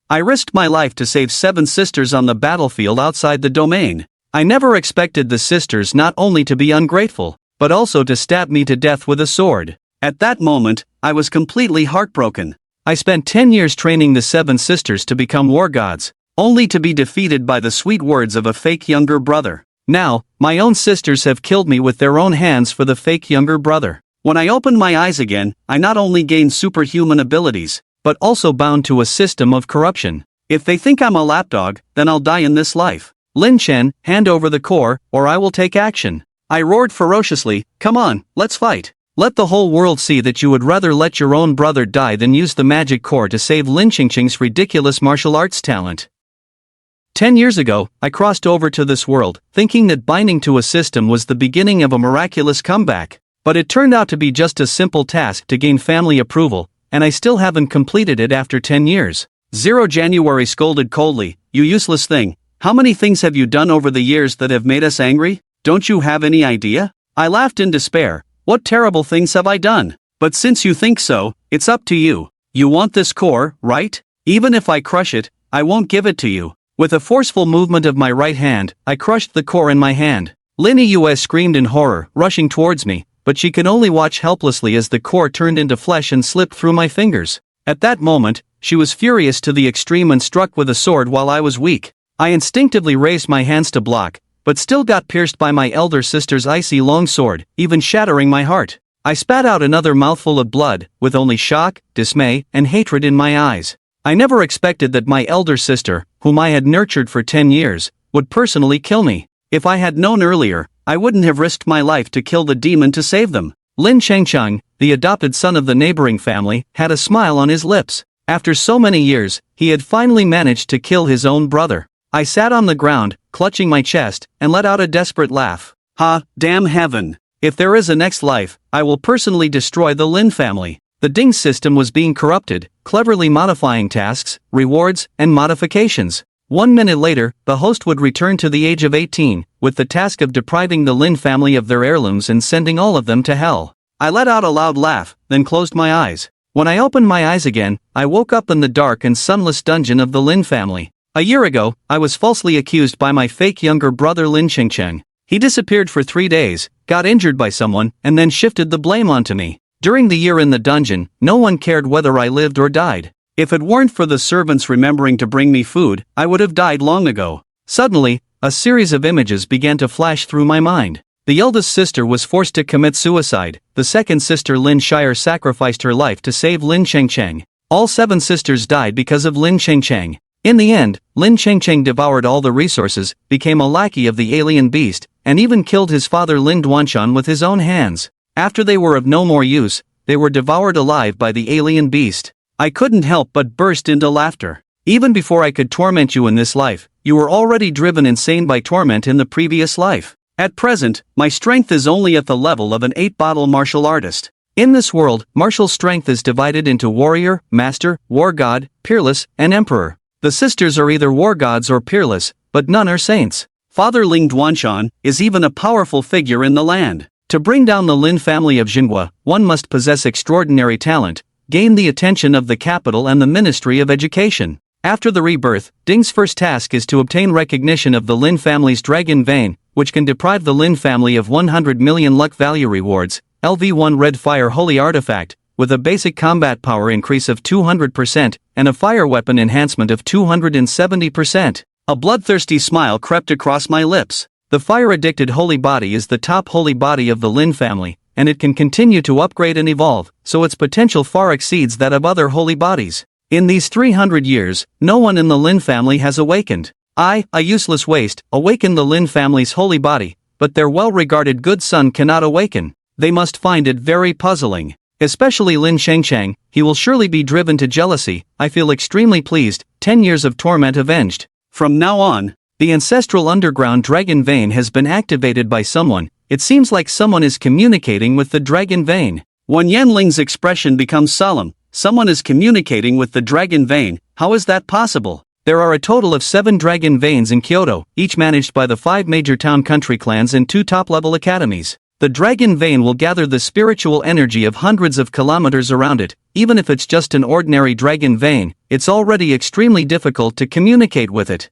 I risked my life to save 7 sisters on the battlefield outside the domain. I never expected the sisters not only to be ungrateful, but also to stab me to death with a sword. At that moment, I was completely heartbroken. I spent 10 years training the 7 sisters to become war gods, only to be defeated by the sweet words of a fake younger brother. Now, my own sisters have killed me with their own hands for the fake younger brother. When I opened my eyes again, I not only gained superhuman abilities, but also bound to a system of corruption. If they think I'm a lapdog, then I'll die in this life. Lin Chen, hand over the core, or I will take action. I roared ferociously, come on, let's fight. Let the whole world see that you would rather let your own brother die than use the magic core to save Lin Qingqing's ridiculous martial arts talent. 10 years ago, I crossed over to this world, thinking that binding to a system was the beginning of a miraculous comeback. But it turned out to be just a simple task to gain family approval, and I still haven't completed it after 10 years. 0 January scolded coldly, you useless thing, how many things have you done over the years that have made us angry? Don't you have any idea? I laughed in despair, what terrible things have I done? But since you think so, it's up to you. You want this core, right? Even if I crush it, I won't give it to you. With a forceful movement of my right hand, I crushed the core in my hand. Lin Yue screamed in horror, rushing towards me, but she could only watch helplessly as the core turned into flesh and slipped through my fingers. At that moment, she was furious to the extreme and struck with a sword while I was weak. I instinctively raised my hands to block, but still got pierced by my elder sister's icy long sword, even shattering my heart. I spat out another mouthful of blood, with only shock, dismay, and hatred in my eyes. I never expected that my elder sister, whom I had nurtured for 10 years, would personally kill me. If I had known earlier, I wouldn't have risked my life to kill the demon to save them. Lin Chengcheng, the adopted son of the neighboring family, had a smile on his lips. After so many years, he had finally managed to kill his own brother. I sat on the ground, clutching my chest, and let out a desperate laugh. Ha, damn heaven. If there is a next life, I will personally destroy the Lin family. The Ding system was being corrupted, cleverly modifying tasks, rewards, and modifications. 1 minute later, the host would return to the age of 18, with the task of depriving the Lin family of their heirlooms and sending all of them to hell. I let out a loud laugh, then closed my eyes. When I opened my eyes again, I woke up in the dark and sunless dungeon of the Lin family. A year ago, I was falsely accused by my fake younger brother Lin Qingcheng. He disappeared for 3 days, got injured by someone, and then shifted the blame onto me. During the year in the dungeon, no one cared whether I lived or died. If it weren't for the servants remembering to bring me food, I would have died long ago. Suddenly, a series of images began to flash through my mind. The eldest sister was forced to commit suicide, the second sister Lin Shire sacrificed her life to save Lin Chengcheng. All 7 sisters died because of Lin Chengcheng. In the end, Lin Chengcheng devoured all the resources, became a lackey of the alien beast, and even killed his father Lin Duanshan with his own hands. After they were of no more use, they were devoured alive by the alien beast. I couldn't help but burst into laughter. Even before I could torment you in this life, you were already driven insane by torment in the previous life. At present, my strength is only at the level of an 8-bottle martial artist. In this world, martial strength is divided into warrior, master, war god, peerless, and emperor. The sisters are either war gods or peerless, but none are saints. Father Ling Duanshan is even a powerful figure in the land. To bring down the Lin family of Jinhua, one must possess extraordinary talent, gain the attention of the capital and the Ministry of Education. After the rebirth, Ding's first task is to obtain recognition of the Lin family's dragon vein, which can deprive the Lin family of 100 million luck value rewards, LV1 Red Fire Holy Artifact, with a basic combat power increase of 200% and a fire weapon enhancement of 270%. A bloodthirsty smile crept across my lips. The fire-addicted holy body is the top holy body of the Lin family, and it can continue to upgrade and evolve, so its potential far exceeds that of other holy bodies. In these 300 years, no one in the Lin family has awakened. I, a useless waste, awakened the Lin family's holy body, but their well-regarded good son cannot awaken. They must find it very puzzling. Especially Lin Chengcheng, he will surely be driven to jealousy. I feel extremely pleased, 10 years of torment avenged. From now on, the ancestral underground dragon vein has been activated by someone. It seems like someone is communicating with the dragon vein. When Yanling's expression becomes solemn, someone is communicating with the dragon vein. How is that possible? There are a total of 7 dragon veins in Kyoto, each managed by the 5 major town country clans and 2 top-level academies. The dragon vein will gather the spiritual energy of hundreds of kilometers around it. Even if it's just an ordinary dragon vein, it's already extremely difficult to communicate with it.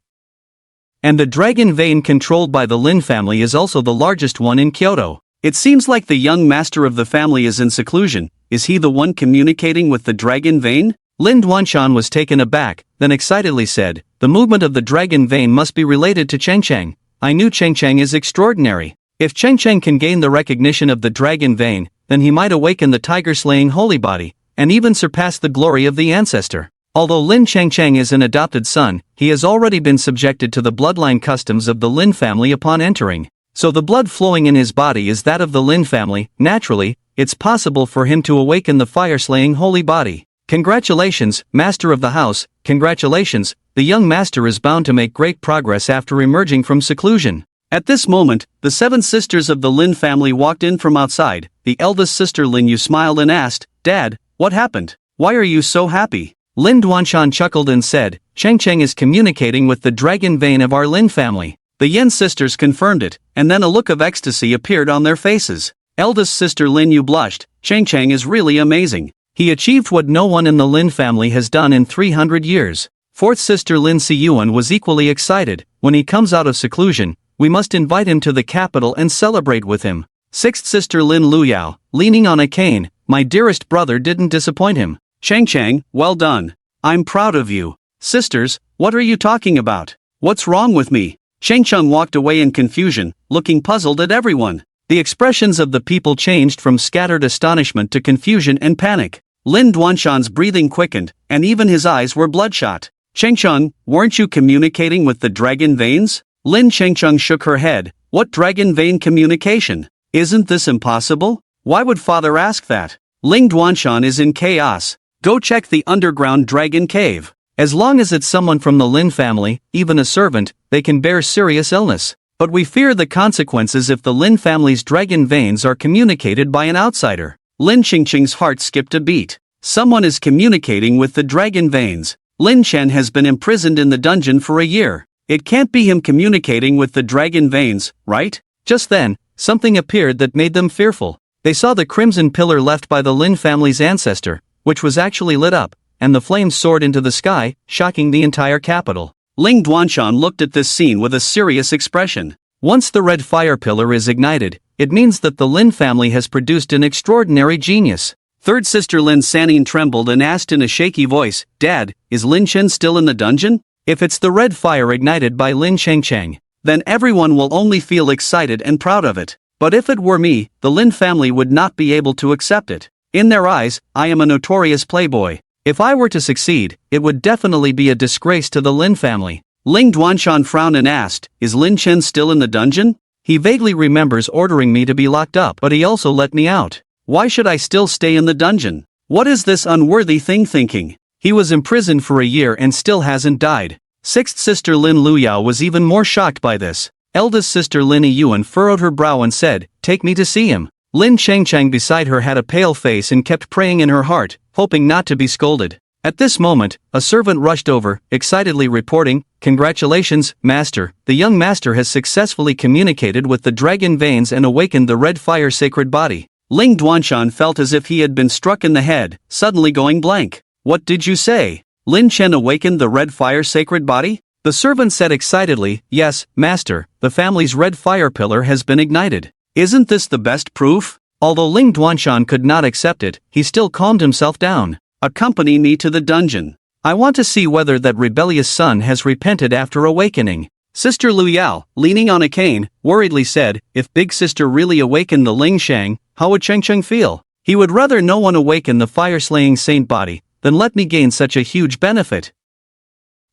And the dragon vein controlled by the Lin family is also the largest one in Kyoto. It seems like the young master of the family is in seclusion. Is he the one communicating with the dragon vein? Lin Duanshan was taken aback, then excitedly said, "The movement of the dragon vein must be related to Cheng Cheng. I knew Cheng Cheng is extraordinary. If Cheng Cheng can gain the recognition of the dragon vein, then he might awaken the tiger-slaying holy body, and even surpass the glory of the ancestor." Although Lin Cheng Cheng is an adopted son, he has already been subjected to the bloodline customs of the Lin family upon entering. So the blood flowing in his body is that of the Lin family. Naturally, it's possible for him to awaken the fire-slaying holy body. Congratulations, master of the house, congratulations. The young master is bound to make great progress after emerging from seclusion. At this moment, the 7 sisters of the Lin family walked in from outside. The eldest sister Lin Yu smiled and asked, "Dad, what happened? Why are you so happy?" Lin Duanshan chuckled and said, "Cheng Cheng is communicating with the dragon vein of our Lin family." The Yen sisters confirmed it, and then a look of ecstasy appeared on their faces. Eldest sister Lin Yu blushed. "Cheng Cheng is really amazing. He achieved what no one in the Lin family has done in 300 years. Fourth sister Lin Siyuan was equally excited. "When he comes out of seclusion, we must invite him to the capital and celebrate with him." Sixth sister Lin Luyao, leaning on a cane, "My dearest brother didn't disappoint him. Cheng Cheng, well done. I'm proud of you." "Sisters, what are you talking about? What's wrong with me?" Cheng Cheng walked away in confusion, looking puzzled at everyone. The expressions of the people changed from scattered astonishment to confusion and panic. Lin Duanshan's breathing quickened, and even his eyes were bloodshot. "Cheng Cheng, weren't you communicating with the dragon veins?" Lin Cheng Cheng shook her head. "What dragon vein communication? Isn't this impossible? Why would father ask that?" Ling Duanshan is in chaos. "Go check the underground dragon cave. As long as it's someone from the Lin family, even a servant, they can bear serious illness. But we fear the consequences if the Lin family's dragon veins are communicated by an outsider." Lin Qingqing's heart skipped a beat. Someone is communicating with the dragon veins. Lin Chen has been imprisoned in the dungeon for a year. It can't be him communicating with the dragon veins, right? Just then, something appeared that made them fearful. They saw the crimson pillar left by the Lin family's ancestor, which was actually lit up, and the flames soared into the sky, shocking the entire capital. Ling Duanshan looked at this scene with a serious expression. Once the red fire pillar is ignited, it means that the Lin family has produced an extraordinary genius. Third sister Lin Sanyin trembled and asked in a shaky voice, "Dad, is Lin Chen still in the dungeon?" If it's the red fire ignited by Lin Cheng Cheng, then everyone will only feel excited and proud of it. But if it were me, the Lin family would not be able to accept it. In their eyes, I am a notorious playboy. If I were to succeed, it would definitely be a disgrace to the Lin family. Ling Duanshan frowned and asked, "Is Lin Chen still in the dungeon? He vaguely remembers ordering me to be locked up, but he also let me out. Why should I still stay in the dungeon? What is this unworthy thing thinking? He was imprisoned for a year and still hasn't died." Sixth sister Lin Luyao was even more shocked by this. Eldest sister Lin Yuan furrowed her brow and said, "Take me to see him." Lin Chengcheng beside her had a pale face and kept praying in her heart, hoping not to be scolded. At this moment, a servant rushed over, excitedly reporting, "Congratulations, master, the young master has successfully communicated with the dragon veins and awakened the red fire sacred body." Ling Duanshan felt as if he had been struck in the head, suddenly going blank. "What did you say? Lin Chen awakened the red fire sacred body?" The servant said excitedly, "Yes, master, the family's red fire pillar has been ignited. Isn't this the best proof?" Although Ling Duanshan could not accept it, he still calmed himself down. "Accompany me to the dungeon. I want to see whether that rebellious son has repented after awakening." Sister Lu Yao, leaning on a cane, worriedly said, "If big sister really awakened the Ling Shang, how would Cheng Cheng feel? He would rather no one awaken the fire-slaying saint body than let me gain such a huge benefit.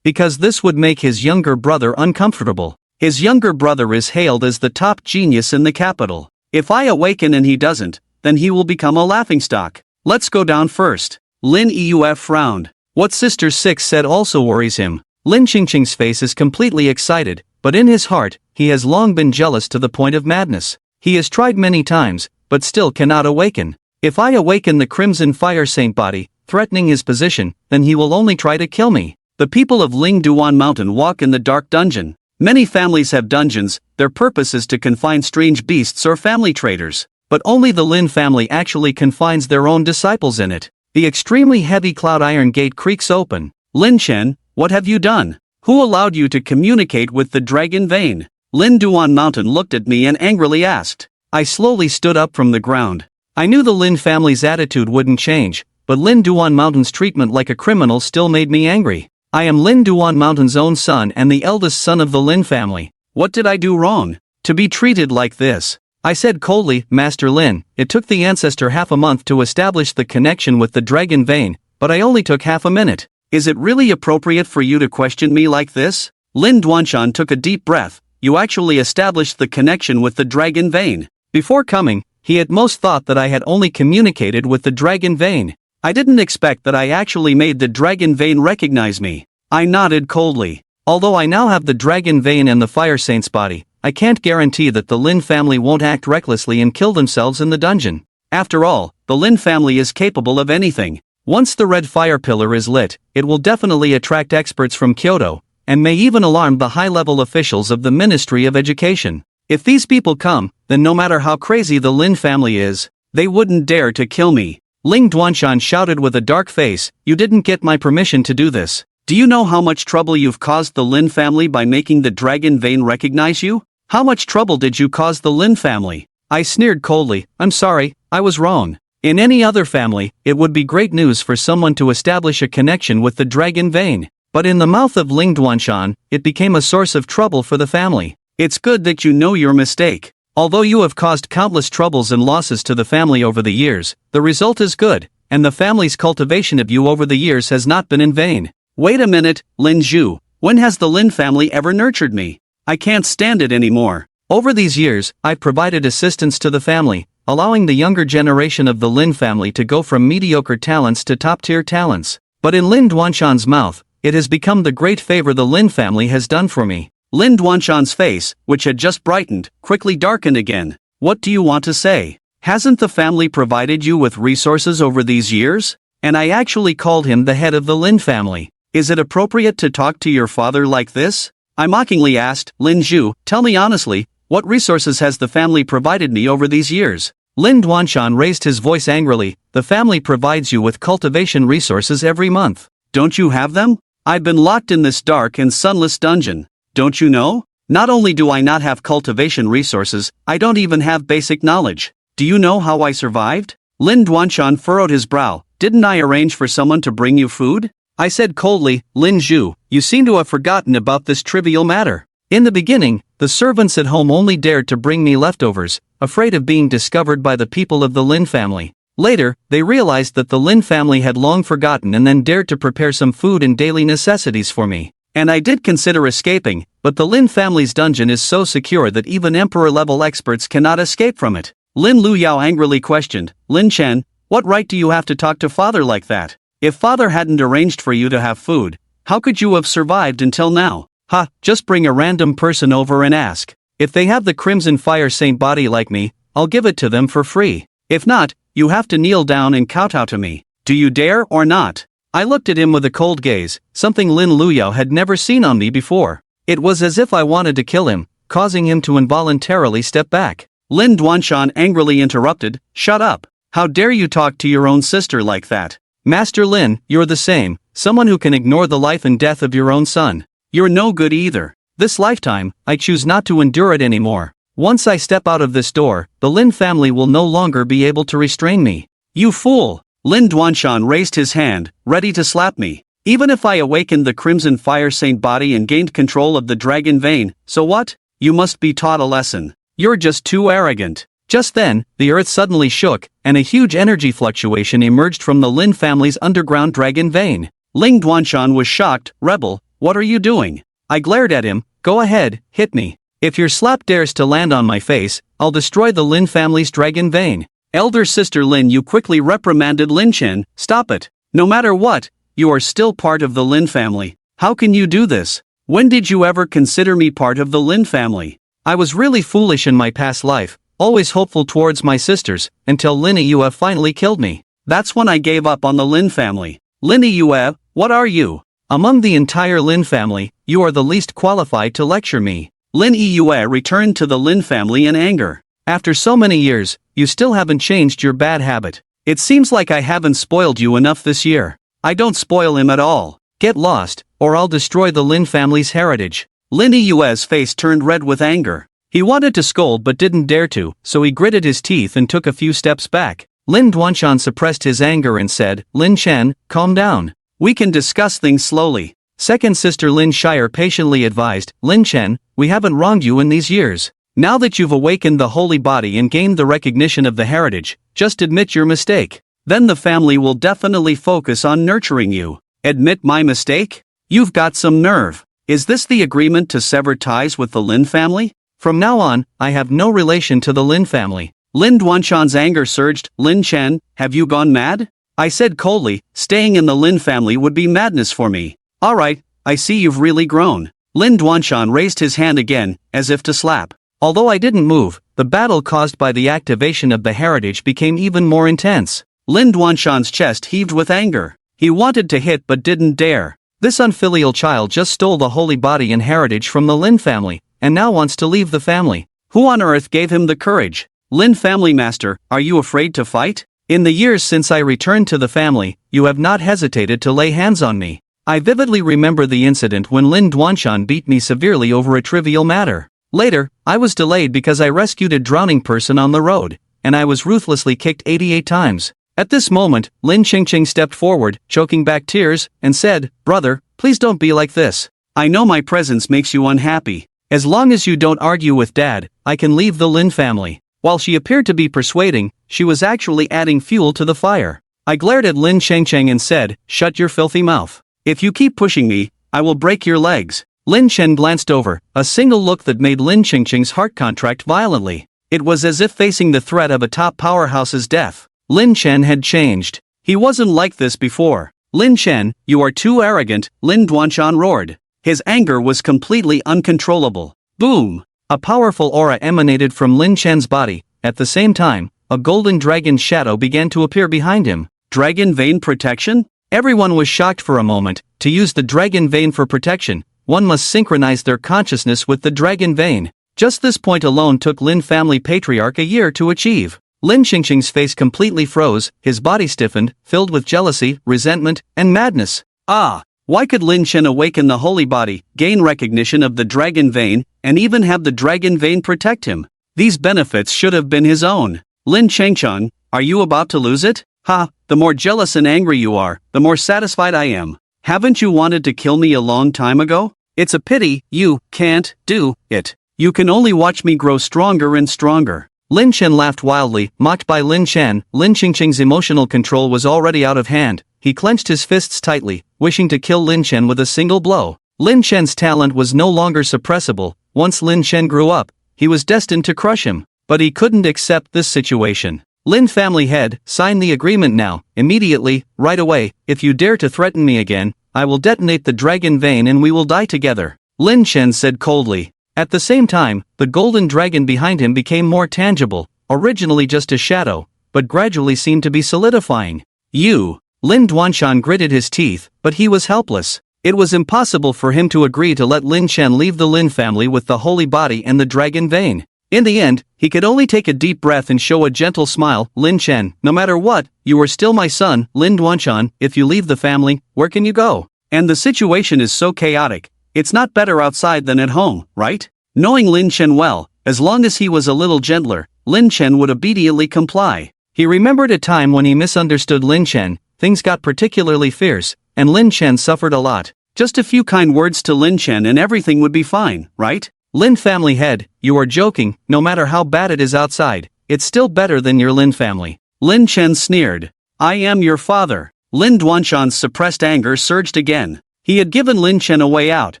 Because this would make his younger brother uncomfortable. His younger brother is hailed as the top genius in the capital. If I awaken and he doesn't, then he will become a laughingstock. Let's go down first." Lin Euf frowned. What Sister 6 said also worries him. Lin Qingqing's face is completely excited, but in his heart, he has long been jealous to the point of madness. He has tried many times, but still cannot awaken. If I awaken the Crimson Fire Saint body, threatening his position, then he will only try to kill me. The people of Ling Duan Mountain walk in the dark dungeon. Many families have dungeons, their purpose is to confine strange beasts or family traitors. But only the Lin family actually confines their own disciples in it. The extremely heavy cloud iron gate creaks open. Lin Chen, what have you done? Who allowed you to communicate with the dragon vein? Lin Duan Mountain looked at me and angrily asked. I slowly stood up from the ground. I knew the Lin family's attitude wouldn't change, but Lin Duan Mountain's treatment like a criminal still made me angry. I am Lin Duan Mountain's own son and the eldest son of the Lin family. What did I do wrong to be treated like this? I said coldly, Master Lin, it took the ancestor half a month to establish the connection with the dragon vein, but I only took half a minute. Is it really appropriate for you to question me like this? Lin Duanshan took a deep breath. You actually established the connection with the dragon vein. Before coming, he at most thought that I had only communicated with the dragon vein. I didn't expect that I actually made the dragon vein recognize me. I nodded coldly. Although I now have the dragon vein and the fire saint's body, I can't guarantee that the Lin family won't act recklessly and kill themselves in the dungeon. After all, the Lin family is capable of anything. Once the red fire pillar is lit, it will definitely attract experts from Kyoto, and may even alarm the high-level officials of the Ministry of Education. If these people come, then no matter how crazy the Lin family is, they wouldn't dare to kill me. Ling Duanshan shouted with a dark face, you didn't get my permission to do this. Do you know how much trouble you've caused the Lin family by making the dragon vein recognize you? How much trouble did you cause the Lin family? I sneered coldly, I'm sorry, I was wrong. In any other family, it would be great news for someone to establish a connection with the dragon vein. But in the mouth of Ling Duanshan, it became a source of trouble for the family. It's good that you know your mistake. Although you have caused countless troubles and losses to the family over the years, the result is good, and the family's cultivation of you over the years has not been in vain. Wait a minute, Lin Zhu, when has the Lin family ever nurtured me? I can't stand it anymore. Over these years, I've provided assistance to the family, allowing the younger generation of the Lin family to go from mediocre talents to top-tier talents. But in Lin Duanshan's mouth, it has become the great favor the Lin family has done for me. Lin Duanshan's face, which had just brightened, quickly darkened again. What do you want to say? Hasn't the family provided you with resources over these years? And I actually called him the head of the Lin family. Is it appropriate to talk to your father like this? I mockingly asked, Lin Zhu, tell me honestly, what resources has the family provided me over these years? Lin Duanshan raised his voice angrily, the family provides you with cultivation resources every month. Don't you have them? I've been locked in this dark and sunless dungeon. Don't you know? Not only do I not have cultivation resources, I don't even have basic knowledge. Do you know how I survived? Lin Duanshan furrowed his brow. Didn't I arrange for someone to bring you food? I said coldly, Lin Zhu, you seem to have forgotten about this trivial matter. In the beginning, the servants at home only dared to bring me leftovers, afraid of being discovered by the people of the Lin family. Later, they realized that the Lin family had long forgotten and then dared to prepare some food and daily necessities for me. And I did consider escaping, but the Lin family's dungeon is so secure that even emperor-level experts cannot escape from it. Lin Luyao angrily questioned, Lin Chen, what right do you have to talk to father like that? If father hadn't arranged for you to have food, how could you have survived until now? Ha, just bring a random person over and ask. If they have the Crimson Fire Saint body like me, I'll give it to them for free. If not, you have to kneel down and kowtow to me. Do you dare or not? I looked at him with a cold gaze, something Lin Luyao had never seen on me before. It was as if I wanted to kill him, causing him to involuntarily step back. Lin Duanshan angrily interrupted, shut up. How dare you talk to your own sister like that? Master Lin, you're the same, someone who can ignore the life and death of your own son. You're no good either. This lifetime, I choose not to endure it anymore. Once I step out of this door, the Lin family will no longer be able to restrain me. You fool! Lin Duanshan raised his hand, ready to slap me. Even if I awakened the Crimson Fire Saint body and gained control of the dragon vein, so what? You must be taught a lesson. You're just too arrogant. Just then, the earth suddenly shook, and a huge energy fluctuation emerged from the Lin family's underground dragon vein. Ling Duanshan was shocked, rebel, what are you doing? I glared at him, go ahead, hit me. If your slap dares to land on my face, I'll destroy the Lin family's dragon vein. Elder sister Lin Yu quickly reprimanded Lin Chen, stop it. No matter what, you are still part of the Lin family. How can you do this? When did you ever consider me part of the Lin family? I was really foolish in my past life, always hopeful towards my sisters, until Lin Yue finally killed me. That's when I gave up on the Lin family. Lin Yue, what are you? Among the entire Lin family, You are the least qualified to lecture me. Lin Yue returned to the Lin family in anger. After so many years, you still haven't changed your bad habit. It seems like I haven't spoiled you enough this year. I don't spoil him at all. Get lost, or I'll destroy the Lin family's heritage. Lin Yue's face turned red with anger. He wanted to scold but didn't dare to, so he gritted his teeth and took a few steps back. Lin Duanshan suppressed his anger and said, Lin Chen, calm down. We can discuss things slowly. Second sister Lin Shire patiently advised, Lin Chen, we haven't wronged you in these years. Now that you've awakened the holy body and gained the recognition of the heritage, just admit your mistake. Then the family will definitely focus on nurturing you. Admit my mistake? You've got some nerve. Is this the agreement to sever ties with the Lin family? From now on, I have no relation to the Lin family. Lin Duanshan's anger surged. Lin Chen, have you gone mad? I said coldly, staying in the Lin family would be madness for me. Alright, I see you've really grown. Lin Duanshan raised his hand again, as if to slap. Although I didn't move, the battle caused by the activation of the heritage became even more intense. Lin Duanshan's chest heaved with anger. He wanted to hit but didn't dare. This unfilial child just stole the holy body and heritage from the Lin family, and now wants to leave the family. Who on earth gave him the courage? Lin family master, are you afraid to fight? In the years since I returned to the family, you have not hesitated to lay hands on me. I vividly remember the incident when Lin Duanshan beat me severely over a trivial matter. Later, I was delayed because I rescued a drowning person on the road, and I was ruthlessly kicked 88 times. At this moment, Lin Qingqing stepped forward, choking back tears, and said, Brother, please don't be like this. I know my presence makes you unhappy. As long as you don't argue with Dad, I can leave the Lin family. While she appeared to be persuading, she was actually adding fuel to the fire. I glared at Lin Qingqing and said, Shut your filthy mouth. If you keep pushing me, I will break your legs. Lin Chen glanced over, a single look that made Lin Qingqing's heart contract violently. It was as if facing the threat of a top powerhouse's death. Lin Chen had changed. He wasn't like this before. Lin Chen, you are too arrogant, Lin Duanshan roared. His anger was completely uncontrollable. Boom! A powerful aura emanated from Lin Chen's body. At the same time, a golden dragon's shadow began to appear behind him. Dragon vein protection? Everyone was shocked for a moment. To use the dragon vein for protection, one must synchronize their consciousness with the dragon vein. Just this point alone took Lin family patriarch a year to achieve. Lin Qingqing's face completely froze, his body stiffened, filled with jealousy, resentment, and madness. Why could Lin Chen awaken the holy body, gain recognition of the dragon vein, and even have the dragon vein protect him? These benefits should have been his own. Lin Qingqing, are you about to lose it? The more jealous and angry you are, the more satisfied I am. Haven't you wanted to kill me a long time ago? It's a pity you can't do it. You can only watch me grow stronger and stronger. Lin Chen laughed wildly, mocked by Lin Chen. Lin Qingqing's emotional control was already out of hand. He clenched his fists tightly, wishing to kill Lin Chen with a single blow. Lin Chen's talent was no longer suppressible. Once Lin Chen grew up, he was destined to crush him. But he couldn't accept this situation. Lin family head, sign the agreement now, immediately, right away. If you dare to threaten me again, I will detonate the dragon vein and we will die together. Lin Chen said coldly. At the same time, the golden dragon behind him became more tangible, originally just a shadow, but gradually seemed to be solidifying. Lin Duanshan gritted his teeth, but he was helpless. It was impossible for him to agree to let Lin Chen leave the Lin family with the holy body and the dragon vein. In the end, he could only take a deep breath and show a gentle smile. Lin Chen, no matter what, you are still my son. Lin Duanshan, if you leave the family, where can you go? And the situation is so chaotic. It's not better outside than at home, right? Knowing Lin Chen well, as long as he was a little gentler, Lin Chen would obediently comply. He remembered a time when he misunderstood Lin Chen. Things got particularly fierce, and Lin Chen suffered a lot. Just a few kind words to Lin Chen and everything would be fine, right? Lin family head, you are joking. No matter how bad it is outside, it's still better than your Lin family. Lin Chen sneered. I am your father. Lin Duanshan's suppressed anger surged again. He had given Lin Chen a way out,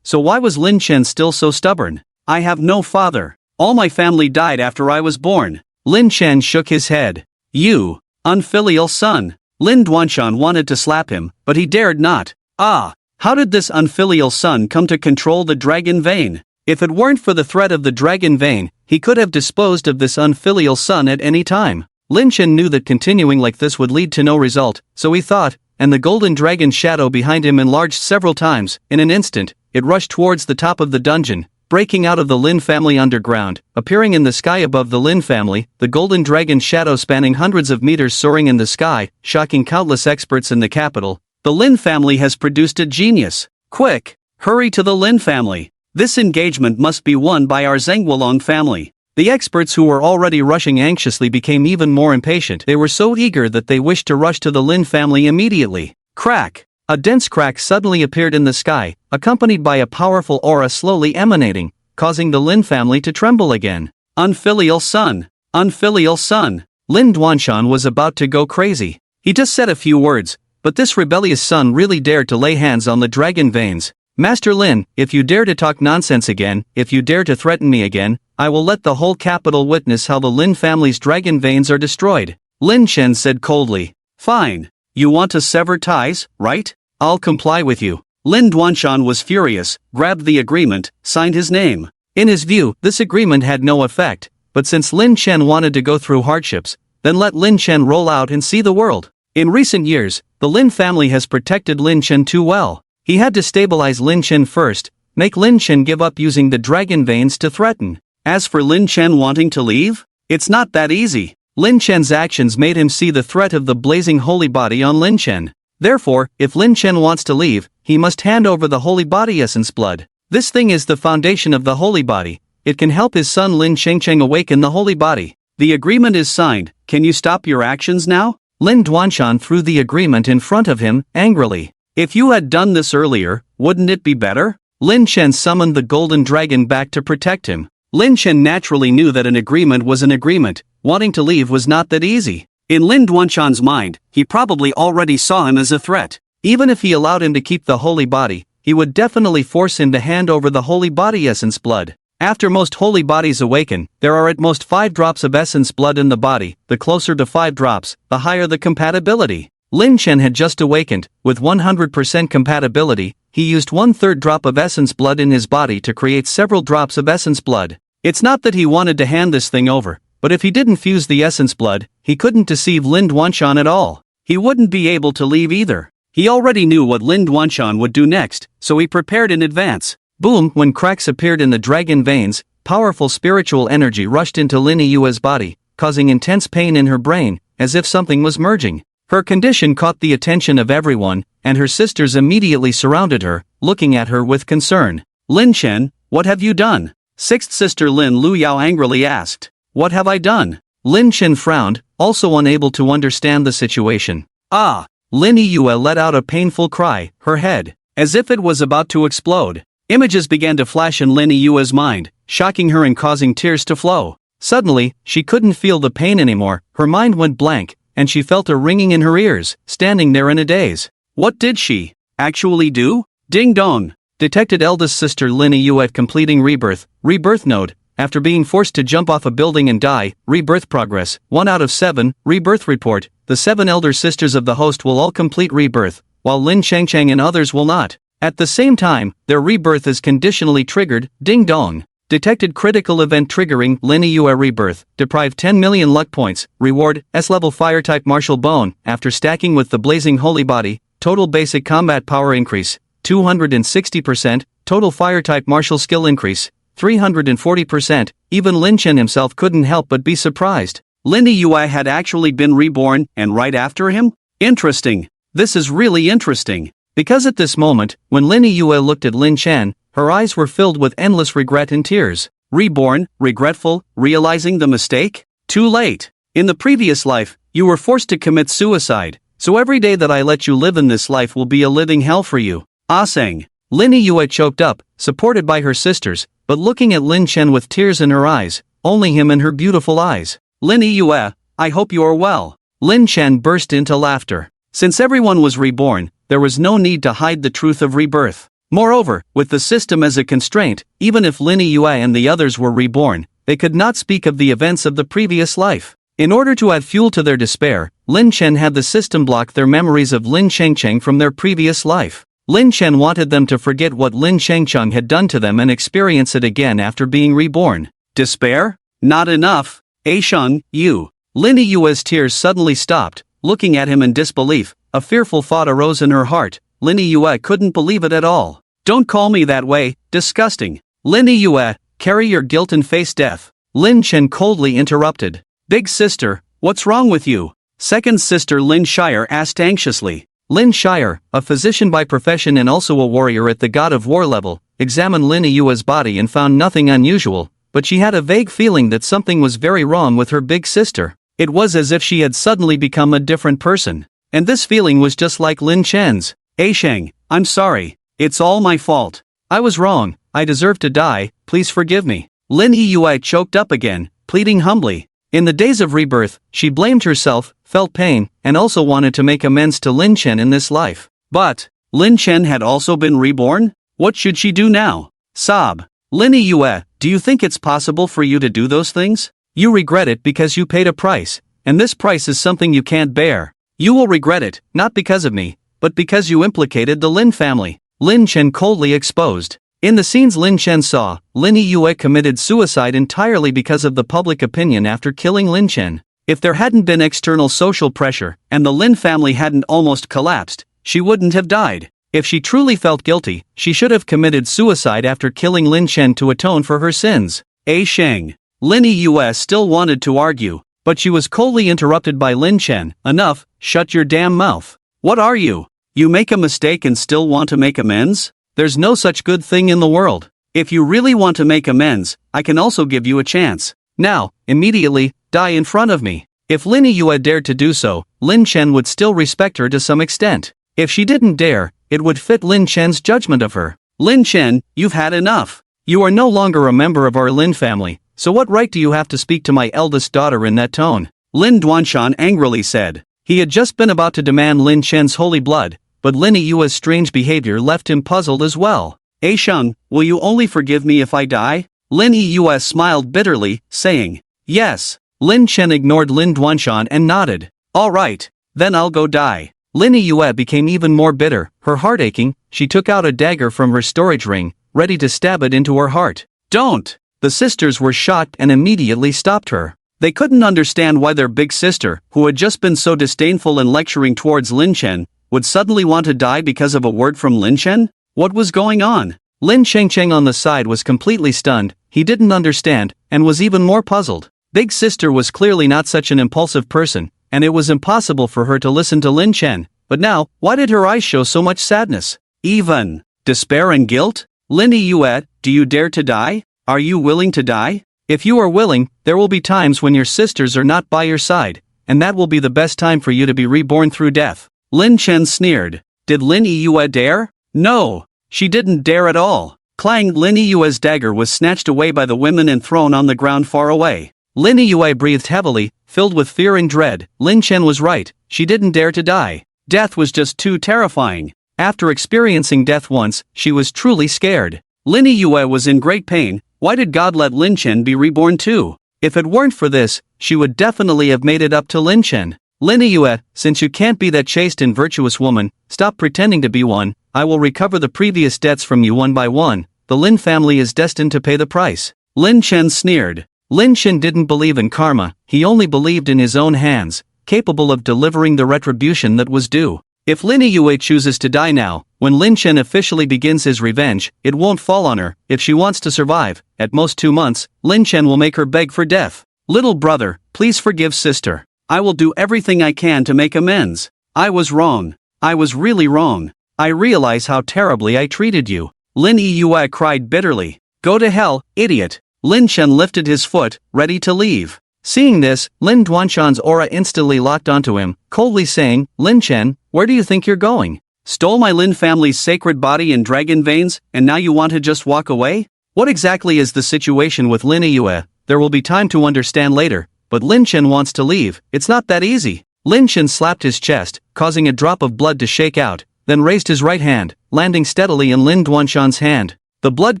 so why was Lin Chen still so stubborn? I have no father. All my family died after I was born. Lin Chen shook his head. You, unfilial son. Lin Duanshan wanted to slap him, but he dared not. How did this unfilial son come to control the dragon vein? If it weren't for the threat of the dragon vein, he could have disposed of this unfilial son at any time. Lin Chen knew that continuing like this would lead to no result, so he thought, and the golden dragon shadow behind him enlarged several times. In an instant, it rushed towards the top of the dungeon, breaking out of the Lin family underground, appearing in the sky above the Lin family, the golden dragon shadow spanning hundreds of meters soaring in the sky, shocking countless experts in the capital. The Lin family has produced a genius. Quick! Hurry to the Lin family. This engagement must be won by our Zhengwulong family. The experts who were already rushing anxiously became even more impatient. They were so eager that they wished to rush to the Lin family immediately. Crack! A dense crack suddenly appeared in the sky, accompanied by a powerful aura slowly emanating, causing the Lin family to tremble again. Unfilial son! Unfilial son! Lin Duanshan was about to go crazy. He just said a few words, but this rebellious son really dared to lay hands on the dragon veins. Master Lin, if you dare to talk nonsense again, if you dare to threaten me again, I will let the whole capital witness how the Lin family's dragon veins are destroyed. Lin Chen said coldly. Fine. You want to sever ties, right? I'll comply with you. Lin Duanshan was furious, grabbed the agreement, signed his name. In his view, this agreement had no effect, but since Lin Chen wanted to go through hardships, then let Lin Chen roll out and see the world. In recent years, the Lin family has protected Lin Chen too well. He had to stabilize Lin Chen first, make Lin Chen give up using the dragon veins to threaten. As for Lin Chen wanting to leave, it's not that easy. Lin Chen's actions made him see the threat of the blazing holy body on Lin Chen. Therefore, if Lin Chen wants to leave, he must hand over the holy body essence blood. This thing is the foundation of the holy body. It can help his son Lin Chengcheng awaken the holy body. The agreement is signed. Can you stop your actions now? Lin Duanshan threw the agreement in front of him, angrily. If you had done this earlier, wouldn't it be better? Lin Chen summoned the golden dragon back to protect him. Lin Chen naturally knew that an agreement was an agreement. Wanting to leave was not that easy. In Lin Duanshan's mind, he probably already saw him as a threat. Even if he allowed him to keep the holy body, he would definitely force him to hand over the holy body essence blood. After most holy bodies awaken, there are at most 5 drops of essence blood in the body. The closer to 5 drops, the higher the compatibility. Lin Chen had just awakened. With 100% compatibility, he used 1/3 drop of essence blood in his body to create several drops of essence blood. It's not that he wanted to hand this thing over, but if he didn't fuse the essence blood, he couldn't deceive Lin Duanshan at all. He wouldn't be able to leave either. He already knew what Lin Duanshan would do next, so he prepared in advance. Boom! When cracks appeared in the dragon veins, powerful spiritual energy rushed into Lin Yue's body, causing intense pain in her brain, as if something was merging. Her condition caught the attention of everyone, and her sisters immediately surrounded her, looking at her with concern. Lin Chen, what have you done? Sixth sister Lin Luyao angrily asked. What have I done? Lin Chen frowned, also unable to understand the situation. Ah! Lin Yue let out a painful cry, her head, as if it was about to explode. Images began to flash in Lin Yue's mind, shocking her and causing tears to flow. Suddenly, she couldn't feel the pain anymore, her mind went blank, and she felt a ringing in her ears, standing there in a daze. What did she actually do? Ding dong! Detected eldest sister Lin Yue at completing rebirth node. After being forced to jump off a building and die, rebirth progress, 1 out of 7, rebirth report. The 7 elder sisters of the host will all complete rebirth, while Lin Chengcheng and others will not. At the same time, their rebirth is conditionally triggered, ding dong. Detected critical event triggering Lin Yue rebirth, deprived 10 million luck points, reward, S-level fire-type martial bone, after stacking with the blazing holy body, total basic combat power increase, 260%, total fire-type martial skill increase, 340%, even Lin Chen himself couldn't help but be surprised. Lin Yue had actually been reborn, and right after him? Interesting. This is really interesting. Because at this moment, when Lin Yue looked at Lin Chen, her eyes were filled with endless regret and tears. Reborn, regretful, realizing the mistake? Too late. In the previous life, you were forced to commit suicide, so every day that I let you live in this life will be a living hell for you. Aseng. Lin Yue choked up, supported by her sisters, but looking at Lin Chen with tears in her eyes, only him and her beautiful eyes. Lin Yue, I hope you are well. Lin Chen burst into laughter. Since everyone was reborn, there was no need to hide the truth of rebirth. Moreover, with the system as a constraint, even if Lin Yue and the others were reborn, they could not speak of the events of the previous life. In order to add fuel to their despair, Lin Chen had the system block their memories of Lin Chengcheng from their previous life. Lin Chen wanted them to forget what Lin Chengcheng had done to them and experience it again after being reborn. Despair? Not enough. Aisheng, you. Lin Yue's tears suddenly stopped, looking at him in disbelief. A fearful thought arose in her heart. Lin Yue couldn't believe it at all. Don't call me that way, disgusting. Lin Yue, carry your guilt and face death. Lin Chen coldly interrupted. Big sister, what's wrong with you? Second sister Lin Shire asked anxiously. Lin Shire, a physician by profession and also a warrior at the God of War level, examined Lin Yue's body and found nothing unusual, but she had a vague feeling that something was very wrong with her big sister. It was as if she had suddenly become a different person. And this feeling was just like Lin Chen's. Sheng, I'm sorry. It's all my fault. I was wrong. I deserve to die. Please forgive me. Lin Yue choked up again, pleading humbly. In the days of rebirth, she blamed herself, felt pain, and also wanted to make amends to Lin Chen in this life. But Lin Chen had also been reborn? What should she do now? Sob. Lin Yue, do you think it's possible for you to do those things? You regret it because you paid a price, and this price is something you can't bear. You will regret it, not because of me, but because you implicated the Lin family. Lin Chen coldly exposed. In the scenes Lin Chen saw, Lin Yue committed suicide entirely because of the public opinion after killing Lin Chen. If there hadn't been external social pressure, and the Lin family hadn't almost collapsed, she wouldn't have died. If she truly felt guilty, she should have committed suicide after killing Lin Chen to atone for her sins. Sheng. Lin Yue still wanted to argue, but she was coldly interrupted by Lin Chen. Enough, shut your damn mouth. What are you? You make a mistake and still want to make amends? There's no such good thing in the world. If you really want to make amends, I can also give you a chance. Now, immediately, die in front of me. If Lin Yue dared to do so, Lin Chen would still respect her to some extent. If she didn't dare, it would fit Lin Chen's judgment of her. Lin Chen, you've had enough. You are no longer a member of our Lin family, so what right do you have to speak to my eldest daughter in that tone? Lin Duanshan angrily said. He had just been about to demand Lin Chen's holy blood, but Lin Yue's strange behavior left him puzzled as well. Sheng, will you only forgive me if I die? Lin Yue smiled bitterly, saying, yes. Lin Chen ignored Lin Duanshan and nodded. All right, then I'll go die. Lin Yue became even more bitter, her heart aching. She took out a dagger from her storage ring, ready to stab it into her heart. Don't! The sisters were shocked and immediately stopped her. They couldn't understand why their big sister, who had just been so disdainful and lecturing towards Lin Chen, would suddenly want to die because of a word from Lin Chen? What was going on? Lin Chengcheng on the side was completely stunned. He didn't understand, and was even more puzzled. Big sister was clearly not such an impulsive person, and it was impossible for her to listen to Lin Chen. But now, why did her eyes show so much sadness? Even despair and guilt? Lin Yue, do you dare to die? Are you willing to die? If you are willing, there will be times when your sisters are not by your side, and that will be the best time for you to be reborn through death. Lin Chen sneered. Did Lin Yue dare? No, she didn't dare at all. Clang! Lin Yue's dagger was snatched away by the women and thrown on the ground far away. Lin Yue breathed heavily, filled with fear and dread. Lin Chen was right, she didn't dare to die. Death was just too terrifying. After experiencing death once, she was truly scared. Lin Yue was in great pain. Why did God let Lin Chen be reborn too? If it weren't for this, she would definitely have made it up to Lin Chen. Lin Yue, since you can't be that chaste and virtuous woman, stop pretending to be one. I will recover the previous debts from you one by one. The Lin family is destined to pay the price. Lin Chen sneered. Lin Chen didn't believe in karma, he only believed in his own hands, capable of delivering the retribution that was due. If Lin Yue chooses to die now, when Lin Chen officially begins his revenge, it won't fall on her. If she wants to survive, at most 2 months, Lin Chen will make her beg for death. Little brother, please forgive sister. I will do everything I can to make amends. I was wrong. I was really wrong. I realize how terribly I treated you. Lin Yue cried bitterly. Go to hell, idiot. Lin Chen lifted his foot, ready to leave. Seeing this, Lin Duanshan's aura instantly locked onto him, coldly saying, Lin Chen, where do you think you're going? Stole my Lin family's sacred body and dragon veins, and now you want to just walk away? What exactly is the situation with Lin Yue? There will be time to understand later, but Lin Chen wants to leave. It's not that easy. Lin Chen slapped his chest, causing a drop of blood to shake out, then raised his right hand, landing steadily in Lin Duanshan's hand. The blood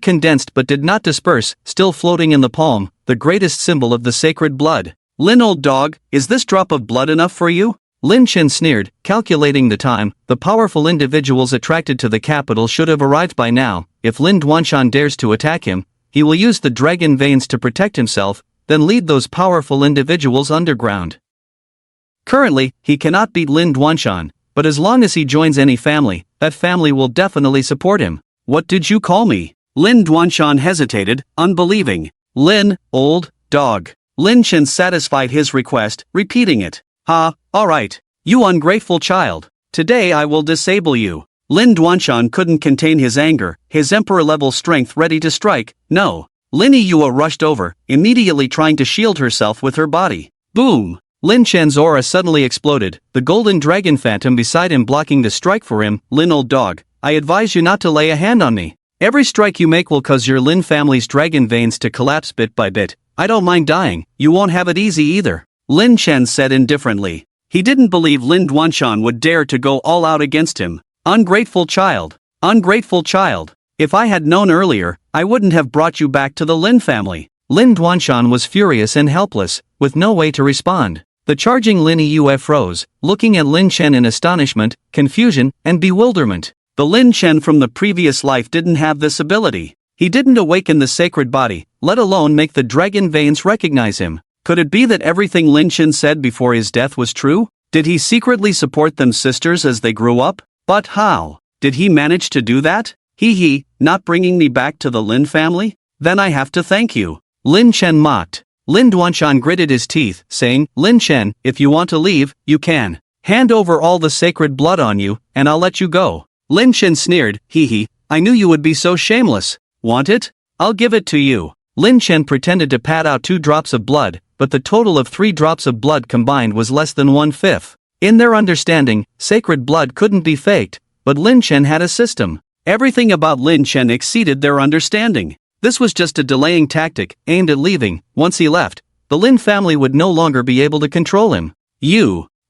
condensed but did not disperse, still floating in the palm, the greatest symbol of the sacred blood. Lin, old dog, is this drop of blood enough for you? Lin Chen sneered, calculating the time. The powerful individuals attracted to the capital should have arrived by now. If Lin Duanshan dares to attack him, he will use the dragon veins to protect himself, then lead those powerful individuals underground. Currently, he cannot beat Lin Duanshan, but as long as he joins any family, that family will definitely support him. What did you call me? Lin Duanshan hesitated, unbelieving. Lin, old dog. Lin Chen satisfied his request, repeating it. Ha, alright. You ungrateful child. Today I will disable you. Lin Duanshan couldn't contain his anger, his emperor-level strength ready to strike. No. Lin Yue rushed over, immediately trying to shield herself with her body. Boom! Lin Chen's aura suddenly exploded, the golden dragon phantom beside him blocking the strike for him. Lin, old dog, I advise you not to lay a hand on me. Every strike you make will cause your Lin family's dragon veins to collapse bit by bit. I don't mind dying, you won't have it easy either. Lin Chen said indifferently. He didn't believe Lin Duanshan would dare to go all out against him. Ungrateful child. Ungrateful child. If I had known earlier, I wouldn't have brought you back to the Lin family. Lin Duanshan was furious and helpless, with no way to respond. The charging Lin Yue froze, looking at Lin Chen in astonishment, confusion, and bewilderment. The Lin Chen from the previous life didn't have this ability. He didn't awaken the sacred body, let alone make the dragon veins recognize him. Could it be that everything Lin Chen said before his death was true? Did he secretly support them sisters as they grew up? But how? Did he manage to do that? Not bringing me back to the Lin family? Then I have to thank you. Lin Chen mocked. Lin Duanshan gritted his teeth, saying, Lin Chen, if you want to leave, you can. Hand over all the sacred blood on you, and I'll let you go. Lin Chen sneered, I knew you would be so shameless. Want it? I'll give it to you. Lin Chen pretended to pat out 2 drops of blood, but the total of 3 drops of blood combined was less than 1/5. In their understanding, sacred blood couldn't be faked, but Lin Chen had a system. Everything about Lin Chen exceeded their understanding. This was just a delaying tactic, aimed at leaving. Once he left, the Lin family would no longer be able to control him.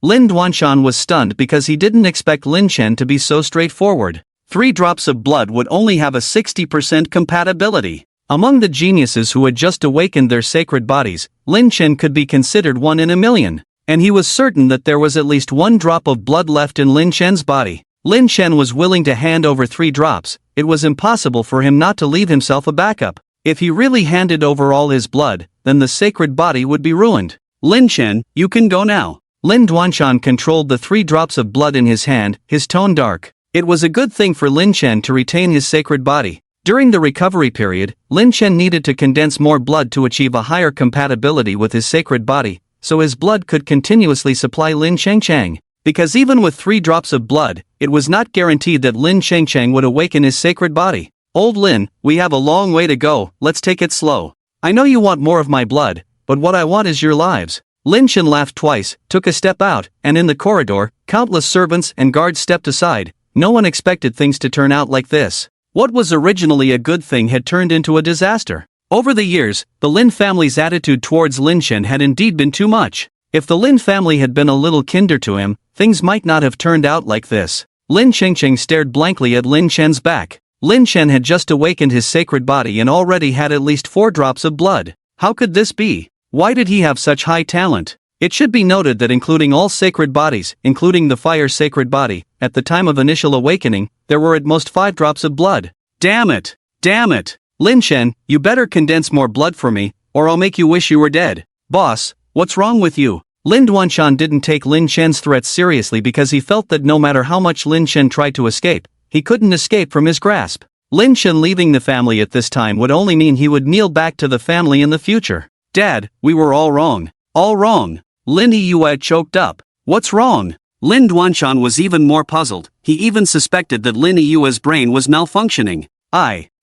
Lin Duanshan was stunned because he didn't expect Lin Chen to be so straightforward. 3 drops of blood would only have a 60% compatibility. Among the geniuses who had just awakened their sacred bodies, Lin Chen could be considered one in a million. And he was certain that there was at least 1 drop of blood left in Lin Chen's body. Lin Chen was willing to hand over 3 drops. It was impossible for him not to leave himself a backup. If he really handed over all his blood, then the sacred body would be ruined. Lin Chen, you can go now. Lin Duanshan controlled the 3 drops of blood in his hand, his tone dark. It was a good thing for Lin Chen to retain his sacred body. During the recovery period, Lin Chen needed to condense more blood to achieve a higher compatibility with his sacred body, so his blood could continuously supply Lin Chengcheng. Because even with 3 drops of blood, it was not guaranteed that Lin Chengcheng would awaken his sacred body. Old Lin, we have a long way to go, let's take it slow. I know you want more of my blood, but what I want is your lives. Lin Chen laughed twice, took a step out, and in the corridor, countless servants and guards stepped aside. No one expected things to turn out like this. What was originally a good thing had turned into a disaster. Over the years, the Lin family's attitude towards Lin Chen had indeed been too much. If the Lin family had been a little kinder to him, things might not have turned out like this. Lin Chengcheng stared blankly at Lin Chen's back. Lin Chen had just awakened his sacred body and already had at least 4 drops of blood. How could this be? Why did he have such high talent? It should be noted that including all sacred bodies, including the fire sacred body, at the time of initial awakening, there were at most 5 drops of blood. Damn it! Damn it! Lin Chen, you better condense more blood for me, or I'll make you wish you were dead. Boss, what's wrong with you? Lin Duanshan didn't take Lin Chen's threats seriously because he felt that no matter how much Lin Chen tried to escape, he couldn't escape from his grasp. Lin Chen leaving the family at this time would only mean he would kneel back to the family in the future. Dad, we were all wrong. All wrong. Lin Yue choked up. What's wrong? Lin Duanshan was even more puzzled. He even suspected that Lin Yue's brain was malfunctioning.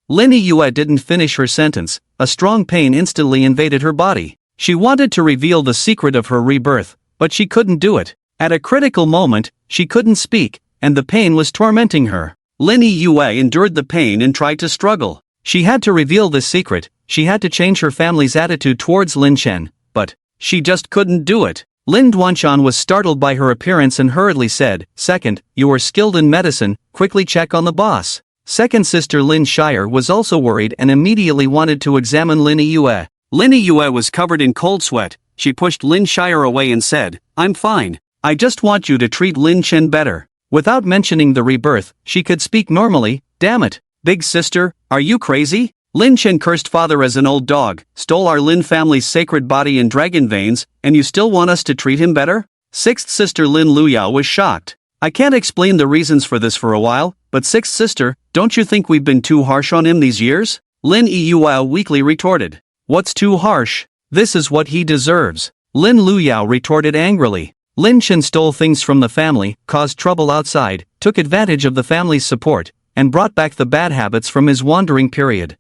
Lin Yue didn't finish her sentence. A strong pain instantly invaded her body. She wanted to reveal the secret of her rebirth, but she couldn't do it. At a critical moment, she couldn't speak, and the pain was tormenting her. Lin Yue endured the pain and tried to struggle. She had to reveal this secret. She had to change her family's attitude towards Lin Chen, but she just couldn't do it. Lin Duanshan was startled by her appearance and hurriedly said, "Second, you are skilled in medicine, quickly check on the boss." Second sister Lin Shire was also worried and immediately wanted to examine Lin Yue. Lin Yue was covered in cold sweat. She pushed Lin Shire away and said, "I'm fine. I just want you to treat Lin Chen better." Without mentioning the rebirth, she could speak normally. Damn it. Big sister, are you crazy? Lin Chen cursed father as an old dog, stole our Lin family's sacred body and dragon veins, and you still want us to treat him better? Sixth sister Lin Luyao was shocked. I can't explain the reasons for this for a while, but sixth sister, Don't you think we've been too harsh on him these years? Lin Yuyao weakly retorted. What's too harsh? This is what he deserves. Lin Luyao retorted angrily. Lin Chen stole things from the family, caused trouble outside, took advantage of the family's support, and brought back the bad habits from his wandering period.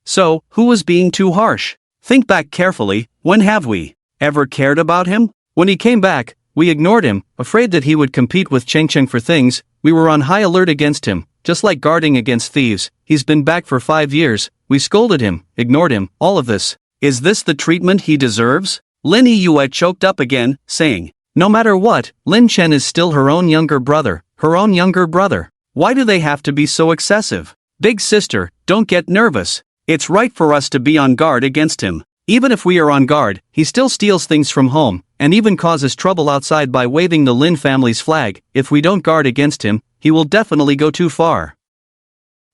So, who was being too harsh? Think back carefully. When have we ever cared about him? When he came back, we ignored him, afraid that he would compete with Cheng Cheng for things. We were on high alert against him, just like guarding against thieves. He's been back for 5 years. We scolded him, ignored him, all of this. Is this the treatment he deserves? Lin Yue choked up again, saying, no matter what, Lin Chen is still her own younger brother, Why do they have to be so excessive? Big sister, don't get nervous. It's right for us to be on guard against him. Even if we are on guard, he still steals things from home, and even causes trouble outside by waving the Lin family's flag. If we don't guard against him, he will definitely go too far.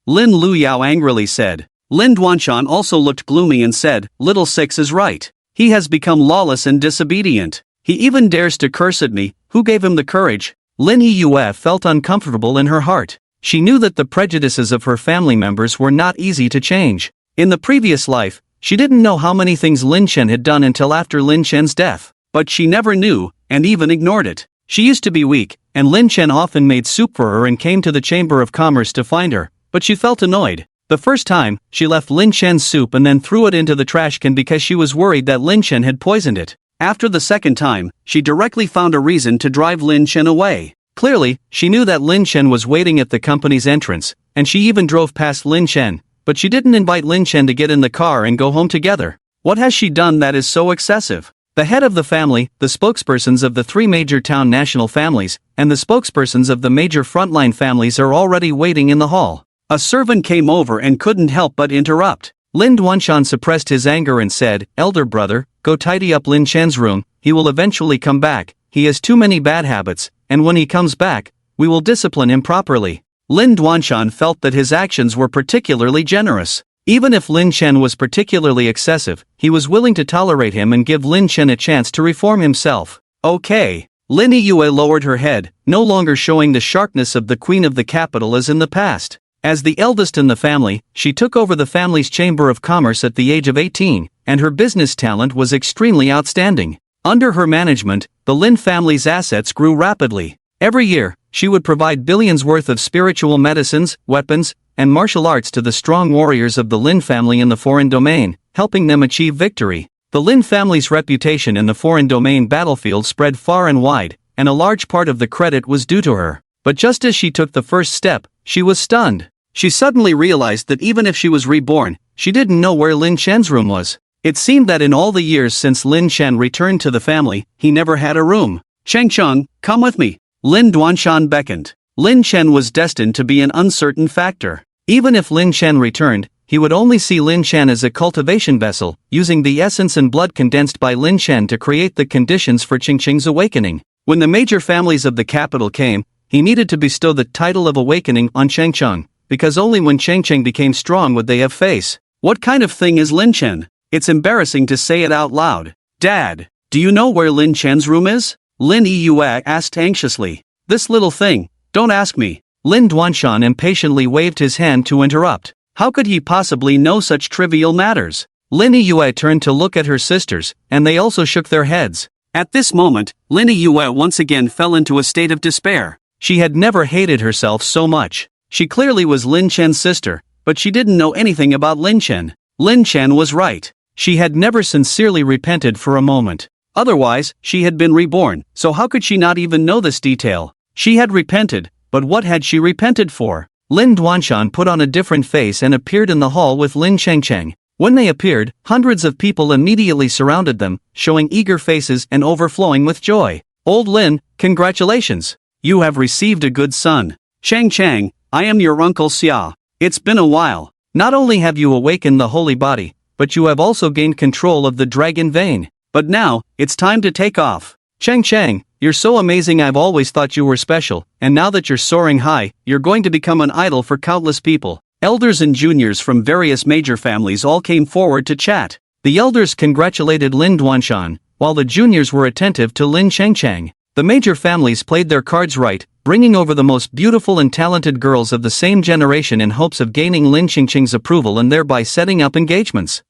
Lin Luyao angrily said. Lin Duanshan also looked gloomy and said, Little Six is right. He has become lawless and disobedient. He even dares to curse at me. Who gave him the courage? Lin Yue felt uncomfortable in her heart. She knew that the prejudices of her family members were not easy to change. In the previous life, she didn't know how many things Lin Chen had done until after Lin Chen's death. But she never knew, and even ignored it. She used to be weak, and Lin Chen often made soup for her and came to the Chamber of Commerce to find her, but she felt annoyed. The first time, she left Lin Chen's soup and then threw it into the trash can because she was worried that Lin Chen had poisoned it. After the second time, she directly found a reason to drive Lin Chen away. Clearly, she knew that Lin Chen was waiting at the company's entrance, and she even drove past Lin Chen, but she didn't invite Lin Chen to get in the car and go home together. What has she done that is so excessive? The head of the family, the spokespersons of the 3 major town national families, and the spokespersons of the major frontline families are already waiting in the hall. A servant came over and couldn't help but interrupt. Lin Duanshan suppressed his anger and said, Elder brother, go tidy up Lin Chen's room. He will eventually come back. He has too many bad habits, and when he comes back, we will discipline him properly. Lin Duanshan felt that his actions were particularly generous. Even if Lin Chen was particularly excessive, he was willing to tolerate him and give Lin Chen a chance to reform himself. Okay. Lin Yue lowered her head, no longer showing the sharpness of the queen of the capital as in the past. As the eldest in the family, she took over the family's chamber of commerce at the age of 18, and her business talent was extremely outstanding. Under her management, the Lin family's assets grew rapidly. Every year, she would provide billions worth of spiritual medicines, weapons, and martial arts to the strong warriors of the Lin family in the foreign domain, helping them achieve victory. The Lin family's reputation in the foreign domain battlefield spread far and wide, and a large part of the credit was due to her. But just as she took the first step, she was stunned. She suddenly realized that even if she was reborn, she didn't know where Lin Chen's room was. It seemed that in all the years since Lin Chen returned to the family, he never had a room. Cheng Cheng, come with me. Lin Duanshan beckoned. Lin Chen was destined to be an uncertain factor. Even if Lin Chen returned, he would only see Lin Chen as a cultivation vessel, using the essence and blood condensed by Lin Chen to create the conditions for Cheng Cheng's awakening. When the major families of the capital came, he needed to bestow the title of awakening on Cheng Cheng, because only when Cheng Cheng became strong would they have face. What kind of thing is Lin Chen? It's embarrassing to say it out loud. Dad, do you know where Lin Chen's room is? Lin Yue asked anxiously. This little thing, don't ask me. Lin Duanshan impatiently waved his hand to interrupt. How could he possibly know such trivial matters? Lin Yue turned to look at her sisters, and they also shook their heads. At this moment, Lin Yue once again fell into a state of despair. She had never hated herself so much. She clearly was Lin Chen's sister, but she didn't know anything about Lin Chen. Lin Chen was right. She had never sincerely repented for a moment. Otherwise, she had been reborn, so how could she not even know this detail? She had repented, but what had she repented for? Lin Duanshan put on a different face and appeared in the hall with Lin Cheng. When they appeared, hundreds of people immediately surrounded them, showing eager faces and overflowing with joy. Old Lin, congratulations! You have received a good son. Cheng, I am your uncle Xia. It's been a while. Not only have you awakened the holy body, but you have also gained control of the dragon vein. But now, it's time to take off. Cheng, you're so amazing. I've always thought you were special, and now that you're soaring high, you're going to become an idol for countless people. Elders and juniors from various major families all came forward to chat. The elders congratulated Lin Duanshan, while the juniors were attentive to Lin Cheng. The major families played their cards right, bringing over the most beautiful and talented girls of the same generation in hopes of gaining Lin Qingqing's approval and thereby setting up engagements.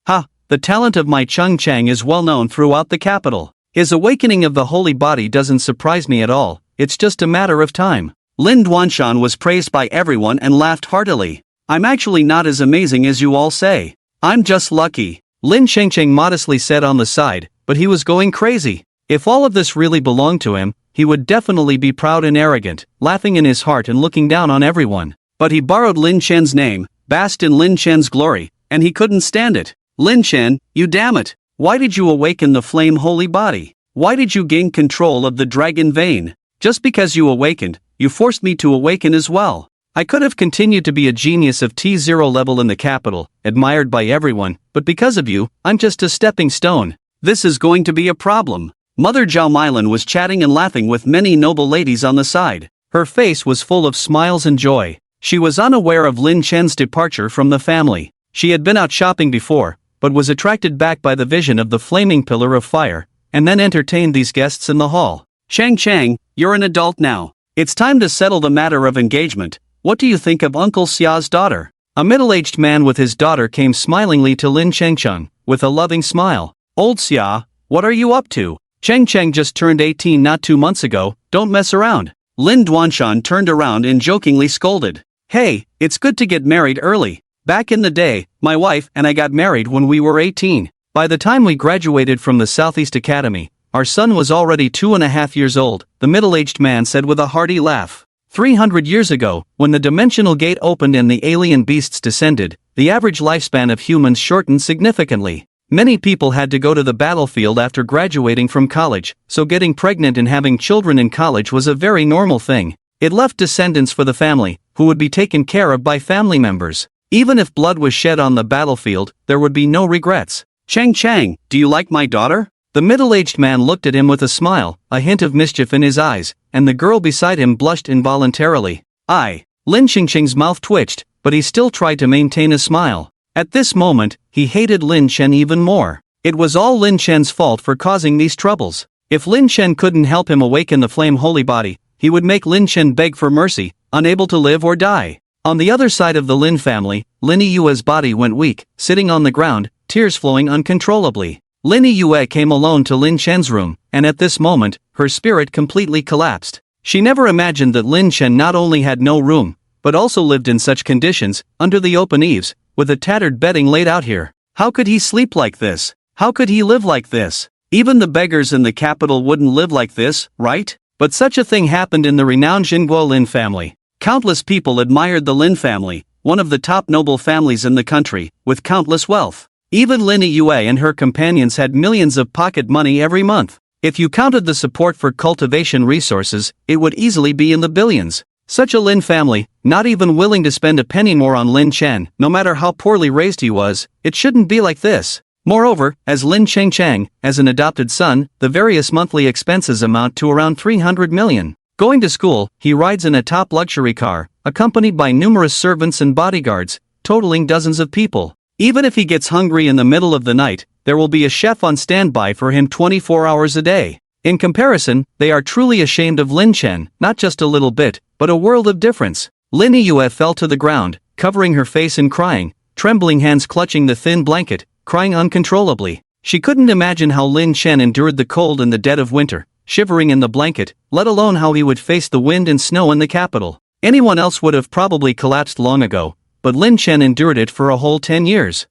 Ha! The talent of my Chung Chang is well known throughout the capital. His awakening of the holy body doesn't surprise me at all, it's just a matter of time. Lin Duanshan was praised by everyone and laughed heartily. I'm actually not as amazing as you all say. I'm just lucky, Lin Qingqing modestly said on the side, but he was going crazy. If all of this really belonged to him, he would definitely be proud and arrogant, laughing in his heart and looking down on everyone. But he borrowed Lin Chen's name, basked in Lin Chen's glory, and he couldn't stand it. Lin Chen, you damn it! Why did you awaken the flame holy body? Why did you gain control of the dragon vein? Just because you awakened, you forced me to awaken as well. I could have continued to be a genius of T0 level in the capital, admired by everyone, but because of you, I'm just a stepping stone. This is going to be a problem. Mother Zhao Meilan was chatting and laughing with many noble ladies on the side. Her face was full of smiles and joy. She was unaware of Lin Chen's departure from the family. She had been out shopping before, but was attracted back by the vision of the flaming pillar of fire, and then entertained these guests in the hall. Chang Chang, you're an adult now. It's time to settle the matter of engagement. What do you think of Uncle Xia's daughter? A middle-aged man with his daughter came smilingly to Lin Chengcheng, with a loving smile. Old Xia, what are you up to? Cheng Cheng just turned 18 not 2 months ago, don't mess around. Lin Duanshan turned around and jokingly scolded. Hey, it's good to get married early. Back in the day, my wife and I got married when we were 18. By the time we graduated from the Southeast Academy, our son was already 2.5 years old, the middle-aged man said with a hearty laugh. 300 years ago, when the dimensional gate opened and the alien beasts descended, the average lifespan of humans shortened significantly. Many people had to go to the battlefield after graduating from college, so getting pregnant and having children in college was a very normal thing. It left descendants for the family, who would be taken care of by family members. Even if blood was shed on the battlefield, there would be no regrets. Cheng Chang, do you like my daughter? The middle-aged man looked at him with a smile, a hint of mischief in his eyes, and the girl beside him blushed involuntarily. Lin Qingqing's mouth twitched, but he still tried to maintain a smile. At this moment, he hated Lin Chen even more. It was all Lin Chen's fault for causing these troubles. If Lin Chen couldn't help him awaken the flame holy body, he would make Lin Chen beg for mercy, unable to live or die. On the other side of the Lin family, Lin Yue's body went weak, sitting on the ground, tears flowing uncontrollably. Lin Yue came alone to Lin Chen's room, and at this moment, her spirit completely collapsed. She never imagined that Lin Chen not only had no room, but also lived in such conditions, under the open eaves, with a tattered bedding laid out here. How could he sleep like this? How could he live like this? Even the beggars in the capital wouldn't live like this, right? But such a thing happened in the renowned Jinguo Lin family. Countless people admired the Lin family, one of the top noble families in the country, with countless wealth. Even Lin Yue and her companions had millions of pocket money every month. If you counted the support for cultivation resources, it would easily be in the billions. Such a Lin family, not even willing to spend a penny more on Lin Chen, no matter how poorly raised he was, it shouldn't be like this. Moreover, as Lin Chengcheng, as an adopted son, the various monthly expenses amount to around 300 million. Going to school, he rides in a top luxury car, accompanied by numerous servants and bodyguards, totaling dozens of people. Even if he gets hungry in the middle of the night, there will be a chef on standby for him 24 hours a day. In comparison, they are truly ashamed of Lin Chen, not just a little bit, but a world of difference. Lin Yue fell to the ground, covering her face and crying, trembling hands clutching the thin blanket, crying uncontrollably. She couldn't imagine how Lin Chen endured the cold in the dead of winter, shivering in the blanket, let alone how he would face the wind and snow in the capital. Anyone else would have probably collapsed long ago, but Lin Chen endured it for a whole 10 years.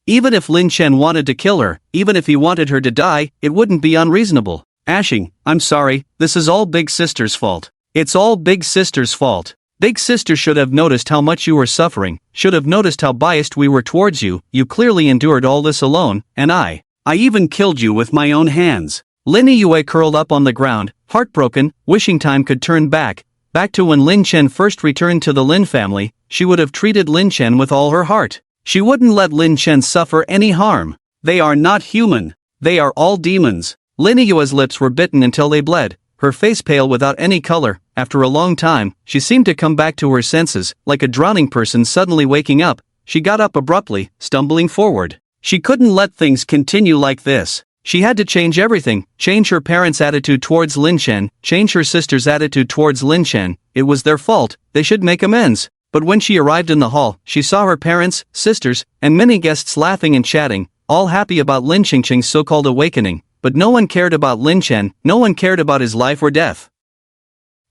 Even if Lin Chen wanted to kill her, even if he wanted her to die, it wouldn't be unreasonable. Ashing, I'm sorry, this is all Big Sister's fault. It's all Big Sister's fault. Big Sister should have noticed how much you were suffering, should have noticed how biased we were towards you. You clearly endured all this alone, and I even killed you with my own hands. Lin Yue curled up on the ground, heartbroken, wishing time could turn back to when Lin Chen first returned to the Lin family. She would have treated Lin Chen with all her heart. She wouldn't let Lin Chen suffer any harm. They are not human. They are all demons. Lin Yue's lips were bitten until they bled, her face pale without any color. After a long time, she seemed to come back to her senses, like a drowning person suddenly waking up. She got up abruptly, stumbling forward. She couldn't let things continue like this. She had to change everything, change her parents' attitude towards Lin Chen, change her sister's attitude towards Lin Chen. It was their fault, they should make amends. But when she arrived in the hall, she saw her parents, sisters, and many guests laughing and chatting, all happy about Lin Qingqing's so-called awakening, but no one cared about Lin Chen, no one cared about his life or death.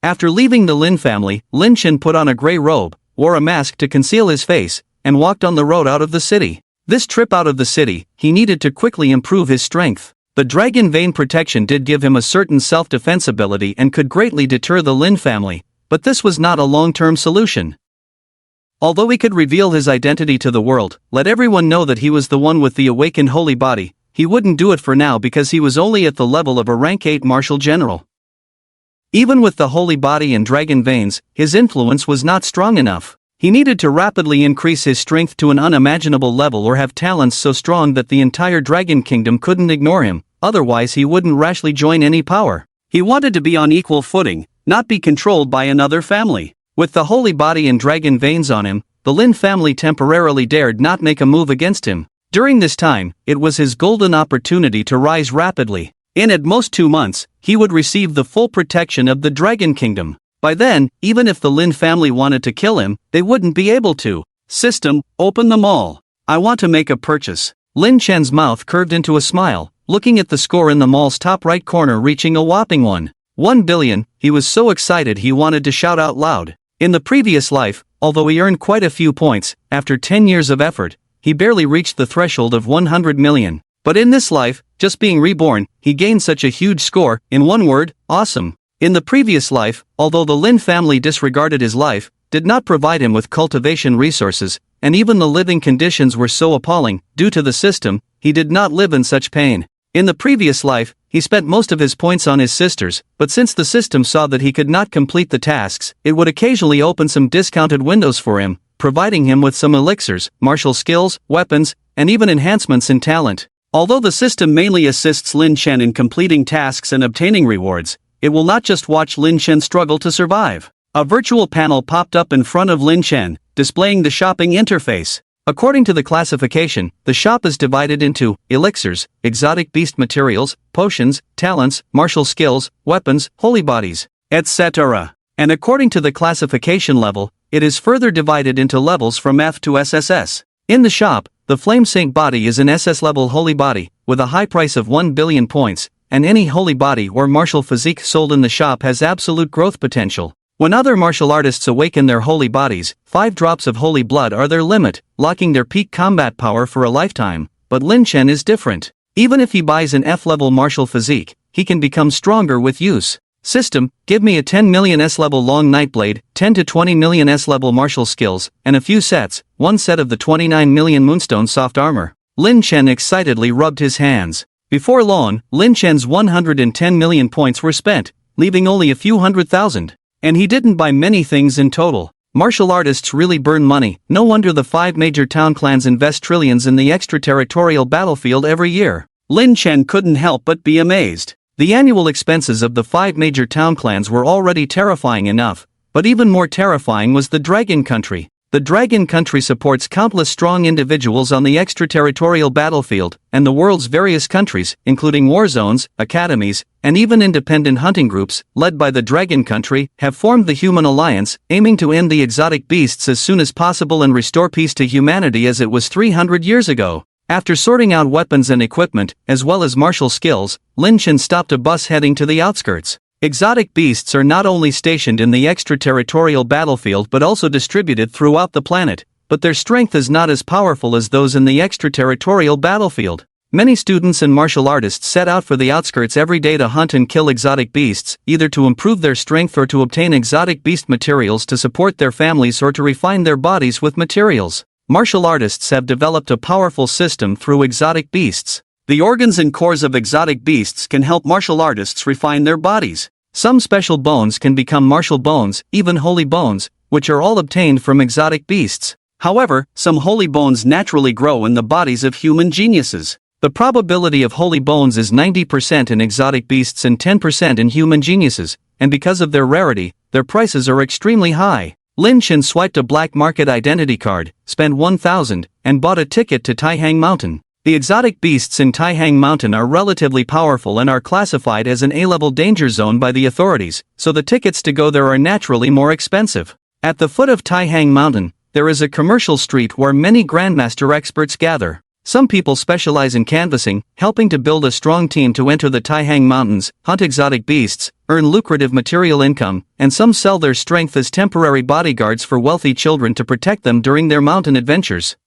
After leaving the Lin family, Lin Chen put on a gray robe, wore a mask to conceal his face, and walked on the road out of the city. This trip out of the city, he needed to quickly improve his strength. The dragon vein protection did give him a certain self-defense ability and could greatly deter the Lin family, but this was not a long-term solution. Although he could reveal his identity to the world, let everyone know that he was the one with the awakened holy body, he wouldn't do it for now because he was only at the level of a rank 8 martial general. Even with the holy body and dragon veins, his influence was not strong enough. He needed to rapidly increase his strength to an unimaginable level or have talents so strong that the entire dragon kingdom couldn't ignore him, otherwise he wouldn't rashly join any power. He wanted to be on equal footing, not be controlled by another family. With the holy body and dragon veins on him, the Lin family temporarily dared not make a move against him. During this time, it was his golden opportunity to rise rapidly. In at most 2 months, he would receive the full protection of the dragon kingdom. By then, even if the Lin family wanted to kill him, they wouldn't be able to. System, open them all. I want to make a purchase. Lin Chen's mouth curved into a smile, looking at the score in the mall's top right corner reaching a whopping 1 billion, he was so excited he wanted to shout out loud. In the previous life, although he earned quite a few points, after 10 years of effort, he barely reached the threshold of 100 million. But in this life, just being reborn, he gained such a huge score, in one word, awesome. In the previous life, although the Lin family disregarded his life, did not provide him with cultivation resources, and even the living conditions were so appalling, due to the system, he did not live in such pain. In the previous life, he spent most of his points on his sisters, but since the system saw that he could not complete the tasks, it would occasionally open some discounted windows for him, providing him with some elixirs, martial skills, weapons, and even enhancements in talent. Although the system mainly assists Lin Chen in completing tasks and obtaining rewards, it will not just watch Lin Chen struggle to survive. A virtual panel popped up in front of Lin Chen, displaying the shopping interface. According to the classification, the shop is divided into elixirs, exotic beast materials, potions, talents, martial skills, weapons, holy bodies, etc. And according to the classification level, it is further divided into levels from F to SSS. In the shop, the Flame Saint body is an SS level holy body, with a high price of 1 billion points, and any holy body or martial physique sold in the shop has absolute growth potential. When other martial artists awaken their holy bodies, 5 drops of holy blood are their limit, locking their peak combat power for a lifetime. But Lin Chen is different. Even if he buys an F-level martial physique, he can become stronger with use. System, give me a 10 million S-level long nightblade, 10 to 20 million S-level martial skills, and a few sets, 1 set of the 29 million moonstone soft armor. Lin Chen excitedly rubbed his hands. Before long, Lin Chen's 110 million points were spent, leaving only a few 100,000. And he didn't buy many things in total. Martial artists really burn money, no wonder the 5 major town clans invest trillions in the extraterritorial battlefield every year. Lin Chen couldn't help but be amazed. The annual expenses of the 5 major town clans were already terrifying enough, but even more terrifying was the Dragon Country. The Dragon Country supports countless strong individuals on the extraterritorial battlefield, and the world's various countries, including war zones, academies, and even independent hunting groups, led by the Dragon Country, have formed the Human Alliance, aiming to end the exotic beasts as soon as possible and restore peace to humanity as it was 300 years ago. After sorting out weapons and equipment, as well as martial skills, Lin Chen stopped a bus heading to the outskirts. Exotic beasts are not only stationed in the extraterritorial battlefield but also distributed throughout the planet, but their strength is not as powerful as those in the extraterritorial battlefield. Many students and martial artists set out for the outskirts every day to hunt and kill exotic beasts, either to improve their strength or to obtain exotic beast materials to support their families or to refine their bodies with materials. Martial artists have developed a powerful system through exotic beasts. The organs and cores of exotic beasts can help martial artists refine their bodies. Some special bones can become martial bones, even holy bones, which are all obtained from exotic beasts. However, some holy bones naturally grow in the bodies of human geniuses. The probability of holy bones is 90% in exotic beasts and 10% in human geniuses, and because of their rarity, their prices are extremely high. Lin Chen swiped a black market identity card, spent 1,000, and bought a ticket to Taihang Mountain. The exotic beasts in Taihang Mountain are relatively powerful and are classified as an A-level danger zone by the authorities, so the tickets to go there are naturally more expensive. At the foot of Taihang Mountain, there is a commercial street where many Grandmaster experts gather. Some people specialize in canvassing, helping to build a strong team to enter the Taihang Mountains, hunt exotic beasts, earn lucrative material income, and some sell their strength as temporary bodyguards for wealthy children to protect them during their mountain adventures.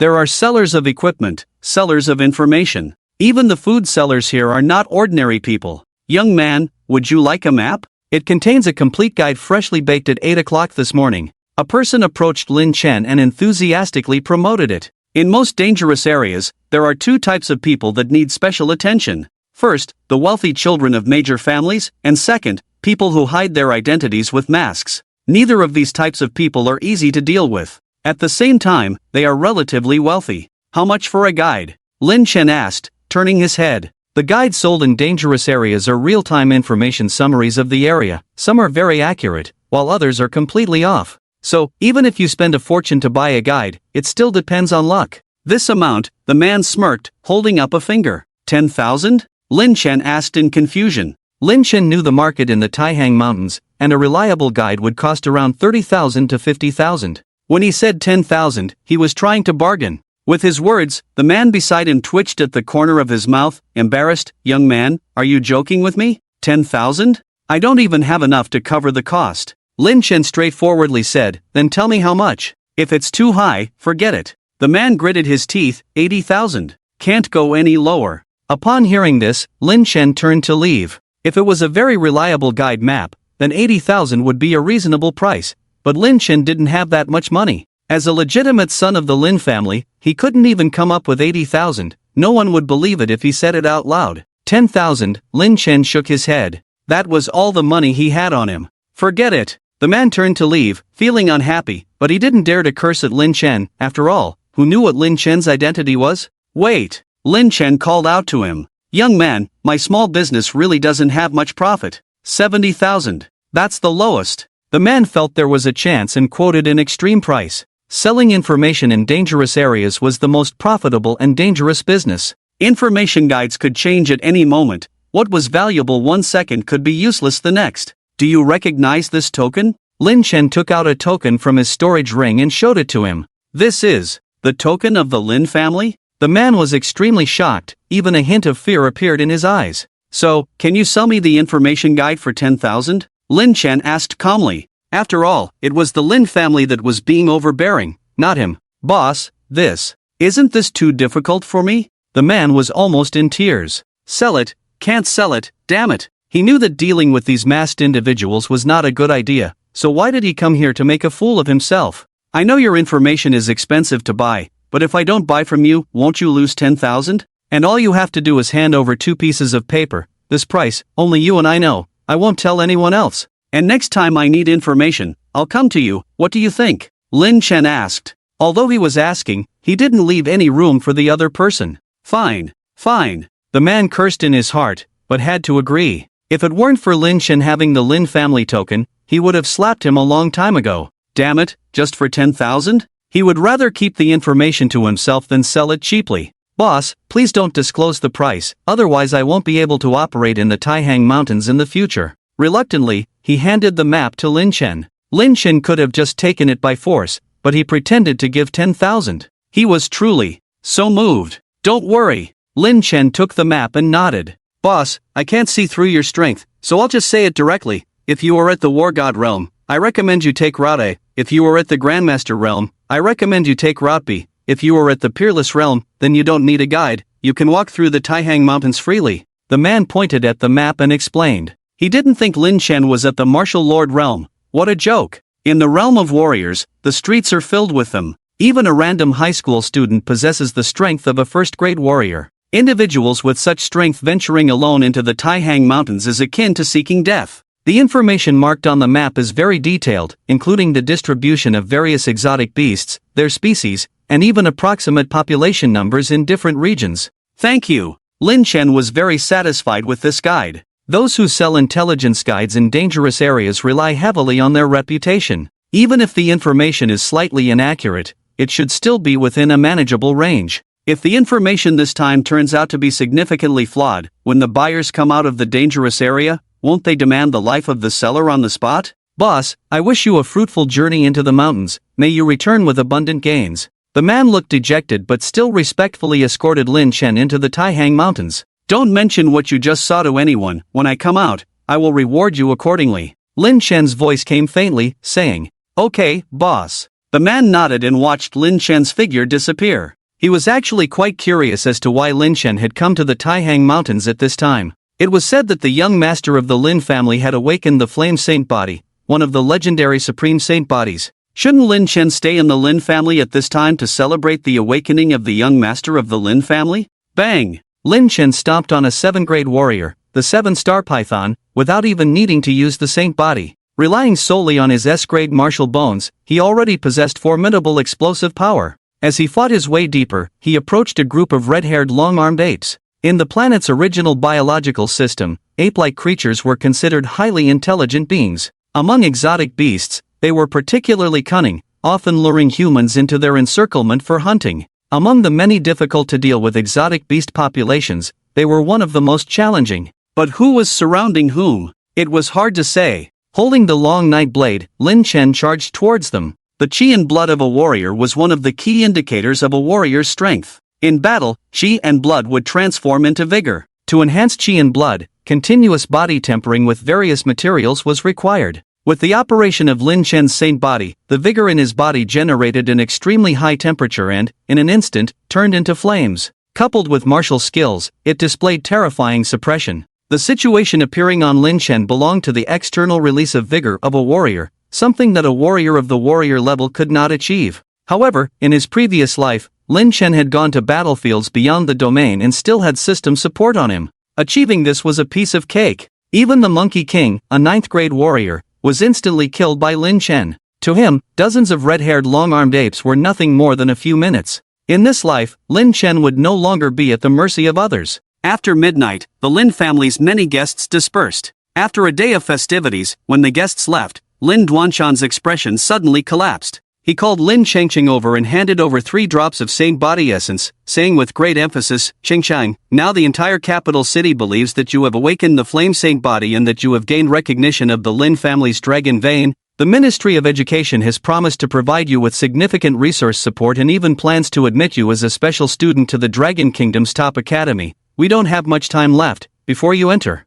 There are sellers of equipment, sellers of information. Even the food sellers here are not ordinary people. Young man, would you like a map? It contains a complete guide freshly baked at 8 o'clock this morning. A person approached Lin Chen and enthusiastically promoted it. In most dangerous areas, there are two types of people that need special attention. First, the wealthy children of major families, and second, people who hide their identities with masks. Neither of these types of people are easy to deal with. At the same time, they are relatively wealthy. How much for a guide? Lin Chen asked, turning his head. The guides sold in dangerous areas are real-time information summaries of the area. Some are very accurate, while others are completely off. So, even if you spend a fortune to buy a guide, it still depends on luck. This amount, the man smirked, holding up a finger. 10,000? Lin Chen asked in confusion. Lin Chen knew the market in the Taihang Mountains, and a reliable guide would cost around 30,000 to 50,000. When he said 10,000, he was trying to bargain. With his words, the man beside him twitched at the corner of his mouth, embarrassed. Young man, are you joking with me? 10,000? I don't even have enough to cover the cost. Lin Chen straightforwardly said, then tell me how much. If it's too high, forget it. The man gritted his teeth. 80,000. Can't go any lower. Upon hearing this, Lin Chen turned to leave. If it was a very reliable guide map, then 80,000 would be a reasonable price, but Lin Chen didn't have that much money. As a legitimate son of the Lin family, he couldn't even come up with 80,000. No one would believe it if he said it out loud. 10,000, Lin Chen shook his head. That was all the money he had on him. Forget it. The man turned to leave, feeling unhappy, but he didn't dare to curse at Lin Chen. After all, who knew what Lin Chen's identity was? Wait! Lin Chen called out to him. Young man, my small business really doesn't have much profit. 70,000. That's the lowest. The man felt there was a chance and quoted an extreme price. Selling information in dangerous areas was the most profitable and dangerous business. Information guides could change at any moment. What was valuable 1 second could be useless the next. Do you recognize this token? Lin Chen took out a token from his storage ring and showed it to him. This is the token of the Lin family? The man was extremely shocked, even a hint of fear appeared in his eyes. So, can you sell me the information guide for 10,000? Lin Chen asked calmly. After all, it was the Lin family that was being overbearing, not him. Boss, isn't this too difficult for me? The man was almost in tears. Sell it, can't sell it, damn it. He knew that dealing with these masked individuals was not a good idea, so why did he come here to make a fool of himself? I know your information is expensive to buy, but if I don't buy from you, won't you lose 10,000? And all you have to do is hand over 2 pieces of paper. This price, only you and I know. I won't tell anyone else. And next time I need information, I'll come to you. What do you think? Lin Chen asked. Although he was asking, he didn't leave any room for the other person. Fine. The man cursed in his heart, but had to agree. If it weren't for Lin Chen having the Lin family token, he would have slapped him a long time ago. Damn it, just for 10,000? He would rather keep the information to himself than sell it cheaply. Boss, please don't disclose the price, otherwise I won't be able to operate in the Taihang Mountains in the future. Reluctantly, he handed the map to Lin Chen. Lin Chen could have just taken it by force, but he pretended to give 10,000. He was truly so moved. Don't worry. Lin Chen took the map and nodded. Boss, I can't see through your strength, so I'll just say it directly. If you are at the War God realm, I recommend you take Route A. If you are at the Grandmaster realm, I recommend you take Route B. If you are at the Peerless realm, then you don't need a guide. You can walk through the Taihang Mountains freely. The man pointed at the map and explained. He didn't think Lin Chen was at the Martial Lord realm. What a joke. In the realm of warriors, the streets are filled with them. Even a random high school student possesses the strength of a first-grade warrior. Individuals with such strength venturing alone into the Taihang Mountains is akin to seeking death. The information marked on the map is very detailed, including the distribution of various exotic beasts, their species, and even approximate population numbers in different regions. Thank you. Lin Chen was very satisfied with this guide. Those who sell intelligence guides in dangerous areas rely heavily on their reputation. Even if the information is slightly inaccurate, it should still be within a manageable range. If the information this time turns out to be significantly flawed, when the buyers come out of the dangerous area, won't they demand the life of the seller on the spot? Boss, I wish you a fruitful journey into the mountains, may you return with abundant gains. The man looked dejected but still respectfully escorted Lin Chen into the Taihang Mountains. Don't mention what you just saw to anyone. When I come out, I will reward you accordingly. Lin Chen's voice came faintly, saying, Okay, boss. The man nodded and watched Lin Chen's figure disappear. He was actually quite curious as to why Lin Chen had come to the Taihang Mountains at this time. It was said that the young master of the Lin family had awakened the Flame Saint body, one of the legendary Supreme Saint bodies. Shouldn't Lin Chen stay in the Lin family at this time to celebrate the awakening of the young master of the Lin family? Bang! Lin Chen stomped on a 7th-grade warrior, the 7-star python, without even needing to use the saint body. Relying solely on his S-grade martial bones, he already possessed formidable explosive power. As he fought his way deeper, he approached a group of red-haired long-armed apes. In the planet's original biological system, ape-like creatures were considered highly intelligent beings. Among exotic beasts, they were particularly cunning, often luring humans into their encirclement for hunting. Among the many difficult-to-deal with exotic beast populations, they were one of the most challenging. But who was surrounding whom? It was hard to say. Holding the long night blade, Lin Chen charged towards them. The qi and blood of a warrior was one of the key indicators of a warrior's strength. In battle, qi and blood would transform into vigor. To enhance qi and blood, continuous body tempering with various materials was required. With the operation of Lin Chen's saint body, the vigor in his body generated an extremely high temperature and, in an instant, turned into flames. Coupled with martial skills, it displayed terrifying suppression. The situation appearing on Lin Chen belonged to the external release of vigor of a warrior, something that a warrior of the warrior level could not achieve. However, in his previous life, Lin Chen had gone to battlefields beyond the domain and still had system support on him. Achieving this was a piece of cake. Even the Monkey King, a 9th-grade warrior, was instantly killed by Lin Chen. To him, dozens of red-haired long-armed apes were nothing more than a few minutes. In this life, Lin Chen would no longer be at the mercy of others. After midnight, the Lin family's many guests dispersed. After a day of festivities, when the guests left, Lin Duanshan's expression suddenly collapsed. He called Lin Chengcheng over and handed over 3 drops of Saint Body Essence, saying with great emphasis, Chengcheng, now the entire capital city believes that you have awakened the Flame Saint Body and that you have gained recognition of the Lin family's dragon vein. The Ministry of Education has promised to provide you with significant resource support and even plans to admit you as a special student to the Dragon Kingdom's top academy. We don't have much time left, before you enter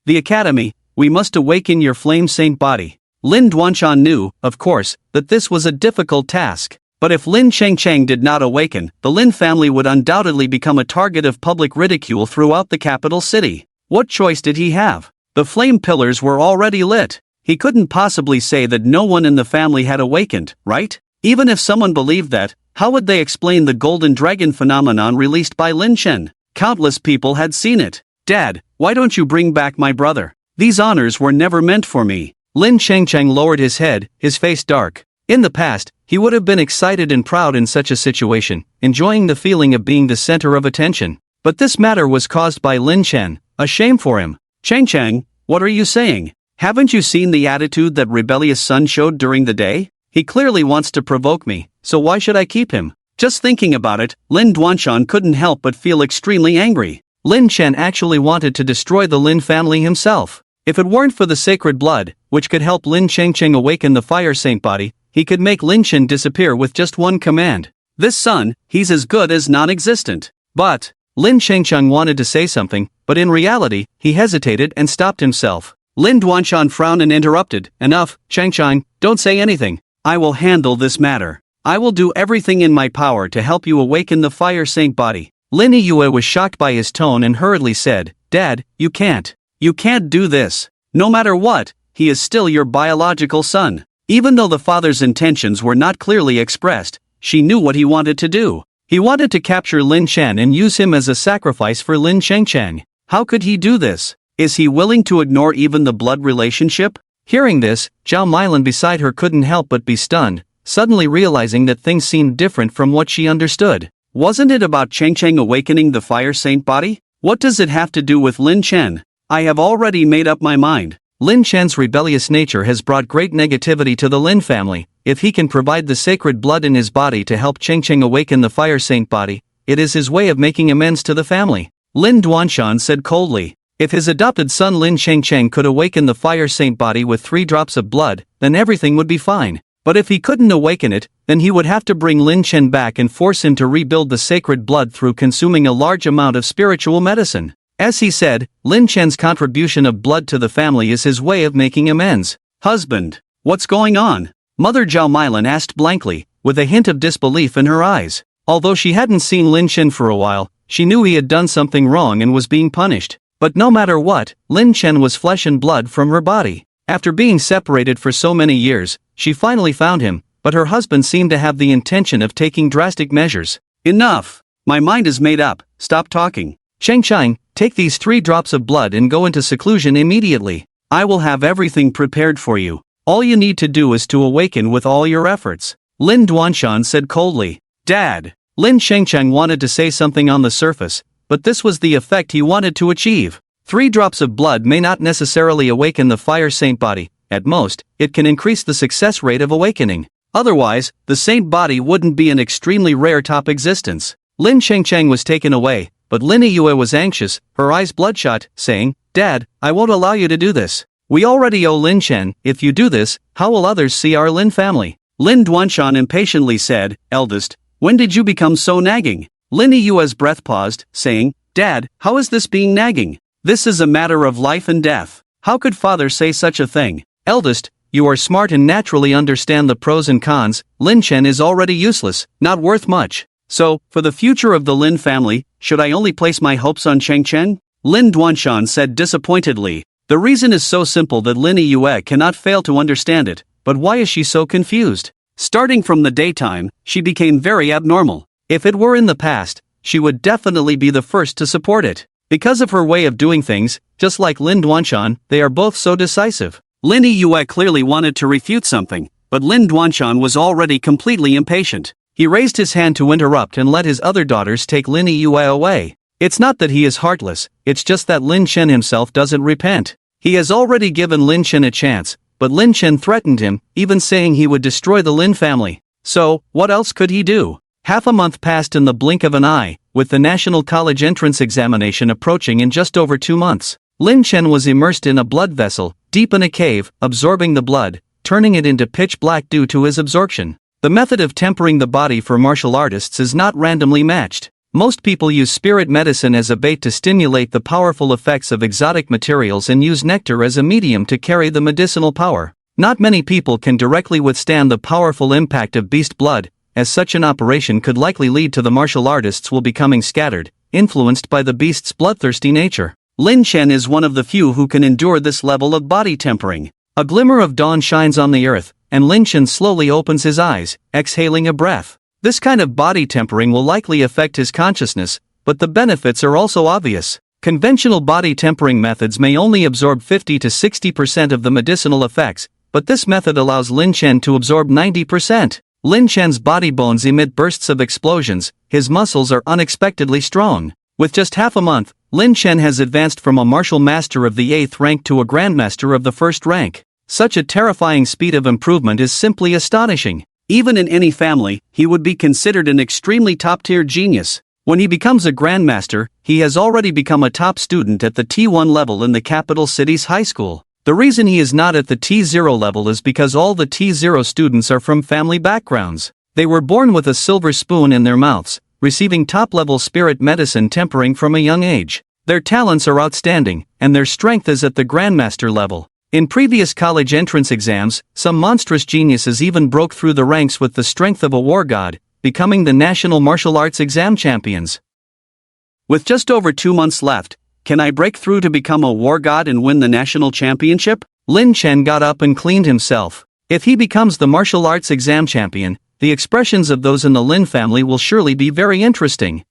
the academy, we must awaken your Flame Saint Body. Lin Duanshan knew, of course, that this was a difficult task. But if Lin Chengcheng did not awaken, the Lin family would undoubtedly become a target of public ridicule throughout the capital city. What choice did he have? The flame pillars were already lit. He couldn't possibly say that no one in the family had awakened, right? Even if someone believed that, how would they explain the golden dragon phenomenon released by Lin Chen? Countless people had seen it. Dad, why don't you bring back my brother? These honors were never meant for me. Lin Chengcheng lowered his head, his face dark. In the past, he would have been excited and proud in such a situation, enjoying the feeling of being the center of attention. But this matter was caused by Lin Chen, a shame for him. Chengcheng, what are you saying? Haven't you seen the attitude that rebellious son showed during the day? He clearly wants to provoke me, so why should I keep him? Just thinking about it, Lin Duanshan couldn't help but feel extremely angry. Lin Chen actually wanted to destroy the Lin family himself. If it weren't for the sacred blood, which could help Lin Chengcheng awaken the fire saint body, he could make Lin Chen disappear with just one command. This son, he's as good as non-existent. But, Lin Chengcheng wanted to say something, but in reality, he hesitated and stopped himself. Lin Duanshan frowned and interrupted, Enough, Chengcheng, don't say anything. I will handle this matter. I will do everything in my power to help you awaken the fire saint body. Lin Yue was shocked by his tone and hurriedly said, Dad, you can't. You can't do this. No matter what, he is still your biological son. Even though the father's intentions were not clearly expressed, she knew what he wanted to do. He wanted to capture Lin Chen and use him as a sacrifice for Lin Chengcheng. How could he do this? Is he willing to ignore even the blood relationship? Hearing this, Zhao Mylan beside her couldn't help but be stunned, suddenly realizing that things seemed different from what she understood. Wasn't it about Chengcheng awakening the fire saint body? What does it have to do with Lin Chen? I have already made up my mind. Lin Chen's rebellious nature has brought great negativity to the Lin family. If he can provide the sacred blood in his body to help Chengcheng awaken the fire saint body, it is his way of making amends to the family. Lin Duanshan said coldly. If his adopted son Lin Chengcheng could awaken the fire saint body with 3 drops of blood, then everything would be fine. But if he couldn't awaken it, then he would have to bring Lin Chen back and force him to rebuild the sacred blood through consuming a large amount of spiritual medicine. As he said, Lin Chen's contribution of blood to the family is his way of making amends. Husband, what's going on? Mother Zhao Milan asked blankly, with a hint of disbelief in her eyes. Although she hadn't seen Lin Chen for a while, she knew he had done something wrong and was being punished. But no matter what, Lin Chen was flesh and blood from her body. After being separated for so many years, she finally found him, but her husband seemed to have the intention of taking drastic measures. Enough! My mind is made up, stop talking. Chengcheng, take these 3 drops of blood and go into seclusion immediately. I will have everything prepared for you. All you need to do is to awaken with all your efforts. Lin Duanshan said coldly. Dad! Lin Chengcheng wanted to say something on the surface, but this was the effect he wanted to achieve. 3 drops of blood may not necessarily awaken the fire saint body. At most, it can increase the success rate of awakening. Otherwise, the saint body wouldn't be an extremely rare top existence. Lin Chengcheng was taken away, but Lin Yue was anxious, her eyes bloodshot, saying, Dad, I won't allow you to do this. We already owe Lin Chen. If you do this, how will others see our Lin family? Lin Duanshan impatiently said, Eldest, when did you become so nagging? Lin Yue's breath paused, saying, Dad, how is this being nagging? This is a matter of life and death. How could father say such a thing? Eldest, you are smart and naturally understand the pros and cons. Lin Chen is already useless, not worth much. So, for the future of the Lin family, should I only place my hopes on Chengcheng? Lin Duanshan said disappointedly. The reason is so simple that Lin Yue cannot fail to understand it, but why is she so confused? Starting from the daytime, she became very abnormal. If it were in the past, she would definitely be the first to support it. Because of her way of doing things, just like Lin Duanshan, they are both so decisive. Lin Yue clearly wanted to refute something, but Lin Duanshan was already completely impatient. He raised his hand to interrupt and let his other daughters take Lin Yue away. It's not that he is heartless, it's just that Lin Chen himself doesn't repent. He has already given Lin Chen a chance, but Lin Chen threatened him, even saying he would destroy the Lin family. So, what else could he do? Half a month passed in the blink of an eye, with the National College entrance examination approaching in just over 2 months. Lin Chen was immersed in a blood vessel, deep in a cave, absorbing the blood, turning it into pitch black due to his absorption. The method of tempering the body for martial artists is not randomly matched. Most people use spirit medicine as a bait to stimulate the powerful effects of exotic materials and use nectar as a medium to carry the medicinal power. Not many people can directly withstand the powerful impact of beast blood, as such an operation could likely lead to the martial artists will becoming scattered, influenced by the beast's bloodthirsty nature. Lin Chen is one of the few who can endure this level of body tempering. A glimmer of dawn shines on the earth, and Lin Chen slowly opens his eyes, exhaling a breath. This kind of body tempering will likely affect his consciousness, but the benefits are also obvious. Conventional body tempering methods may only absorb 50 to 60% of the medicinal effects, but this method allows Lin Chen to absorb 90%. Lin Chen's body bones emit bursts of explosions, his muscles are unexpectedly strong. With just half a month, Lin Chen has advanced from a martial master of the 8th rank to a grandmaster of the 1st rank. Such a terrifying speed of improvement is simply astonishing. Even in any family, he would be considered an extremely top-tier genius. When he becomes a grandmaster, he has already become a top student at the T1 level in the capital city's high school. The reason he is not at the T0 level is because all the T0 students are from family backgrounds. They were born with a silver spoon in their mouths, receiving top-level spirit medicine tempering from a young age. Their talents are outstanding, and their strength is at the grandmaster level. In previous college entrance exams, some monstrous geniuses even broke through the ranks with the strength of a war god, becoming the national martial arts exam champions. With just over 2 months left, can I break through to become a war god and win the national championship? Lin Chen got up and cleaned himself. If he becomes the martial arts exam champion, the expressions of those in the Lin family will surely be very interesting.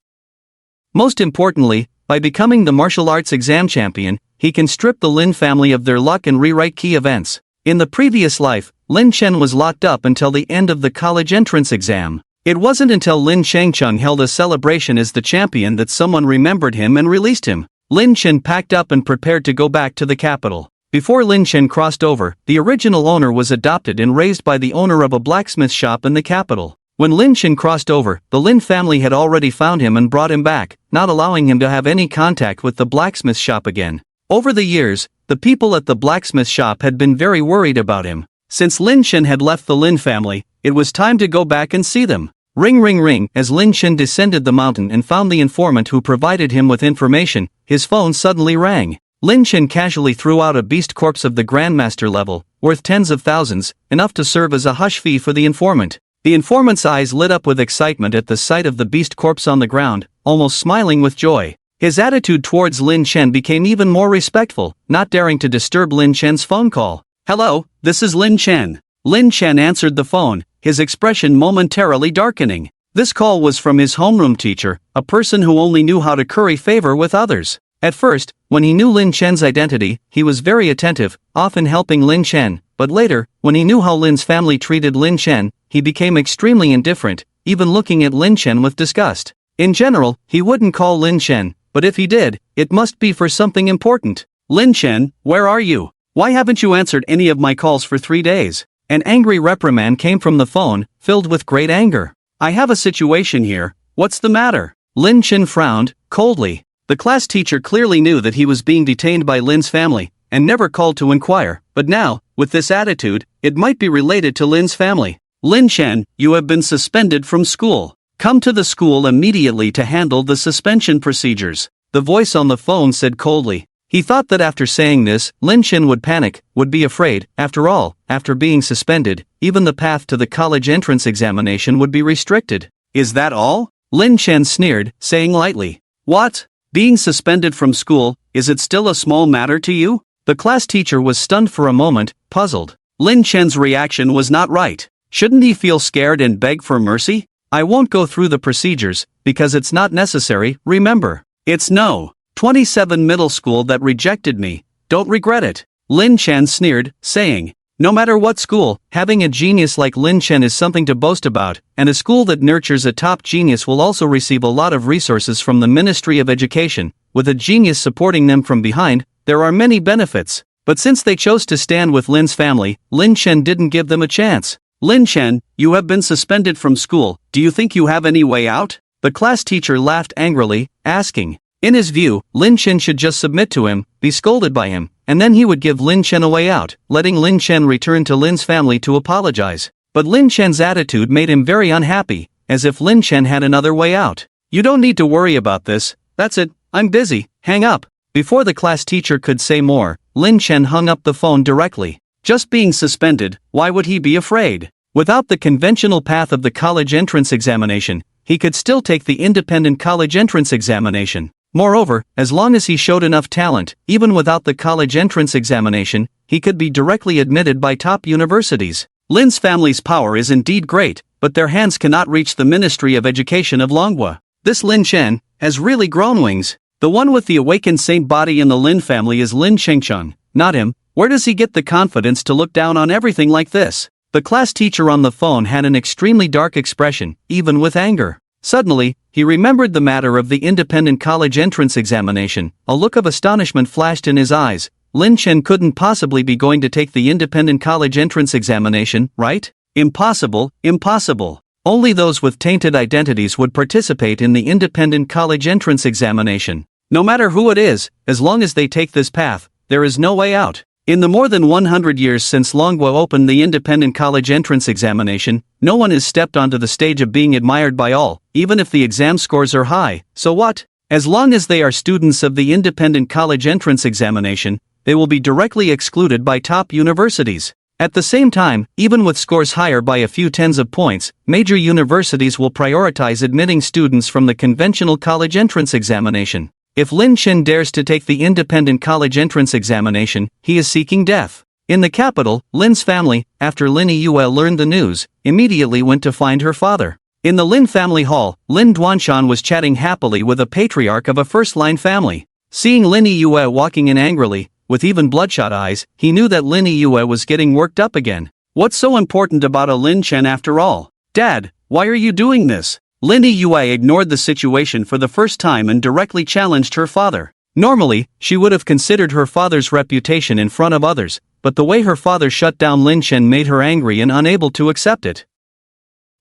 Most importantly, by becoming the martial arts exam champion, he can strip the Lin family of their luck and rewrite key events. In the previous life, Lin Chen was locked up until the end of the college entrance exam. It wasn't until Lin Chengcheng held a celebration as the champion that someone remembered him and released him. Lin Chen packed up and prepared to go back to the capital. Before Lin Chen crossed over, the original owner was adopted and raised by the owner of a blacksmith shop in the capital. When Lin Chen crossed over, the Lin family had already found him and brought him back, not allowing him to have any contact with the blacksmith shop again. Over the years, the people at the blacksmith shop had been very worried about him. Since Lin Chen had left the Lin family, it was time to go back and see them. Ring ring ring. As Lin Chen descended the mountain and found the informant who provided him with information, his phone suddenly rang. Lin Chen casually threw out a beast corpse of the Grandmaster level, worth tens of thousands, enough to serve as a hush fee for the informant. The informant's eyes lit up with excitement at the sight of the beast corpse on the ground, almost smiling with joy. His attitude towards Lin Chen became even more respectful, not daring to disturb Lin Chen's phone call. "Hello, this is Lin Chen." Lin Chen answered the phone, his expression momentarily darkening. This call was from his homeroom teacher, a person who only knew how to curry favor with others. At first, when he knew Lin Chen's identity, he was very attentive, often helping Lin Chen, but later, when he knew how Lin's family treated Lin Chen, he became extremely indifferent, even looking at Lin Chen with disgust. In general, he wouldn't call Lin Chen, but if he did, it must be for something important. "Lin Chen, where are you? Why haven't you answered any of my calls for 3 days?" An angry reprimand came from the phone, filled with great anger. "I have a situation here, what's the matter?" Lin Chen frowned, coldly. The class teacher clearly knew that he was being detained by Lin's family, and never called to inquire, but now, with this attitude, it might be related to Lin's family. "Lin Chen, you have been suspended from school. Come to the school immediately to handle the suspension procedures," the voice on the phone said coldly. He thought that after saying this, Lin Chen would panic, would be afraid. After all, after being suspended, even the path to the college entrance examination would be restricted. "Is that all?" Lin Chen sneered, saying lightly. "What? Being suspended from school, is it still a small matter to you?" The class teacher was stunned for a moment, puzzled. Lin Chen's reaction was not right. Shouldn't he feel scared and beg for mercy? "I won't go through the procedures, because it's not necessary, remember. It's no. 27 middle school that rejected me, don't regret it." Lin Chen sneered, saying, "No matter what school, having a genius like Lin Chen is something to boast about, and a school that nurtures a top genius will also receive a lot of resources from the Ministry of Education. With a genius supporting them from behind, there are many benefits." But since they chose to stand with Lin's family, Lin Chen didn't give them a chance. "Lin Chen, you have been suspended from school, do you think you have any way out?" The class teacher laughed angrily, asking. In his view, Lin Chen should just submit to him, be scolded by him, and then he would give Lin Chen a way out, letting Lin Chen return to Lin's family to apologize. But Lin Chen's attitude made him very unhappy, as if Lin Chen had another way out. "You don't need to worry about this, that's it, I'm busy, hang up." Before the class teacher could say more, Lin Chen hung up the phone directly. Just being suspended, why would he be afraid? Without the conventional path of the college entrance examination, he could still take the independent college entrance examination. Moreover, as long as he showed enough talent, even without the college entrance examination, he could be directly admitted by top universities. Lin's family's power is indeed great, but their hands cannot reach the Ministry of Education of Manhwa. This Lin Chen has really grown wings. The one with the awakened saint body in the Lin family is Lin Chengchun, not him. Where does he get the confidence to look down on everything like this? The class teacher on the phone had an extremely dark expression, even with anger. Suddenly, he remembered the matter of the independent college entrance examination. A look of astonishment flashed in his eyes. Lin Chen couldn't possibly be going to take the independent college entrance examination, right? Impossible, impossible. Only those with tainted identities would participate in the independent college entrance examination. No matter who it is, as long as they take this path, there is no way out. In the more than 100 years since Manhwa opened the independent college entrance examination, no one has stepped onto the stage of being admired by all, even if the exam scores are high. So what? As long as they are students of the independent college entrance examination, they will be directly excluded by top universities. At the same time, even with scores higher by a few tens of points, major universities will prioritize admitting students from the conventional college entrance examination. If Lin Chen dares to take the independent college entrance examination, he is seeking death. In the capital, Lin's family, after Lin Yue learned the news, immediately went to find her father. In the Lin family hall, Lin Duanshan was chatting happily with a patriarch of a first-line family. Seeing Lin Yue walking in angrily, with even bloodshot eyes, he knew that Lin Yue was getting worked up again. What's so important about a Lin Chen after all? Dad, why are you doing this? Lin Yue ignored the situation for the first time and directly challenged her father. Normally, she would have considered her father's reputation in front of others, but the way her father shut down Lin Chen made her angry and unable to accept it.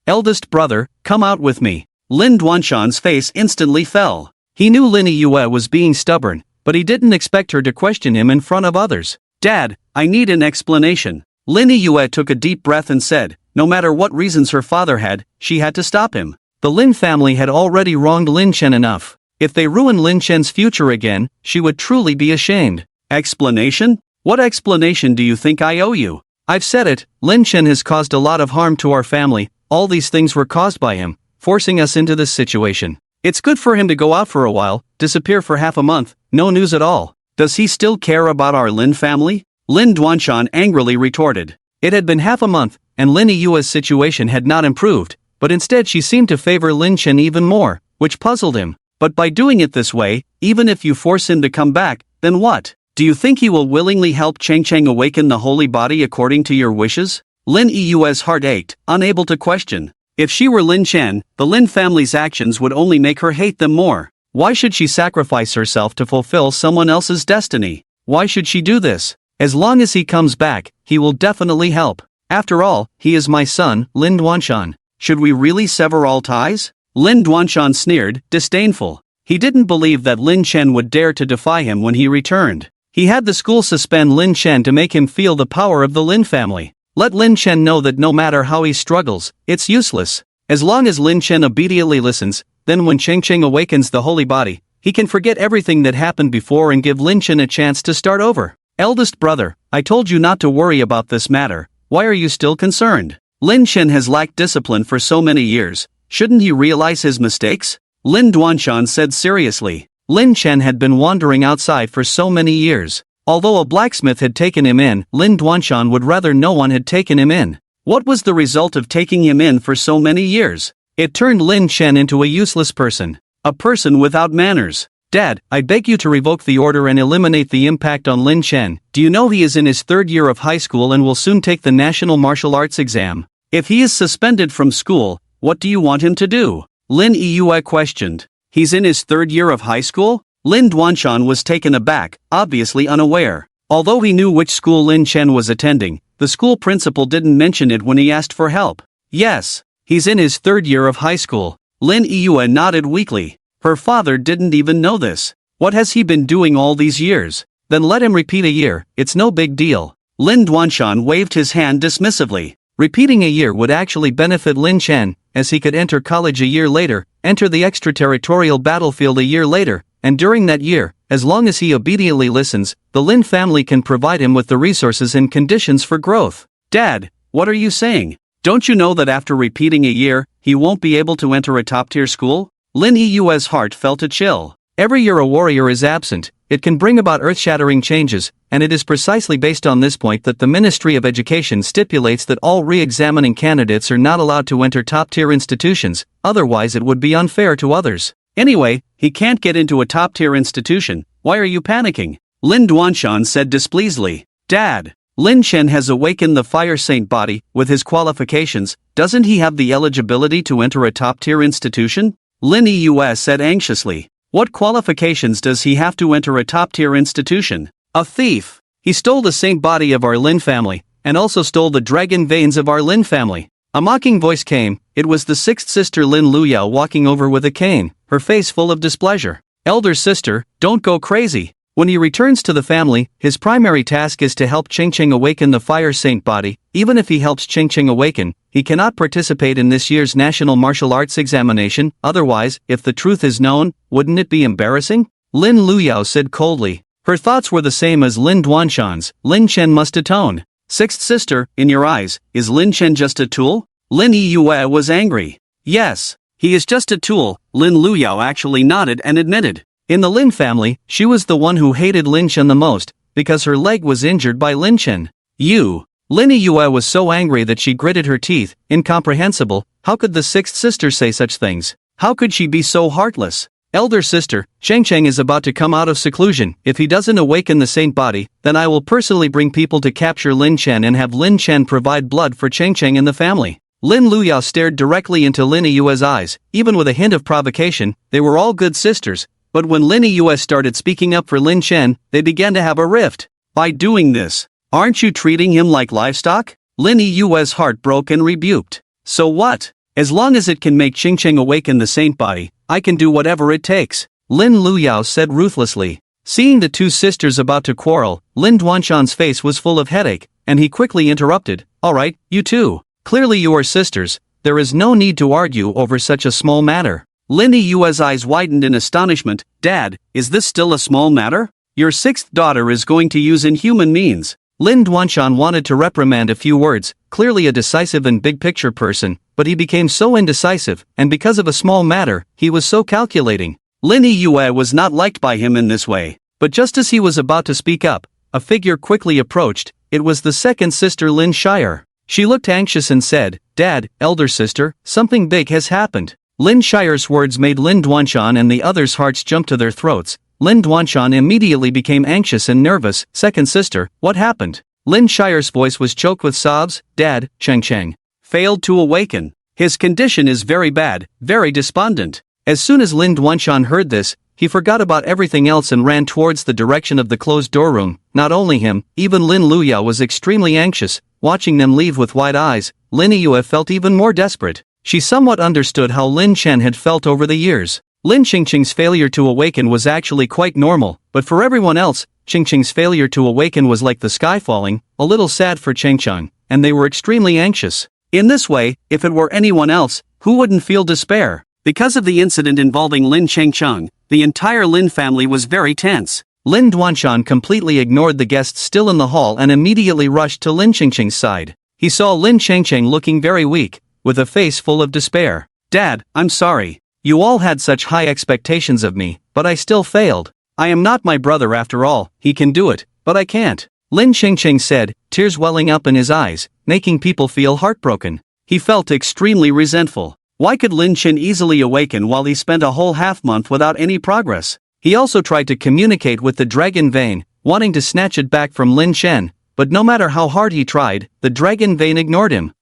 Eldest brother, come out with me. Lin Duanshan's face instantly fell. He knew Lin Yue was being stubborn, but he didn't expect her to question him in front of others. Dad, I need an explanation. Lin Yue took a deep breath and said, no matter what reasons her father had, she had to stop him. The Lin family had already wronged Lin Chen enough. If they ruined Lin Chen's future again, she would truly be ashamed. Explanation? What explanation do you think I owe you? I've said it, Lin Chen has caused a lot of harm to our family. All these things were caused by him, forcing us into this situation. It's good for him to go out for a while, disappear for half a month, no news at all. Does he still care about our Lin family? Lin Duanshan angrily retorted. It had been half a month, and Lin Yue's situation had not improved, but instead she seemed to favor Lin Chen even more, which puzzled him. But by doing it this way, even if you force him to come back, then what? Do you think he will willingly help Cheng Cheng awaken the holy body according to your wishes? Lin Yue's heart ached, unable to question. If she were Lin Chen, the Lin family's actions would only make her hate them more. Why should she sacrifice herself to fulfill someone else's destiny? Why should she do this? As long as he comes back, he will definitely help. After all, he is my son, Lin Duanshan. Should we really sever all ties? Lin Duanshan sneered, disdainful. He didn't believe that Lin Chen would dare to defy him when he returned. He had the school suspend Lin Chen to make him feel the power of the Lin family. Let Lin Chen know that no matter how he struggles, it's useless. As long as Lin Chen obediently listens, then when Cheng Cheng awakens the holy body, he can forget everything that happened before and give Lin Chen a chance to start over. Eldest brother, I told you not to worry about this matter. Why are you still concerned? Lin Chen has lacked discipline for so many years. Shouldn't he realize his mistakes? Lin Duanshan said seriously. Lin Chen had been wandering outside for so many years. Although a blacksmith had taken him in, Lin Duanshan would rather no one had taken him in. What was the result of taking him in for so many years? It turned Lin Chen into a useless person. A person without manners. Dad, I beg you to revoke the order and eliminate the impact on Lin Chen. Do you know he is in his third year of high school and will soon take the National Martial Arts exam? If he is suspended from school, what do you want him to do? Lin Yue questioned. He's in his third year of high school? Lin Duanshan was taken aback, obviously unaware. Although he knew which school Lin Chen was attending, the school principal didn't mention it when he asked for help. Yes, he's in his third year of high school. Lin Yue nodded weakly. Her father didn't even know this. What has he been doing all these years? Then let him repeat a year, it's no big deal. Lin Duanshan waved his hand dismissively. Repeating a year would actually benefit Lin Chen, as he could enter college a year later, enter the extraterritorial battlefield a year later, and during that year, as long as he obediently listens, the Lin family can provide him with the resources and conditions for growth. Dad, what are you saying? Don't you know that after repeating a year, he won't be able to enter a top-tier school? Lin Yue's heart felt a chill. Every year a warrior is absent, it can bring about earth-shattering changes, and it is precisely based on this point that the Ministry of Education stipulates that all re-examining candidates are not allowed to enter top-tier institutions, otherwise it would be unfair to others. Anyway, he can't get into a top-tier institution, why are you panicking? Lin Duanshan said displeasedly. Dad, Lin Chen has awakened the Fire Saint body, with his qualifications, doesn't he have the eligibility to enter a top-tier institution? Lin Yue said anxiously. What qualifications does he have to enter a top-tier institution? A thief! He stole the saint body of our Lin family, and also stole the dragon veins of our Lin family. A mocking voice came, it was the sixth sister Lin Luyao walking over with a cane, her face full of displeasure. Elder sister, don't go crazy. When he returns to the family, his primary task is to help Cheng Cheng awaken the Fire Saint body. Even if he helps Cheng Cheng awaken, he cannot participate in this year's National Martial Arts examination, otherwise, if the truth is known, wouldn't it be embarrassing? Lin Luyao said coldly. Her thoughts were the same as Lin Duanshan's. Lin Chen must atone. Sixth sister, in your eyes, is Lin Chen just a tool? Lin Yue was angry. Yes, he is just a tool, Lin Luyao actually nodded and admitted. In the Lin family, she was the one who hated Lin Chen the most, because her leg was injured by Lin Chen. Lin Yue was so angry that she gritted her teeth. Incomprehensible, how could the sixth sister say such things? How could she be so heartless? Elder sister, Cheng Cheng is about to come out of seclusion. If he doesn't awaken the saint body, then I will personally bring people to capture Lin Chen and have Lin Chen provide blood for Cheng Cheng in the family. Lin Luyao stared directly into Lin Yue's eyes. Even with a hint of provocation, they were all good sisters. But when Lin Yue started speaking up for Lin Chen, they began to have a rift. By doing this, aren't you treating him like livestock? Lin Yue's heart broke and rebuked. So what? As long as it can make Ching Ching awaken the saint body, I can do whatever it takes, Lin Luyao said ruthlessly. Seeing the two sisters about to quarrel, Lin Duanshan's face was full of headache, and he quickly interrupted, alright, you two. Clearly you are sisters, there is no need to argue over such a small matter. Lin Yue's eyes widened in astonishment. Dad, is this still a small matter? Your sixth daughter is going to use inhuman means. Lin Duanshan wanted to reprimand a few words, clearly a decisive and big-picture person, but he became so indecisive, and because of a small matter, he was so calculating. Lin Yue was not liked by him in this way, but just as he was about to speak up, a figure quickly approached. It was the second sister Lin Shire. She looked anxious and said, Dad, elder sister, something big has happened. Lin Shire's words made Lin Duanshan and the others' hearts jump to their throats. Lin Duanshan immediately became anxious and nervous. Second sister, what happened? Lin Shire's voice was choked with sobs. Dad, Cheng Cheng, failed to awaken. His condition is very bad, very despondent. As soon as Lin Duanshan heard this, he forgot about everything else and ran towards the direction of the closed doorroom. Not only him, even Lin Luyao was extremely anxious. Watching them leave with wide eyes, Lin Yue felt even more desperate. She somewhat understood how Lin Chen had felt over the years. Lin Qingqing's failure to awaken was actually quite normal, but for everyone else, Qingqing's failure to awaken was like the sky falling, a little sad for Qingqing, and they were extremely anxious. In this way, if it were anyone else, who wouldn't feel despair? Because of the incident involving Lin Qingqing, the entire Lin family was very tense. Lin Duanshan completely ignored the guests still in the hall and immediately rushed to Lin Qingqing's side. He saw Lin Qingqing looking very weak, with a face full of despair. Dad, I'm sorry. You all had such high expectations of me, but I still failed. I am not my brother after all. He can do it, but I can't. Lin Qingqing said, tears welling up in his eyes, making people feel heartbroken. He felt extremely resentful. Why could Lin Chen easily awaken while he spent a whole half-month without any progress? He also tried to communicate with the dragon vein, wanting to snatch it back from Lin Chen, but no matter how hard he tried, the dragon vein ignored him.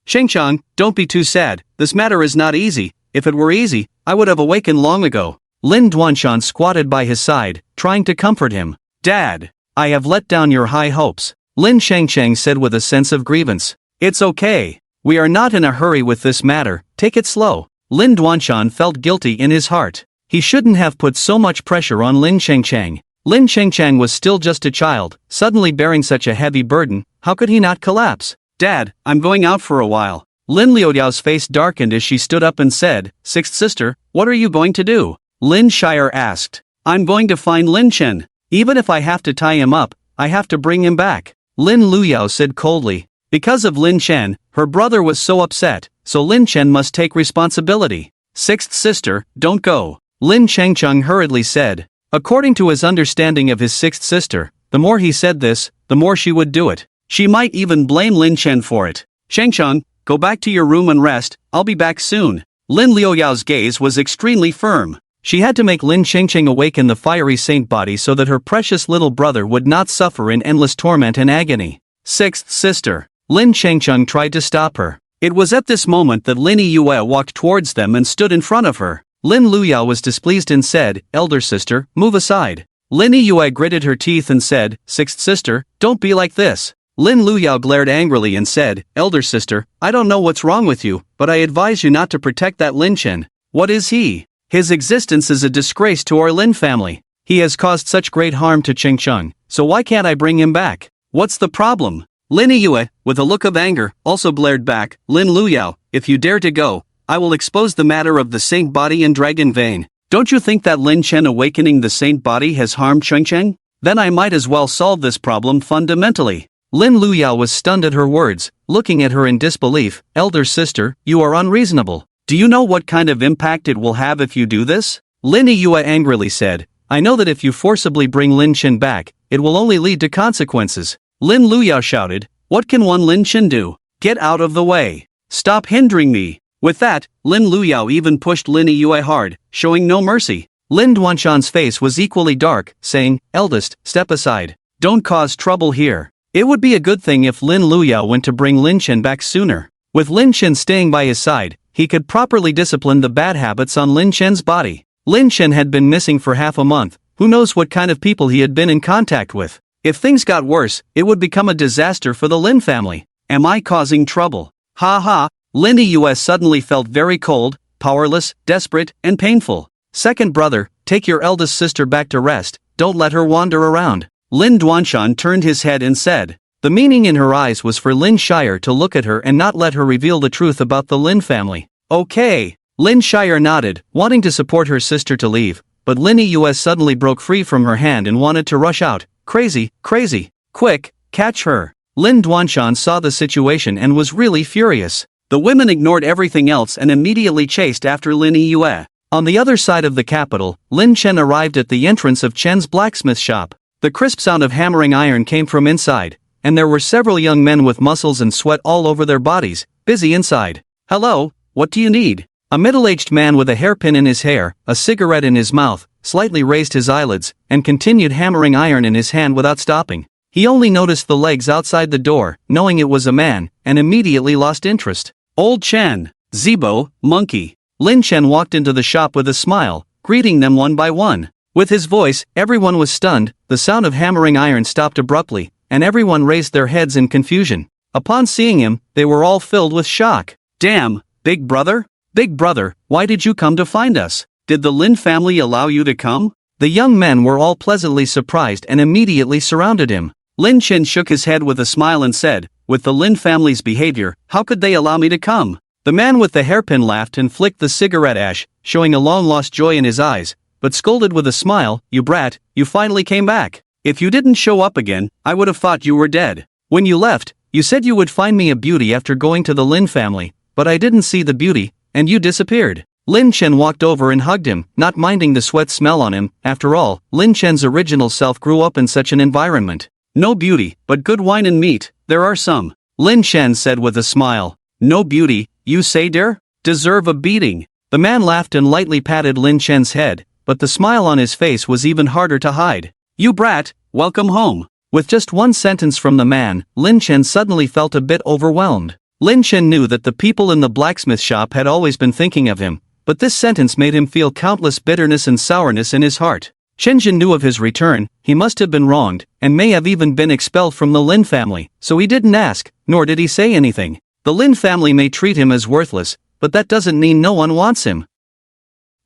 Shengchang, don't be too sad, this matter is not easy. If it were easy, I would have awakened long ago. Lin Duanshan squatted by his side, trying to comfort him. Dad, I have let down your high hopes, Lin Shengcheng said with a sense of grievance. It's okay. We are not in a hurry with this matter, take it slow. Lin Duanshan felt guilty in his heart. He shouldn't have put so much pressure on Lin Shengcheng. Lin Shengcheng was still just a child, suddenly bearing such a heavy burden, how could he not collapse? Dad, I'm going out for a while. Lin Liuyao's face darkened as she stood up and said, Sixth sister, what are you going to do? Lin Shire asked. I'm going to find Lin Chen. Even if I have to tie him up, I have to bring him back. Lin Luyao said coldly. Because of Lin Chen, her brother was so upset, so Lin Chen must take responsibility. Sixth sister, don't go. Lin Chengcheng hurriedly said. According to his understanding of his sixth sister, the more he said this, the more she would do it. She might even blame Lin Chen for it. Shengcheng, go back to your room and rest, I'll be back soon. Lin Liuyao's gaze was extremely firm. She had to make Lin Qingqing awaken the fiery saint body so that her precious little brother would not suffer in endless torment and agony. Sixth sister. Lin Qingqing tried to stop her. It was at this moment that Lin Yue walked towards them and stood in front of her. Lin Luyao was displeased and said, Elder sister, move aside. Lin Yue gritted her teeth and said, Sixth sister, don't be like this. Lin Luyao glared angrily and said, Elder sister, I don't know what's wrong with you, but I advise you not to protect that Lin Chen. What is he? His existence is a disgrace to our Lin family. He has caused such great harm to Qingqing, so why can't I bring him back? What's the problem? Lin Yue, with a look of anger, also blared back, Lin Luyao, if you dare to go, I will expose the matter of the saint body and dragon vein. Don't you think that Lin Chen awakening the saint body has harmed Qingqing? Then I might as well solve this problem fundamentally. Lin Luyao was stunned at her words, looking at her in disbelief. Elder sister, you are unreasonable. Do you know what kind of impact it will have if you do this? Lin Yue angrily said, I know that if you forcibly bring Lin Chen back, it will only lead to consequences. Lin Luyao shouted, what can one Lin Chen do? Get out of the way. Stop hindering me. With that, Lin Luyao even pushed Lin Yue hard, showing no mercy. Lin Duanshan's face was equally dark, saying, Eldest, step aside. Don't cause trouble here. It would be a good thing if Lin Luyao went to bring Lin Chen back sooner. With Lin Chen staying by his side, he could properly discipline the bad habits on Lin Chen's body. Lin Chen had been missing for half a month, who knows what kind of people he had been in contact with. If things got worse, it would become a disaster for the Lin family. Am I causing trouble? Ha ha, Lin Yue suddenly felt very cold, powerless, desperate, and painful. Second brother, take your eldest sister back to rest, don't let her wander around. Lin Duanshan turned his head and said. The meaning in her eyes was for Lin Shire to look at her and not let her reveal the truth about the Lin family. Okay. Lin Shire nodded, wanting to support her sister to leave, but Lin Yue suddenly broke free from her hand and wanted to rush out. Crazy, crazy. Quick, catch her. Lin Duanshan saw the situation and was really furious. The women ignored everything else and immediately chased after Lin Yue. On the other side of the capital, Lin Chen arrived at the entrance of Chen's blacksmith shop. The crisp sound of hammering iron came from inside, and there were several young men with muscles and sweat all over their bodies, busy inside. Hello, what do you need? A middle-aged man with a hairpin in his hair, a cigarette in his mouth, slightly raised his eyelids, and continued hammering iron in his hand without stopping. He only noticed the legs outside the door, knowing it was a man, and immediately lost interest. Old Chen, Zibo, monkey. Lin Chen walked into the shop with a smile, greeting them one by one. With his voice, everyone was stunned. The sound of hammering iron stopped abruptly, and everyone raised their heads in confusion. Upon seeing him, they were all filled with shock. Damn, big brother? Big brother, why did you come to find us? Did the Lin family allow you to come? The young men were all pleasantly surprised and immediately surrounded him. Lin Chen shook his head with a smile and said, with the Lin family's behavior, how could they allow me to come? The man with the hairpin laughed and flicked the cigarette ash, showing a long-lost joy in his eyes, but scolded with a smile, you brat, you finally came back. If you didn't show up again, I would have thought you were dead. When you left, you said you would find me a beauty after going to the Lin family, but I didn't see the beauty, and you disappeared. Lin Chen walked over and hugged him, not minding the sweat smell on him. After all, Lin Chen's original self grew up in such an environment. No beauty, but good wine and meat, there are some. Lin Chen said with a smile. No beauty, you say dear? Deserve a beating. The man laughed and lightly patted Lin Chen's head, but the smile on his face was even harder to hide. You brat, welcome home. With just one sentence from the man, Lin Chen suddenly felt a bit overwhelmed. Lin Chen knew that the people in the blacksmith shop had always been thinking of him, but this sentence made him feel countless bitterness and sourness in his heart. Chenjin knew of his return, he must have been wronged, and may have even been expelled from the Lin family, so he didn't ask, nor did he say anything. The Lin family may treat him as worthless, but that doesn't mean no one wants him.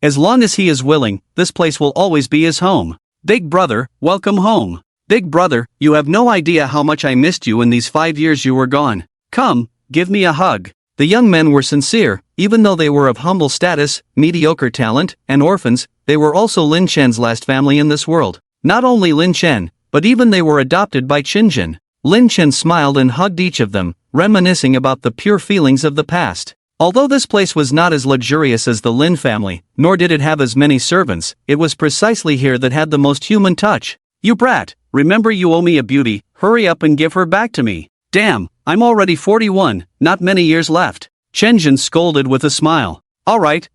As long as he is willing, this place will always be his home. Big brother, welcome home. Big brother, you have no idea how much I missed you in these 5 years you were gone. Come, give me a hug. The young men were sincere, even though they were of humble status, mediocre talent, and orphans, they were also Lin Chen's last family in this world. Not only Lin Chen, but even they were adopted by Chinjin. Lin Chen smiled and hugged each of them, reminiscing about the pure feelings of the past. Although this place was not as luxurious as the Lin family, nor did it have as many servants, it was precisely here that had the most human touch. You brat, remember you owe me a beauty, hurry up and give her back to me. Damn, I'm already 41, not many years left. Chenjin scolded with a smile. Alright,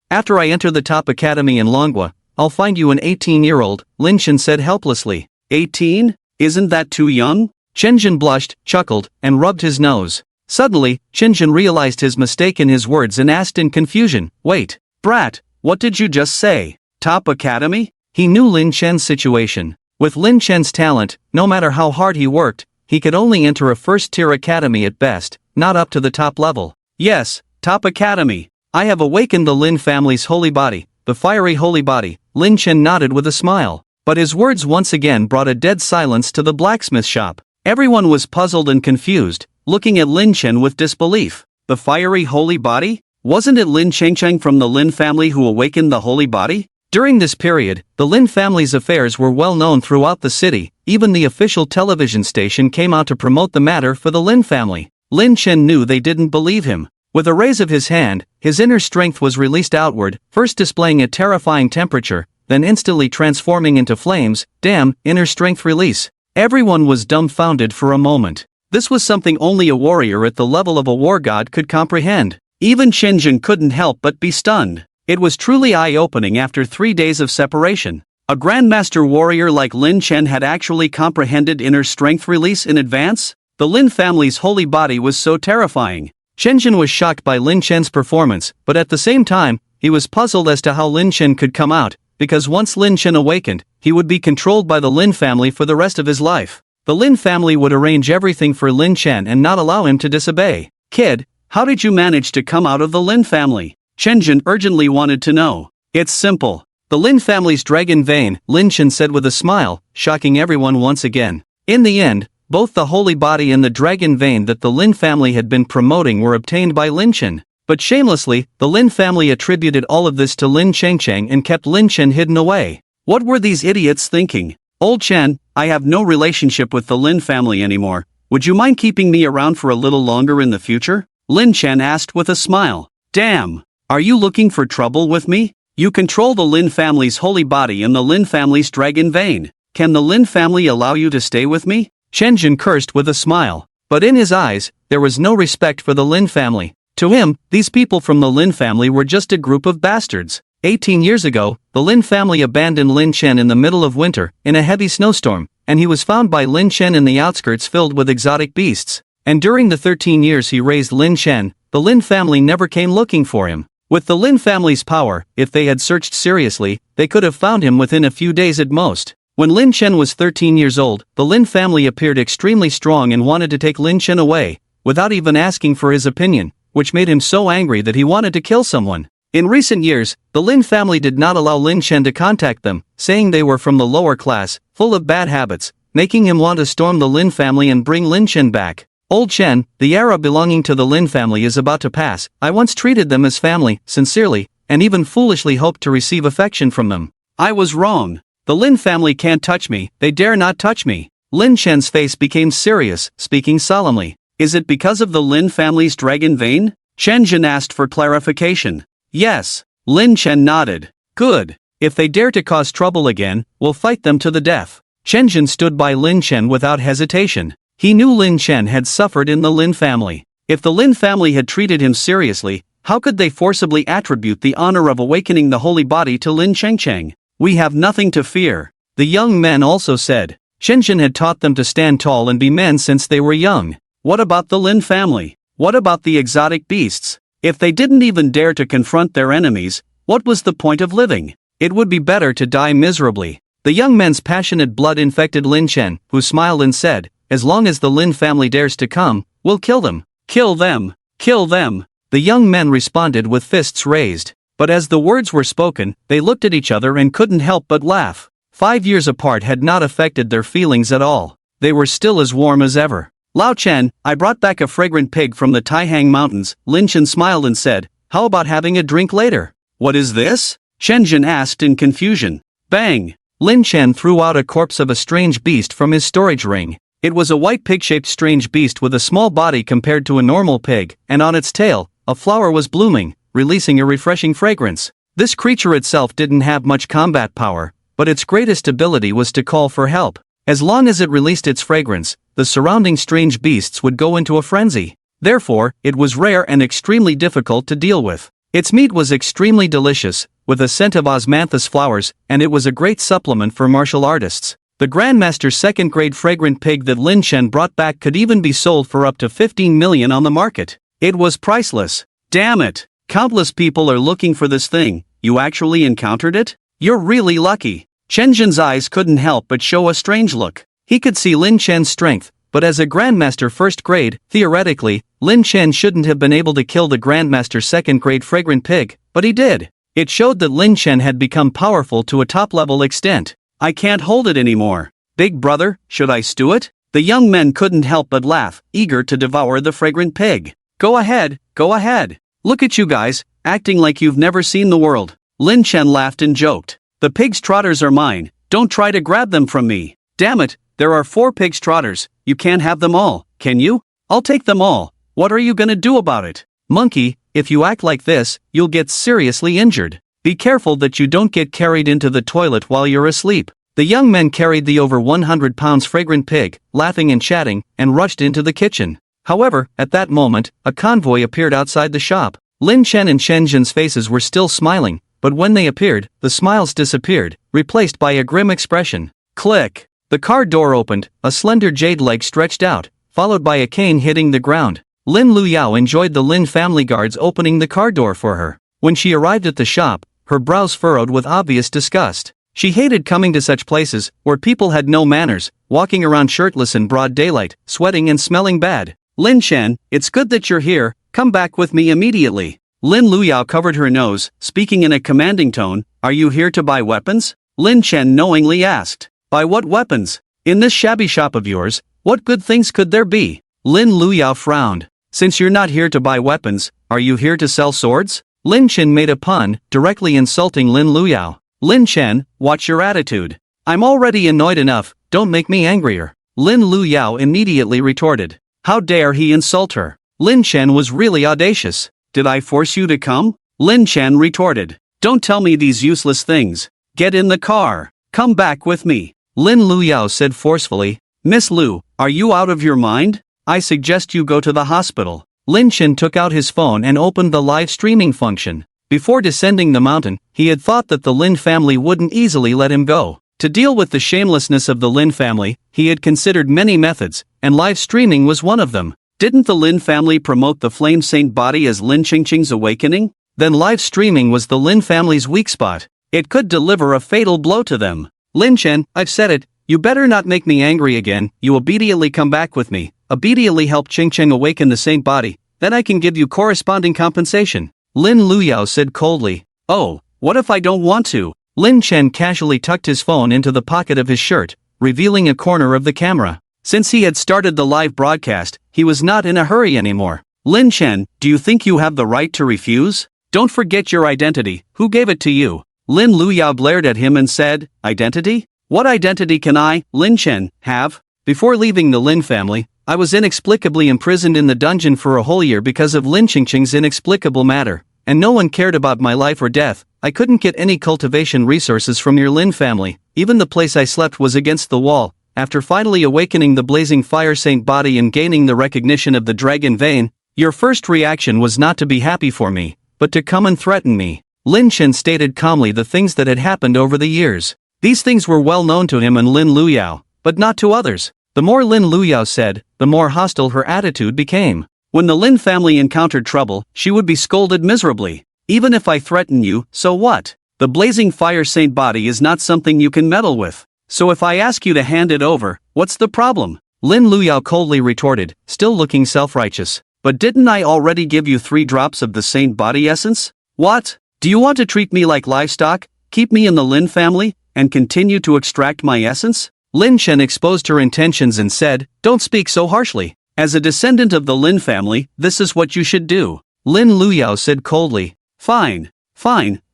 after I enter the top academy in Longwa, I'll find you an 18-year-old, Lin Chen said helplessly. 18? Isn't that too young? Chenjin blushed, chuckled, and rubbed his nose. Suddenly, Chenjin realized his mistake in his words and asked in confusion, wait, brat, what did you just say? Top academy? He knew Lin Chen's situation. With Lin Chen's talent, no matter how hard he worked, he could only enter a first-tier academy at best, not up to the top level. Yes, top academy. I have awakened the Lin family's holy body, the fiery holy body. Lin Chen nodded with a smile. But his words once again brought a dead silence to the blacksmith shop. Everyone was puzzled and confused, looking at Lin Chen with disbelief. The fiery holy body? Wasn't it Lin Chengcheng from the Lin family who awakened the holy body? During this period, the Lin family's affairs were well known throughout the city. Even the official television station came out to promote the matter for the Lin family. Lin Chen knew they didn't believe him. With a raise of his hand, his inner strength was released outward, first displaying a terrifying temperature, then instantly transforming into flames. Damn, inner strength release. Everyone was dumbfounded for a moment. This was something only a warrior at the level of a war god could comprehend. Even Chenjin couldn't help but be stunned. It was truly eye-opening after 3 days of separation. A grandmaster warrior like Lin Chen had actually comprehended inner strength release in advance? The Lin family's holy body was so terrifying. Chenjin was shocked by Lin Chen's performance, but at the same time, he was puzzled as to how Lin Chen could come out, because once Lin Chen awakened, he would be controlled by the Lin family for the rest of his life. The Lin family would arrange everything for Lin Chen and not allow him to disobey. Kid, How did you manage to come out of the Lin family? Chenjin urgently wanted to know. It's simple. The Lin family's dragon vein, Lin Chen said with a smile, shocking everyone once again. In the end, both the holy body and the dragon vein that the Lin family had been promoting were obtained by Lin Chen. But shamelessly, the Lin family attributed all of this to Lin Chengcheng and kept Lin Chen hidden away. What were these idiots thinking? Old Chen, I have no relationship with the Lin family anymore. Would you mind keeping me around for a little longer in the future? Lin Chen asked with a smile. Damn! Are you looking for trouble with me? You control the Lin family's holy body and the Lin family's dragon vein. Can the Lin family allow you to stay with me? Chenjin cursed with a smile. But in his eyes, there was no respect for the Lin family. To him, these people from the Lin family were just a group of bastards. 18 years ago, the Lin family abandoned Lin Chen in the middle of winter, in a heavy snowstorm, and he was found by Lin Chen in the outskirts filled with exotic beasts. And during the 13 years he raised Lin Chen, the Lin family never came looking for him. With the Lin family's power, if they had searched seriously, they could have found him within a few days at most. When Lin Chen was 13 years old, the Lin family appeared extremely strong and wanted to take Lin Chen away, without even asking for his opinion, which made him so angry that he wanted to kill someone. In recent years, the Lin family did not allow Lin Chen to contact them, saying they were from the lower class, full of bad habits, making him want to storm the Lin family and bring Lin Chen back. Old Chen, the era belonging to the Lin family is about to pass. I once treated them as family, sincerely, and even foolishly hoped to receive affection from them. I was wrong. The Lin family can't touch me, they dare not touch me. Lin Chen's face became serious, speaking solemnly. Is it because of the Lin family's dragon vein? Chenjin asked for clarification. Yes. Lin Chen nodded. Good. If they dare to cause trouble again, we'll fight them to the death. Chenjin stood by Lin Chen without hesitation. He knew Lin Chen had suffered in the Lin family. If the Lin family had treated him seriously, how could they forcibly attribute the honor of awakening the holy body to Lin Chengcheng? We have nothing to fear. The young men also said. Chenjin had taught them to stand tall and be men since they were young. What about the Lin family? What about the exotic beasts? If they didn't even dare to confront their enemies, what was the point of living? It would be better to die miserably. The young men's passionate blood infected Lin Chen, who smiled and said, as long as the Lin family dares to come, we'll kill them. Kill them! Kill them! The young men responded with fists raised. But as the words were spoken, they looked at each other and couldn't help but laugh. 5 years apart had not affected their feelings at all. They were still as warm as ever. Lao Chen, I brought back a fragrant pig from the Taihang Mountains. Lin Chen smiled and said, how about having a drink later? What is this? Chenjin asked in confusion. Bang! Lin Chen threw out a corpse of a strange beast from his storage ring. It was a white pig-shaped strange beast with a small body compared to a normal pig, and on its tail, a flower was blooming, releasing a refreshing fragrance. This creature itself didn't have much combat power, but its greatest ability was to call for help. As long as it released its fragrance, the surrounding strange beasts would go into a frenzy. Therefore, it was rare and extremely difficult to deal with. Its meat was extremely delicious, with a scent of osmanthus flowers, and it was a great supplement for martial artists. The Grandmaster's second-grade fragrant pig that Lin Chen brought back could even be sold for up to 15 million on the market. It was priceless. Damn it! Countless people are looking for this thing. You actually encountered it? You're really lucky. Chenjin's eyes couldn't help but show a strange look. He could see Lin Chen's strength, but as a Grandmaster first grade, theoretically, Lin Chen shouldn't have been able to kill the Grandmaster's second-grade fragrant pig, but he did. It showed that Lin Chen had become powerful to a top-level extent. I can't hold it anymore. Big brother, should I stew it? The young men couldn't help but laugh, eager to devour the fragrant pig. Go ahead, go ahead. Look at you guys, acting like you've never seen the world. Lin Chen laughed and joked. The pig's trotters are mine, don't try to grab them from me. Damn it, there are 4 pig's trotters, you can't have them all, can you? I'll take them all. What are you gonna do about it? Monkey, if you act like this, you'll get seriously injured. Be careful that you don't get carried into the toilet while you're asleep. The young men carried the over 100 pounds fragrant pig, laughing and chatting, and rushed into the kitchen. However, at that moment, a convoy appeared outside the shop. Lin Chen and Chenjin's faces were still smiling, but when they appeared, the smiles disappeared, replaced by a grim expression. Click! The car door opened, a slender jade leg stretched out, followed by a cane hitting the ground. Lin Luyao enjoyed the Lin family guards opening the car door for her. When she arrived at the shop, her brows furrowed with obvious disgust. She hated coming to such places, where people had no manners, walking around shirtless in broad daylight, sweating and smelling bad. Lin Chen, it's good that you're here, Come back with me immediately. Lin Luyao covered her nose, speaking in a commanding tone. Are you here to buy weapons? Lin Chen knowingly asked. Buy what weapons? In this shabby shop of yours, what good things could there be? Lin Luyao frowned. Since you're not here to buy weapons, are you here to sell swords? Lin Chen made a pun, directly insulting Lin Luyao. Lin Chen, watch your attitude. I'm already annoyed enough, don't make me angrier. Lin Luyao immediately retorted. How dare he insult her? Lin Chen was really audacious. Did I force you to come? Lin Chen retorted. Don't tell me these useless things. Get in the car. Come back with me. Lin Luyao said forcefully. Miss Lu, are you out of your mind? I suggest you go to the hospital. Lin Chen took out his phone and opened the live streaming function. Before descending the mountain, he had thought that the Lin family wouldn't easily let him go. To deal with the shamelessness of the Lin family, he had considered many methods, and live streaming was one of them. Didn't the Lin family promote the flame saint body as Lin Qingqing's awakening? Then live streaming was the Lin family's weak spot. It could deliver a fatal blow to them. Lin Chen, I've said it, you better not make me angry again. You obediently come back with me, obediently help Qingqing awaken the saint body, then I can give you corresponding compensation. Lin Luyao said coldly. Oh, what if I don't want to? Lin Chen casually tucked his phone into the pocket of his shirt, revealing a corner of the camera. Since he had started the live broadcast, he was not in a hurry anymore. Lin Chen, do you think you have the right to refuse? Don't forget your identity, who gave it to you? Lin Luyao glared at him and said, Identity? What identity can I, Lin Chen, have? Before leaving the Lin family, I was inexplicably imprisoned in the dungeon for a whole year because of Lin Qingqing's inexplicable matter, and no one cared about my life or death. I couldn't get any cultivation resources from your Lin family, even the place I slept was against the wall. After finally awakening the blazing fire saint body and gaining the recognition of the dragon vein, your first reaction was not to be happy for me, but to come and threaten me. Lin Chen stated calmly the things that had happened over the years. These things were well known to him and Lin Luyao, but not to others. The more Lin Luyao said, the more hostile her attitude became. When the Lin family encountered trouble, she would be scolded miserably. Even if I threaten you, so what? The blazing fire saint body is not something you can meddle with. So if I ask you to hand it over, what's the problem? Lin Luyao coldly retorted, still looking self-righteous. But didn't I already give you 3 drops of the saint body essence? What? Do you want to treat me like livestock, keep me in the Lin family, and continue to extract my essence? Lin Chen exposed her intentions and said, Don't speak so harshly. As a descendant of the Lin family, this is what you should do. Lin Luyao said coldly. Fine,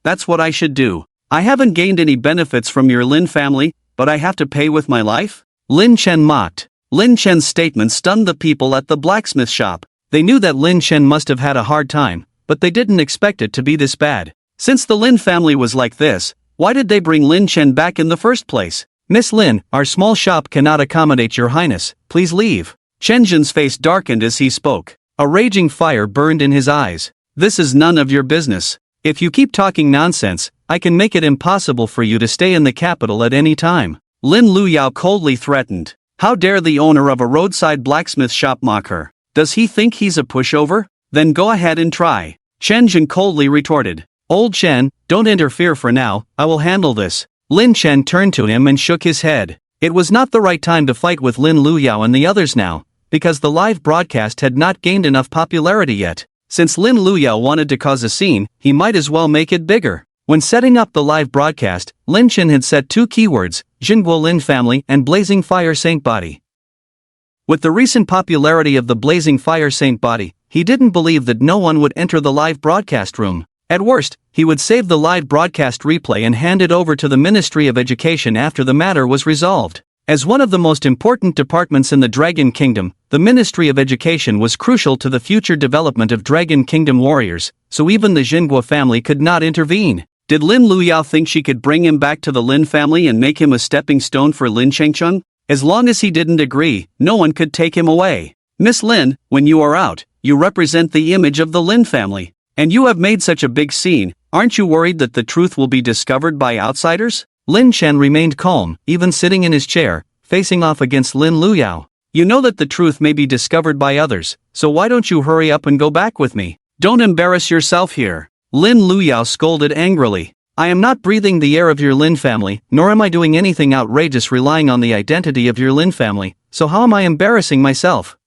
that's what I should do. I haven't gained any benefits from your Lin family, but I have to pay with my life? Lin Chen mocked. Lin Chen's statement stunned the people at the blacksmith shop. They knew that Lin Chen must have had a hard time, but they didn't expect it to be this bad. Since the Lin family was like this, why did they bring Lin Chen back in the first place? Miss Lin, our small shop cannot accommodate your highness, please leave. Chen Zhen's face darkened as he spoke. A raging fire burned in his eyes. This is none of your business. If you keep talking nonsense, I can make it impossible for you to stay in the capital at any time. Lin Luyao coldly threatened. How dare the owner of a roadside blacksmith shop mock her? Does he think he's a pushover? Then go ahead and try. Chen Zhen coldly retorted. Old Chen, don't interfere for now, I will handle this. Lin Chen turned to him and shook his head. It was not the right time to fight with Lin Luyao and the others now, because the live broadcast had not gained enough popularity yet. Since Lin Luyao wanted to cause a scene, he might as well make it bigger. When setting up the live broadcast, Lin Chen had set 2 keywords, Jinguo Lin family and Blazing Fire Saint Body. With the recent popularity of the Blazing Fire Saint Body, he didn't believe that no one would enter the live broadcast room. At worst, he would save the live broadcast replay and hand it over to the Ministry of Education after the matter was resolved. As one of the most important departments in the Dragon Kingdom, the Ministry of Education was crucial to the future development of Dragon Kingdom warriors, so even the Jinguo family could not intervene. Did Lin Luyao think she could bring him back to the Lin family and make him a stepping stone for Lin Qingqing? As long as he didn't agree, no one could take him away. Miss Lin, when you are out, you represent the image of the Lin family. And you have made such a big scene, aren't you worried that the truth will be discovered by outsiders? Lin Chen remained calm, even sitting in his chair, facing off against Lin Luyao. You know that the truth may be discovered by others, so why don't you hurry up and go back with me? Don't embarrass yourself here. Lin Luyao scolded angrily. I am not breathing the air of your Lin family, nor am I doing anything outrageous relying on the identity of your Lin family, so how am I embarrassing myself?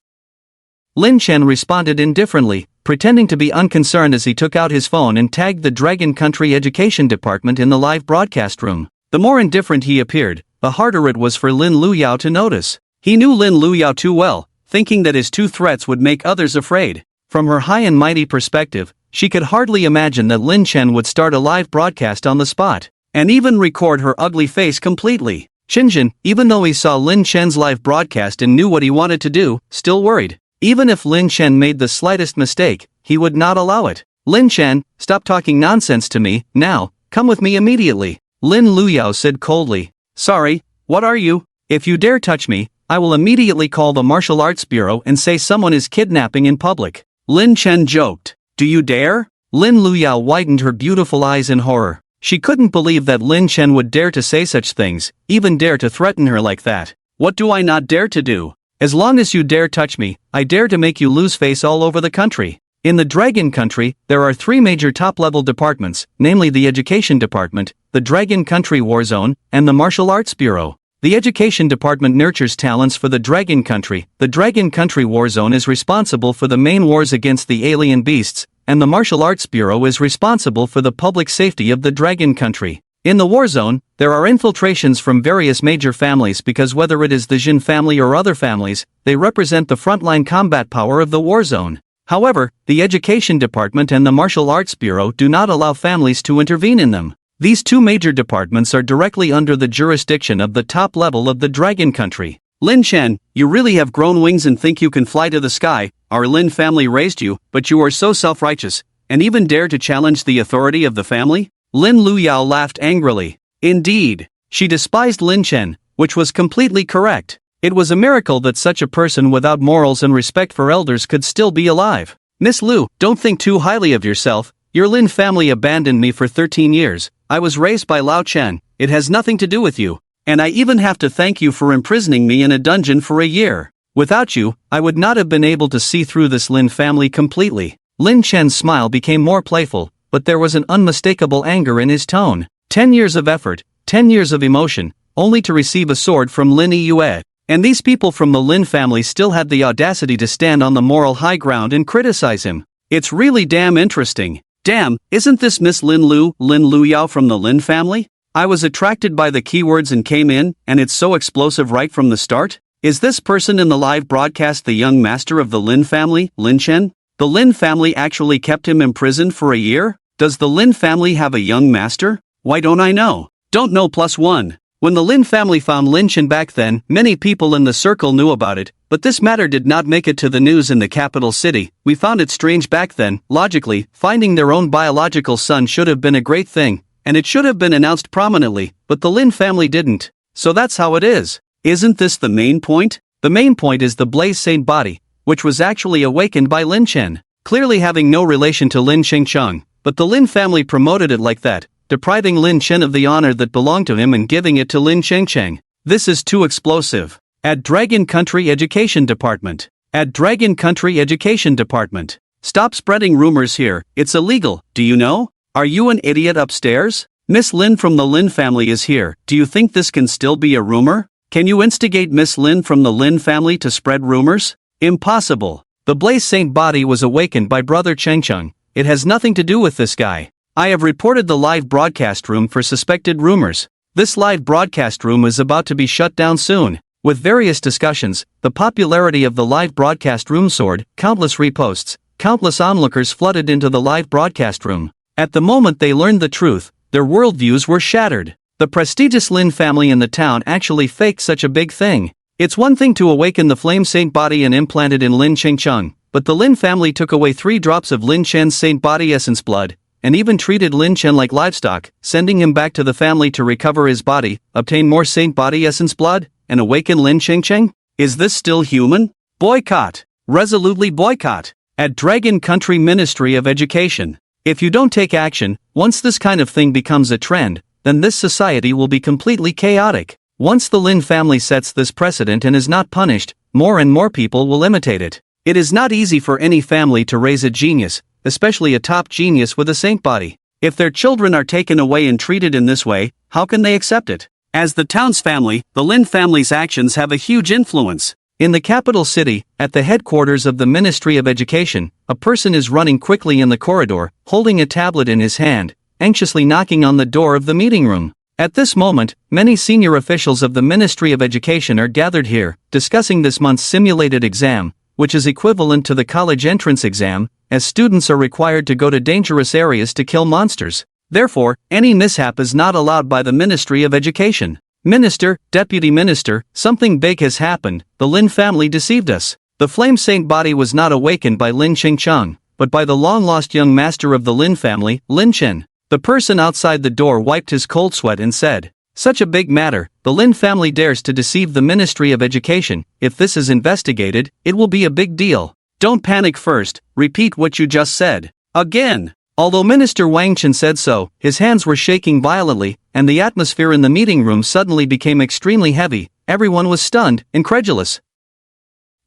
Lin Chen responded indifferently, pretending to be unconcerned as he took out his phone and tagged the Dragon Country Education Department in the live broadcast room. The more indifferent he appeared, the harder it was for Lin Luyao to notice. He knew Lin Luyao too well, thinking that his two threats would make others afraid. From her high and mighty perspective, she could hardly imagine that Lin Chen would start a live broadcast on the spot, and even record her ugly face completely. Xinjin, even though he saw Lin Chen's live broadcast and knew what he wanted to do, still worried. Even if Lin Chen made the slightest mistake, he would not allow it. Lin Chen, stop talking nonsense to me, now, come with me immediately. Lin Luyao said coldly. Sorry, what are you? If you dare touch me, I will immediately call the Martial Arts Bureau and say someone is kidnapping in public. Lin Chen joked. Do you dare? Lin Luyao widened her beautiful eyes in horror. She couldn't believe that Lin Chen would dare to say such things, even dare to threaten her like that. What do I not dare to do? As long as you dare touch me, I dare to make you lose face all over the country. In the Dragon Country, there are 3 major top-level departments, namely the Education Department, the Dragon Country War Zone, and the Martial Arts Bureau. The Education Department nurtures talents for the Dragon Country, the Dragon Country War Zone is responsible for the main wars against the alien beasts, and the Martial Arts Bureau is responsible for the public safety of the Dragon Country. In the War Zone, there are infiltrations from various major families because whether it is the Jin family or other families, they represent the frontline combat power of the War Zone. However, the Education Department and the Martial Arts Bureau do not allow families to intervene in them. These 2 major departments are directly under the jurisdiction of the top level of the Dragon Country. Lin Chen, you really have grown wings and think you can fly to the sky. Our Lin family raised you, but you are so self-righteous, and even dare to challenge the authority of the family? Lin Luyao laughed angrily. Indeed, she despised Lin Chen, which was completely correct. It was a miracle that such a person without morals and respect for elders could still be alive. Miss Lu, don't think too highly of yourself. Your Lin family abandoned me for 13 years. I was raised by Lao Chen. It has nothing to do with you. And I even have to thank you for imprisoning me in a dungeon for a year. Without you, I would not have been able to see through this Lin family completely. Lin Chen's smile became more playful, but there was an unmistakable anger in his tone. 10 years of effort, 10 years of emotion, only to receive a sword from Lin Yue. And these people from the Lin family still had the audacity to stand on the moral high ground and criticize him. It's really damn interesting. Damn, isn't this Miss Lin Luyao from the Lin family? I was attracted by the keywords and came in, and it's so explosive right from the start? Is this person in the live broadcast the young master of the Lin family, Lin Chen? The Lin family actually kept him imprisoned for a year? Does the Lin family have a young master? Why don't I know? Don't know +1. When the Lin family found Lin Chen back then, many people in the circle knew about it, but this matter did not make it to the news in the capital city. We found it strange back then. Logically, finding their own biological son should have been a great thing, and it should have been announced prominently, but the Lin family didn't. So that's how it is. Isn't this the main point? The main point is the Blaze Saint body, which was actually awakened by Lin Chen, clearly having no relation to Lin Chengcheng, but the Lin family promoted it like that, depriving Lin Chen of the honor that belonged to him and giving it to Lin Chengcheng. This is too explosive. At Dragon Country Education Department. At Dragon Country Education Department. Stop spreading rumors here, it's illegal, do you know? Are you an idiot upstairs? Miss Lin from the Lin family is here. Do you think this can still be a rumor? Can you instigate Miss Lin from the Lin family to spread rumors? Impossible. The Blaze Saint body was awakened by Brother Chengcheng. It has nothing to do with this guy. I have reported the live broadcast room for suspected rumors. This live broadcast room is about to be shut down soon. With various discussions, the popularity of the live broadcast room soared, countless reposts, countless onlookers flooded into the live broadcast room. At the moment they learned the truth, their worldviews were shattered. The prestigious Lin family in the town actually faked such a big thing. It's one thing to awaken the Flame Saint body and implant it in Lin Chengcheng, but the Lin family took away 3 drops of Lin Chen's Saint body essence blood, and even treated Lin Chen like livestock, sending him back to the family to recover his body, obtain more Saint body essence blood, and awaken Lin Chengcheng? Is this still human? Boycott! Resolutely boycott! At Dragon Country Ministry of Education. If you don't take action, once this kind of thing becomes a trend, then this society will be completely chaotic. Once the Lin family sets this precedent and is not punished, more and more people will imitate it. It is not easy for any family to raise a genius, especially a top genius with a saint body. If their children are taken away and treated in this way, how can they accept it? As the town's family, the Lin family's actions have a huge influence. In the capital city, at the headquarters of the Ministry of Education, a person is running quickly in the corridor, holding a tablet in his hand, anxiously knocking on the door of the meeting room. At this moment, many senior officials of the Ministry of Education are gathered here, discussing this month's simulated exam, which is equivalent to the college entrance exam, as students are required to go to dangerous areas to kill monsters. Therefore, any mishap is not allowed by the Ministry of Education. Minister, Deputy Minister, something big has happened. The Lin family deceived us. The flame saint body was not awakened by Lin Chengcheng, but by the long-lost young master of the Lin family, Lin Chen. The person outside the door wiped his cold sweat and said, "Such a big matter, the Lin family dares to deceive the Ministry of Education. If this is investigated, it will be a big deal." Don't panic first, repeat what you just said. Again. Although Minister Wang Chen said so, his hands were shaking violently, and the atmosphere in the meeting room suddenly became extremely heavy. Everyone was stunned, incredulous.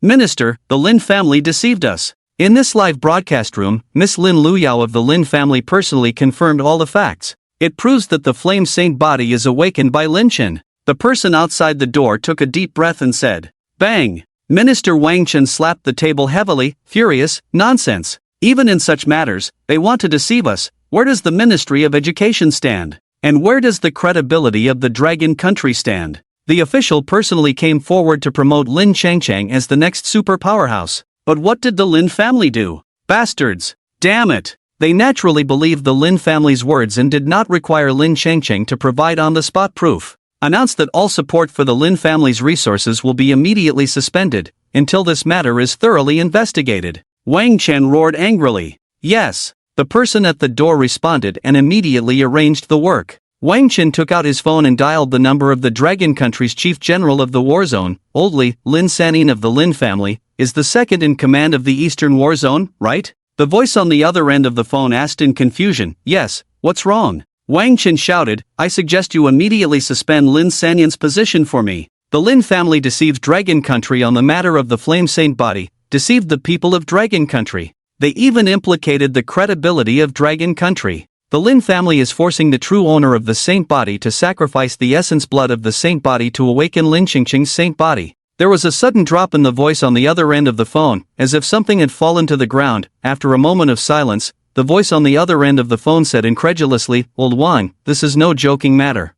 Minister, the Lin family deceived us. In this live broadcast room, Miss Lin Luyao of the Lin family personally confirmed all the facts. It proves that the flame saint body is awakened by Lin Chen. The person outside the door took a deep breath and said, "Bang!" Minister Wang Chen slapped the table heavily, furious. "Nonsense. Even in such matters, they want to deceive us. Where does the Ministry of Education stand? And where does the credibility of the Dragon Country stand?" The official personally came forward to promote Lin Changchang as the next super powerhouse. But what did the Lin family do? Bastards! Damn it! They naturally believed the Lin family's words and did not require Lin Changchang to provide on-the-spot proof. Announced that all support for the Lin family's resources will be immediately suspended, until this matter is thoroughly investigated. Wang Chen roared angrily. Yes. The person at the door responded and immediately arranged the work. Wang Chen took out his phone and dialed the number of the Dragon Country's chief general of the war zone. Oldly, Lin Sanin of the Lin family, is the second in command of the Eastern War Zone, right? The voice on the other end of the phone asked in confusion. Yes, what's wrong? Wang Chen shouted, "I suggest you immediately suspend Lin Sanin's position for me. The Lin family deceived Dragon Country on the matter of the Flame Saint body, deceived the people of Dragon Country. They even implicated the credibility of Dragon Country. The Lin family is forcing the true owner of the Saint body to sacrifice the essence blood of the Saint body to awaken Lin Qingqing's Saint body." There was a sudden drop in the voice on the other end of the phone, as if something had fallen to the ground. After a moment of silence, the voice on the other end of the phone said incredulously, "Old Wang, this is no joking matter.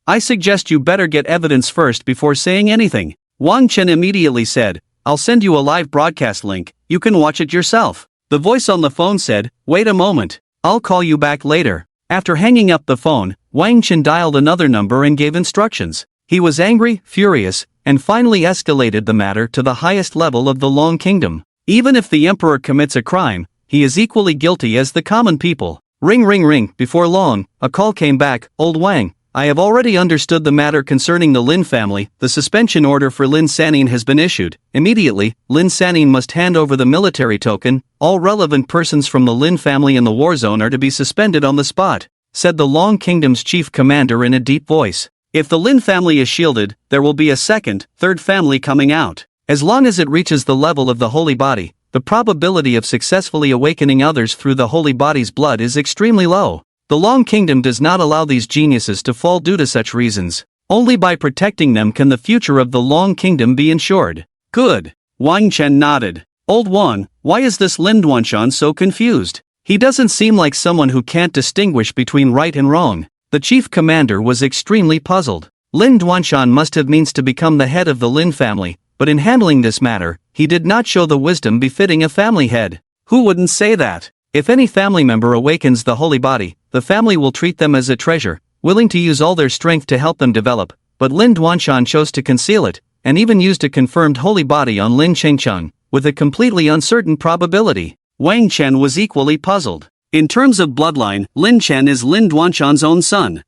I suggest you better get evidence first before saying anything." Wang Chen immediately said, "I'll send you a live broadcast link, you can watch it yourself." The voice on the phone said, "Wait a moment, I'll call you back later." After hanging up the phone, Wang Chen dialed another number and gave instructions. He was angry, furious, and finally escalated the matter to the highest level of the Long Kingdom. Even if the emperor commits a crime, he is equally guilty as the common people. Ring ring ring. Before long, a call came back. "Old Wang, I have already understood the matter concerning the Lin family. The suspension order for Lin Sanin has been issued. Immediately, Lin Sanin must hand over the military token. All relevant persons from the Lin family in the war zone are to be suspended on the spot," said the Long Kingdom's chief commander in a deep voice. "If the Lin family is shielded, there will be a second, third family coming out. As long as it reaches the level of the holy body, the probability of successfully awakening others through the holy body's blood is extremely low. The Long Kingdom does not allow these geniuses to fall due to such reasons. Only by protecting them can the future of the Long Kingdom be ensured." "Good." Wang Chen nodded. "Old Wang, why is this Lin Duanshan so confused? He doesn't seem like someone who can't distinguish between right and wrong." The chief commander was extremely puzzled. Lin Duanshan must have means to become the head of the Lin family, but in handling this matter, he did not show the wisdom befitting a family head. Who wouldn't say that? If any family member awakens the holy body, the family will treat them as a treasure, willing to use all their strength to help them develop, but Lin Duanshan chose to conceal it, and even used a confirmed holy body on Lin Chengcheng, with a completely uncertain probability. Wang Chen was equally puzzled. In terms of bloodline, Lin Chen is Lin Duanshan's own son.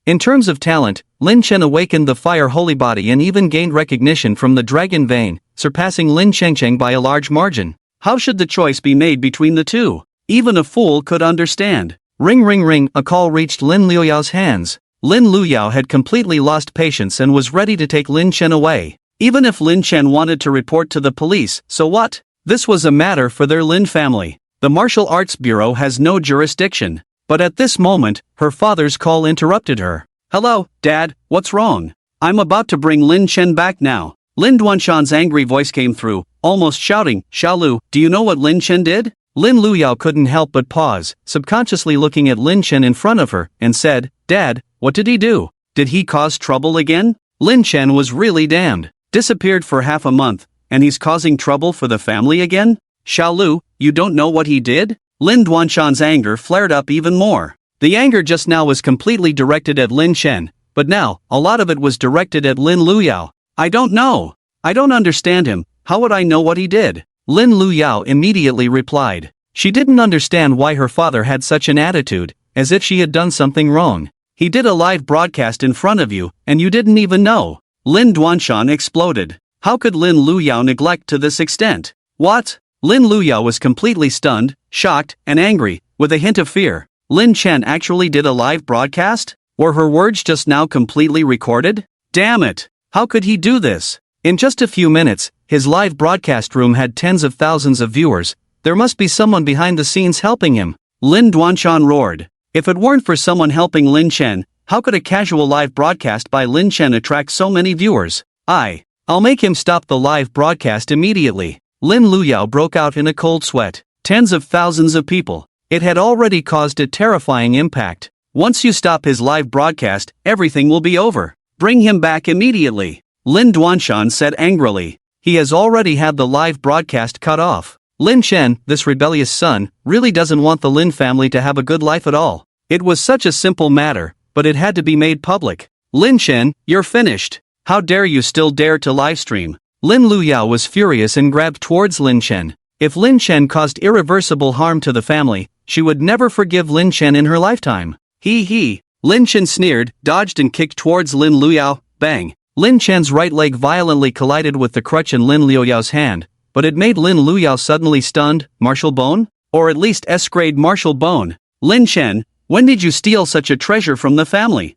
In terms of talent, Lin Chen awakened the fire holy body and even gained recognition from the dragon vein, surpassing Lin Chengcheng by a large margin. How should the choice be made between the two? Even a fool could understand. Ring ring ring. A call reached Lin Luyao's hands. Lin Luyao had completely lost patience and was ready to take Lin Chen away. Even if Lin Chen wanted to report to the police, so what? This was a matter for their Lin family. The Martial Arts Bureau has no jurisdiction. But at this moment, her father's call interrupted her. "Hello, Dad, what's wrong? I'm about to bring Lin Chen back now." Lin Duanshan's angry voice came through, almost shouting, Xiaolu, do you know what Lin Chen did? Lin Luyao couldn't help but pause, subconsciously looking at Lin Chen in front of her, and said, Dad, what did he do? Did he cause trouble again? Lin Chen was really damned. Disappeared for half a month, and he's causing trouble for the family again? Xiaolu, you don't know what he did? Lin Duanshan's anger flared up even more. The anger just now was completely directed at Lin Chen, but now, a lot of it was directed at Lin Luyao. I don't know. I don't understand him, how would I know what he did? Lin Luyao immediately replied. She didn't understand why her father had such an attitude, as if she had done something wrong. He did a live broadcast in front of you, and you didn't even know. Lin Duanshan exploded. How could Lin Luyao neglect to this extent? What? Lin Luyao was completely stunned, shocked, and angry, with a hint of fear. Lin Chen actually did a live broadcast? Were her words just now completely recorded? Damn it! How could he do this? In just a few minutes, his live broadcast room had tens of thousands of viewers. There must be someone behind the scenes helping him. Lin Duanshan roared. If it weren't for someone helping Lin Chen, how could a casual live broadcast by Lin Chen attract so many viewers? I'll make him stop the live broadcast immediately. Lin Luyao broke out in a cold sweat. Tens of thousands of people. It had already caused a terrifying impact. Once you stop his live broadcast, everything will be over. Bring him back immediately. Lin Duanshan said angrily. He has already had the live broadcast cut off. Lin Chen, this rebellious son, really doesn't want the Lin family to have a good life at all. It was such a simple matter, but it had to be made public. Lin Chen, you're finished. How dare you still dare to livestream? Lin Luyao was furious and grabbed towards Lin Chen. If Lin Chen caused irreversible harm to the family, she would never forgive Lin Chen in her lifetime. He. Lin Chen sneered, dodged and kicked towards Lin Luyao. Bang! Lin Chen's right leg violently collided with the crutch in Lin Luyao's hand, but it made Lin Luyao suddenly stunned. Martial bone? Or at least S-grade martial bone. Lin Chen, when did you steal such a treasure from the family?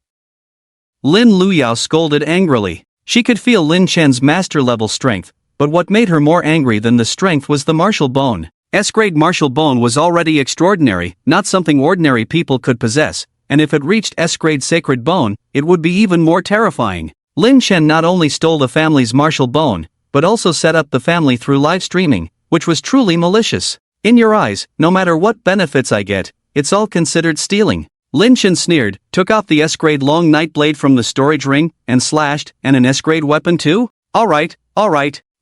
Lin Luyao scolded angrily. She could feel Lin Chen's master-level strength, but what made her more angry than the strength was the martial bone. S-grade martial bone was already extraordinary, not something ordinary people could possess, and if it reached S-grade sacred bone, it would be even more terrifying. Lin Chen not only stole the family's martial bone, but also set up the family through live streaming, which was truly malicious. In your eyes, no matter what benefits I get, it's all considered stealing. Lin Chen sneered, took off the S-grade long knight blade from the storage ring, and slashed, and an S-grade weapon too? Alright.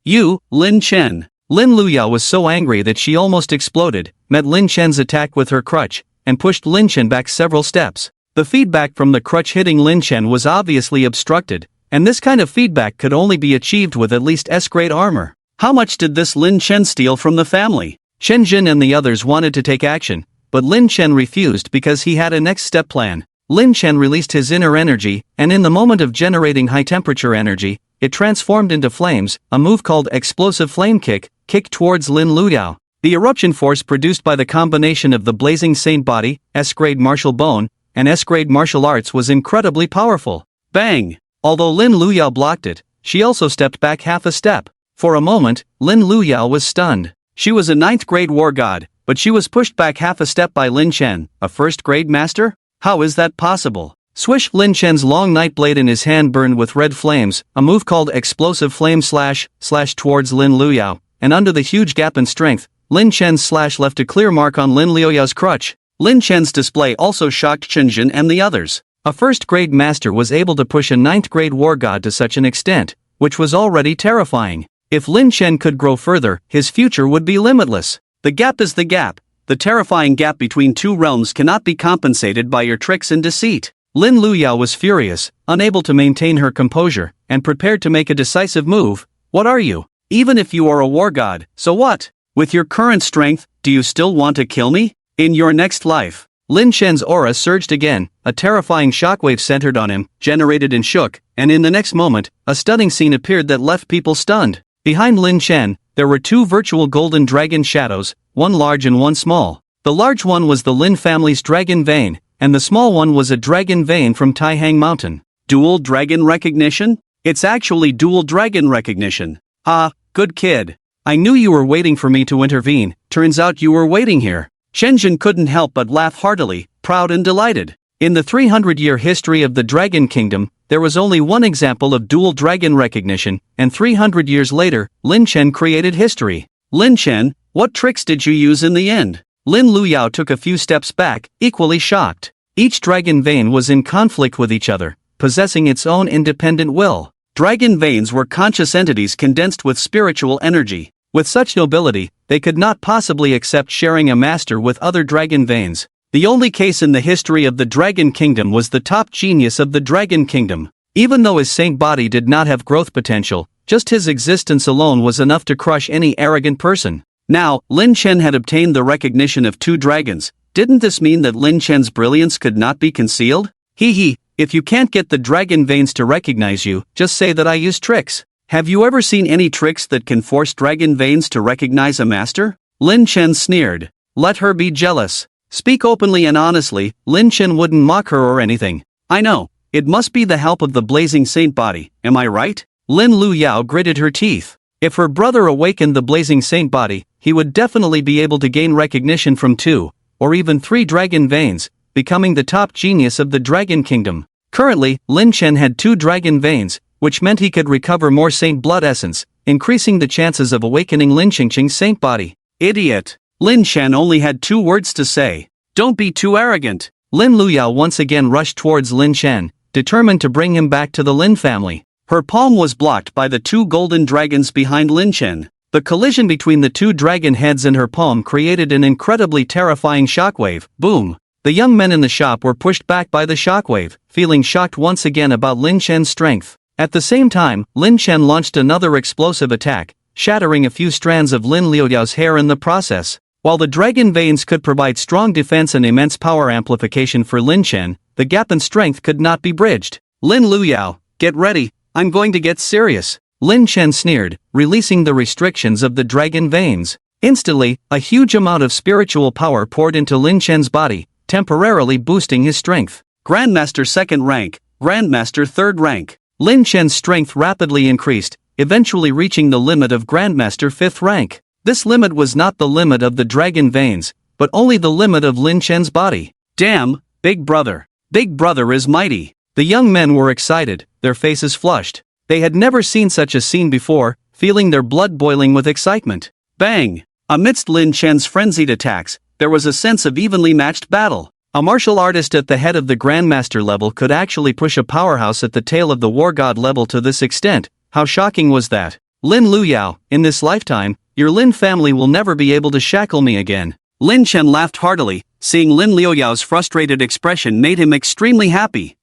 You, Lin Chen. Lin Luyao was so angry that she almost exploded, met Lin Chen's attack with her crutch, and pushed Lin Chen back several steps. The feedback from the crutch hitting Lin Chen was obviously obstructed, and this kind of feedback could only be achieved with at least S-grade armor. How much did this Lin Chen steal from the family? Shen Jin and the others wanted to take action, but Lin Chen refused because he had a next step plan. Lin Chen released his inner energy, and in the moment of generating high-temperature energy, it transformed into flames, a move called Explosive Flame Kick, kicked towards Lin Luyao. The eruption force produced by the combination of the Blazing Saint Body, S-grade martial bone, and S-grade martial arts was incredibly powerful. Bang! Although Lin Luyao blocked it, she also stepped back half a step. For a moment, Lin Luyao was stunned. She was a 9th grade war god, but she was pushed back half a step by Lin Chen, a 1st grade master? How is that possible? Swish! Lin Chen's long knight blade in his hand burned with red flames, a move called Explosive Flame Slash towards Lin Luyao, and under the huge gap in strength, Lin Chen's slash left a clear mark on Lin Luyao's crutch. Lin Chen's display also shocked Chenjin and the others. A 1st grade master was able to push a 9th grade war god to such an extent, which was already terrifying. If Lin Chen could grow further, his future would be limitless. The gap is the gap. The terrifying gap between two realms cannot be compensated by your tricks and deceit. Lin Luyao was furious, unable to maintain her composure, and prepared to make a decisive move. What are you? Even if you are a war god, so what? With your current strength, do you still want to kill me? In your next life. Lin Chen's aura surged again, a terrifying shockwave centered on him, generated and shook, and in the next moment, a stunning scene appeared that left people stunned. Behind Lin Chen, there were two virtual golden dragon shadows, one large and one small. The large one was the Lin family's dragon vein, and the small one was a dragon vein from Taihang Mountain. Dual dragon recognition? It's actually dual dragon recognition. Ah, good kid. I knew you were waiting for me to intervene, turns out you were waiting here. Chenjin couldn't help but laugh heartily, proud and delighted. In the 300-year history of the Dragon Kingdom, there was only one example of dual dragon recognition, and 300 years later, Lin Chen created history. Lin Chen, what tricks did you use in the end? Lin Luyao took a few steps back, equally shocked. Each dragon vein was in conflict with each other, possessing its own independent will. Dragon veins were conscious entities condensed with spiritual energy. With such nobility, they could not possibly accept sharing a master with other dragon veins. The only case in the history of the Dragon Kingdom was the top genius of the Dragon Kingdom. Even though his saint body did not have growth potential, just his existence alone was enough to crush any arrogant person. Now, Lin Chen had obtained the recognition of 2 dragons. Didn't this mean that Lin Chen's brilliance could not be concealed? If you can't get the dragon veins to recognize you, just say that I use tricks. Have you ever seen any tricks that can force dragon veins to recognize a master? Lin Chen sneered. Let her be jealous. Speak openly and honestly, Lin Chen wouldn't mock her or anything. I know, it must be the help of the blazing saint body, am I right? Lin Luyao gritted her teeth. If her brother awakened the blazing saint body, he would definitely be able to gain recognition from 2, or even 3 dragon veins, becoming the top genius of the Dragon Kingdom. Currently, Lin Chen had 2 dragon veins, which meant he could recover more saint blood essence, increasing the chances of awakening Lin Qingqing's saint body. Idiot! Lin Chen only had 2 words to say. Don't be too arrogant. Lin Luyao once again rushed towards Lin Chen, determined to bring him back to the Lin family. Her palm was blocked by the 2 golden dragons behind Lin Chen. The collision between the 2 dragon heads and her palm created an incredibly terrifying shockwave. Boom! The young men in the shop were pushed back by the shockwave, feeling shocked once again about Lin Chen's strength. At the same time, Lin Chen launched another explosive attack, shattering a few strands of Lin Liuyao's hair in the process. While the dragon veins could provide strong defense and immense power amplification for Lin Chen, the gap in strength could not be bridged. Lin Luyao, get ready, I'm going to get serious. Lin Chen sneered, releasing the restrictions of the dragon veins. Instantly, a huge amount of spiritual power poured into Lin Chen's body, temporarily boosting his strength. Grandmaster 2nd rank, Grandmaster 3rd rank. Lin Chen's strength rapidly increased, eventually reaching the limit of Grandmaster 5th rank. This limit was not the limit of the dragon veins, but only the limit of Lin Chen's body. Damn, Big Brother. Big Brother is mighty. The young men were excited, their faces flushed. They had never seen such a scene before, feeling their blood boiling with excitement. Bang! Amidst Lin Chen's frenzied attacks, there was a sense of evenly matched battle. A martial artist at the head of the Grandmaster level could actually push a powerhouse at the tail of the War God level to this extent. How shocking was that? Lin Luyao, in this lifetime, your Lin family will never be able to shackle me again. Lin Chen laughed heartily, seeing Lin Liuyao's frustrated expression made him extremely happy.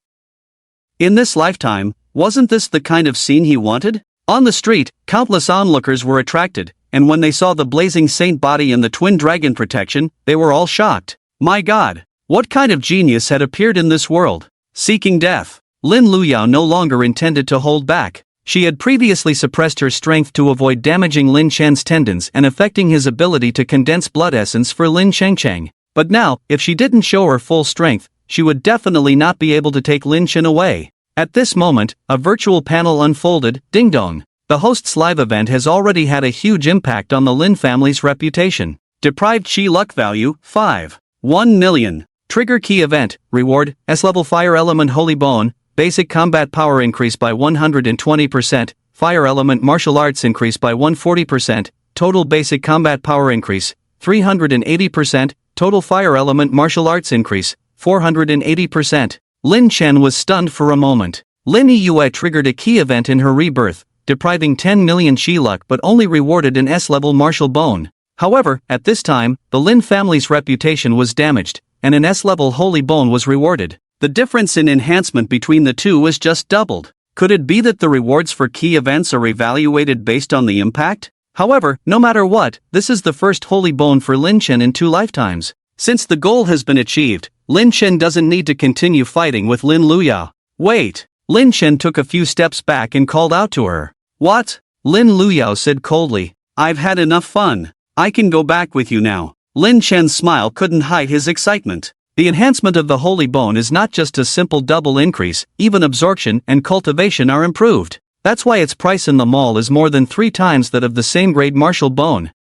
In this lifetime, wasn't this the kind of scene he wanted? On the street, countless onlookers were attracted, and when they saw the blazing saint body and the twin dragon protection, they were all shocked. My God! What kind of genius had appeared in this world? Seeking death. Lin Luyao no longer intended to hold back. She had previously suppressed her strength to avoid damaging Lin Chen's tendons and affecting his ability to condense blood essence for Lin Qingqing. But now, if she didn't show her full strength, she would definitely not be able to take Lin Chen away. At this moment, a virtual panel unfolded. Ding dong. The host's live event has already had a huge impact on the Lin family's reputation. Deprived Chi luck value, 5. 1 million. Trigger key event, reward, S-level fire element holy bone, basic combat power increase by 120%, fire element martial arts increase by 140%, total basic combat power increase, 380%, total fire element martial arts increase, 480%. Lin Chen was stunned for a moment. Lin Yue triggered a key event in her rebirth, depriving 10 million Chi luck but only rewarded an S-level martial bone. However, at this time, the Lin family's reputation was damaged, and an S-level holy bone was rewarded. The difference in enhancement between the two was just doubled. Could it be that the rewards for key events are evaluated based on the impact? However, no matter what, this is the first holy bone for Lin Chen in 2 lifetimes. Since the goal has been achieved, Lin Chen doesn't need to continue fighting with Lin Luyao. Wait! Lin Chen took a few steps back and called out to her. What? Lin Luyao said coldly. I've had enough fun. I can go back with you now. Lin Chen's smile couldn't hide his excitement. The enhancement of the holy bone is not just a simple double increase, even absorption and cultivation are improved. That's why its price in the mall is more than 3 times that of the same grade martial bone.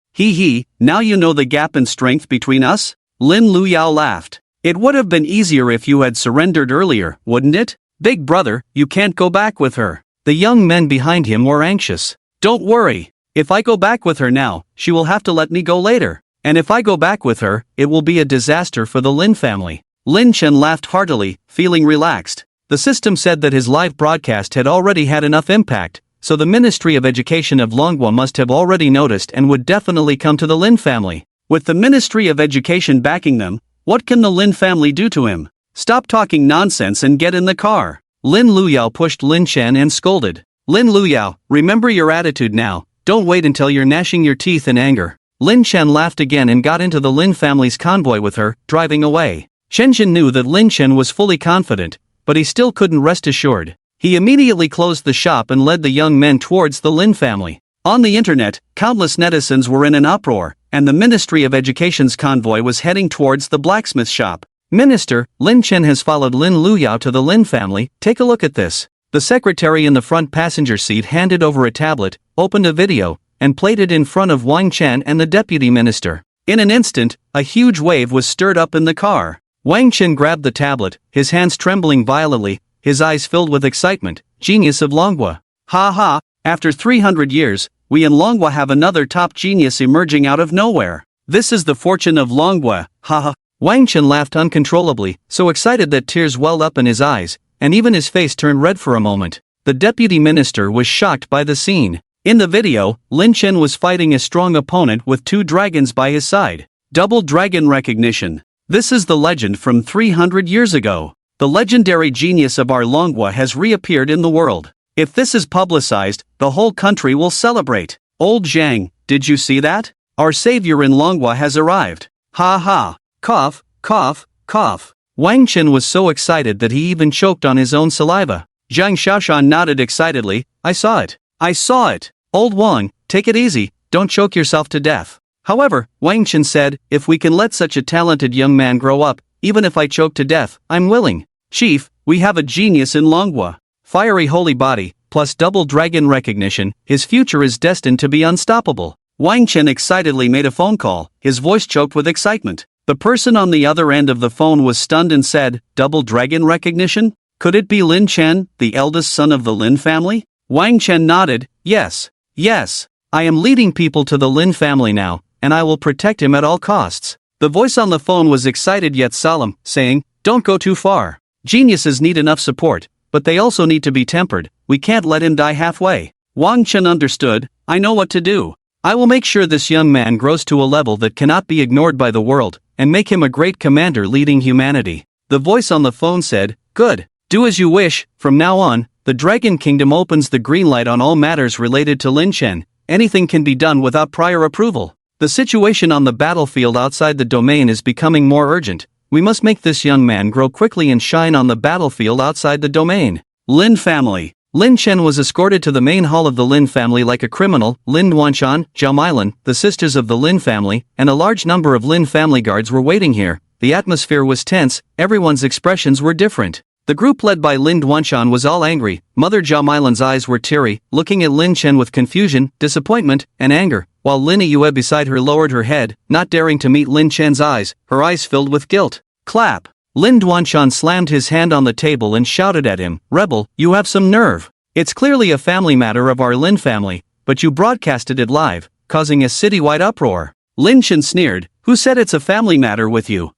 Now you know the gap in strength between us? Lin Luyao laughed. It would have been easier if you had surrendered earlier, wouldn't it? "Big brother, you can't go back with her." The young men behind him were anxious. "Don't worry. If I go back with her now, she will have to let me go later. And if I go back with her, it will be a disaster for the Lin family." Lin Chen laughed heartily, feeling relaxed. The system said that his live broadcast had already had enough impact, so the Ministry of Education of Longwa must have already noticed and would definitely come to the Lin family. With the Ministry of Education backing them, what can the Lin family do to him? "Stop talking nonsense and get in the car." Lin Luyao pushed Lin Chen and scolded. "Lin Luyao, remember your attitude now, don't wait until you're gnashing your teeth in anger." Lin Chen laughed again and got into the Lin family's convoy with her, driving away. Shenzhen knew that Lin Chen was fully confident, but he still couldn't rest assured. He immediately closed the shop and led the young men towards the Lin family. On the internet, countless netizens were in an uproar, and the Ministry of Education's convoy was heading towards the blacksmith shop. "Minister, Lin Chen has followed Lin Luyao to the Lin family, take a look at this." The secretary in the front passenger seat handed over a tablet, opened a video, and played it in front of Wang Chen and the deputy minister. In an instant, a huge wave was stirred up in the car. Wang Chen grabbed the tablet, his hands trembling violently, his eyes filled with excitement. "Genius of Longwa. Ha ha, after 300 years, we in Longwa have another top genius emerging out of nowhere. This is the fortune of Longwa, ha ha." Wang Chen laughed uncontrollably, so excited that tears welled up in his eyes, and even his face turned red for a moment. The deputy minister was shocked by the scene. In the video, Lin Chen was fighting a strong opponent with 2 dragons by his side. Double dragon recognition. This is the legend from 300 years ago. The legendary genius of our Longwa has reappeared in the world. If this is publicized, the whole country will celebrate. Old Zhang, did you see that? Our savior in Longwa has arrived. Ha ha. Cough, cough, cough. Wang Chen was so excited that he even choked on his own saliva. Zhang Xiaoshan nodded excitedly. "I saw it. I saw it. Old Wang, take it easy, don't choke yourself to death." However, Wang Chen said, "If we can let such a talented young man grow up, even if I choke to death, I'm willing. Chief, we have a genius in Longwa. Fiery holy body, plus double dragon recognition, his future is destined to be unstoppable." Wang Chen excitedly made a phone call, his voice choked with excitement. The person on the other end of the phone was stunned and said, "Double dragon recognition? Could it be Lin Chen, the eldest son of the Lin family?" Wang Chen nodded. "Yes. Yes. I am leading people to the Lin family now, and I will protect him at all costs." The voice on the phone was excited yet solemn, saying, "Don't go too far. Geniuses need enough support, but they also need to be tempered. We can't let him die halfway." Wang Chen understood. "I know what to do. I will make sure this young man grows to a level that cannot be ignored by the world, and make him a great commander leading humanity." The voice on the phone said, "Good. Do as you wish. From now on, the Dragon Kingdom opens the green light on all matters related to Lin Chen. Anything can be done without prior approval. The situation on the battlefield outside the domain is becoming more urgent. We must make this young man grow quickly and shine on the battlefield outside the domain." Lin family. Lin Chen was escorted to the main hall of the Lin family like a criminal. Lin Duanshan, Zhao Mailan, the sisters of the Lin family, and a large number of Lin family guards were waiting here. The atmosphere was tense, everyone's expressions were different. The group led by Lin Duanshan was all angry. Mother Zhao Mailan's eyes were teary, looking at Lin Chen with confusion, disappointment, and anger, while Lin Yue beside her lowered her head, not daring to meet Lin Chen's eyes, her eyes filled with guilt. Clap. Lin Duanshan slammed his hand on the table and shouted at him, "Rebel, you have some nerve. It's clearly a family matter of our Lin family, but you broadcasted it live, causing a citywide uproar." Lin Chen sneered, "Who said it's a family matter with you?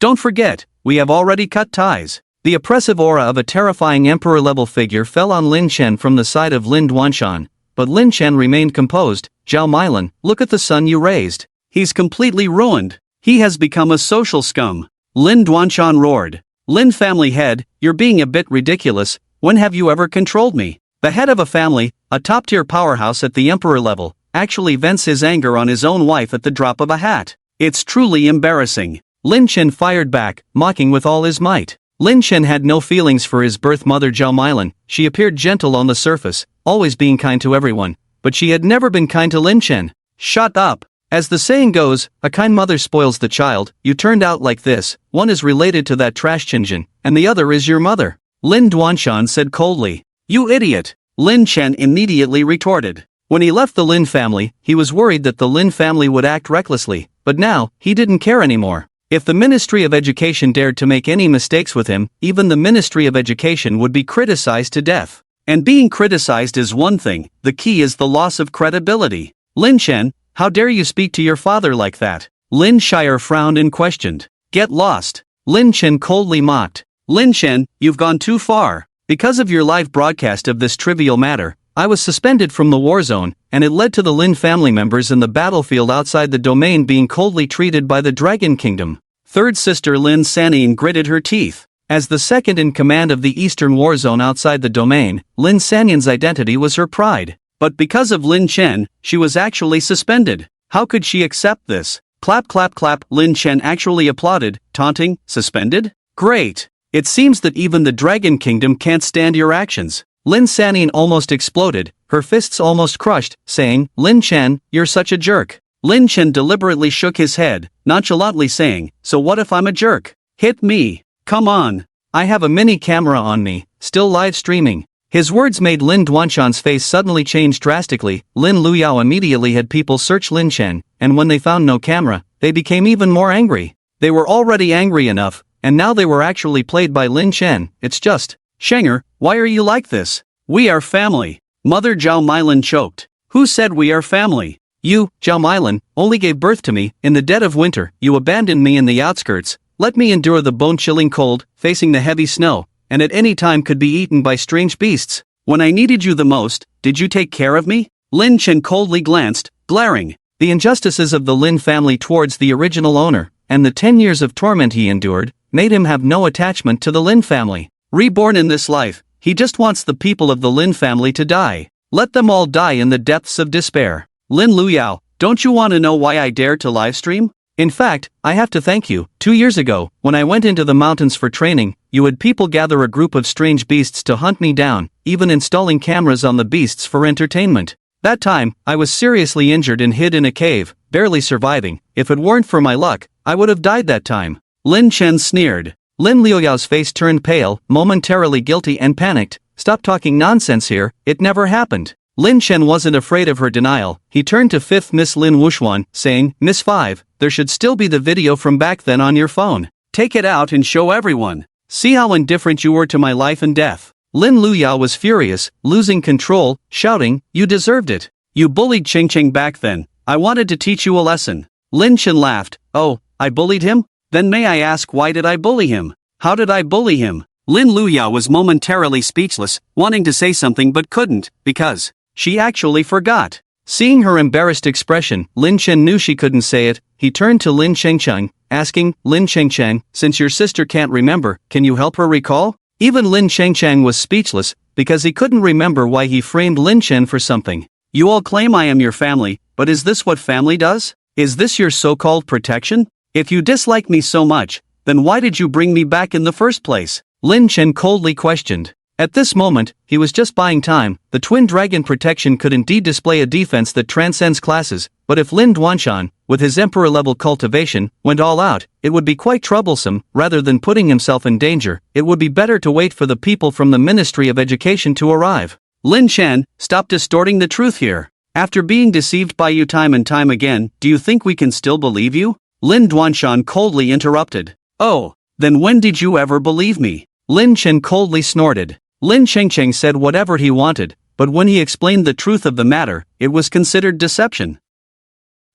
Don't forget, we have already cut ties." The oppressive aura of a terrifying emperor-level figure fell on Lin Chen from the side of Lin Duanshan, but Lin Chen remained composed. "Zhao Mailan, look at the son you raised. He's completely ruined. He has become a social scum." Lin Duanshan roared. "Lin family head, you're being a bit ridiculous. When have you ever controlled me?" The head of a family, a top-tier powerhouse at the emperor level, actually vents his anger on his own wife at the drop of a hat. It's truly embarrassing. Lin Chen fired back, mocking with all his might. Lin Chen had no feelings for his birth mother Zhao Mailan. She appeared gentle on the surface, always being kind to everyone, but she had never been kind to Lin Chen. "Shut up. As the saying goes, a kind mother spoils the child. You turned out like this. One is related to that trash Chinjin, and the other is your mother," Lin Duanshan said coldly. "You idiot," Lin Chen immediately retorted. When he left the Lin family, he was worried that the Lin family would act recklessly, but now, he didn't care anymore. If the Ministry of Education dared to make any mistakes with him, even the Ministry of Education would be criticized to death. And being criticized is one thing, the key is the loss of credibility. Lin Chen, how dare you speak to your father like that? Lin Shire frowned and questioned. Get lost. Lin Chen coldly mocked. Lin Chen, you've gone too far. Because of your live broadcast of this trivial matter, I was suspended from the war zone, and it led to the Lin family members in the battlefield outside the domain being coldly treated by the Dragon Kingdom. Third sister Lin Sanyin gritted her teeth. As the second in command of the Eastern War Zone outside the domain, Lin Sanyin's identity was her pride. But because of Lin Chen, she was actually suspended. How could she accept this? Clap clap clap, Lin Chen actually applauded, taunting, suspended? Great! It seems that even the Dragon Kingdom can't stand your actions. Lin Sanyin almost exploded, her fists almost crushed, saying, Lin Chen, you're such a jerk. Lin Chen deliberately shook his head, nonchalantly saying, so what if I'm a jerk? Hit me. Come on. I have a mini camera on me, still live streaming. His words made Lin Duanshan's face suddenly change drastically. Lin Luyao immediately had people search Lin Chen, and when they found no camera, they became even more angry. They were already angry enough, and now they were actually played by Lin Chen. It's just, Shenger, why are you like this? We are family. Mother Zhao Meilin choked. Who said we are family? You, Zhao Meilin, only gave birth to me. In the dead of winter, you abandoned me in the outskirts, let me endure the bone-chilling cold, facing the heavy snow, and at any time could be eaten by strange beasts. When I needed you the most, did you take care of me? Lin Chen coldly glanced, glaring. The injustices of the Lin family towards the original owner, and the 10 years of torment he endured, made him have no attachment to the Lin family. Reborn in this life, he just wants the people of the Lin family to die. Let them all die in the depths of despair. Lin Luyao, don't you want to know why I dared to livestream? In fact, I have to thank you. 2 years ago, when I went into the mountains for training, you had people gather a group of strange beasts to hunt me down, even installing cameras on the beasts for entertainment. That time, I was seriously injured and hid in a cave, barely surviving. If it weren't for my luck, I would have died that time. Lin Chen sneered. Lin Liuyao's face turned pale, momentarily guilty and panicked. Stop talking nonsense here, it never happened. Lin Chen wasn't afraid of her denial. He turned to 5th Miss Lin Wuxuan, saying, Miss 5, there should still be the video from back then on your phone. Take it out and show everyone. See how indifferent you were to my life and death. Lin Luyao was furious, losing control, shouting, you deserved it. You bullied Cheng Cheng back then. I wanted to teach you a lesson. Lin Chen laughed. Oh, I bullied him? Then may I ask why did I bully him? How did I bully him? Lin Luyao was momentarily speechless, wanting to say something but couldn't, because she actually forgot. Seeing her embarrassed expression, Lin Chen knew she couldn't say it. He turned to Lin Chengcheng, asking, Lin Chengcheng, since your sister can't remember, can you help her recall? Even Lin Chengcheng was speechless, because he couldn't remember why he framed Lin Chen for something. You all claim I am your family, but is this what family does? Is this your so-called protection? If you dislike me so much, then why did you bring me back in the first place? Lin Chen coldly questioned. At this moment, he was just buying time. The Twin Dragon protection could indeed display a defense that transcends classes, but if Lin Duanshan, with his emperor-level cultivation, went all out, it would be quite troublesome. Rather than putting himself in danger, it would be better to wait for the people from the Ministry of Education to arrive. Lin Chen, stop distorting the truth here. After being deceived by you time and time again, do you think we can still believe you? Lin Duanshan coldly interrupted. Oh, then when did you ever believe me? Lin Chen coldly snorted. Lin Chengcheng said whatever he wanted, but when he explained the truth of the matter, it was considered deception.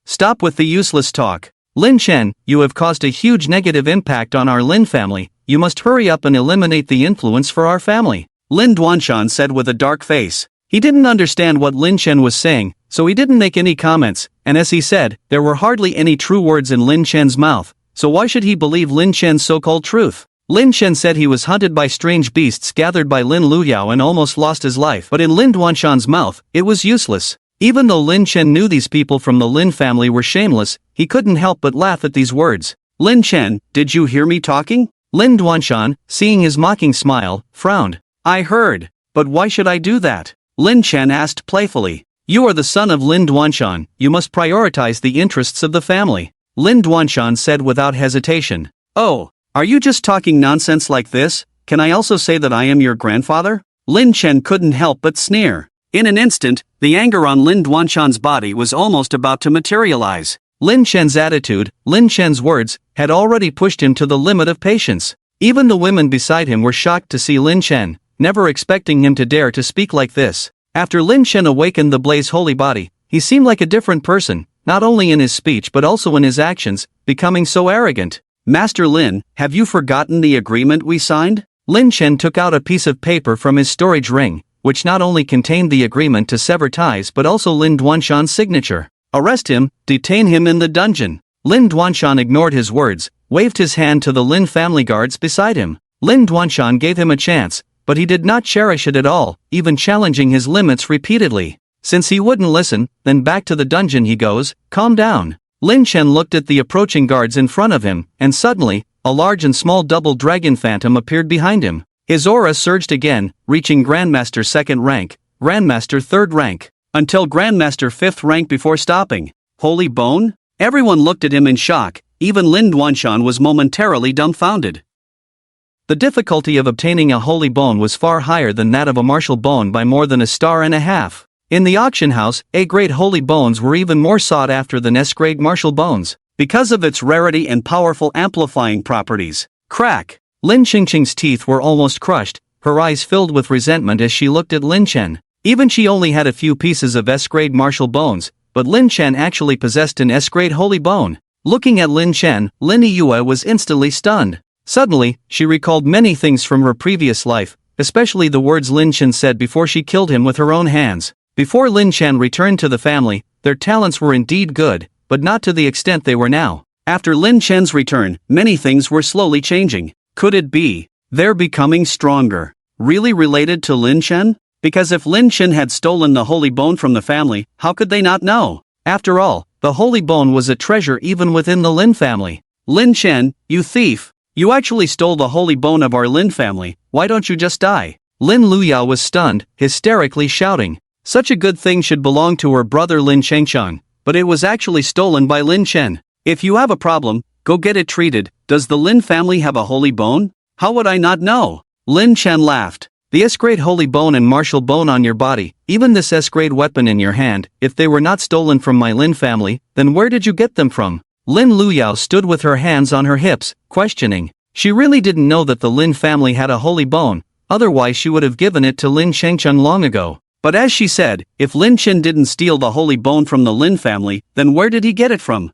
Stop with the useless talk. Lin Chen, you have caused a huge negative impact on our Lin family. You must hurry up and eliminate the influence for our family. Lin Duanshan said with a dark face. He didn't understand what Lin Chen was saying, so he didn't make any comments, and as he said, there were hardly any true words in Lin Chen's mouth, so why should he believe Lin Chen's so-called truth? Lin Chen said he was hunted by strange beasts gathered by Lin Luyao and almost lost his life, but in Lin Duanshan's mouth, it was useless. Even though Lin Chen knew these people from the Lin family were shameless, he couldn't help but laugh at these words. Lin Chen, did you hear me talking? Lin Duanshan, seeing his mocking smile, frowned. I heard. But why should I do that? Lin Chen asked playfully. You are the son of Lin Duanshan, you must prioritize the interests of the family. Lin Duanshan said without hesitation. Oh, are you just talking nonsense like this? Can I also say that I am your grandfather? Lin Chen couldn't help but sneer. In an instant, the anger on Lin Duanshan's body was almost about to materialize. Lin Chen's attitude, Lin Chen's words, had already pushed him to the limit of patience. Even the women beside him were shocked to see Lin Chen, never expecting him to dare to speak like this. After Lin Chen awakened the Blaze holy body, he seemed like a different person, not only in his speech but also in his actions, becoming so arrogant. Master Lin, have you forgotten the agreement we signed? Lin Chen took out a piece of paper from his storage ring, which not only contained the agreement to sever ties but also Lin Duanshan's signature. Arrest him, detain him in the dungeon. Lin Duanshan ignored his words, waved his hand to the Lin family guards beside him. Lin Duanshan gave him a chance, but he did not cherish it at all, even challenging his limits repeatedly. Since he wouldn't listen, then back to the dungeon he goes. Calm down. Lin Chen looked at the approaching guards in front of him, and suddenly, a large and small double dragon phantom appeared behind him. His aura surged again, reaching Grandmaster 2nd rank, Grandmaster 3rd rank, until Grandmaster 5th rank before stopping. Holy bone? Everyone looked at him in shock, even Lin Duanshan was momentarily dumbfounded. The difficulty of obtaining a holy bone was far higher than that of a martial bone by more than a star and a half. In the auction house, A-grade holy bones were even more sought after than S-grade martial bones, because of its rarity and powerful amplifying properties. Crack! Lin Qingqing's teeth were almost crushed, her eyes filled with resentment as she looked at Lin Chen. Even she only had a few pieces of S-grade martial bones, but Lin Chen actually possessed an S-grade holy bone. Looking at Lin Chen, Lin Yue was instantly stunned. Suddenly, she recalled many things from her previous life, especially the words Lin Chen said before she killed him with her own hands. Before Lin Chen returned to the family, their talents were indeed good, but not to the extent they were now. After Lin Chen's return, many things were slowly changing. Could it be they're becoming stronger? Really related to Lin Chen? Because if Lin Chen had stolen the holy bone from the family, how could they not know? After all, the holy bone was a treasure even within the Lin family. Lin Chen, you thief! You actually stole the holy bone of our Lin family, why don't you just die? Lin Luyao was stunned, hysterically shouting. Such a good thing should belong to her brother Lin Chengchang, but it was actually stolen by Lin Chen. If you have a problem, go get it treated. Does the Lin family have a holy bone? How would I not know? Lin Chen laughed. The S-grade holy bone and martial bone on your body, even this S-grade weapon in your hand, if they were not stolen from my Lin family, then where did you get them from? Lin Luyao stood with her hands on her hips, questioning. She really didn't know that the Lin family had a holy bone, otherwise she would have given it to Lin Chengchun long ago. But as she said, if Lin Chen didn't steal the holy bone from the Lin family, then where did he get it from?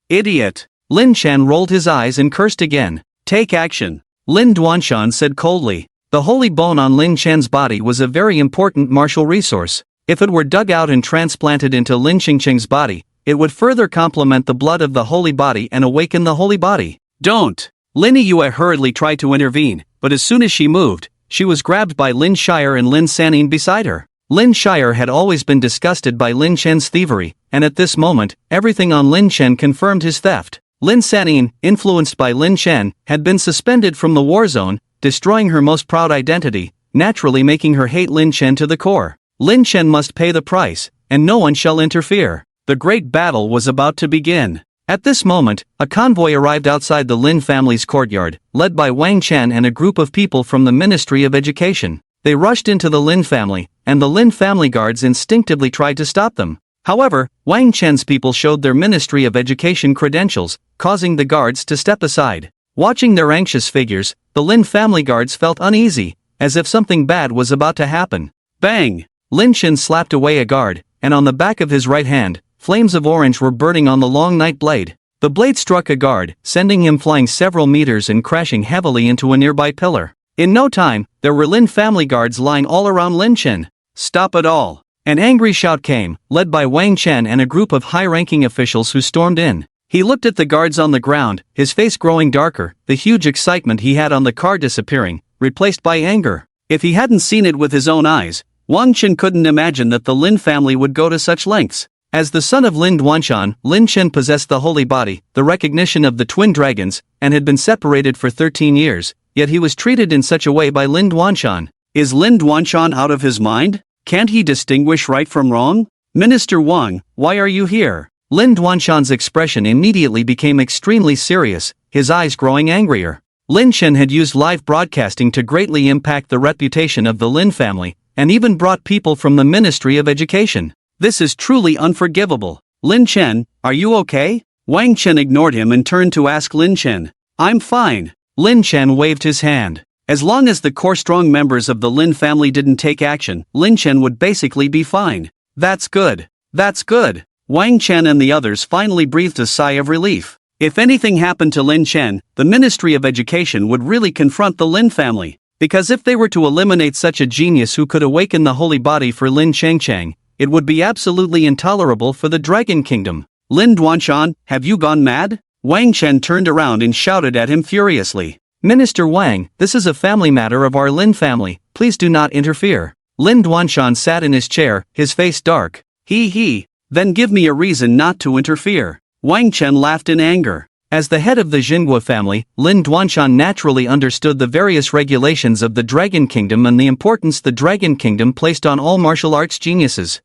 Idiot! Lin Chen rolled his eyes and cursed again. Take action! Lin Duanshan said coldly. The holy bone on Lin Chen's body was a very important martial resource. If it were dug out and transplanted into Lin Qingqing's body, it would further complement the blood of the holy body and awaken the holy body. Don't! Lin Yue hurriedly tried to intervene, but as soon as she moved, she was grabbed by Lin Shire and Lin Sanin beside her. Lin Shire had always been disgusted by Lin Chen's thievery, and at this moment, everything on Lin Chen confirmed his theft. Lin Sanin, influenced by Lin Chen, had been suspended from the war zone, destroying her most proud identity, naturally making her hate Lin Chen to the core. Lin Chen must pay the price, and no one shall interfere. The great battle was about to begin. At this moment, a convoy arrived outside the Lin family's courtyard, led by Wang Chen and a group of people from the Ministry of Education. They rushed into the Lin family, and the Lin family guards instinctively tried to stop them. However, Wang Chen's people showed their Ministry of Education credentials, causing the guards to step aside. Watching their anxious figures, the Lin family guards felt uneasy, as if something bad was about to happen. Bang! Lin Chen slapped away a guard, and on the back of his right hand, flames of orange were burning on the long night blade. The blade struck a guard, sending him flying several meters and crashing heavily into a nearby pillar. In no time, there were Lin family guards lying all around Lin Chen. Stop it all! An angry shout came, led by Wang Chen and a group of high-ranking officials who stormed in. He looked at the guards on the ground, his face growing darker, the huge excitement he had on the car disappearing, replaced by anger. If he hadn't seen it with his own eyes, Wang Chen couldn't imagine that the Lin family would go to such lengths. As the son of Lin Duanshan, Lin Chen possessed the holy body, the recognition of the twin dragons, and had been separated for 13 years, yet he was treated in such a way by Lin Duanshan. Is Lin Duanshan out of his mind? Can't he distinguish right from wrong? Minister Wang, why are you here? Lin Duanshan's expression immediately became extremely serious, his eyes growing angrier. Lin Chen had used live broadcasting to greatly impact the reputation of the Lin family, and even brought people from the Ministry of Education. This is truly unforgivable. Lin Chen, are you okay? Wang Chen ignored him and turned to ask Lin Chen. I'm fine. Lin Chen waved his hand. As long as the core strong members of the Lin family didn't take action, Lin Chen would basically be fine. That's good. That's good. Wang Chen and the others finally breathed a sigh of relief. If anything happened to Lin Chen, the Ministry of Education would really confront the Lin family. Because if they were to eliminate such a genius who could awaken the holy body for Lin Changchang, it would be absolutely intolerable for the Dragon Kingdom. Lin Duanshan, have you gone mad? Wang Chen turned around and shouted at him furiously. Minister Wang, this is a family matter of our Lin family, please do not interfere. Lin Duanshan sat in his chair, his face dark. Then give me a reason not to interfere. Wang Chen laughed in anger. As the head of the Jinghua family, Lin Duanshan naturally understood the various regulations of the Dragon Kingdom and the importance the Dragon Kingdom placed on all martial arts geniuses.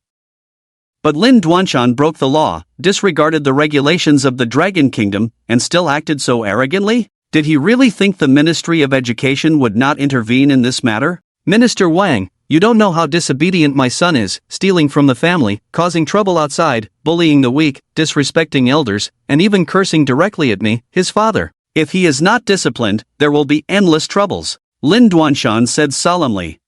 But Lin Duanshan broke the law, disregarded the regulations of the Dragon Kingdom, and still acted so arrogantly? Did he really think the Ministry of Education would not intervene in this matter? Minister Wang, you don't know how disobedient my son is, stealing from the family, causing trouble outside, bullying the weak, disrespecting elders, and even cursing directly at me, his father. If he is not disciplined, there will be endless troubles. Lin Duanshan said solemnly.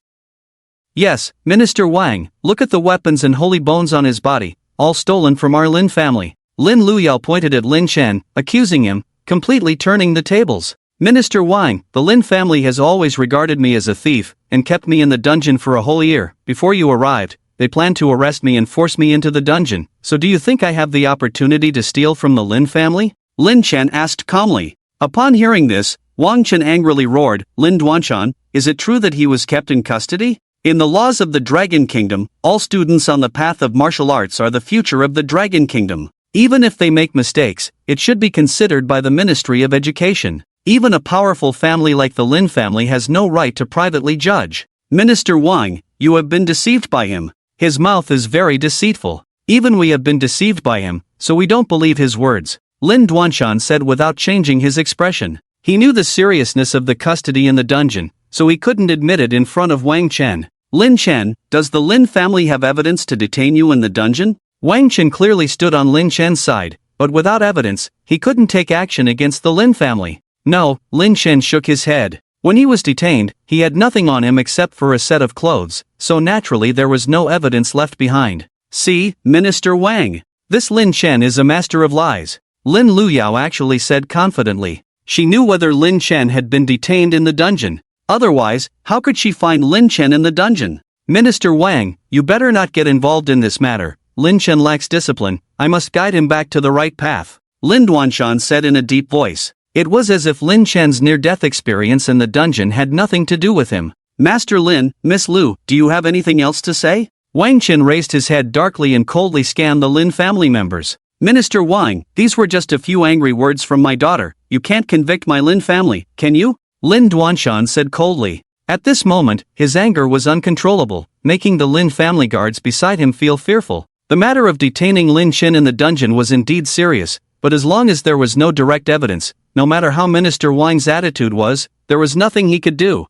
Yes, Minister Wang, look at the weapons and holy bones on his body, all stolen from our Lin family. Lin Luyao pointed at Lin Chen, accusing him, completely turning the tables. Minister Wang, the Lin family has always regarded me as a thief, and kept me in the dungeon for a whole year. Before you arrived, they planned to arrest me and force me into the dungeon. So do you think I have the opportunity to steal from the Lin family? Lin Chen asked calmly. Upon hearing this, Wang Chen angrily roared, Lin Duanshan, is it true that he was kept in custody? In the laws of the Dragon Kingdom, all students on the path of martial arts are the future of the Dragon Kingdom. Even if they make mistakes, it should be considered by the Ministry of Education. Even a powerful family like the Lin family has no right to privately judge. Minister Wang, you have been deceived by him. His mouth is very deceitful. Even we have been deceived by him, so we don't believe his words. Lin Duanshan said without changing his expression. He knew the seriousness of the custody in the dungeon, so he couldn't admit it in front of Wang Chen. Lin Chen, does the Lin family have evidence to detain you in the dungeon? Wang Chen clearly stood on Lin Chen's side, but without evidence, he couldn't take action against the Lin family. No, Lin Chen shook his head. When he was detained, he had nothing on him except for a set of clothes, so naturally there was no evidence left behind. See, Minister Wang. This Lin Chen is a master of lies. Lin Luyao actually said confidently. She knew whether Lin Chen had been detained in the dungeon. Otherwise, how could she find Lin Chen in the dungeon? Minister Wang, you better not get involved in this matter. Lin Chen lacks discipline, I must guide him back to the right path. Lin Duanshan said in a deep voice. It was as if Lin Chen's near-death experience in the dungeon had nothing to do with him. Master Lin, Miss Lu, do you have anything else to say? Wang Chen raised his head darkly and coldly scanned the Lin family members. Minister Wang, these were just a few angry words from my daughter. You can't convict my Lin family, can you? Lin Duanshan said coldly. At this moment, his anger was uncontrollable, making the Lin family guards beside him feel fearful. The matter of detaining Lin Chen in the dungeon was indeed serious, but as long as there was no direct evidence, no matter how Minister Wang's attitude was, there was nothing he could do.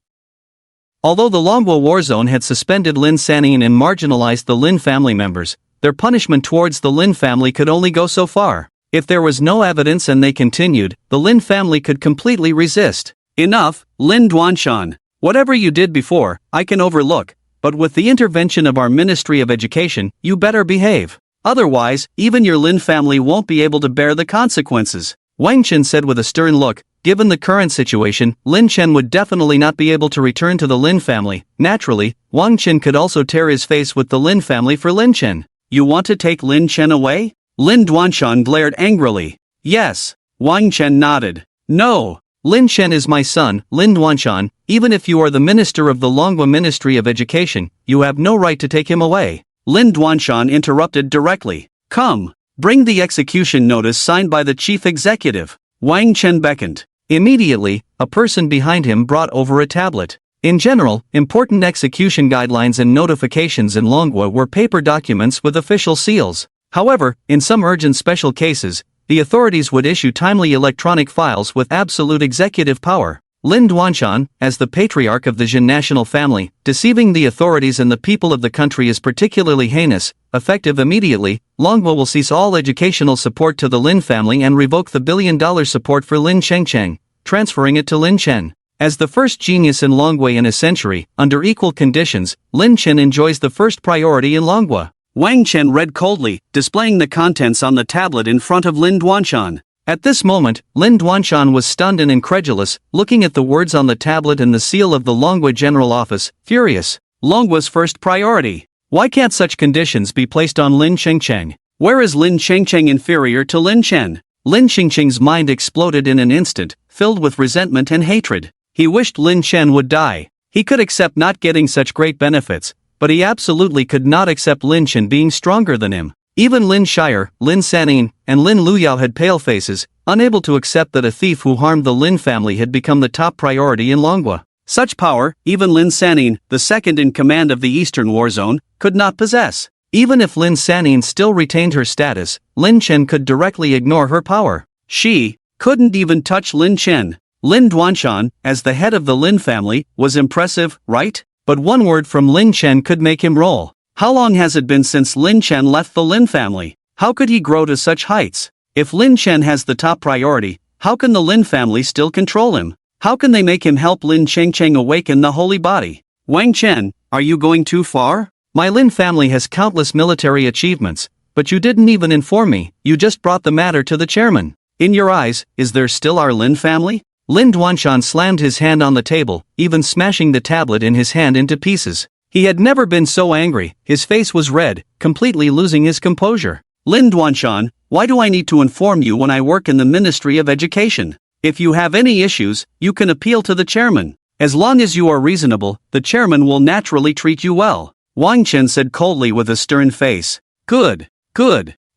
Although the Longwa War Zone had suspended Lin Sanyin and marginalized the Lin family members, their punishment towards the Lin family could only go so far. If there was no evidence and they continued, the Lin family could completely resist. Enough, Lin Duanshan. Whatever you did before, I can overlook, but with the intervention of our Ministry of Education, you better behave. Otherwise, even your Lin family won't be able to bear the consequences. Wang Chen said with a stern look. Given the current situation, Lin Chen would definitely not be able to return to the Lin family. Naturally, Wang Chen could also tear his face with the Lin family for Lin Chen. You want to take Lin Chen away? Lin Duanshan glared angrily. Yes. Wang Chen nodded. No. Lin Chen is my son, Lin Duanshan. Even if you are the minister of the Longwa Ministry of Education, you have no right to take him away. Lin Duanshan interrupted directly. Come. Bring the execution notice signed by the chief executive. Wang Chen beckoned. Immediately, a person behind him brought over a tablet. In general, important execution guidelines and notifications in Longwa were paper documents with official seals. However, in some urgent special cases, the authorities would issue timely electronic files with absolute executive power. Lin Duanshan, as the patriarch of the Jin national family, deceiving the authorities and the people of the country is particularly heinous. Effective immediately, Longhua will cease all educational support to the Lin family and revoke the $1 billion support for Lin Chengcheng, transferring it to Lin Chen. As the first genius in Longhua in a century, under equal conditions, Lin Chen enjoys the first priority in Longhua. Wang Chen read coldly, displaying the contents on the tablet in front of Lin Duanshan. At this moment, Lin Duanshan was stunned and incredulous, looking at the words on the tablet and the seal of the Longhua General Office, furious. Longhua's first priority. Why can't such conditions be placed on Lin Chengcheng? Where is Lin Chengcheng inferior to Lin Chen? Lin Chengcheng's mind exploded in an instant, filled with resentment and hatred. He wished Lin Chen would die. He could accept not getting such great benefits, but he absolutely could not accept Lin Chen being stronger than him. Even Lin Shire, Lin Sanin, and Lin Luyao had pale faces, unable to accept that a thief who harmed the Lin family had become the top priority in Longhua. Such power, even Lin Sanin, the second in command of the Eastern War Zone, could not possess. Even if Lin Sanin still retained her status, Lin Chen could directly ignore her power. She couldn't even touch Lin Chen. Lin Duanshan, as the head of the Lin family, was impressive, right? But one word from Lin Chen could make him roll. How long has it been since Lin Chen left the Lin family? How could he grow to such heights? If Lin Chen has the top priority, how can the Lin family still control him? How can they make him help Lin Chengcheng awaken the holy body? Wang Chen, are you going too far? My Lin family has countless military achievements, but you didn't even inform me, you just brought the matter to the chairman. In your eyes, is there still our Lin family? Lin Duanshan slammed his hand on the table, even smashing the tablet in his hand into pieces. He had never been so angry, his face was red, completely losing his composure. Lin Duanshan, why do I need to inform you when I work in the Ministry of Education? If you have any issues, you can appeal to the chairman. As long as you are reasonable, the chairman will naturally treat you well. Wang Chen said coldly with a stern face. Good.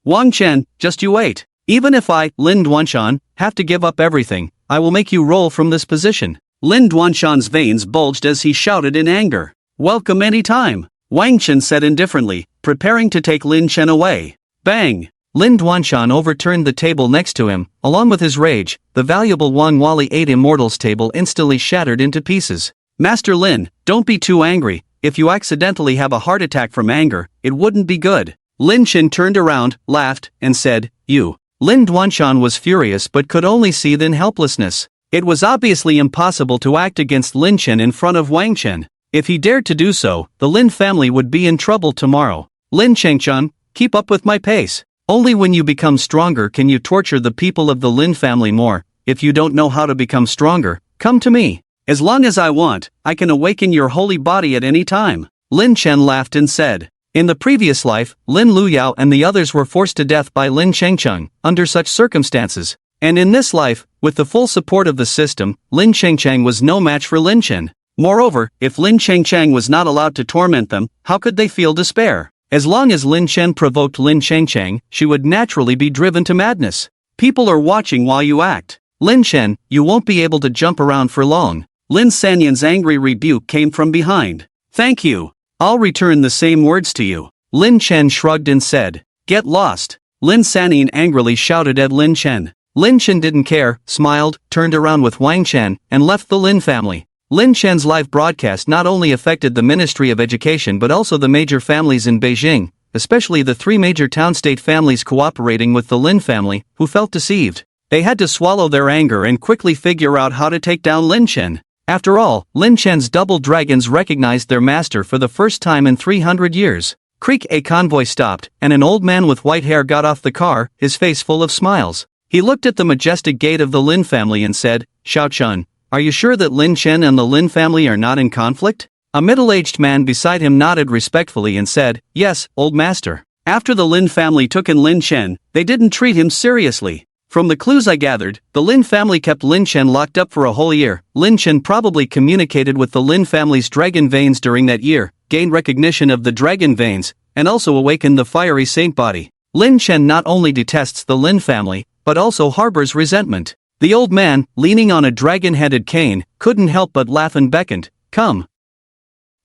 Wang Chen, just you wait. Even if I, Lin Duanshan, have to give up everything, I will make you roll from this position. Lin Duanshan's veins bulged as he shouted in anger. Welcome any time, Wang Chen said indifferently, preparing to take Lin Chen away. Bang! Lin Duanshan overturned the table next to him, along with his rage. The valuable Wang Wali 8 Immortals table instantly shattered into pieces. Master Lin, don't be too angry. If you accidentally have a heart attack from anger, it wouldn't be good. Lin Chen turned around, laughed, and said, You. Lin Duanshan was furious but could only seethe in helplessness. It was obviously impossible to act against Lin Chen in front of Wang Chen. If he dared to do so, the Lin family would be in trouble tomorrow. Lin Chengcheng, keep up with my pace. Only when you become stronger can you torture the people of the Lin family more. If you don't know how to become stronger, come to me. As long as I want, I can awaken your holy body at any time. Lin Chen laughed and said. In the previous life, Lin Luyao and the others were forced to death by Lin Chengcheng, under such circumstances. And in this life, with the full support of the system, Lin Chengcheng was no match for Lin Chen. Moreover, if Lin Chengcheng was not allowed to torment them, how could they feel despair? As long as Lin Chen provoked Lin Chengcheng, she would naturally be driven to madness. People are watching while you act. Lin Chen, you won't be able to jump around for long. Lin Sanyan's angry rebuke came from behind. Thank you. I'll return the same words to you. Lin Chen shrugged and said, Get lost. Lin Sanyan angrily shouted at Lin Chen. Lin Chen didn't care, smiled, turned around with Wang Chen, and left the Lin family. Lin Chen's live broadcast not only affected the Ministry of Education but also the major families in Beijing, especially the three major town-state families cooperating with the Lin family, who felt deceived. They had to swallow their anger and quickly figure out how to take down Lin Chen. After all, Lin Chen's double dragons recognized their master for the first time in 300 years. Creak! A convoy stopped, and an old man with white hair got off the car, his face full of smiles. He looked at the majestic gate of the Lin family and said, Xiao Chun, are you sure that Lin Chen and the Lin family are not in conflict? A middle-aged man beside him nodded respectfully and said, Yes, old master. After the Lin family took in Lin Chen, they didn't treat him seriously. From the clues I gathered, the Lin family kept Lin Chen locked up for a whole year. Lin Chen probably communicated with the Lin family's dragon veins during that year, gained recognition of the dragon veins, and also awakened the fiery saint body. Lin Chen not only detests the Lin family, but also harbors resentment. The old man, leaning on a dragon-headed cane, couldn't help but laugh and beckoned, Come.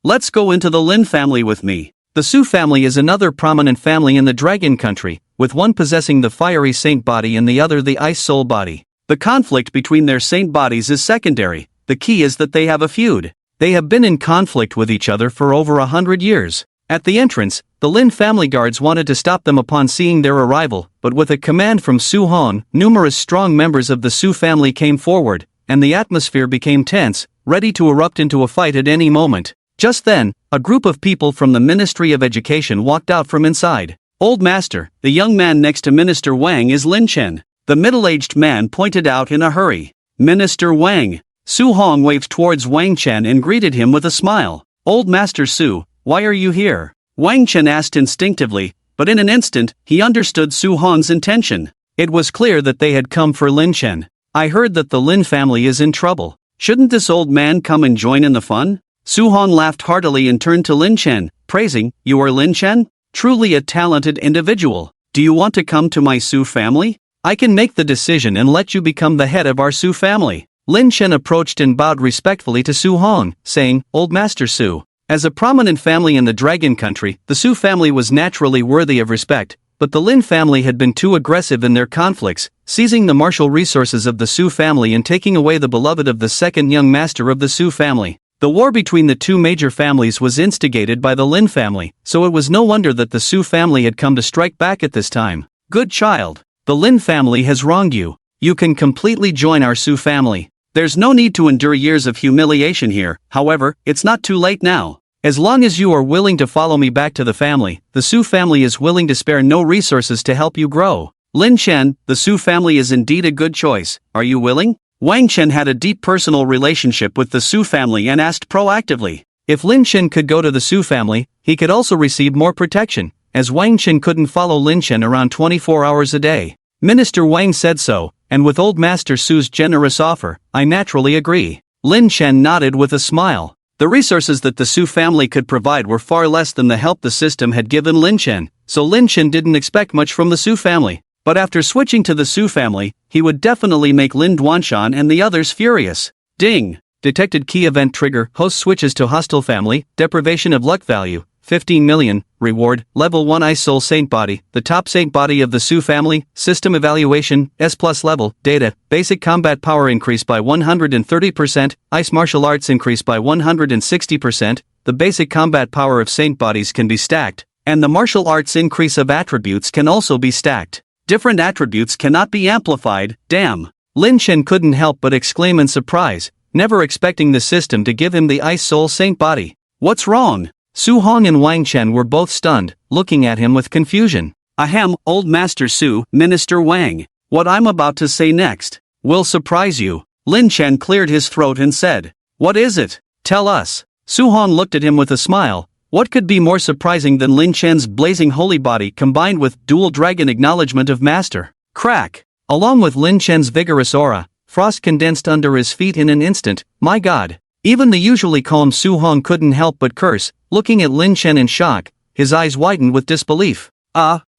Let's go into the Lin family with me. The Su family is another prominent family in the dragon country, with one possessing the fiery saint body and the other the ice soul body. The conflict between their saint bodies is secondary. the key is that they have a feud. They have been in conflict with each other for over 100 years. At the entrance, the Lin family guards wanted to stop them upon seeing their arrival, but with a command from Su Hong, numerous strong members of the Su family came forward, and the atmosphere became tense, ready to erupt into a fight at any moment. Just then, a group of people from the Ministry of Education walked out from inside. Old Master, the young man next to Minister Wang is Lin Chen, the middle-aged man pointed out in a hurry. Minister Wang. Su Hong waved towards Wang Chen and greeted him with a smile. Old Master Su, why are you here? Wang Chen asked instinctively, but in an instant, he understood Su Hong's intention. It was clear that they had come for Lin Chen. I heard that the Lin family is in trouble. Shouldn't this old man come and join in the fun? Su Hong laughed heartily and turned to Lin Chen, praising, you are Lin Chen? Truly a talented individual. Do you want to come to my Su family? I can make the decision and let you become the head of our Su family. Lin Chen approached and bowed respectfully to Su Hong, saying, Old Master Su. As a prominent family in the Dragon Country, the Su family was naturally worthy of respect, but the Lin family had been too aggressive in their conflicts, seizing the martial resources of the Su family and taking away the beloved of the second young master of the Su family. The war between the two major families was instigated by the Lin family, so it was no wonder that the Su family had come to strike back at this time. Good child. The Lin family has wronged you. You can completely join our Su family. There's no need to endure years of humiliation here, however, it's not too late now. As long as you are willing to follow me back to the family, the Su family is willing to spare no resources to help you grow. Lin Chen, the Su family is indeed a good choice. Are you willing? Wang Chen had a deep personal relationship with the Su family and asked proactively. If Lin Chen could go to the Su family, he could also receive more protection, as Wang Chen couldn't follow Lin Chen around 24 hours a day. Minister Wang said so, and with Old Master Su's generous offer, I naturally agree. Lin Chen nodded with a smile. The resources that the Su family could provide were far less than the help the system had given Lin Chen, so Lin Chen didn't expect much from the Su family. But after switching to the Su family, he would definitely make Lin Duanshan and the others furious. Ding! Detected key event trigger, host switches to hostile family, deprivation of luck value, 15 million, reward, level 1 Ice Soul Saint Body, the top saint body of the Su family, system evaluation, S+ level, data, basic combat power increase by 130%, ice martial arts increase by 160%, the basic combat power of saint bodies can be stacked, and the martial arts increase of attributes can also be stacked. Different attributes cannot be amplified, damn. Lin Chen couldn't help but exclaim in surprise, never expecting the system to give him the Ice Soul Saint Body. What's wrong? Su Hong and Wang Chen were both stunned, looking at him with confusion. Ahem, Old Master Su, Minister Wang. What I'm about to say next will surprise you. Lin Chen cleared his throat and said, What is it? Tell us. Su Hong looked at him with a smile. What could be more surprising than Lin Chen's blazing holy body combined with dual dragon acknowledgement of master? Crack! Along with Lin Chen's vigorous aura, frost condensed under his feet in an instant. My god! Even the usually calm Su Hong couldn't help but curse, looking at Lin Chen in shock, his eyes widened with disbelief.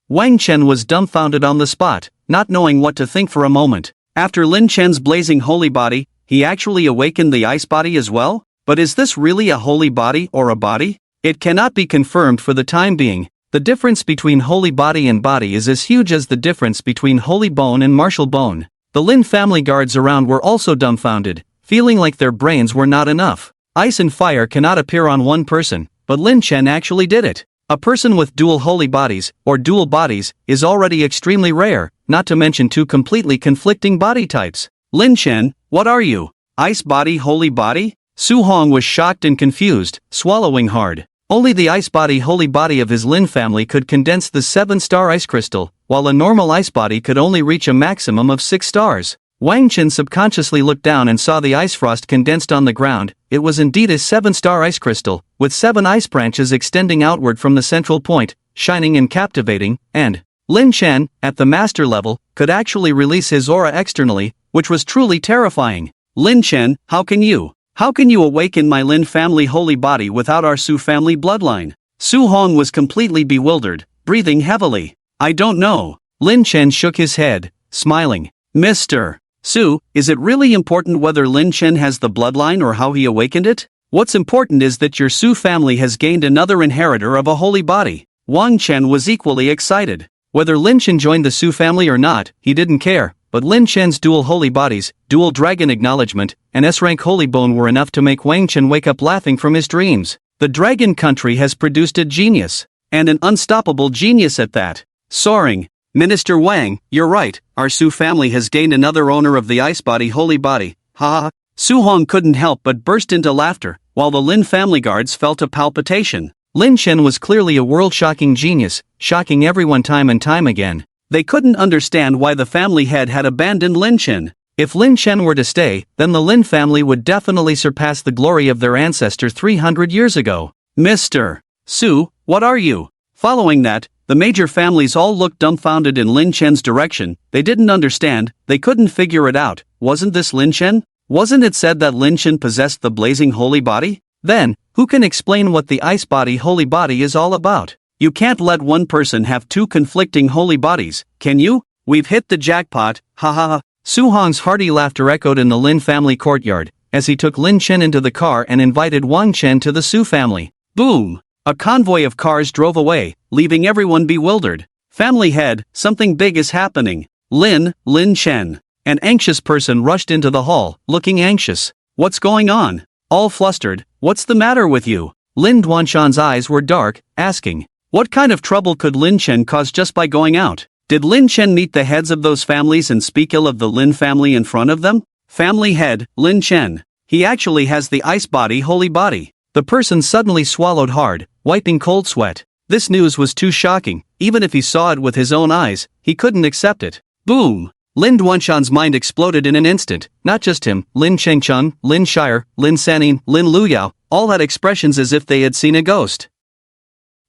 Wang Chen was dumbfounded on the spot, not knowing what to think for a moment. After Lin Chen's blazing holy body, he actually awakened the ice body as well? But is this really a holy body or a body? It cannot be confirmed for the time being. The difference between holy body and body is as huge as the difference between holy bone and martial bone. The Lin family guards around were also dumbfounded, feeling like their brains were not enough. Ice and fire cannot appear on one person, but Lin Chen actually did it. A person with dual holy bodies, or dual bodies, is already extremely rare, not to mention two completely conflicting body types. Lin Chen, what are you? Ice body, holy body? Su Hong was shocked and confused, swallowing hard. Only the ice body holy body of his Lin family could condense the 7-star ice crystal, while a normal ice body could only reach a maximum of 6 stars. Wang Chen subconsciously looked down and saw the ice frost condensed on the ground. It was indeed a 7-star ice crystal, with 7 ice branches extending outward from the central point, shining and captivating, and Lin Chen, at the master level, could actually release his aura externally, which was truly terrifying. Lin Chen, how can you awaken my Lin family holy body without our Su family bloodline? Su Hong was completely bewildered, breathing heavily. I don't know. Lin Chen shook his head, smiling. Mr. Su, is it really important whether Lin Chen has the bloodline or how he awakened it? What's important is that your Su family has gained another inheritor of a holy body. Wang Chen was equally excited. Whether Lin Chen joined the Su family or not, he didn't care, but Lin Chen's dual holy bodies, dual dragon acknowledgement, and S-rank holy bone were enough to make Wang Chen wake up laughing from his dreams. The dragon country has produced a genius. And an unstoppable genius at that. Soaring. Minister Wang, you're right, our Su family has gained another owner of the ice body holy body. Ha ha. Su Hong couldn't help but burst into laughter, while the Lin family guards felt a palpitation. Lin Chen was clearly a world-shocking genius, shocking everyone time and time again. They couldn't understand why the family head had abandoned Lin Chen. If Lin Chen were to stay, then the Lin family would definitely surpass the glory of their ancestor 300 years ago. Mr. Su, what are you? Following that, the major families all looked dumbfounded in Lin Chen's direction. They didn't understand, they couldn't figure it out. Wasn't this Lin Chen? Wasn't it said that Lin Chen possessed the blazing holy body? Then, who can explain what the ice body holy body is all about? You can't let one person have two conflicting holy bodies, can you? We've hit the jackpot, ha ha ha. Su Hong's hearty laughter echoed in the Lin family courtyard, as he took Lin Chen into the car and invited Wang Chen to the Su family. Boom! A convoy of cars drove away, leaving everyone bewildered. Family head, something big is happening. Lin Chen. An anxious person rushed into the hall, looking anxious. What's going on? All flustered, what's the matter with you? Lin Duanshan's eyes were dark, asking. What kind of trouble could Lin Chen cause just by going out? Did Lin Chen meet the heads of those families and speak ill of the Lin family in front of them? Family head, Lin Chen. He actually has the ice body holy body. The person suddenly swallowed hard, wiping cold sweat. This news was too shocking, even if he saw it with his own eyes, he couldn't accept it. Boom! Lin Duanshan's mind exploded in an instant. Not just him, Lin Chengchun, Lin Shire, Lin Sanin, Lin Luyao, all had expressions as if they had seen a ghost.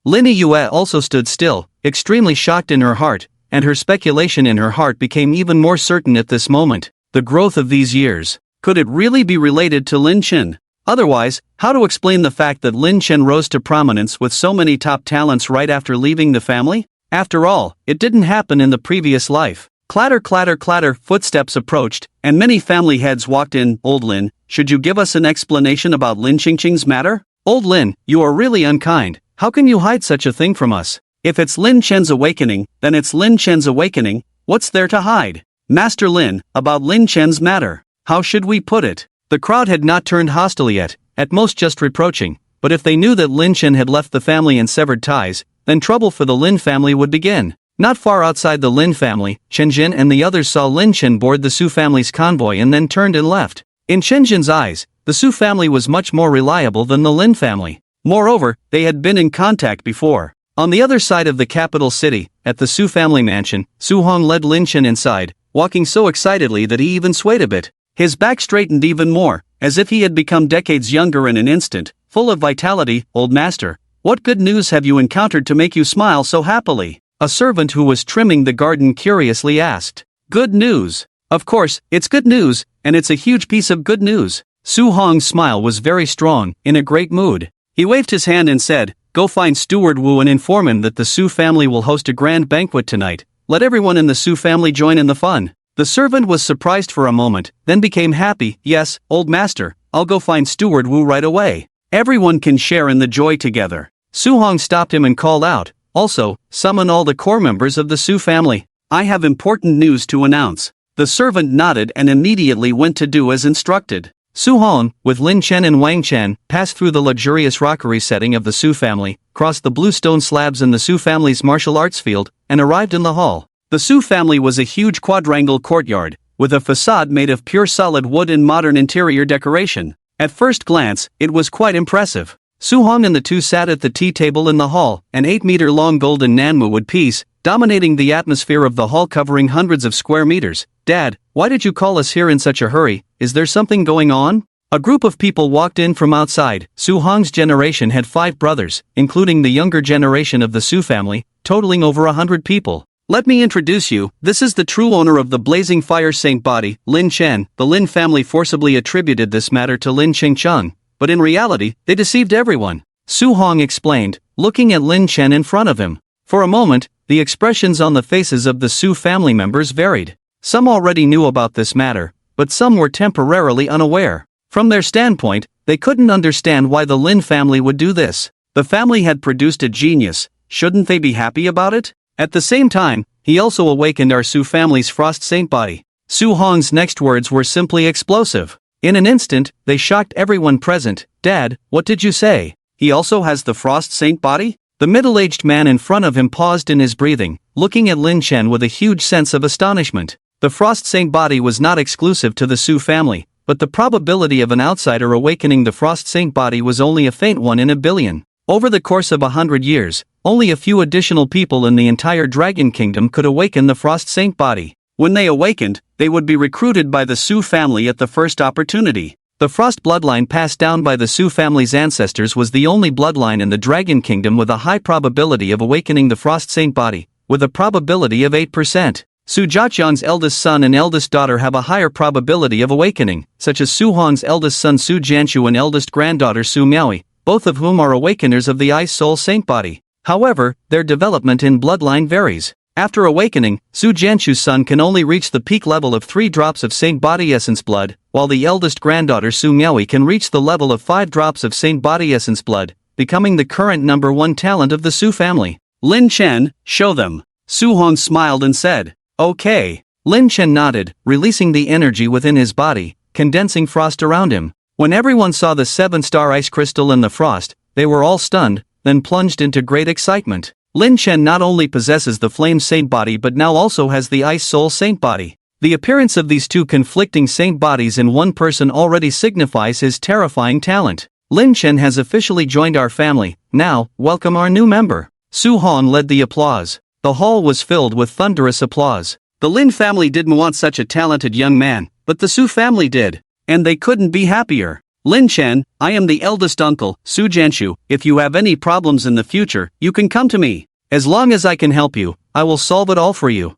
Lin Yue also stood still, extremely shocked in her heart, and her speculation in her heart became even more certain at this moment. The growth of these years. Could it really be related to Lin Chen? Otherwise, how to explain the fact that Lin Chen rose to prominence with so many top talents right after leaving the family? After all, it didn't happen in the previous life. Clatter clatter clatter, footsteps approached, and many family heads walked in. Old Lin, should you give us an explanation about Lin Qingqing's matter? Old Lin, you are really unkind. How can you hide such a thing from us? If it's Lin Chen's awakening, then it's Lin Chen's awakening. What's there to hide? Master Lin, about Lin Chen's matter. How should we put it? The crowd had not turned hostile yet, at most just reproaching, but if they knew that Lin Chen had left the family and severed ties, then trouble for the Lin family would begin. Not far outside the Lin family, Chen Jin and the others saw Lin Chen board the Su family's convoy and then turned and left. In Chen Jin's eyes, the Su family was much more reliable than the Lin family. Moreover, they had been in contact before. On the other side of the capital city, at the Su family mansion, Su Hong led Lin Chen inside, walking so excitedly that he even swayed a bit. His back straightened even more, as if he had become decades younger in an instant, full of vitality. Old master, what good news have you encountered to make you smile so happily? A servant who was trimming the garden curiously asked. Good news. Of course, it's good news, and it's a huge piece of good news. Su Hong's smile was very strong, in a great mood. He waved his hand and said, Go find Steward Wu and inform him that the Su family will host a grand banquet tonight. Let everyone in the Su family join in the fun. The servant was surprised for a moment, then became happy. Yes, old master, I'll go find Steward Wu right away. Everyone can share in the joy together. Su Hong stopped him and called out, also, summon all the core members of the Su family. I have important news to announce. The servant nodded and immediately went to do as instructed. Su Hong, with Lin Chen and Wang Chen, passed through the luxurious rockery setting of the Su family, crossed the blue stone slabs in the Su family's martial arts field, and arrived in the hall. The Su family was a huge quadrangle courtyard, with a facade made of pure solid wood and modern interior decoration. At first glance, it was quite impressive. Su Hong and the two sat at the tea table in the hall, an 8-meter-long golden Nanmu wood piece, dominating the atmosphere of the hall covering hundreds of square meters. Dad, why did you call us here in such a hurry? Is there something going on? A group of people walked in from outside. Su Hong's generation had 5 brothers, including the younger generation of the Su family, totaling over 100 people. Let me introduce you, this is the true owner of the blazing fire saint body, Lin Chen. The Lin family forcibly attributed this matter to Lin Qingchun, but in reality, they deceived everyone. Su Hong explained, looking at Lin Chen in front of him. For a moment, the expressions on the faces of the Su family members varied. Some already knew about this matter, but some were temporarily unaware. From their standpoint, they couldn't understand why the Lin family would do this. The family had produced a genius, shouldn't they be happy about it? At the same time, he also awakened our Su family's frost saint body. Su Hong's next words were simply explosive. In an instant, they shocked everyone present. Dad, what did you say? He also has the Frost Saint body? The middle-aged man in front of him paused in his breathing, looking at Lin Chen with a huge sense of astonishment. The Frost Saint body was not exclusive to the Su family, but the probability of an outsider awakening the Frost Saint body was only a faint 1 in a billion. Over the course of 100 years, only a few additional people in the entire Dragon Kingdom could awaken the Frost Saint body. When they awakened, they would be recruited by the Su family at the first opportunity. The Frost bloodline passed down by the Su family's ancestors was the only bloodline in the Dragon Kingdom with a high probability of awakening the Frost Saint body, with a probability of 8%. Su Jiaqiang's eldest son and eldest daughter have a higher probability of awakening, such as Su Hong's eldest son Su Jianshu and eldest granddaughter Su Miaoi, both of whom are awakeners of the Ice Soul Saint body. However, their development in bloodline varies. After awakening, Su Jianshu's son can only reach the peak level of 3 drops of Saint Body Essence blood, while the eldest granddaughter Su Miaoi can reach the level of 5 drops of Saint Body Essence blood, becoming the current number 1 talent of the Su family. Lin Chen, show them. Su Hong smiled and said, okay. Lin Chen nodded, releasing the energy within his body, condensing frost around him. When everyone saw the 7-star ice crystal and the frost, they were all stunned, then plunged into great excitement. Lin Chen not only possesses the Flame Saint body but now also has the Ice Soul Saint body. The appearance of these two conflicting saint bodies in one person already signifies his terrifying talent. Lin Chen has officially joined our family. Now, welcome our new member. Su Hong led the applause. The hall was filled with thunderous applause. The Lin family didn't want such a talented young man, but the Su family did. And they couldn't be happier. Lin Chen, I am the eldest uncle, Su Jianshu. If you have any problems in the future, you can come to me. As long as I can help you, I will solve it all for you.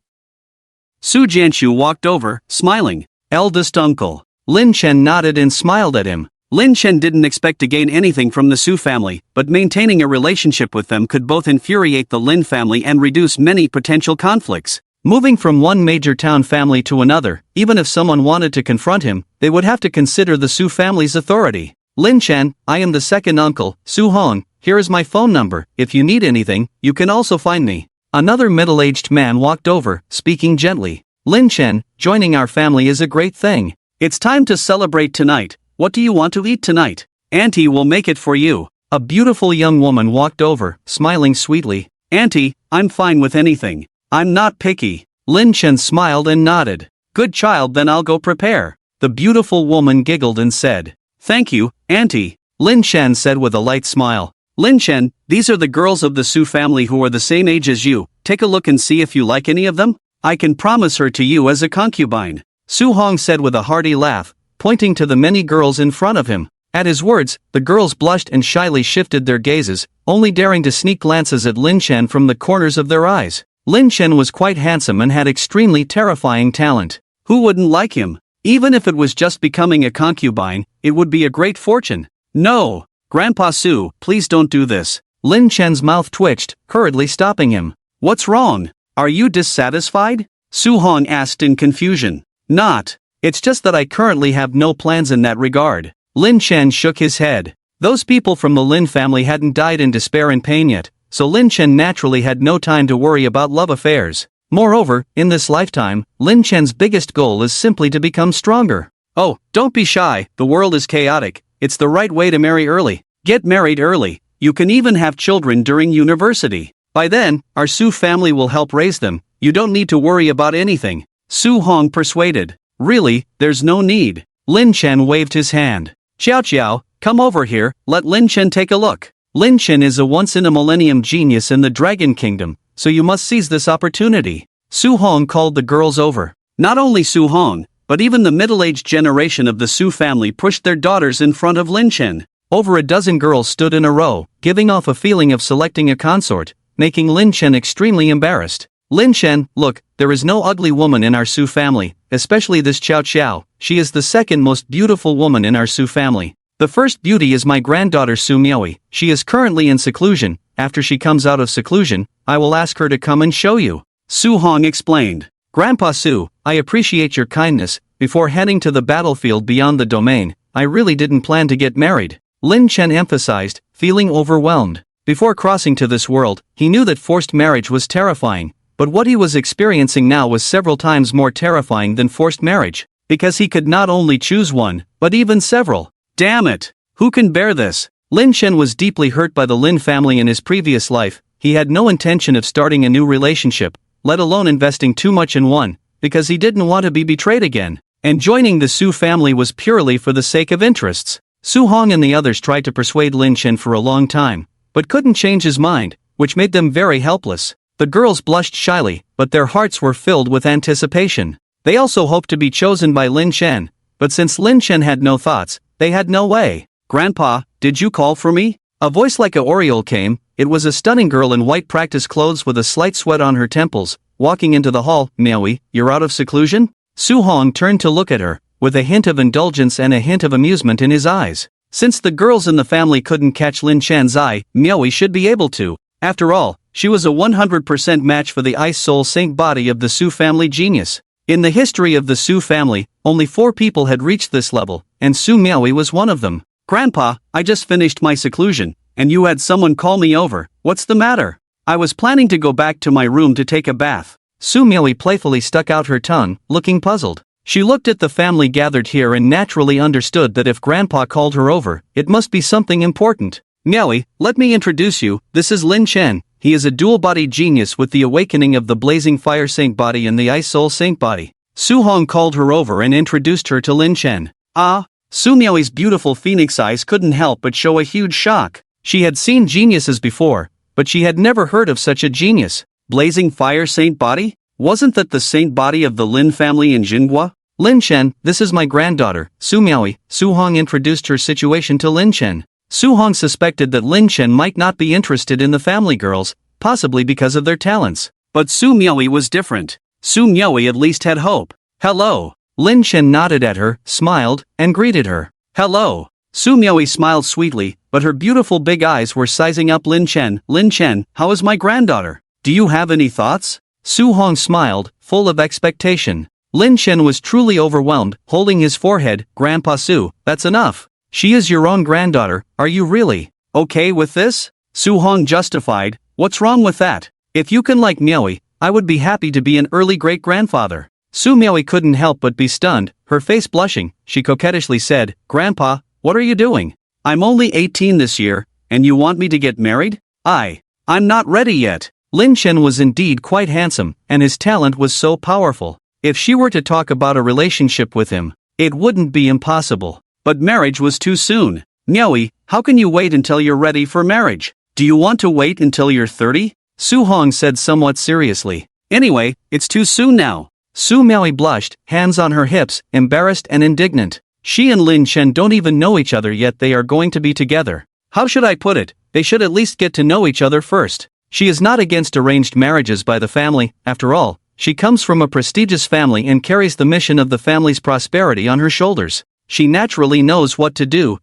Su Jianshu walked over, smiling. Eldest uncle. Lin Chen nodded and smiled at him. Lin Chen didn't expect to gain anything from the Su family, but maintaining a relationship with them could both infuriate the Lin family and reduce many potential conflicts. Moving from one major town family to another, even if someone wanted to confront him, they would have to consider the Su family's authority. Lin Chen, I am the second uncle, Su Hong. Here is my phone number. If you need anything, you can also find me. Another middle-aged man walked over, speaking gently. Lin Chen, joining our family is a great thing. It's time to celebrate tonight. What do you want to eat tonight? Auntie will make it for you. A beautiful young woman walked over, smiling sweetly. Auntie, I'm fine with anything. I'm not picky. Lin Chen smiled and nodded. Good child, then I'll go prepare. The beautiful woman giggled and said, thank you, Auntie. Lin Chen said with a light smile. Lin Chen, these are the girls of the Su family who are the same age as you. Take a look and see if you like any of them. I can promise her to you as a concubine. Su Hong said with a hearty laugh, pointing to the many girls in front of him. At his words, the girls blushed and shyly shifted their gazes, only daring to sneak glances at Lin Chen from the corners of their eyes. Lin Chen was quite handsome and had extremely terrifying talent. Who wouldn't like him? Even if it was just becoming a concubine, it would be a great fortune. No! Grandpa Su, please don't do this. Lin Chen's mouth twitched, hurriedly stopping him. What's wrong? Are you dissatisfied? Su Hong asked in confusion. Not. It's just that I currently have no plans in that regard. Lin Chen shook his head. Those people from the Lin family hadn't died in despair and pain yet, so Lin Chen naturally had no time to worry about love affairs. Moreover, in this lifetime, Lin Chen's biggest goal is simply to become stronger. Oh, don't be shy, the world is chaotic. It's the right way to marry early. Get married early. You can even have children during university. By then, our Su family will help raise them. You don't need to worry about anything. Su Hong persuaded. Really, there's no need. Lin Chen waved his hand. Xiao Xiao, come over here, let Lin Chen take a look. Lin Chen is a once-in-a-millennium genius in the Dragon Kingdom, so you must seize this opportunity. Su Hong called the girls over. Not only Su Hong, but even the middle-aged generation of the Su family pushed their daughters in front of Lin Chen. Over a dozen girls stood in a row, giving off a feeling of selecting a consort, making Lin Chen extremely embarrassed. Lin Chen, look, there is no ugly woman in our Su family, especially this Xiao Xiao. She is the second most beautiful woman in our Su family. The first beauty is my granddaughter Su Miaoi. She is currently in seclusion. After she comes out of seclusion, I will ask her to come and show you. Su Hong explained. Grandpa Su, I appreciate your kindness. Before heading to the battlefield beyond the domain, I really didn't plan to get married. Lin Chen emphasized, feeling overwhelmed. Before crossing to this world, he knew that forced marriage was terrifying, but what he was experiencing now was several times more terrifying than forced marriage, because he could not only choose one, but even several. Damn it! Who can bear this? Lin Chen was deeply hurt by the Lin family in his previous life. He had no intention of starting a new relationship, let alone investing too much in one, because he didn't want to be betrayed again. And joining the Su family was purely for the sake of interests. Su Hong and the others tried to persuade Lin Chen for a long time, but couldn't change his mind, which made them very helpless. The girls blushed shyly, but their hearts were filled with anticipation. They also hoped to be chosen by Lin Chen, but since Lin Chen had no thoughts, they had no way. "Grandpa, did you call for me?" A voice like a oriole came. It was a stunning girl in white practice clothes with a slight sweat on her temples, walking into the hall. "Miaoi, you're out of seclusion?" Su Hong turned to look at her, with a hint of indulgence and a hint of amusement in his eyes. Since the girls in the family couldn't catch Lin Chen's eye, Miaoi should be able to. After all, she was a 100% match for the ice soul saint body of the Su family genius. In the history of the Su family, only 4 people had reached this level, and Su Miaoi was one of them. "Grandpa, I just finished my seclusion, and you had someone call me over. What's the matter?" "I was planning to go back to my room to take a bath." Su Miaoi playfully stuck out her tongue, looking puzzled. She looked at the family gathered here and naturally understood that if Grandpa called her over, it must be something important. "Miaoi, let me introduce you, this is Lin Chen. He is a dual-bodied genius with the awakening of the blazing fire saint body and the ice soul saint body." Su Hong called her over and introduced her to Lin Chen. "Ah!" Su Miaoi's beautiful phoenix eyes couldn't help but show a huge shock. She had seen geniuses before, but she had never heard of such a genius. Blazing fire saint body? Wasn't that the saint body of the Lin family in Jinhua? "Lin Chen, this is my granddaughter, Su Miaoi." Su Hong introduced her situation to Lin Chen. Su Hong suspected that Lin Chen might not be interested in the family girls, possibly because of their talents. But Su Miaoi was different. Su Miaoi at least had hope. "Hello." Lin Chen nodded at her, smiled, and greeted her. "Hello." Su Miaoi smiled sweetly, but her beautiful big eyes were sizing up Lin Chen. "Lin Chen, how is my granddaughter? Do you have any thoughts?" Su Hong smiled, full of expectation. Lin Chen was truly overwhelmed, holding his forehead. "Grandpa Su, that's enough. She is your own granddaughter. Are you really okay with this?" Su Hong justified. "What's wrong with that? If you can like Miaoi, I would be happy to be an early great-grandfather." Su Miaoi couldn't help but be stunned, her face blushing. She coquettishly said, "Grandpa, what are you doing? I'm only 18 this year, and you want me to get married? I'm not ready yet." Lin Chen was indeed quite handsome, and his talent was so powerful. If she were to talk about a relationship with him, it wouldn't be impossible. But marriage was too soon. "Miaoi, how can you wait until you're ready for marriage? Do you want to wait until you're 30? Su Hong said somewhat seriously. "Anyway, it's too soon now." Su Miaoi blushed, hands on her hips, embarrassed and indignant. She and Lin Chen don't even know each other yet they are going to be together. How should I put it? They should at least get to know each other first. She is not against arranged marriages by the family, after all, she comes from a prestigious family and carries the mission of the family's prosperity on her shoulders. She naturally knows what to do,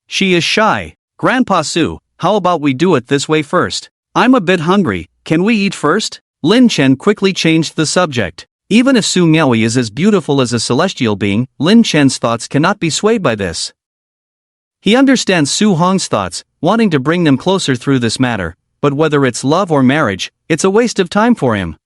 she is shy. "Grandpa Su, how about we do it this way first? I'm a bit hungry, can we eat first?" Lin Chen quickly changed the subject. Even if Su Miaoi is as beautiful as a celestial being, Lin Chen's thoughts cannot be swayed by this. He understands Su Hong's thoughts, wanting to bring them closer through this matter, but whether it's love or marriage, it's a waste of time for him.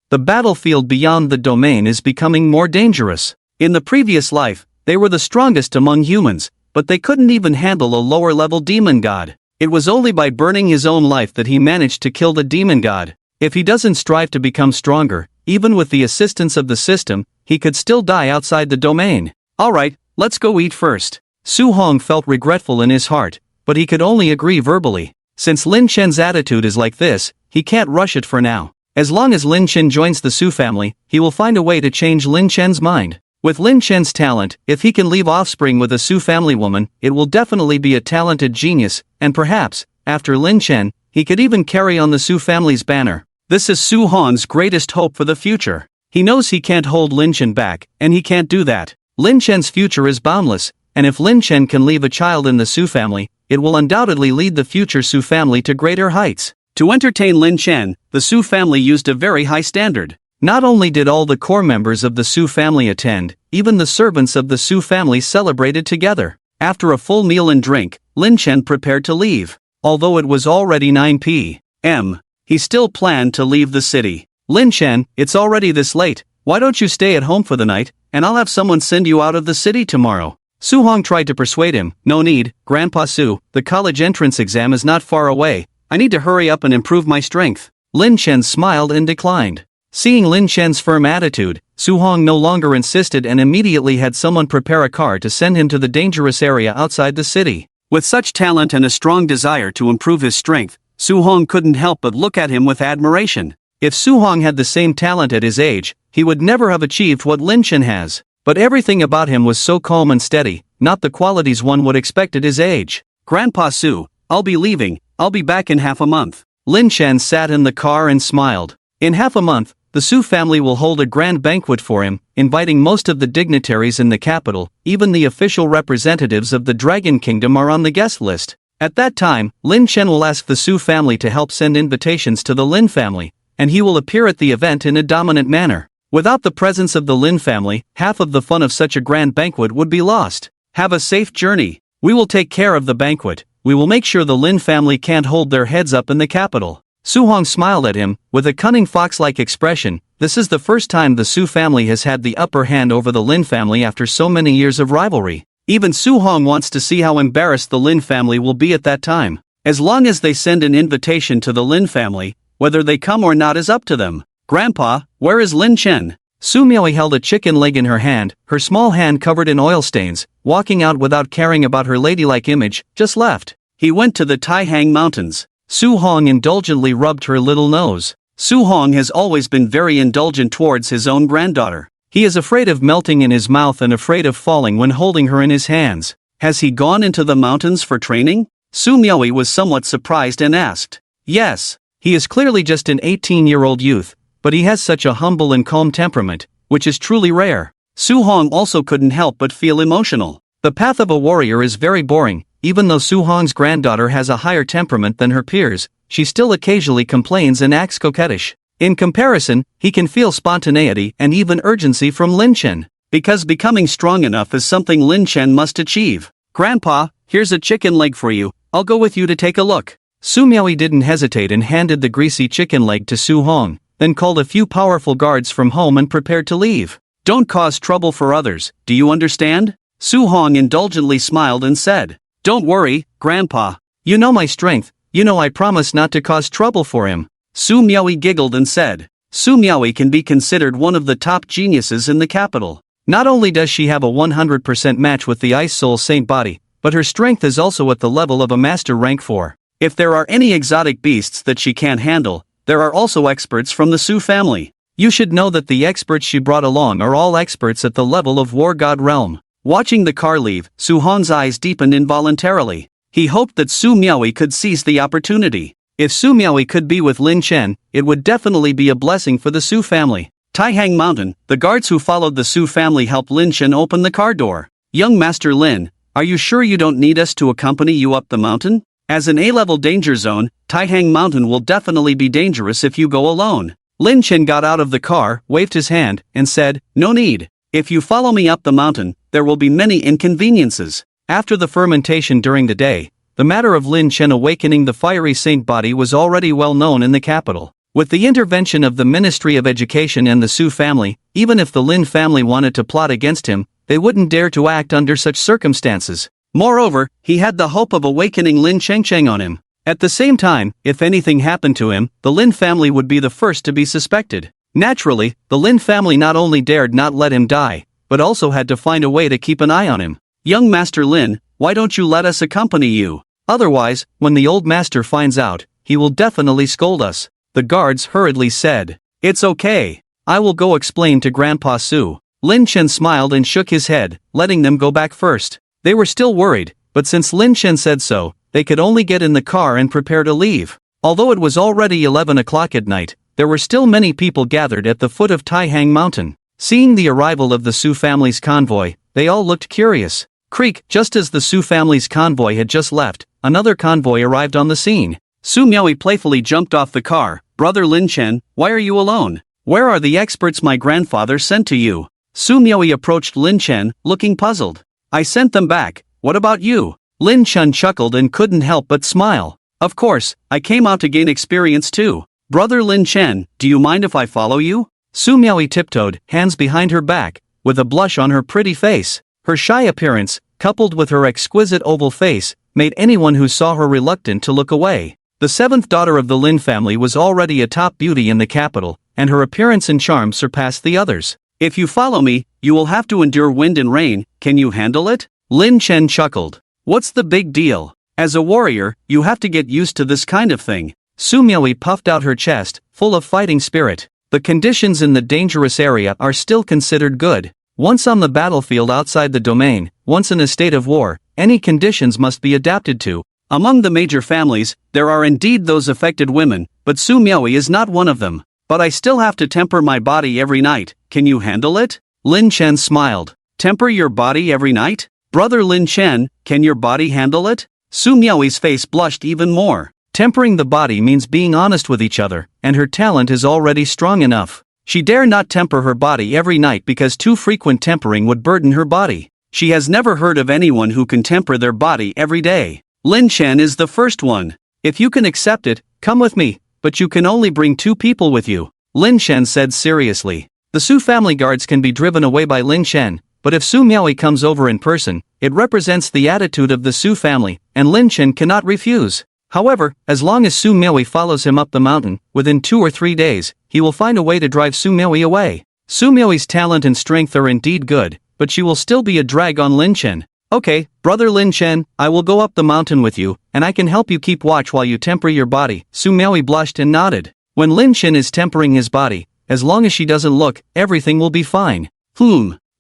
The battlefield beyond the domain is becoming more dangerous. In the previous life, they were the strongest among humans, but they couldn't even handle a lower-level demon god. It was only by burning his own life that he managed to kill the demon god. If he doesn't strive to become stronger, even with the assistance of the system, he could still die outside the domain. "Alright, let's go eat first." Su Hong felt regretful in his heart, but he could only agree verbally. Since Lin Chen's attitude is like this, he can't rush it for now. As long as Lin Chen joins the Su family, he will find a way to change Lin Chen's mind. With Lin Chen's talent, if he can leave offspring with a Su family woman, it will definitely be a talented genius, and perhaps, after Lin Chen, he could even carry on the Su family's banner. This is Su Hong's greatest hope for the future. He knows he can't hold Lin Chen back, and he can't do that. Lin Chen's future is boundless, and if Lin Chen can leave a child in the Su family, it will undoubtedly lead the future Su family to greater heights. To entertain Lin Chen, the Su family used a very high standard. Not only did all the core members of the Su family attend, even the servants of the Su family celebrated together. After a full meal and drink, Lin Chen prepared to leave. Although it was already 9 p.m., he still planned to leave the city. Lin Chen, it's already this late, why don't you stay at home for the night, and I'll have someone send you out of the city tomorrow. Su Hong tried to persuade him, no need, Grandpa Su, the college entrance exam is not far away, I need to hurry up and improve my strength. Lin Chen smiled and declined. Seeing Lin Chen's firm attitude, Su Hong no longer insisted and immediately had someone prepare a car to send him to the dangerous area outside the city. With such talent and a strong desire to improve his strength, Su Hong couldn't help but look at him with admiration. If Su Hong had the same talent at his age, he would never have achieved what Lin Chen has. But everything about him was so calm and steady, not the qualities one would expect at his age. Grandpa Su, I'll be leaving, I'll be back in half a month. Lin Chen sat in the car and smiled. In half a month, the Su family will hold a grand banquet for him, inviting most of the dignitaries in the capital, even the official representatives of the Dragon Kingdom are on the guest list. At that time, Lin Chen will ask the Su family to help send invitations to the Lin family, and he will appear at the event in a dominant manner. Without the presence of the Lin family, half of the fun of such a grand banquet would be lost. Have a safe journey. We will take care of the banquet. We will make sure the Lin family can't hold their heads up in the capital. Su Hong smiled at him, with a cunning fox-like expression. This is the first time the Su family has had the upper hand over the Lin family after so many years of rivalry. Even Su Hong wants to see how embarrassed the Lin family will be at that time. As long as they send an invitation to the Lin family, whether they come or not is up to them. Grandpa, where is Lin Chen? Su Miaoi held a chicken leg in her hand, her small hand covered in oil stains, walking out without caring about her ladylike image, just left. He went to the Taihang Mountains. Su Hong indulgently rubbed her little nose. Su Hong has always been very indulgent towards his own granddaughter. He is afraid of melting in his mouth and afraid of falling when holding her in his hands. Has he gone into the mountains for training? Su Miaoi was somewhat surprised and asked. Yes. He is clearly just an 18-year-old youth, but he has such a humble and calm temperament, which is truly rare. Su Hong also couldn't help but feel emotional. The path of a warrior is very boring. Even though Su Hong's granddaughter has a higher temperament than her peers, she still occasionally complains and acts coquettish. In comparison, he can feel spontaneity and even urgency from Lin Chen. Because becoming strong enough is something Lin Chen must achieve. Grandpa, here's a chicken leg for you, I'll go with you to take a look. Su Miaoi didn't hesitate and handed the greasy chicken leg to Su Hong, then called a few powerful guards from home and prepared to leave. Don't cause trouble for others, do you understand? Su Hong indulgently smiled and said. Don't worry, Grandpa. You know my strength, you know I promise not to cause trouble for him. Su Miaoi giggled and said. Su Miaoi can be considered one of the top geniuses in the capital. Not only does she have a 100% match with the Ice Soul Saint body, but her strength is also at the level of a Master Rank 4. If there are any exotic beasts that she can't handle, there are also experts from the Su family. You should know that the experts she brought along are all experts at the level of War God Realm. Watching the car leave, Su Hong's eyes deepened involuntarily. He hoped that Su Miaoi could seize the opportunity. If Su Miaoi could be with Lin Chen, it would definitely be a blessing for the Su family. Taihang Mountain, the guards who followed the Su family helped Lin Chen open the car door. Young Master Lin, are you sure you don't need us to accompany you up the mountain? As an A-level danger zone, Taihang Mountain will definitely be dangerous if you go alone. Lin Chen got out of the car, waved his hand, and said, no need. If you follow me up the mountain, there will be many inconveniences. After the fermentation during the day, the matter of Lin Chen awakening the fiery saint body was already well known in the capital. With the intervention of the Ministry of Education and the Su family, even if the Lin family wanted to plot against him, they wouldn't dare to act under such circumstances. Moreover, he had the hope of awakening Lin Chengcheng on him. At the same time, if anything happened to him, the Lin family would be the first to be suspected. Naturally, the Lin family not only dared not let him die, but also had to find a way to keep an eye on him. Young Master Lin, why don't you let us accompany you? Otherwise, when the old master finds out, he will definitely scold us. The guards hurriedly said. It's okay. I will go explain to Grandpa Su. Lin Chen smiled and shook his head, letting them go back first. They were still worried, but since Lin Chen said so, they could only get in the car and prepare to leave. Although it was already 11 o'clock at night, there were still many people gathered at the foot of Taihang Mountain. Seeing the arrival of the Su family's convoy, they all looked curious. Creak, just as the Su family's convoy had just left, another convoy arrived on the scene. Su Miaoi playfully jumped off the car. Brother Lin Chen, why are you alone? Where are the experts my grandfather sent to you? Su Miaoi approached Lin Chen, looking puzzled. I sent them back, what about you? Lin Chen chuckled and couldn't help but smile. Of course, I came out to gain experience too. Brother Lin Chen, do you mind if I follow you? Su Miaoi tiptoed, hands behind her back, with a blush on her pretty face. Her shy appearance, coupled with her exquisite oval face, made anyone who saw her reluctant to look away. The seventh daughter of the Lin family was already a top beauty in the capital, and her appearance and charm surpassed the others. If you follow me, you will have to endure wind and rain, can you handle it? Lin Chen chuckled. What's the big deal? As a warrior, you have to get used to this kind of thing. Su Miaoi puffed out her chest, full of fighting spirit. The conditions in the dangerous area are still considered good. Once on the battlefield outside the domain, once in a state of war, any conditions must be adapted to. Among the major families, there are indeed those affected women, but Su Miaoi is not one of them. But I still have to temper my body every night, can you handle it? Lin Chen smiled. Temper your body every night? Brother Lin Chen, can your body handle it? Su Miaoi's face blushed even more. Tempering the body means being honest with each other, and her talent is already strong enough. She dare not temper her body every night because too frequent tempering would burden her body. She has never heard of anyone who can temper their body every day. Lin Chen is the first one. If you can accept it, come with me, but you can only bring 2 people with you. Lin Chen said seriously. The Su family guards can be driven away by Lin Chen, but if Su Miaoi comes over in person, it represents the attitude of the Su family, and Lin Chen cannot refuse. However, as long as Su Miaoi follows him up the mountain, within 2 or 3 days, he will find a way to drive Su Miaoi away. Su Miaoi's talent and strength are indeed good, but she will still be a drag on Lin Chen. Okay, brother Lin Chen, I will go up the mountain with you, and I can help you keep watch while you temper your body. Su Miaoi blushed and nodded. When Lin Chen is tempering his body, as long as she doesn't look, everything will be fine.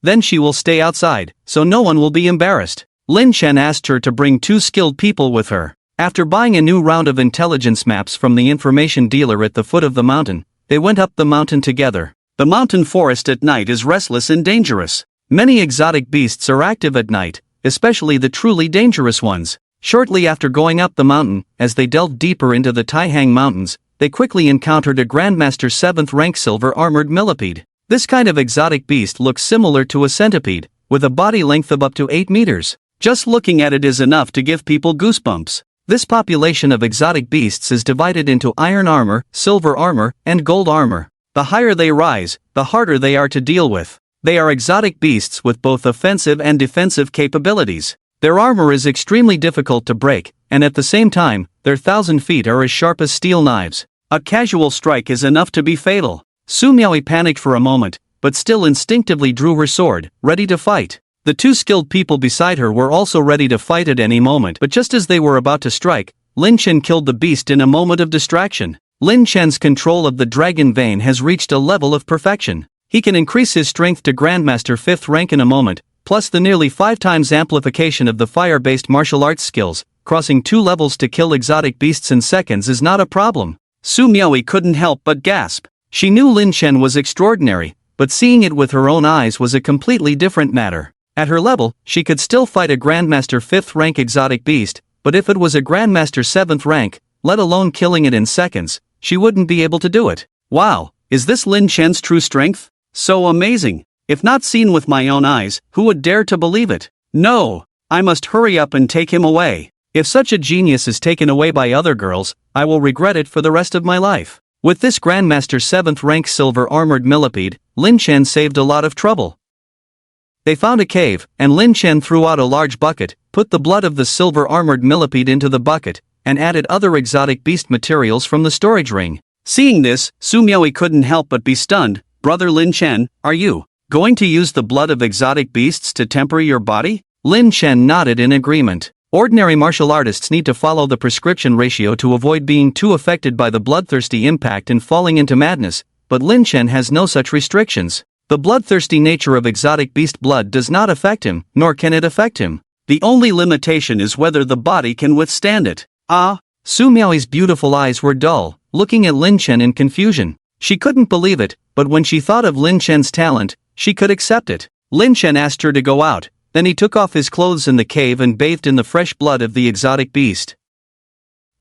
Then she will stay outside, so no one will be embarrassed. Lin Chen asked her to bring 2 skilled people with her. After buying a new round of intelligence maps from the information dealer at the foot of the mountain, they went up the mountain together. The mountain forest at night is restless and dangerous. Many exotic beasts are active at night, especially the truly dangerous ones. Shortly after going up the mountain, as they delved deeper into the Taihang Mountains, they quickly encountered a Grandmaster 7th rank silver armored millipede. This kind of exotic beast looks similar to a centipede, with a body length of up to 8 meters. Just looking at it is enough to give people goosebumps. This population of exotic beasts is divided into iron armor, silver armor, and gold armor. The higher they rise, the harder they are to deal with. They are exotic beasts with both offensive and defensive capabilities. Their armor is extremely difficult to break, and at the same time, their 1,000 feet are as sharp as steel knives. A casual strike is enough to be fatal. Su Miaoi panicked for a moment, but still instinctively drew her sword, ready to fight. The 2 skilled people beside her were also ready to fight at any moment, but just as they were about to strike, Lin Chen killed the beast in a moment of distraction. Lin Chen's control of the dragon vein has reached a level of perfection. He can increase his strength to Grandmaster 5th rank in a moment, plus the nearly 5 times amplification of the fire-based martial arts skills. Crossing 2 levels to kill exotic beasts in seconds is not a problem. Su Miaoi couldn't help but gasp. She knew Lin Chen was extraordinary, but seeing it with her own eyes was a completely different matter. At her level, she could still fight a Grandmaster 5th rank exotic beast, but if it was a Grandmaster 7th rank, let alone killing it in seconds, she wouldn't be able to do it. Wow, is this Lin Chen's true strength? So amazing. If not seen with my own eyes, who would dare to believe it? No, I must hurry up and take him away. If such a genius is taken away by other girls, I will regret it for the rest of my life. With this Grandmaster 7th rank silver armored millipede, Lin Chen saved a lot of trouble. They found a cave, and Lin Chen threw out a large bucket, put the blood of the silver armored millipede into the bucket, and added other exotic beast materials from the storage ring. Seeing this, Su Miaoi couldn't help but be stunned. Brother Lin Chen, are you going to use the blood of exotic beasts to temper your body? Lin Chen nodded in agreement. Ordinary martial artists need to follow the prescription ratio to avoid being too affected by the bloodthirsty impact and falling into madness, but Lin Chen has no such restrictions. The bloodthirsty nature of exotic beast blood does not affect him, nor can it affect him. The only limitation is whether the body can withstand it. Su Miaoi's beautiful eyes were dull, looking at Lin Chen in confusion. She couldn't believe it, but when she thought of Lin Chen's talent, she could accept it. Lin Chen asked her to go out, then he took off his clothes in the cave and bathed in the fresh blood of the exotic beast.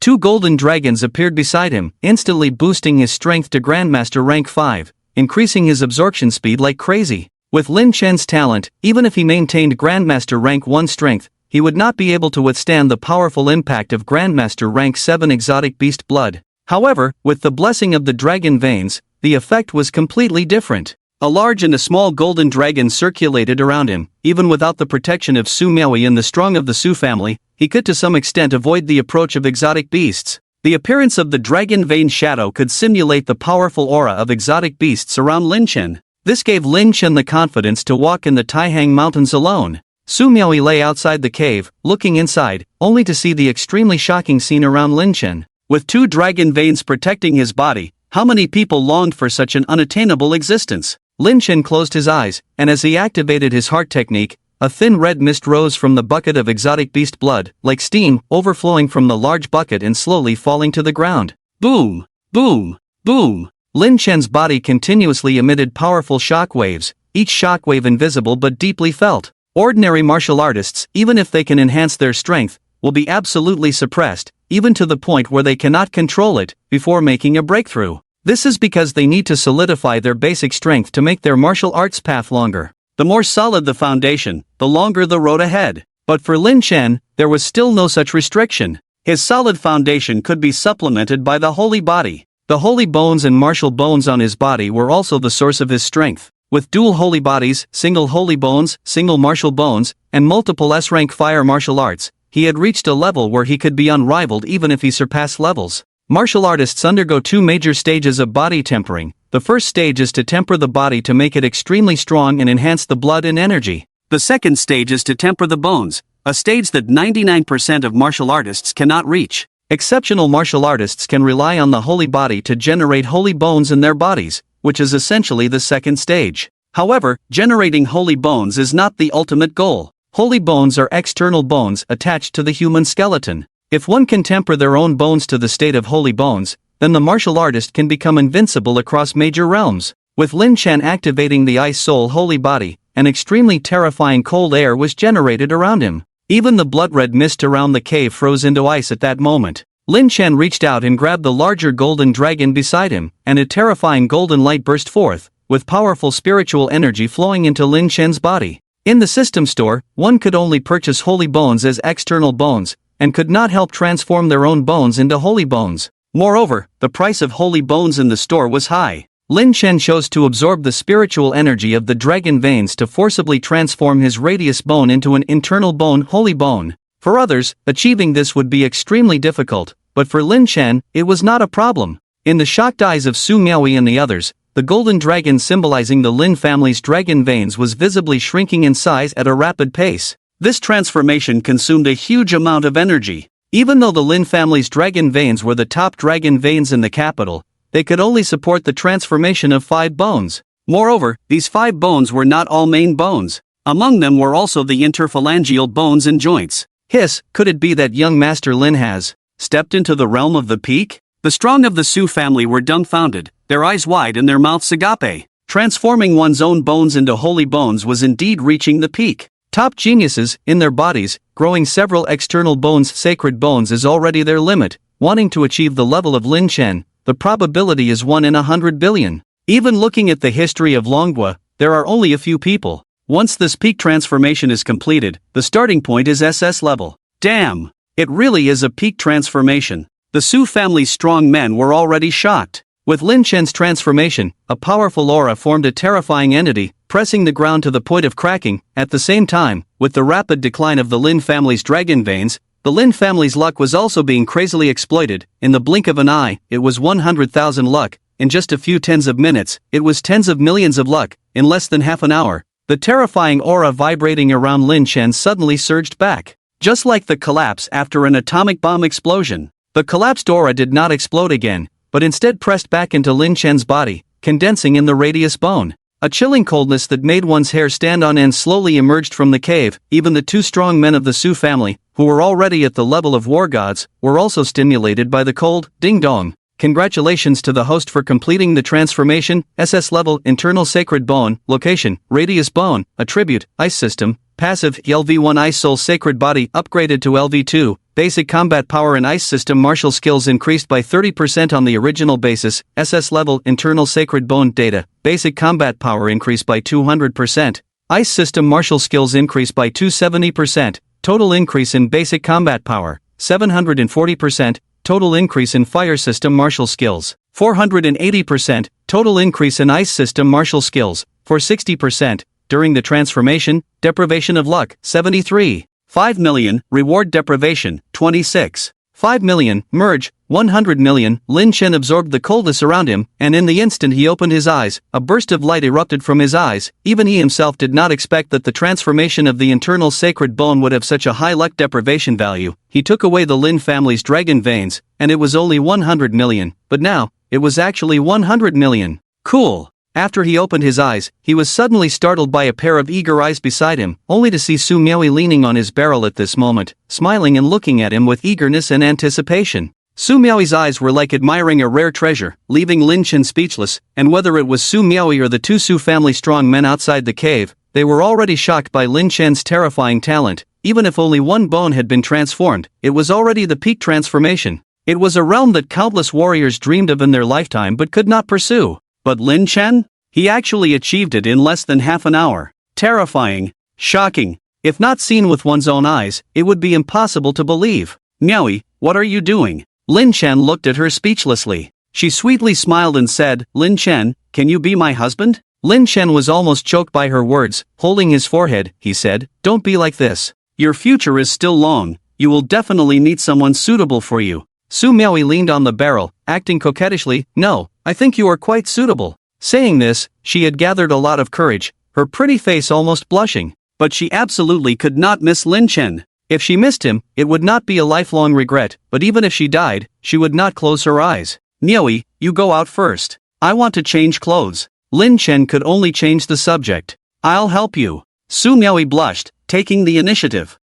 2 golden dragons appeared beside him, instantly boosting his strength to Grandmaster rank 5. Increasing his absorption speed like crazy. With Lin Chen's talent, even if he maintained Grandmaster rank 1 strength, he would not be able to withstand the powerful impact of Grandmaster rank 7 exotic beast blood. However, with the blessing of the dragon veins, the effect was completely different. A large and a small golden dragon circulated around him. Even without the protection of Su Miaoi and the strong of the Su family, he could to some extent avoid the approach of exotic beasts. The appearance of the dragon vein shadow could simulate the powerful aura of exotic beasts around Lin Chen. This gave Lin Chen the confidence to walk in the Taihang Mountains alone. Su Miaoi lay outside the cave, looking inside, only to see the extremely shocking scene around Lin Chen. With 2 dragon veins protecting his body, how many people longed for such an unattainable existence? Lin Chen closed his eyes, and as he activated his heart technique, a thin red mist rose from the bucket of exotic beast blood, like steam, overflowing from the large bucket and slowly falling to the ground. Boom! Boom! Boom! Lin Chen's body continuously emitted powerful shock waves, each shock wave invisible but deeply felt. Ordinary martial artists, even if they can enhance their strength, will be absolutely suppressed, even to the point where they cannot control it, before making a breakthrough. This is because they need to solidify their basic strength to make their martial arts path longer. The more solid the foundation, the longer the road ahead. But for Lin Chen, there was still no such restriction. His solid foundation could be supplemented by the holy body. The holy bones and martial bones on his body were also the source of his strength. With dual holy bodies, single holy bones, single martial bones, and multiple S-rank fire martial arts, he had reached a level where he could be unrivaled even if he surpassed levels. Martial artists undergo 2 major stages of body tempering. The first stage is to temper the body to make it extremely strong and enhance the blood and energy. The second stage is to temper the bones, a stage that 99% of martial artists cannot reach. Exceptional martial artists can rely on the holy body to generate holy bones in their bodies, which is essentially the second stage. However, generating holy bones is not the ultimate goal. Holy bones are external bones attached to the human skeleton. If one can temper their own bones to the state of holy bones, then the martial artist can become invincible across major realms. With Lin Chen activating the Ice Soul holy body, an extremely terrifying cold air was generated around him. Even the blood-red mist around the cave froze into ice at that moment. Lin Chen reached out and grabbed the larger golden dragon beside him, and a terrifying golden light burst forth, with powerful spiritual energy flowing into Lin Chen's body. In the system store, one could only purchase holy bones as external bones, and could not help transform their own bones into holy bones. Moreover, the price of holy bones in the store was high. Lin Chen chose to absorb the spiritual energy of the dragon veins to forcibly transform his radius bone into an internal bone, holy bone. For others, achieving this would be extremely difficult, but for Lin Chen, it was not a problem. In the shocked eyes of Su Miaoi and the others, the golden dragon symbolizing the Lin family's dragon veins was visibly shrinking in size at a rapid pace. This transformation consumed a huge amount of energy. Even though the Lin family's dragon veins were the top dragon veins in the capital, they could only support the transformation of 5 bones. Moreover, these 5 bones were not all main bones. Among them were also the interphalangeal bones and joints. Hiss, could it be that young Master Lin has stepped into the realm of the peak? The strong of the Su family were dumbfounded, their eyes wide and their mouths agape. Transforming one's own bones into holy bones was indeed reaching the peak. Top geniuses, in their bodies, growing several external bones, sacred bones is already their limit. Wanting to achieve the level of Lin Chen, the probability is 1 in 100 billion. Even looking at the history of Manhwa, there are only a few people. Once this peak transformation is completed, the starting point is SS level. Damn! It really is a peak transformation. The Su family's strong men were already shocked. With Lin Chen's transformation, a powerful aura formed a terrifying entity, pressing the ground to the point of cracking. At the same time, with the rapid decline of the Lin family's dragon veins, the Lin family's luck was also being crazily exploited. In the blink of an eye, it was 100,000 luck. In just a few tens of minutes, it was tens of millions of luck. In less than half an hour, the terrifying aura vibrating around Lin Chen suddenly surged back. Just like the collapse after an atomic bomb explosion. The collapsed aura did not explode again, but instead pressed back into Lin Chen's body, condensing in the radius bone. A chilling coldness that made one's hair stand on end slowly emerged from the cave. Even the 2 strong men of the Su family, who were already at the level of war gods, were also stimulated by the cold. Ding dong. Congratulations to the host for completing the transformation. SS level, internal sacred bone, location, radius bone, attribute, ice system, passive, LV1 Ice Soul sacred body upgraded to LV2, basic combat power and ice system martial skills increased by 30% on the original basis. SS level, internal sacred bone data, basic combat power increased by 200%, ice system martial skills increased by 270%, total increase in basic combat power, 740%, total increase in fire system martial skills, 480%, total increase in ice system martial skills, for 60%, during the transformation, deprivation of luck, 73. 5 million, reward deprivation, 26. 5 million, merge, 100 million. Lin Chen absorbed the coldness around him, and in the instant he opened his eyes, a burst of light erupted from his eyes. Even he himself did not expect that the transformation of the internal sacred bone would have such a high luck deprivation value. He took away the Lin family's dragon veins, and it was only 100 million, but now, it was actually 100 million. Cool. After he opened his eyes, he was suddenly startled by a pair of eager eyes beside him, only to see Su Miaoi leaning on his barrel at this moment, smiling and looking at him with eagerness and anticipation. Su Miaoi's eyes were like admiring a rare treasure, leaving Lin Chen speechless, and whether it was Su Miaoi or the two Su family strong men outside the cave, they were already shocked by Lin Chen's terrifying talent. Even if only one bone had been transformed, it was already the peak transformation. It was a realm that countless warriors dreamed of in their lifetime but could not pursue. But Lin Chen? He actually achieved it in less than half an hour. Terrifying. Shocking. If not seen with one's own eyes, it would be impossible to believe. Miaoi, what are you doing? Lin Chen looked at her speechlessly. She sweetly smiled and said, Lin Chen, can you be my husband? Lin Chen was almost choked by her words. Holding his forehead, he said, don't be like this. Your future is still long. You will definitely meet someone suitable for you. Su Miaoi leaned on the barrel, acting coquettishly. No, I think you are quite suitable. Saying this, she had gathered a lot of courage, her pretty face almost blushing. But she absolutely could not miss Lin Chen. If she missed him, it would not be a lifelong regret, but even if she died, she would not close her eyes. Miaoi, you go out first. I want to change clothes. Lin Chen could only change the subject. I'll help you. Su Miaoi blushed, taking the initiative.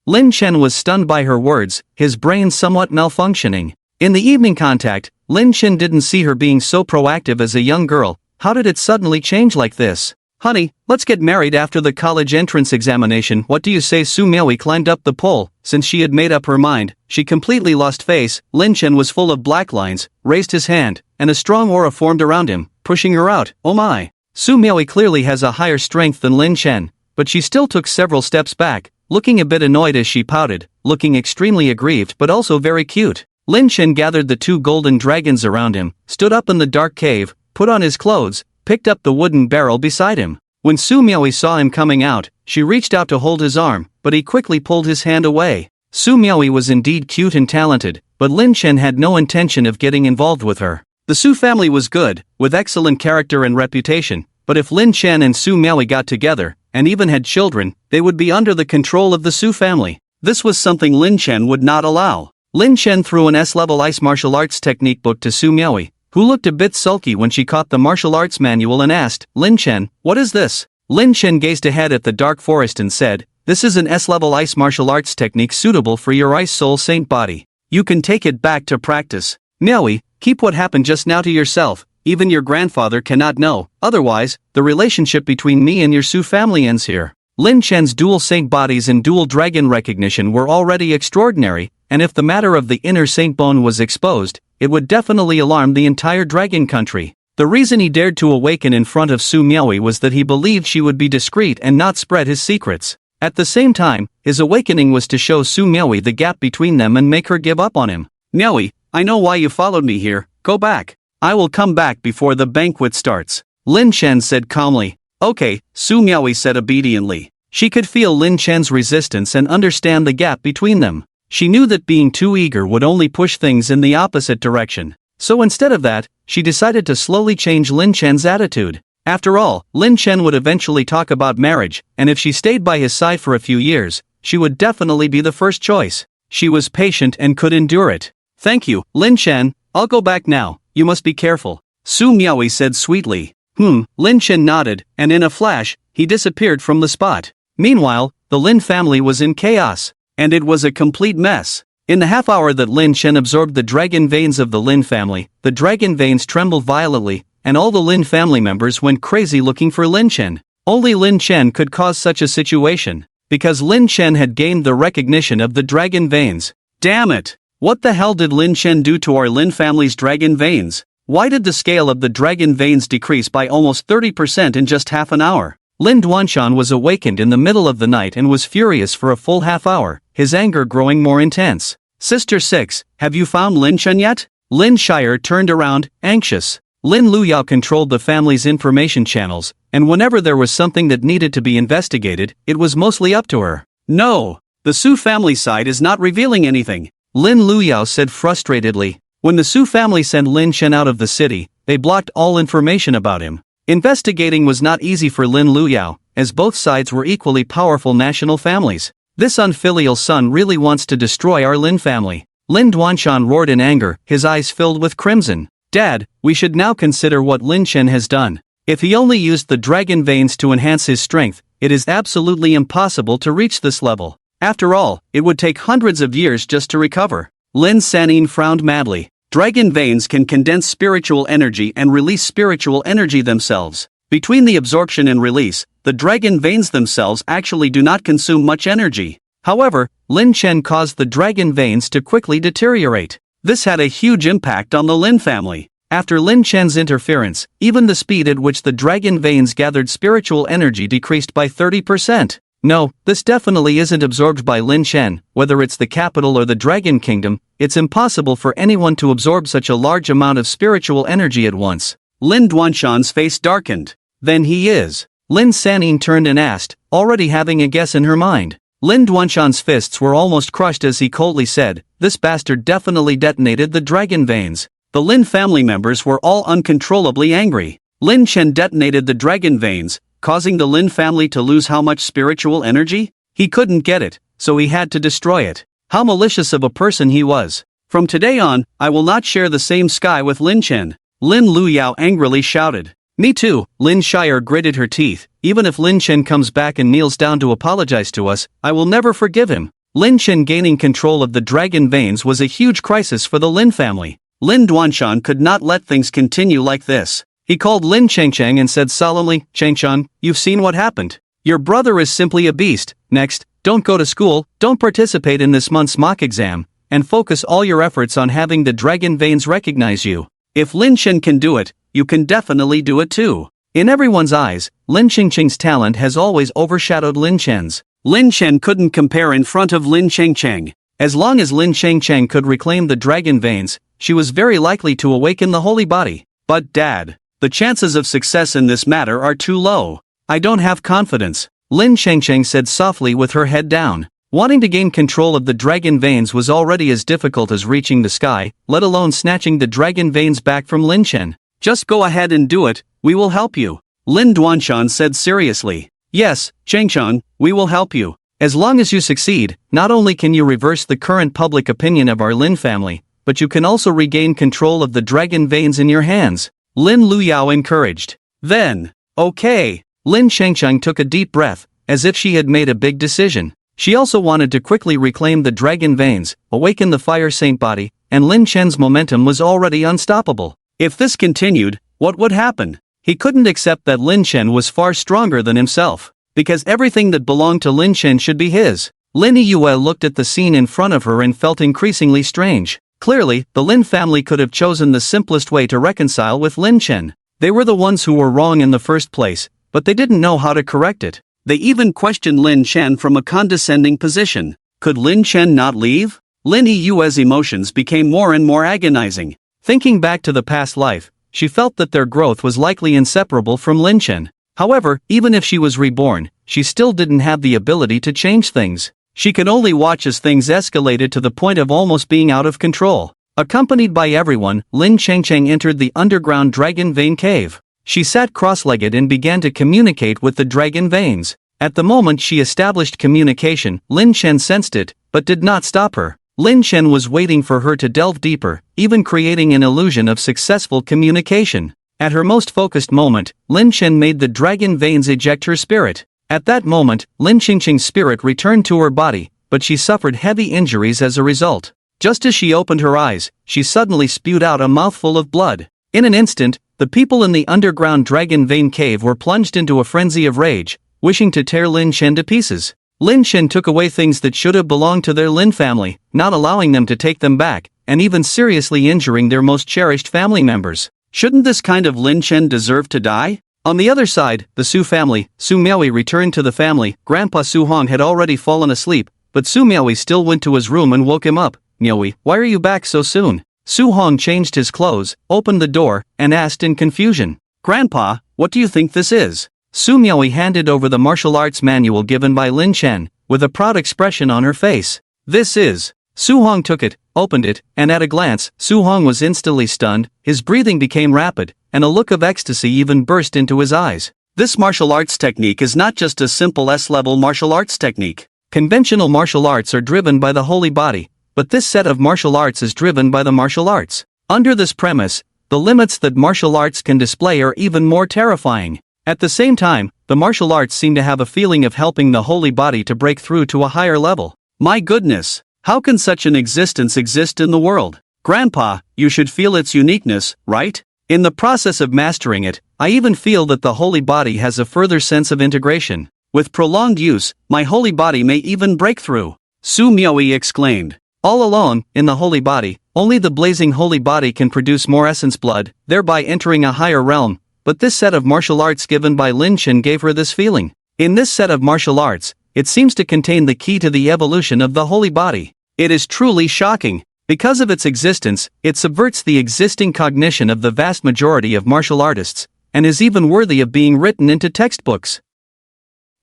Lin Chen was stunned by her words, his brain somewhat malfunctioning. In the evening contact, Lin Chen didn't see her being so proactive as a young girl. How did it suddenly change like this? Honey, let's get married after the college entrance examination. What do you say? Su Miaoi climbed up the pole. Since she had made up her mind, she completely lost face. Lin Chen was full of black lines, raised his hand, and a strong aura formed around him, pushing her out. Oh my! Su Miaoi clearly has a higher strength than Lin Chen, but she still took several steps back, looking a bit annoyed as she pouted, looking extremely aggrieved but also very cute. Lin Chen gathered the two golden dragons around him, stood up in the dark cave, put on his clothes, picked up the wooden barrel beside him. When Su Miaoi saw him coming out, she reached out to hold his arm, but he quickly pulled his hand away. Su Miaoi was indeed cute and talented, but Lin Chen had no intention of getting involved with her. The Su family was good, with excellent character and reputation, but if Lin Chen and Su Miaoi got together, and even had children, they would be under the control of the Su family. This was something Lin Chen would not allow. Lin Chen threw an S-level ice martial arts technique book to Su Miaoi, who looked a bit sulky when she caught the martial arts manual and asked, Lin Chen, what is this? Lin Chen gazed ahead at the dark forest and said, this is an S-level ice martial arts technique suitable for your ice soul saint body. You can take it back to practice. Miaoi, keep what happened just now to yourself, even your grandfather cannot know, otherwise, the relationship between me and your Su family ends here. Lin Chen's dual saint bodies and dual dragon recognition were already extraordinary, and if the matter of the inner saint bone was exposed, it would definitely alarm the entire dragon country. The reason he dared to awaken in front of Su Miaoi was that he believed she would be discreet and not spread his secrets. At the same time, his awakening was to show Su Miaoi the gap between them and make her give up on him. Miaoi, I know why you followed me here, go back. I will come back before the banquet starts. Lin Chen said calmly. Okay, Su Miaoi said obediently. She could feel Lin Chen's resistance and understand the gap between them. She knew that being too eager would only push things in the opposite direction. So instead of that, she decided to slowly change Lin Chen's attitude. After all, Lin Chen would eventually talk about marriage, and if she stayed by his side for a few years, she would definitely be the first choice. She was patient and could endure it. Thank you, Lin Chen, I'll go back now, you must be careful. Su Miaoi said sweetly. Lin Chen nodded, and in a flash, he disappeared from the spot. Meanwhile, the Lin family was in chaos. And it was a complete mess. In the half hour that Lin Chen absorbed the dragon veins of the Lin family, the dragon veins trembled violently, and all the Lin family members went crazy looking for Lin Chen. Only Lin Chen could cause such a situation, because Lin Chen had gained the recognition of the dragon veins. Damn it! What the hell did Lin Chen do to our Lin family's dragon veins? Why did the scale of the dragon veins decrease by almost 30% in just half an hour? Lin Duanshan was awakened in the middle of the night and was furious for a full half hour, his anger growing more intense. Sister 6, have you found Lin Chen yet? Lin Shire turned around, anxious. Lin Luyao controlled the family's information channels, and whenever there was something that needed to be investigated, it was mostly up to her. No, the Su family side is not revealing anything, Lin Luyao said frustratedly. When the Su family sent Lin Chen out of the city, they blocked all information about him. Investigating was not easy for Lin Luyao, as both sides were equally powerful national families. This unfilial son really wants to destroy our Lin family. Lin Duanshan roared in anger, his eyes filled with crimson. Dad, we should now consider what Lin Chen has done. If he only used the dragon veins to enhance his strength, it is absolutely impossible to reach this level. After all, it would take hundreds of years just to recover. Lin Sanin frowned madly. Dragon veins can condense spiritual energy and release spiritual energy themselves. Between the absorption and release, the dragon veins themselves actually do not consume much energy. However, Lin Chen caused the dragon veins to quickly deteriorate. This had a huge impact on the Lin family. After Lin Chen's interference, even the speed at which the dragon veins gathered spiritual energy decreased by 30%. No, this definitely isn't absorbed by Lin Chen. Whether it's the capital or the Dragon Kingdom, it's impossible for anyone to absorb such a large amount of spiritual energy at once. Lin Duanshan's face darkened. Then he is. Lin Sanin turned and asked, already having a guess in her mind. Lin Duanshan's fists were almost crushed as he coldly said, this bastard definitely detonated the dragon veins. The Lin family members were all uncontrollably angry. Lin Chen detonated the dragon veins, causing the Lin family to lose how much spiritual energy? He couldn't get it, so he had to destroy it. How malicious of a person he was. From today on, I will not share the same sky with Lin Chen. Lin Luyao angrily shouted. Me too, Lin Shire gritted her teeth. Even if Lin Chen comes back and kneels down to apologize to us, I will never forgive him. Lin Chen gaining control of the dragon veins was a huge crisis for the Lin family. Lin Duanshan could not let things continue like this. He called Lin Chengcheng and said solemnly, Chengcheng, you've seen what happened. Your brother is simply a beast. Next, don't go to school, don't participate in this month's mock exam, and focus all your efforts on having the dragon veins recognize you. If Lin Chen can do it, you can definitely do it too. In everyone's eyes, Lin Chengcheng's talent has always overshadowed Lin Chen's. Lin Chen couldn't compare in front of Lin Chengcheng. As long as Lin Chengcheng could reclaim the dragon veins, she was very likely to awaken the holy body. But Dad, the chances of success in this matter are too low. I don't have confidence, Lin Chengcheng said softly with her head down. Wanting to gain control of the dragon veins was already as difficult as reaching the sky, let alone snatching the dragon veins back from Lin Chen. Just go ahead and do it, we will help you, Lin Duanshan said seriously. Yes, Chengcheng, we will help you. As long as you succeed, not only can you reverse the current public opinion of our Lin family, but you can also regain control of the dragon veins in your hands, Lin Luyao encouraged. Then, okay. Lin Chengcheng took a deep breath, as if she had made a big decision. She also wanted to quickly reclaim the dragon veins, awaken the fire saint body, and Lin Chen's momentum was already unstoppable. If this continued, what would happen? He couldn't accept that Lin Chen was far stronger than himself, because everything that belonged to Lin Chen should be his. Lin Yue looked at the scene in front of her and felt increasingly strange. Clearly, the Lin family could have chosen the simplest way to reconcile with Lin Chen. They were the ones who were wrong in the first place, but they didn't know how to correct it. They even questioned Lin Chen from a condescending position. Could Lin Chen not leave? Lin Yue's emotions became more and more agonizing. Thinking back to the past life, she felt that their growth was likely inseparable from Lin Chen. However, even if she was reborn, she still didn't have the ability to change things. She could only watch as things escalated to the point of almost being out of control. Accompanied by everyone, Lin Chengcheng entered the underground dragon vein cave. She sat cross-legged and began to communicate with the dragon veins. At the moment she established communication, Lin Chen sensed it, but did not stop her. Lin Chen was waiting for her to delve deeper, even creating an illusion of successful communication. At her most focused moment, Lin Chen made the dragon veins eject her spirit. At that moment, Lin Chengcheng's spirit returned to her body, but she suffered heavy injuries as a result. Just as she opened her eyes, she suddenly spewed out a mouthful of blood. In an instant, the people in the underground dragon vein cave were plunged into a frenzy of rage, wishing to tear Lin Chen to pieces. Lin Chen took away things that should have belonged to their Lin family, not allowing them to take them back, and even seriously injuring their most cherished family members. Shouldn't this kind of Lin Chen deserve to die? On the other side, the Su family, Su Miaohui returned to the family. Grandpa Su Hong had already fallen asleep, but Su Miaohui still went to his room and woke him up. Myeoi, why are you back so soon? Soo-hong changed his clothes, opened the door, and asked in confusion. Grandpa, what do you think this is? Myeoi handed over the martial arts manual given by Lin Chen, with a proud expression on her face. This is. Soo-hong took it, opened it, and at a glance, Soo-hong was instantly stunned, his breathing became rapid, and a look of ecstasy even burst into his eyes. This martial arts technique is not just a simple S-level martial arts technique. Conventional martial arts are driven by the holy body, but this set of martial arts is driven by the martial arts. Under this premise, the limits that martial arts can display are even more terrifying. At the same time, the martial arts seem to have a feeling of helping the holy body to break through to a higher level. My goodness, how can such an existence exist in the world? Grandpa, you should feel its uniqueness, right? In the process of mastering it, I even feel that the holy body has a further sense of integration. With prolonged use, my holy body may even break through. Myeoi exclaimed. All alone, in the holy body, only the blazing holy body can produce more essence blood, thereby entering a higher realm, but this set of martial arts given by Lin Chen gave her this feeling. In this set of martial arts, it seems to contain the key to the evolution of the holy body. It is truly shocking. Because of its existence, it subverts the existing cognition of the vast majority of martial artists, and is even worthy of being written into textbooks.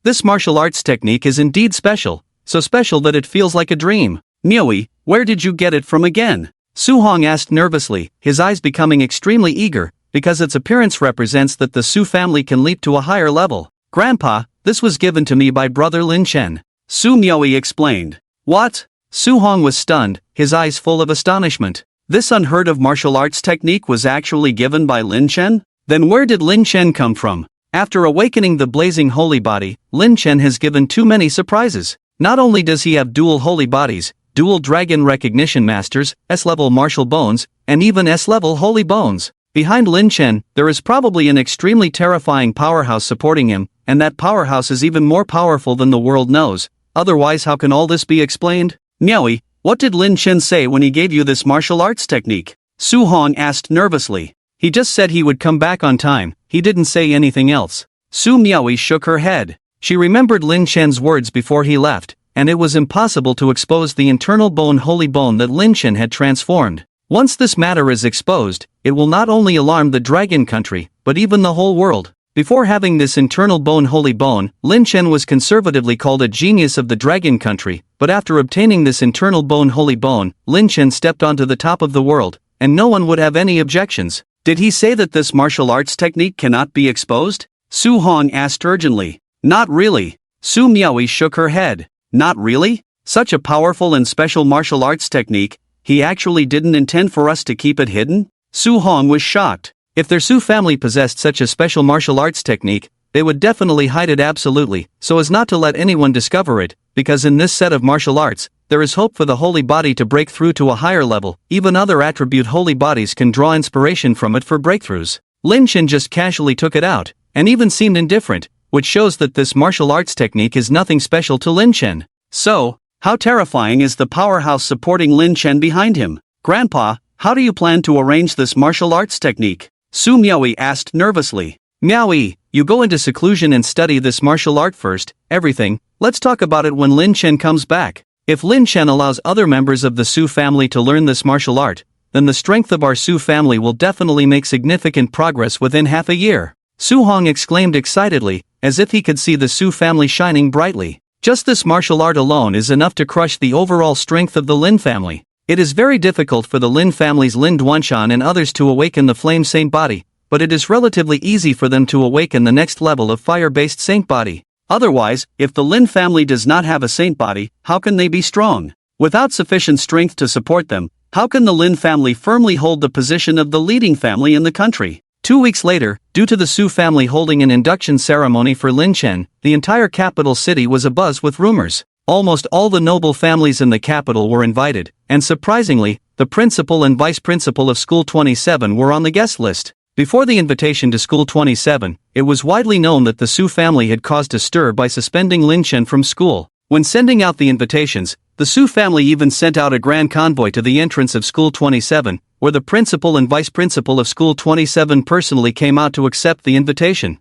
This martial arts technique is indeed special, so special that it feels like a dream. Myeoi, where did you get it from again? Soo-hong asked nervously, his eyes becoming extremely eager, because its appearance represents that the Su family can leap to a higher level. Grandpa, this was given to me by brother Lin Chen. Myeoi explained. What? Soo-hong was stunned, his eyes full of astonishment. This unheard of martial arts technique was actually given by Lin Chen? Then where did Lin Chen come from? After awakening the blazing holy body, Lin Chen has given too many surprises. Not only does he have dual holy bodies, dual dragon recognition masters, S-level martial bones, and even S-level holy bones. Behind Lin Chen, there is probably an extremely terrifying powerhouse supporting him, and that powerhouse is even more powerful than the world knows. Otherwise, how can all this be explained? Myeoi, what did Lin Chen say when he gave you this martial arts technique? Soo-hong asked nervously. He just said he would come back on time, he didn't say anything else. Myeoi shook her head. She remembered Lin Chen's words before he left, and it was impossible to expose the internal bone holy bone that Lin Chen had transformed. Once this matter is exposed, it will not only alarm the dragon country, but even the whole world. Before having this internal bone holy bone, Lin Chen was conservatively called a genius of the dragon country, but after obtaining this internal bone holy bone, Lin Chen stepped onto the top of the world, and no one would have any objections. Did he say that this martial arts technique cannot be exposed? Soo-hong asked urgently. Not really. Myeoi shook her head. Not really? Such a powerful and special martial arts technique, he actually didn't intend for us to keep it hidden? Soo-hong was shocked. If their Su family possessed such a special martial arts technique, they would definitely hide it absolutely, so as not to let anyone discover it, because in this set of martial arts, there is hope for the holy body to break through to a higher level. Even other attribute holy bodies can draw inspiration from it for breakthroughs. Lin Chen just casually took it out, and even seemed indifferent, which shows that this martial arts technique is nothing special to Lin Chen. So, how terrifying is the powerhouse supporting Lin Chen behind him? Grandpa, how do you plan to arrange this martial arts technique? Myeoi asked nervously. Myeoi, you go into seclusion and study this martial art first, everything, let's talk about it when Lin Chen comes back. If Lin Chen allows other members of the Su family to learn this martial art, then the strength of our Su family will definitely make significant progress within half a year. Soo-hong exclaimed excitedly, as if he could see the Su family shining brightly. Just this martial art alone is enough to crush the overall strength of the Lin family. It is very difficult for the Lin family's Lin Duanshan and others to awaken the flame saint body, but it is relatively easy for them to awaken the next level of fire-based saint body. Otherwise, if the Lin family does not have a saint body, how can they be strong? Without sufficient strength to support them, how can the Lin family firmly hold the position of the leading family in the country? 2 weeks later, due to the Su family holding an induction ceremony for Lin Chen, the entire capital city was abuzz with rumors. Almost all the noble families in the capital were invited, and surprisingly, the principal and vice principal of School 27 were on the guest list. Before the invitation to School 27, it was widely known that the Su family had caused a stir by suspending Lin Chen from school. When sending out the invitations, the Su family even sent out a grand convoy to the entrance of School 27, where the principal and vice principal of School 27 personally came out to accept the invitation.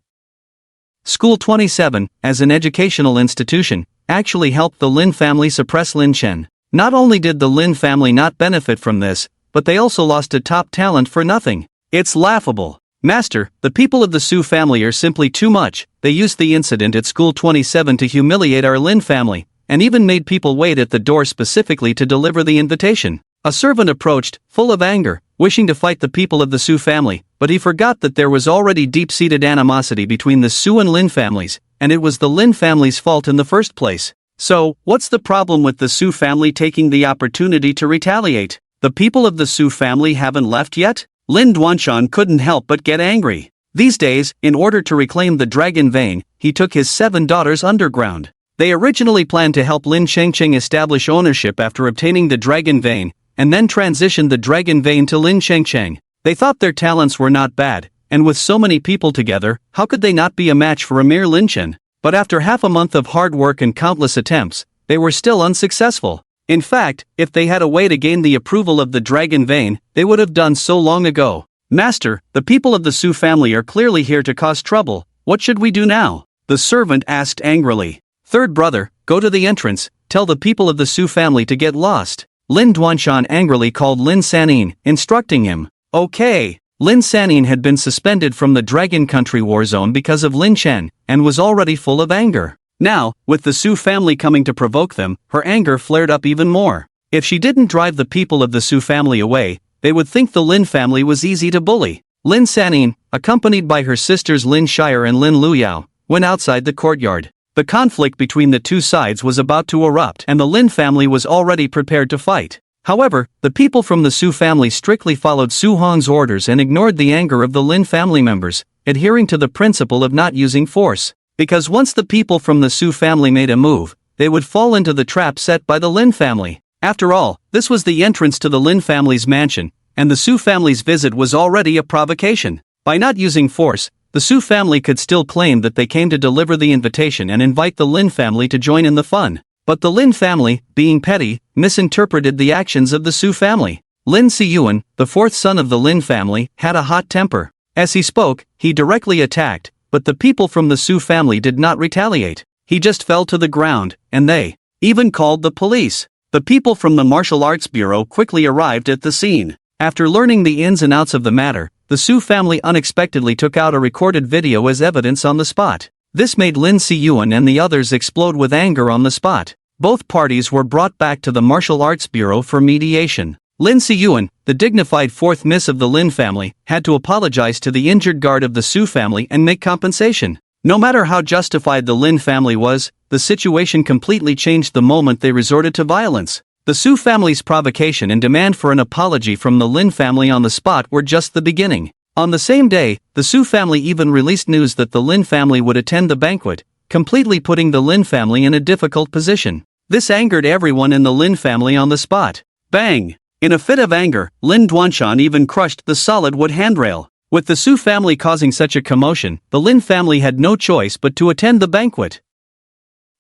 School 27, as an educational institution, actually helped the Lin family suppress Lin Chen. Not only did the Lin family not benefit from this, but they also lost a top talent for nothing. It's laughable. Master, the people of the Su family are simply too much. They used the incident at School 27 to humiliate our Lin family, and even made people wait at the door specifically to deliver the invitation. A servant approached, full of anger, wishing to fight the people of the Su family, but he forgot that there was already deep-seated animosity between the Su and Lin families, and it was the Lin family's fault in the first place. So, what's the problem with the Su family taking the opportunity to retaliate? The people of the Su family haven't left yet? Lin Duanshan couldn't help but get angry. These days, in order to reclaim the dragon vein, he took his 7 daughters underground. They originally planned to help Lin Chengcheng establish ownership after obtaining the dragon vein, and then transitioned the dragon vein to Lin Chengcheng. They thought their talents were not bad, and with so many people together, how could they not be a match for a mere Lin Chen? But after half a month of hard work and countless attempts, they were still unsuccessful. In fact, if they had a way to gain the approval of the dragon vein, they would have done so long ago. Master, the people of the Su family are clearly here to cause trouble. What should we do now? The servant asked angrily. Third brother, go to the entrance, tell the people of the Su family to get lost. Lin Duanshan angrily called Lin Sanin, instructing him. Okay. Lin Sanin had been suspended from the Dragon Country War Zone because of Lin Chen, and was already full of anger. Now, with the Su family coming to provoke them, her anger flared up even more. If she didn't drive the people of the Su family away, they would think the Lin family was easy to bully. Lin Sanin, accompanied by her sisters Lin Shire and Lin Luyao, went outside the courtyard. The conflict between the two sides was about to erupt, and the Lin family was already prepared to fight. However, the people from the Su family strictly followed Su Hong's orders and ignored the anger of the Lin family members, adhering to the principle of not using force. Because once the people from the Su family made a move, they would fall into the trap set by the Lin family. After all, this was the entrance to the Lin family's mansion, and the Su family's visit was already a provocation. By not using force, the Su family could still claim that they came to deliver the invitation and invite the Lin family to join in the fun. But the Lin family, being petty, misinterpreted the actions of the Su family. Lin Siyuan, the fourth son of the Lin family, had a hot temper. As he spoke, he directly attacked, but the people from the Su family did not retaliate. He just fell to the ground, and they even called the police. The people from the Martial Arts Bureau quickly arrived at the scene. After learning the ins and outs of the matter, the Su family unexpectedly took out a recorded video as evidence on the spot. This made Lin Siyuan and the others explode with anger on the spot. Both parties were brought back to the Martial Arts Bureau for mediation. Lin Siyuan, the dignified fourth miss of the Lin family, had to apologize to the injured guard of the Su family and make compensation. No matter how justified the Lin family was, the situation completely changed the moment they resorted to violence. The Su family's provocation and demand for an apology from the Lin family on the spot were just the beginning. On the same day, the Su family even released news that the Lin family would attend the banquet, completely putting the Lin family in a difficult position. This angered everyone in the Lin family on the spot. Bang! In a fit of anger, Lin Duanshan even crushed the solid wood handrail. With the Su family causing such a commotion, the Lin family had no choice but to attend the banquet.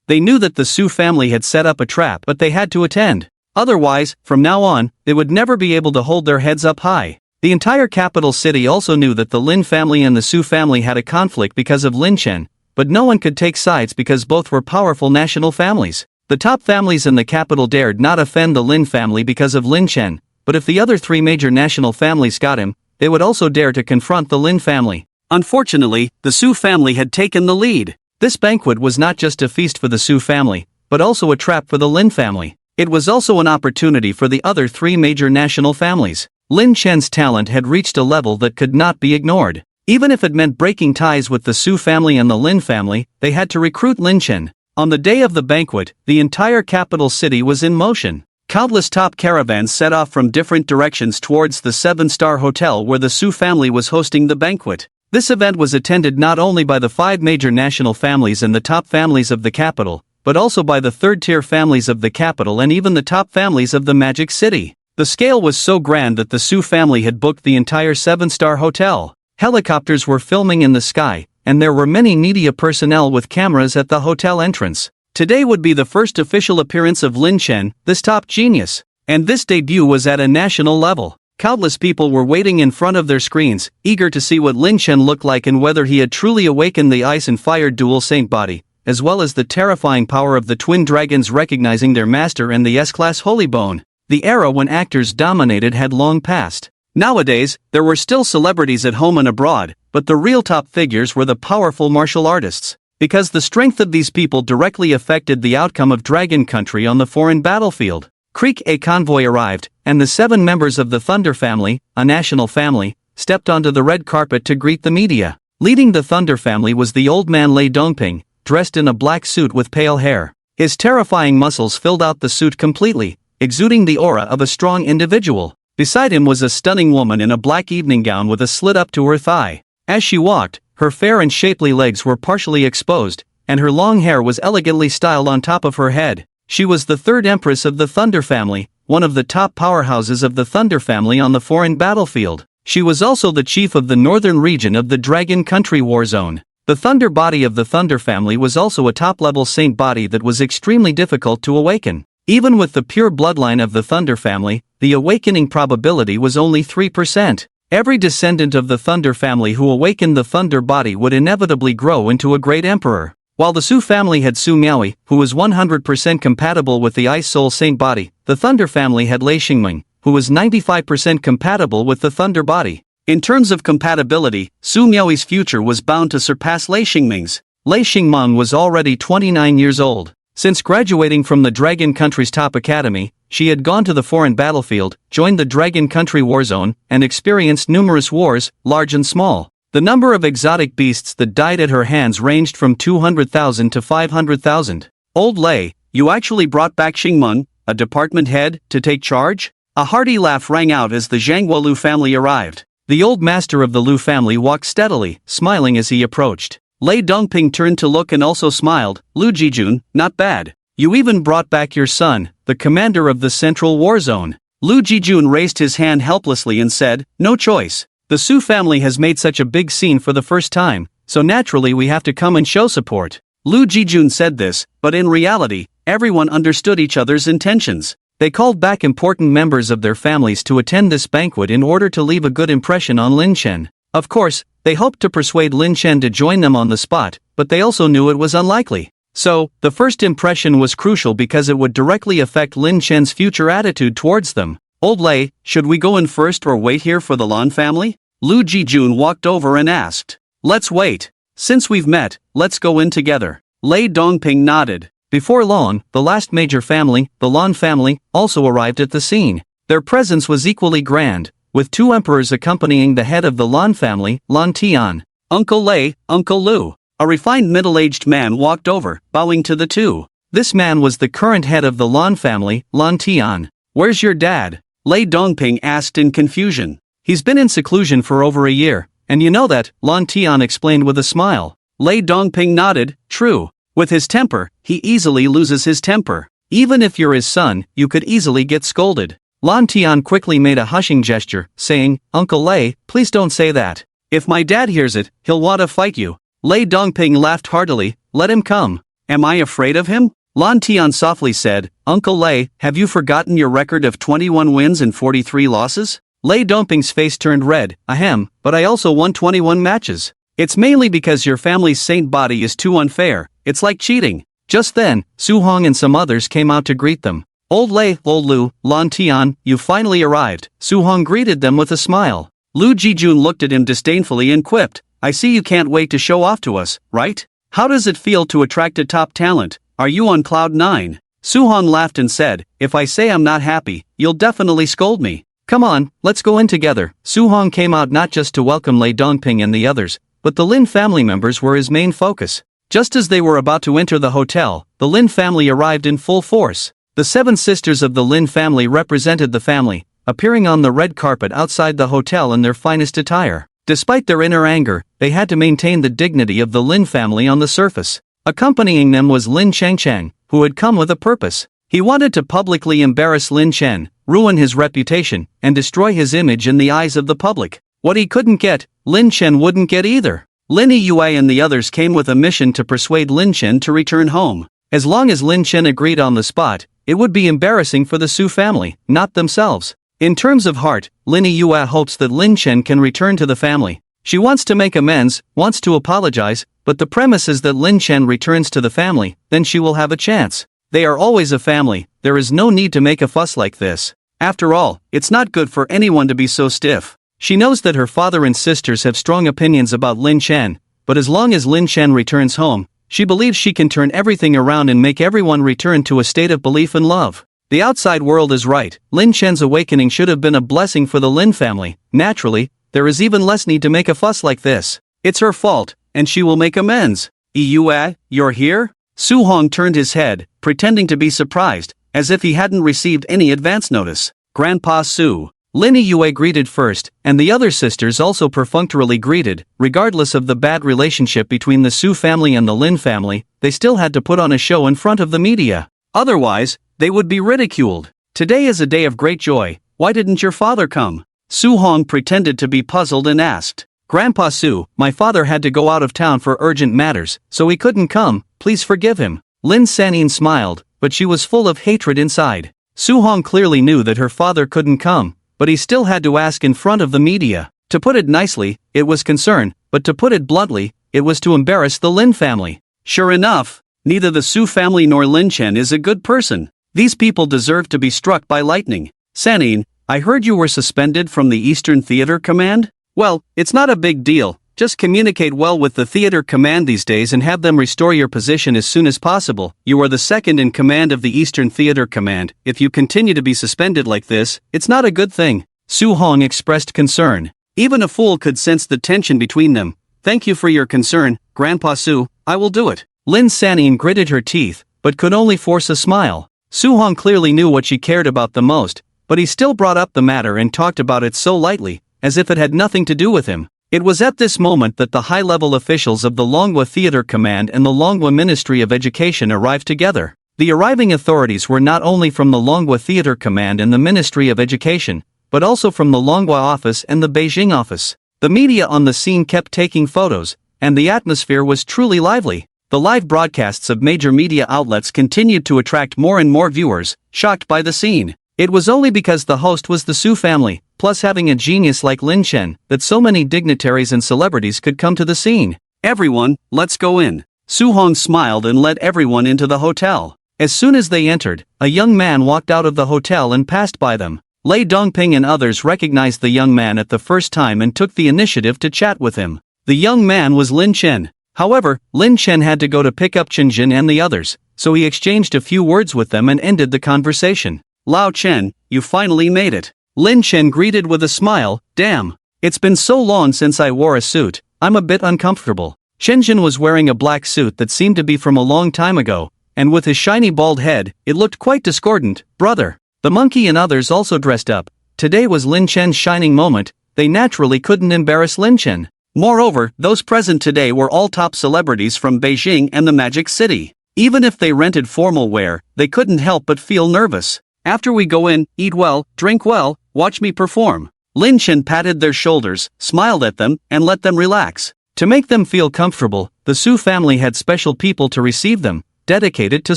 They knew that the Su family had set up a trap, but they had to attend. Otherwise, from now on, they would never be able to hold their heads up high. The entire capital city also knew that the Lin family and the Su family had a conflict because of Lin Chen, but no one could take sides because both were powerful national families. The top families in the capital dared not offend the Lin family because of Lin Chen, but if the other 3 major national families got him, they would also dare to confront the Lin family. Unfortunately, the Su family had taken the lead. This banquet was not just a feast for the Su family, but also a trap for the Lin family. It was also an opportunity for the other 3 major national families. Lin Chen's talent had reached a level that could not be ignored. Even if it meant breaking ties with the Su family and the Lin family, they had to recruit Lin Chen. On the day of the banquet, the entire capital city was in motion. Countless top caravans set off from different directions towards the 7-star hotel where the Su family was hosting the banquet. This event was attended not only by the 5 major national families and the top families of the capital, but also by the third-tier families of the capital and even the top families of the Magic City. The scale was so grand that the Su family had booked the entire 7-star hotel. Helicopters were filming in the sky, and there were many media personnel with cameras at the hotel entrance. Today would be the first official appearance of Lin Chen, this top genius. And this debut was at a national level. Countless people were waiting in front of their screens, eager to see what Lin Chen looked like and whether he had truly awakened the ice and fire dual saint body, as well as the terrifying power of the twin dragons recognizing their master and the S-class Holy Bone. The era when actors dominated had long passed. Nowadays, there were still celebrities at home and abroad, but the real top figures were the powerful martial artists. Because the strength of these people directly affected the outcome of Dragon Country on the foreign battlefield. Creek A convoy arrived, and the 7 members of the Thunder family, a national family, stepped onto the red carpet to greet the media. Leading the Thunder family was the old man Lei Dongping, dressed in a black suit with pale hair. His terrifying muscles filled out the suit completely, exuding the aura of a strong individual. Beside him was a stunning woman in a black evening gown with a slit up to her thigh. As she walked, her fair and shapely legs were partially exposed, and her long hair was elegantly styled on top of her head. She was the 3rd empress of the Thunder family, one of the top powerhouses of the Thunder family on the foreign battlefield. She was also the chief of the northern region of the Dragon Country war zone. The Thunder body of the Thunder family was also a top-level saint body that was extremely difficult to awaken. Even with the pure bloodline of the Thunder family, the awakening probability was only 3%. Every descendant of the Thunder family who awakened the Thunder body would inevitably grow into a great emperor. While the Su family had Su Miaoi, who was 100% compatible with the Ice Soul Saint body, the Thunder family had Lei Xingming, who was 95% compatible with the Thunder body. In terms of compatibility, Su Miaoi's future was bound to surpass Lei Xingming's. Lei Xingming was already 29 years old. Since graduating from the Dragon Country's top academy, she had gone to the foreign battlefield, joined the Dragon Country war zone, and experienced numerous wars, large and small. The number of exotic beasts that died at her hands ranged from 200,000 to 500,000. Old Lei, you actually brought back Xingmeng, a department head, to take charge? A hearty laugh rang out as the Zhangguo Lu family arrived. The old master of the Lu family walked steadily, smiling as he approached. Lei Dongping turned to look and also smiled. Lu Jijun, not bad. You even brought back your son, the commander of the Central War Zone. Lu Jijun raised his hand helplessly and said, no choice. The Su family has made such a big scene for the first time, so naturally we have to come and show support. Lu Jijun said this, but in reality, everyone understood each other's intentions. They called back important members of their families to attend this banquet in order to leave a good impression on Lin Chen. Of course, they hoped to persuade Lin Chen to join them on the spot, but they also knew it was unlikely. So, the first impression was crucial because it would directly affect Lin Chen's future attitude towards them. Old Lei, should we go in first or wait here for the Lan family? Lu Jijun walked over and asked. Let's wait. Since we've met, let's go in together. Lei Dongping nodded. Before long, the last major family, the Lan family, also arrived at the scene. Their presence was equally grand, with 2 emperors accompanying the head of the Lan family, Lan Tian. Uncle Lei, Uncle Lu. A refined middle-aged man walked over, bowing to the 2. This man was the current head of the Lan family, Lan Tian. Where's your dad? Lei Dongping asked in confusion. He's been in seclusion for over a year, and you know that, Lan Tian explained with a smile. Lei Dongping nodded, true. With his temper, he easily loses his temper. Even if you're his son, you could easily get scolded. Lan Tian quickly made a hushing gesture, saying, Uncle Lei, please don't say that. If my dad hears it, he'll want to fight you. Lei Dongping laughed heartily, let him come. Am I afraid of him? Lan Tian softly said, Uncle Lei, have you forgotten your record of 21 wins and 43 losses? Lei Dongping's face turned red, ahem, but I also won 21 matches. It's mainly because your family's saint body is too unfair, it's like cheating. Just then, Su Hong and some others came out to greet them. Old Lei, Old Lu, Lan Tian, you finally arrived. Su Hong greeted them with a smile. Lu Jijun looked at him disdainfully and quipped, I see you can't wait to show off to us, right? How does it feel to attract a top talent? Are you on cloud 9? Su Hong laughed and said, if I say I'm not happy, you'll definitely scold me. Come on, let's go in together. Su Hong came out not just to welcome Lei Dongping and the others, but the Lin family members were his main focus. Just as they were about to enter the hotel, the Lin family arrived in full force. The 7 sisters of the Lin family represented the family, appearing on the red carpet outside the hotel in their finest attire. Despite their inner anger, they had to maintain the dignity of the Lin family on the surface. Accompanying them was Lin Changchang, who had come with a purpose. He wanted to publicly embarrass Lin Chen, ruin his reputation, and destroy his image in the eyes of the public. What he couldn't get, Lin Chen wouldn't get either. Lin Yue and the others came with a mission to persuade Lin Chen to return home. As long as Lin Chen agreed on the spot, it would be embarrassing for the Su family, not themselves. In terms of heart, Lin Yue hopes that Lin Chen can return to the family. She wants to make amends, wants to apologize, but the premise is that Lin Chen returns to the family, then she will have a chance. They are always a family, there is no need to make a fuss like this. After all, it's not good for anyone to be so stiff. She knows that her father and sisters have strong opinions about Lin Chen, but as long as Lin Chen returns home, she believes she can turn everything around and make everyone return to a state of belief and love. The outside world is right, Lin Chen's awakening should have been a blessing for the Lin family. Naturally, there is even less need to make a fuss like this. It's her fault, and she will make amends. Yue, you're here? Su Hong turned his head, pretending to be surprised, as if he hadn't received any advance notice. Grandpa Su. Lin Yue greeted first, and the other sisters also perfunctorily greeted. Regardless of the bad relationship between the Su family and the Lin family, they still had to put on a show in front of the media. Otherwise, they would be ridiculed. Today is a day of great joy, why didn't your father come? Su Hong pretended to be puzzled and asked. Grandpa Su, my father had to go out of town for urgent matters, so he couldn't come, please forgive him. Lin Sanyin smiled, but she was full of hatred inside. Su Hong clearly knew that her father couldn't come, but he still had to ask in front of the media. To put it nicely, it was concern, but to put it bluntly, it was to embarrass the Lin family. Sure enough, neither the Su family nor Lin Chen is a good person. These people deserve to be struck by lightning. Sanyin, I heard you were suspended from the Eastern Theater Command? Well, it's not a big deal, just communicate well with the Theater Command these days and have them restore your position as soon as possible. You are the second in command of the Eastern Theater Command. If you continue to be suspended like this, it's not a good thing. Su Hong expressed concern. Even a fool could sense the tension between them. Thank you for your concern, Grandpa Su, I will do it. Lin Sanyin gritted her teeth, but could only force a smile. Su Hong clearly knew what she cared about the most, but he still brought up the matter and talked about it so lightly, as if it had nothing to do with him. It was at this moment that the high-level officials of the Longhua Theater Command and the Longhua Ministry of Education arrived together. The arriving authorities were not only from the Longhua Theater Command and the Ministry of Education, but also from the Longhua office and the Beijing office. The media on the scene kept taking photos, and the atmosphere was truly lively. The live broadcasts of major media outlets continued to attract more and more viewers, shocked by the scene. It was only because the host was the Su family, plus having a genius like Lin Chen, that so many dignitaries and celebrities could come to the scene. Everyone, let's go in. Su Hong smiled and led everyone into the hotel. As soon as they entered, a young man walked out of the hotel and passed by them. Lei Dongping and others recognized the young man at the first time and took the initiative to chat with him. The young man was Lin Chen. However, Lin Chen had to go to pick up Chenjin and the others, so he exchanged a few words with them and ended the conversation. Lao Chen, you finally made it. Lin Chen greeted with a smile, damn. It's been so long since I wore a suit, I'm a bit uncomfortable. Chenjin was wearing a black suit that seemed to be from a long time ago, and with his shiny bald head, it looked quite discordant. Brother. The monkey and others also dressed up. Today was Lin Chen's shining moment, they naturally couldn't embarrass Lin Chen. Moreover, those present today were all top celebrities from Beijing and the Magic City. Even if they rented formal wear, they couldn't help but feel nervous. After we go in, eat well, drink well, watch me perform. Lin Chen patted their shoulders, smiled at them, and let them relax. To make them feel comfortable, the Su family had special people to receive them, dedicated to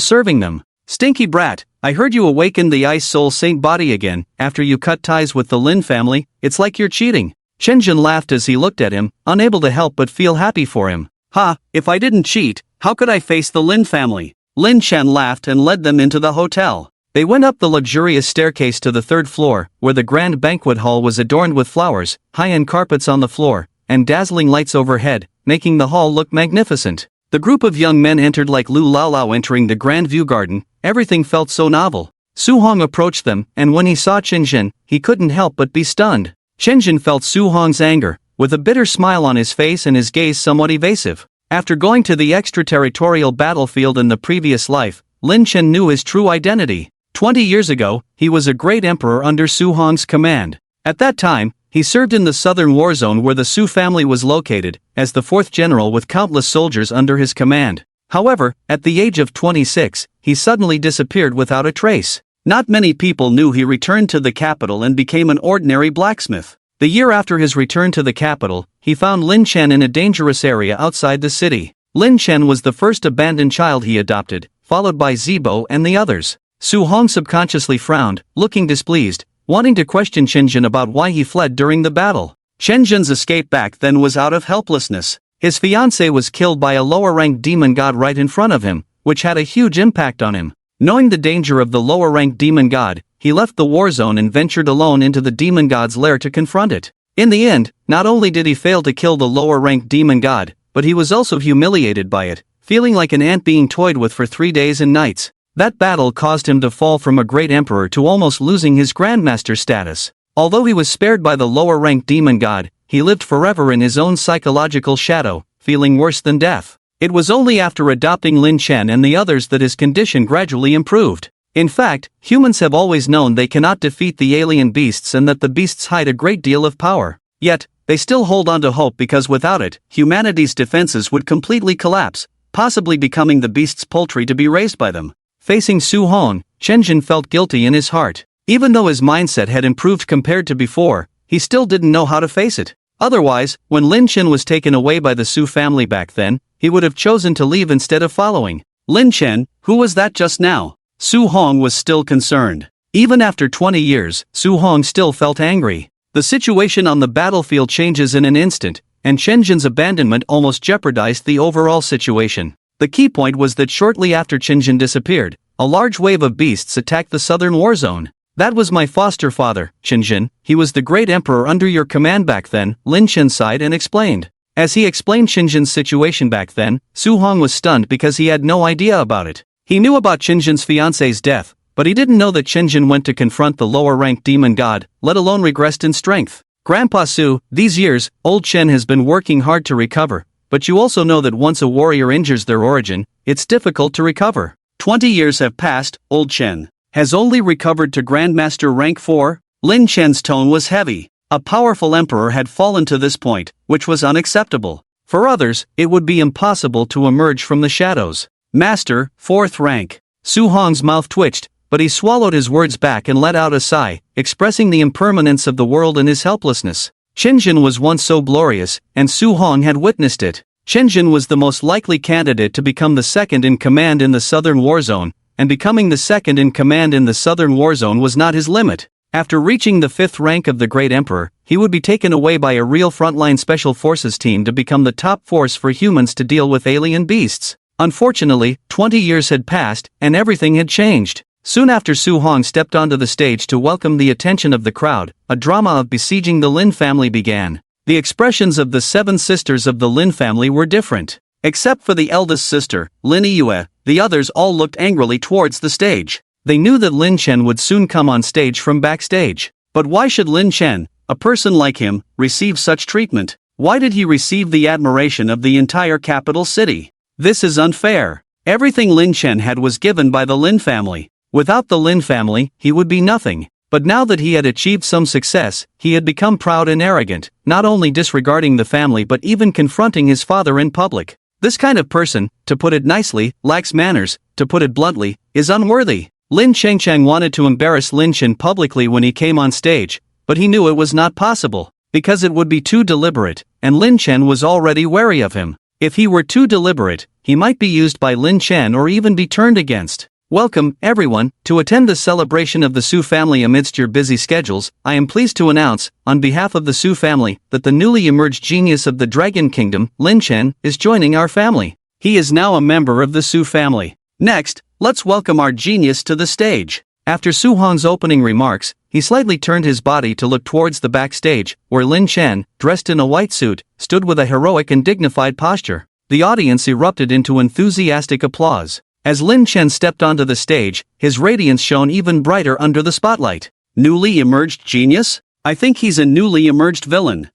serving them. Stinky brat, I heard you awakened the Ice Soul Saint body again, after you cut ties with the Lin family, it's like you're cheating. Chenjin laughed as he looked at him, unable to help but feel happy for him. Ha, if I didn't cheat, how could I face the Lin family? Lin Chen laughed and led them into the hotel. They went up the luxurious staircase to the third floor, where the grand banquet hall was adorned with flowers, high-end carpets on the floor, and dazzling lights overhead, making the hall look magnificent. The group of young men entered like Lu Laolao entering the grand view garden, everything felt so novel. Su Hong approached them, and when he saw Chenjin, he couldn't help but be stunned. Chenjin felt Su Hong's anger, with a bitter smile on his face and his gaze somewhat evasive. After going to the extraterritorial battlefield in the previous life, Lin Chen knew his true identity. 20 years ago, he was a great emperor under Su Hong's command. At that time, he served in the southern war zone where the Su family was located, as the fourth general with countless soldiers under his command. However, at the age of 26, he suddenly disappeared without a trace. Not many people knew he returned to the capital and became an ordinary blacksmith. The year after his return to the capital, he found Lin Chen in a dangerous area outside the city. Lin Chen was the first abandoned child he adopted, followed by Zibo and the others. Su Hong subconsciously frowned, looking displeased, wanting to question Chenjin about why he fled during the battle. Chen Zhen's escape back then was out of helplessness. His fiancée was killed by a lower-ranked demon god right in front of him, which had a huge impact on him. Knowing the danger of the lower-ranked demon god, he left the war zone and ventured alone into the demon god's lair to confront it. In the end, not only did he fail to kill the lower-ranked demon god, but he was also humiliated by it, feeling like an ant being toyed with for 3 days and nights. That battle caused him to fall from a great emperor to almost losing his grandmaster status. Although he was spared by the lower-ranked demon god, he lived forever in his own psychological shadow, feeling worse than death. It was only after adopting Lin Chen and the others that his condition gradually improved. In fact, humans have always known they cannot defeat the alien beasts and that the beasts hide a great deal of power. Yet, they still hold on to hope because without it, humanity's defenses would completely collapse, possibly becoming the beast's poultry to be raised by them. Facing Su Hong, Chen Zhen felt guilty in his heart. Even though his mindset had improved compared to before, he still didn't know how to face it. Otherwise, when Lin Chen was taken away by the Su family back then, he would have chosen to leave instead of following. Lin Chen, who was that just now? Su Hong was still concerned. Even after 20 years, Su Hong still felt angry. The situation on the battlefield changes in an instant, and Chen Zhen's abandonment almost jeopardized the overall situation. The key point was that shortly after Chen Zhen disappeared, a large wave of beasts attacked the southern war zone. That was my foster father, Chen Zhen. He was the great emperor under your command back then, Lin Chen sighed and explained. As he explained Chen Zhen's situation back then, Su Hong was stunned because he had no idea about it. He knew about Chen Zhen's fiancée's death, but he didn't know that Chen Zhen went to confront the lower-ranked demon god, let alone regressed in strength. Grandpa Su, these years, old Chen has been working hard to recover, but you also know that once a warrior injures their origin, it's difficult to recover. 20 years have passed, old Chen has only recovered to Grandmaster rank 4? Lin Chen's tone was heavy. A powerful emperor had fallen to this point, which was unacceptable. For others, it would be impossible to emerge from the shadows. Master, 4th rank. Su Hong's mouth twitched, but he swallowed his words back and let out a sigh, expressing the impermanence of the world and his helplessness. Chen Zhen was once so glorious, and Su Hong had witnessed it. Chen Zhen was the most likely candidate to become the second in command in the Southern War Zone, and becoming the second in command in the Southern War Zone was not his limit. After reaching the 5th rank of the Great Emperor, he would be taken away by a real frontline special forces team to become the top force for humans to deal with alien beasts. Unfortunately, 20 years had passed, and everything had changed. Soon after Su Hong stepped onto the stage to welcome the attention of the crowd, a drama of besieging the Lin family began. The expressions of the 7 sisters of the Lin family were different. Except for the eldest sister, Lin Yue, the others all looked angrily towards the stage. They knew that Lin Chen would soon come on stage from backstage. But why should Lin Chen, a person like him, receive such treatment? Why did he receive the admiration of the entire capital city? This is unfair. Everything Lin Chen had was given by the Lin family. Without the Lin family, he would be nothing. But now that he had achieved some success, he had become proud and arrogant, not only disregarding the family but even confronting his father in public. This kind of person, to put it nicely, lacks manners, to put it bluntly, is unworthy. Lin Chengcheng wanted to embarrass Lin Chen publicly when he came on stage, but he knew it was not possible, because it would be too deliberate, and Lin Chen was already wary of him. If he were too deliberate, he might be used by Lin Chen or even be turned against. Welcome, everyone, to attend the celebration of the Su family amidst your busy schedules. I am pleased to announce, on behalf of the Su family, that the newly emerged genius of the Dragon Kingdom, Lin Chen, is joining our family. He is now a member of the Su family. Next, let's welcome our genius to the stage. After Su Hong's opening remarks, he slightly turned his body to look towards the backstage, where Lin Chen, dressed in a white suit, stood with a heroic and dignified posture. The audience erupted into enthusiastic applause. As Lin Chen stepped onto the stage, his radiance shone even brighter under the spotlight. Newly emerged genius? I think he's a newly emerged villain.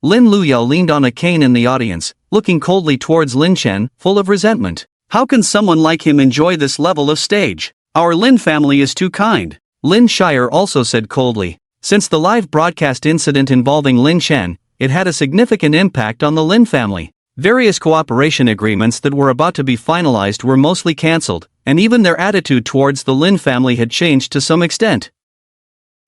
Lin Luyao leaned on a cane in the audience, looking coldly towards Lin Chen, full of resentment. How can someone like him enjoy this level of stage? Our Lin family is too kind. Lin Shire also said coldly. Since the live broadcast incident involving Lin Chen, it had a significant impact on the Lin family. Various cooperation agreements that were about to be finalized were mostly cancelled, and even their attitude towards the Lin family had changed to some extent.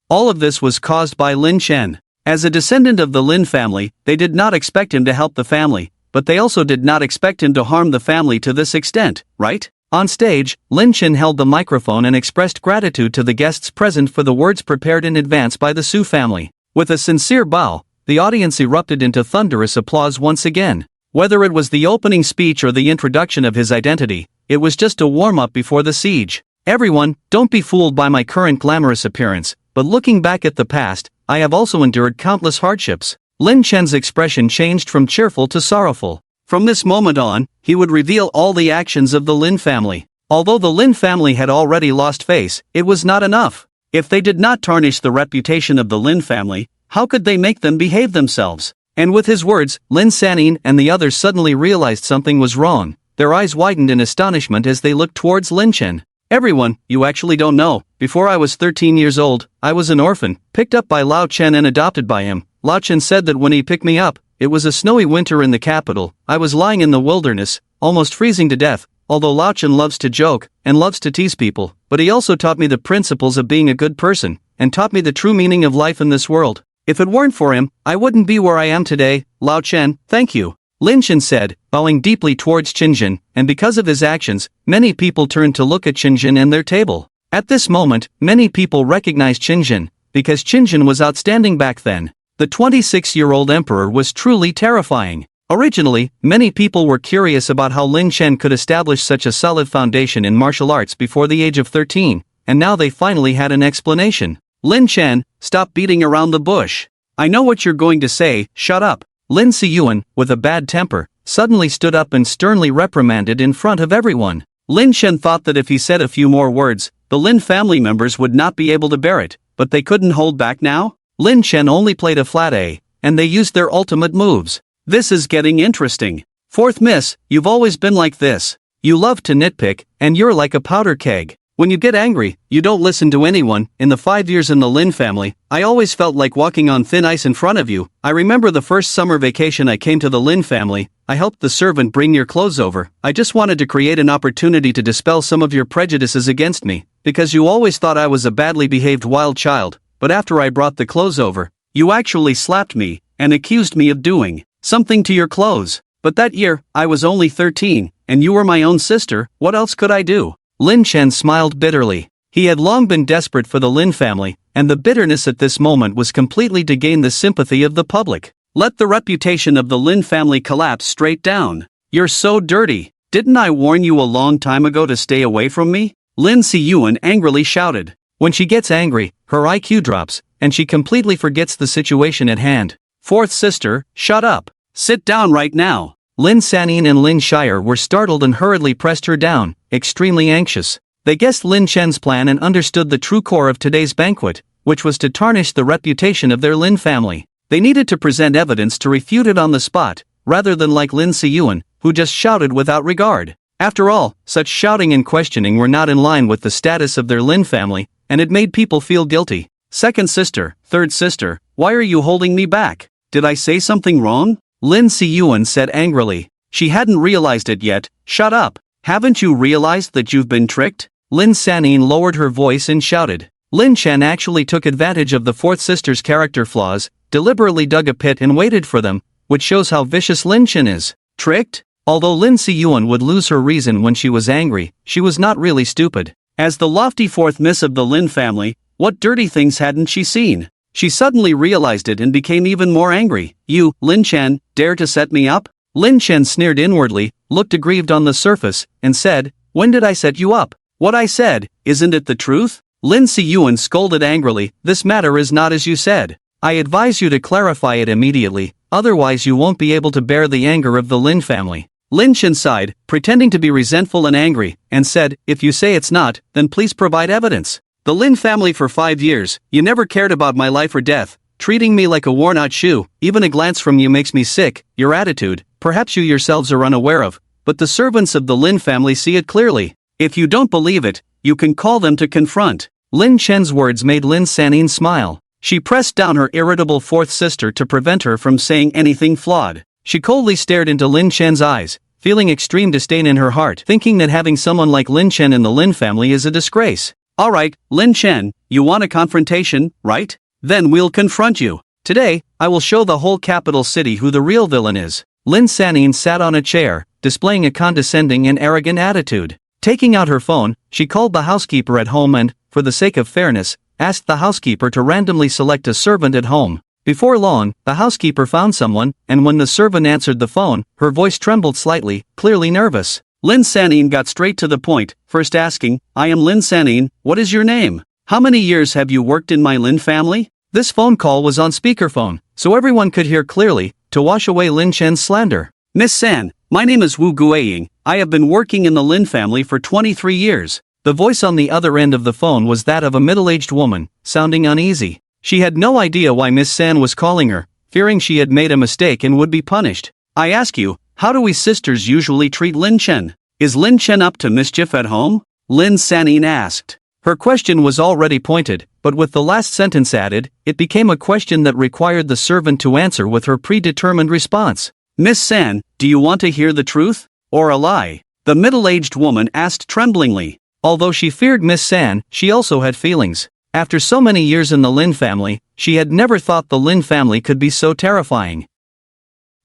All of this was caused by Lin Chen. As a descendant of the Lin family, they did not expect him to help the family, but they also did not expect him to harm the family to this extent, right? On stage, Lin Chen held the microphone and expressed gratitude to the guests present for the words prepared in advance by the Su family. With a sincere bow, the audience erupted into thunderous applause once again. Whether it was the opening speech or the introduction of his identity, it was just a warm-up before the siege. Everyone, don't be fooled by my current glamorous appearance, but looking back at the past, I have also endured countless hardships. Lin Chen's expression changed from cheerful to sorrowful. From this moment on, he would reveal all the actions of the Lin family. Although the Lin family had already lost face, it was not enough. If they did not tarnish the reputation of the Lin family, how could they make them behave themselves? And with his words, Lin Sanyin and the others suddenly realized something was wrong. Their eyes widened in astonishment as they looked towards Lin Chen. Everyone, you actually don't know, before I was 13 years old, I was an orphan, picked up by Lao Chen and adopted by him. Lao Chen said that when he picked me up, it was a snowy winter in the capital. I was lying in the wilderness, almost freezing to death. Although Lao Chen loves to joke and loves to tease people, but he also taught me the principles of being a good person, and taught me the true meaning of life in this world. If it weren't for him, I wouldn't be where I am today. Lao Chen, thank you. Lin Chen said, bowing deeply towards Qinjin, and because of his actions, many people turned to look at Qinjin and their table. At this moment, many people recognized Qinjin, because Qinjin was outstanding back then. The 26-year-old emperor was truly terrifying. Originally, many people were curious about how Lin Chen could establish such a solid foundation in martial arts before the age of 13, and now they finally had an explanation. Lin Chen, stop beating around the bush. I know what you're going to say, shut up. Lin Siyuan, with a bad temper, suddenly stood up and sternly reprimanded in front of everyone. Lin Chen thought that if he said a few more words, the Lin family members would not be able to bear it, but they couldn't hold back now? Lin Chen only played a flat A, and they used their ultimate moves. This is getting interesting. Fourth miss, you've always been like this. You love to nitpick, and you're like a powder keg. When you get angry, you don't listen to anyone. In the 5 years in the Lin family, I always felt like walking on thin ice in front of you. I remember the first summer vacation I came to the Lin family, I helped the servant bring your clothes over. I just wanted to create an opportunity to dispel some of your prejudices against me, because you always thought I was a badly behaved wild child, but after I brought the clothes over, you actually slapped me, and accused me of doing something to your clothes. But that year, I was only 13, and you were my own sister. What else could I do? Lin Chen smiled bitterly. He had long been desperate for the Lin family, and the bitterness at this moment was completely to gain the sympathy of the public. Let the reputation of the Lin family collapse straight down. You're so dirty. Didn't I warn you a long time ago to stay away from me? Lin Siyuan angrily shouted. When she gets angry, her IQ drops, and she completely forgets the situation at hand. Fourth sister, shut up. Sit down right now. Lin Sanyin and Lin Shire were startled and hurriedly pressed her down, extremely anxious. They guessed Lin Chen's plan and understood the true core of today's banquet, which was to tarnish the reputation of their Lin family. They needed to present evidence to refute it on the spot, rather than like Lin Siyuan, who just shouted without regard. After all, such shouting and questioning were not in line with the status of their Lin family, and it made people feel guilty. Second sister, third sister, why are you holding me back? Did I say something wrong? Lin Siyuan said angrily. She hadn't realized it yet. Shut up. Haven't you realized that you've been tricked? Lin Sanyin lowered her voice and shouted. Lin Chen actually took advantage of the fourth sister's character flaws, deliberately dug a pit and waited for them, which shows how vicious Lin Chen is. Tricked? Although Lin Siyuan would lose her reason when she was angry, she was not really stupid. As the lofty fourth miss of the Lin family, what dirty things hadn't she seen? She suddenly realized it and became even more angry. You, Lin Chen, dare to set me up? Lin Chen sneered inwardly, looked aggrieved on the surface, and said, when did I set you up? What I said, isn't it the truth? Lin Siyuan scolded angrily, this matter is not as you said. I advise you to clarify it immediately, otherwise you won't be able to bear the anger of the Lin family. Lin Chen sighed, pretending to be resentful and angry, and said, if you say it's not, then please provide evidence. The Lin family for 5 years, you never cared about my life or death, treating me like a worn-out shoe. Even a glance from you makes me sick. Your attitude, perhaps you yourselves are unaware of, but the servants of the Lin family see it clearly. If you don't believe it, you can call them to confront. Lin Chen's words made Lin Sanyin smile. She pressed down her irritable fourth sister to prevent her from saying anything flawed. She coldly stared into Lin Chen's eyes, feeling extreme disdain in her heart, thinking that having someone like Lin Chen in the Lin family is a disgrace. Alright, Lin Chen, you want a confrontation, right? Then we'll confront you. Today, I will show the whole capital city who the real villain is. Lin Sanyin sat on a chair, displaying a condescending and arrogant attitude. Taking out her phone, she called the housekeeper at home and, for the sake of fairness, asked the housekeeper to randomly select a servant at home. Before long, the housekeeper found someone, and when the servant answered the phone, her voice trembled slightly, clearly nervous. Lin Sanin got straight to the point, first asking, "I am Lin Sanin, what is your name? How many years have you worked in my Lin family?" This phone call was on speakerphone, so everyone could hear clearly, to wash away Lin Chen's slander. "Miss San, my name is Wu Guiying, I have been working in the Lin family for 23 years. The voice on the other end of the phone was that of a middle-aged woman, sounding uneasy. She had no idea why Miss San was calling her, fearing she had made a mistake and would be punished. "I ask you, how do we sisters usually treat Lin Chen? Is Lin Chen up to mischief at home?" Lin Sanin asked. Her question was already pointed, but with the last sentence added, it became a question that required the servant to answer with her predetermined response. "Miss San, do you want to hear the truth? Or a lie?" the middle-aged woman asked tremblingly. Although she feared Miss San, she also had feelings. After so many years in the Lin family, she had never thought the Lin family could be so terrifying.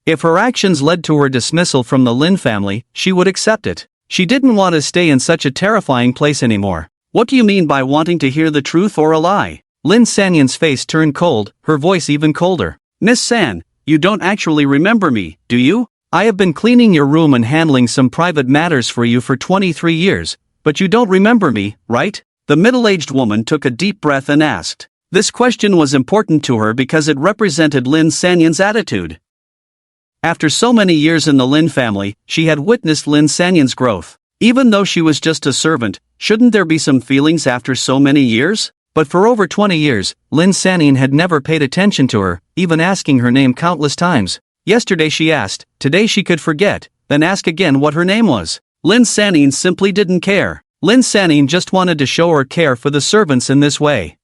If her actions led to her dismissal from the Lin family, she would accept it. She didn't want to stay in such a terrifying place anymore. "What do you mean by wanting to hear the truth or a lie?" Lin Sanyan's face turned cold, her voice even colder. "Miss San, you don't actually remember me, do you? I have been cleaning your room and handling some private matters for you for 23 years, but you don't remember me, right?" The middle-aged woman took a deep breath and asked. This question was important to her because it represented Lin Sanyan's attitude. After so many years in the Lin family, she had witnessed Lin Sanyan's growth. Even though she was just a servant, shouldn't there be some feelings after so many years? But for over 20 years, Lin Sanyan had never paid attention to her, even asking her name countless times. Yesterday she asked, today she could forget, then ask again what her name was. Lin Sanyan simply didn't care. Lin Sanyan just wanted to show her care for the servants in this way.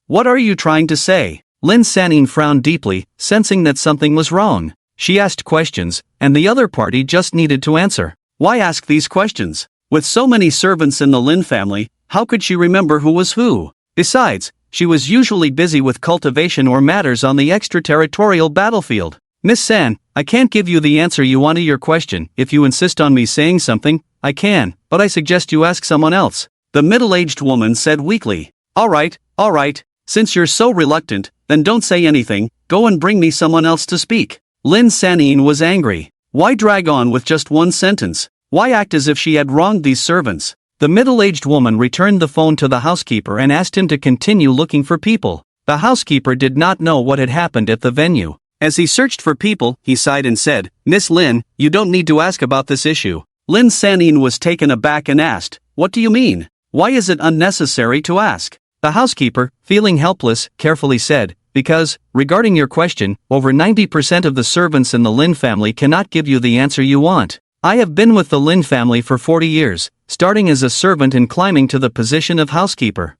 "What are you trying to say?" Lin Sanyan frowned deeply, sensing that something was wrong. She asked questions, and the other party just needed to answer. Why ask these questions? With so many servants in the Lin family, how could she remember who was who? Besides, she was usually busy with cultivation or matters on the extraterritorial battlefield. "Miss San, I can't give you the answer you want to your question. If you insist on me saying something, I can, but I suggest you ask someone else," the middle-aged woman said weakly. All right, since you're so reluctant, then don't say anything, go and bring me someone else to speak. Lin Sanyan was angry. Why drag on with just one sentence? Why act as if she had wronged these servants? The middle-aged woman returned the phone to the housekeeper and asked him to continue looking for people. The housekeeper did not know what had happened at the venue. As he searched for people, he sighed and said, "Miss Lin, you don't need to ask about this issue." Lin Sanyan was taken aback and asked, "What do you mean? Why is it unnecessary to ask?" The housekeeper, feeling helpless, carefully said, "Because, regarding your question, over 90% of the servants in the Lin family cannot give you the answer you want. I have been with the Lin family for 40 years, starting as a servant and climbing to the position of housekeeper.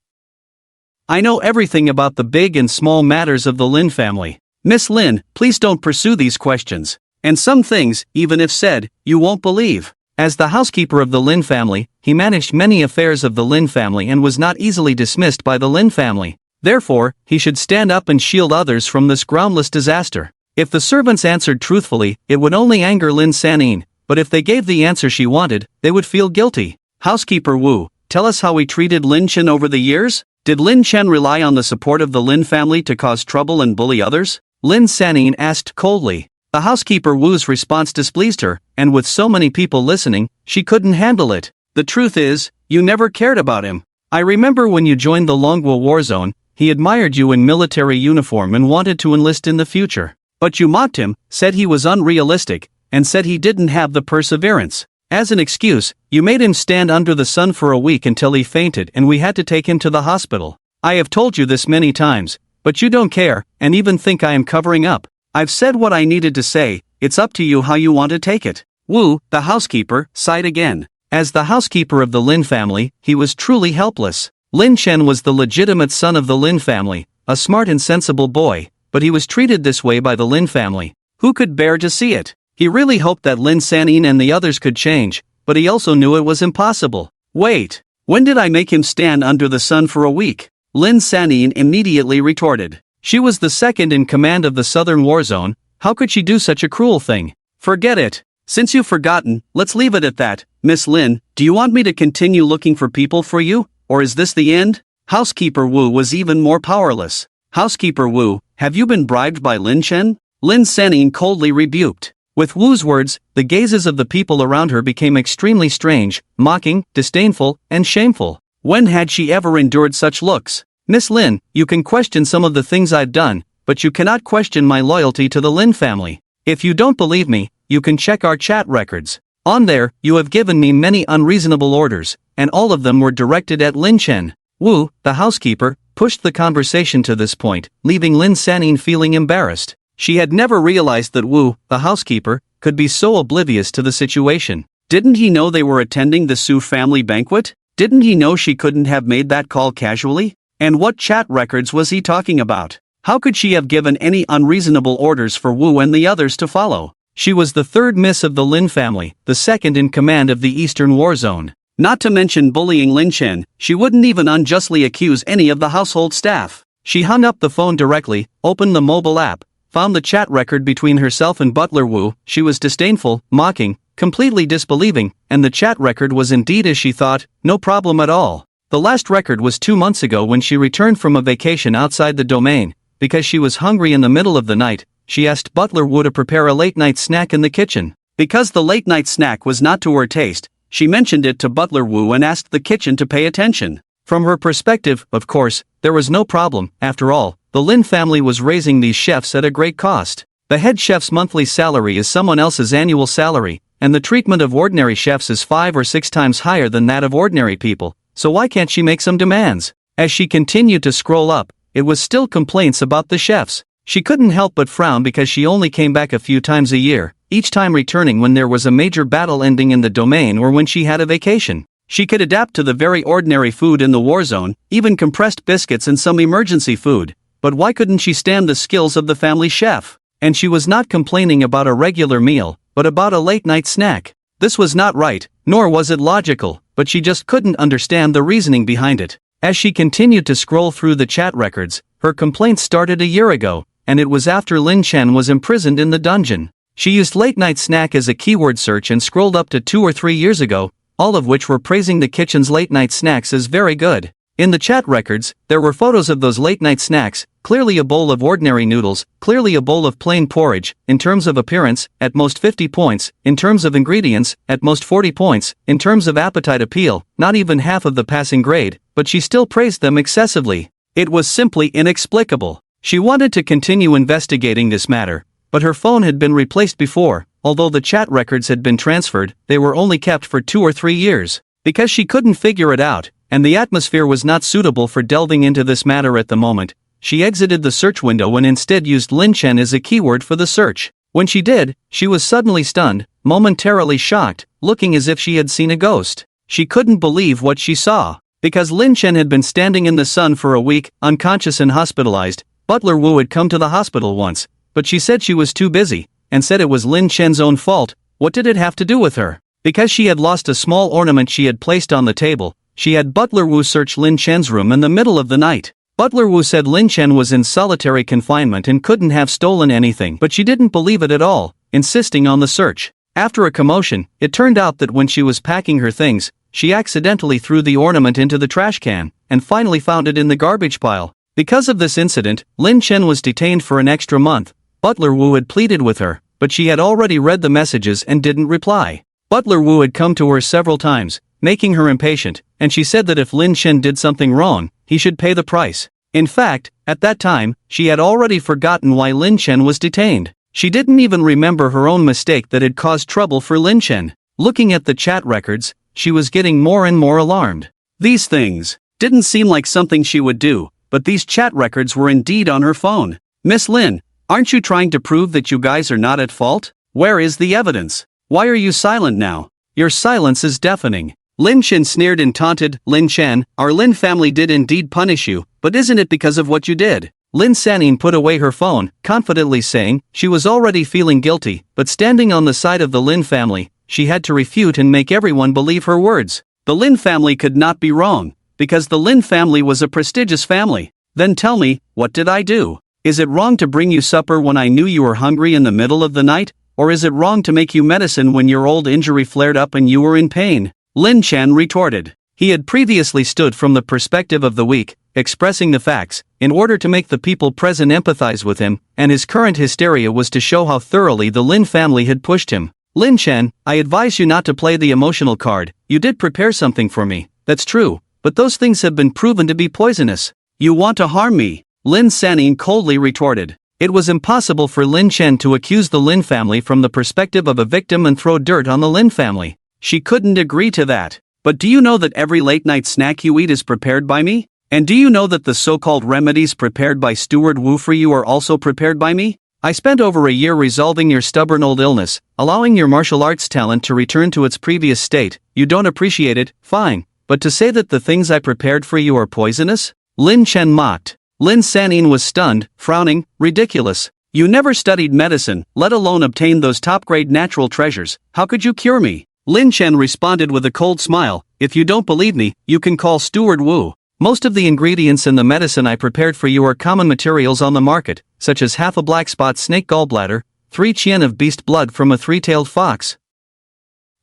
I know everything about the big and small matters of the Lin family. Miss Lin, please don't pursue these questions. And some things, even if said, you won't believe." As the housekeeper of the Lin family, he managed many affairs of the Lin family and was not easily dismissed by the Lin family. Therefore, he should stand up and shield others from this groundless disaster. If the servants answered truthfully, it would only anger Lin Sanyan, but if they gave the answer she wanted, they would feel guilty. "Housekeeper Wu, tell us how we treated Lin Chen over the years? Did Lin Chen rely on the support of the Lin family to cause trouble and bully others?" Lin Sanyan asked coldly. The housekeeper Wu's response displeased her, and with so many people listening, she couldn't handle it. "The truth is, you never cared about him. I remember when you joined the Longwa war zone, he admired you in military uniform and wanted to enlist in the future. But you mocked him, said he was unrealistic, and said he didn't have the perseverance. As an excuse, you made him stand under the sun for a week until he fainted and we had to take him to the hospital. I have told you this many times, but you don't care, and even think I am covering up. I've said what I needed to say, it's up to you how you want to take it." Wu, the housekeeper, sighed again. As the housekeeper of the Lin family, he was truly helpless. Lin Chen was the legitimate son of the Lin family, a smart and sensible boy, but he was treated this way by the Lin family. Who could bear to see it? He really hoped that Lin Sanyan and the others could change, but he also knew it was impossible. "Wait, when did I make him stand under the sun for a week?" Lin Sanyan immediately retorted. She was the second in command of the Southern War Zone. How could she do such a cruel thing? "Forget it. Since you've forgotten, let's leave it at that. Miss Lin, do you want me to continue looking for people for you, or is this the end?" Housekeeper Wu was even more powerless. "Housekeeper Wu, have you been bribed by Lin Chen?" Lin Sanin coldly rebuked. With Wu's words, the gazes of the people around her became extremely strange, mocking, disdainful, and shameful. When had she ever endured such looks? "Miss Lin, you can question some of the things I've done, but you cannot question my loyalty to the Lin family. If you don't believe me, you can check our chat records. On there, you have given me many unreasonable orders, and all of them were directed at Lin Chen." Wu, the housekeeper, pushed the conversation to this point, leaving Lin Sanin feeling embarrassed. She had never realized that Wu, the housekeeper, could be so oblivious to the situation. Didn't he know they were attending the Su family banquet? Didn't he know she couldn't have made that call casually? And what chat records was he talking about? How could she have given any unreasonable orders for Wu and the others to follow? She was the third miss of the Lin family, the second in command of the Eastern War Zone. Not to mention bullying Lin Chen, she wouldn't even unjustly accuse any of the household staff. She hung up the phone directly, opened the mobile app, found the chat record between herself and Butler Wu. She was disdainful, mocking, completely disbelieving, and the chat record was indeed as she thought, no problem at all. The last record was 2 months ago when she returned from a vacation outside the domain. Because she was hungry in the middle of the night, she asked Butler Wu to prepare a late-night snack in the kitchen. Because the late-night snack was not to her taste, she mentioned it to Butler Wu and asked the kitchen to pay attention. From her perspective, of course, there was no problem. After all, the Lin family was raising these chefs at a great cost. The head chef's monthly salary is someone else's annual salary, and the treatment of ordinary chefs is 5 or 6 times higher than that of ordinary people, so why can't she make some demands? As she continued to scroll up, it was still complaints about the chefs. She couldn't help but frown because she only came back a few times a year, each time returning when there was a major battle ending in the domain or when she had a vacation. She could adapt to the very ordinary food in the war zone, even compressed biscuits and some emergency food. But why couldn't she stand the skills of the family chef? And she was not complaining about a regular meal, but about a late-night snack. This was not right, nor was it logical, but she just couldn't understand the reasoning behind it. As she continued to scroll through the chat records, her complaints started a year ago, and it was after Lin Chen was imprisoned in the dungeon. She used late-night snack as a keyword search and scrolled up to 2 or 3 years ago, all of which were praising the kitchen's late-night snacks as very good. In the chat records, there were photos of those late-night snacks, clearly a bowl of ordinary noodles, clearly a bowl of plain porridge. In terms of appearance, at most 50 points, in terms of ingredients, at most 40 points, in terms of appetite appeal, not even half of the passing grade, but she still praised them excessively. It was simply inexplicable. She wanted to continue investigating this matter, but her phone had been replaced before. Although the chat records had been transferred, they were only kept for 2 or 3 years. Because she couldn't figure it out, and the atmosphere was not suitable for delving into this matter at the moment, she exited the search window and instead used Lin Chen as a keyword for the search. When she did, she was suddenly stunned, momentarily shocked, looking as if she had seen a ghost. She couldn't believe what she saw. Because Lin Chen had been standing in the sun for a week, unconscious and hospitalized. Butler Wu had come to the hospital once, but she said she was too busy, and said it was Lin Chen's own fault. What did it have to do with her? Because she had lost a small ornament she had placed on the table, she had Butler Wu search Lin Chen's room in the middle of the night. Butler Wu said Lin Chen was in solitary confinement and couldn't have stolen anything, but she didn't believe it at all, insisting on the search. After a commotion, it turned out that when she was packing her things, she accidentally threw the ornament into the trash can, and finally found it in the garbage pile. Because of this incident, Lin Chen was detained for an extra month. Butler Wu had pleaded with her, but she had already read the messages and didn't reply. Butler Wu had come to her several times, making her impatient, and she said that if Lin Chen did something wrong, he should pay the price. In fact, at that time, she had already forgotten why Lin Chen was detained. She didn't even remember her own mistake that had caused trouble for Lin Chen. Looking at the chat records, she was getting more and more alarmed. These things didn't seem like something she would do, but these chat records were indeed on her phone. "Miss Lin, aren't you trying to prove that you guys are not at fault? Where is the evidence? Why are you silent now? Your silence is deafening." Lin Chen sneered and taunted. "Lin Chen, our Lin family did indeed punish you, but isn't it because of what you did?" Lin Sanin put away her phone, confidently saying she was already feeling guilty, but standing on the side of the Lin family, she had to refute and make everyone believe her words. The Lin family could not be wrong, because the Lin family was a prestigious family. "Then tell me, what did I do? Is it wrong to bring you supper when I knew you were hungry in the middle of the night? Or is it wrong to make you medicine when your old injury flared up and you were in pain?" Lin Chen retorted. He had previously stood from the perspective of the weak, expressing the facts, in order to make the people present empathize with him, and his current hysteria was to show how thoroughly the Lin family had pushed him. Lin Chen, I advise you not to play the emotional card. You did prepare something for me, that's true, but those things have been proven to be poisonous. You want to harm me? Lin Sanyin coldly retorted. It was impossible for Lin Chen to accuse the Lin family from the perspective of a victim and throw dirt on the Lin family. She couldn't agree to that. But do you know that every late-night snack you eat is prepared by me? And do you know that the so-called remedies prepared by Steward Wu for you are also prepared by me? I spent over a year resolving your stubborn old illness, allowing your martial arts talent to return to its previous state. You don't appreciate it, fine. But to say that the things I prepared for you are poisonous? Lin Chen mocked. Lin Sanyin was stunned, frowning. Ridiculous. You never studied medicine, let alone obtained those top-grade natural treasures. How could you cure me? Lin Chen responded with a cold smile. If you don't believe me, you can call Steward Wu. Most of the ingredients in the medicine I prepared for you are common materials on the market, such as half a black spot snake gallbladder, 3 qian of beast blood from a 3-tailed fox.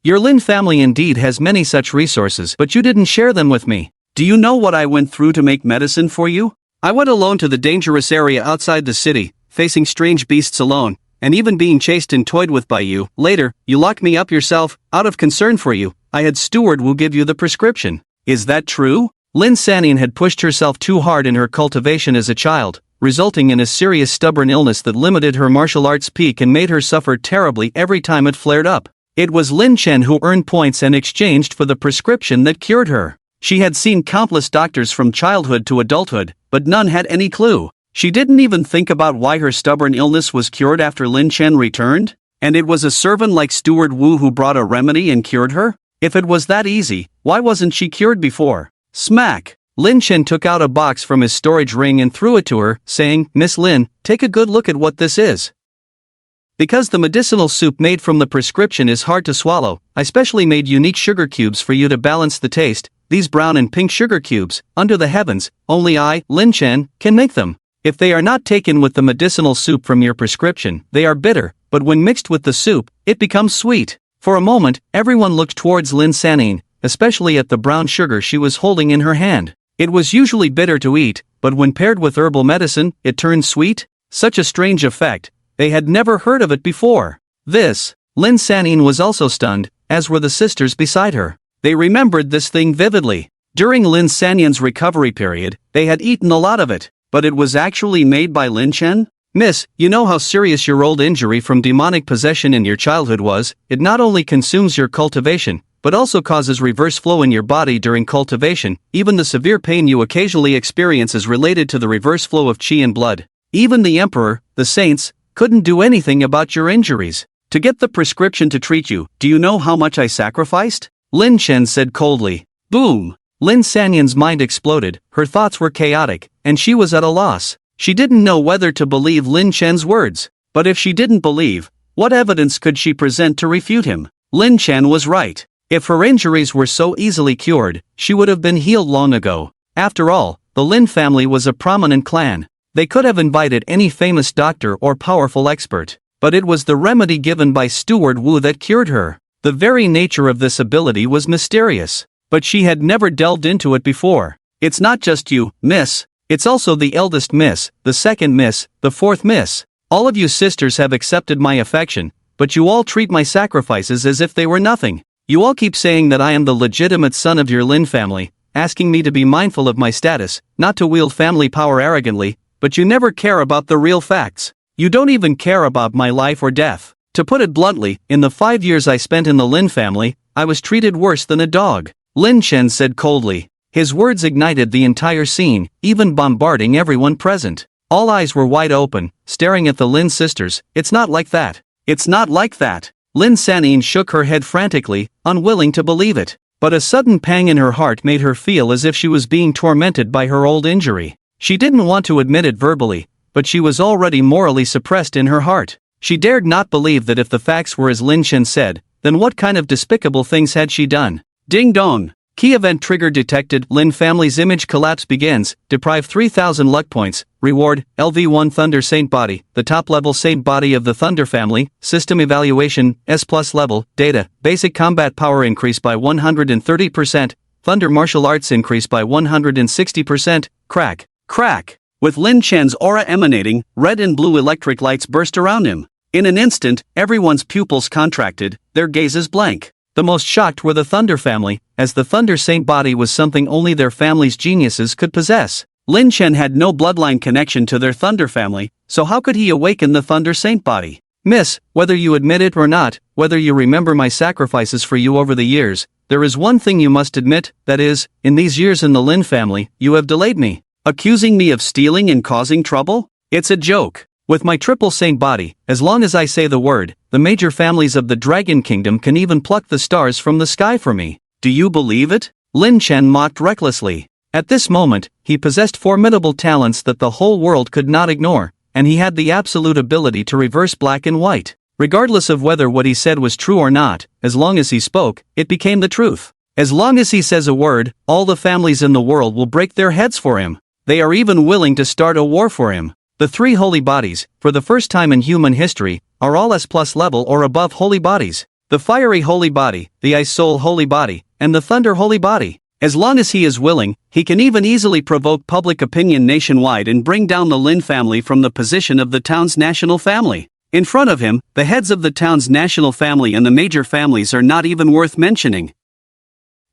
Your Lin family indeed has many such resources, but you didn't share them with me. Do you know what I went through to make medicine for you? I went alone to the dangerous area outside the city, facing strange beasts alone, and even being chased and toyed with by you. Later, you locked me up yourself. Out of concern for you, I had Steward Wu give you the prescription. Is that true? Lin Sanyin had pushed herself too hard in her cultivation as a child, resulting in a serious stubborn illness that limited her martial arts peak and made her suffer terribly every time it flared up. It was Lin Chen who earned points and exchanged for the prescription that cured her. She had seen countless doctors from childhood to adulthood, but none had any clue. She didn't even think about why her stubborn illness was cured after Lin Chen returned? And it was a servant like Steward Wu who brought a remedy and cured her? If it was that easy, why wasn't she cured before? Smack! Lin Chen took out a box from his storage ring and threw it to her, saying, Miss Lin, take a good look at what this is. Because the medicinal soup made from the prescription is hard to swallow, I specially made unique sugar cubes for you to balance the taste. These brown and pink sugar cubes, under the heavens, only I, Lin Chen, can make them. If they are not taken with the medicinal soup from your prescription, they are bitter, but when mixed with the soup, it becomes sweet. For a moment, everyone looked towards Lin Sanyin, especially at the brown sugar she was holding in her hand. It was usually bitter to eat, but when paired with herbal medicine, it turned sweet? Such a strange effect. They had never heard of it before. Lin Sanyin was also stunned, as were the sisters beside her. They remembered this thing vividly. During Lin Sanyin's recovery period, they had eaten a lot of it, but it was actually made by Lin Chen? Miss, you know how serious your old injury from demonic possession in your childhood was. It not only consumes your cultivation, but also causes reverse flow in your body during cultivation. Even the severe pain you occasionally experience is related to the reverse flow of qi and blood. Even the emperor, the saints, couldn't do anything about your injuries. To get the prescription to treat you, do you know how much I sacrificed? Lin Chen said coldly. Boom! Lin Sanyin's mind exploded, her thoughts were chaotic, and she was at a loss. She didn't know whether to believe Lin Chen's words. But if she didn't believe, what evidence could she present to refute him? Lin Chen was right. If her injuries were so easily cured, she would have been healed long ago. After all, the Lin family was a prominent clan. They could have invited any famous doctor or powerful expert. But it was the remedy given by Steward Wu that cured her. The very nature of this ability was mysterious. But she had never delved into it before. It's not just you, miss. It's also the eldest miss, the second miss, the fourth miss. All of you sisters have accepted my affection, but you all treat my sacrifices as if they were nothing. You all keep saying that I am the legitimate son of your Lin family, asking me to be mindful of my status, not to wield family power arrogantly, but you never care about the real facts. You don't even care about my life or death. To put it bluntly, in the 5 years I spent in the Lin family, I was treated worse than a dog. Lin Chen said coldly. His words ignited the entire scene, even bombarding everyone present. All eyes were wide open, staring at the Lin sisters. It's not like that. It's not like that. Lin Sanyin shook her head frantically, unwilling to believe it. But a sudden pang in her heart made her feel as if she was being tormented by her old injury. She didn't want to admit it verbally, but she was already morally suppressed in her heart. She dared not believe that if the facts were as Lin Chen said, then what kind of despicable things had she done? Ding dong! Key event trigger detected. Lin family's image collapse begins. Deprive 3000 luck points. Reward, LV1 Thunder Saint Body, the top level saint body of the Thunder family. System evaluation, S+ level. Data, basic combat power increase by 130%. Thunder martial arts increase by 160%, crack, crack. With Lin Chen's aura emanating, red and blue electric lights burst around him. In an instant, everyone's pupils contracted, their gazes blank. The most shocked were the Thunder family, as the Thunder Saint body was something only their family's geniuses could possess. Lin Chen had no bloodline connection to their Thunder family, so how could he awaken the Thunder Saint body? Miss, whether you admit it or not, whether you remember my sacrifices for you over the years, there is one thing you must admit, that is, in these years in the Lin family, you have delayed me. Accusing me of stealing and causing trouble? It's a joke. With my triple saint body, as long as I say the word, the major families of the Dragon Kingdom can even pluck the stars from the sky for me. Do you believe it? Lin Chen mocked recklessly. At this moment, he possessed formidable talents that the whole world could not ignore, and he had the absolute ability to reverse black and white. Regardless of whether what he said was true or not, as long as he spoke, it became the truth. As long as he says a word, all the families in the world will break their heads for him. They are even willing to start a war for him. The three holy bodies, for the first time in human history, are all S+ level or above holy bodies. The fiery holy body, the ice soul holy body, and the thunder holy body. As long as he is willing, he can even easily provoke public opinion nationwide and bring down the Lin family from the position of the town's national family. In front of him, the heads of the town's national family and the major families are not even worth mentioning.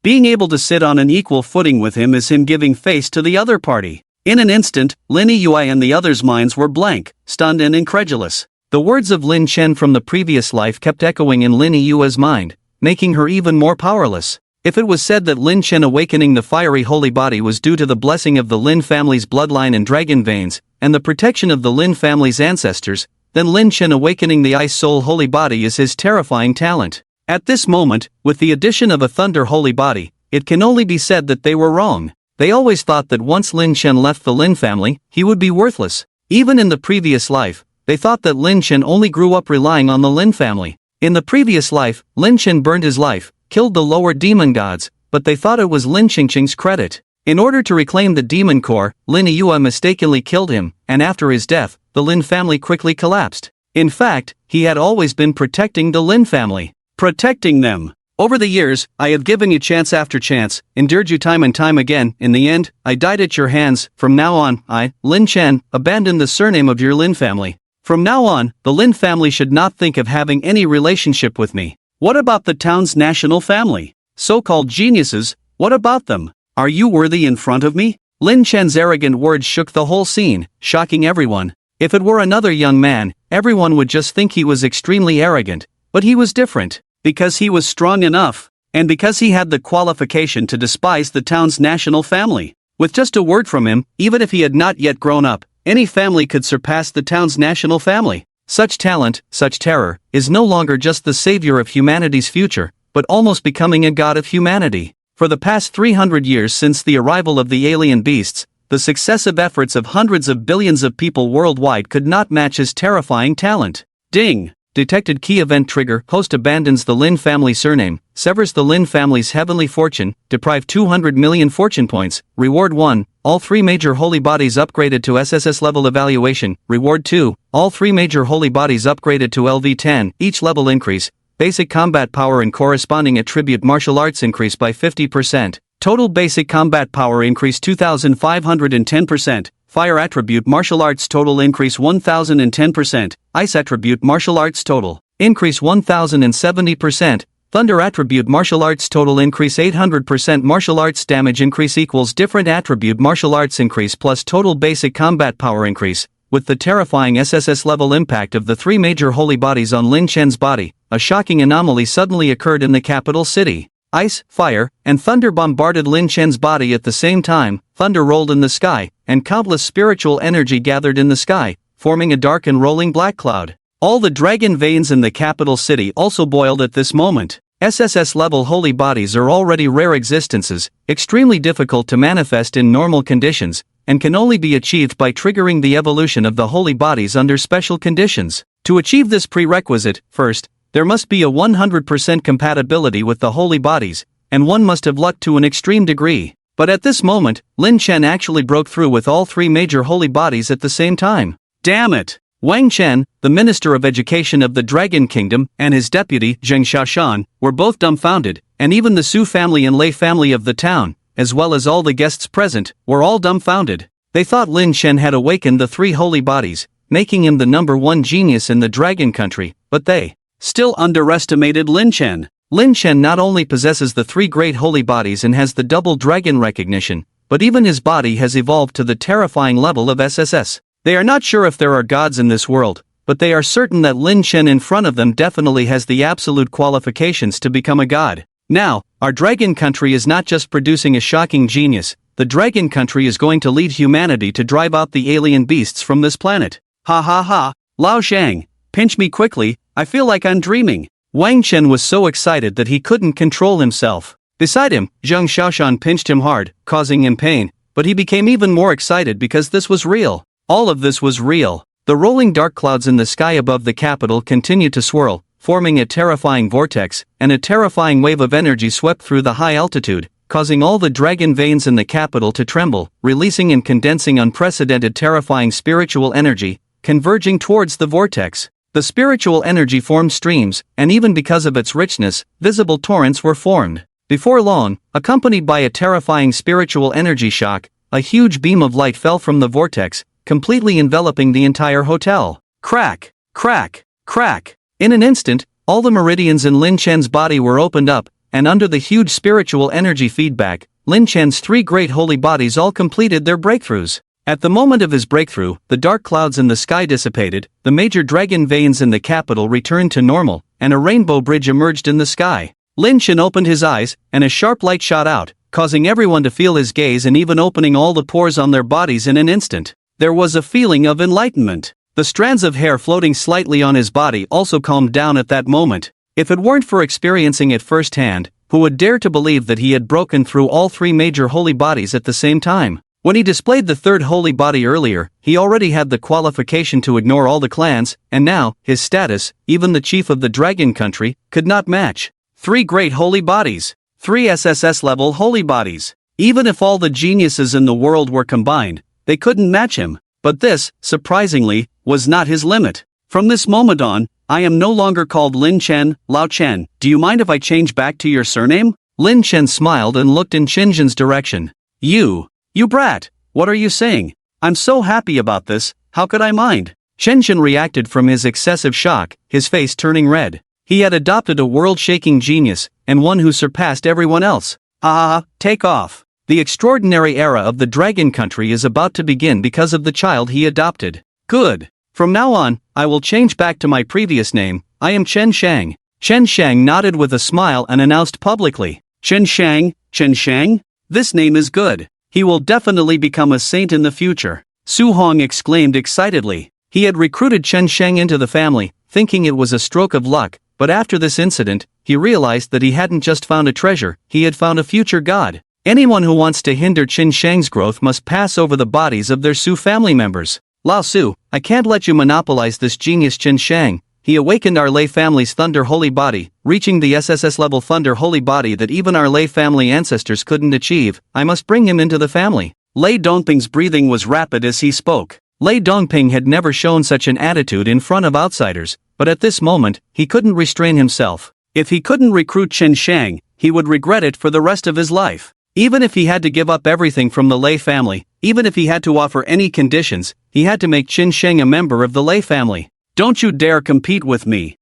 Being able to sit on an equal footing with him is him giving face to the other party. In an instant, Lin Yui and the others' minds were blank, stunned and incredulous. The words of Lin Chen from the previous life kept echoing in Lin Yui's mind, making her even more powerless. If it was said that Lin Chen awakening the fiery holy body was due to the blessing of the Lin family's bloodline and dragon veins, and the protection of the Lin family's ancestors, then Lin Chen awakening the ice soul holy body is his terrifying talent. At this moment, with the addition of a thunder holy body, it can only be said that they were wrong. They always thought that once Lin Chen left the Lin family, he would be worthless. Even in the previous life, they thought that Lin Chen only grew up relying on the Lin family. In the previous life, Lin Chen burned his life, killed the lower demon gods, but they thought it was Lin Qingqing's credit. In order to reclaim the demon core, Lin Yue mistakenly killed him, and after his death, the Lin family quickly collapsed. In fact, he had always been protecting the Lin family. Protecting them. Over the years, I have given you chance after chance, endured you time and time again. In the end, I died at your hands. From now on, I, Lin Chen, abandon the surname of your Lin family. From now on, the Lin family should not think of having any relationship with me. What about the town's national family? So-called geniuses, what about them? Are you worthy in front of me? Lin Chen's arrogant words shook the whole scene, shocking everyone. If it were another young man, everyone would just think he was extremely arrogant. But he was different, because he was strong enough, and because he had the qualification to despise the town's national family. With just a word from him, even if he had not yet grown up, any family could surpass the town's national family. Such talent, such terror, is no longer just the savior of humanity's future, but almost becoming a god of humanity. For the past 300 years since the arrival of the alien beasts, the successive efforts of hundreds of billions of people worldwide could not match his terrifying talent. Ding! Detected key event trigger. Host abandons the Lin family surname, severs the Lin family's heavenly fortune, deprive 200 million fortune points. Reward 1, all three major holy bodies upgraded to SSS level evaluation. Reward 2, all three major holy bodies upgraded to LV10, each level increase. Basic combat power and corresponding attribute martial arts increase by 50%. Total basic combat power increase 2510%. Fire attribute martial arts total increase 1010%, Ice attribute martial arts total increase 1070%, Thunder attribute martial arts total increase 800%, martial arts damage increase equals different attribute martial arts increase plus total basic combat power increase. With the terrifying SSS level impact of the three major holy bodies on Lin Chen's body, a shocking anomaly suddenly occurred in the capital city. Ice, fire, and thunder bombarded Lin Chen's body at the same time. Thunder rolled in the sky, and countless spiritual energy gathered in the sky, forming a dark and rolling black cloud. All the dragon veins in the capital city also boiled at this moment. SSS-level holy bodies are already rare existences, extremely difficult to manifest in normal conditions, and can only be achieved by triggering the evolution of the holy bodies under special conditions. To achieve this prerequisite, first, there must be a 100% compatibility with the holy bodies, and one must have luck to an extreme degree. But at this moment, Lin Chen actually broke through with all three major holy bodies at the same time. Damn it! Wang Chen, the Minister of Education of the Dragon Kingdom, and his deputy, Zheng Xiaoshan, were both dumbfounded, and even the Su family and Lei family of the town, as well as all the guests present, were all dumbfounded. They thought Lin Chen had awakened the three holy bodies, making him the #1 genius in the Dragon Country, but they still underestimated Lin Chen. Lin Chen not only possesses the three great holy bodies and has the double dragon recognition, but even his body has evolved to the terrifying level of SSS. They are not sure if there are gods in this world, but they are certain that Lin Chen in front of them definitely has the absolute qualifications to become a god. Now, our Dragon Country is not just producing a shocking genius, the Dragon Country is going to lead humanity to drive out the alien beasts from this planet. Ha ha ha, Lao Shang, pinch me quickly, I feel like I'm dreaming. Wang Chen was so excited that he couldn't control himself. Beside him, Zheng Xiaoshan pinched him hard, causing him pain, but he became even more excited because this was real. All of this was real. The rolling dark clouds in the sky above the capital continued to swirl, forming a terrifying vortex, and a terrifying wave of energy swept through the high altitude, causing all the dragon veins in the capital to tremble, releasing and condensing unprecedented terrifying spiritual energy, converging towards the vortex. The spiritual energy formed streams, and even because of its richness, visible torrents were formed. Before long, accompanied by a terrifying spiritual energy shock, a huge beam of light fell from the vortex, completely enveloping the entire hotel. Crack, crack, crack. In an instant, all the meridians in Lin Chen's body were opened up, and under the huge spiritual energy feedback, Lin Chen's three great holy bodies all completed their breakthroughs. At the moment of his breakthrough, the dark clouds in the sky dissipated, the major dragon veins in the capital returned to normal, and a rainbow bridge emerged in the sky. Lin Chen opened his eyes, and a sharp light shot out, causing everyone to feel his gaze and even opening all the pores on their bodies in an instant. There was a feeling of enlightenment. The strands of hair floating slightly on his body also calmed down at that moment. If it weren't for experiencing it firsthand, who would dare to believe that he had broken through all three major holy bodies at the same time? When he displayed the third holy body earlier, he already had the qualification to ignore all the clans, and now, his status, even the chief of the Dragon Country, could not match. Three great holy bodies. 3 SSS-level holy bodies. Even if all the geniuses in the world were combined, they couldn't match him. But this, surprisingly, was not his limit. From this moment on, I am no longer called Lin Chen, Lao Chen. Do you mind if I change back to your surname? Lin Chen smiled and looked in Shinjin's direction. You brat, what are you saying? I'm so happy about this, how could I mind? Shinjin reacted from his excessive shock, his face turning red. He had adopted a world-shaking genius, and one who surpassed everyone else. Take off. The extraordinary era of the Dragon Country is about to begin because of the child he adopted. Good. From now on, I will change back to my previous name. I am Chen Shang. Chen Shang nodded with a smile and announced publicly. Chen Shang? This name is good. He will definitely become a saint in the future. Su Hong exclaimed excitedly. He had recruited Chen Shang into the family, thinking it was a stroke of luck, but after this incident, he realized that he hadn't just found a treasure, he had found a future god. Anyone who wants to hinder Chen Shang's growth must pass over the bodies of their Su family members. Lao Su, I can't let you monopolize this genius Chen Shang. He awakened our Lei family's Thunder Holy Body, reaching the SSS-level Thunder Holy Body that even our Lei family ancestors couldn't achieve. I must bring him into the family. Lei Dongping's breathing was rapid as he spoke. Lei Dongping had never shown such an attitude in front of outsiders, but at this moment, he couldn't restrain himself. If he couldn't recruit Chen Shang, he would regret it for the rest of his life. Even if he had to give up everything from the Lei family, even if he had to offer any conditions, he had to make Chen Shang a member of the Lei family. Don't you dare compete with me.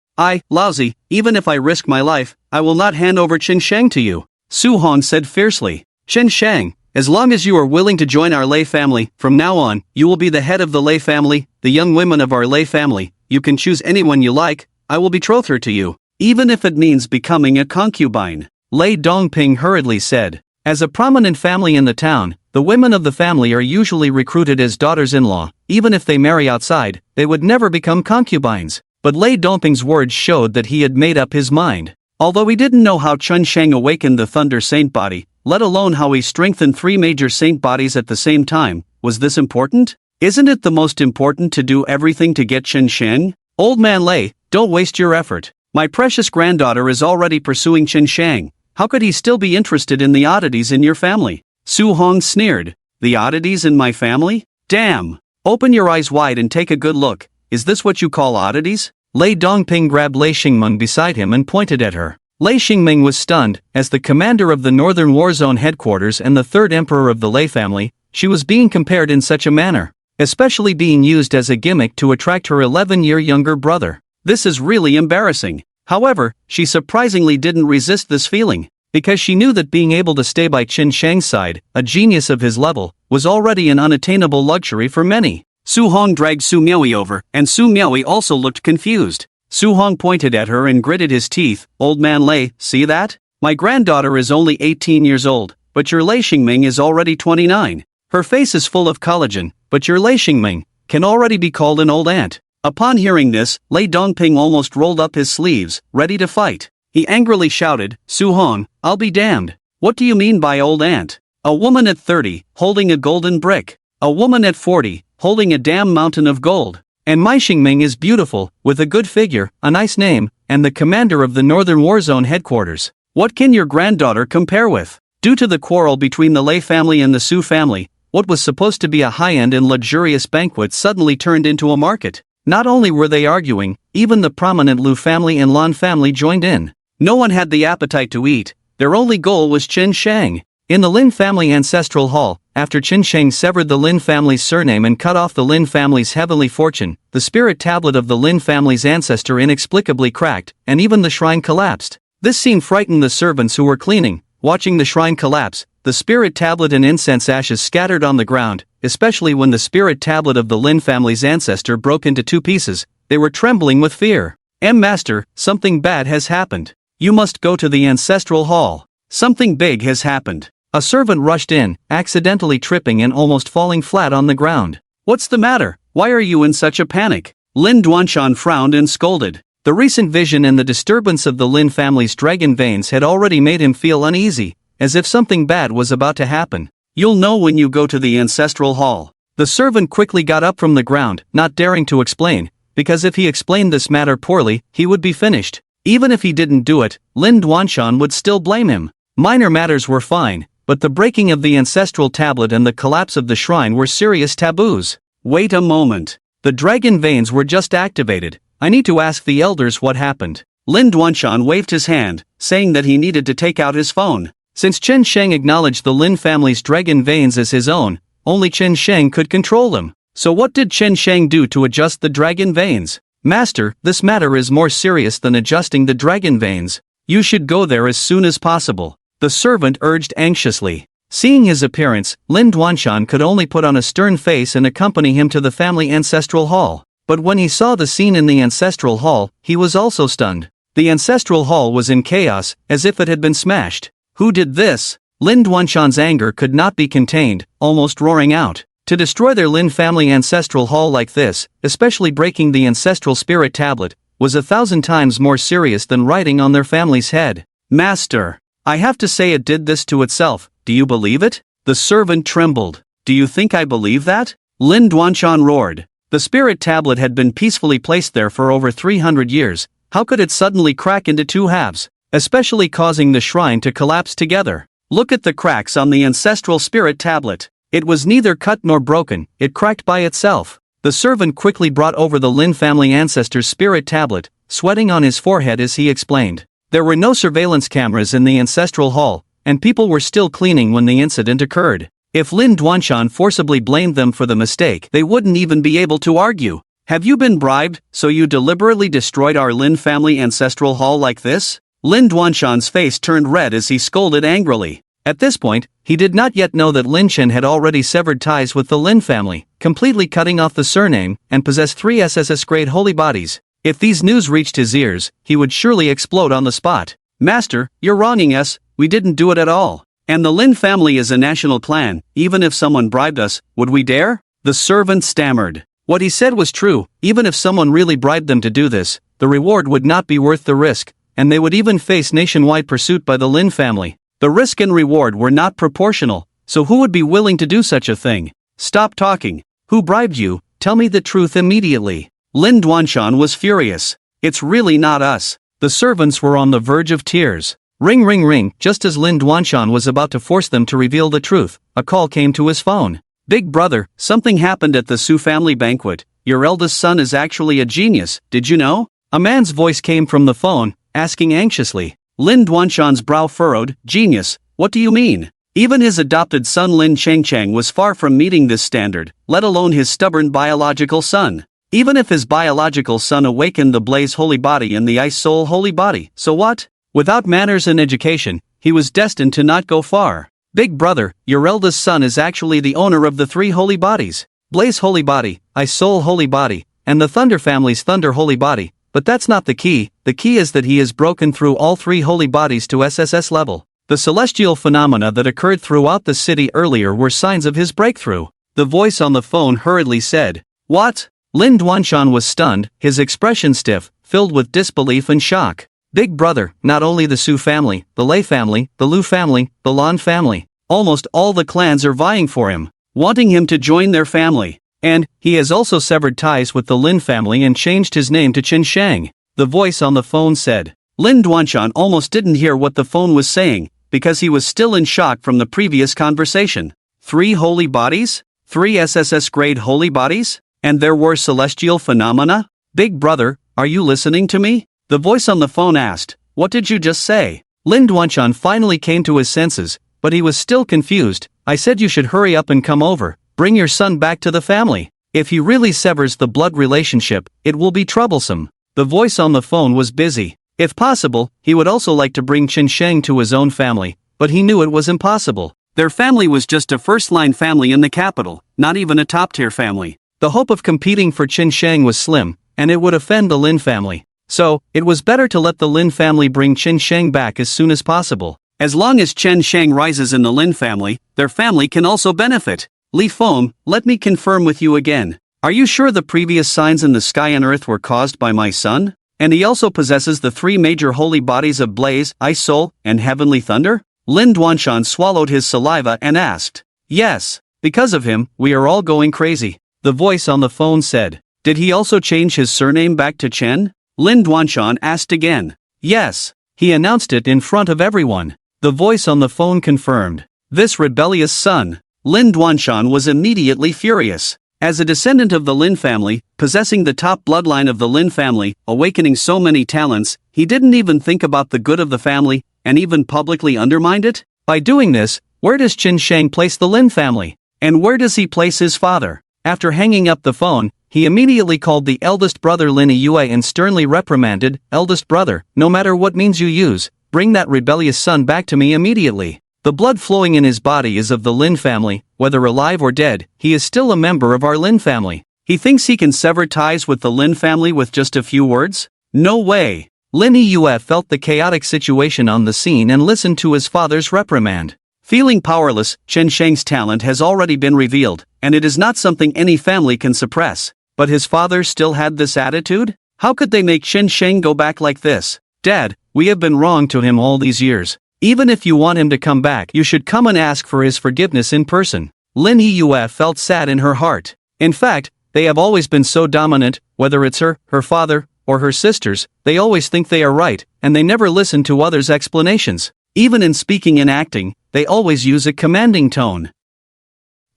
Lousy, even if I risk my life, I will not hand over Chen Shang to you. Su Hong said fiercely. Chen Shang, as long as you are willing to join our Lei family, from now on, you will be the head of the Lei family, the young women of our Lei family. You can choose anyone you like, I will betroth her to you, even if it means becoming a concubine. Lei Dongping hurriedly said. As a prominent family in the town, the women of the family are usually recruited as daughters-in-law. Even if they marry outside, they would never become concubines. But Lei Dongping's words showed that he had made up his mind. Although he didn't know how Chen Shang awakened the Thunder Saint body, let alone how he strengthened 3 major saint bodies at the same time, was this important? Isn't it the most important to do everything to get Chen Shang? Old man Lei, don't waste your effort. My precious granddaughter is already pursuing Chen Shang. How could he still be interested in the oddities in your family? Su Hong sneered. The oddities in my family? Damn! Open your eyes wide and take a good look. is this what you call oddities? Lei Dongping grabbed Lei Xingming beside him and pointed at her. Lei Xingming was stunned. As the commander of the Northern War Zone headquarters and the third emperor of the Lei family, she was being compared in such a manner, especially being used as a gimmick to attract her 11-year younger brother. This is really embarrassing. However, she surprisingly didn't resist this feeling, because she knew that being able to stay by Qin Shang's side, a genius of his level, was already an unattainable luxury for many. Su Hong dragged Su Miaoi over, and Su Miaoi also looked confused. Su Hong pointed at her and gritted his teeth. Old man Lei, see that? My granddaughter is only 18 years old, but your Lei Xingming is already 29. Her face is full of collagen, but your Lei Xingming can already be called an old aunt. Upon hearing this, Lei Dongping almost rolled up his sleeves, ready to fight. He angrily shouted, Su Hong, I'll be damned. What do you mean by old aunt? A woman at 30, holding a golden brick. A woman at 40, holding a damn mountain of gold. And my Xingming is beautiful, with a good figure, a nice name, and the commander of the Northern War Zone headquarters. What can your granddaughter compare with? Due to the quarrel between the Lei family and the Su family, what was supposed to be a high-end and luxurious banquet suddenly turned into a market. Not only were they arguing, even the prominent Lu family and Lan family joined in. No one had the appetite to eat. Their only goal was Qin Shang. In the Lin family ancestral hall, after Qin Shang severed the Lin family's surname and cut off the Lin family's heavenly fortune, the spirit tablet of the Lin family's ancestor inexplicably cracked, and even the shrine collapsed. This scene frightened the servants who were cleaning. Watching the shrine collapse, the spirit tablet and incense ashes scattered on the ground, especially when the spirit tablet of the Lin family's ancestor broke into 2 pieces. They were trembling with fear. Master, something bad has happened. You must go to the ancestral hall. Something big has happened. A servant rushed in, accidentally tripping and almost falling flat on the ground. What's the matter? Why are you in such a panic? Lin Duanshan frowned and scolded. The recent vision and the disturbance of the Lin family's dragon veins had already made him feel uneasy, as if something bad was about to happen. You'll know when you go to the ancestral hall. The servant quickly got up from the ground, not daring to explain, because if he explained this matter poorly, he would be finished. Even if he didn't do it, Lin Duanshan would still blame him. Minor matters were fine, but the breaking of the ancestral tablet and the collapse of the shrine were serious taboos. Wait a moment. The dragon veins were just activated. I need to ask the elders what happened. Lin Duanshan waved his hand, saying that he needed to take out his phone. Since Qin Shang acknowledged the Lin family's dragon veins as his own, only Qin Shang could control them. So what did Qin Shang do to adjust the dragon veins? Master, this matter is more serious than adjusting the dragon veins. You should go there as soon as possible. The servant urged anxiously. Seeing his appearance, Lin Duanshan could only put on a stern face and accompany him to the family ancestral hall. But when he saw the scene in the ancestral hall, he was also stunned. The ancestral hall was in chaos, as if it had been smashed. Who did this? Lin Duanshan's anger could not be contained, almost roaring out. To destroy their Lin family ancestral hall like this, especially breaking the ancestral spirit tablet, was 1,000 times more serious than writing on their family's head. Master, I have to say it did this to itself. Do you believe it? The servant trembled. Do you think I believe that? Lin Duanshan roared. The spirit tablet had been peacefully placed there for over 300 years. How could it suddenly crack into 2 halves, especially causing the shrine to collapse together? Look at the cracks on the ancestral spirit tablet. It was neither cut nor broken, it cracked by itself. The servant quickly brought over the Lin family ancestor's spirit tablet, sweating on his forehead as he explained. There were no surveillance cameras in the ancestral hall, and people were still cleaning when the incident occurred. If Lin Duanshan forcibly blamed them for the mistake, they wouldn't even be able to argue. Have you been bribed, so you deliberately destroyed our Lin family ancestral hall like this? Lin Duanshan's face turned red as he scolded angrily. At this point, he did not yet know that Lin Chen had already severed ties with the Lin family, completely cutting off the surname, and possessed 3 SSS-grade holy bodies. If these news reached his ears, he would surely explode on the spot. Master, you're wronging us, we didn't do it at all. And the Lin family is a national clan. Even if someone bribed us, would we dare? The servant stammered. What he said was true. Even if someone really bribed them to do this, the reward would not be worth the risk, and they would even face nationwide pursuit by the Lin family. The risk and reward were not proportional, so who would be willing to do such a thing? Stop talking. Who bribed you? Tell me the truth immediately. Lin Duanshan was furious. It's really not us. The servants were on the verge of tears. Ring ring ring. Just as Lin Duanshan was about to force them to reveal the truth, a call came to his phone. Big brother, something happened at the Su family banquet. your eldest son is actually a genius, did you know? A man's voice came from the phone, asking anxiously. Lin Duanshan's brow furrowed. Genius, what do you mean? Even his adopted son Lin Changchang was far from meeting this standard, let alone his stubborn biological son. Even if his biological son awakened the blaze holy body and the ice soul holy body, so what? Without manners and education, he was destined to not go far. Big brother, your eldest son is actually the owner of the 3 holy bodies. Blaze holy body, ice soul holy body, and the thunder family's thunder holy body. But that's not the key is that he has broken through all 3 holy bodies to SSS level. The celestial phenomena that occurred throughout the city earlier were signs of his breakthrough. The voice on the phone hurriedly said, What? Lin Duanshan was stunned, his expression stiff, filled with disbelief and shock. Big brother, not only the Su family, the Lei family, the Lu family, the Lan family, almost all the clans are vying for him, wanting him to join their family. And, he has also severed ties with the Lin family and changed his name to Qin Shang. The voice on the phone said. Lin Duanshan almost didn't hear what the phone was saying, because he was still in shock from the previous conversation. 3 holy bodies? 3 SSS grade holy bodies? And there were celestial phenomena? Big brother, are you listening to me? The voice on the phone asked. What did you just say? Lin Duanshan finally came to his senses, but he was still confused. I said you should hurry up and come over. Bring your son back to the family. If he really severs the blood relationship, it will be troublesome. The voice on the phone was busy. If possible, he would also like to bring Qin Sheng to his own family, but he knew it was impossible. Their family was just a first-line family in the capital, not even a top-tier family. The hope of competing for Qin Sheng was slim, and it would offend the Lin family. So, it was better to let the Lin family bring Qin Sheng back as soon as possible. As long as Qin Sheng rises in the Lin family, their family can also benefit. Li Feng, let me confirm with you again. Are you sure the previous signs in the sky and earth were caused by my son? And he also possesses the 3 major holy bodies of blaze, ice soul, and heavenly thunder? Lin Duanshan swallowed his saliva and asked. Yes. Because of him, we are all going crazy. The voice on the phone said. Did he also change his surname back to Chen? Lin Duanshan asked again. Yes. He announced it in front of everyone. The voice on the phone confirmed. This rebellious son. Lin Duanshan was immediately furious. As a descendant of the Lin family, possessing the top bloodline of the Lin family, awakening so many talents, he didn't even think about the good of the family, and even publicly undermined it? By doing this, where does Qin Sheng place the Lin family? And where does he place his father? After hanging up the phone, he immediately called the eldest brother Lin Yue and sternly reprimanded, Eldest brother, no matter what means you use, bring that rebellious son back to me immediately. The blood flowing in his body is of the Lin family, whether alive or dead, he is still a member of our Lin family. He thinks he can sever ties with the Lin family with just a few words? No way! Lin Yue felt the chaotic situation on the scene and listened to his father's reprimand. Feeling powerless, Qin Sheng's talent has already been revealed, and it is not something any family can suppress. But his father still had this attitude? How could they make Qin Sheng go back like this? Dad, we have been wrong to him all these years. Even if you want him to come back, you should come and ask for his forgiveness in person. Lin Yue felt sad in her heart. In fact, they have always been so dominant, whether it's her father, or her sisters, they always think they are right, and they never listen to others' explanations. Even in speaking and acting, they always use a commanding tone.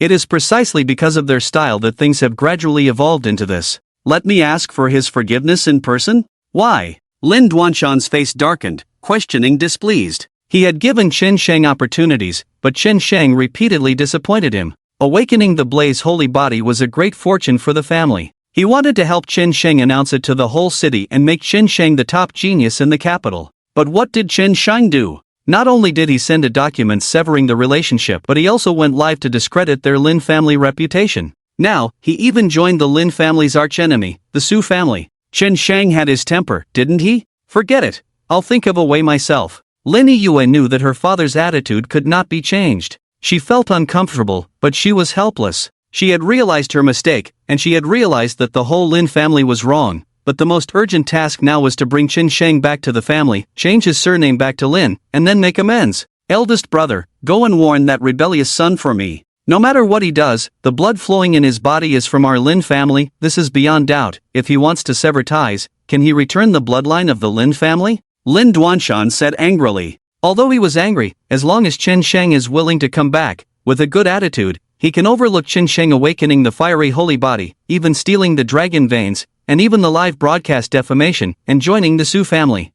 It is precisely because of their style that things have gradually evolved into this. Let me ask for his forgiveness in person? Why? Lin Duanshan's face darkened, questioning displeased. He had given Qin Sheng opportunities, but Qin Sheng repeatedly disappointed him. Awakening the blaze holy body was a great fortune for the family. He wanted to help Qin Sheng announce it to the whole city and make Qin Sheng the top genius in the capital. But what did Qin Sheng do? Not only did he send a document severing the relationship, but he also went live to discredit their Lin family reputation. Now, he even joined the Lin family's archenemy, the Su family. Qin Sheng had his temper, didn't he? Forget it. I'll think of a way myself. Lin Yue knew that her father's attitude could not be changed. She felt uncomfortable, but she was helpless. She had realized her mistake, and she had realized that the whole Lin family was wrong. But the most urgent task now was to bring Qin Sheng back to the family, change his surname back to Lin, and then make amends. Eldest brother, go and warn that rebellious son for me. No matter what he does, the blood flowing in his body is from our Lin family, this is beyond doubt. If he wants to sever ties, can he return the bloodline of the Lin family? Lin Duanshan said angrily. Although he was angry, as long as Qin Sheng is willing to come back, with a good attitude, He can overlook Qin Sheng awakening the fiery holy body, even stealing the dragon veins, and even the live broadcast defamation, and joining the Su family.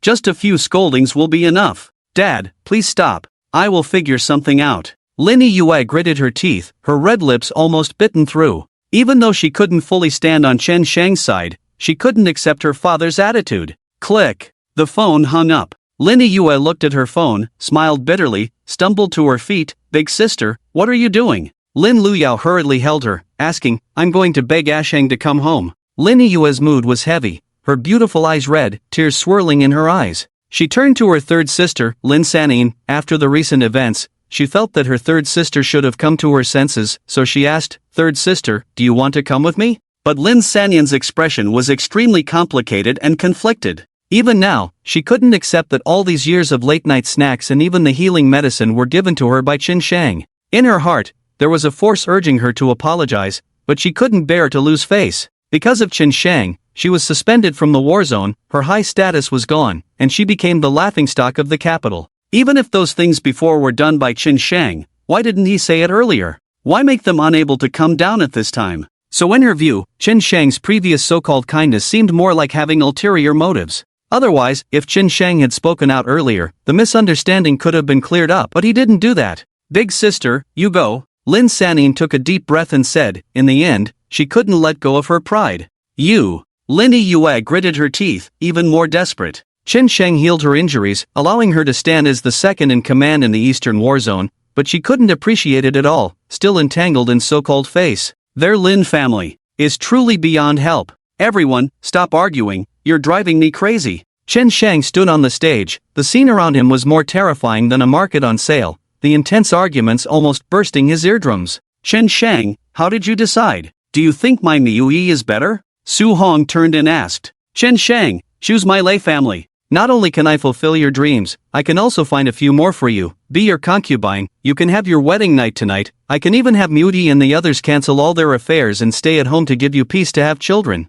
Just a few scoldings will be enough. Dad, please stop. I will figure something out. Lin Yue gritted her teeth, her red lips almost bitten through. Even though she couldn't fully stand on Chen Shang's side, she couldn't accept her father's attitude. Click. The phone hung up. Lin Yue looked at her phone, smiled bitterly, stumbled to her feet. Big sister, what are you doing? Lin Luyao hurriedly held her, asking, I'm going to beg Ashang to come home. Lin Yue's mood was heavy, her beautiful eyes red, tears swirling in her eyes. She turned to her third sister, Lin Sanin. After the recent events, she felt that her third sister should have come to her senses, so she asked, Third sister, do you want to come with me? But Lin Sanin's expression was extremely complicated and conflicted. Even now, she couldn't accept that all these years of late-night snacks and even the healing medicine were given to her by Qin Shang. In her heart, there was a force urging her to apologize, but she couldn't bear to lose face. Because of Qin Shang, she was suspended from the war zone, her high status was gone, and she became the laughingstock of the capital. Even if those things before were done by Qin Shang, why didn't he say it earlier? Why make them unable to come down at this time? So in her view, Qin Shang's previous so-called kindness seemed more like having ulterior motives. Otherwise, if Qin Shang had spoken out earlier, the misunderstanding could have been cleared up, but he didn't do that. Big sister, you go. Lin Sanin took a deep breath and said, in the end, she couldn't let go of her pride. You. Lin Yue gritted her teeth, even more desperate. Qin Shang healed her injuries, allowing her to stand as the second in command in the Eastern War Zone, but she couldn't appreciate it at all, still entangled in so-called face. Their Lin family is truly beyond help. Everyone, stop arguing, you're driving me crazy. Qin Shang stood on the stage, the scene around him was more terrifying than a market on sale, the intense arguments almost bursting his eardrums. Qin Shang, how did you decide? Do you think my Niuyi is better? Su Hong turned and asked. Qin Shang, choose my Lei family. Not only can I fulfill your dreams, I can also find a few more for you. Be your concubine, you can have your wedding night tonight, I can even have Muti and the others cancel all their affairs and stay at home to give you peace to have children.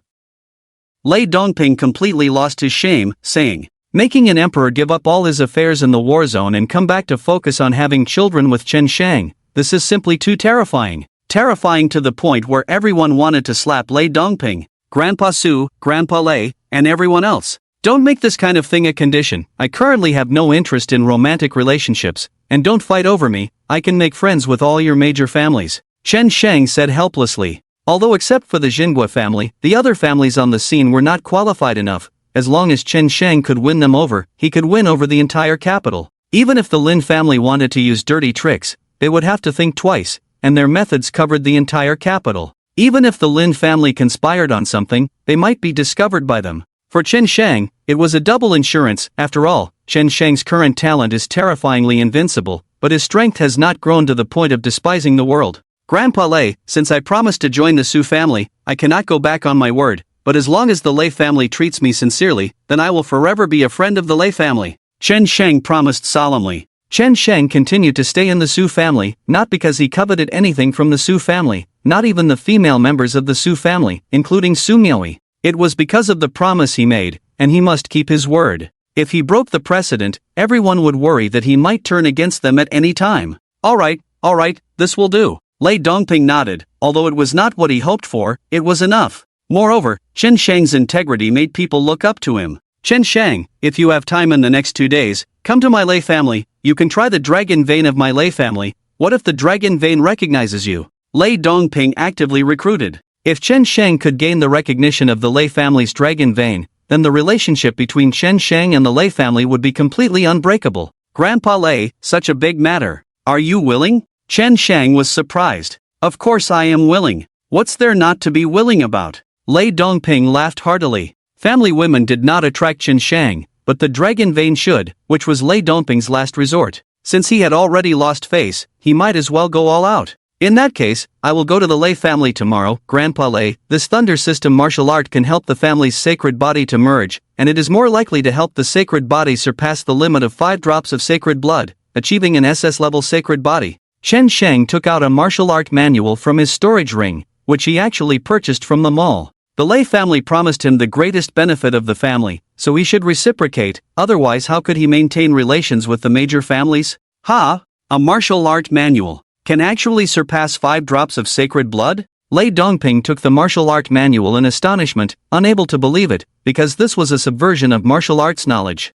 Lei Dongping completely lost his shame, saying, making an emperor give up all his affairs in the war zone and come back to focus on having children with Qin Shang, this is simply too terrifying. Terrifying to the point where everyone wanted to slap Lei Dongping, Grandpa Su, Grandpa Lei, and everyone else. Don't make this kind of thing a condition. I currently have no interest in romantic relationships, and don't fight over me, I can make friends with all your major families. Qin Shang said helplessly. Although except for the Jingua family, the other families on the scene were not qualified enough, as long as Qin Shang could win them over, he could win over the entire capital. Even if the Lin family wanted to use dirty tricks, they would have to think twice, and their methods covered the entire capital. Even if the Lin family conspired on something, they might be discovered by them. For Qin Shang, it was a double insurance. After all, Qin Shang's current talent is terrifyingly invincible, but his strength has not grown to the point of despising the world. Grandpa Lei, since I promised to join the Su family, I cannot go back on my word, but as long as the Lei family treats me sincerely, then I will forever be a friend of the Lei family. Qin Shang promised solemnly. Qin Shang continued to stay in the Su family, not because he coveted anything from the Su family, not even the female members of the Su family, including Su Miaoi. It was because of the promise he made, and he must keep his word. If he broke the precedent, everyone would worry that he might turn against them at any time. Alright, this will do. Lei Dongping nodded, although it was not what he hoped for, it was enough. Moreover, Qin Shang's integrity made people look up to him. Qin Shang, if you have time in the next 2 days, come to my Lei family, you can try the dragon vein of my Lei family. What if the dragon vein recognizes you? Lei Dongping actively recruited. If Qin Shang could gain the recognition of the Lei family's dragon vein, then the relationship between Qin Shang and the Lei family would be completely unbreakable. Grandpa Lei, such a big matter. Are you willing? Qin Shang was surprised. Of course I am willing. What's there not to be willing about? Lei Dongping laughed heartily. Family women did not attract Qin Shang, but the dragon vein should, which was Lei Dongping's last resort. Since he had already lost face, he might as well go all out. In that case, I will go to the Lei family tomorrow. Grandpa Lei, this thunder system martial art can help the family's sacred body to merge, and it is more likely to help the sacred body surpass the limit of 5 drops of sacred blood, achieving an SS level sacred body. Qin Shang took out a martial art manual from his storage ring, which he actually purchased from the mall. The Lei family promised him the greatest benefit of the family, so he should reciprocate, otherwise how could he maintain relations with the major families? A martial art manual. can actually surpass 5 drops of sacred blood? Lei Dongping took the martial art manual in astonishment, unable to believe it, because this was a subversion of martial arts knowledge.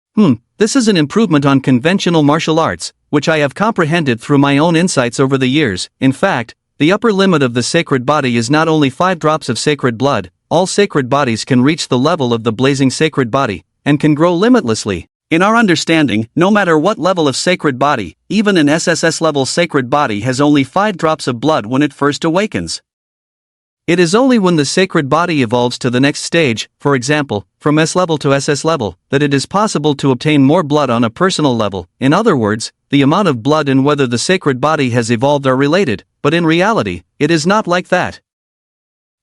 This is an improvement on conventional martial arts, which I have comprehended through my own insights over the years. In fact, the upper limit of the sacred body is not only 5 drops of sacred blood, all sacred bodies can reach the level of the blazing sacred body, and can grow limitlessly. In our understanding, no matter what level of sacred body, even an SSS level sacred body has only 5 drops of blood when it first awakens. It is only when the sacred body evolves to the next stage, for example, from S level to SS level, that it is possible to obtain more blood on a personal level. In other words, the amount of blood and whether the sacred body has evolved are related, but in reality, it is not like that.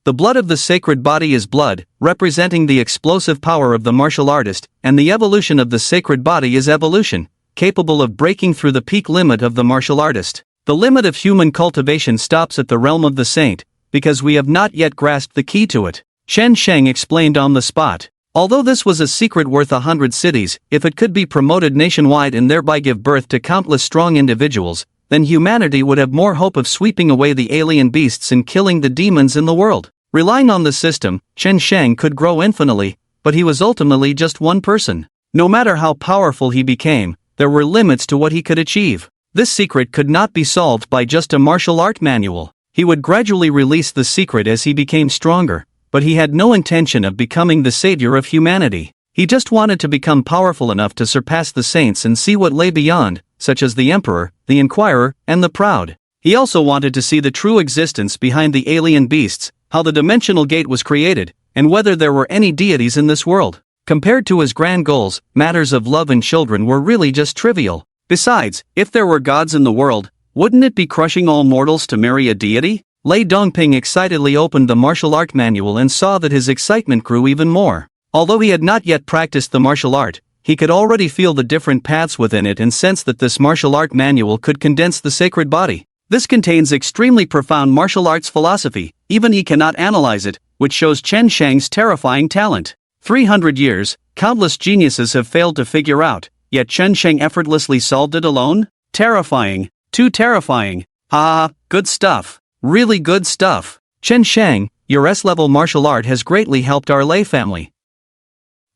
The blood of the sacred body is blood, representing the explosive power of the martial artist, and the evolution of the sacred body is evolution, capable of breaking through the peak limit of the martial artist. The limit of human cultivation stops at the realm of the saint, because we have not yet grasped the key to it. Chen Sheng explained on the spot. Although this was a secret worth 100 cities, if it could be promoted nationwide and thereby give birth to countless strong individuals, then humanity would have more hope of sweeping away the alien beasts and killing the demons in the world. Relying on the system, Chen Sheng could grow infinitely, but he was ultimately just one person. No matter how powerful he became, there were limits to what he could achieve. This secret could not be solved by just a martial art manual. He would gradually release the secret as he became stronger, but he had no intention of becoming the savior of humanity. He just wanted to become powerful enough to surpass the saints and see what lay beyond, such as the Emperor, the Inquirer, and the Proud. He also wanted to see the true existence behind the alien beasts, how the dimensional gate was created, and whether there were any deities in this world. Compared to his grand goals, matters of love and children were really just trivial. Besides, if there were gods in the world, wouldn't it be crushing all mortals to marry a deity? Lei Dongping excitedly opened the martial art manual and saw that his excitement grew even more. Although he had not yet practiced the martial art, he could already feel the different paths within it and sense that this martial art manual could condense the sacred body. This contains extremely profound martial arts philosophy, even he cannot analyze it, which shows Chen Sheng's terrifying talent. 300 years, countless geniuses have failed to figure out, yet Chen Sheng effortlessly solved it alone? Terrifying. Too terrifying. Good stuff. Really good stuff. Chen Sheng, your S-level martial art has greatly helped our Lei family.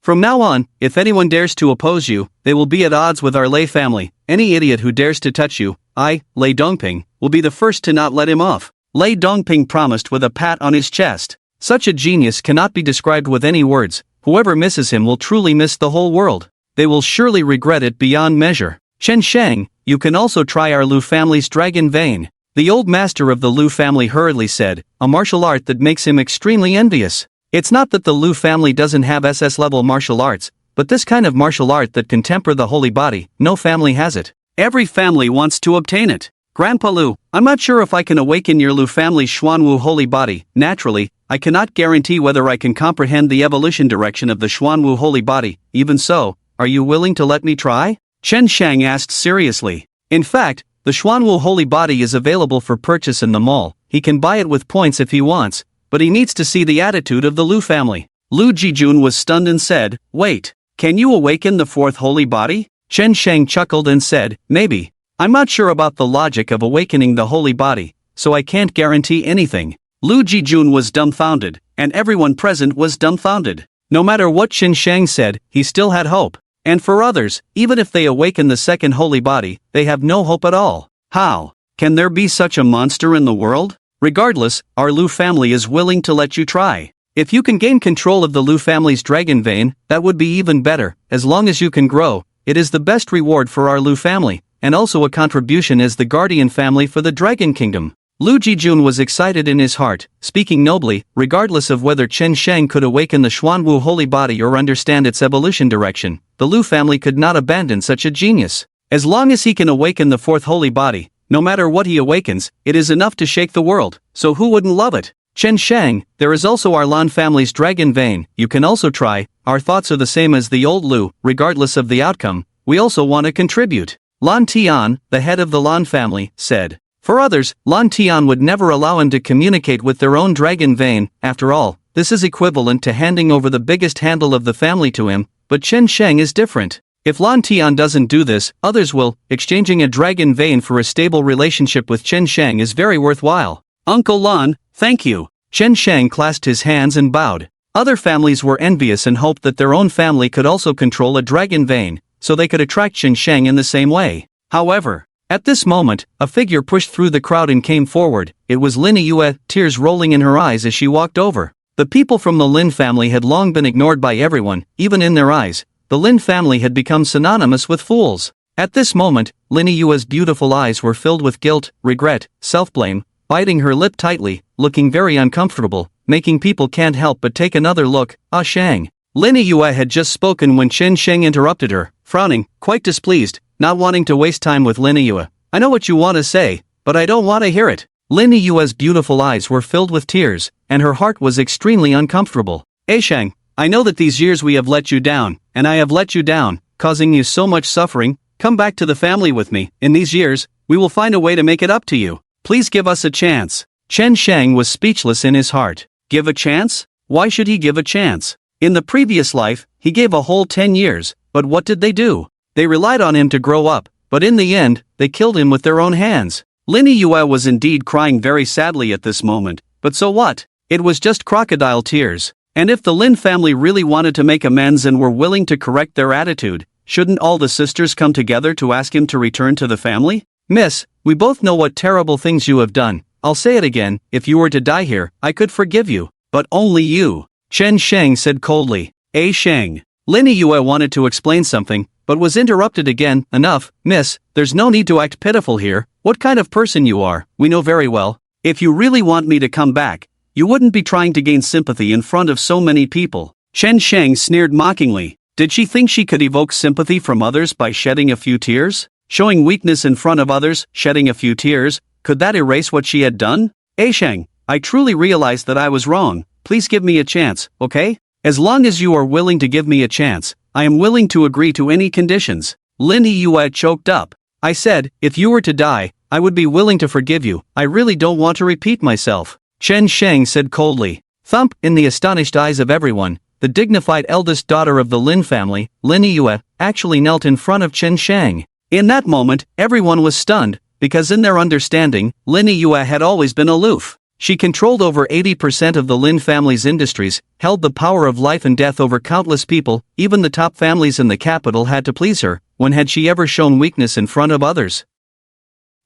From now on, if anyone dares to oppose you, they will be at odds with our Lei family. Any idiot who dares to touch you, I, Lei Dongping, will be the first to not let him off. Lei Dongping promised with a pat on his chest. Such a genius cannot be described with any words. Whoever misses him will truly miss the whole world. They will surely regret it beyond measure. Chen Sheng, you can also try our Lu family's dragon vein. The old master of the Lu family hurriedly said, a martial art that makes him extremely envious. It's not that the Lu family doesn't have SS-level martial arts, but this kind of martial art that can temper the holy body, no family has it. Every family wants to obtain it. Grandpa Lu, I'm not sure if I can awaken your Lu family's Xuanwu holy body. Naturally, I cannot guarantee whether I can comprehend the evolution direction of the Xuanwu holy body. Even so, are you willing to let me try? Chen Sheng asked seriously. In fact, the Xuanwu holy body is available for purchase in the mall. He can buy it with points if he wants, but he needs to see the attitude of the Lu family. Lu Jijun was stunned and said, wait, can you awaken the fourth holy body? Chen Sheng chuckled and said, maybe. I'm not sure about the logic of awakening the holy body, so I can't guarantee anything. Lu Jijun was dumbfounded, and everyone present was dumbfounded. No matter what Chen Sheng said, he still had hope. And for others, even if they awaken the second holy body, they have no hope at all. How? Can there be such a monster in the world? Regardless, our Lu family is willing to let you try. If you can gain control of the Lu family's dragon vein, that would be even better. As long as you can grow, it is the best reward for our Lu family, and also a contribution as the guardian family for the Dragon Kingdom. Lu Jijun was excited in his heart, speaking nobly, regardless of whether Chen Sheng could awaken the Xuanwu holy body or understand its evolution direction. The Lu family could not abandon such a genius. As long as he can awaken the fourth holy body, no matter what he awakens, it is enough to shake the world, so who wouldn't love it? Chen Sheng, there is also our Lan family's dragon vein, you can also try. Our thoughts are the same as the old Lu, regardless of the outcome, we also want to contribute. Lan Tian, the head of the Lan family, said. For others, Lan Tian would never allow him to communicate with their own dragon vein. After all, this is equivalent to handing over the biggest handle of the family to him, but Chen Sheng is different. If Lan Tian doesn't do this, others will. Exchanging a dragon vein for a stable relationship with Chen Shang is very worthwhile. Uncle Lan, thank you. Chen Shang clasped his hands and bowed. Other families were envious and hoped that their own family could also control a dragon vein, so they could attract Chen Shang in the same way. However, at this moment, a figure pushed through the crowd and came forward. It was Lin Yue, tears rolling in her eyes as she walked over. The people from the Lin family had long been ignored by everyone, even in their eyes. The Lin family had become synonymous with fools. At this moment, Lin Yue's beautiful eyes were filled with guilt, regret, self-blame, biting her lip tightly, looking very uncomfortable, making people can't help but take another look. Ah Shang. Lin Yue had just spoken when Chen Shang interrupted her, frowning, quite displeased, not wanting to waste time with Lin Yue. I know what you want to say, but I don't want to hear it. Lin Yue's beautiful eyes were filled with tears, and her heart was extremely uncomfortable. Shang, I know that these years we have let you down, and I have let you down, causing you so much suffering. Come back to the family with me. In these years, we will find a way to make it up to you. Please give us a chance. Chen Shang was speechless in his heart. Give a chance? Why should he give a chance? In the previous life, he gave a whole 10 years, but what did they do? They relied on him to grow up, but in the end, they killed him with their own hands. Lin Yue was indeed crying very sadly at this moment, but so what? It was just crocodile tears. And if the Lin family really wanted to make amends and were willing to correct their attitude, shouldn't all the sisters come together to ask him to return to the family? Miss, we both know what terrible things you have done. I'll say it again, if you were to die here, I could forgive you, but only you. Chen Shang said coldly. Shang. Lin Yue wanted to explain something, but was interrupted again. Enough, miss, there's no need to act pitiful here. What kind of person you are, we know very well. If you really want me to come back, you wouldn't be trying to gain sympathy in front of so many people. Chen Shang sneered mockingly. Did she think she could evoke sympathy from others by shedding a few tears? Showing weakness in front of others, shedding a few tears, could that erase what she had done? Shang, I truly realized that I was wrong. Please give me a chance, okay? As long as you are willing to give me a chance, I am willing to agree to any conditions. Lin Yue choked up. I said, if you were to die, I would be willing to forgive you. I really don't want to repeat myself. Chen Shang said coldly. Thump, in the astonished eyes of everyone, the dignified eldest daughter of the Lin family, Lin Yue, actually knelt in front of Chen Shang. In that moment, everyone was stunned, because in their understanding, Lin Yue had always been aloof. She controlled over 80% of the Lin family's industries, held the power of life and death over countless people, even the top families in the capital had to please her. When had she ever shown weakness in front of others?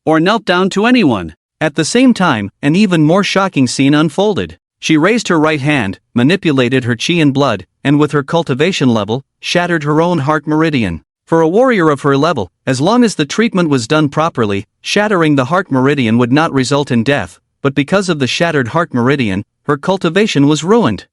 Or knelt down to anyone? At the same time, an even more shocking scene unfolded. She raised her right hand, manipulated her chi and blood, and with her cultivation level, shattered her own heart meridian. For a warrior of her level, as long as the treatment was done properly, shattering the heart meridian would not result in death, but because of the shattered heart meridian, her cultivation was ruined.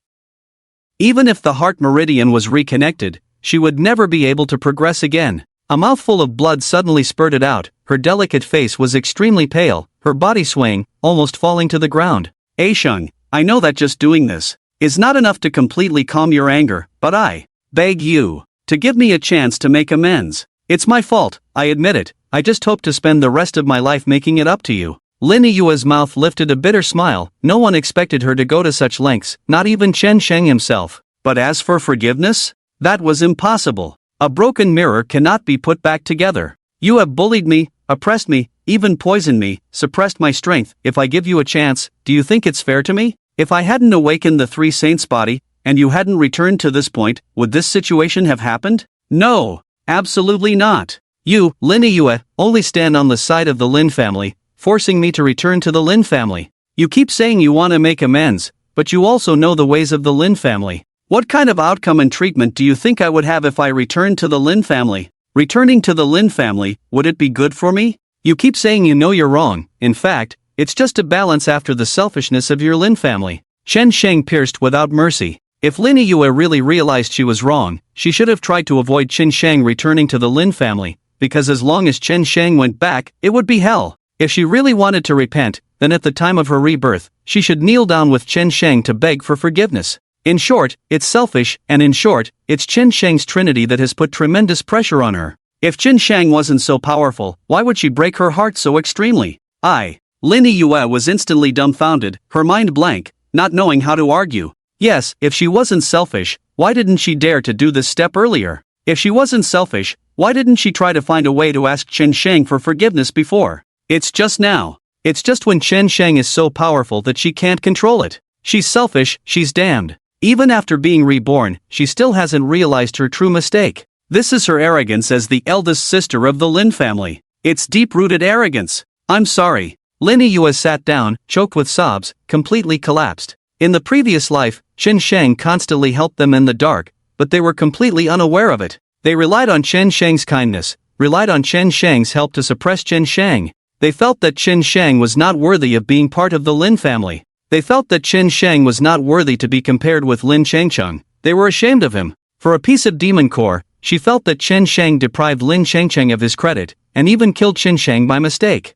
Even if the heart meridian was reconnected, she would never be able to progress again. A mouthful of blood suddenly spurted out, her delicate face was extremely pale, her body swaying, almost falling to the ground. Shang, I know that just doing this is not enough to completely calm your anger, but I beg you to give me a chance to make amends. It's my fault, I admit it, I just hope to spend the rest of my life making it up to you. Lin Yue's mouth lifted a bitter smile. No one expected her to go to such lengths, not even Chen Shang himself. But as for forgiveness? That was impossible. A broken mirror cannot be put back together. You have bullied me, oppressed me, even poisoned me, suppressed my strength. If I give you a chance, do you think it's fair to me? If I hadn't awakened the three saints' body, and you hadn't returned to this point, would this situation have happened? No, absolutely not. You, Lin Yue, only stand on the side of the Lin family, forcing me to return to the Lin family. You keep saying you want to make amends, but you also know the ways of the Lin family. What kind of outcome and treatment do you think I would have if I returned to the Lin family? Returning to the Lin family, would it be good for me? You keep saying you know you're wrong. In fact, it's just a balance after the selfishness of your Lin family. Chen Shang pierced without mercy. If Lin Yue really realized she was wrong, she should have tried to avoid Chen Shang returning to the Lin family, because as long as Chen Shang went back, it would be hell. If she really wanted to repent, then at the time of her rebirth, she should kneel down with Chen Shang to beg for forgiveness. In short, it's selfish, and in short, it's Chen Shang's trinity that has put tremendous pressure on her. If Chen Shang wasn't so powerful, why would she break her heart so extremely? Lin Yue was instantly dumbfounded, her mind blank, not knowing how to argue. Yes, if she wasn't selfish, why didn't she dare to do this step earlier? If she wasn't selfish, why didn't she try to find a way to ask Chen Shang for forgiveness before? It's just now. It's just when Chen Shang is so powerful that she can't control it. She's selfish, she's damned. Even after being reborn, she still hasn't realized her true mistake. This is her arrogance as the eldest sister of the Lin family. It's deep-rooted arrogance. I'm sorry. Lin Yue sat down, choked with sobs, completely collapsed. In the previous life, Chen Shang constantly helped them in the dark, but they were completely unaware of it. They relied on Chen Shang's kindness, relied on Chen Shang's help to suppress Chen Shang. They felt that Chen Shang was not worthy of being part of the Lin family. They felt that Chen Shang was not worthy to be compared with Lin Changcheng. They were ashamed of him. For a piece of demon core, she felt that Chen Shang deprived Lin Changcheng of his credit, and even killed Chen Shang by mistake.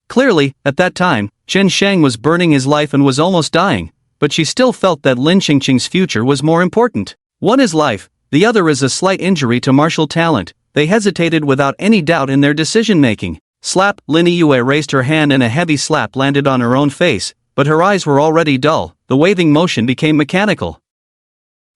Clearly, at that time, Chen Shang was burning his life and was almost dying, but she still felt that Lin Changcheng's future was more important. One is life, the other is a slight injury to martial talent. They hesitated without any doubt in their decision-making. Slap! Lin Yue raised her hand and a heavy slap landed on her own face, but her eyes were already dull, the waving motion became mechanical.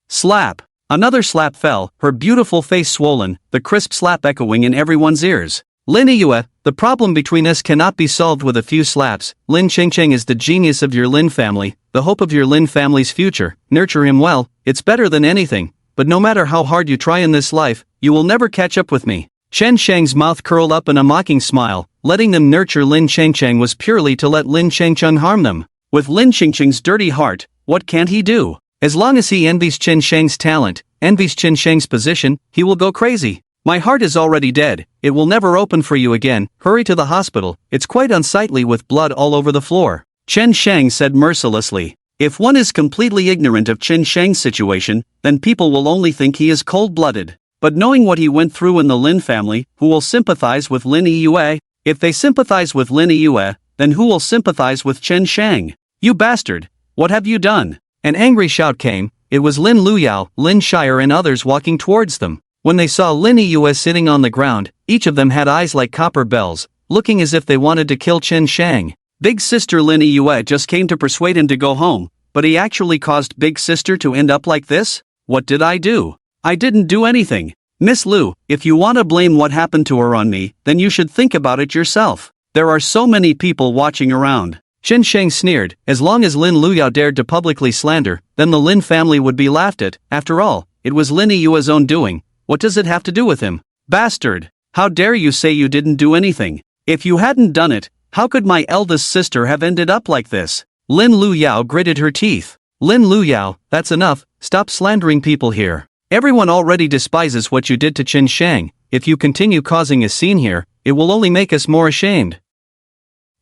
Slap! Another slap fell, her beautiful face swollen, the crisp slap echoing in everyone's ears. Lin Yue, the problem between us cannot be solved with a few slaps. Lin Changcheng is the genius of your Lin family, the hope of your Lin family's future. Nurture him well, it's better than anything, but no matter how hard you try in this life, you will never catch up with me. Chen Shang's mouth curled up in a mocking smile. Letting them nurture Lin Changcheng was purely to let Lin Changcheng harm them. With Lin Changcheng's dirty heart, what can't he do? As long as he envies Chen Shang's talent, envies Chen Shang's position, he will go crazy. My heart is already dead, it will never open for you again, hurry to the hospital, it's quite unsightly with blood all over the floor. Chen Shang said mercilessly. If one is completely ignorant of Chen Shang's situation, then people will only think he is cold-blooded. But knowing what he went through in the Lin family, who will sympathize with Lin Yue? If they sympathize with Lin Yue, then who will sympathize with Chen Shang? You bastard! What have you done? An angry shout came. It was Lin Luyao, Lin Shire and others walking towards them. When they saw Lin Yue sitting on the ground, each of them had eyes like copper bells, looking as if they wanted to kill Chen Shang. Big sister Lin Yue just came to persuade him to go home, but he actually caused Big sister to end up like this? What did I do? I didn't do anything. Miss Lu, if you want to blame what happened to her on me, then you should think about it yourself. There are so many people watching around. Chen Shang sneered. As long as Lin Luyao dared to publicly slander, then the Lin family would be laughed at. After all, it was Lin Yue's own doing. What does it have to do with him? Bastard! How dare you say you didn't do anything? If you hadn't done it, how could my eldest sister have ended up like this? Lin Luyao gritted her teeth. Lin Luyao, that's enough, stop slandering people here. Everyone already despises what you did to Chen Shang. If you continue causing a scene here, it will only make us more ashamed.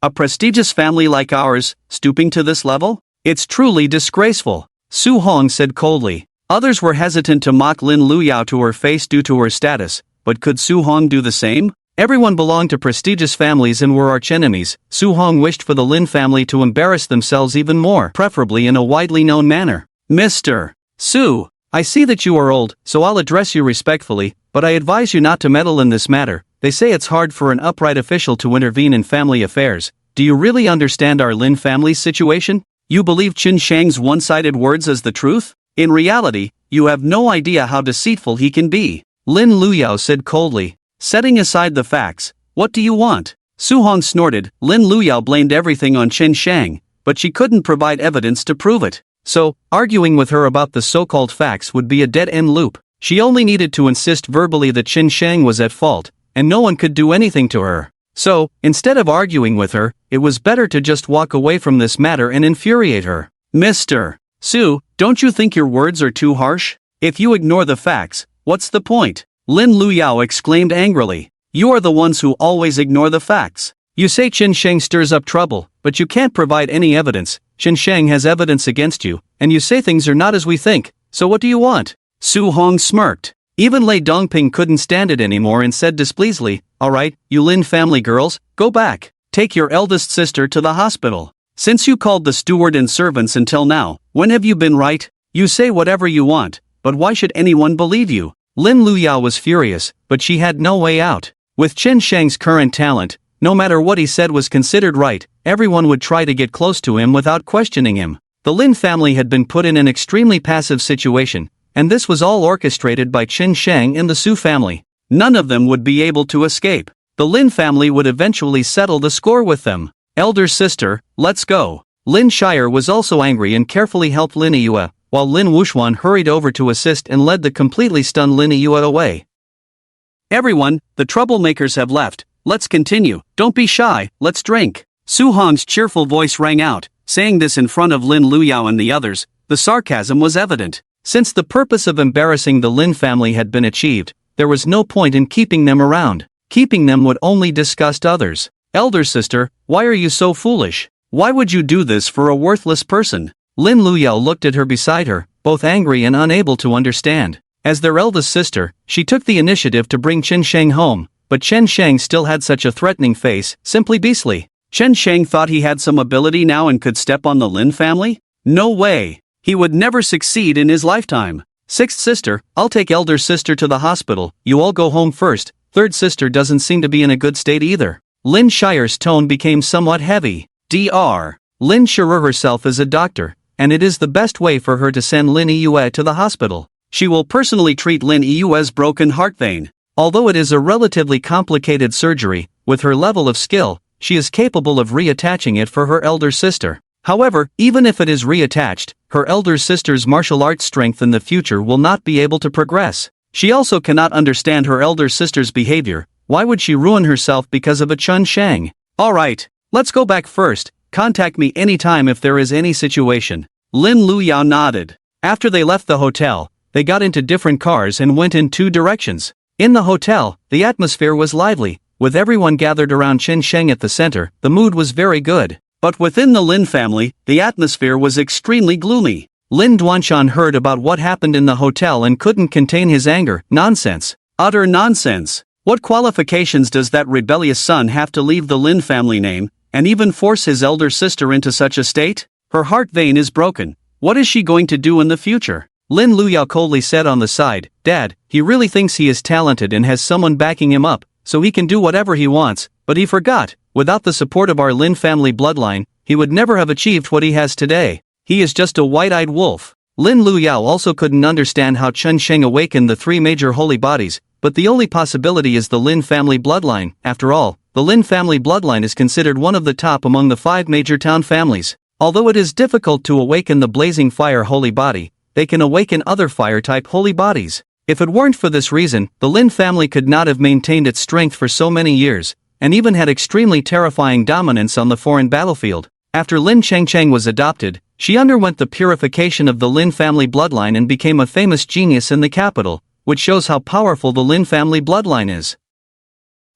A prestigious family like ours, stooping to this level? It's truly disgraceful, Su Hong said coldly. Others were hesitant to mock Lin Luyao to her face due to her status, but could Su Hong do the same? Everyone belonged to prestigious families and were archenemies. Su Hong wished for the Lin family to embarrass themselves even more, preferably in a widely known manner. Mr. Su, I see that you are old, so I'll address you respectfully, but I advise you not to meddle in this matter. They say it's hard for an upright official to intervene in family affairs. Do you really understand our Lin family's situation? You believe Chen Shang's one-sided words as the truth? In reality, you have no idea how deceitful he can be. Lin Luyao said coldly. Setting aside the facts, what do you want? Su Hong snorted. Lin Luyao blamed everything on Chen Shang, but she couldn't provide evidence to prove it. So, arguing with her about the so-called facts would be a dead-end loop. She only needed to insist verbally that Chen Shang was at fault, and no one could do anything to her. So, instead of arguing with her, it was better to just walk away from this matter and infuriate her. Mr. Su, don't you think your words are too harsh? If you ignore the facts, what's the point? Lin Luyao exclaimed angrily. You are the ones who always ignore the facts. You say Chen Shang stirs up trouble, but you can't provide any evidence. Chen Shang has evidence against you, and you say things are not as we think, so what do you want? Su Hong smirked. Even Lei Dongping couldn't stand it anymore and said displeasedly, alright, you Lin family girls, go back. Take your eldest sister to the hospital. Since you called the steward and servants until now, when have you been right? You say whatever you want, but why should anyone believe you? Lin Luyao was furious, but she had no way out. With Chen Shang's current talent, no matter what he said was considered right, everyone would try to get close to him without questioning him. The Lin family had been put in an extremely passive situation, and this was all orchestrated by Chen Shang and the Su family. None of them would be able to escape. The Lin family would eventually settle the score with them. Elder sister, let's go. Lin Shire was also angry and carefully helped Lin Yue, while Lin Wuxuan hurried over to assist and led the completely stunned Lin Yue away. Everyone, the troublemakers have left. Let's continue. Don't be shy, let's drink. Su Hong's cheerful voice rang out, saying this in front of Lin Luyao and the others. The sarcasm was evident. Since the purpose of embarrassing the Lin family had been achieved, there was no point in keeping them around. Keeping them would only disgust others. Elder sister, why are you so foolish? Why would you do this for a worthless person? Lin Luyao looked at her beside her, both angry and unable to understand. As their eldest sister, she took the initiative to bring Chen Shang home, but Chen Shang still had such a threatening face, simply beastly. Chen Shang thought he had some ability now and could step on the Lin family? No way! He would never succeed in his lifetime. Sixth sister, I'll take elder sister to the hospital, you all go home first. Third sister doesn't seem to be in a good state either. Lin Shire's tone became somewhat heavy. Dr. Lin Shire herself is a doctor, and it is the best way for her to send Lin Yue to the hospital. She will personally treat Lin Yue's broken heart vein. Although it is a relatively complicated surgery, with her level of skill, she is capable of reattaching it for her elder sister. However, even if it is reattached, her elder sister's martial arts strength in the future will not be able to progress. She also cannot understand her elder sister's behavior. Why would she ruin herself because of a Chen Shang? Alright, let's go back first. Contact me anytime if there is any situation. Lin Luyao nodded. After they left the hotel, they got into different cars and went in two directions. In the hotel, the atmosphere was lively, with everyone gathered around Chen Shang at the center. The mood was very good. But within the Lin family, the atmosphere was extremely gloomy. Lin Duanshan heard about what happened in the hotel and couldn't contain his anger. Nonsense. Utter nonsense. What qualifications does that rebellious son have to leave the Lin family name, and even force his elder sister into such a state? Her heart vein is broken. What is she going to do in the future? Lin Luyao coldly said on the side, Dad, he really thinks he is talented and has someone backing him up, so he can do whatever he wants, but he forgot. Without the support of our Lin family bloodline, he would never have achieved what he has today. He is just a white-eyed wolf. Lin Luyao also couldn't understand how Chen Shang awakened the three major holy bodies, but the only possibility is the Lin family bloodline. After all, the Lin family bloodline is considered one of the top among the 5 major town families. Although it is difficult to awaken the blazing fire holy body, they can awaken other fire-type holy bodies. If it weren't for this reason, the Lin family could not have maintained its strength for so many years, and even had extremely terrifying dominance on the foreign battlefield. After Lin Changchang was adopted, she underwent the purification of the Lin family bloodline and became a famous genius in the capital, which shows how powerful the Lin family bloodline is.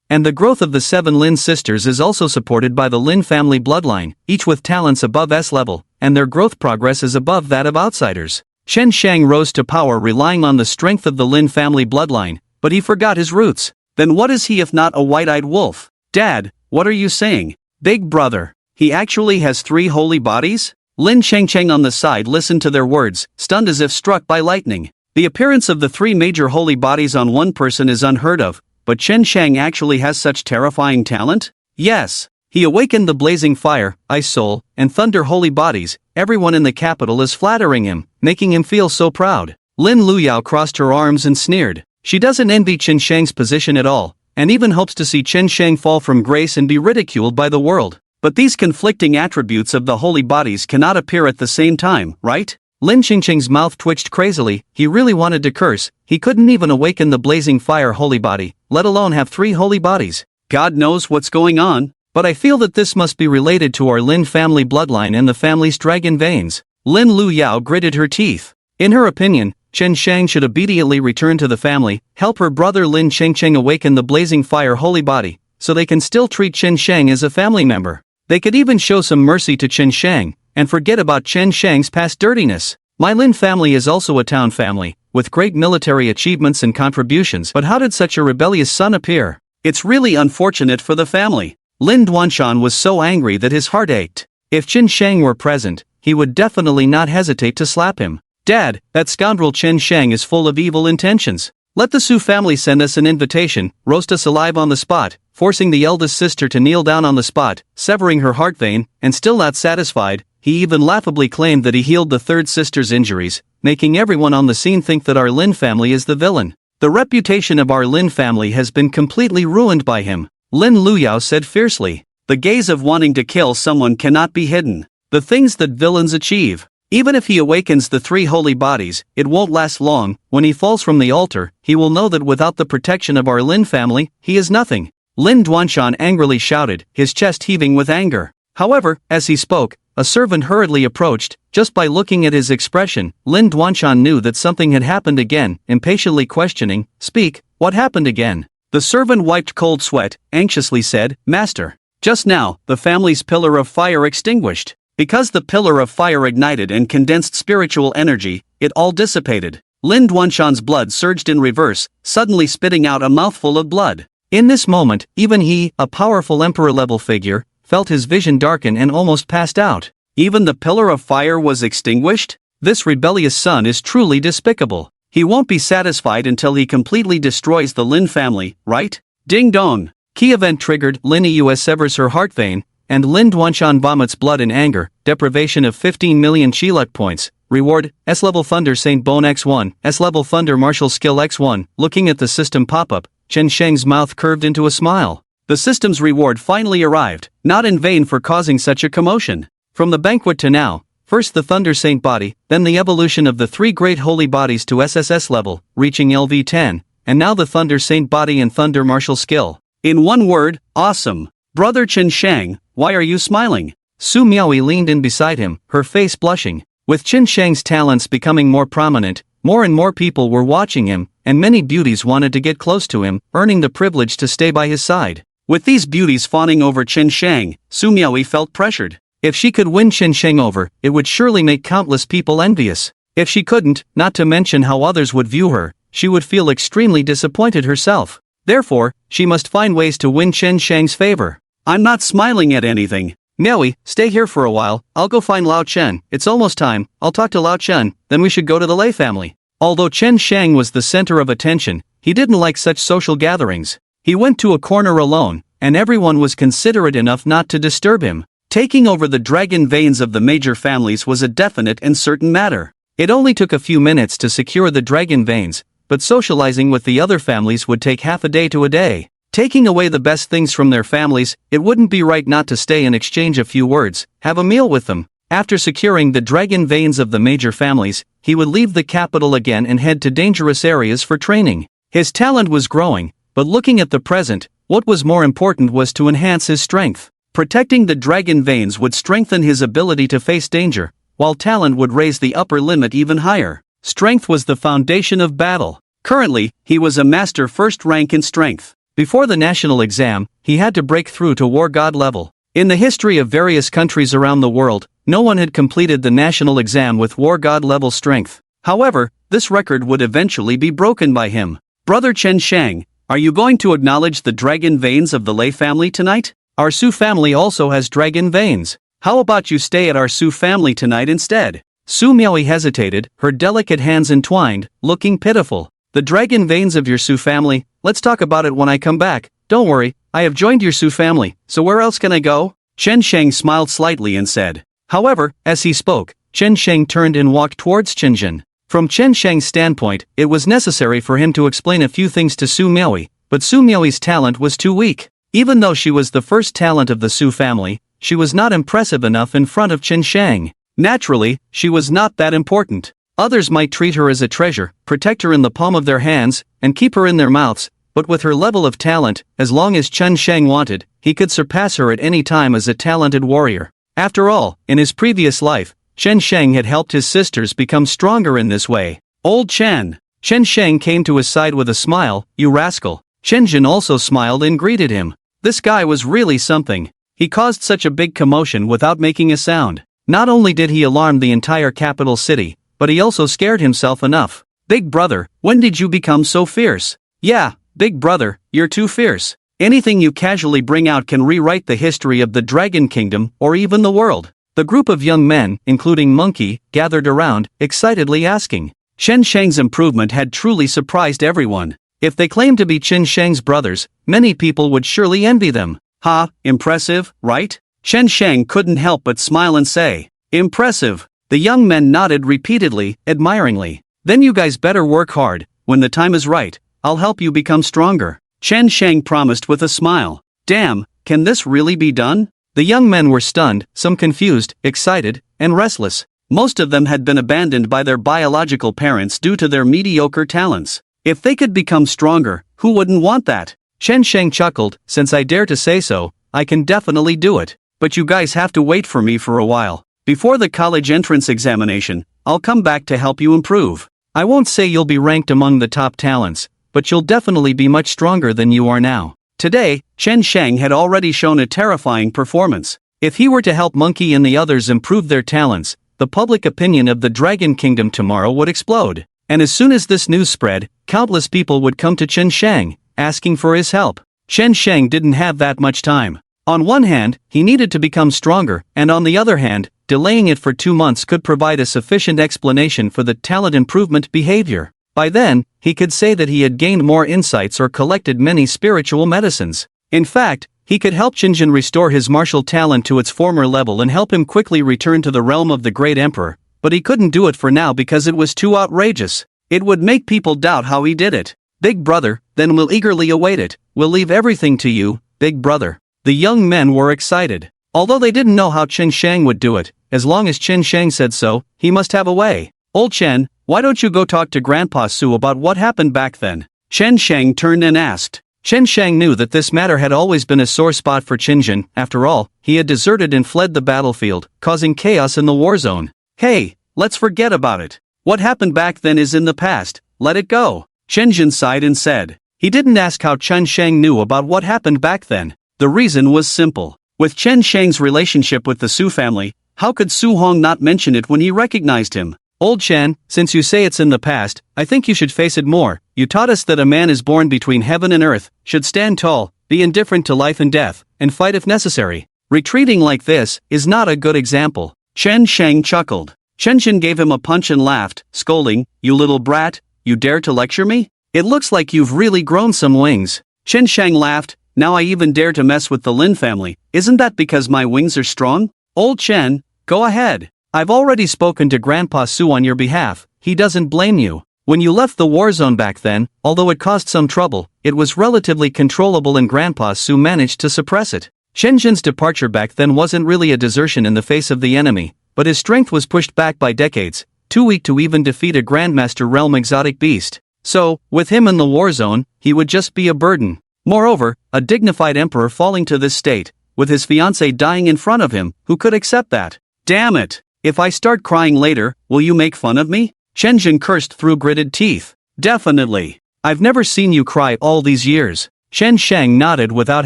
And the growth of the 7 Lin sisters is also supported by the Lin family bloodline, each with talents above S level, and their growth progress is above that of outsiders. Chen Shang rose to power relying on the strength of the Lin family bloodline, but he forgot his roots. Then what is he if not a white-eyed wolf? Dad, what are you saying? Big brother, he actually has 3 holy bodies? Lin Changchang on the side listened to their words, stunned as if struck by lightning. The appearance of the 3 major holy bodies on one person is unheard of, but Chen Shang actually has such terrifying talent? Yes. He awakened the blazing fire, ice soul, and thunder holy bodies. Everyone in the capital is flattering him, making him feel so proud. Lin Luyao crossed her arms and sneered. She doesn't envy Chen Shang's position at all, and even hopes to see Chen Shang fall from grace and be ridiculed by the world. But these conflicting attributes of the holy bodies cannot appear at the same time, right? Lin Chingching's mouth twitched crazily. He really wanted to curse. He couldn't even awaken the blazing fire holy body, let alone have 3 holy bodies. God knows what's going on. But I feel that this must be related to our Lin family bloodline and the family's dragon veins. Lin Luyao gritted her teeth. In her opinion, Chen Shang should immediately return to the family, help her brother Lin Chengcheng awaken the blazing fire holy body, so they can still treat Chen Shang as a family member. They could even show some mercy to Chen Shang, and forget about Chen Shang's past dirtiness. My Lin family is also a town family, with great military achievements and contributions, but how did such a rebellious son appear? It's really unfortunate for the family. Lin Duanshan was so angry that his heart ached. If Chen Shang were present, he would definitely not hesitate to slap him. Dad, that scoundrel Chen Shang is full of evil intentions. Let the Su family send us an invitation, roast us alive on the spot, forcing the eldest sister to kneel down on the spot, severing her heart vein, and still not satisfied, he even laughably claimed that he healed the third sister's injuries, making everyone on the scene think that our Lin family is the villain. The reputation of our Lin family has been completely ruined by him, Lin Luyao said fiercely. The gaze of wanting to kill someone cannot be hidden. The things that villains achieve. Even if he awakens the three holy bodies, it won't last long. When he falls from the altar, he will know that without the protection of our Lin family, he is nothing. Lin Duanshan angrily shouted, his chest heaving with anger. However, as he spoke, a servant hurriedly approached. Just by looking at his expression, Lin Duanshan knew that something had happened again, impatiently questioning, "Speak, what happened again?" The servant wiped cold sweat, anxiously said, "Master. Just now, the family's pillar of fire extinguished. Because the pillar of fire ignited and condensed spiritual energy, it all dissipated." Lin Duanshan's blood surged in reverse, suddenly spitting out a mouthful of blood. In this moment, even he, a powerful emperor-level figure, felt his vision darken and almost passed out. Even the pillar of fire was extinguished? This rebellious son is truly despicable. He won't be satisfied until he completely destroys the Lin family, right? Ding dong! Key event triggered. Lin Eus severs her heart vein, and Lin Duanshan vomits blood in anger. Deprivation of 15 million chi luck points. Reward, S-level Thunder Saint Bone X1, S-level Thunder Martial Skill X1. Looking at the system pop-up, Chen Sheng's mouth curved into a smile. The system's reward finally arrived, not in vain for causing such a commotion. From the banquet to now, first the Thunder Saint body, then the evolution of the three great holy bodies to SSS level, reaching LV10, and now the Thunder Saint body and Thunder Martial Skill. In one word, awesome. Brother Chen Sheng, why are you smiling? Su Miaoi leaned in beside him, her face blushing. With Chen Sheng's talents becoming more prominent, more and more people were watching him, and many beauties wanted to get close to him, earning the privilege to stay by his side. With these beauties fawning over Chen Sheng, Su Miaoi felt pressured. If she could win Chen Sheng over, it would surely make countless people envious. If she couldn't, not to mention how others would view her, she would feel extremely disappointed herself. Therefore, she must find ways to win Chen Sheng's favor. I'm not smiling at anything. Miaoi, stay here for a while, I'll go find Lao Chen. It's almost time, I'll talk to Lao Chen, then we should go to the Lei family. Although Chen Sheng was the center of attention, he didn't like such social gatherings. He went to a corner alone, and everyone was considerate enough not to disturb him. Taking over the dragon veins of the major families was a definite and certain matter. It only took a few minutes to secure the dragon veins, but socializing with the other families would take half a day to a day. Taking away the best things from their families, it wouldn't be right not to stay and exchange a few words, have a meal with them. After securing the dragon veins of the major families, he would leave the capital again and head to dangerous areas for training. His talent was growing, but looking at the present, what was more important was to enhance his strength. Protecting the dragon veins would strengthen his ability to face danger, while talent would raise the upper limit even higher. Strength was the foundation of battle. Currently, he was a master first rank in strength. Before the national exam, he had to break through to war god level. In the history of various countries around the world, no one had completed the national exam with war god level strength. However, this record would eventually be broken by him. Brother Chen Sheng, are you going to acknowledge the dragon veins of the Lei family tonight? Our Su family also has dragon veins. How about you stay at our Su family tonight instead? Su Miaoi hesitated, her delicate hands entwined, looking pitiful. The dragon veins of your Su family, let's talk about it when I come back. Don't worry, I have joined your Su family, so where else can I go? Chen Sheng smiled slightly and said. However, as he spoke, Chen Sheng turned and walked towards Chenjin. From Chen Sheng's standpoint, it was necessary for him to explain a few things to Su Miaoi, but Su Miaoi's talent was too weak. Even though she was the first talent of the Su family, she was not impressive enough in front of Chen Sheng. Naturally, she was not that important. Others might treat her as a treasure, protect her in the palm of their hands, and keep her in their mouths, but with her level of talent, as long as Chen Sheng wanted, he could surpass her at any time as a talented warrior. After all, in his previous life, Chen Sheng had helped his sisters become stronger in this way. Old Chen. Chen Sheng came to his side with a smile. You rascal. Chen Jin also smiled and greeted him. This guy was really something. He caused such a big commotion without making a sound. Not only did he alarm the entire capital city, but he also scared himself enough. Big brother, when did you become so fierce? Yeah, big brother, you're too fierce. Anything you casually bring out can rewrite the history of the Dragon Kingdom or even the world. The group of young men, including Monkey, gathered around, excitedly asking. Chen Sheng's improvement had truly surprised everyone. If they claimed to be Chen Shang's brothers, many people would surely envy them. Ha, impressive, right? Chen Shang couldn't help but smile and say, impressive. The young men nodded repeatedly, admiringly. Then you guys better work hard. When the time is right, I'll help you become stronger. Chen Shang promised with a smile. Damn, can this really be done? The young men were stunned, some confused, excited, and restless. Most of them had been abandoned by their biological parents due to their mediocre talents. If they could become stronger, who wouldn't want that? Chen Shang chuckled, since I dare to say so, I can definitely do it. But you guys have to wait for me for a while. Before the college entrance examination, I'll come back to help you improve. I won't say you'll be ranked among the top talents, but you'll definitely be much stronger than you are now. Today, Chen Shang had already shown a terrifying performance. If he were to help Monkey and the others improve their talents, the public opinion of the Dragon Kingdom tomorrow would explode. And as soon as this news spread, countless people would come to Chen Shang, asking for his help. Chen Shang didn't have that much time. On one hand, he needed to become stronger, and on the other hand, delaying it for 2 months could provide a sufficient explanation for the talent improvement behavior. By then, he could say that he had gained more insights or collected many spiritual medicines. In fact, he could help Qingjin restore his martial talent to its former level and help him quickly return to the realm of the Great Emperor, but he couldn't do it for now because it was too outrageous. It would make people doubt how he did it. Big brother, then we'll eagerly await it. We'll leave everything to you, big brother. The young men were excited. Although they didn't know how Chen Shang would do it, as long as Chen Shang said so, he must have a way. Old Chen, why don't you go talk to Grandpa Su about what happened back then? Chen Shang turned and asked. Chen Shang knew that this matter had always been a sore spot for Qingjin. After all, he had deserted and fled the battlefield, causing chaos in the war zone. Hey, let's forget about it. What happened back then is in the past, let it go. Qingjin sighed and said. He didn't ask how Chen Shang knew about what happened back then. The reason was simple. With Chen Shang's relationship with the Su family, how could Su Hong not mention it when he recognized him? Old Chen, since you say it's in the past, I think you should face it more. You taught us that a man is born between heaven and earth, should stand tall, be indifferent to life and death, and fight if necessary. Retreating like this is not a good example. Chen Shang chuckled. Qingjin gave him a punch and laughed, scolding, you little brat, you dare to lecture me? It looks like you've really grown some wings. Chen Shang laughed, now I even dare to mess with the Lin family. Isn't that because my wings are strong? Old Chen, go ahead. I've already spoken to Grandpa Su on your behalf, he doesn't blame you. When you left the war zone back then, although it caused some trouble, it was relatively controllable and Grandpa Su managed to suppress it. Qingjin's departure back then wasn't really a desertion in the face of the enemy, but his strength was pushed back by decades, too weak to even defeat a Grandmaster Realm exotic beast. So, with him in the war zone, he would just be a burden. Moreover, a dignified emperor falling to this state, with his fiancée dying in front of him, who could accept that? Damn it! If I start crying later, will you make fun of me? Qingjin cursed through gritted teeth. Definitely. I've never seen you cry all these years. Chen Shang nodded without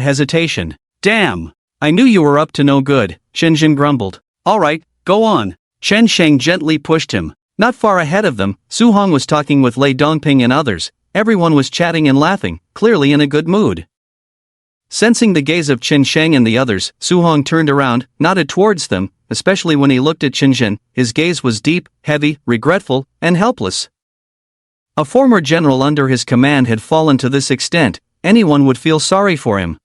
hesitation. Damn! I knew you were up to no good, Qingjin grumbled. Alright, go on. Chen Shang gently pushed him. Not far ahead of them, Su Hong was talking with Lei Dongping and others. Everyone was chatting and laughing, clearly in a good mood. Sensing the gaze of Chen Shang and the others, Su Hong turned around, nodded towards them, especially when he looked at Qingjin. His gaze was deep, heavy, regretful, and helpless. A former general under his command had fallen to this extent, anyone would feel sorry for him.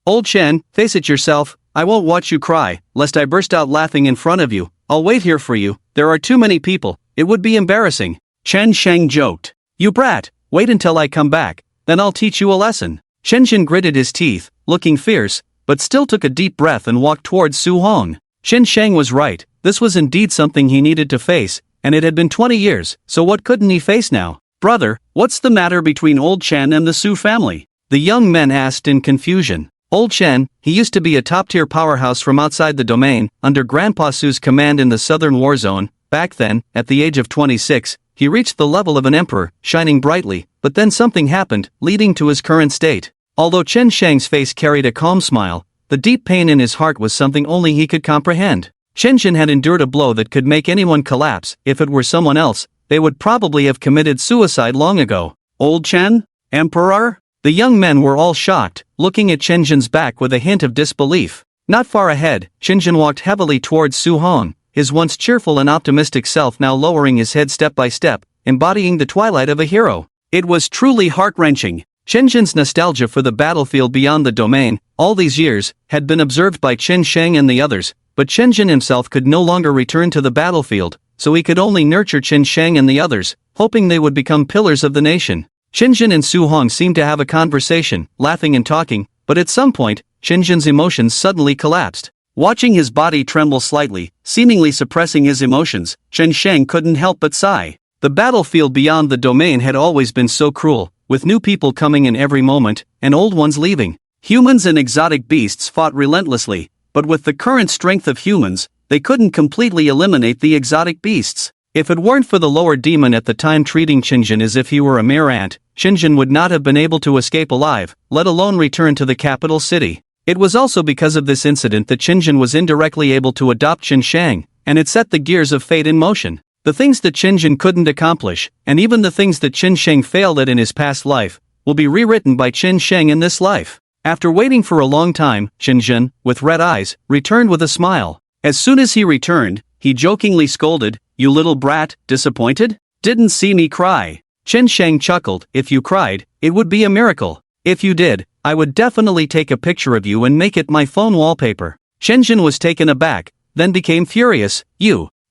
Old Chen, face it yourself, I won't watch you cry, lest I burst out laughing in front of you. I'll wait here for you, there are too many people, it would be embarrassing. Chen Shang joked. You brat, wait until I come back, then I'll teach you a lesson. Qingjin gritted his teeth, looking fierce, but still took a deep breath and walked towards Su Hong. Chen Shang was right, this was indeed something he needed to face, and it had been 20 years, so what couldn't he face now? Brother, what's the matter between Old Chen and the Su family? The young men asked in confusion. Old Chen, he used to be a top-tier powerhouse from outside the domain, under Grandpa Su's command in the southern war zone. Back then, at the age of 26, he reached the level of an emperor, shining brightly, but then something happened, leading to his current state. Although Chen Shang's face carried a calm smile, the deep pain in his heart was something only he could comprehend. Qingjin had endured a blow that could make anyone collapse. If it were someone else, they would probably have committed suicide long ago. Old Chen? Emperor? The young men were all shocked, looking at Qingjin's back with a hint of disbelief. Not far ahead, Qingjin walked heavily towards Su Hong, his once cheerful and optimistic self now lowering his head step by step, embodying the twilight of a hero. It was truly heart-wrenching. Qianzhen's nostalgia for the battlefield beyond the domain, all these years, had been observed by Qin Sheng and the others, but Qianzhen himself could no longer return to the battlefield, so he could only nurture Qin Sheng and the others, hoping they would become pillars of the nation. Qianzhen and Su Hong seemed to have a conversation, laughing and talking, but at some point, Qianzhen's emotions suddenly collapsed. Watching his body tremble slightly, seemingly suppressing his emotions, Qin Sheng couldn't help but sigh. The battlefield beyond the domain had always been so cruel, with new people coming in every moment, and old ones leaving. Humans and exotic beasts fought relentlessly, but with the current strength of humans, they couldn't completely eliminate the exotic beasts. If it weren't for the lower demon at the time treating Qianzhen as if he were a mere ant, Qianzhen would not have been able to escape alive, let alone return to the capital city. It was also because of this incident that Qianzhen was indirectly able to adopt Qin Sheng, and it set the gears of fate in motion. The things that Qianzhen couldn't accomplish, and even the things that Qin Sheng failed at in his past life, will be rewritten by Qin Sheng in this life. After waiting for a long time, Qianzhen, with red eyes, returned with a smile. As soon as he returned, he jokingly scolded, "You little brat, disappointed? Didn't see me cry." Qin Sheng chuckled, "If you cried, it would be a miracle. If you did, I would definitely take a picture of you and make it my phone wallpaper." Qianzhen was taken aback, then became furious.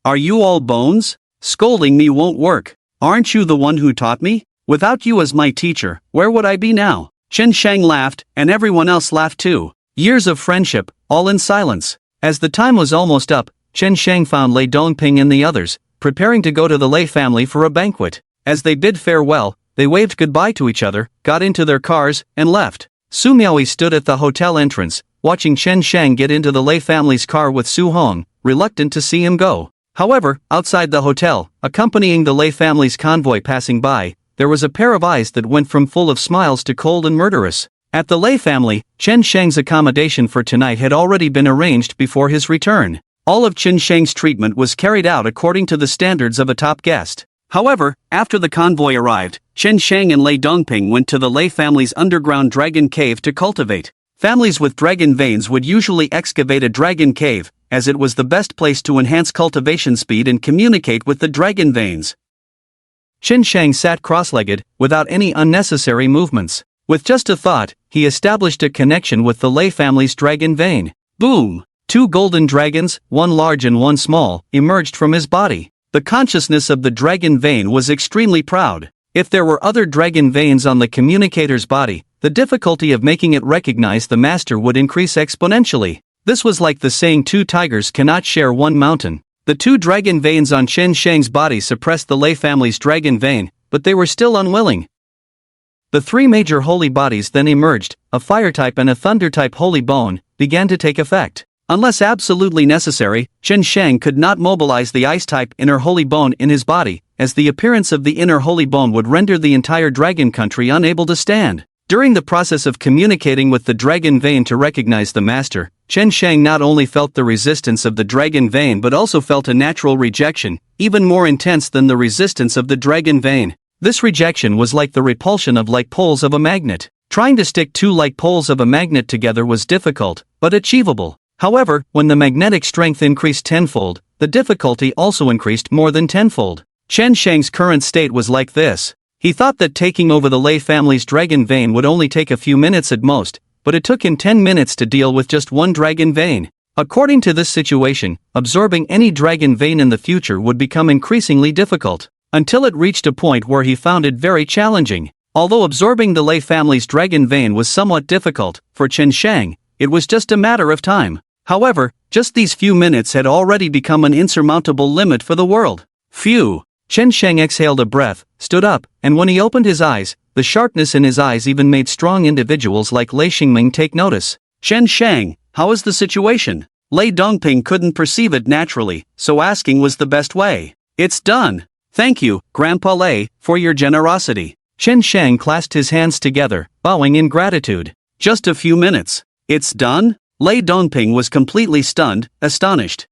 Are you all bones? Scolding me won't work. Aren't you the one who taught me? Without you as my teacher, where would I be now? Qin Sheng laughed, and everyone else laughed too. Years of friendship, all in silence. As the time was almost up, Qin Sheng found Lei Dongping and the others, preparing to go to the Lei family for a banquet. As they bid farewell, they waved goodbye to each other, got into their cars, and left. Su Miaoyi stood at the hotel entrance, watching Qin Sheng get into the Lei family's car with Su Hong, reluctant to see him go. However, outside the hotel, accompanying the Lei family's convoy passing by, there was a pair of eyes that went from full of smiles to cold and murderous. At the Lei family, Qin Sheng's accommodation for tonight had already been arranged before his return. All of Qin Sheng's treatment was carried out according to the standards of a top guest. However, after the convoy arrived, Qin Sheng and Lei Dongping went to the Lei family's underground dragon cave to cultivate. Families with dragon veins would usually excavate a dragon cave, as it was the best place to enhance cultivation speed and communicate with the dragon veins. Qin Sheng sat cross-legged, without any unnecessary movements. With just a thought, he established a connection with the Lei family's dragon vein. Boom! 2 golden dragons, one large and one small, emerged from his body. The consciousness of the dragon vein was extremely proud. If there were other dragon veins on the communicator's body, the difficulty of making it recognize the master would increase exponentially. This was like the saying 2 tigers cannot share one mountain. The 2 dragon veins on Qin Sheng's body suppressed the Lei family's dragon vein, but they were still unwilling. The 3 major holy bodies then emerged, a fire-type and a thunder-type holy bone, began to take effect. Unless absolutely necessary, Qin Sheng could not mobilize the ice-type inner holy bone in his body, as the appearance of the inner holy bone would render the entire dragon country unable to stand. During the process of communicating with the dragon vein to recognize the master, Qin Sheng not only felt the resistance of the dragon vein but also felt a natural rejection, even more intense than the resistance of the dragon vein. This rejection was like the repulsion of like poles of a magnet. Trying to stick 2 like poles of a magnet together was difficult, but achievable. However, when the magnetic strength increased tenfold, the difficulty also increased more than tenfold. Qin Sheng's current state was like this. He thought that taking over the Lei family's dragon vein would only take a few minutes at most, but it took him 10 minutes to deal with just 1 dragon vein. According to this situation, absorbing any dragon vein in the future would become increasingly difficult, until it reached a point where he found it very challenging. Although absorbing the Lei family's dragon vein was somewhat difficult, for Qin Sheng, it was just a matter of time. However, just these few minutes had already become an insurmountable limit for the world. Phew! Qin Sheng exhaled a breath, stood up, and when he opened his eyes, the sharpness in his eyes even made strong individuals like Lei Xingming take notice. "Qin Sheng, how is the situation?" Lei Dongping couldn't perceive it naturally, so asking was the best way. "It's done. Thank you, Grandpa Lei, for your generosity." Qin Sheng clasped his hands together, bowing in gratitude. "Just a few minutes. It's done?" Lei Dongping was completely stunned, astonished.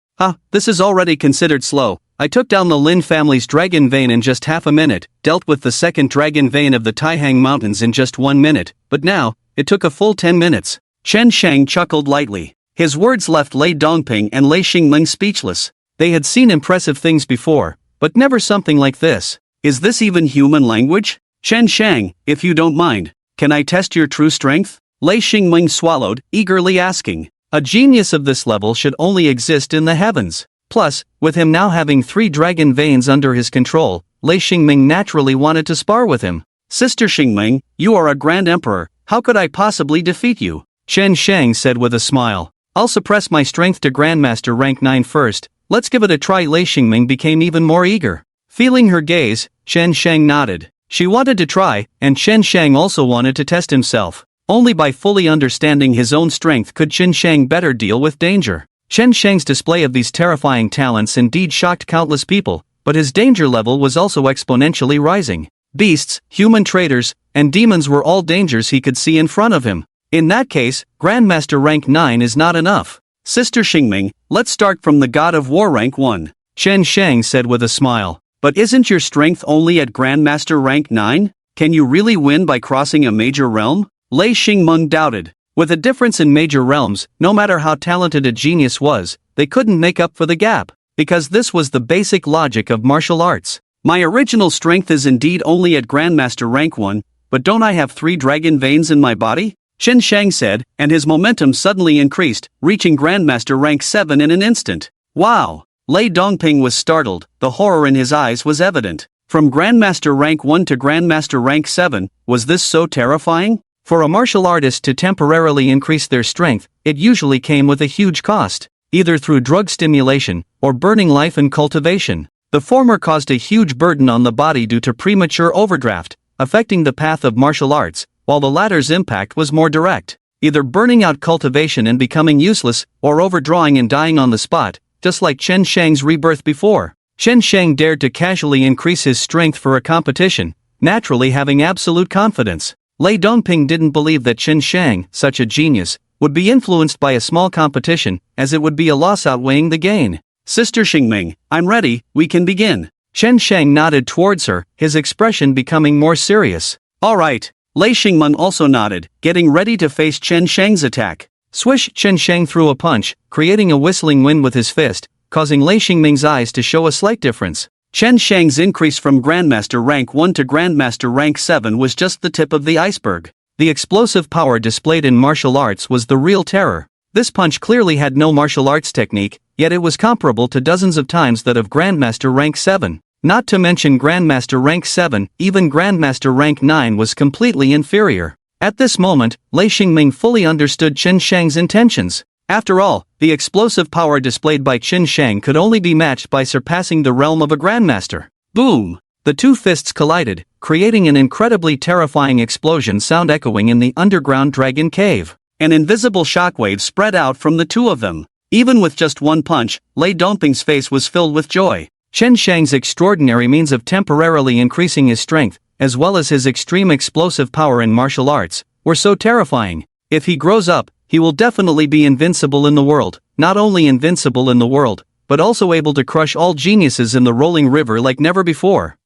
This is already considered slow. I took down the Lin family's dragon vein in just half a minute, dealt with the second dragon vein of the Taihang Mountains in just 1 minute, but now, it took a full 10 minutes. Qin Sheng chuckled lightly. His words left Lei Dongping and Lei Xingming speechless. They had seen impressive things before, but never something like this. Is this even human language? Chen Shang, if you don't mind, can I test your true strength? Lei Xingming swallowed, eagerly asking. A genius of this level should only exist in the heavens. Plus, with him now having 3 dragon veins under his control, Lei Xingming naturally wanted to spar with him. Sister Xingming, you are a grand emperor, how could I possibly defeat you? Chen Shang said with a smile. I'll suppress my strength to Grandmaster rank 9 first, let's give it a try. Lei Xingming became even more eager. Feeling her gaze, Chen Shang nodded. She wanted to try, and Chen Shang also wanted to test himself. Only by fully understanding his own strength could Chen Shang better deal with danger. Chen Shang's display of these terrifying talents indeed shocked countless people, but his danger level was also exponentially rising. Beasts, human traitors, and demons were all dangers he could see in front of him. In that case, Grandmaster rank 9 is not enough. Sister Xingming, let's start from the God of War rank 1. Chen Shang said with a smile. But isn't your strength only at Grandmaster rank 9? Can you really win by crossing a major realm? Lei Xingmeng doubted. With a difference in major realms, no matter how talented a genius was, they couldn't make up for the gap, because this was the basic logic of martial arts. My original strength is indeed only at Grandmaster rank 1, but don't I have 3 dragon veins in my body? Chen Shang said, and his momentum suddenly increased, reaching Grandmaster rank 7 in an instant. Wow! Lei Dongping was startled, the horror in his eyes was evident. From Grandmaster rank 1 to Grandmaster rank 7, was this so terrifying? For a martial artist to temporarily increase their strength, it usually came with a huge cost, either through drug stimulation or burning life and cultivation. The former caused a huge burden on the body due to premature overdraft, affecting the path of martial arts, while the latter's impact was more direct, either burning out cultivation and becoming useless, or overdrawing and dying on the spot, just like Chen Shang's rebirth before. Chen Shang dared to casually increase his strength for a competition, naturally having absolute confidence. Lei Dongping didn't believe that Chen Shang, such a genius, would be influenced by a small competition, as it would be a loss outweighing the gain. Sister Xingming, I'm ready, we can begin. Chen Shang nodded towards her, his expression becoming more serious. Alright. Lei Xingmeng also nodded, getting ready to face Chen Shang's attack. Swish! Chen Shang threw a punch, creating a whistling wind with his fist, causing Lei Xingming's eyes to show a slight difference. Chen Shang's increase from Grandmaster rank 1 to Grandmaster rank 7 was just the tip of the iceberg. The explosive power displayed in martial arts was the real terror. This punch clearly had no martial arts technique, yet it was comparable to dozens of times that of Grandmaster rank 7. Not to mention Grandmaster rank 7, even Grandmaster rank 9 was completely inferior. At this moment, Lei Xingming fully understood Chen Shang's intentions. After all, the explosive power displayed by Chen Shang could only be matched by surpassing the realm of a grandmaster. Boom! The two fists collided, creating an incredibly terrifying explosion sound echoing in the underground dragon cave. An invisible shockwave spread out from the two of them. Even with just one punch, Lei Dongping's face was filled with joy. Chen Shang's extraordinary means of temporarily increasing his strength, as well as his extreme explosive power in martial arts, were so terrifying. If he grows up, he will definitely be invincible in the world, not only invincible in the world, but also able to crush all geniuses in the rolling river like never before.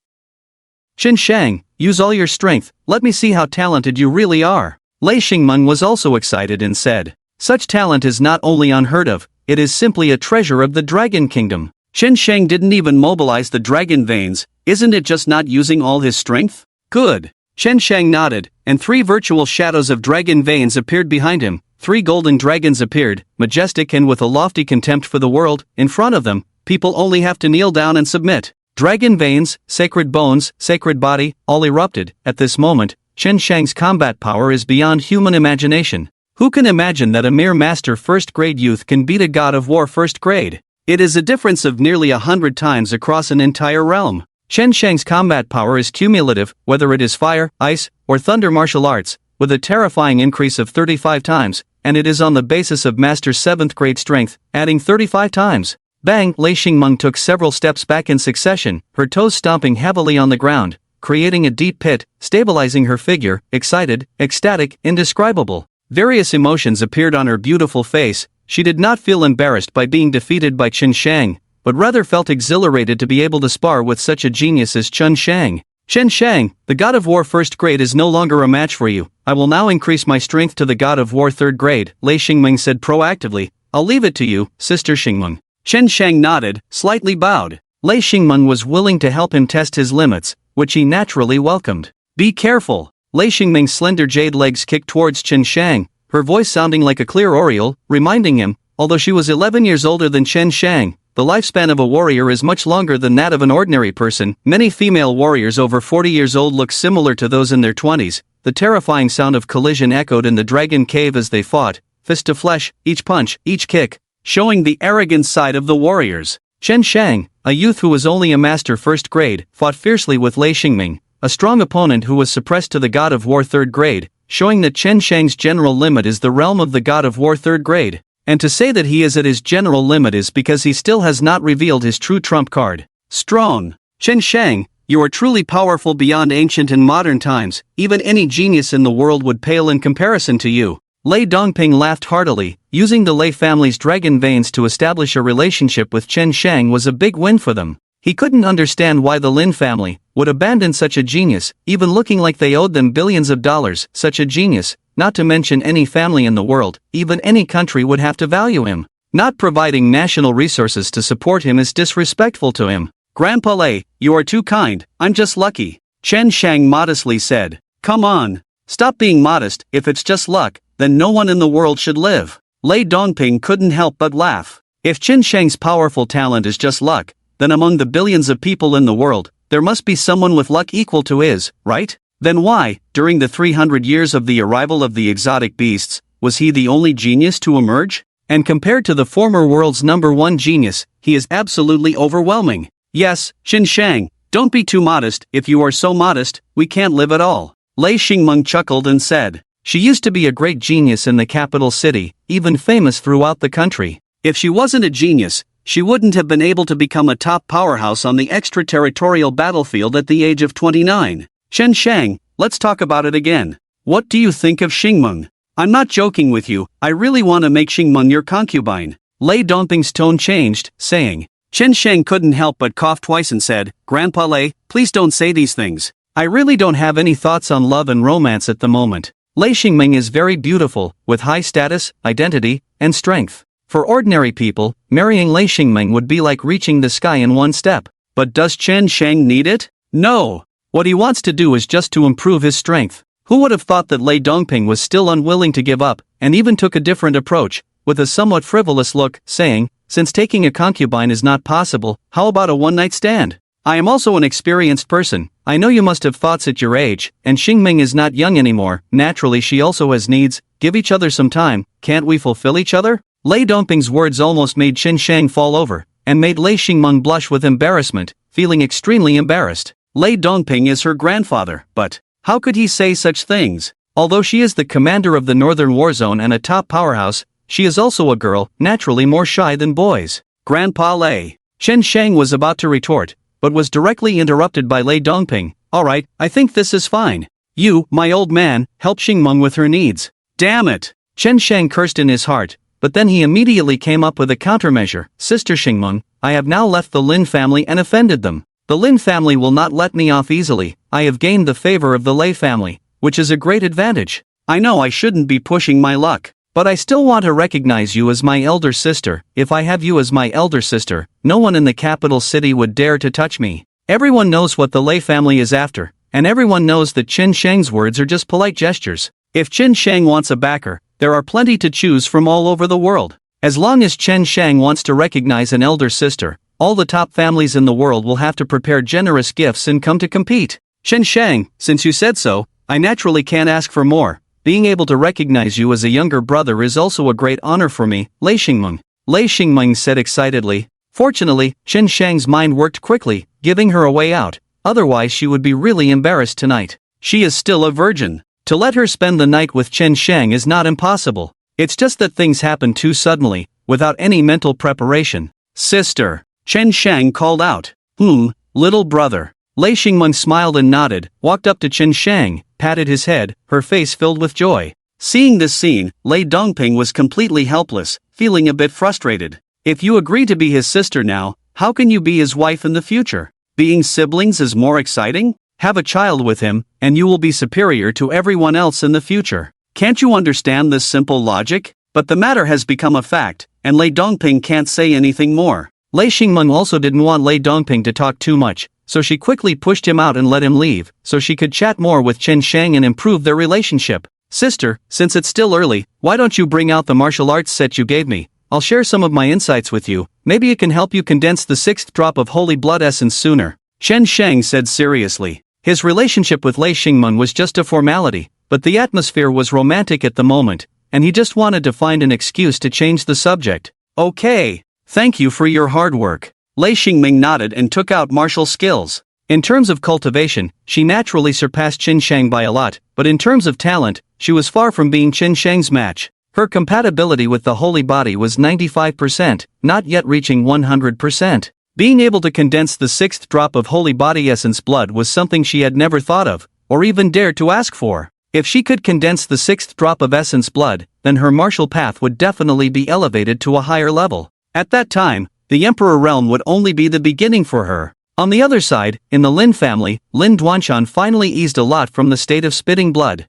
Chen Shang, use all your strength, let me see how talented you really are. Lei Xingmeng was also excited and said, such talent is not only unheard of, it is simply a treasure of the Dragon Kingdom. Chen Shang didn't even mobilize the dragon veins, isn't it just not using all his strength? Good. Chen Shang nodded, and 3 virtual shadows of dragon veins appeared behind him. 3 golden dragons appeared, majestic and with a lofty contempt for the world. In front of them, people only have to kneel down and submit. Dragon veins, sacred bones, sacred body, all erupted. At this moment, Chen Shang's combat power is beyond human imagination. Who can imagine that a mere master first-grade youth can beat a god of war first grade? It is a difference of nearly 100 times across an entire realm. Chen Shang's combat power is cumulative, whether it is fire, ice, or thunder martial arts, with a terrifying increase of 35 times, and it is on the basis of Master's 7th grade strength, adding 35 times. Bang! Lei Xingmeng took several steps back in succession, her toes stomping heavily on the ground, creating a deep pit, stabilizing her figure, excited, ecstatic, indescribable. Various emotions appeared on her beautiful face. She did not feel embarrassed by being defeated by Chen Shang, but rather felt exhilarated to be able to spar with such a genius as Chen Shang. Chen Shang, the God of War first grade is no longer a match for you. I will now increase my strength to the God of War third grade, Lei Xingmeng said proactively. I'll leave it to you, Sister Xingmeng. Chen Shang nodded, slightly bowed. Lei Xingmeng was willing to help him test his limits, which he naturally welcomed. Be careful. Lei Xingming's slender jade legs kicked towards Chen Shang, her voice sounding like a clear oriole, reminding him, although she was 11 years older than Chen Shang, the lifespan of a warrior is much longer than that of an ordinary person. Many female warriors over 40 years old look similar to those in their 20s. The terrifying sound of collision echoed in the dragon cave as they fought, fist to flesh, each punch, each kick, showing the arrogant side of the warriors. Chen Shang, a youth who was only a master first grade, fought fiercely with Lei Xingming, a strong opponent who was suppressed to the god of war third grade, showing that Chen Shang's general limit is the realm of the god of war third grade. And to say that he is at his general limit is because he still has not revealed his true trump card. Strong. Chen Shang, you are truly powerful beyond ancient and modern times, even any genius in the world would pale in comparison to you. Lei Dongping laughed heartily. Using the Lei family's dragon veins to establish a relationship with Chen Shang was a big win for them. He couldn't understand why the Lin family would abandon such a genius, even looking like they owed them billions of dollars. Such a genius, not to mention any family in the world, even any country would have to value him. Not providing national resources to support him is disrespectful to him. Grandpa Lei, you are too kind, I'm just lucky. Chen Shang modestly said. Come on. Stop being modest. If it's just luck, then no one in the world should live. Lei Dongping couldn't help but laugh. If Chen Shang's powerful talent is just luck, then among the billions of people in the world, there must be someone with luck equal to his, right? Then why, during the 300 years of the arrival of the exotic beasts, was he the only genius to emerge? And compared to the former world's #1 genius, he is absolutely overwhelming. Yes, Chen Shang, don't be too modest. If you are so modest, we can't live at all. Lei Xingmeng chuckled and said. She used to be a great genius in the capital city, even famous throughout the country. If she wasn't a genius, she wouldn't have been able to become a top powerhouse on the extraterritorial battlefield at the age of 29. Chen Shang, let's talk about it again. What do you think of Xingmeng? I'm not joking with you, I really want to make Xingmeng your concubine. Lei Dongping's tone changed, saying. Chen Shang couldn't help but cough twice and said, Grandpa Lei, please don't say these things. I really don't have any thoughts on love and romance at the moment. Lei Xingming is very beautiful, with high status, identity, and strength. For ordinary people, marrying Lei Xingming would be like reaching the sky in one step. But does Chen Shang need it? No. What he wants to do is just to improve his strength. Who would have thought that Lei Dongping was still unwilling to give up, and even took a different approach, with a somewhat frivolous look, saying, since taking a concubine is not possible, how about a one-night stand? I am also an experienced person. I know you must have thoughts at your age, and Xingming is not young anymore. Naturally she also has needs. Give each other some time. Can't we fulfill each other? Lei Dongping's words almost made Chen Shang fall over, and made Lei Xingmeng blush with embarrassment, feeling extremely embarrassed. Lei Dongping is her grandfather, but how could he say such things? Although she is the commander of the Northern War Zone and a top powerhouse, she is also a girl, naturally more shy than boys. Grandpa Lei. Chen Shang was about to retort, but was directly interrupted by Lei Dongping. Alright, I think this is fine. You, my old man, help Xingmeng with her needs. Damn it! Chen Shang cursed in his heart, but then he immediately came up with a countermeasure. Sister Xingmeng, I have now left the Lin family and offended them. The Lin family will not let me off easily. I have gained the favor of the Lei family, which is a great advantage. I know I shouldn't be pushing my luck, but I still want to recognize you as my elder sister. If I have you as my elder sister, no one in the capital city would dare to touch me. Everyone knows what the Lei family is after, and everyone knows that Chen Shang's words are just polite gestures. If Chen Shang wants a backer, there are plenty to choose from all over the world. As long as Chen Shang wants to recognize an elder sister, all the top families in the world will have to prepare generous gifts and come to compete. Chen Shang, since you said so, I naturally can't ask for more. Being able to recognize you as a younger brother is also a great honor for me, Lei Xingmeng. Lei Xingmeng said excitedly. Fortunately, Chen Shang's mind worked quickly, giving her a way out. Otherwise she would be really embarrassed tonight. She is still a virgin. To let her spend the night with Chen Shang is not impossible. It's just that things happen too suddenly, without any mental preparation. Sister. Chen Shang called out. Little brother. Lei Xingmeng smiled and nodded, walked up to Chen Shang, patted his head, her face filled with joy. Seeing this scene, Lei Dongping was completely helpless, feeling a bit frustrated. If you agree to be his sister now, how can you be his wife in the future? Being siblings is more exciting? Have a child with him, and you will be superior to everyone else in the future. Can't you understand this simple logic? But the matter has become a fact, and Lei Dongping can't say anything more. Lei Xingmeng also didn't want Lei Dongping to talk too much, so she quickly pushed him out and let him leave, so she could chat more with Chen Shang and improve their relationship. Sister, since it's still early, why don't you bring out the martial arts set you gave me? I'll share some of my insights with you, maybe it can help you condense the 6th drop of holy blood essence sooner. Chen Shang said seriously. His relationship with Lei Xingmen was just a formality, but the atmosphere was romantic at the moment, and he just wanted to find an excuse to change the subject. Okay. Thank you for your hard work. Lei Xingming nodded and took out martial skills. In terms of cultivation, she naturally surpassed Qin Shang by a lot, but in terms of talent, she was far from being Qin Shang's match. Her compatibility with the holy body was 95%, not yet reaching 100%. Being able to condense the 6th drop of holy body essence blood was something she had never thought of, or even dared to ask for. If she could condense the 6th drop of essence blood, then her martial path would definitely be elevated to a higher level. At that time, the Emperor realm would only be the beginning for her. On the other side, in the Lin family, Lin Duanshan finally eased a lot from the state of spitting blood.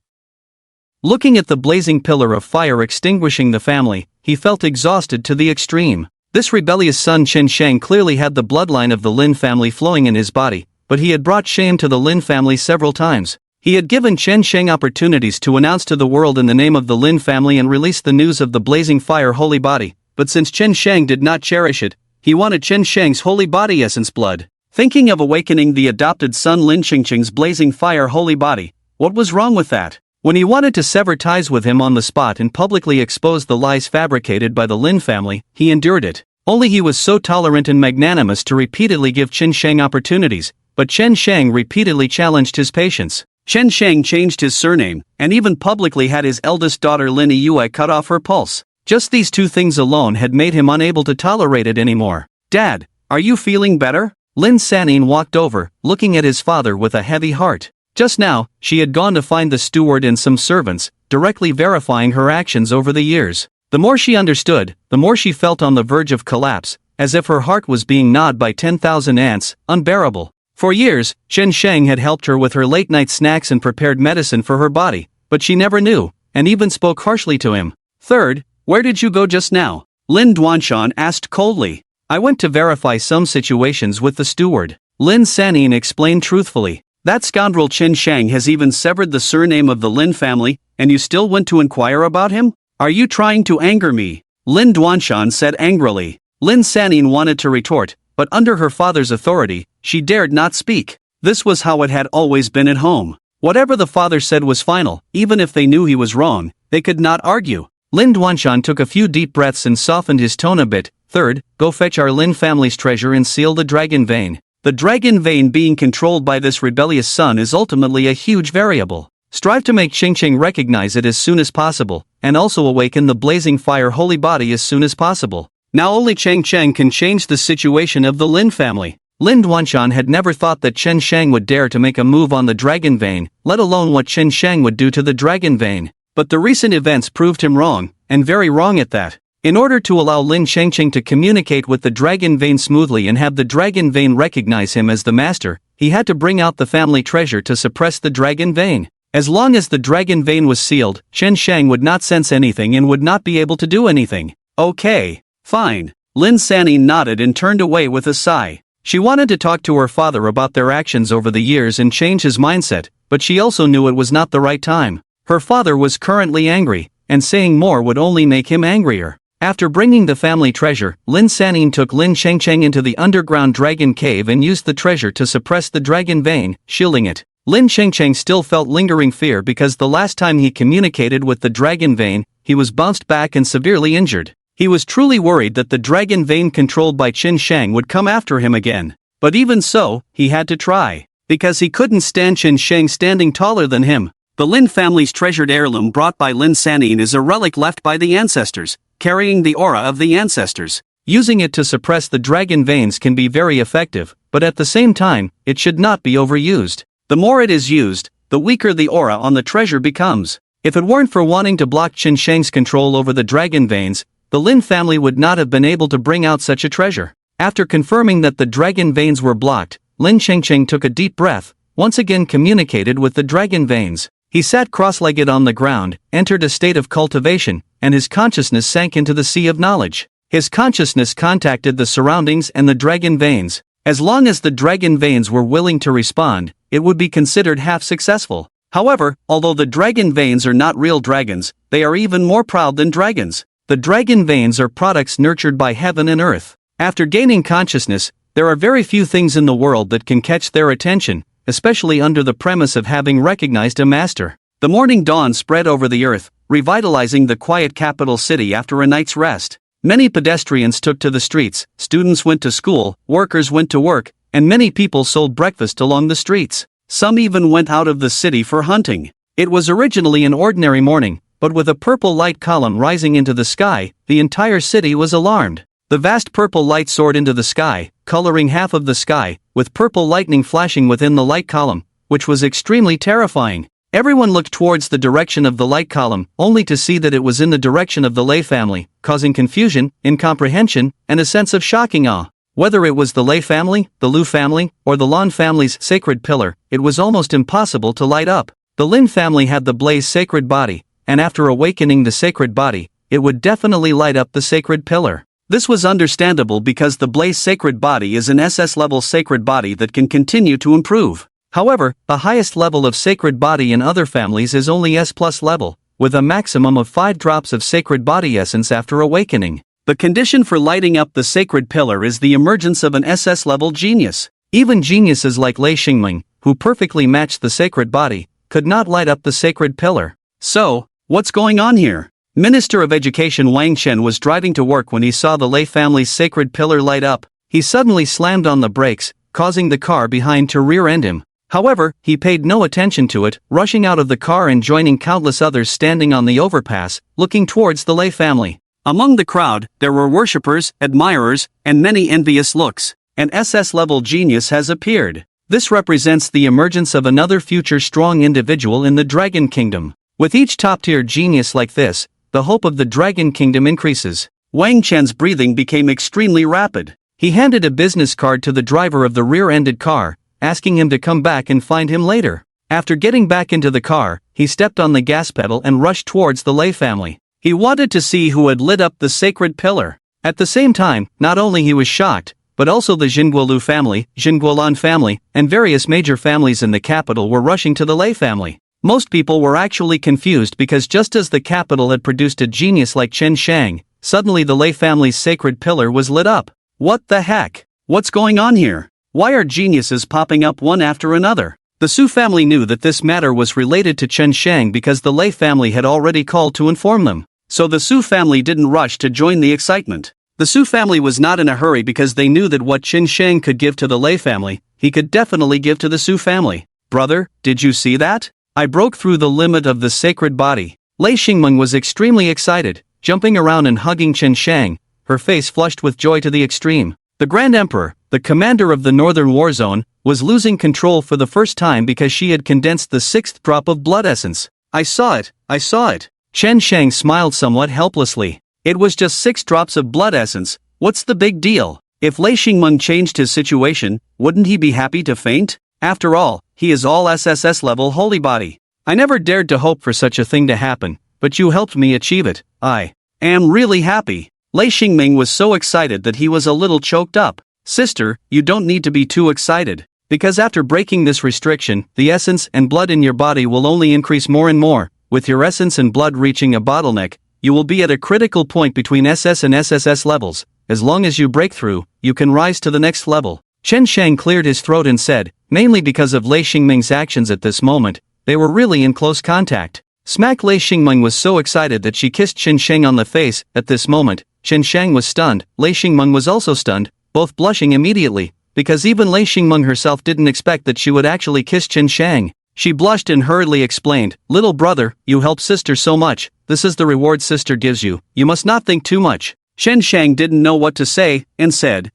Looking at the blazing pillar of fire extinguishing the family, he felt exhausted to the extreme. This rebellious son Chen Shang clearly had the bloodline of the Lin family flowing in his body, but he had brought shame to the Lin family several times. He had given Chen Shang opportunities to announce to the world in the name of the Lin family and release the news of the blazing fire holy body, but since Chen Shang did not cherish it, he wanted Chen Shang's holy body essence blood. Thinking of awakening the adopted son Lin Qingqing's blazing fire holy body, what was wrong with that? When he wanted to sever ties with him on the spot and publicly expose the lies fabricated by the Lin family, he endured it. Only he was so tolerant and magnanimous to repeatedly give Chen Shang opportunities, but Chen Shang repeatedly challenged his patience. Chen Shang changed his surname, and even publicly had his eldest daughter Lin Yue cut off her pulse. Just these two things alone had made him unable to tolerate it anymore. Dad, are you feeling better? Lin Sanin walked over, looking at his father with a heavy heart. Just now, she had gone to find the steward and some servants, directly verifying her actions over the years. The more she understood, the more she felt on the verge of collapse, as if her heart was being gnawed by 10,000 ants, unbearable. For years, Chen Shang had helped her with her late-night snacks and prepared medicine for her body, but she never knew, and even spoke harshly to him. Third, where did you go just now? Lin Duanshan asked coldly. I went to verify some situations with the steward. Lin Sanin explained truthfully. That scoundrel Chen Shang has even severed the surname of the Lin family, and you still went to inquire about him? Are you trying to anger me? Lin Duanshan said angrily. Lin Sanin wanted to retort, but under her father's authority, she dared not speak. This was how it had always been at home. Whatever the father said was final, even if they knew he was wrong, they could not argue. Lin Duanshan took a few deep breaths and softened his tone a bit. Third, go fetch our Lin family's treasure and seal the dragon vein. The dragon vein being controlled by this rebellious son is ultimately a huge variable. Strive to make Qingqing recognize it as soon as possible, and also awaken the blazing fire holy body as soon as possible. Now only Cheng Cheng can change the situation of the Lin family. Lin Duanshan had never thought that Chen Shang would dare to make a move on the dragon vein, let alone what Chen Shang would do to the dragon vein. But the recent events proved him wrong, and very wrong at that. In order to allow Lin Chengqing to communicate with the dragon vein smoothly and have the dragon vein recognize him as the master, he had to bring out the family treasure to suppress the dragon vein. As long as the dragon vein was sealed, Chen Shang would not sense anything and would not be able to do anything. Okay, fine. Lin Sanny nodded and turned away with a sigh. She wanted to talk to her father about their actions over the years and change his mindset, but she also knew it was not the right time. Her father was currently angry, and saying more would only make him angrier. After bringing the family treasure, Lin Sanin took Lin Chengcheng into the underground dragon cave and used the treasure to suppress the dragon vein, shielding it. Lin Chengcheng still felt lingering fear because the last time he communicated with the dragon vein, he was bounced back and severely injured. He was truly worried that the dragon vein controlled by Qin Shang would come after him again. But even so, he had to try. Because he couldn't stand Qin Shang standing taller than him. The Lin family's treasured heirloom brought by Lin Sanin is a relic left by the ancestors, carrying the aura of the ancestors. Using it to suppress the dragon veins can be very effective, but at the same time, it should not be overused. The more it is used, the weaker the aura on the treasure becomes. If it weren't for wanting to block Qin Shang's control over the dragon veins, the Lin family would not have been able to bring out such a treasure. After confirming that the dragon veins were blocked, Lin Chengcheng took a deep breath, once again communicated with the dragon veins. He sat cross-legged on the ground, entered a state of cultivation, and his consciousness sank into the sea of knowledge. His consciousness contacted the surroundings and the dragon veins. As long as the dragon veins were willing to respond, it would be considered half successful. However, although the dragon veins are not real dragons, they are even more proud than dragons. The dragon veins are products nurtured by heaven and earth. After gaining consciousness, there are very few things in the world that can catch their attention, especially under the premise of having recognized a master. The morning dawn spread over the earth, revitalizing the quiet capital city after a night's rest. Many pedestrians took to the streets, students went to school, workers went to work, and many people sold breakfast along the streets. Some even went out of the city for hunting. It was originally an ordinary morning, but with a purple light column rising into the sky, the entire city was alarmed. The vast purple light soared into the sky, coloring half of the sky, with purple lightning flashing within the light column, which was extremely terrifying. Everyone looked towards the direction of the light column, only to see that it was in the direction of the Lei family, causing confusion, incomprehension, and a sense of shocking awe. Whether it was the Lei family, the Lu family, or the Lan family's sacred pillar, it was almost impossible to light up. The Lin family had the Blaze sacred body, and after awakening the sacred body, it would definitely light up the sacred pillar. This was understandable because the Blaze sacred body is an SS level sacred body that can continue to improve. However, the highest level of sacred body in other families is only S+ level, with a maximum of 5 drops of sacred body essence after awakening. The condition for lighting up the sacred pillar is the emergence of an SS level genius. Even geniuses like Lei Xingming, who perfectly matched the sacred body, could not light up the sacred pillar. So, what's going on here? Minister of Education Wang Chen was driving to work when he saw the Lei family's sacred pillar light up. He suddenly slammed on the brakes, causing the car behind to rear-end him. However, he paid no attention to it, rushing out of the car and joining countless others standing on the overpass, looking towards the Lei family. Among the crowd, there were worshippers, admirers, and many envious looks. An SS-level genius has appeared. This represents the emergence of another future strong individual in the Dragon Kingdom. With each top-tier genius like this, the hope of the Dragon Kingdom increases. Wang Chen's breathing became extremely rapid. He handed a business card to the driver of the rear-ended car, asking him to come back and find him later. After getting back into the car, he stepped on the gas pedal and rushed towards the Lei family. He wanted to see who had lit up the sacred pillar. At the same time, not only he was shocked, but also the Jinguolu family, Jinguolan family, and various major families in the capital were rushing to the Lei family. Most people were actually confused because just as the capital had produced a genius like Chen Shang, suddenly the Lei family's sacred pillar was lit up. What the heck? What's going on here? Why are geniuses popping up one after another? The Su family knew that this matter was related to Chen Shang because the Lei family had already called to inform them. So the Su family didn't rush to join the excitement. The Su family was not in a hurry because they knew that what Chen Shang could give to the Lei family, he could definitely give to the Su family. Brother, did you see that? I broke through the limit of the sacred body. Lei Xingmeng was extremely excited, jumping around and hugging Chen Shang, her face flushed with joy to the extreme. The Grand Emperor, the commander of the Northern War Zone, was losing control for the first time because she had condensed the 6th drop of blood essence. I saw it. Chen Shang smiled somewhat helplessly. It was just 6 drops of blood essence, what's the big deal? If Lei Xingmeng changed his situation, wouldn't he be happy to faint? After all, he is all SSS level holy body. I never dared to hope for such a thing to happen, but you helped me achieve it. I am really happy. Lei Xingming was so excited that he was a little choked up. Sister, you don't need to be too excited. Because after breaking this restriction, the essence and blood in your body will only increase more and more. With your essence and blood reaching a bottleneck, you will be at a critical point between SS and SSS levels. As long as you break through, you can rise to the next level. Chen Shang cleared his throat and said, mainly because of Lei Xingming's actions at this moment, they were really in close contact. Smack Lei Xingming was so excited that she kissed Chen Shang on the face. At this moment, Chen Shang was stunned, Lei Xingming was also stunned, both blushing immediately, because even Lei Xingmeng herself didn't expect that she would actually kiss Chen Shang. She blushed and hurriedly explained, little brother, you help sister so much, this is the reward sister gives you, you must not think too much. Chen Shang didn't know what to say, and said,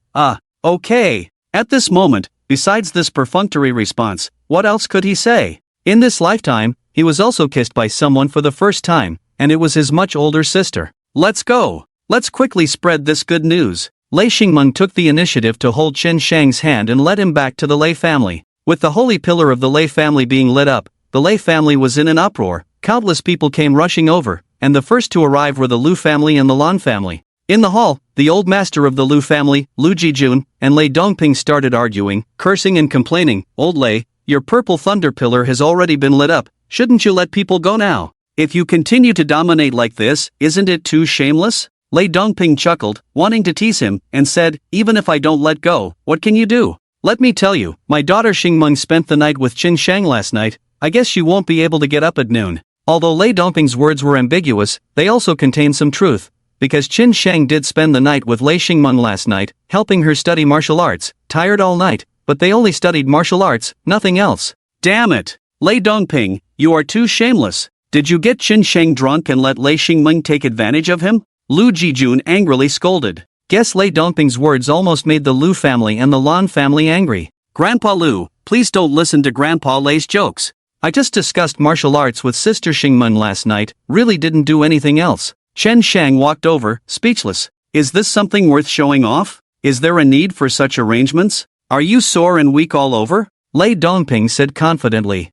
okay. At this moment, besides this perfunctory response, what else could he say? In this lifetime, he was also kissed by someone for the first time, and it was his much older sister. Let's go. Let's quickly spread this good news. Lei Xingmeng took the initiative to hold Chen Shang's hand and led him back to the Lei family. With the holy pillar of the Lei family being lit up, the Lei family was in an uproar. Countless people came rushing over, and the first to arrive were the Lu family and the Lan family. In the hall, the old master of the Lu family, Lu Jijun, and Lei Dongping started arguing, cursing and complaining. Old Lei, your purple thunder pillar has already been lit up, shouldn't you let people go now? If you continue to dominate like this, isn't it too shameless? Lei Dongping chuckled, wanting to tease him, and said, even if I don't let go, what can you do? Let me tell you, my daughter Xingmeng spent the night with Qin Shang last night. I guess she won't be able to get up at noon. Although Lei Dongping's words were ambiguous, they also contained some truth, because Qin Shang did spend the night with Lei Xingmeng last night, helping her study martial arts, tired all night, but they only studied martial arts, nothing else. Damn it! Lei Dongping, you are too shameless. Did you get Qin Shang drunk and let Lei Xingmeng take advantage of him? Lu Jijun angrily scolded. Guess Lei Dongping's words almost made the Lu family and the Lan family angry. Grandpa Lu, please don't listen to Grandpa Lei's jokes. I just discussed martial arts with Sister Xingmeng last night, really didn't do anything else. Chen Shang walked over, speechless. Is this something worth showing off? Is there a need for such arrangements? Are you sore and weak all over? Lei Dongping said confidently.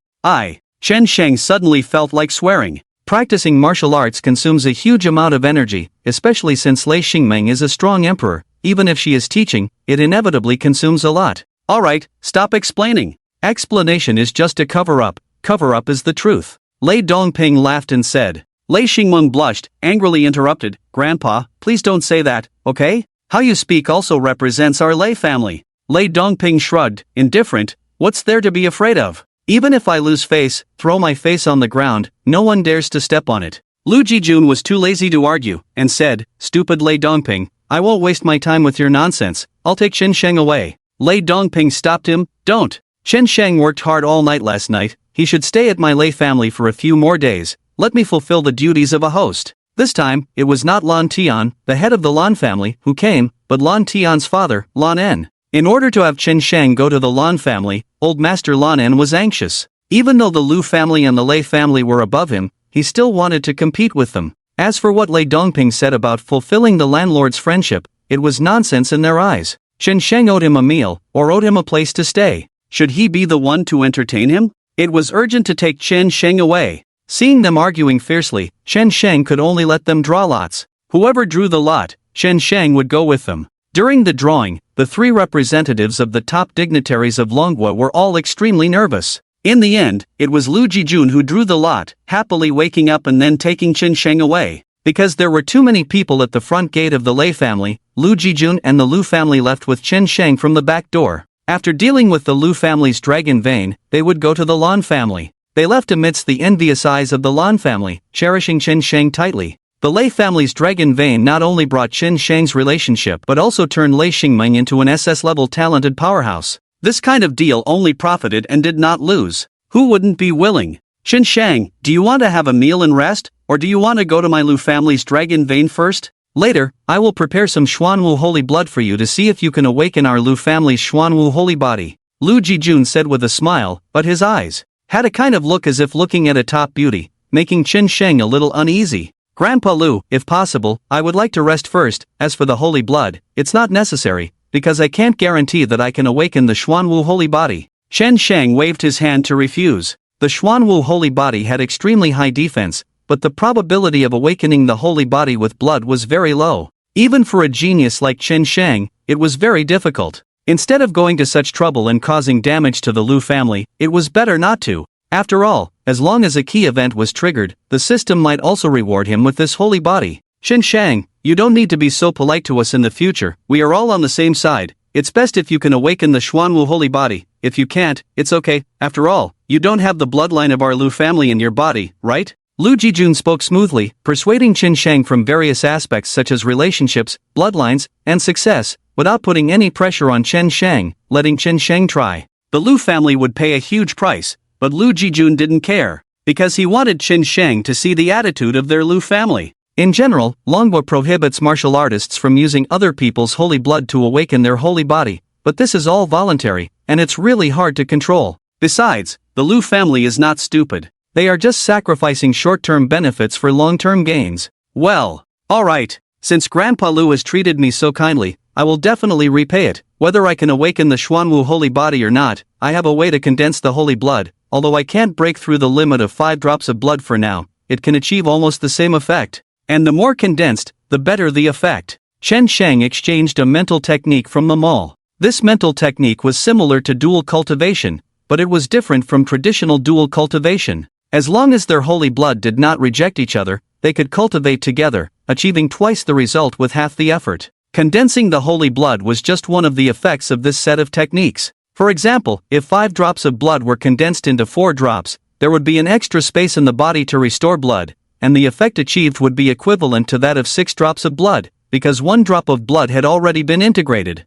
Chen Shang suddenly felt like swearing. Practicing martial arts consumes a huge amount of energy, especially since Lei Xingmeng is a strong emperor. Even if she is teaching, it inevitably consumes a lot. Alright, stop explaining. Explanation is just a cover-up. Cover-up is the truth. Lei Dongping laughed and said. Lei Xingmeng blushed, angrily interrupted. Grandpa, please don't say that, okay? How you speak also represents our Lei family. Lei Dongping shrugged, indifferent. What's there to be afraid of? Even if I lose face, throw my face on the ground, no one dares to step on it. Lu Jijun was too lazy to argue, and said, stupid Lei Dongping, I won't waste my time with your nonsense, I'll take Qin Shang away. Lei Dongping stopped him. Don't. Qin Shang worked hard all night last night, he should stay at my Lei family for a few more days. Let me fulfill the duties of a host. This time, it was not Lan Tian, the head of the Lan family, who came, but Lan Tian's father, Lan En. In order to have Qin Shang go to the Lan family, old master Lan En was anxious. Even though the Lu family and the Lei family were above him, he still wanted to compete with them. As for what Lei Dongping said about fulfilling the landlord's friendship, it was nonsense in their eyes. Qin Shang owed him a meal, or owed him a place to stay. Should he be the one to entertain him? It was urgent to take Qin Shang away. Seeing them arguing fiercely, Qin Shang could only let them draw lots. Whoever drew the lot, Qin Shang would go with them. During the drawing, the three representatives of the top dignitaries of Longhua were all extremely nervous. In the end, it was Lu Jijun who drew the lot, happily waking up and then taking Qin Shang away. Because there were too many people at the front gate of the Lei family, Lu Jijun and the Lu family left with Qin Shang from the back door. After dealing with the Lu family's dragon vein, they would go to the Lan family. They left amidst the envious eyes of the Lan family, cherishing Qin Shang tightly. The Lei family's dragon vein not only brought Qin Shang's relationship but also turned Lei Xingmeng into an SS-level talented powerhouse. This kind of deal only profited and did not lose. Who wouldn't be willing? Qin Shang, do you want to have a meal and rest, or do you want to go to my Lu family's dragon vein first? Later, I will prepare some Xuanwu holy blood for you to see if you can awaken our Lu family's Xuanwu holy body. Lu Jijun said with a smile, but his eyes had a kind of look as if looking at a top beauty, making Qin Shang a little uneasy. Grandpa Lu, if possible, I would like to rest first. As for the holy blood, it's not necessary, because I can't guarantee that I can awaken the Xuanwu holy body. Qin Shang waved his hand to refuse. The Xuanwu holy body had extremely high defense, but the probability of awakening the holy body with blood was very low. Even for a genius like Qin Shang, it was very difficult. Instead of going to such trouble and causing damage to the Lu family, it was better not to. After all, as long as a key event was triggered, the system might also reward him with this holy body. Qin Shang, you don't need to be so polite to us in the future, we are all on the same side. It's best if you can awaken the Xuanwu holy body. If you can't, it's okay. After all, you don't have the bloodline of our Lu family in your body, right? Lu Jijun spoke smoothly, persuading Qin Shang from various aspects such as relationships, bloodlines, and success, without putting any pressure on Qin Shang, letting Qin Shang try. The Lu family would pay a huge price, but Lu Jijun didn't care, because he wanted Qin Shang to see the attitude of their Lu family. In general, Longhua prohibits martial artists from using other people's holy blood to awaken their holy body, but this is all voluntary, and it's really hard to control. Besides, the Lu family is not stupid. They are just sacrificing short-term benefits for long-term gains. Well, alright, since Grandpa Lu has treated me so kindly, I will definitely repay it. Whether I can awaken the Xuanwu holy body or not, I have a way to condense the holy blood. Although I can't break through the limit of 5 drops of blood for now, it can achieve almost the same effect. And the more condensed, the better the effect. Chen Shang exchanged a mental technique from them all. This mental technique was similar to dual cultivation, but it was different from traditional dual cultivation. As long as their holy blood did not reject each other, they could cultivate together, achieving twice the result with half the effort. Condensing the holy blood was just one of the effects of this set of techniques. For example, if 5 drops of blood were condensed into 4 drops, there would be an extra space in the body to restore blood, and the effect achieved would be equivalent to that of 6 drops of blood, because 1 drop of blood had already been integrated.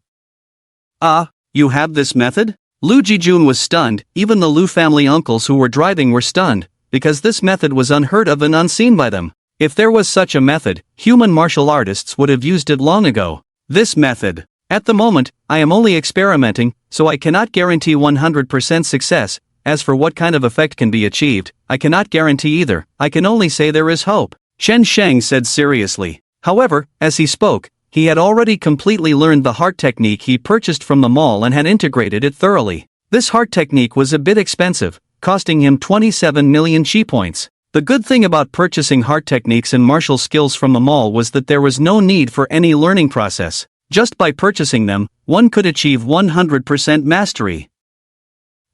Ah, you have this method? Lu Jijun was stunned. Even the Lu family uncles who were driving were stunned, because this method was unheard of and unseen by them. If there was such a method, human martial artists would have used it long ago. This method. At the moment, I am only experimenting, so I cannot guarantee 100% success. As for what kind of effect can be achieved, I cannot guarantee either. I can only say there is hope, Chen Shang said seriously. However, as he spoke, he had already completely learned the heart technique he purchased from the mall and had integrated it thoroughly. This heart technique was a bit expensive, costing him 27 million chi points. The good thing about purchasing heart techniques and martial skills from the mall was that there was no need for any learning process. Just by purchasing them, one could achieve 100% mastery.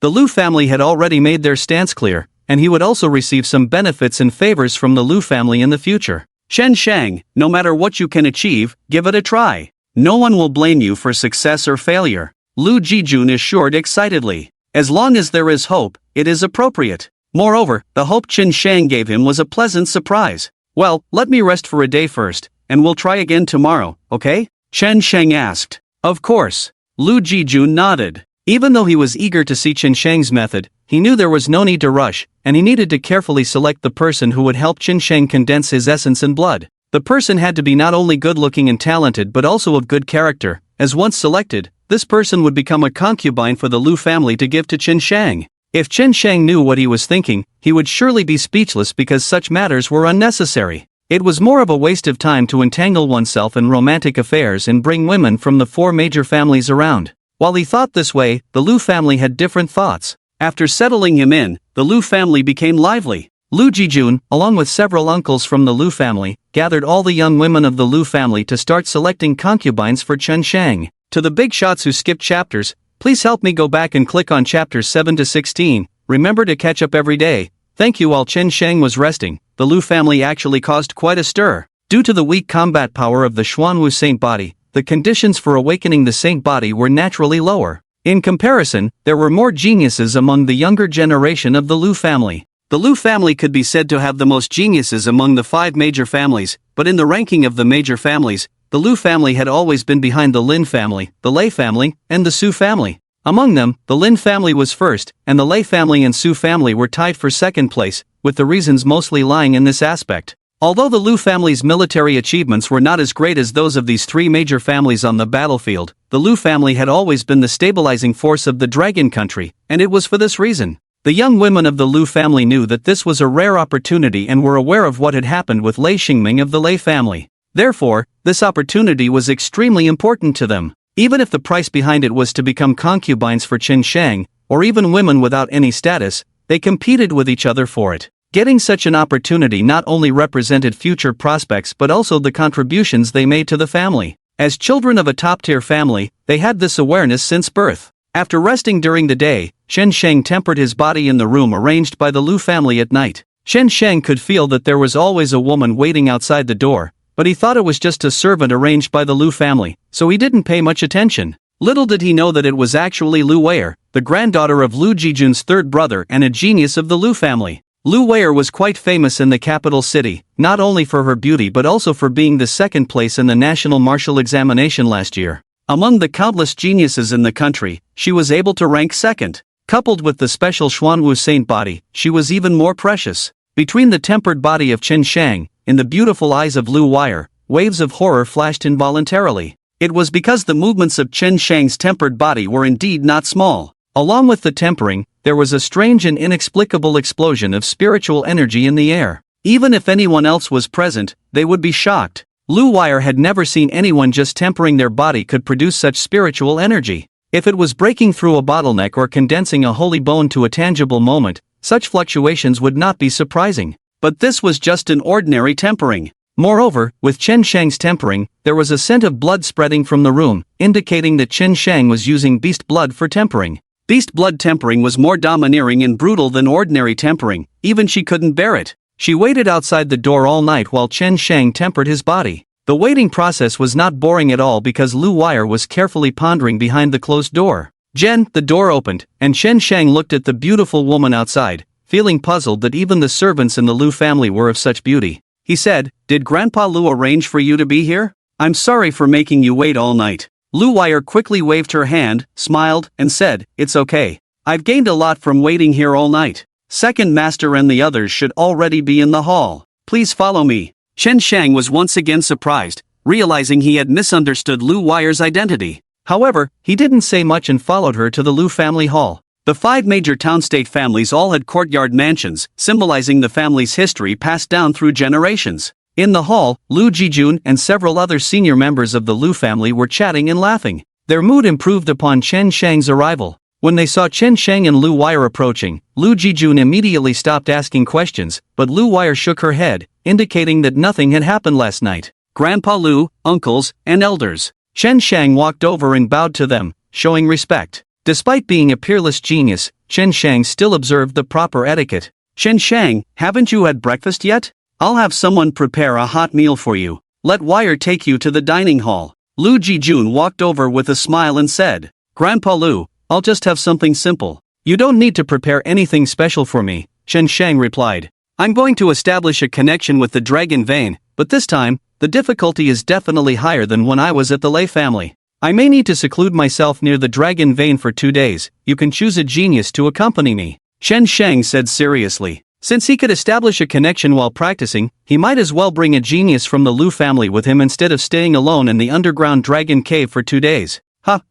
The Lu family had already made their stance clear, and he would also receive some benefits and favors from the Lu family in the future. Chen Shang, no matter what you can achieve, give it a try. No one will blame you for success or failure, Lu Jijun assured excitedly. As long as there is hope, it is appropriate. Moreover, the hope Chen Shang gave him was a pleasant surprise. Well, let me rest for a day first, and we'll try again tomorrow, okay? Chen Shang asked. Of course. Lu Jijun nodded. Even though he was eager to see Chen Shang's method, he knew there was no need to rush, and he needed to carefully select the person who would help Chen Shang condense his essence and blood. The person had to be not only good-looking and talented but also of good character. As once selected, this person would become a concubine for the Lu family to give to Chen Shang. If Chen Shang knew what he was thinking, he would surely be speechless because such matters were unnecessary. It was more of a waste of time to entangle oneself in romantic affairs and bring women from the 4 major families around. While he thought this way, the Lu family had different thoughts. After settling him in, the Lu family became lively. Lu Jijun, along with several uncles from the Lu family, gathered all the young women of the Lu family to start selecting concubines for Chen Shang. To the big shots who skipped chapters, please help me go back and click on chapters 7 to 16. Remember to catch up every day. Thank you. While Chen Shang was resting, the Lu family actually caused quite a stir. Due to the weak combat power of the Xuanwu Saint body, the conditions for awakening the Saint body were naturally lower. In comparison, there were more geniuses among the younger generation of the Lu family. The Lu family could be said to have the most geniuses among the 5 major families, but in the ranking of the major families, the Lu family had always been behind the Lin family, the Lei family, and the Su family. Among them, the Lin family was first, and the Lei family and Su family were tied for second place, with the reasons mostly lying in this aspect. Although the Lu family's military achievements were not as great as those of these 3 major families on the battlefield, the Lu family had always been the stabilizing force of the Dragon Country, and it was for this reason. The young women of the Lu family knew that this was a rare opportunity and were aware of what had happened with Lei Xingming of the Lei family. Therefore, this opportunity was extremely important to them. Even if the price behind it was to become concubines for Chen Shang, or even women without any status, they competed with each other for it. Getting such an opportunity not only represented future prospects but also the contributions they made to the family. As children of a top-tier family, they had this awareness since birth. After resting during the day, Chen Shang tempered his body in the room arranged by the Lu family at night. Chen Shang could feel that there was always a woman waiting outside the door, but he thought it was just a servant arranged by the Lu family, so he didn't pay much attention. Little did he know that it was actually Lu Weier, the granddaughter of Lu Jijun's 3rd brother and a genius of the Lu family. Lu Weier was quite famous in the capital city, not only for her beauty but also for being the 2nd place in the national martial examination last year. Among the countless geniuses in the country, she was able to rank 2nd. Coupled with the special Xuanwu Saint body, she was even more precious. Between the tempered body of Chen Shang, in the beautiful eyes of Lu Weier, waves of horror flashed involuntarily. It was because the movements of Chen Shang's tempered body were indeed not small. Along with the tempering, there was a strange and inexplicable explosion of spiritual energy in the air. Even if anyone else was present, they would be shocked. Lu Weier had never seen anyone just tempering their body could produce such spiritual energy. If it was breaking through a bottleneck or condensing a holy bone to a tangible moment, such fluctuations would not be surprising. But this was just an ordinary tempering. Moreover, with Chen Shang's tempering, there was a scent of blood spreading from the room, indicating that Chen Shang was using beast blood for tempering. Beast blood tempering was more domineering and brutal than ordinary tempering, even she couldn't bear it. She waited outside the door all night while Chen Shang tempered his body. The waiting process was not boring at all because Lu Wire was carefully pondering behind the closed door. The door opened, and Chen Shang looked at the beautiful woman outside, feeling puzzled that even the servants in the Lu family were of such beauty. He said, "Did Grandpa Lu arrange for you to be here? I'm sorry for making you wait all night." Lu Wire quickly waved her hand, smiled, and said, "It's okay. I've gained a lot from waiting here all night. Second Master and the others should already be in the hall. Please follow me." Chen Shang was once again surprised, realizing he had misunderstood Lu Wire's identity. However, he didn't say much and followed her to the Lu family hall. The 5 major town-state families all had courtyard mansions, symbolizing the family's history passed down through generations. In the hall, Lu Jijun and several other senior members of the Lu family were chatting and laughing. Their mood improved upon Chen Shang's arrival. When they saw Chen Shang and Lu Wire approaching, Lu Jijun immediately stopped asking questions, but Lu Wire shook her head, indicating that nothing had happened last night. Grandpa Lu, uncles, and elders. Chen Shang walked over and bowed to them, showing respect. Despite being a peerless genius, Chen Shang still observed the proper etiquette. "Chen Shang, haven't you had breakfast yet? I'll have someone prepare a hot meal for you. Let Wire take you to the dining hall." Lu Jijun walked over with a smile and said, "Grandpa Lu, I'll just have something simple." "You don't need to prepare anything special for me," Chen Shang replied. "I'm going to establish a connection with the dragon vein, but this time, the difficulty is definitely higher than when I was at the Lei family. I may need to seclude myself near the dragon vein for 2 days. You can choose a genius to accompany me," Chen Shang said seriously. Since he could establish a connection while practicing, he might as well bring a genius from the Lu family with him instead of staying alone in the underground dragon cave for 2 days.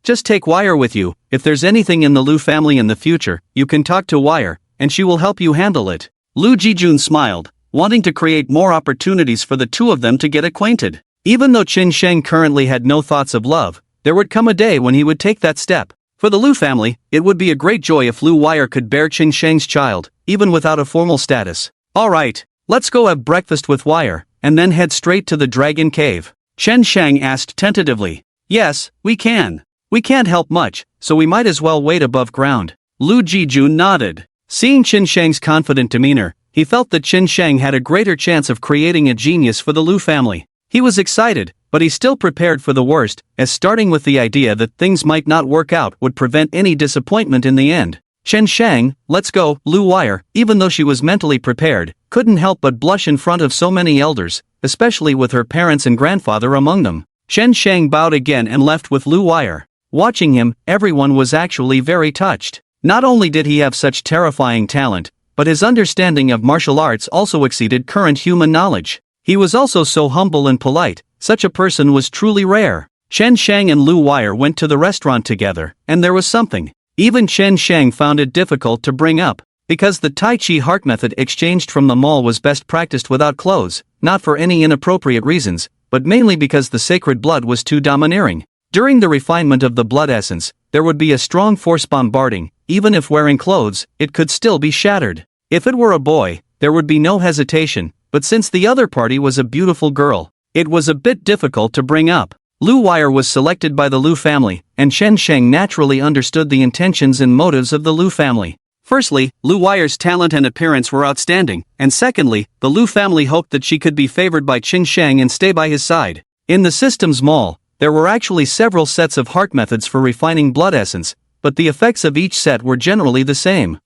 Just take Wire with you. If there's anything in the Lu family in the future, you can talk to Wire, and she will help you handle it. Lu Jijun smiled, wanting to create more opportunities for the two of them to get acquainted. Even though Chen Shang currently had no thoughts of love, there would come a day when he would take that step. For the Lu family, it would be a great joy if Lu Wire could bear Chen Shang's child, even without a formal status. "Alright, let's go have breakfast with Wire, and then head straight to the dragon cave," Chen Shang asked tentatively. "Yes, we can. We can't help much, so we might as well wait above ground." Lu Jijun nodded. Seeing Chen Shang's confident demeanor, he felt that Chen Shang had a greater chance of creating a genius for the Lu family. He was excited, but he still prepared for the worst, as starting with the idea that things might not work out would prevent any disappointment in the end. Chen Shang, let's go. Lu Wire, even though she was mentally prepared, couldn't help but blush in front of so many elders, especially with her parents and grandfather among them. Chen Shang bowed again and left with Lu Wire. Watching him, everyone was actually very touched. Not only did he have such terrifying talent, but his understanding of martial arts also exceeded current human knowledge. He was also so humble and polite. Such a person was truly rare. Chen Shang and Lu Wire went to the restaurant together, and there was something. Even Chen Shang found it difficult to bring up, because the Tai Chi heart method exchanged from the mall was best practiced without clothes, not for any inappropriate reasons, but mainly because the sacred blood was too domineering. During the refinement of the blood essence, there would be a strong force bombarding. Even if wearing clothes, it could still be shattered. If it were a boy, there would be no hesitation, but since the other party was a beautiful girl, it was a bit difficult to bring up. Lu Wire was selected by the Lu family, and Chen Shang naturally understood the intentions and motives of the Lu family. Firstly, Lu Wire's talent and appearance were outstanding, and secondly, the Lu family hoped that she could be favored by Chen Shang and stay by his side. In the system's mall, there were actually several sets of heart methods for refining blood essence, but the effects of each set were generally the same.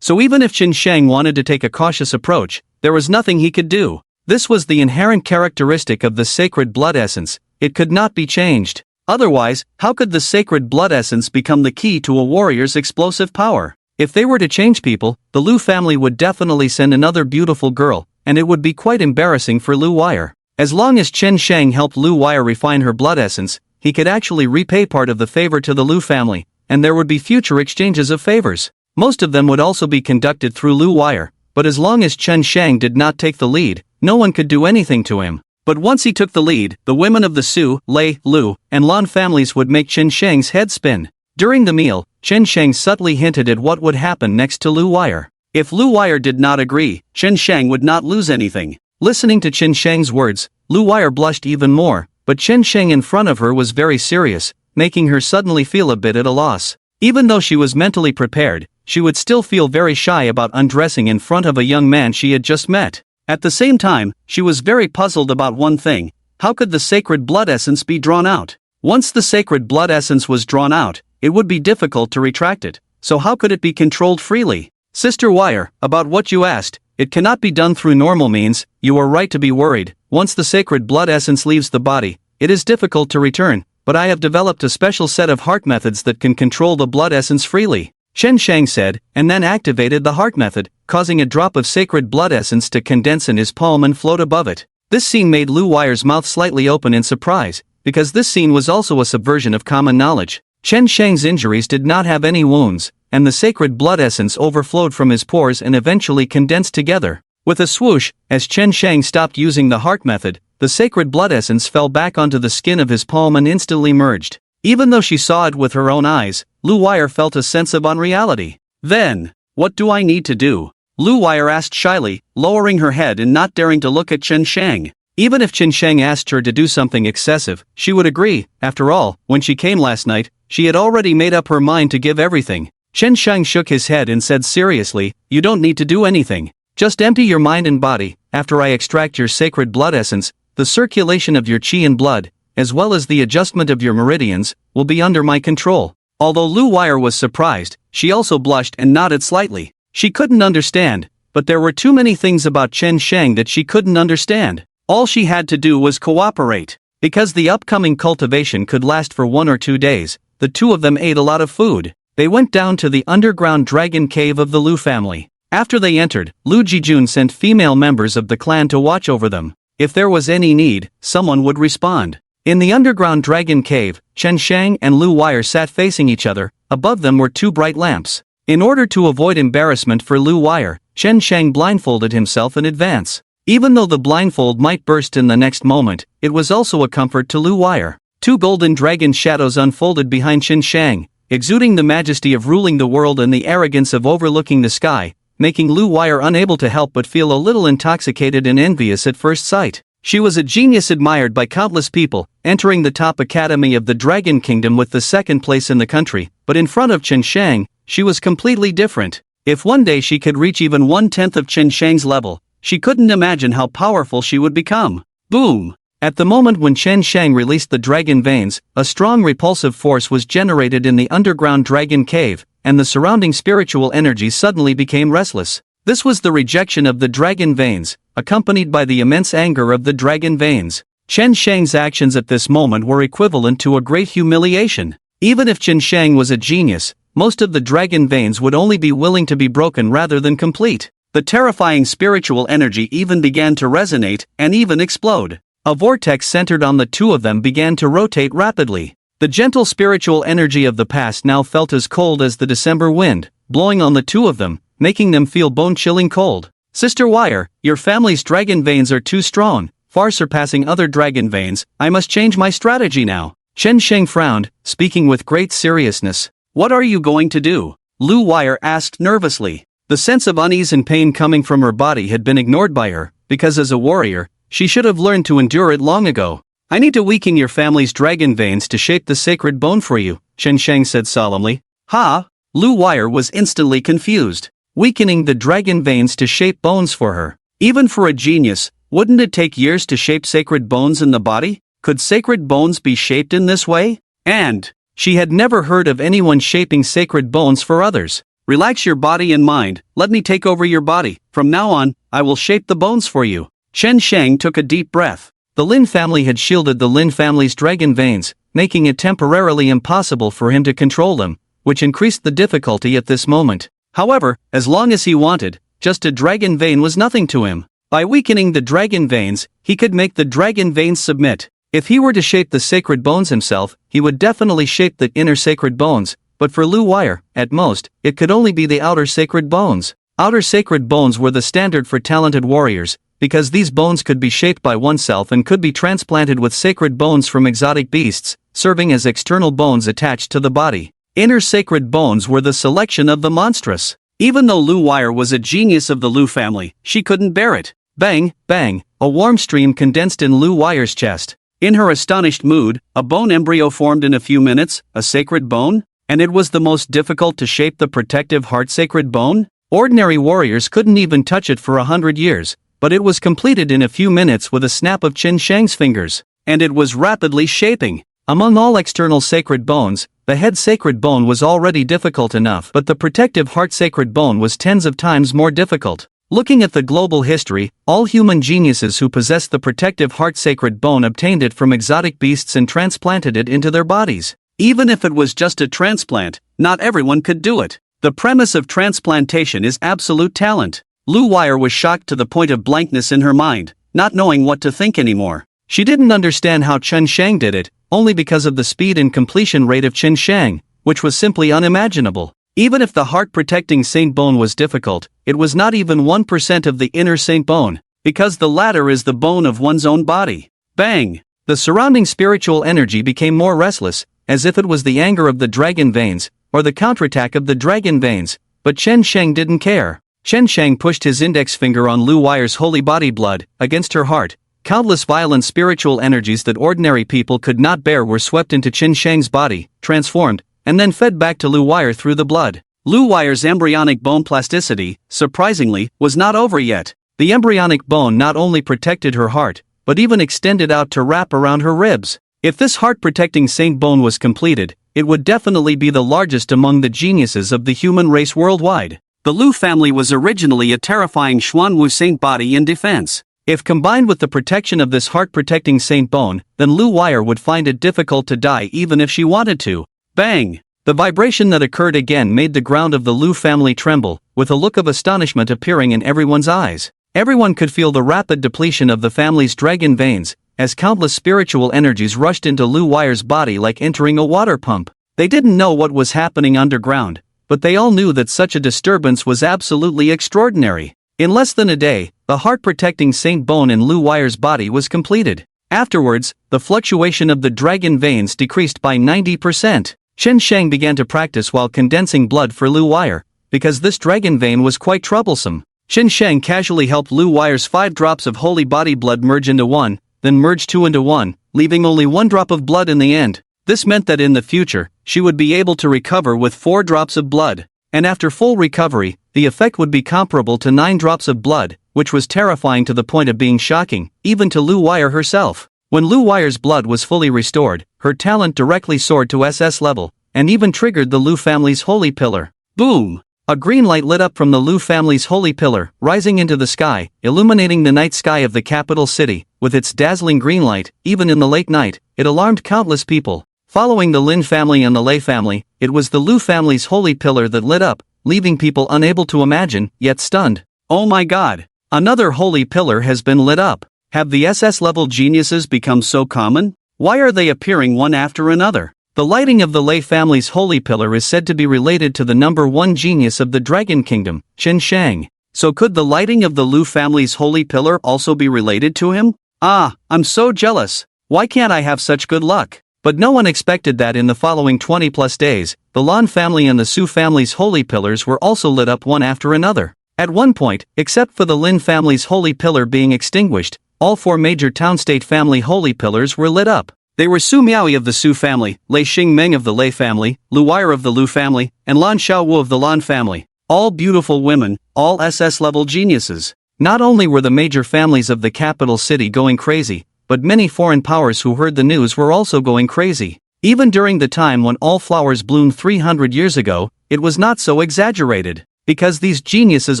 So even if Chen Shang wanted to take a cautious approach, there was nothing he could do. This was the inherent characteristic of the sacred blood essence. It could not be changed. Otherwise, how could the sacred blood essence become the key to a warrior's explosive power? If they were to change people, the Lu family would definitely send another beautiful girl, and it would be quite embarrassing for Lu Wire. As long as Chen Shang helped Lu Wire refine her blood essence, he could actually repay part of the favor to the Lu family, and there would be future exchanges of favors. Most of them would also be conducted through Lu Wire, but as long as Chen Shang did not take the lead, no one could do anything to him. But once he took the lead, the women of the Su, Lei, Lu, and Lan families would make Chen Shang's head spin. During the meal, Chen Shang subtly hinted at what would happen next to Lu Wire. If Lu Wire did not agree, Chen Shang would not lose anything. Listening to Chen Shang's words, Lu Wire blushed even more, but Chen Shang in front of her was very serious, making her suddenly feel a bit at a loss. Even though she was mentally prepared, she would still feel very shy about undressing in front of a young man she had just met. At the same time, she was very puzzled about one thing: how could the sacred blood essence be drawn out? Once the sacred blood essence was drawn out, it would be difficult to retract it, so how could it be controlled freely? Sister Wire, about what you asked, it cannot be done through normal means. You are right to be worried. Once the sacred blood essence leaves the body, it is difficult to return, but I have developed a special set of heart methods that can control the blood essence freely, Chen Shang said, and then activated the heart method, causing a drop of sacred blood essence to condense in his palm and float above it. This scene made Lu Wire's mouth slightly open in surprise, because this scene was also a subversion of common knowledge. Chen Shang's injuries did not have any wounds, and the sacred blood essence overflowed from his pores and eventually condensed together. With a swoosh, as Chen Shang stopped using the heart method, the sacred blood essence fell back onto the skin of his palm and instantly merged. Even though she saw it with her own eyes, Lu Wire felt a sense of unreality. Then, what do I need to do? Lu Wire asked shyly, lowering her head and not daring to look at Chen Shang. Even if Chen Shang asked her to do something excessive, she would agree. After all, when she came last night, she had already made up her mind to give everything. Chen Shang shook his head and said seriously, "You don't need to do anything. Just empty your mind and body. After I extract your sacred blood essence, the circulation of your qi and blood, as well as the adjustment of your meridians, will be under my control." Although Lu Wire was surprised, she also blushed and nodded slightly. She couldn't understand, but there were too many things about Chen Shang that she couldn't understand. All she had to do was cooperate. Because the upcoming cultivation could last for 1 or 2 days, the two of them ate a lot of food. They went down to the underground dragon cave of the Lu family. After they entered, Lu Jijun sent female members of the clan to watch over them. If there was any need, someone would respond. In the underground dragon cave, Chen Shang and Lu Wire sat facing each other. Above them were 2 bright lamps. In order to avoid embarrassment for Lu Wire, Chen Shang blindfolded himself in advance. Even though the blindfold might burst in the next moment, it was also a comfort to Lu Wire. 2 golden dragon shadows unfolded behind Chen Shang, exuding the majesty of ruling the world and the arrogance of overlooking the sky, making Lu Wire unable to help but feel a little intoxicated and envious at first sight. She was a genius admired by countless people, entering the top academy of the Dragon Kingdom with the 2nd place in the country, but in front of Chen Shang, she was completely different. If one day she could reach even 1/10 of Chen Shang's level, she couldn't imagine how powerful she would become. Boom! At the moment when Chen Shang released the dragon veins, a strong repulsive force was generated in the underground dragon cave, and the surrounding spiritual energy suddenly became restless. This was the rejection of the dragon veins, accompanied by the immense anger of the dragon veins. Chen Shang's actions at this moment were equivalent to a great humiliation. Even if Chen Shang was a genius, most of the dragon veins would only be willing to be broken rather than complete. The terrifying spiritual energy even began to resonate and even explode. A vortex centered on the 2 of them began to rotate rapidly. The gentle spiritual energy of the past now felt as cold as the December wind, blowing on the 2 of them, making them feel bone-chilling cold. Sister Wire, your family's dragon veins are too strong, far surpassing other dragon veins. I must change my strategy now. Chen Shang frowned, speaking with great seriousness. What are you going to do? Lu Wire asked nervously. The sense of unease and pain coming from her body had been ignored by her, because as a warrior, she should have learned to endure it long ago. I need to weaken your family's dragon veins to shape the sacred bone for you, Chen Shang said solemnly. Ha! Lu Wire was instantly confused. Weakening the dragon veins to shape bones for her. Even for a genius, wouldn't it take years to shape sacred bones in the body? Could sacred bones be shaped in this way? And she had never heard of anyone shaping sacred bones for others. Relax your body and mind, let me take over your body. From now on, I will shape the bones for you. Chen Shang took a deep breath. The Lin family had shielded the Lin family's dragon veins, making it temporarily impossible for him to control them, which increased the difficulty at this moment. However, as long as he wanted, just a dragon vein was nothing to him. By weakening the dragon veins, he could make the dragon veins submit. If he were to shape the sacred bones himself, he would definitely shape the inner sacred bones, but for Lu Wire, at most, it could only be the outer sacred bones. Outer sacred bones were the standard for talented warriors, because these bones could be shaped by oneself and could be transplanted with sacred bones from exotic beasts, serving as external bones attached to the body. Inner sacred bones were the selection of the monstrous. Even though Lu Wire was a genius of the Lu family, she couldn't bear it. Bang, bang, a warm stream condensed in Lu Wire's chest. In her astonished mood, a bone embryo formed in a few minutes, a sacred bone? And it was the most difficult to shape the protective heart sacred bone? Ordinary warriors couldn't even touch it for 100 years, but it was completed in a few minutes with a snap of Qin Shang's fingers. And it was rapidly shaping. Among all external sacred bones, the head sacred bone was already difficult enough, but the protective heart sacred bone was tens of times more difficult. Looking at the global history, all human geniuses who possessed the protective heart sacred bone obtained it from exotic beasts and transplanted it into their bodies. Even if it was just a transplant, not everyone could do it. The premise of transplantation is absolute talent. Lu Wire was shocked to the point of blankness in her mind, not knowing what to think anymore. She didn't understand how Qin Shang did it, only because of the speed and completion rate of Qin Shang, which was simply unimaginable. Even if the heart-protecting saint bone was difficult, it was not even 1% of the inner saint bone, because the latter is the bone of one's own body. Bang! The surrounding spiritual energy became more restless, as if it was the anger of the dragon veins, or the counterattack of the dragon veins, but Qin Shang didn't care. Qin Shang pushed his index finger on Lu Wire's holy body blood, against her heart. Countless violent spiritual energies that ordinary people could not bear were swept into Qin Shang's body, transformed, and then fed back to Lu Wire through the blood. Lu Wire's embryonic bone plasticity, surprisingly, was not over yet. The embryonic bone not only protected her heart, but even extended out to wrap around her ribs. If this heart-protecting saint bone was completed, it would definitely be the largest among the geniuses of the human race worldwide. The Lu family was originally a terrifying Xuanwu saint body in defense. If combined with the protection of this heart-protecting saint bone, then Lu Wire would find it difficult to die even if she wanted to. Bang! The vibration that occurred again made the ground of the Lu family tremble, with a look of astonishment appearing in everyone's eyes. Everyone could feel the rapid depletion of the family's dragon veins, as countless spiritual energies rushed into Lu Wire's body like entering a water pump. They didn't know what was happening underground, but they all knew that such a disturbance was absolutely extraordinary. In less than a day, the heart-protecting saint bone in Lu Wire's body was completed. Afterwards, the fluctuation of the dragon veins decreased by 90%. Qin Shang began to practice while condensing blood for Lu Wire, because this dragon vein was quite troublesome. Qin Shang casually helped Lu Wire's 5 drops of holy body blood merge into one, then merge 2 into one, leaving only 1 drop of blood in the end. This meant that in the future, she would be able to recover with 4 drops of blood. And after full recovery, the effect would be comparable to 9 drops of blood, which was terrifying to the point of being shocking, even to Lu Wire herself. When Lu Wire's blood was fully restored, her talent directly soared to SS level, and even triggered the Lu family's holy pillar. Boom! A green light lit up from the Lu family's holy pillar, rising into the sky, illuminating the night sky of the capital city. With its dazzling green light, even in the late night, it alarmed countless people. Following the Lin family and the Lei family, it was the Lu family's holy pillar that lit up, leaving people unable to imagine, yet stunned. Oh my god! Another holy pillar has been lit up. Have the SS-level geniuses become so common? Why are they appearing one after another? The lighting of the Lei family's holy pillar is said to be related to the number 1 genius of the Dragon Kingdom, Qin Shang. So could the lighting of the Lu family's holy pillar also be related to him? Ah, I'm so jealous. Why can't I have such good luck? But no one expected that in the following 20+ days, the Lan family and the Su family's holy pillars were also lit up one after another. At one point, except for the Lin family's holy pillar being extinguished, all 4 major town-state family holy pillars were lit up. They were Su Miaoyi of the Su family, Lei Xingmeng of the Lei family, Lu Wire of the Lu family, and Lan Xiaowu of the Lan family. All beautiful women, all SS-level geniuses. Not only were the major families of the capital city going crazy, but many foreign powers who heard the news were also going crazy. Even during the time when all flowers bloomed 300 years ago, it was not so exaggerated, because these geniuses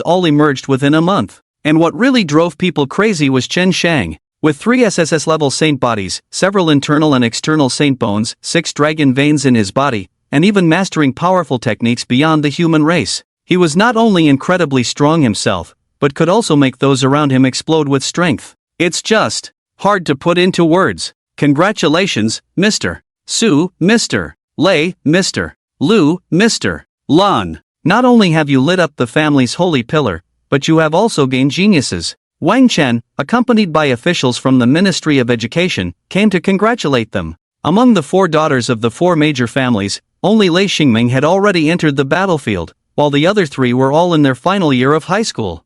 all emerged within a month. And what really drove people crazy was Qin Shang. With 3 SSS-level saint bodies, several internal and external saint bones, 6 dragon veins in his body, and even mastering powerful techniques beyond the human race, he was not only incredibly strong himself, but could also make those around him explode with strength. It's just hard to put into words. Congratulations, Mr. Su, Mr. Lei, Mr. Lu, Mr. Lan. Not only have you lit up the family's holy pillar, but you have also gained geniuses. Wang Chen, accompanied by officials from the Ministry of Education, came to congratulate them. Among the 4 daughters of the 4 major families, only Lei Xingming had already entered the battlefield, while the other 3 were all in their final year of high school.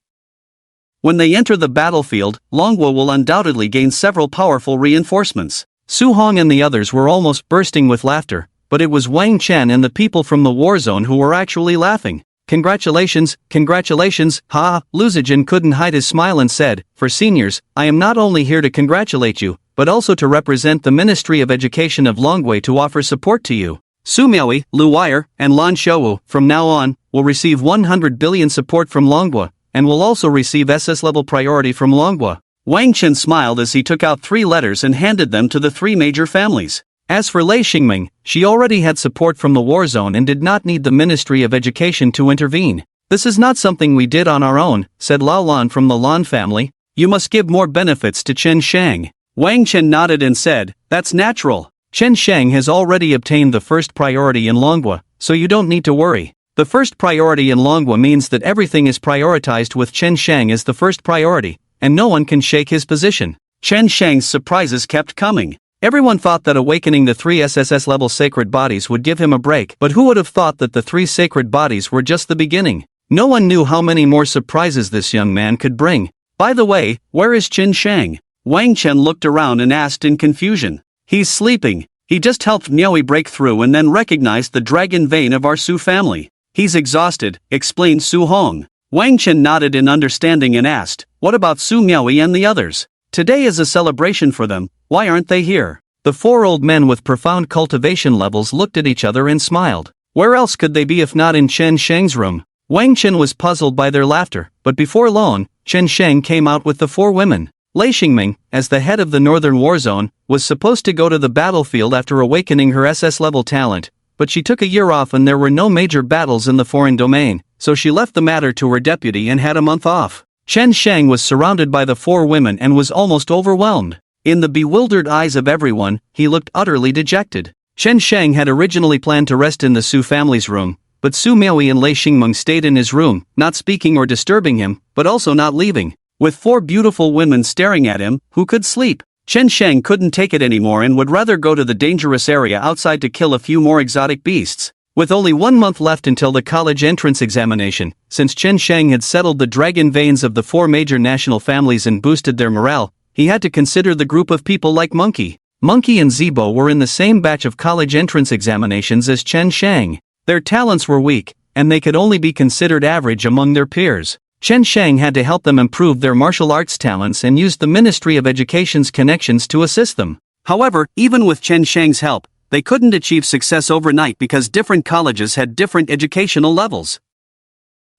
When they enter the battlefield, Longwa will undoubtedly gain several powerful reinforcements. Su Hong and the others were almost bursting with laughter, but it was Wang Chen and the people from the war zone who were actually laughing. Congratulations, congratulations, ha! Lu Zijin couldn't hide his smile and said, for seniors, I am not only here to congratulate you, but also to represent the Ministry of Education of Longwei to offer support to you. Su Miaoi, Lu Wire, and Lan Shouwu, from now on, will receive 100 billion support from Longwa, and will also receive SS-level priority from Longwa. Wang Chen smiled as he took out 3 letters and handed them to the 3 major families. As for Lei Xingming, she already had support from the war zone and did not need the Ministry of Education to intervene. This is not something we did on our own, said Lao Lan from the Lan family. You must give more benefits to Chen Shang. Wang Chen nodded and said, that's natural. Chen Shang has already obtained the first priority in Longwa, so you don't need to worry. The first priority in Longwa means that everything is prioritized with Chen Shang as the first priority, and no one can shake his position. Chen Shang's surprises kept coming. Everyone thought that awakening the 3 SSS-level sacred bodies would give him a break, but who would have thought that the 3 sacred bodies were just the beginning? No one knew how many more surprises this young man could bring. By the way, where is Chen Shang? Wang Chen looked around and asked in confusion. He's sleeping. He just helped Miaoi break through and then recognized the dragon vein of our Su family. He's exhausted, explained Su Hong. Wang Chen nodded in understanding and asked, what about Su Miaoi and the others? Today is a celebration for them, why aren't they here? The 4 old men with profound cultivation levels looked at each other and smiled. Where else could they be if not in Chen Shang's room? Wang Chen was puzzled by their laughter, but before long, Chen Shang came out with the 4 women. Lei Xingming, as the head of the Northern War Zone, was supposed to go to the battlefield after awakening her SS-level talent, but she took a year off and there were no major battles in the foreign domain, so she left the matter to her deputy and had a month off. Chen Shang was surrounded by the 4 women and was almost overwhelmed. In the bewildered eyes of everyone, he looked utterly dejected. Chen Shang had originally planned to rest in the Su family's room, but Su Miaoi and Lei Xingmeng stayed in his room, not speaking or disturbing him, but also not leaving. With 4 beautiful women staring at him, who could sleep? Chen Shang couldn't take it anymore and would rather go to the dangerous area outside to kill a few more exotic beasts. With only 1 month left until the college entrance examination, since Chen Shang had settled the dragon veins of the 4 major national families and boosted their morale, he had to consider the group of people like Monkey. Monkey and Zibo were in the same batch of college entrance examinations as Chen Shang. Their talents were weak, and they could only be considered average among their peers. Chen Shang had to help them improve their martial arts talents and used the Ministry of Education's connections to assist them. However, even with Chen Shang's help, they couldn't achieve success overnight because different colleges had different educational levels.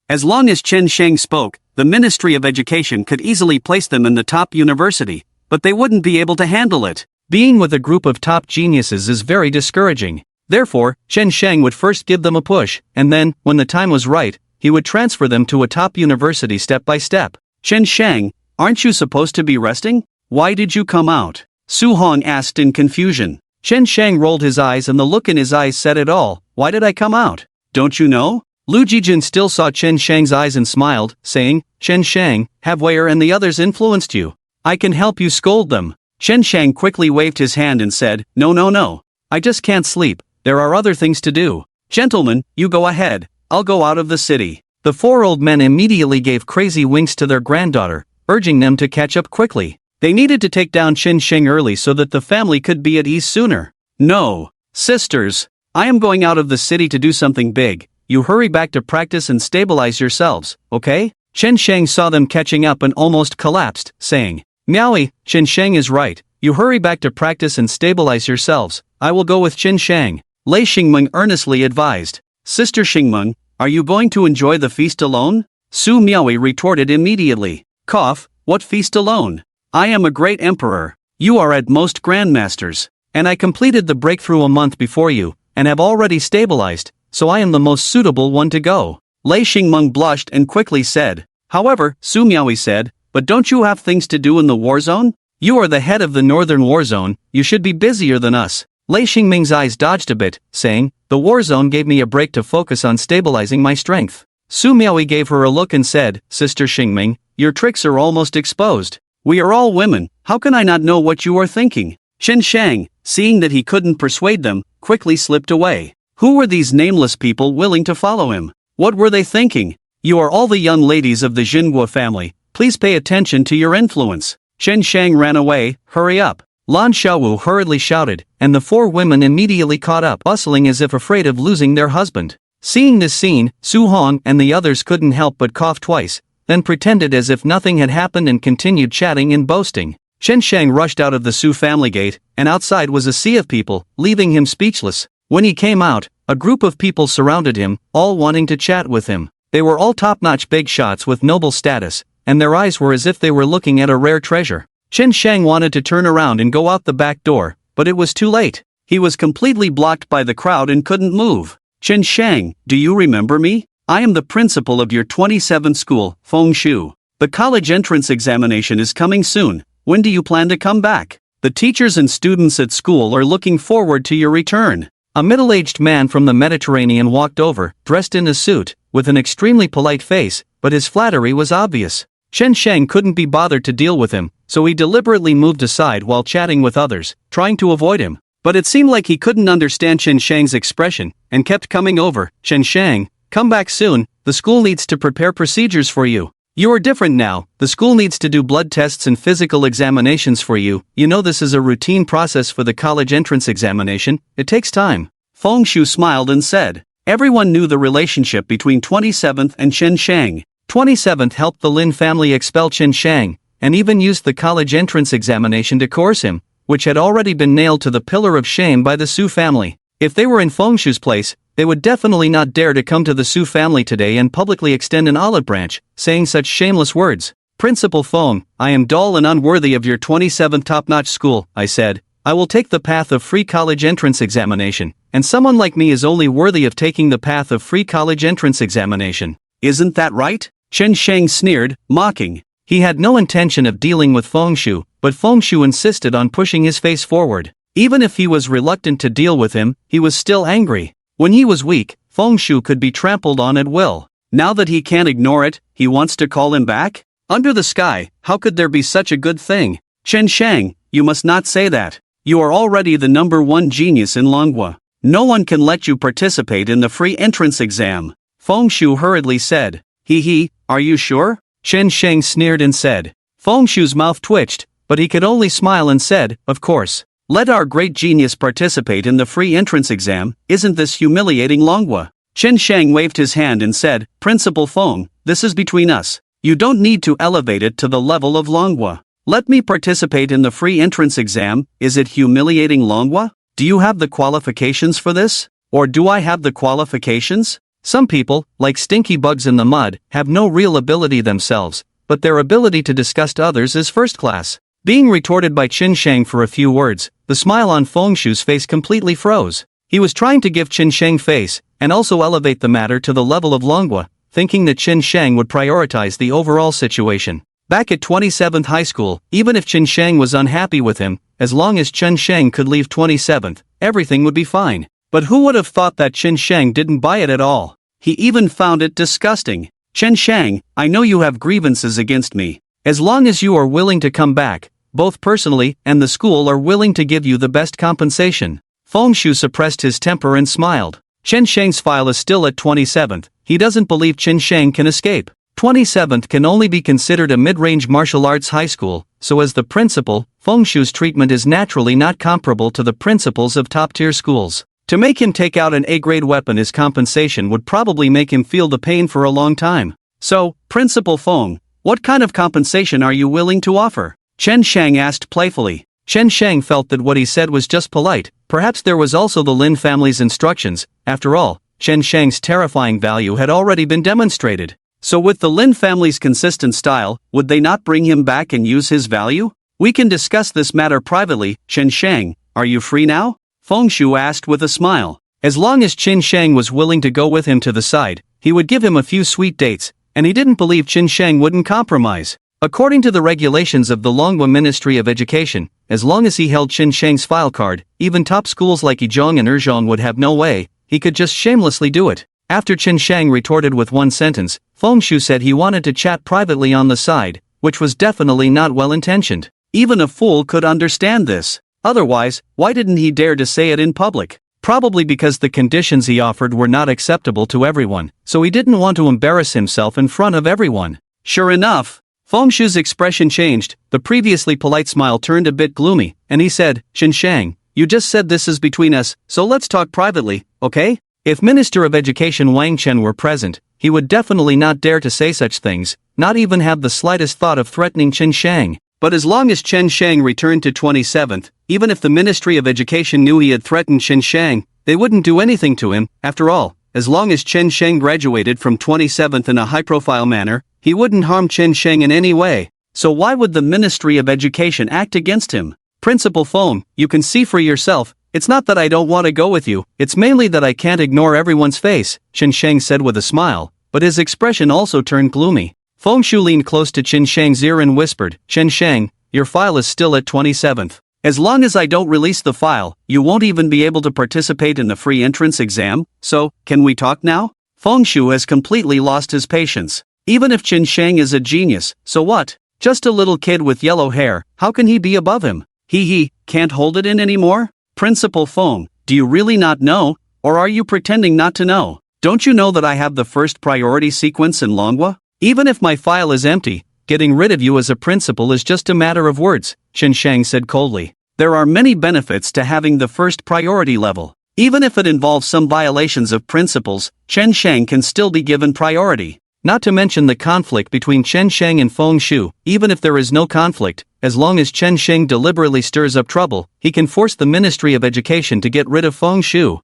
As long as Chen Shang spoke, the Ministry of Education could easily place them in the top university, but they wouldn't be able to handle it. Being with a group of top geniuses is very discouraging. Therefore, Chen Shang would first give them a push, and then, when the time was right, he would transfer them to a top university step by step. Chen Shang, aren't you supposed to be resting? Why did you come out? Su Hong asked in confusion. Chen Shang rolled his eyes and the look in his eyes said it all. Why did I come out? Don't you know? Lu Jijin still saw Chen Shang's eyes and smiled, saying, Chen Shang, have Wei and the others influenced you? I can help you scold them. Chen Shang quickly waved his hand and said, No. I just can't sleep, there are other things to do. Gentlemen, you go ahead. I'll go out of the city. The 4 old men immediately gave crazy winks to their granddaughter, urging them to catch up quickly. They needed to take down Chen Shang early so that the family could be at ease sooner. No, sisters, I am going out of the city to do something big. You hurry back to practice and stabilize yourselves, okay? Chen Shang saw them catching up and almost collapsed, saying, Miaoi, Chen Shang is right. You hurry back to practice and stabilize yourselves. I will go with Chen Shang. Lei Xingmeng earnestly advised. Sister Xingmeng, are you going to enjoy the feast alone? Su Miaoi retorted immediately. Cough, what feast alone? I am a great emperor. You are at most grandmasters. And I completed the breakthrough a month before you, and have already stabilized, so I am the most suitable one to go. Lei Xingmeng blushed and quickly said. However, Su Miaoi said, but don't you have things to do in the war zone? You are the head of the Northern War Zone, you should be busier than us. Lei Xingming's eyes dodged a bit, saying, the war zone gave me a break to focus on stabilizing my strength. Su Miaoi gave her a look and said, Sister Xingming, your tricks are almost exposed. We are all women, how can I not know what you are thinking? Chen Shang, seeing that he couldn't persuade them, quickly slipped away. Who were these nameless people willing to follow him? What were they thinking? You are all the young ladies of the Jinhua family, Please pay attention to your influence. Chen Shang ran away. Hurry up. Lan Xiaowu hurriedly shouted, and the 4 women immediately caught up, bustling as if afraid of losing their husband. Seeing this scene, Su Hong and the others couldn't help but cough twice, then pretended as if nothing had happened and continued chatting and boasting. Chen Shang rushed out of the Su family gate, and outside was a sea of people, leaving him speechless. When he came out, a group of people surrounded him, all wanting to chat with him. They were all top-notch big shots with noble status, and their eyes were as if they were looking at a rare treasure. Chen Shang wanted to turn around and go out the back door, but it was too late. He was completely blocked by the crowd and couldn't move. Chen Shang, do you remember me? I am the principal of your 27th school, Feng Shu. The college entrance examination is coming soon. When do you plan to come back? The teachers and students at school are looking forward to your return. A middle-aged man from the Mediterranean walked over, dressed in a suit, with an extremely polite face, but his flattery was obvious. Chen Shang couldn't be bothered to deal with him, so he deliberately moved aside while chatting with others, trying to avoid him. But it seemed like he couldn't understand Chen Shang's expression, and kept coming over. Chen Shang, come back soon, the school needs to prepare procedures for you. You are different now, the school needs to do blood tests and physical examinations for you. You know this is a routine process for the college entrance examination, it takes time. Feng Shu smiled and said. Everyone knew the relationship between 27th and Chen Shang. 27th helped the Lin family expel Chen Shang, and even used the college entrance examination to coerce him, which had already been nailed to the pillar of shame by the Su family. If they were in Feng Shu's place, they would definitely not dare to come to the Su family today and publicly extend an olive branch, saying such shameless words. Principal Feng, I am dull and unworthy of your 27th top-notch school, I said. I will take the path of free college entrance examination, and someone like me is only worthy of taking the path of free college entrance examination. Isn't that right? Chen Shang sneered, mocking. He had no intention of dealing with Feng Shu, but Feng Shu insisted on pushing his face forward. Even if he was reluctant to deal with him, he was still angry. When he was weak, Feng Shu could be trampled on at will. Now that he can't ignore it, he wants to call him back? Under the sky, how could there be such a good thing? Chen Shang, you must not say that. You are already the #1 genius in Manhwa. No one can let you participate in the free entrance exam. Feng Shu hurriedly said. He, are you sure? Chen Shang sneered and said. Feng Shu's mouth twitched, but he could only smile and said, of course. Let our great genius participate in the free entrance exam, isn't this humiliating Manhwa? Chen Shang waved his hand and said, Principal Feng, this is between us. You don't need to elevate it to the level of Manhwa. Let me participate in the free entrance exam. Is it humiliating Manhwa? Do you have the qualifications for this? Or do I have the qualifications? Some people, like stinky bugs in the mud, have no real ability themselves, but their ability to disgust others is first class. Being retorted by Chen Shang for a few words, the smile on Feng Shu's face completely froze. He was trying to give Chen Shang face, and also elevate the matter to the level of Manhwa, thinking that Chen Shang would prioritize the overall situation. Back at 27th High School, even if Chen Shang was unhappy with him, as long as Chen Shang could leave 27th, everything would be fine. But who would have thought that Chen Shang didn't buy it at all? He even found it disgusting. Chen Shang, I know you have grievances against me. As long as you are willing to come back, both personally and the school are willing to give you the best compensation. Feng Shu suppressed his temper and smiled. Chen Shang's file is still at 27th. He doesn't believe Chen Shang can escape. 27th can only be considered a mid-range martial arts high school, so as the principal, Feng Shu's treatment is naturally not comparable to the principals of top-tier schools. To make him take out an A-grade weapon as compensation would probably make him feel the pain for a long time. So, Principal Feng, what kind of compensation are you willing to offer? Chen Shang asked playfully. Chen Shang felt that what he said was just polite. Perhaps there was also the Lin family's instructions. After all, Chen Shang's terrifying value had already been demonstrated. So with the Lin family's consistent style, would they not bring him back and use his value? We can discuss this matter privately. Chen Shang, are you free now? Feng Shu asked with a smile. As long as Chen Shang was willing to go with him to the side, he would give him a few sweet dates, and he didn't believe Chen Shang wouldn't compromise. According to the regulations of the Manhwa Ministry of Education, as long as he held Chen Shang's file card, even top schools like Yizhong and Erzhong would have no way. He could just shamelessly do it. After Chen Shang retorted with one sentence, Feng Shu said he wanted to chat privately on the side, which was definitely not well-intentioned. Even a fool could understand this. Otherwise, why didn't he dare to say it in public? Probably because the conditions he offered were not acceptable to everyone, so he didn't want to embarrass himself in front of everyone. Sure enough, Feng Shu's expression changed, the previously polite smile turned a bit gloomy, and he said, Chen Shang, you just said this is between us, so let's talk privately, okay? If Minister of Education Wang Chen were present, he would definitely not dare to say such things, not even have the slightest thought of threatening Chen Shang. But as long as Chen Shang returned to 27th, even if the Ministry of Education knew he had threatened Chen Shang, they wouldn't do anything to him. After all, as long as Chen Shang graduated from 27th in a high-profile manner, he wouldn't harm Chen Shang in any way. So why would the Ministry of Education act against him? Principal Feng, you can see for yourself, it's not that I don't want to go with you, it's mainly that I can't ignore everyone's face, Chen Shang said with a smile, but his expression also turned gloomy. Feng Shu leaned close to Chen Shang's ear and whispered, Chen Shang, your file is still at 27th. As long as I don't release the file, you won't even be able to participate in the free entrance exam, so, can we talk now? Feng Shu has completely lost his patience. Even if Chen Shang is a genius, so what? Just a little kid with yellow hair, how can he be above him? He can't hold it in anymore? Principal Feng, do you really not know, or are you pretending not to know? Don't you know that I have the first priority sequence in Manhwa? Even if my file is empty, getting rid of you as a principal is just a matter of words, Chen Shang said coldly. There are many benefits to having the first priority level. Even if it involves some violations of principles, Chen Shang can still be given priority. Not to mention the conflict between Chen Shang and Feng Shu. Even if there is no conflict, as long as Chen Shang deliberately stirs up trouble, he can force the Ministry of Education to get rid of Feng Shu.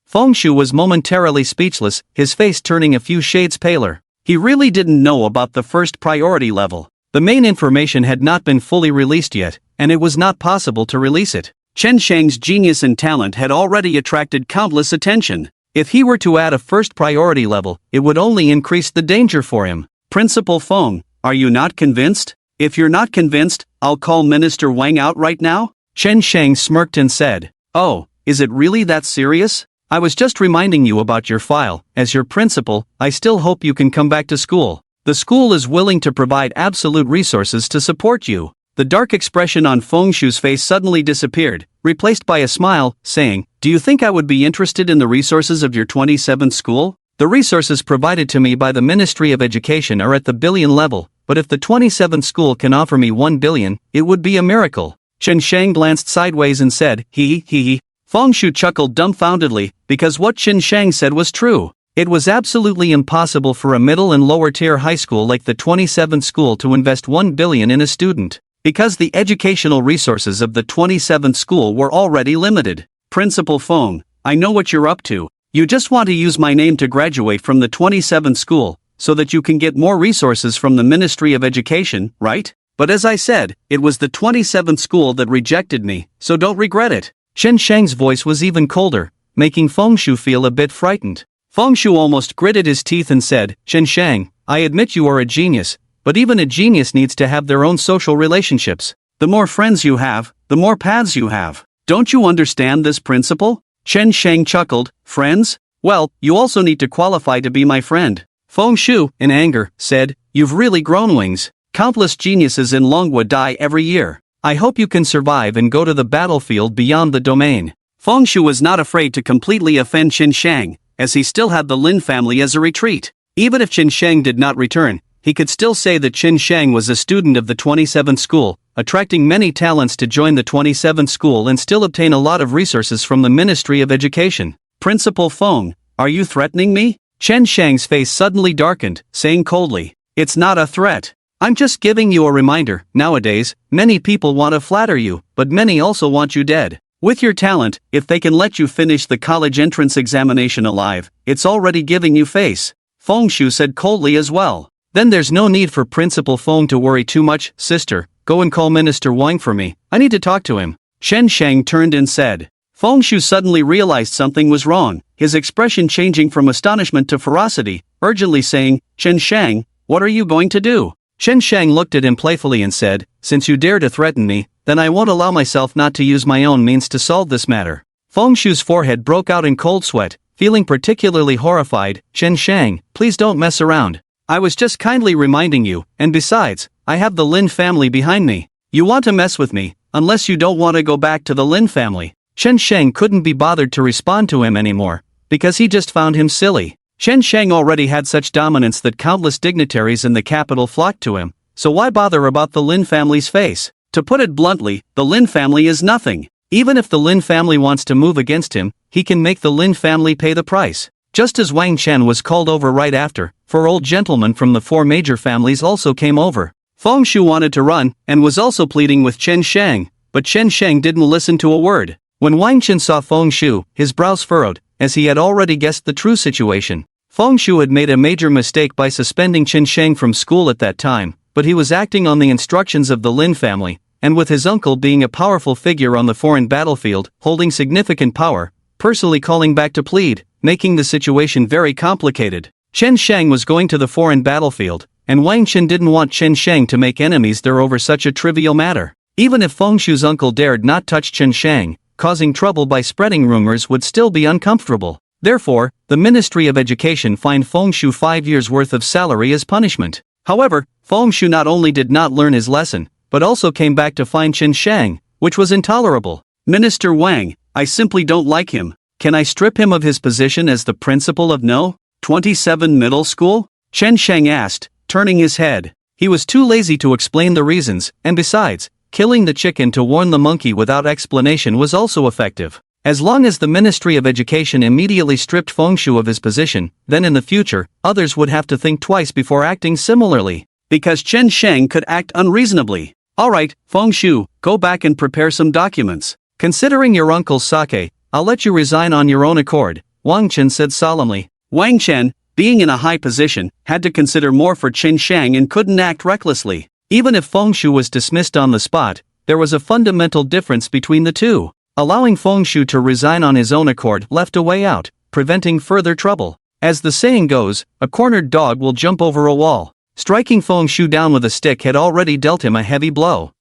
Feng Shu was momentarily speechless, his face turning a few shades paler. He really didn't know about the first priority level. The main information had not been fully released yet, and it was not possible to release it. Chen Shang's genius and talent had already attracted countless attention. If he were to add a first priority level, it would only increase the danger for him. Principal Feng, are you not convinced? If you're not convinced, I'll call Minister Wang out right now? Chen Shang smirked and said, Oh, is it really that serious? I was just reminding you about your file. As your principal, I still hope you can come back to school. The school is willing to provide absolute resources to support you. The dark expression on Feng Shu's face suddenly disappeared, replaced by a smile, saying, Do you think I would be interested in the resources of your 27th school? The resources provided to me by the Ministry of Education are at the billion level, but if the 27th school can offer me 1 billion, it would be a miracle. Chen Shang glanced sideways and said, He. Feng Shu chuckled dumbfoundedly, because what Chen Shang said was true. It was absolutely impossible for a middle and lower tier high school like the 27th school to invest 1 billion in a student, because the educational resources of the 27th school were already limited. Principal Feng, I know what you're up to. You just want to use my name to graduate from the 27th school, so that you can get more resources from the Ministry of Education, right? But as I said, it was the 27th school that rejected me, so don't regret it. Chen Shang's voice was even colder, making Feng Shu feel a bit frightened. Feng Shu almost gritted his teeth and said, Chen Shang, I admit you are a genius, but even a genius needs to have their own social relationships. The more friends you have, the more paths you have. Don't you understand this principle? Chen Shang chuckled, Friends? Well, you also need to qualify to be my friend. Feng Shu, in anger, said, You've really grown wings. Countless geniuses in Manhwa die every year. I hope you can survive and go to the battlefield beyond the domain. Feng Shu was not afraid to completely offend Chen Shang, as he still had the Lin family as a retreat. Even if Chen Shang did not return, he could still say that Chen Shang was a student of the 27th school, attracting many talents to join the 27th school and still obtain a lot of resources from the Ministry of Education. Principal Feng, are you threatening me? Chen Shang's face suddenly darkened, saying coldly, It's not a threat. I'm just giving you a reminder. Nowadays, many people want to flatter you, but many also want you dead. With your talent, if they can let you finish the college entrance examination alive, it's already giving you face. Feng Shu said coldly as well. Then there's no need for Principal Feng to worry too much. Sister, go and call Minister Wang for me. I need to talk to him. Chen Shang turned and said. Feng Shu suddenly realized something was wrong, his expression changing from astonishment to ferocity, urgently saying, Chen Shang, what are you going to do? Chen Shang looked at him playfully and said, Since you dare to threaten me, then I won't allow myself not to use my own means to solve this matter. Feng Shu's forehead broke out in cold sweat, feeling particularly horrified. Chen Shang, please don't mess around. I was just kindly reminding you, and besides, I have the Lin family behind me. You want to mess with me, unless you don't want to go back to the Lin family. Chen Shang couldn't be bothered to respond to him anymore, because he just found him silly. Chen Shang already had such dominance that countless dignitaries in the capital flocked to him, so why bother about the Lin family's face? To put it bluntly, the Lin family is nothing. Even if the Lin family wants to move against him, he can make the Lin family pay the price. Just as Wang Chen was called over right after, 4 old gentlemen from the 4 major families also came over. Feng Shu wanted to run, and was also pleading with Chen Shang, but Chen Shang didn't listen to a word. When Wang Chen saw Feng Shu, his brows furrowed, as he had already guessed the true situation. Feng Shu had made a major mistake by suspending Chen Shang from school at that time, but he was acting on the instructions of the Lin family, and with his uncle being a powerful figure on the foreign battlefield, holding significant power, personally calling back to plead, making the situation very complicated. Chen Shang was going to the foreign battlefield, and Wang Chen didn't want Chen Shang to make enemies there over such a trivial matter. Even if Feng Shu's uncle dared not touch Chen Shang, causing trouble by spreading rumors would still be uncomfortable. Therefore, the Ministry of Education fined Feng Shu 5 years' worth of salary as punishment. However, Feng Shu not only did not learn his lesson, but also came back to fine Chen Shang, which was intolerable. Minister Wang, I simply don't like him. Can I strip him of his position as the principal of No. 27 Middle School? Chen Shang asked, turning his head. He was too lazy to explain the reasons, and besides, killing the chicken to warn the monkey without explanation was also effective. As long as the Ministry of Education immediately stripped Feng Shu of his position, then in the future, others would have to think twice before acting similarly. Because Chen Shang could act unreasonably. Alright, Feng Shu, go back and prepare some documents. Considering your uncle's sake, I'll let you resign on your own accord, Wang Chen said solemnly. Wang Chen, being in a high position, had to consider more for Chen Shang and couldn't act recklessly. Even if Feng Shu was dismissed on the spot, there was a fundamental difference between the two. Allowing Feng Shu to resign on his own accord left a way out, preventing further trouble. As the saying goes, a cornered dog will jump over a wall. Striking Feng Shu down with a stick had already dealt him a heavy blow.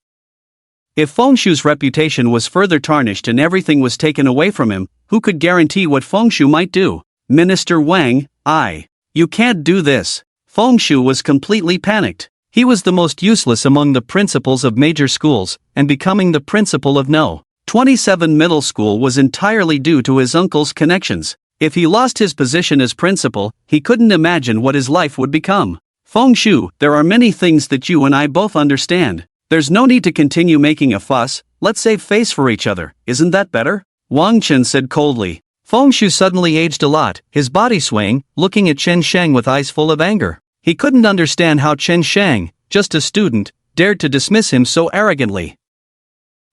If Feng Shu's reputation was further tarnished and everything was taken away from him, who could guarantee what Feng Shu might do? Minister Wang, you can't do this. Feng Shu was completely panicked. He was the most useless among the principals of major schools, and becoming the principal of No. 27 Middle School was entirely due to his uncle's connections. If he lost his position as principal, he couldn't imagine what his life would become. Feng Shu, there are many things that you and I both understand. There's no need to continue making a fuss, let's save face for each other, isn't that better? Wang Chen said coldly. Feng Shu suddenly aged a lot, his body swaying, looking at Chen Shang with eyes full of anger. He couldn't understand how Chen Shang, just a student, dared to dismiss him so arrogantly.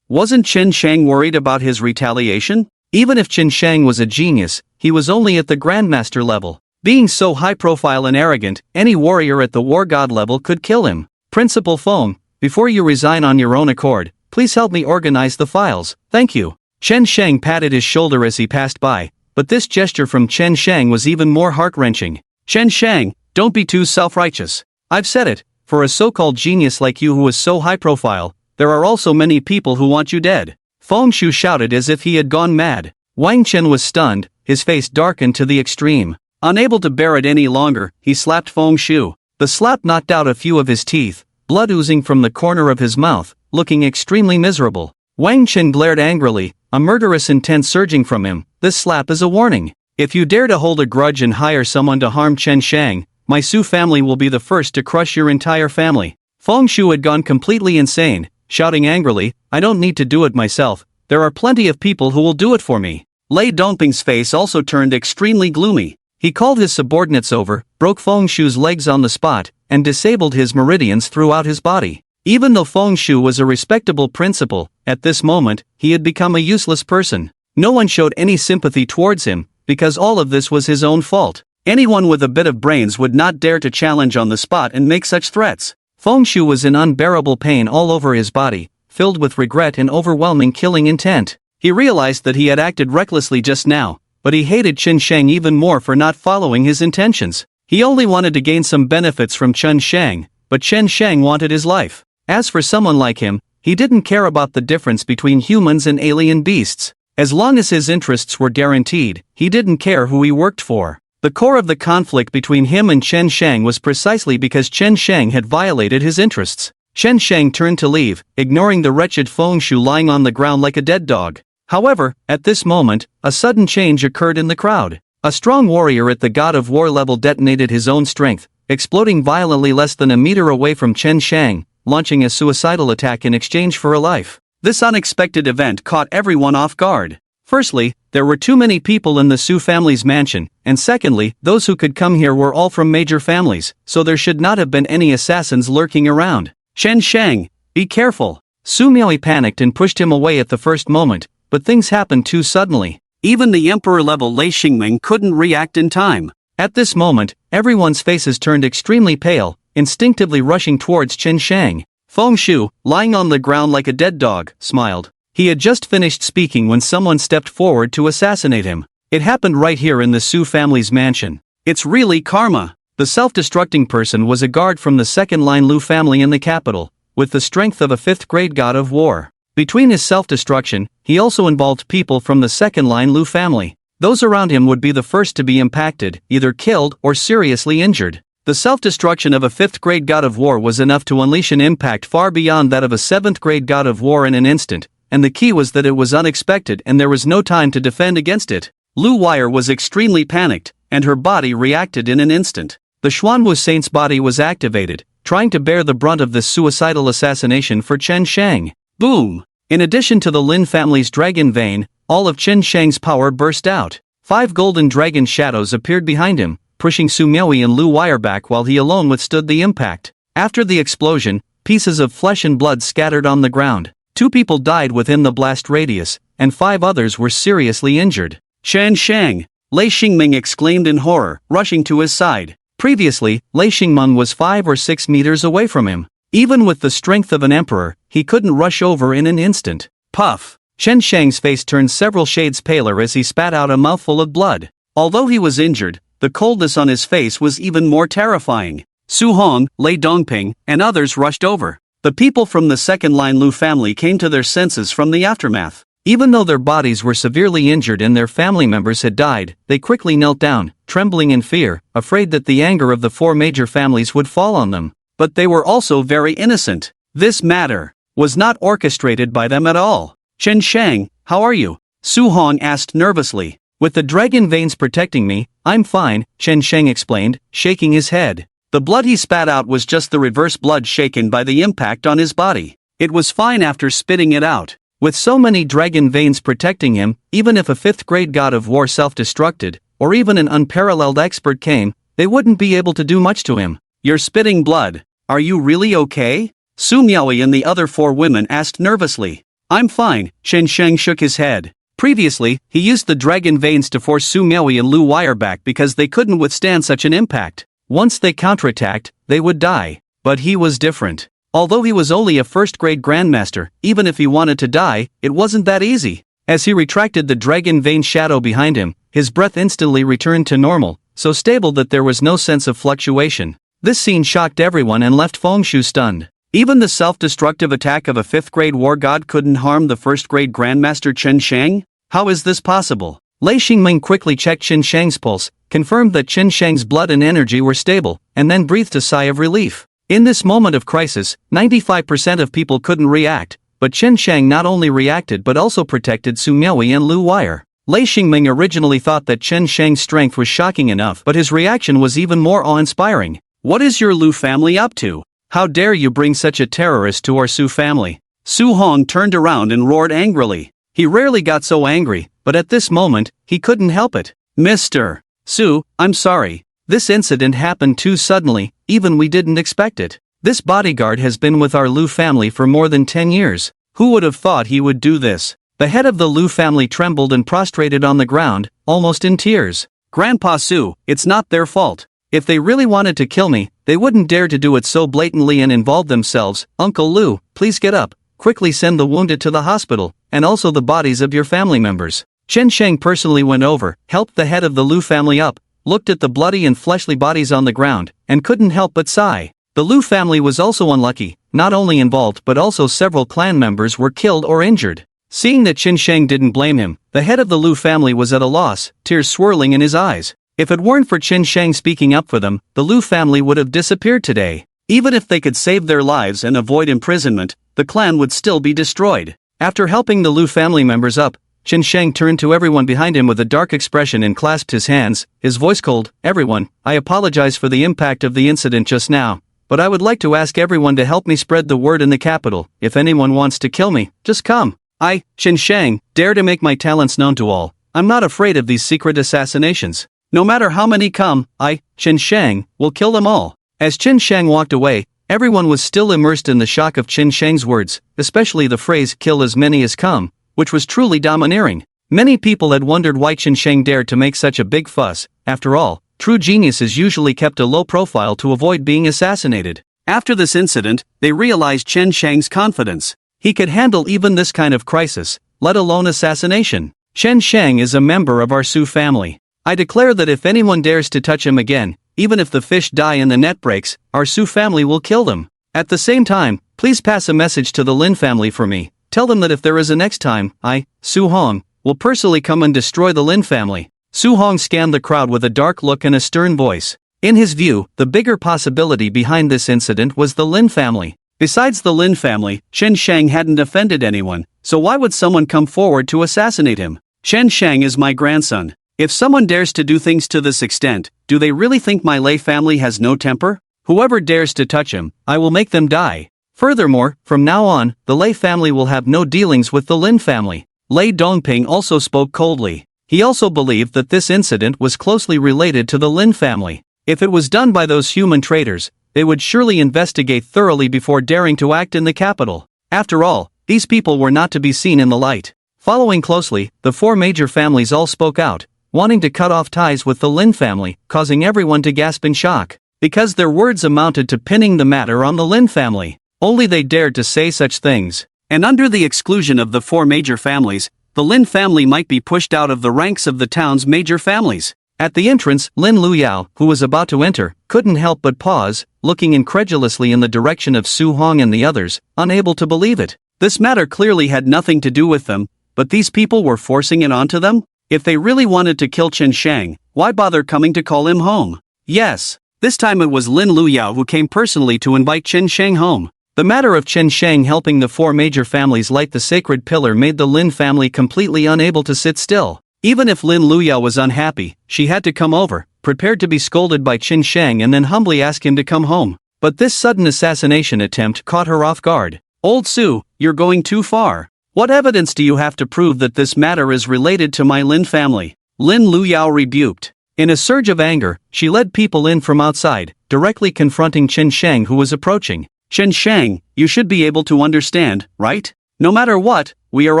Wasn't Chen Shang worried about his retaliation? Even if Chen Shang was a genius, he was only at the Grandmaster level. Being so high-profile and arrogant, any warrior at the War God level could kill him. Principal Feng, before you resign on your own accord, please help me organize the files, thank you. Chen Shang patted his shoulder as he passed by, but this gesture from Chen Shang was even more heart-wrenching. Chen Shang, don't be too self-righteous. I've said it, for a so-called genius like you who is so high-profile, there are also many people who want you dead. Feng Shu shouted as if he had gone mad. Wang Chen was stunned, his face darkened to the extreme. Unable to bear it any longer, he slapped Feng Shu. The slap knocked out a few of his teeth, blood oozing from the corner of his mouth, looking extremely miserable. Wang Chen glared angrily, a murderous intent surging from him. This slap is a warning. If you dare to hold a grudge and hire someone to harm Chen Shang, my Su family will be the first to crush your entire family. Feng Shu had gone completely insane, shouting angrily, I don't need to do it myself, there are plenty of people who will do it for me. Lei Dongping's face also turned extremely gloomy. He called his subordinates over, broke Feng Shu's legs on the spot, and disabled his meridians throughout his body. Even though Feng Shu was a respectable principal, at this moment, he had become a useless person. No one showed any sympathy towards him, because all of this was his own fault. Anyone with a bit of brains would not dare to challenge on the spot and make such threats. Feng Shu was in unbearable pain all over his body, filled with regret and overwhelming killing intent. He realized that he had acted recklessly just now, but he hated Chen Shang even more for not following his intentions. He only wanted to gain some benefits from Chen Shang, but Chen Shang wanted his life. As for someone like him, he didn't care about the difference between humans and alien beasts. As long as his interests were guaranteed, he didn't care who he worked for. The core of the conflict between him and Chen Shang was precisely because Chen Shang had violated his interests. Chen Shang turned to leave, ignoring the wretched Feng Shu lying on the ground like a dead dog. However, at this moment, a sudden change occurred in the crowd. A strong warrior at the God of War level detonated his own strength, exploding violently less than a meter away from Chen Shang, launching a suicidal attack in exchange for a life. This unexpected event caught everyone off guard. Firstly, there were too many people in the Su family's mansion, and secondly, those who could come here were all from major families, so there should not have been any assassins lurking around. Chen Shang, be careful. Su Miaoi panicked and pushed him away at the first moment, but things happened too suddenly. Even the emperor-level Lei Xingming couldn't react in time. At this moment, everyone's faces turned extremely pale, instinctively rushing towards Chen Shang. Feng Shu, lying on the ground like a dead dog, smiled. He had just finished speaking when someone stepped forward to assassinate him. It happened right here in the Su family's mansion. It's really karma. The self-destructing person was a guard from the second-line Lu family in the capital, with the strength of a fifth-grade god of war. Between his self-destruction, he also involved people from the second-line Lu family. Those around him would be the first to be impacted, either killed or seriously injured. The self-destruction of a fifth-grade god of war was enough to unleash an impact far beyond that of a seventh-grade god of war in an instant, and the key was that it was unexpected and there was no time to defend against it. Lu Wire was extremely panicked, and her body reacted in an instant. The Xuanwu Saint's body was activated, trying to bear the brunt of this suicidal assassination for Chen Shang. Boom! In addition to the Lin family's dragon vein, all of Chen Shang's power burst out. 5 golden dragon shadows appeared behind him, pushing Su Miaoi and Lu Wire back while he alone withstood the impact. After the explosion, pieces of flesh and blood scattered on the ground. 2 people died within the blast radius, and 5 others were seriously injured. Chen Shang! Lei Xingming exclaimed in horror, rushing to his side. Previously, Lei Xingmeng was 5 or 6 meters away from him. Even with the strength of an emperor, he couldn't rush over in an instant. Puff! Chen Shang's face turned several shades paler as he spat out a mouthful of blood. Although he was injured, the coldness on his face was even more terrifying. Su Hong, Lei Dongping, and others rushed over. The people from the second-line Lu family came to their senses from the aftermath. Even though their bodies were severely injured and their family members had died, they quickly knelt down, trembling in fear, afraid that the anger of the 4 major families would fall on them. But they were also very innocent. This matter was not orchestrated by them at all. Chen Shang, how are you? Su Hong asked nervously. With the dragon veins protecting me, I'm fine, Chen Shang explained, shaking his head. The blood he spat out was just the reverse blood shaken by the impact on his body. It was fine after spitting it out. With so many dragon veins protecting him, even if a 5th-grade god of war self-destructed, or even an unparalleled expert came, they wouldn't be able to do much to him. You're spitting blood. Are you really okay? Su Miaoi and the other 4 women asked nervously. I'm fine, Chen Shang shook his head. Previously, he used the dragon veins to force Su Miaoi and Lu Wire back because they couldn't withstand such an impact. Once they counterattacked, they would die. But he was different. Although he was only a first-grade grandmaster, even if he wanted to die, it wasn't that easy. As he retracted the dragon vein shadow behind him, his breath instantly returned to normal, so stable that there was no sense of fluctuation. This scene shocked everyone and left Feng Shu stunned. Even the self-destructive attack of a 5th-grade war god couldn't harm the first-grade grandmaster Chen Shang? How is this possible? Lei Xingming quickly checked Chen Shang's pulse, confirmed that Chen Shang's blood and energy were stable, and then breathed a sigh of relief. In this moment of crisis, 95% of people couldn't react, but Chen Shang not only reacted but also protected Su Miaoi and Lu Wire. Lei Xingming originally thought that Chen Shang's strength was shocking enough, but his reaction was even more awe-inspiring. What is your Lu family up to? How dare you bring such a terrorist to our Su family? Su Hong turned around and roared angrily. He rarely got so angry, but at this moment, he couldn't help it. Mr. Su, I'm sorry. This incident happened too suddenly, even we didn't expect it. This bodyguard has been with our Lu family for more than 10 years. Who would have thought he would do this? The head of the Lu family trembled and prostrated on the ground, almost in tears. Grandpa Su, it's not their fault. If they really wanted to kill me, they wouldn't dare to do it so blatantly and involve themselves. Uncle Lu, please get up. Quickly send the wounded to the hospital, and also the bodies of your family members. Chen Shang personally went over, helped the head of the Lu family up, looked at the bloody and fleshly bodies on the ground, and couldn't help but sigh. The Lu family was also unlucky, not only involved but also several clan members were killed or injured. Seeing that Chen Shang didn't blame him, the head of the Lu family was at a loss, tears swirling in his eyes. If it weren't for Chen Shang speaking up for them, the Lu family would have disappeared today. Even if they could save their lives and avoid imprisonment, the clan would still be destroyed. After helping the Lu family members up, Chen Sheng turned to everyone behind him with a dark expression and clasped his hands, his voice cold. Everyone, I apologize for the impact of the incident just now, but I would like to ask everyone to help me spread the word in the capital. If anyone wants to kill me, just come. I, Chen Sheng, dare to make my talents known to all. I'm not afraid of these secret assassinations. No matter how many come, I, Chen Sheng, will kill them all. As Chen Sheng walked away, everyone was still immersed in the shock of Chen Sheng's words, especially the phrase kill as many as come, which was truly domineering. Many people had wondered why Chen Sheng dared to make such a big fuss. After all, true geniuses usually kept a low profile to avoid being assassinated. After this incident, they realized Chen Sheng's confidence. He could handle even this kind of crisis, let alone assassination. Chen Sheng is a member of our Su family. I declare that if anyone dares to touch him again, even if the fish die and the net breaks, our Su family will kill them. At the same time, please pass a message to the Lin family for me. Tell them that if there is a next time, I, Su Hong, will personally come and destroy the Lin family. Su Hong scanned the crowd with a dark look and a stern voice. In his view, the bigger possibility behind this incident was the Lin family. Besides the Lin family, Chen Sheng hadn't offended anyone, so why would someone come forward to assassinate him? Chen Sheng is my grandson. If someone dares to do things to this extent, do they really think my Lei family has no temper? Whoever dares to touch him, I will make them die. Furthermore, from now on, the Lei family will have no dealings with the Lin family. Lei Dongping also spoke coldly. He also believed that this incident was closely related to the Lin family. If it was done by those human traitors, they would surely investigate thoroughly before daring to act in the capital. After all, these people were not to be seen in the light. Following closely, the four major families all spoke out, wanting to cut off ties with the Lin family, causing everyone to gasp in shock. Because their words amounted to pinning the matter on the Lin family. Only they dared to say such things. And under the exclusion of the four major families, the Lin family might be pushed out of the ranks of the town's major families. At the entrance, Lin Luyao, who was about to enter, couldn't help but pause, looking incredulously in the direction of Su Hong and the others, unable to believe it. This matter clearly had nothing to do with them, but these people were forcing it onto them? If they really wanted to kill Chen Sheng, why bother coming to call him home? Yes, this time it was Lin Luyao who came personally to invite Chen Sheng home. The matter of Chen Sheng helping the four major families light the sacred pillar made the Lin family completely unable to sit still. Even if Lin Luyao was unhappy, she had to come over, prepared to be scolded by Chen Sheng and then humbly ask him to come home. But this sudden assassination attempt caught her off guard. Old Su, you're going too far. What evidence do you have to prove that this matter is related to my Lin family? Lin Luyao rebuked. In a surge of anger, she led people in from outside, directly confronting Chen Sheng who was approaching. Chen Sheng, you should be able to understand, right? No matter what, we are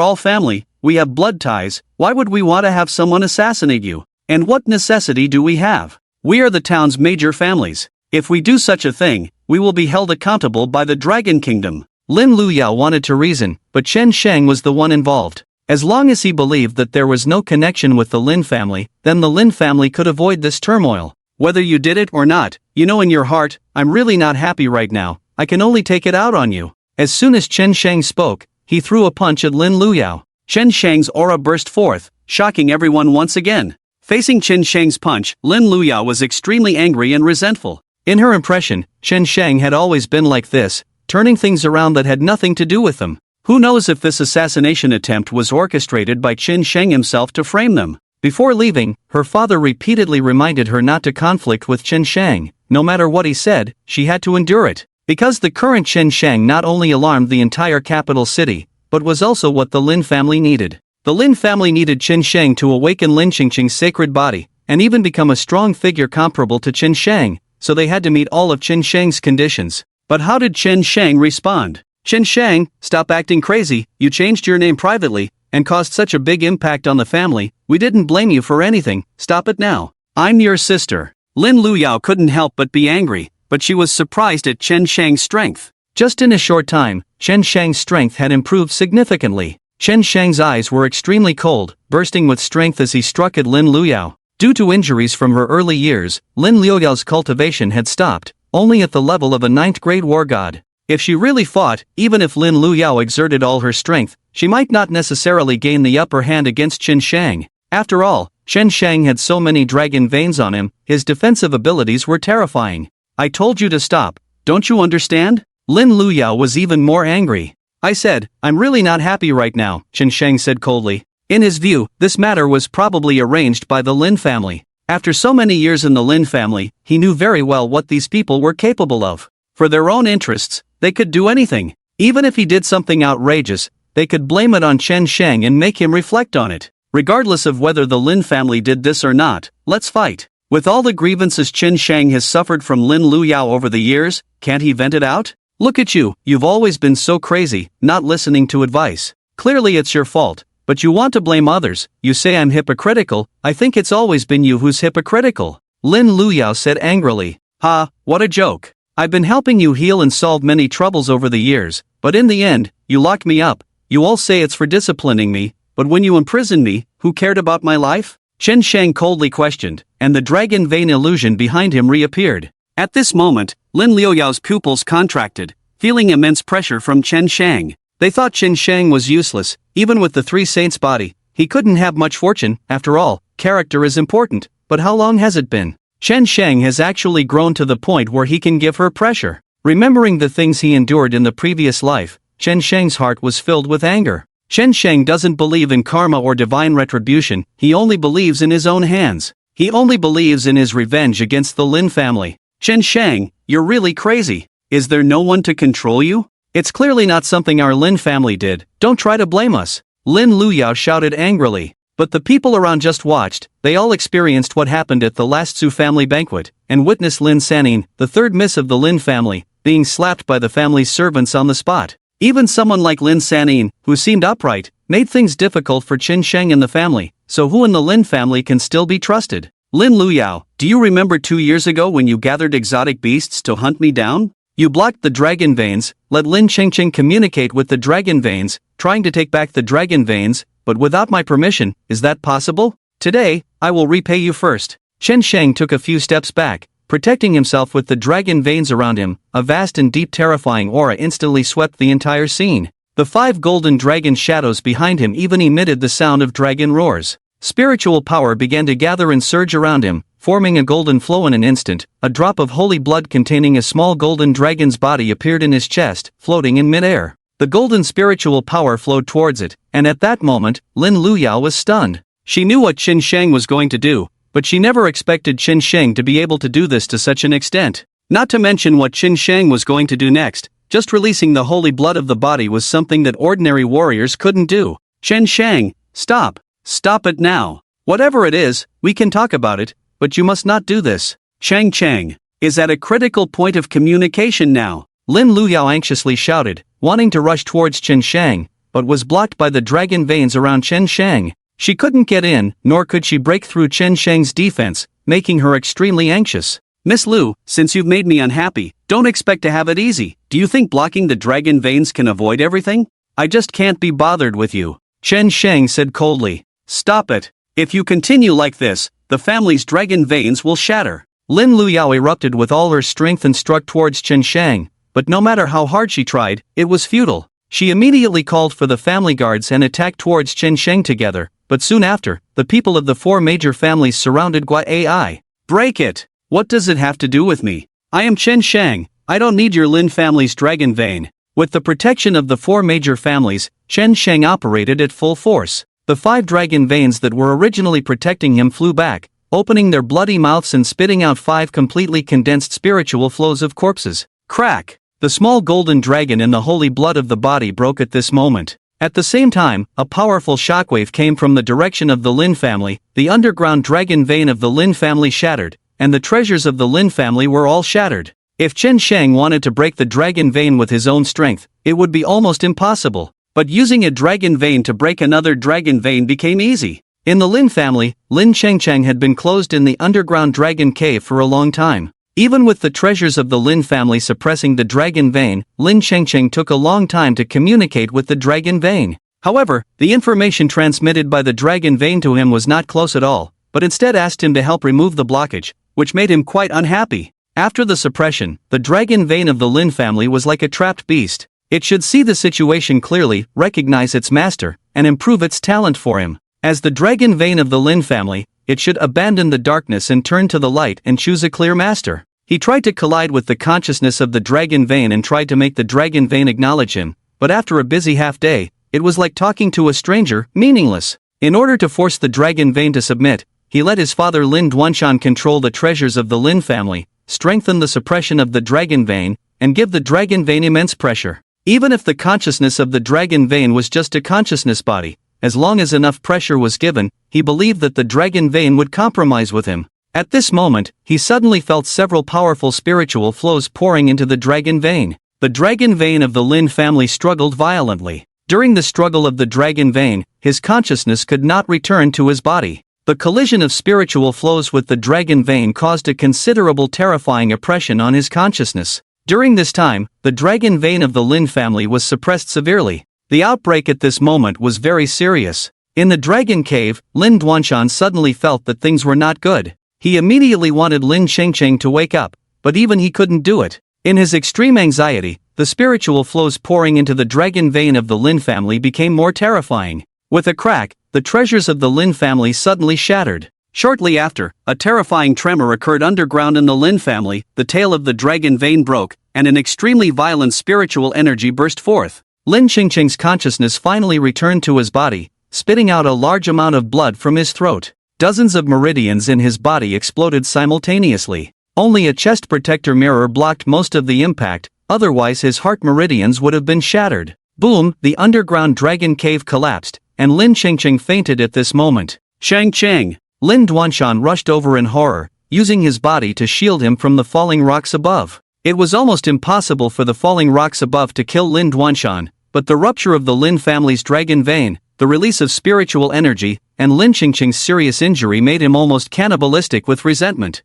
all family, we have blood ties, why would we want to have someone assassinate you? And what necessity do we have? We are the town's major families. If we do such a thing, we will be held accountable by the Dragon Kingdom. Lin Luyao wanted to reason, but Chen Sheng was the one involved. As long as he believed that there was no connection with the Lin family, then the Lin family could avoid this turmoil. Whether you did it or not, you know in your heart, I'm really not happy right now, I can only take it out on you. As soon as Chen Sheng spoke, he threw a punch at Lin Luyao. Chen Sheng's aura burst forth, shocking everyone once again. Facing Chen Sheng's punch, Lin Luyao was extremely angry and resentful. In her impression, Chen Sheng had always been like this, turning things around that had nothing to do with them. Who knows if this assassination attempt was orchestrated by Chen Sheng himself to frame them? Before leaving, her father repeatedly reminded her not to conflict with Chen Sheng. No matter what he said, she had to endure it. Because the current Chen Sheng not only alarmed the entire capital city, but was also what the Lin family needed. The Lin family needed Chen Sheng to awaken Lin Qingqing's sacred body, and even become a strong figure comparable to Chen Sheng, so they had to meet all of Chen Sheng's conditions. But how did Chen Sheng respond? Chen Sheng, stop acting crazy, you changed your name privately, and caused such a big impact on the family, we didn't blame you for anything, stop it now. I'm your sister. Lin Luyao couldn't help but be angry, but she was surprised at Chen Sheng's strength. Just in a short time, Chen Sheng's strength had improved significantly. Chen Sheng's eyes were extremely cold, bursting with strength as he struck at Lin Luyao. Due to injuries from her early years, Lin Luyao's cultivation had stopped, only at the level of a 9th grade war god. If she really fought, even if Lin Luyao exerted all her strength, she might not necessarily gain the upper hand against Chen Sheng. After all, Chen Sheng had so many dragon veins on him, his defensive abilities were terrifying. I told you to stop, don't you understand? Lin Luyao was even more angry. I said, I'm really not happy right now, Chen Sheng said coldly. In his view, this matter was probably arranged by the Lin family. After so many years in the Lin family, he knew very well what these people were capable of. For their own interests, they could do anything. Even if he did something outrageous, they could blame it on Chen Shang and make him reflect on it. Regardless of whether the Lin family did this or not, let's fight. With all the grievances Chen Shang has suffered from Lin Luyao over the years, can't he vent it out? Look at you, you've always been so crazy, not listening to advice. Clearly it's your fault, but you want to blame others. You say I'm hypocritical. I think it's always been you who's hypocritical. Lin Luyao said angrily. Ha, what a joke. I've been helping you heal and solve many troubles over the years, but in the end, you locked me up. You all say it's for disciplining me, but when you imprisoned me, who cared about my life? Chen Shang coldly questioned, and the dragon vein illusion behind him reappeared. At this moment, Lin Liuyao's pupils contracted, feeling immense pressure from Chen Shang. They thought Chen Shang was useless. Even with the three saints' body, he couldn't have much fortune. After all, character is important. But how long has it been? Chen Shang has actually grown to the point where he can give her pressure. Remembering the things he endured in the previous life, Chen Shang's heart was filled with anger. Chen Shang doesn't believe in karma or divine retribution. He only believes in his own hands. He only believes in his revenge against the Lin family. Chen Shang, you're really crazy. Is there no one to control you? It's clearly not something our Lin family did. Don't try to blame us. Lin Luyao shouted angrily. But the people around just watched. They all experienced what happened at the last Su family banquet, and witnessed Lin Sanyin, the third miss of the Lin family, being slapped by the family's servants on the spot. Even someone like Lin Sanyin, who seemed upright, made things difficult for Chen Shang and the family. So who in the Lin family can still be trusted? Lin Luyao, do you remember 2 years ago when you gathered exotic beasts to hunt me down? You blocked the dragon veins, let Lin Chengcheng communicate with the dragon veins, trying to take back the dragon veins, but without my permission. Is that possible? Today, I will repay you first. Chen Shang took a few steps back, protecting himself with the dragon veins around him. A vast and deep terrifying aura instantly swept the entire scene. The 5 golden dragon shadows behind him even emitted the sound of dragon roars. Spiritual power began to gather and surge around him, forming a golden flow in an instant. A drop of holy blood containing a small golden dragon's body appeared in his chest, floating in midair. The golden spiritual power flowed towards it, and at that moment, Lin Luyao was stunned. She knew what Chen Shang was going to do, but she never expected Chen Shang to be able to do this to such an extent. Not to mention what Chen Shang was going to do next. Just releasing the holy blood of the body was something that ordinary warriors couldn't do. Chen Shang, stop. Stop it now. Whatever it is, we can talk about it, but you must not do this. Chang Chang is at a critical point of communication now. Lin Luyao anxiously shouted, wanting to rush towards Chen Shang, but was blocked by the dragon veins around Chen Shang. She couldn't get in, nor could she break through Chen Shang's defense, making her extremely anxious. Miss Lu, since you've made me unhappy, don't expect to have it easy. Do you think blocking the dragon veins can avoid everything? I just can't be bothered with you. Chen Shang said coldly. Stop it. If you continue like this, the family's dragon veins will shatter. Lin Luyao erupted with all her strength and struck towards Chen Shang, but no matter how hard she tried, it was futile. She immediately called for the family guards and attacked towards Chen Shang together, but soon after, the people of the 4 major families surrounded Gua Ai. Break it! What does it have to do with me? I am Chen Shang. I don't need your Lin family's dragon vein. With the protection of the 4 major families, Chen Shang operated at full force. The 5 dragon veins that were originally protecting him flew back, opening their bloody mouths and spitting out 5 completely condensed spiritual flows of corpses. Crack! The small golden dragon in the holy blood of the body broke at this moment. At the same time, a powerful shockwave came from the direction of the Lin family. The underground dragon vein of the Lin family shattered, and the treasures of the Lin family were all shattered. If Chen Shang wanted to break the dragon vein with his own strength, it would be almost impossible. But using a dragon vein to break another dragon vein became easy. In the Lin family, Lin Chengcheng had been closed in the underground dragon cave for a long time. Even with the treasures of the Lin family suppressing the dragon vein, Lin Chengcheng took a long time to communicate with the dragon vein. However, the information transmitted by the dragon vein to him was not close at all, but instead asked him to help remove the blockage, which made him quite unhappy. After the suppression, the dragon vein of the Lin family was like a trapped beast. It should see the situation clearly, recognize its master, and improve its talent for him. As the dragon vein of the Lin family, it should abandon the darkness and turn to the light and choose a clear master. He tried to collide with the consciousness of the dragon vein and tried to make the dragon vein acknowledge him, but after a busy half day, it was like talking to a stranger, meaningless. In order to force the dragon vein to submit, he let his father Lin Duanshan control the treasures of the Lin family, strengthen the suppression of the dragon vein, and give the dragon vein immense pressure. Even if the consciousness of the dragon vein was just a consciousness body, as long as enough pressure was given, he believed that the dragon vein would compromise with him. At this moment, he suddenly felt several powerful spiritual flows pouring into the dragon vein. The dragon vein of the Lin family struggled violently. During the struggle of the dragon vein, his consciousness could not return to his body. The collision of spiritual flows with the dragon vein caused a considerable terrifying oppression on his consciousness. During this time, the dragon vein of the Lin family was suppressed severely. The outbreak at this moment was very serious. In the dragon cave, Lin Duanshan suddenly felt that things were not good. He immediately wanted Lin Chengcheng to wake up, but even he couldn't do it. In his extreme anxiety, the spiritual flows pouring into the dragon vein of the Lin family became more terrifying. With a crack, the treasures of the Lin family suddenly shattered. Shortly after, a terrifying tremor occurred underground in the Lin family, the tail of the dragon vein broke, and an extremely violent spiritual energy burst forth. Lin Chengcheng's consciousness finally returned to his body, spitting out a large amount of blood from his throat. Dozens of meridians in his body exploded simultaneously. Only a chest protector mirror blocked most of the impact, otherwise his heart meridians would have been shattered. Boom, the underground dragon cave collapsed, and Lin Chengcheng fainted at this moment. Shang Cheng! Lin Duanshan rushed over in horror, using his body to shield him from the falling rocks above. It was almost impossible for the falling rocks above to kill Lin Duanshan, but the rupture of the Lin family's dragon vein, the release of spiritual energy, and Lin Chengcheng's serious injury made him almost cannibalistic with resentment.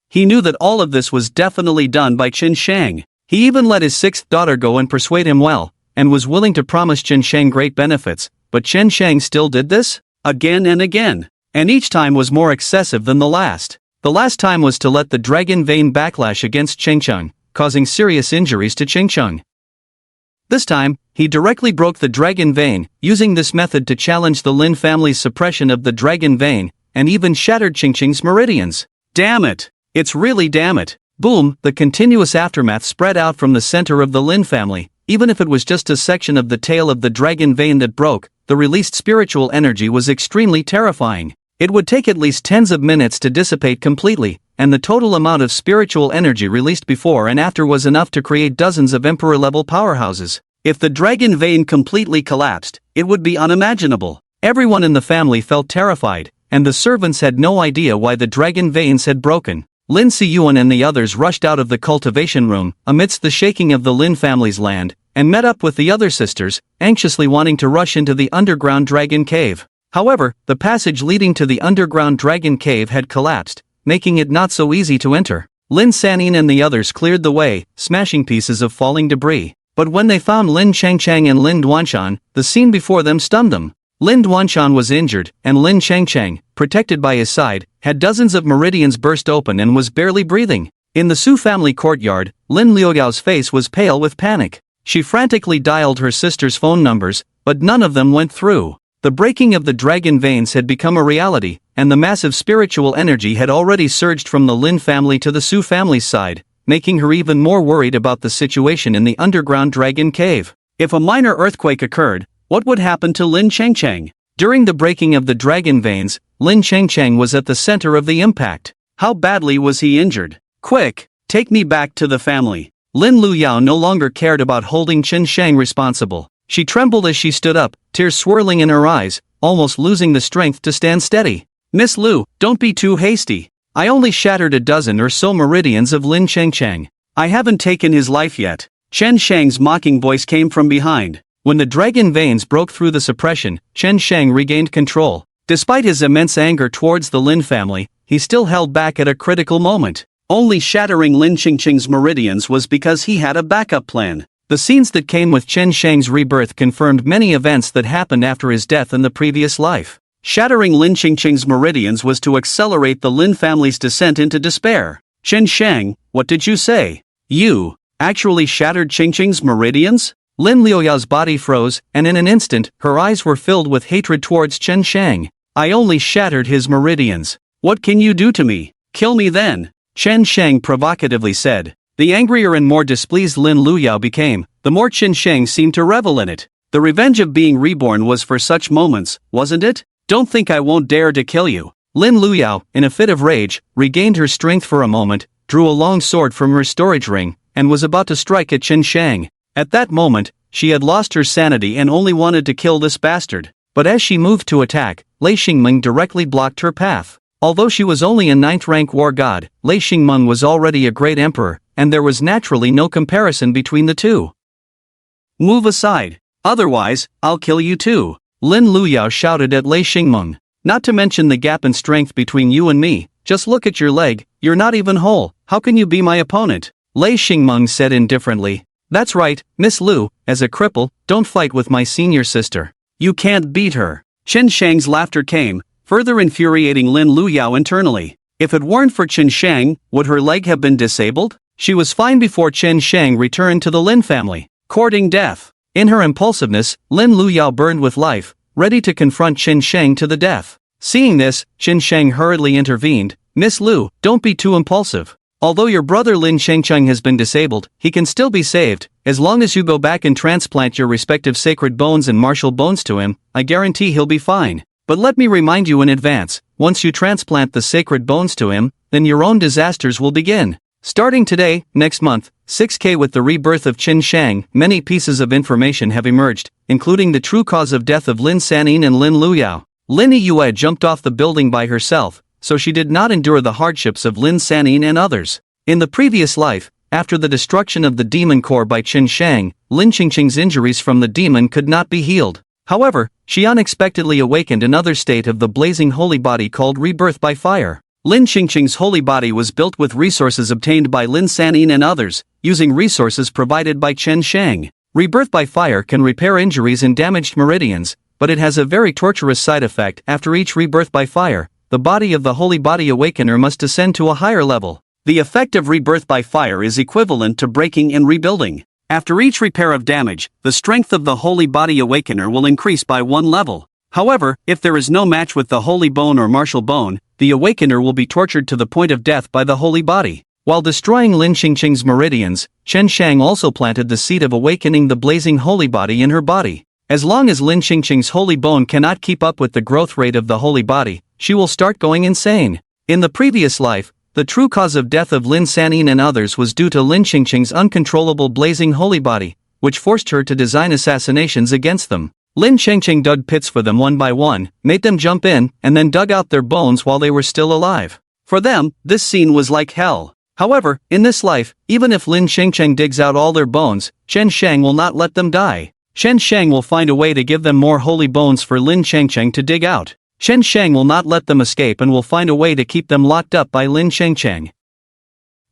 He knew that all of this was definitely done by Qin Shang. He even let his sixth daughter go and persuade him well, and was willing to promise Qin Shang great benefits, but Qin Shang still did this? Again and again. And each time was more excessive than the last. The last time was to let the dragon vein backlash against Chengcheng, causing serious injuries to Chengcheng. This time, he directly broke the dragon vein, using this method to challenge the Lin family's suppression of the dragon vein, and even shattered Chengcheng's meridians. Damn it! It's really damn it! Boom, the continuous aftermath spread out from the center of the Lin family. Even if it was just a section of the tail of the dragon vein that broke, the released spiritual energy was extremely terrifying. It would take at least tens of minutes to dissipate completely, and the total amount of spiritual energy released before and after was enough to create dozens of emperor-level powerhouses. If the dragon vein completely collapsed, it would be unimaginable. Everyone in the family felt terrified, and the servants had no idea why the dragon veins had broken. Lin Siyuan and the others rushed out of the cultivation room, amidst the shaking of the Lin family's land, and met up with the other sisters, anxiously wanting to rush into the underground dragon cave. However, the passage leading to the underground dragon cave had collapsed, making it not so easy to enter. Lin Sanin and the others cleared the way, smashing pieces of falling debris. But when they found Lin Chengcheng and Lin Duanshan, the scene before them stunned them. Lin Duanshan was injured, and Lin Chengcheng, protected by his side, had dozens of meridians burst open and was barely breathing. In the Su family courtyard, Lin Liuyao's face was pale with panic. She frantically dialed her sister's phone numbers, but none of them went through. The breaking of the dragon veins had become a reality, and the massive spiritual energy had already surged from the Lin family to the Su family's side, making her even more worried about the situation in the underground dragon cave. If a minor earthquake occurred, what would happen to Lin Chengcheng? During the breaking of the dragon veins, Lin Chengcheng was at the center of the impact. How badly was he injured? Quick, take me back to the family. Lin Luyao no longer cared about holding Qin Shang responsible. She trembled as she stood up, tears swirling in her eyes, almost losing the strength to stand steady. Miss Lu, don't be too hasty. I only shattered a dozen or so meridians of Lin Chengcheng. I haven't taken his life yet. Chen Shang's mocking voice came from behind. When the dragon veins broke through the suppression, Chen Shang regained control. Despite his immense anger towards the Lin family, he still held back at a critical moment. Only shattering Lin Chengcheng's meridians was because he had a backup plan. The scenes that came with Chen Shang's rebirth confirmed many events that happened after his death in the previous life. Shattering Lin Chengcheng's meridians was to accelerate the Lin family's descent into despair. Chen Shang, what did you say? You actually shattered Chengcheng's meridians? Lin Liuyao's body froze, and in an instant, her eyes were filled with hatred towards Chen Shang. I only shattered his meridians. What can you do to me? Kill me then, Chen Shang provocatively said. The angrier and more displeased Lin Luyao became, the more Chen Shang seemed to revel in it. The revenge of being reborn was for such moments, wasn't it? Don't think I won't dare to kill you. Lin Luyao, in a fit of rage, regained her strength for a moment, drew a long sword from her storage ring, and was about to strike at Qin Shang. At that moment, she had lost her sanity and only wanted to kill this bastard. But as she moved to attack, Lei Xingmeng directly blocked her path. Although she was only a 9th rank war god, Lei Xingmeng was already a great emperor, and there was naturally no comparison between the two. Move aside. Otherwise, I'll kill you too. Lin Luyao shouted at Lei Xingmeng. Not to mention the gap in strength between you and me. Just look at your leg, you're not even whole, how can you be my opponent? Lei Xingmeng said indifferently. That's right, Miss Lu, as a cripple, don't fight with my senior sister. You can't beat her. Qin Shang's laughter came, further infuriating Lin Luyao internally. If it weren't for Qin Shang, would her leg have been disabled? She was fine before Qin Shang returned to the Lin family, courting death. In her impulsiveness, Lin Luyao burned with life, ready to confront Qin Shang to the death. Seeing this, Qin Shang hurriedly intervened. Miss Lu, don't be too impulsive. Although your brother Lin Chengcheng has been disabled, he can still be saved. As long as you go back and transplant your respective sacred bones and martial bones to him, I guarantee he'll be fine. But let me remind you in advance, once you transplant the sacred bones to him, then your own disasters will begin. Starting today, next month, 6K with the rebirth of Qin Shang, many pieces of information have emerged, including the true cause of death of Lin Sanyin and Lin Luyao. Lin Yue jumped off the building by herself, so she did not endure the hardships of Lin Sanyin and others. In the previous life, after the destruction of the demon core by Qin Shang, Lin Qingqing's injuries from the demon could not be healed. However, she unexpectedly awakened another state of the blazing holy body called rebirth by fire. Lin Qingqing's holy body was built with resources obtained by Lin Sanyin and others, using resources provided by Qin Shang. Rebirth by fire can repair injuries and damaged meridians, but it has a very torturous side effect. After each rebirth by fire, the body of the holy body awakener must ascend to a higher level. The effect of rebirth by fire is equivalent to breaking and rebuilding. After each repair of damage, the strength of the holy body awakener will increase by 1 level. However, if there is no match with the holy bone or martial bone, the awakener will be tortured to the point of death by the holy body. While destroying Lin Qingqing's meridians, Qin Shang also planted the seed of awakening the blazing holy body in her body. As long as Lin Qingqing's holy bone cannot keep up with the growth rate of the holy body, she will start going insane. In the previous life, the true cause of death of Lin Sanyin and others was due to Lin Qingqing's uncontrollable blazing holy body, which forced her to design assassinations against them. Lin Qingqing dug pits for them one by one, made them jump in, and then dug out their bones while they were still alive. For them, this scene was like hell. However, in this life, even if Lin Qingqing digs out all their bones, Qin Shang will not let them die. Qin Shang will find a way to give them more holy bones for Lin Qingqing to dig out. Qin Shang will not let them escape and will find a way to keep them locked up by Lin Qingqing.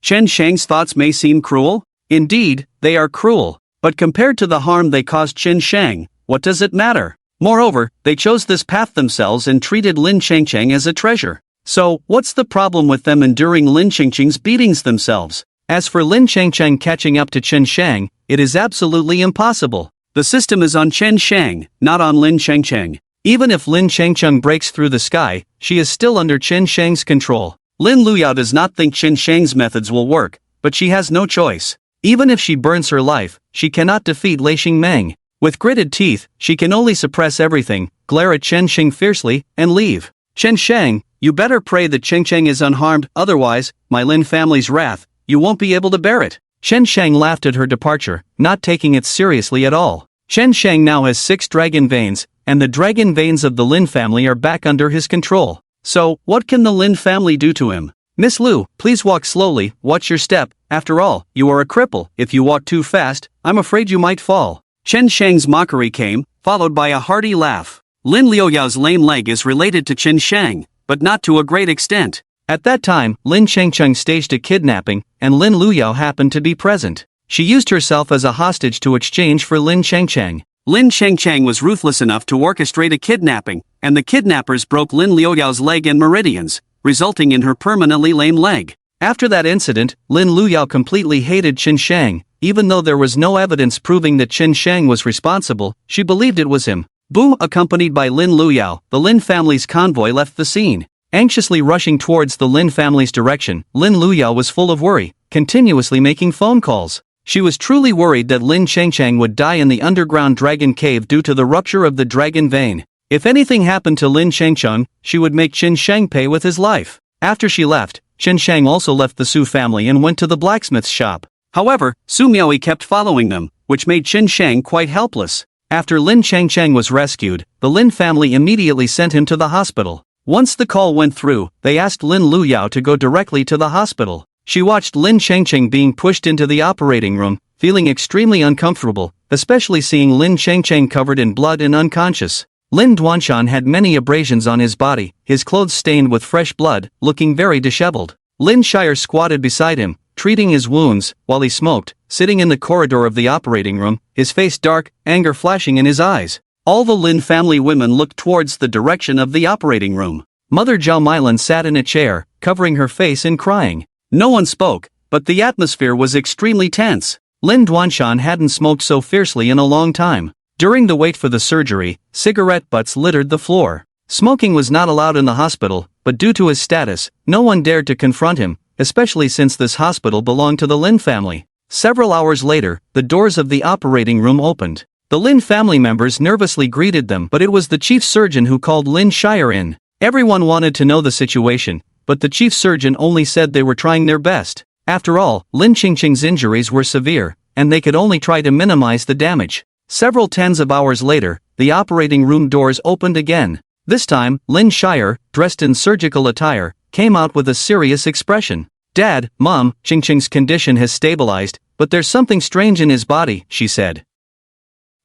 Qin Shang's thoughts may seem cruel. Indeed, they are cruel. But compared to the harm they caused Qin Shang, what does it matter? Moreover, they chose this path themselves and treated Lin Qingqing as a treasure. So, what's the problem with them enduring Lin Qingqing's beatings themselves? As for Lin Qingqing catching up to Qin Shang, it is absolutely impossible. The system is on Qin Shang, not on Lin Qingqing. Even if Lin Qingqing breaks through the sky, she is still under Qin Shang's control. Lin Luyao does not think Qin Shang's methods will work, but she has no choice. Even if she burns her life, she cannot defeat Lei Xingmeng. With gritted teeth, she can only suppress everything, glare at Qin Shang fiercely, and leave. Qin Shang, you better pray that Qingqing is unharmed, otherwise, my Lin family's wrath, you won't be able to bear it. Qin Shang laughed at her departure, not taking it seriously at all. Qin Shang now has 6 dragon veins, and the dragon veins of the Lin family are back under his control. So, what can the Lin family do to him? Miss Lu, please walk slowly, watch your step. After all, you are a cripple. If you walk too fast, I'm afraid you might fall. Qin Shang's mockery came, followed by a hearty laugh. Lin Liuyao's lame leg is related to Qin Shang, but not to a great extent. At that time, Lin Qingqing staged a kidnapping, and Lin Luyao happened to be present. She used herself as a hostage to exchange for Lin Qingqing. Lin Qingqing was ruthless enough to orchestrate a kidnapping, and the kidnappers broke Lin Liuyao's leg and meridians, resulting in her permanently lame leg. After that incident, Lin Luyao completely hated Qin Shang. Even though there was no evidence proving that Qin Shang was responsible, she believed it was him. Boom! Accompanied by Lin Luyao, the Lin family's convoy left the scene. Anxiously rushing towards the Lin family's direction, Lin Luyao was full of worry, continuously making phone calls. She was truly worried that Lin Changchang would die in the underground dragon cave due to the rupture of the dragon vein. If anything happened to Lin Changcheng, she would make Qin Shang pay with his life. After she left, Qin Shang also left the Su family and went to the blacksmith's shop. However, Su Miaoi kept following them, which made Qin Shang quite helpless. After Lin Changcheng was rescued, the Lin family immediately sent him to the hospital. Once the call went through, they asked Lin Luyao to go directly to the hospital. She watched Lin Changcheng being pushed into the operating room, feeling extremely uncomfortable, especially seeing Lin Changcheng covered in blood and unconscious. Lin Duanshan had many abrasions on his body, his clothes stained with fresh blood, looking very disheveled. Lin Shire squatted beside him, treating his wounds, while he smoked, sitting in the corridor of the operating room, his face dark, anger flashing in his eyes. All the Lin family women looked towards the direction of the operating room. Mother Zhao Mailan sat in a chair, covering her face and crying. No one spoke, but the atmosphere was extremely tense. Lin Duanshan hadn't smoked so fiercely in a long time. During the wait for the surgery, cigarette butts littered the floor. Smoking was not allowed in the hospital, but due to his status, no one dared to confront him, especially since this hospital belonged to the Lin family. Several hours later, the doors of the operating room opened. The Lin family members nervously greeted them, but it was the chief surgeon who called Lin Shire in. Everyone wanted to know the situation, but the chief surgeon only said they were trying their best. After all, Lin Chingching's injuries were severe, and they could only try to minimize the damage. Several tens of hours later, the operating room doors opened again. This time, Lin Shire, dressed in surgical attire, came out with a serious expression. Dad, Mom, Chingching's condition has stabilized, but there's something strange in his body, she said.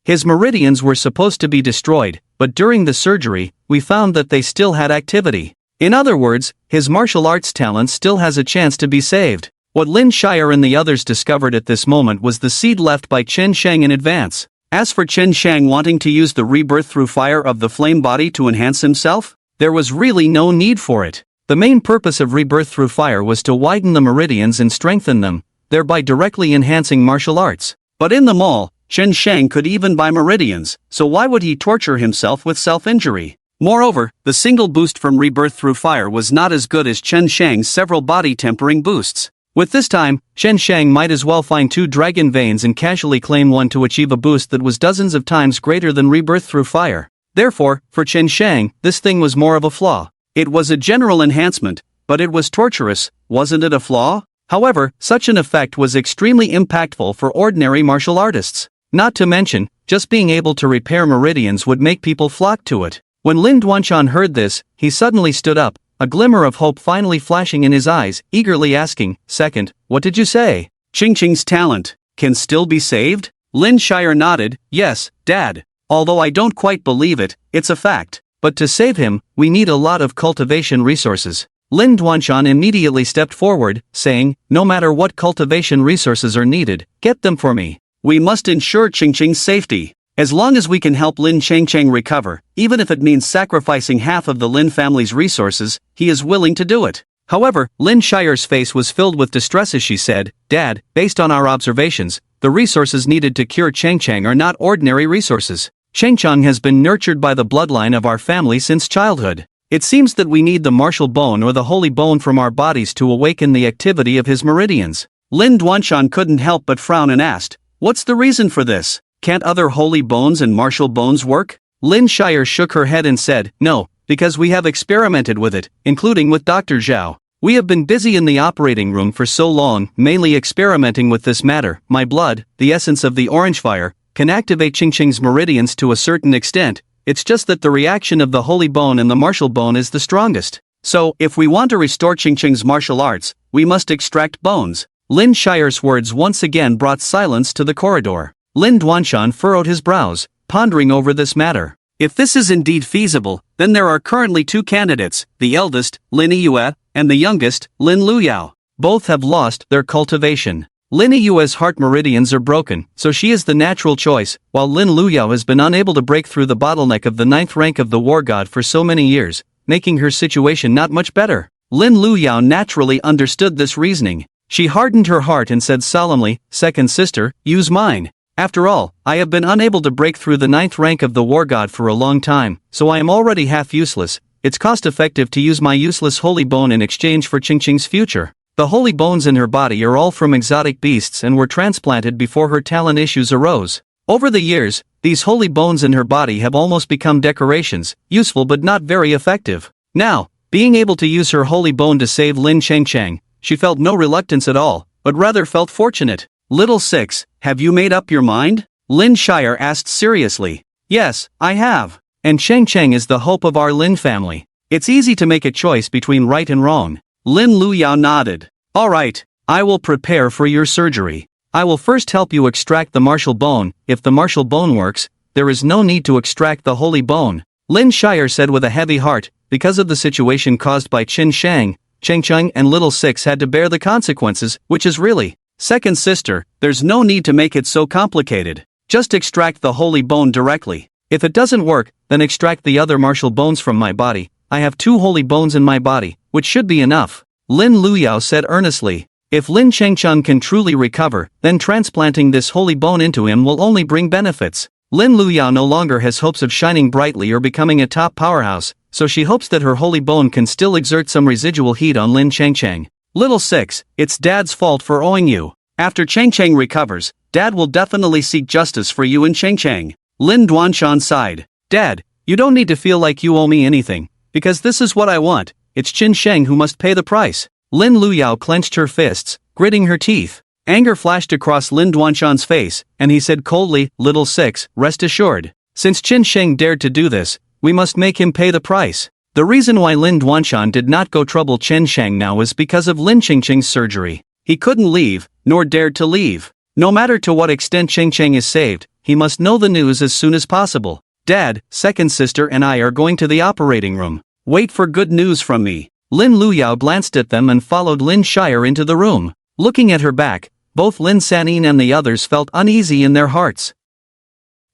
His meridians were supposed to be destroyed, but during the surgery, we found that they still had activity. In other words, his martial arts talent still has a chance to be saved. What Lin Shire and the others discovered at this moment was the seed left by Qin Shang in advance. As for Qin Shang wanting to use the rebirth through fire of the flame body to enhance himself, there was really no need for it. The main purpose of rebirth through fire was to widen the meridians and strengthen them, thereby directly enhancing martial arts. But in the mall, Qin Shang could even buy meridians, so why would he torture himself with self-injury? Moreover, the single boost from rebirth through fire was not as good as Qin Shang's several body-tempering boosts. With this time, Qin Shang might as well find 2 dragon veins and casually claim one to achieve a boost that was dozens of times greater than rebirth through fire. Therefore, for Qin Shang, this thing was more of a flaw. It was a general enhancement, but it was torturous, wasn't it a flaw? However, such an effect was extremely impactful for ordinary martial artists. Not to mention, just being able to repair meridians would make people flock to it. When Lin Duanshan heard this, he suddenly stood up, a glimmer of hope finally flashing in his eyes, eagerly asking, "Second, what did you say? Chingching's talent can still be saved?" Lin Shire nodded, "Yes, Dad. Although I don't quite believe it, it's a fact. But to save him, we need a lot of cultivation resources." Lin Duanshan immediately stepped forward, saying, "No matter what cultivation resources are needed, get them for me. We must ensure Chingching's safety. As long as we can help Lin Changcheng recover, even if it means sacrificing half of the Lin family's resources, he is willing to do it." However, Lin Shire's face was filled with distress as she said, "Dad, based on our observations, the resources needed to cure Changcheng are not ordinary resources. Changcheng has been nurtured by the bloodline of our family since childhood. It seems that we need the martial bone or the holy bone from our bodies to awaken the activity of his meridians." Lin Duanshan couldn't help but frown and asked, "What's the reason for this? Can't other holy bones and martial bones work?" Lin Shire shook her head and said, "No, because we have experimented with it, including with Dr. Zhao. We have been busy in the operating room for so long, mainly experimenting with this matter. My blood, the essence of the orange fire, can activate Chingching's meridians to a certain extent. It's just that the reaction of the holy bone and the martial bone is the strongest. So, if we want to restore Chingching's martial arts, we must extract bones." Lin Shire's words once again brought silence to the corridor. Lin Duanshan furrowed his brows, pondering over this matter. If this is indeed feasible, then there are currently 2 candidates, the eldest, Lin Yue, and the youngest, Lin Luyao. Both have lost their cultivation. Lin Yue's heart meridians are broken, so she is the natural choice, while Lin Luyao has been unable to break through the bottleneck of the 9th rank of the war god for so many years, making her situation not much better. Lin Luyao naturally understood this reasoning. She hardened her heart and said solemnly, "Second sister, use mine. After all, I have been unable to break through the 9th rank of the war god for a long time, so I am already half useless. It's cost-effective to use my useless holy bone in exchange for Chingching's future." The holy bones in her body are all from exotic beasts and were transplanted before her talent issues arose. Over the years, these holy bones in her body have almost become decorations, useful but not very effective. Now, being able to use her holy bone to save Lin Changchang, she felt no reluctance at all, but rather felt fortunate. Little Six, have you made up your mind? Lin Shire asked seriously. Yes, I have. And Changchang is the hope of our Lin family. It's easy to make a choice between right and wrong. Lin Luyao nodded. All right, I will prepare for your surgery. I will first help you extract the martial bone. If the martial bone works, there is no need to extract the holy bone. Lin Shire said with a heavy heart, because of the situation caused by Qin Shang, Changcheng and Little Six had to bear the consequences, which is really. Second sister, there's no need to make it so complicated. Just extract the holy bone directly. If it doesn't work, then extract the other martial bones from my body. I have 2 holy bones in my body, which should be enough. Lin Luyao said earnestly. If Lin Changcheng can truly recover, then transplanting this holy bone into him will only bring benefits. Lin Luyao no longer has hopes of shining brightly or becoming a top powerhouse, so she hopes that her holy bone can still exert some residual heat on Lin Changcheng. Little Six, it's Dad's fault for owing you. After Changcheng recovers, Dad will definitely seek justice for you and Changcheng. Lin Duanshan sighed. Dad, you don't need to feel like you owe me anything, because this is what I want. It's Qin Sheng who must pay the price. Lin Luyao clenched her fists, gritting her teeth. Anger flashed across Lin Duanshan's face, and he said coldly, Little Six, rest assured. Since Qin Sheng dared to do this, we must make him pay the price. The reason why Lin Duanshan did not go trouble Qin Sheng now is because of Lin Changcheng's surgery. He couldn't leave, nor dared to leave. No matter to what extent Changcheng is saved, he must know the news as soon as possible. Dad, second sister and I are going to the operating room. Wait for good news from me. Lin Luyao glanced at them and followed Lin Shire into the room. Looking at her back, both Lin Sanin and the others felt uneasy in their hearts.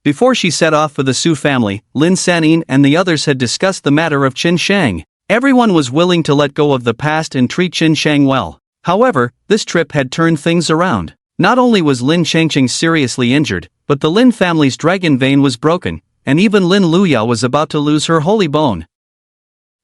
Before she set off for the Su family, Lin Sanin and the others had discussed the matter of Qin Shang. Everyone was willing to let go of the past and treat Qin Shang well. However, this trip had turned things around. Not only was Lin Changcheng seriously injured, but the Lin family's dragon vein was broken, and even Lin Luyao was about to lose her holy bone.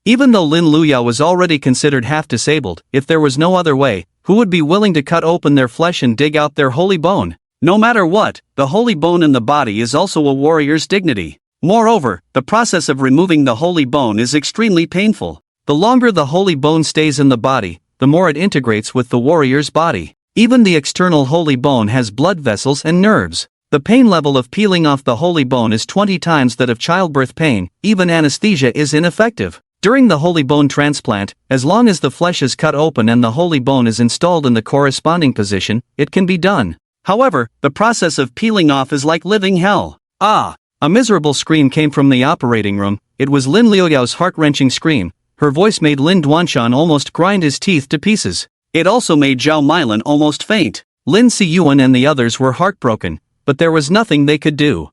Even though Lin Luyao was already considered half-disabled, if there was no other way, who would be willing to cut open their flesh and dig out their holy bone? No matter what, the holy bone in the body is also a warrior's dignity. Moreover, the process of removing the holy bone is extremely painful. The longer the holy bone stays in the body, the more it integrates with the warrior's body. Even the external holy bone has blood vessels and nerves. The pain level of peeling off the holy bone is 20 times that of childbirth pain. Even anesthesia is ineffective. During the holy bone transplant, as long as the flesh is cut open and the holy bone is installed in the corresponding position, it can be done. However, the process of peeling off is like living hell. Ah! A miserable scream came from the operating room. It was Lin Liuyao's heart-wrenching scream. Her voice made Lin Duanshan almost grind his teeth to pieces. It also made Zhao Milan almost faint. Lin Siyuan and the others were heartbroken, but there was nothing they could do.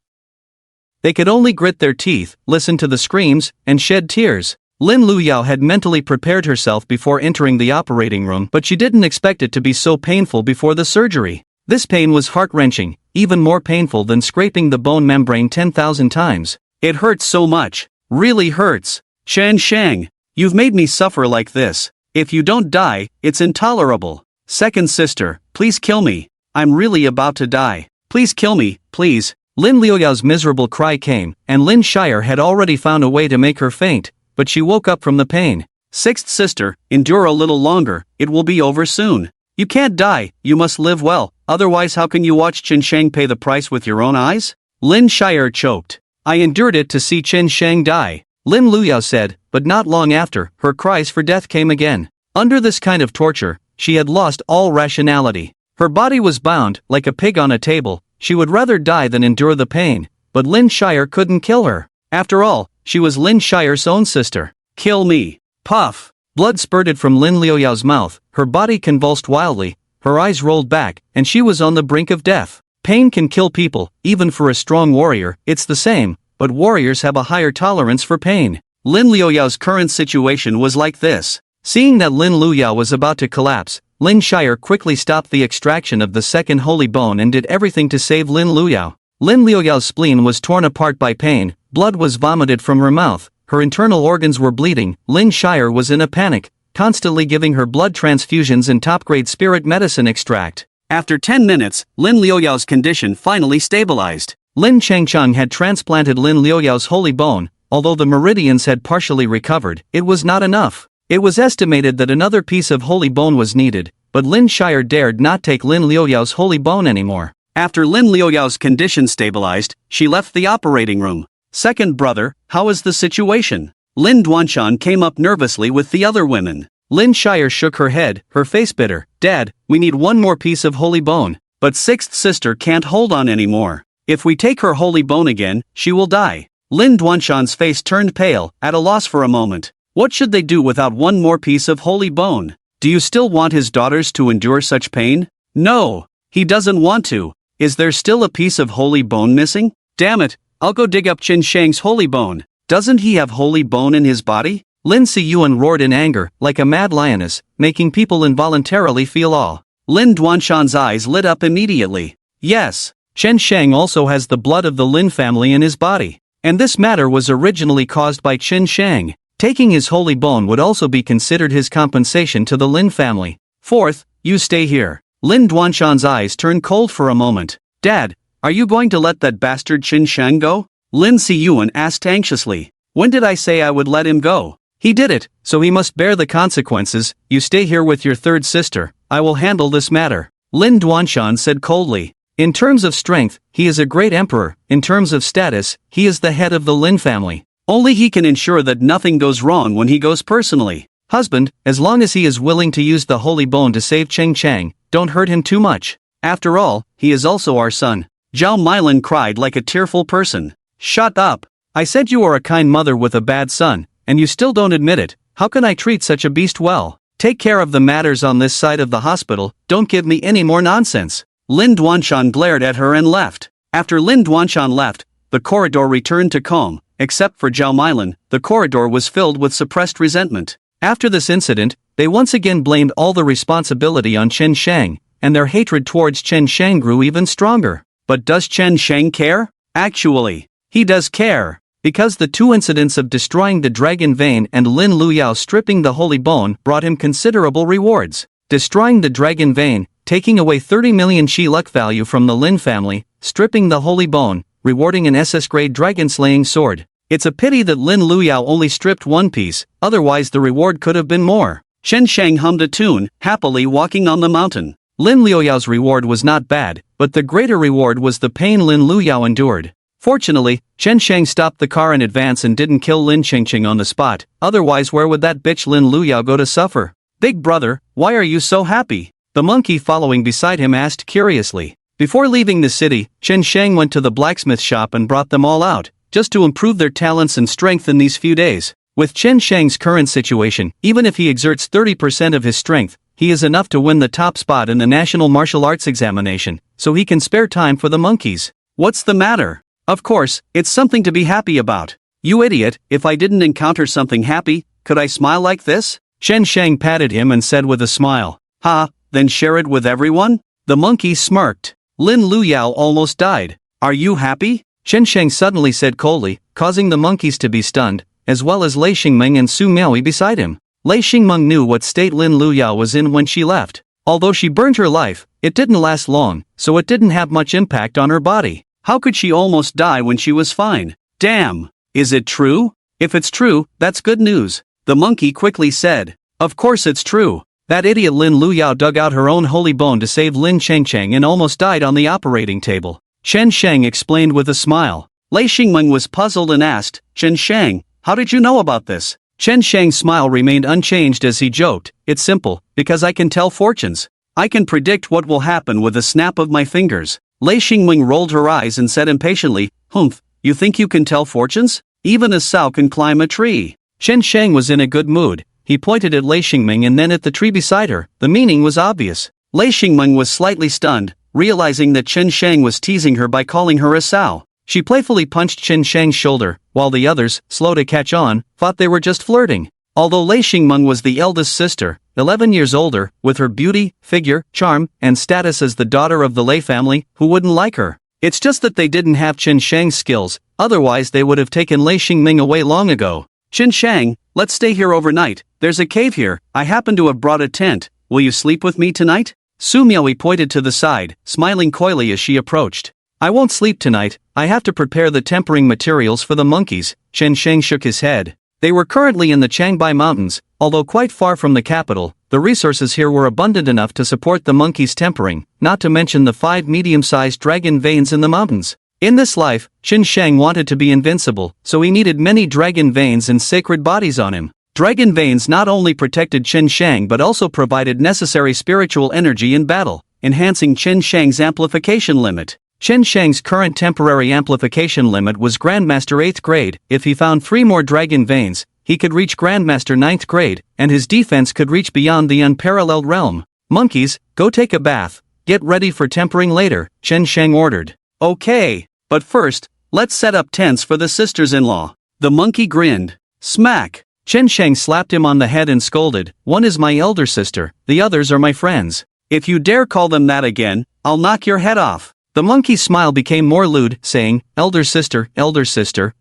They could only grit their teeth, listen to the screams, and shed tears. Lin Luyao had mentally prepared herself before entering the operating room, but she didn't expect it to be so painful before the surgery. This pain was heart-wrenching, even more painful than scraping the bone membrane 10,000 times. It hurts so much. Really hurts. Shan Shang, you've made me suffer like this. If you don't die, it's intolerable. Second sister, please kill me. I'm really about to die. Please kill me, please. Lin Liuyao's miserable cry came, and Lin Shire had already found a way to make her faint, but she woke up from the pain. Sixth sister, endure a little longer, it will be over soon. You can't die, you must live well, otherwise how can you watch Qin Shang pay the price with your own eyes? Lin Shire choked. I endured it to see Qin Shang die. Lin Luyao said, but not long after, her cries for death came again. Under this kind of torture, she had lost all rationality. Her body was bound, like a pig on a table. She would rather die than endure the pain, but Lin Shire couldn't kill her. After all, she was Lin Shire's own sister. Kill me. Puff. Blood spurted from Lin Liuyao's mouth, her body convulsed wildly, her eyes rolled back, and she was on the brink of death. Pain can kill people, even for a strong warrior, it's the same, but warriors have a higher tolerance for pain. Lin Liuyao's current situation was like this. Seeing that Lin Luyao was about to collapse, Lin Shire quickly stopped the extraction of the second holy bone and did everything to save Lin Luyao. Lin Liuyao's spleen was torn apart by pain, blood was vomited from her mouth, her internal organs were bleeding. Lin Shire was in a panic, constantly giving her blood transfusions and top-grade spirit medicine extract. After 10 minutes, Lin Liuyao's condition finally stabilized. Lin Changcheng had transplanted Lin Liuyao's holy bone. Although the meridians had partially recovered, it was not enough. It was estimated that another piece of holy bone was needed, but Lin Shire dared not take Lin Liuyao's holy bone anymore. After Lin Liuyao's condition stabilized, she left the operating room. Second brother, how is the situation? Lin Duanshan came up nervously with the other women. Lin Shire shook her head, her face bitter. Dad, we need one more piece of holy bone, but sixth sister can't hold on anymore. If we take her holy bone again, she will die. Lin Duanshan's face turned pale, at a loss for a moment. What should they do without one more piece of holy bone? Do you still want his daughters to endure such pain? No, he doesn't want to. Is there still a piece of holy bone missing? Damn it, I'll go dig up Qin Shang's holy bone. Doesn't he have holy bone in his body? Lin Siyuan roared in anger, like a mad lioness, making people involuntarily feel awe. Lin Duanshan's eyes lit up immediately. Yes, Qin Shang also has the blood of the Lin family in his body. And this matter was originally caused by Qin Shang. Taking his holy bone would also be considered his compensation to the Lin family. Fourth, you stay here. Lin Duanshan's eyes turned cold for a moment. Dad, are you going to let that bastard Qin Shang go? Lin Siyuan asked anxiously. When did I say I would let him go? He did it, so he must bear the consequences. You stay here with your third sister. I will handle this matter. Lin Duanshan said coldly. In terms of strength, he is a great emperor. In terms of status, he is the head of the Lin family. Only he can ensure that nothing goes wrong when he goes personally. Husband, as long as he is willing to use the holy bone to save Cheng Chang, don't hurt him too much. After all, he is also our son. Zhao Milin cried like a tearful person. Shut up. I said you are a kind mother with a bad son, and you still don't admit it. How can I treat such a beast well? Take care of the matters on this side of the hospital, don't give me any more nonsense. Lin Duanshan glared at her and left. After Lin Duanshan left, the corridor returned to calm. Except for Zhao Milin, the corridor was filled with suppressed resentment. After this incident, they once again blamed all the responsibility on Chen Shang, and their hatred towards Chen Shang grew even stronger. But does Chen Shang care? Actually, he does care. Because the two incidents of destroying the dragon vein and Lin Luyao stripping the holy bone brought him considerable rewards. Destroying the dragon vein, taking away 30 million Shi luck value from the Lin family, stripping the holy bone, rewarding an SS-grade dragon-slaying sword. It's a pity that Lin Luyao only stripped one piece, otherwise the reward could have been more. Chen Shang hummed a tune, happily walking on the mountain. Lin Luyao's reward was not bad, but the greater reward was the pain Lin Luyao endured. Fortunately, Chen Shang stopped the car in advance and didn't kill Lin Chengcheng on the spot, otherwise where would that bitch Lin Luyao go to suffer? Big brother, why are you so happy? The monkey following beside him asked curiously. Before leaving the city, Chen Shang went to the blacksmith shop and brought them all out, just to improve their talents and strength in these few days. With Chen Shang's current situation, even if he exerts 30% of his strength, he is enough to win the top spot in the National Martial Arts Examination, so he can spare time for the monkeys. What's the matter? Of course, it's something to be happy about. You idiot, if I didn't encounter something happy, could I smile like this? Chen Shang patted him and said with a smile. Ha, then share it with everyone? The monkey smirked. Lin Luyao almost died. Are you happy? Chen Shang suddenly said coldly, causing the monkeys to be stunned, as well as Lei Xingmeng and Su Miaoyi beside him. Lei Xingmeng knew what state Lin Luyao was in when she left. Although she burned her life, it didn't last long, so it didn't have much impact on her body. How could she almost die when she was fine? Damn! Is it true? If it's true, that's good news. The monkey quickly said. Of course it's true. That idiot Lin Luyao dug out her own holy bone to save Lin Chengcheng and almost died on the operating table. Chen Shang explained with a smile. Lei Xingmeng was puzzled and asked, Chen Shang, how did you know about this? Chen Shang's smile remained unchanged as he joked, it's simple, because I can tell fortunes. I can predict what will happen with a snap of my fingers. Lei Xingmeng rolled her eyes and said impatiently, Humph, you think you can tell fortunes? Even a sow can climb a tree. Chen Shang was in a good mood. He pointed at Lei Xingmeng and then at the tree beside her. The meaning was obvious. Lei Xingmeng was slightly stunned, realizing that Chen Shang was teasing her by calling her a sow. She playfully punched Chen Shang's shoulder, while the others, slow to catch on, thought they were just flirting. Although Lei Xingmeng was the eldest sister, 11 years older, with her beauty, figure, charm, and status as the daughter of the Lei family, who wouldn't like her? It's just that they didn't have Chen Shang's skills, otherwise they would have taken Lei Xingmeng away long ago. Chen Shang, let's stay here overnight, there's a cave here, I happen to have brought a tent, will you sleep with me tonight? Su Miaoi pointed to the side, smiling coyly as she approached. I won't sleep tonight, I have to prepare the tempering materials for the monkeys. Chen Sheng shook his head. They were currently in the Changbai Mountains, although quite far from the capital. The resources here were abundant enough to support the monkeys' tempering, not to mention the 5 medium-sized dragon veins in the mountains. In this life, Chen Sheng wanted to be invincible, so he needed many dragon veins and sacred bodies on him. Dragon veins not only protected Chen Sheng but also provided necessary spiritual energy in battle, enhancing Chen Sheng's amplification limit. Chen Sheng's current temporary amplification limit was Grandmaster 8th grade. If he found 3 more dragon veins, he could reach Grandmaster 9th grade, and his defense could reach beyond the unparalleled realm. Monkeys, go take a bath. Get ready for tempering later, Chen Sheng ordered. Okay, but first, let's set up tents for the sisters-in-law. The monkey grinned. Smack! Chen Sheng slapped him on the head and scolded, one is my elder sister, the others are my friends. If you dare call them that again, I'll knock your head off. The monkey's smile became more lewd, saying, elder sister,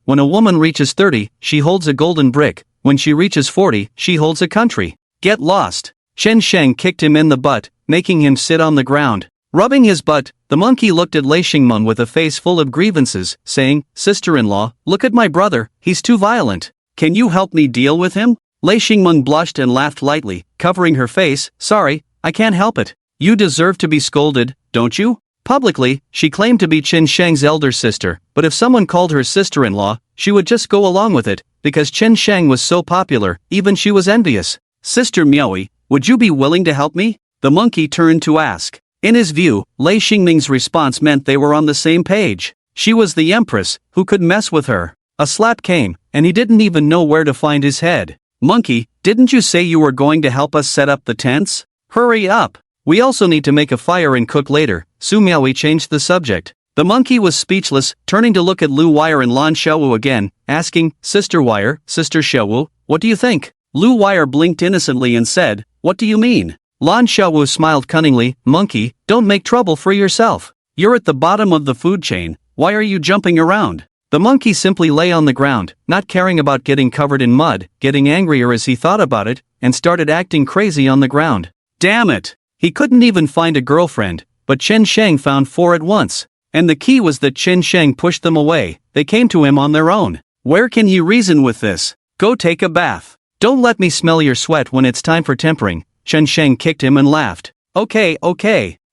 when a woman reaches 30, she holds a golden brick, when she reaches 40, she holds a country. Get lost. Chen Sheng kicked him in the butt, making him sit on the ground. Rubbing his butt, the monkey looked at Lei Xingmen with a face full of grievances, saying, sister-in-law, look at my brother, he's too violent. Can you help me deal with him? Lei Xingmen blushed and laughed lightly, covering her face, sorry, I can't help it. You deserve to be scolded, don't you? Publicly, she claimed to be Chen Sheng's elder sister, but if someone called her sister-in-law, she would just go along with it, because Chen Sheng was so popular, even she was envious. Sister Miaoi, would you be willing to help me? The monkey turned to ask. In his view, Lei Xingming's response meant they were on the same page. She was the empress, who could mess with her. A slap came, and he didn't even know where to find his head. Monkey, didn't you say you were going to help us set up the tents? Hurry up! We also need to make a fire and cook later. Su Miaoi changed the subject. The monkey was speechless, turning to look at Lu Wire and Lan Xiaowu again, asking, Sister Wire, Sister Xiaowu, what do you think? Lu Wire blinked innocently and said, what do you mean? Lan Xiaowu smiled cunningly, monkey, don't make trouble for yourself. You're at the bottom of the food chain, why are you jumping around? The monkey simply lay on the ground, not caring about getting covered in mud, getting angrier as he thought about it, and started acting crazy on the ground. Damn it! He couldn't even find a girlfriend, but Chen Sheng found 4 at once. And the key was that Chen Sheng pushed them away, they came to him on their own. Where can he reason with this? Go take a bath. Don't let me smell your sweat when it's time for tempering. Chen Sheng kicked him and laughed. Okay,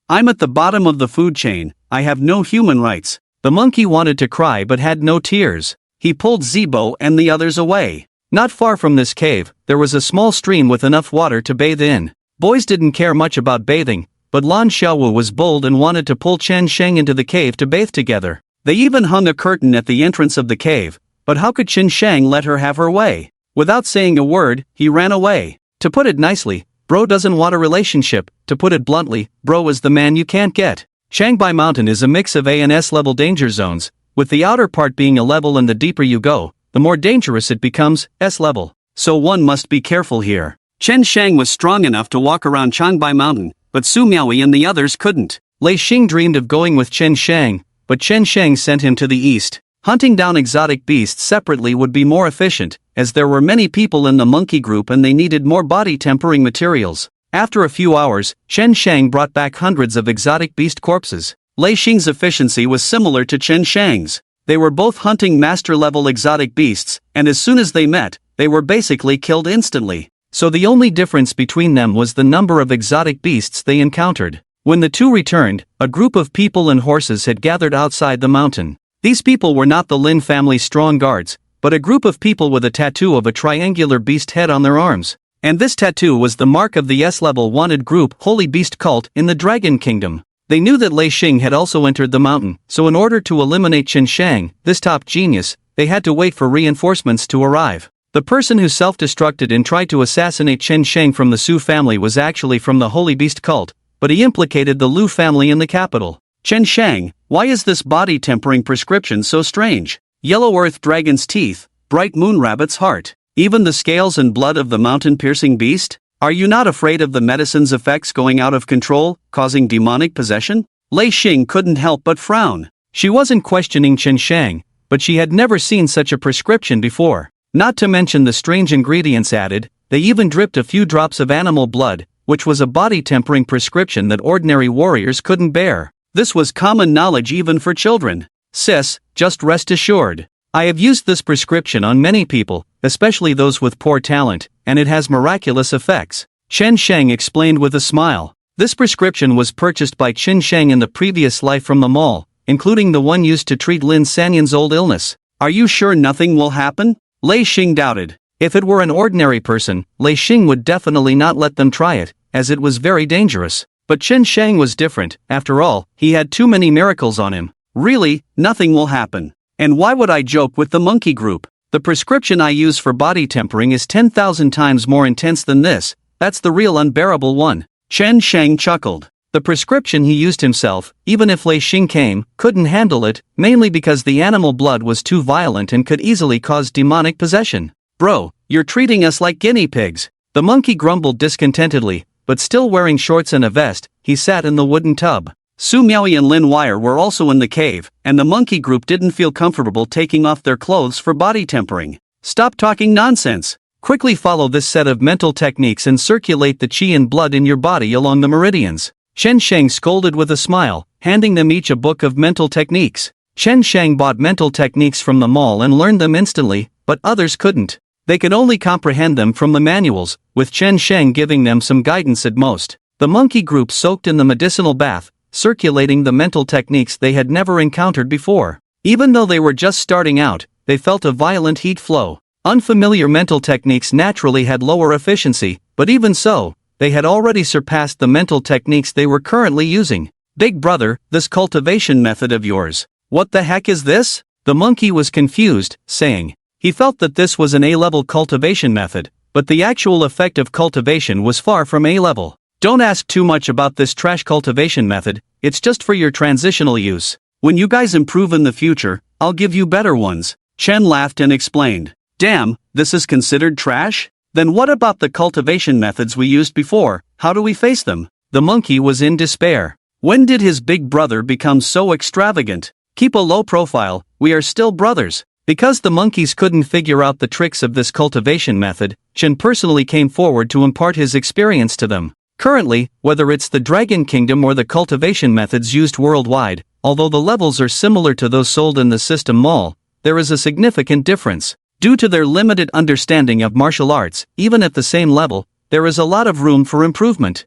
I'm at the bottom of the food chain, I have no human rights. The monkey wanted to cry but had no tears. He pulled Zibo and the others away. Not far from this cave, there was a small stream with enough water to bathe in. Boys didn't care much about bathing, but Lan Xiaowu was bold and wanted to pull Chen Sheng into the cave to bathe together. They even hung a curtain at the entrance of the cave, but how could Chen Sheng let her have her way? Without saying a word, he ran away. To put it nicely, bro doesn't want a relationship. To put it bluntly, bro is the man you can't get. Changbai Mountain is a mix of A and S level danger zones, with the outer part being a level, and the deeper you go, the more dangerous it becomes, S level. So one must be careful here. Chen Sheng was strong enough to walk around Changbai Mountain, but Su Miaoi and the others couldn't. Lei Xing dreamed of going with Chen Sheng, but Chen Sheng sent him to the east. Hunting down exotic beasts separately would be more efficient, as there were many people in the monkey group and they needed more body tempering materials. After a few hours, Chen Sheng brought back hundreds of exotic beast corpses. Lei Xing's efficiency was similar to Chen Sheng's. They were both hunting master-level exotic beasts, and as soon as they met, they were basically killed instantly. So the only difference between them was the number of exotic beasts they encountered. When the two returned, a group of people and horses had gathered outside the mountain. These people were not the Lin family's strong guards, but a group of people with a tattoo of a triangular beast head on their arms. And this tattoo was the mark of the S-level wanted group Holy Beast Cult in the Dragon Kingdom. They knew that Lei Xing had also entered the mountain, so in order to eliminate Chen Sheng, this top genius, they had to wait for reinforcements to arrive. The person who self-destructed and tried to assassinate Chen Sheng from the Su family was actually from the Holy Beast Cult, but he implicated the Lu family in the capital. Chen Sheng, why is this body tempering prescription so strange? Yellow earth dragon's teeth, bright moon rabbit's heart, even the scales and blood of the mountain-piercing beast? Are you not afraid of the medicine's effects going out of control, causing demonic possession? Lei Xing couldn't help but frown. She wasn't questioning Chen Sheng, but she had never seen such a prescription before. Not to mention the strange ingredients added, they even dripped a few drops of animal blood, which was a body-tempering prescription that ordinary warriors couldn't bear. This was common knowledge even for children. Sis, just rest assured. I have used this prescription on many people, especially those with poor talent, and it has miraculous effects. Chen Sheng explained with a smile. This prescription was purchased by Qin Sheng in the previous life from the mall, including the one used to treat Lin Sanyan's old illness. Are you sure nothing will happen? Lei Xing doubted. If it were an ordinary person, Lei Xing would definitely not let them try it, as it was very dangerous. But Chen Sheng was different. After all, he had too many miracles on him. Really, nothing will happen. And why would I joke with the monkey group? The prescription I use for body tempering is 10,000 times more intense than this. That's the real unbearable one. Chen Sheng chuckled. The prescription he used himself, even if Lei Xing came, couldn't handle it, mainly because the animal blood was too violent and could easily cause demonic possession. Bro, you're treating us like guinea pigs. The monkey grumbled discontentedly, but still wearing shorts and a vest, he sat in the wooden tub. Su Miaoi and Lin Wire were also in the cave, and the monkey group didn't feel comfortable taking off their clothes for body tempering. Stop talking nonsense. Quickly follow this set of mental techniques and circulate the qi and blood in your body along the meridians. Chen Sheng scolded with a smile, handing them each a book of mental techniques. Chen Sheng bought mental techniques from the mall and learned them instantly, but others couldn't. They could only comprehend them from the manuals, with Chen Sheng giving them some guidance at most. The monkey group soaked in the medicinal bath, circulating the mental techniques they had never encountered before. Even though they were just starting out, they felt a violent heat flow. Unfamiliar mental techniques naturally had lower efficiency, but even so, they had already surpassed the mental techniques they were currently using. Big brother, this cultivation method of yours, what the heck is this? The monkey was confused, saying. He felt that this was an A-level cultivation method, but the actual effect of cultivation was far from A-level. Don't ask too much about this trash cultivation method, it's just for your transitional use. When you guys improve in the future, I'll give you better ones. Chen laughed and explained. Damn, this is considered trash? Then what about the cultivation methods we used before, how do we face them? The monkey was in despair. When did his big brother become so extravagant? Keep a low profile, we are still brothers. Because the monkeys couldn't figure out the tricks of this cultivation method, Chen personally came forward to impart his experience to them. Currently, whether it's the Dragon Kingdom or the cultivation methods used worldwide, although the levels are similar to those sold in the system mall, there is a significant difference. Due to their limited understanding of martial arts, even at the same level, there is a lot of room for improvement.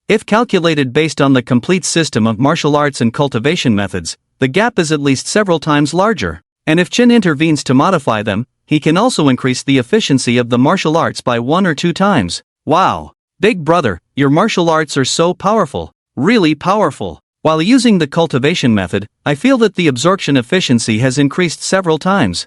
If calculated based on the complete system of martial arts and cultivation methods, the gap is at least several times larger. And if Chen intervenes to modify them, he can also increase the efficiency of the martial arts by 1 or 2 times. Wow! Big brother, your martial arts are so powerful. Really powerful. While using the cultivation method, I feel that the absorption efficiency has increased several times.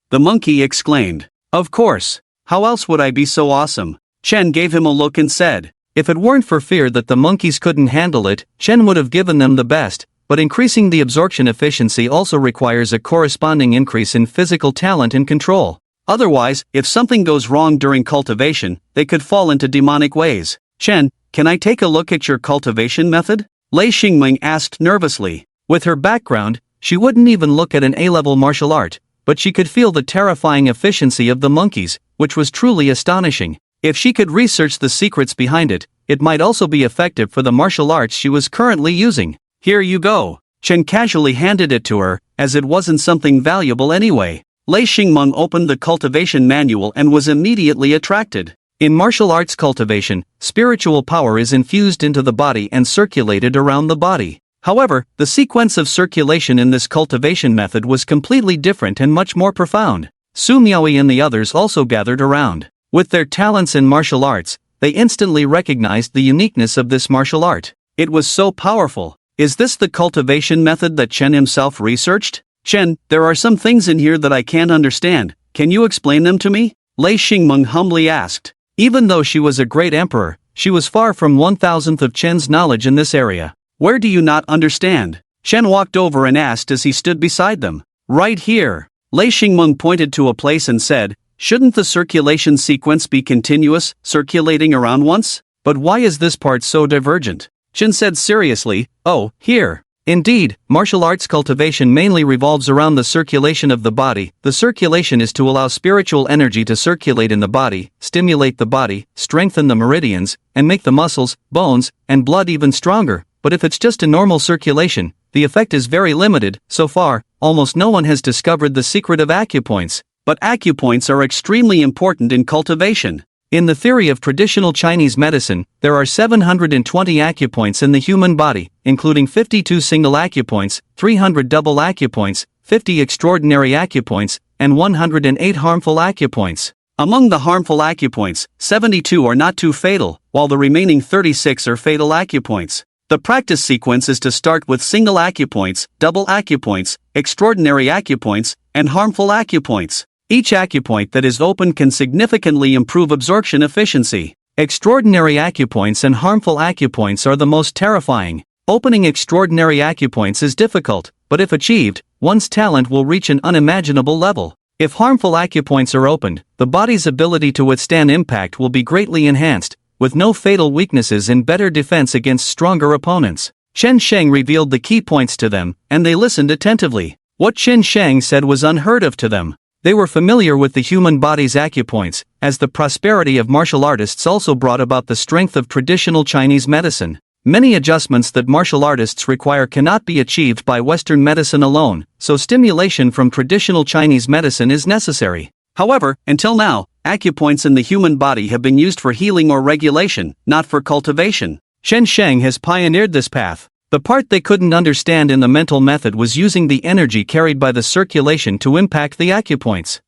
The monkey exclaimed. Of course. How else would I be so awesome? Chen gave him a look and said. If it weren't for fear that the monkeys couldn't handle it, Chen would have given them the best. But increasing the absorption efficiency also requires a corresponding increase in physical talent and control. Otherwise, if something goes wrong during cultivation, they could fall into demonic ways. Chen, can I take a look at your cultivation method? Lei Xingming asked nervously. With her background, she wouldn't even look at an A-level martial art, but she could feel the terrifying efficiency of the monkeys, which was truly astonishing. If she could research the secrets behind it, it might also be effective for the martial arts she was currently using. Here you go. Chen casually handed it to her, as it wasn't something valuable anyway. Lei Xingmeng opened the cultivation manual and was immediately attracted. In martial arts cultivation, spiritual power is infused into the body and circulated around the body. However, the sequence of circulation in this cultivation method was completely different and much more profound. Su Miaoi and the others also gathered around. With their talents in martial arts, they instantly recognized the uniqueness of this martial art. It was so powerful. Is this the cultivation method that Chen himself researched? Chen, there are some things in here that I can't understand. Can you explain them to me? Lei Xingmeng humbly asked. Even though she was a great emperor, she was far from 1,000th of Chen's knowledge in this area. Where do you not understand? Chen walked over and asked as he stood beside them. Right here. Lei Xingmeng pointed to a place and said, shouldn't the circulation sequence be continuous, circulating around once? But why is this part so divergent? Chen said seriously, oh, here. Indeed, martial arts cultivation mainly revolves around the circulation of the body. The circulation is to allow spiritual energy to circulate in the body, stimulate the body, strengthen the meridians, and make the muscles, bones, and blood even stronger. But if it's just a normal circulation, the effect is very limited. So far, almost no one has discovered the secret of acupoints. But acupoints are extremely important in cultivation. In the theory of traditional Chinese medicine, there are 720 acupoints in the human body, including 52 single acupoints, 300 double acupoints, 50 extraordinary acupoints, and 108 harmful acupoints. Among the harmful acupoints, 72 are not too fatal, while the remaining 36 are fatal acupoints. The practice sequence is to start with single acupoints, double acupoints, extraordinary acupoints, and harmful acupoints. Each acupoint that is opened can significantly improve absorption efficiency. Extraordinary acupoints and harmful acupoints are the most terrifying. Opening extraordinary acupoints is difficult, but if achieved, one's talent will reach an unimaginable level. If harmful acupoints are opened, the body's ability to withstand impact will be greatly enhanced, with no fatal weaknesses and better defense against stronger opponents. Chen Sheng revealed the key points to them, and they listened attentively. What Chen Sheng said was unheard of to them. They were familiar with the human body's acupoints, as the prosperity of martial artists also brought about the strength of traditional Chinese medicine. Many adjustments that martial artists require cannot be achieved by Western medicine alone, so stimulation from traditional Chinese medicine is necessary. However, until now, acupoints in the human body have been used for healing or regulation, not for cultivation. Chen Sheng has pioneered this path. The part they couldn't understand in the mental method was using the energy carried by the circulation to impact the acupoints.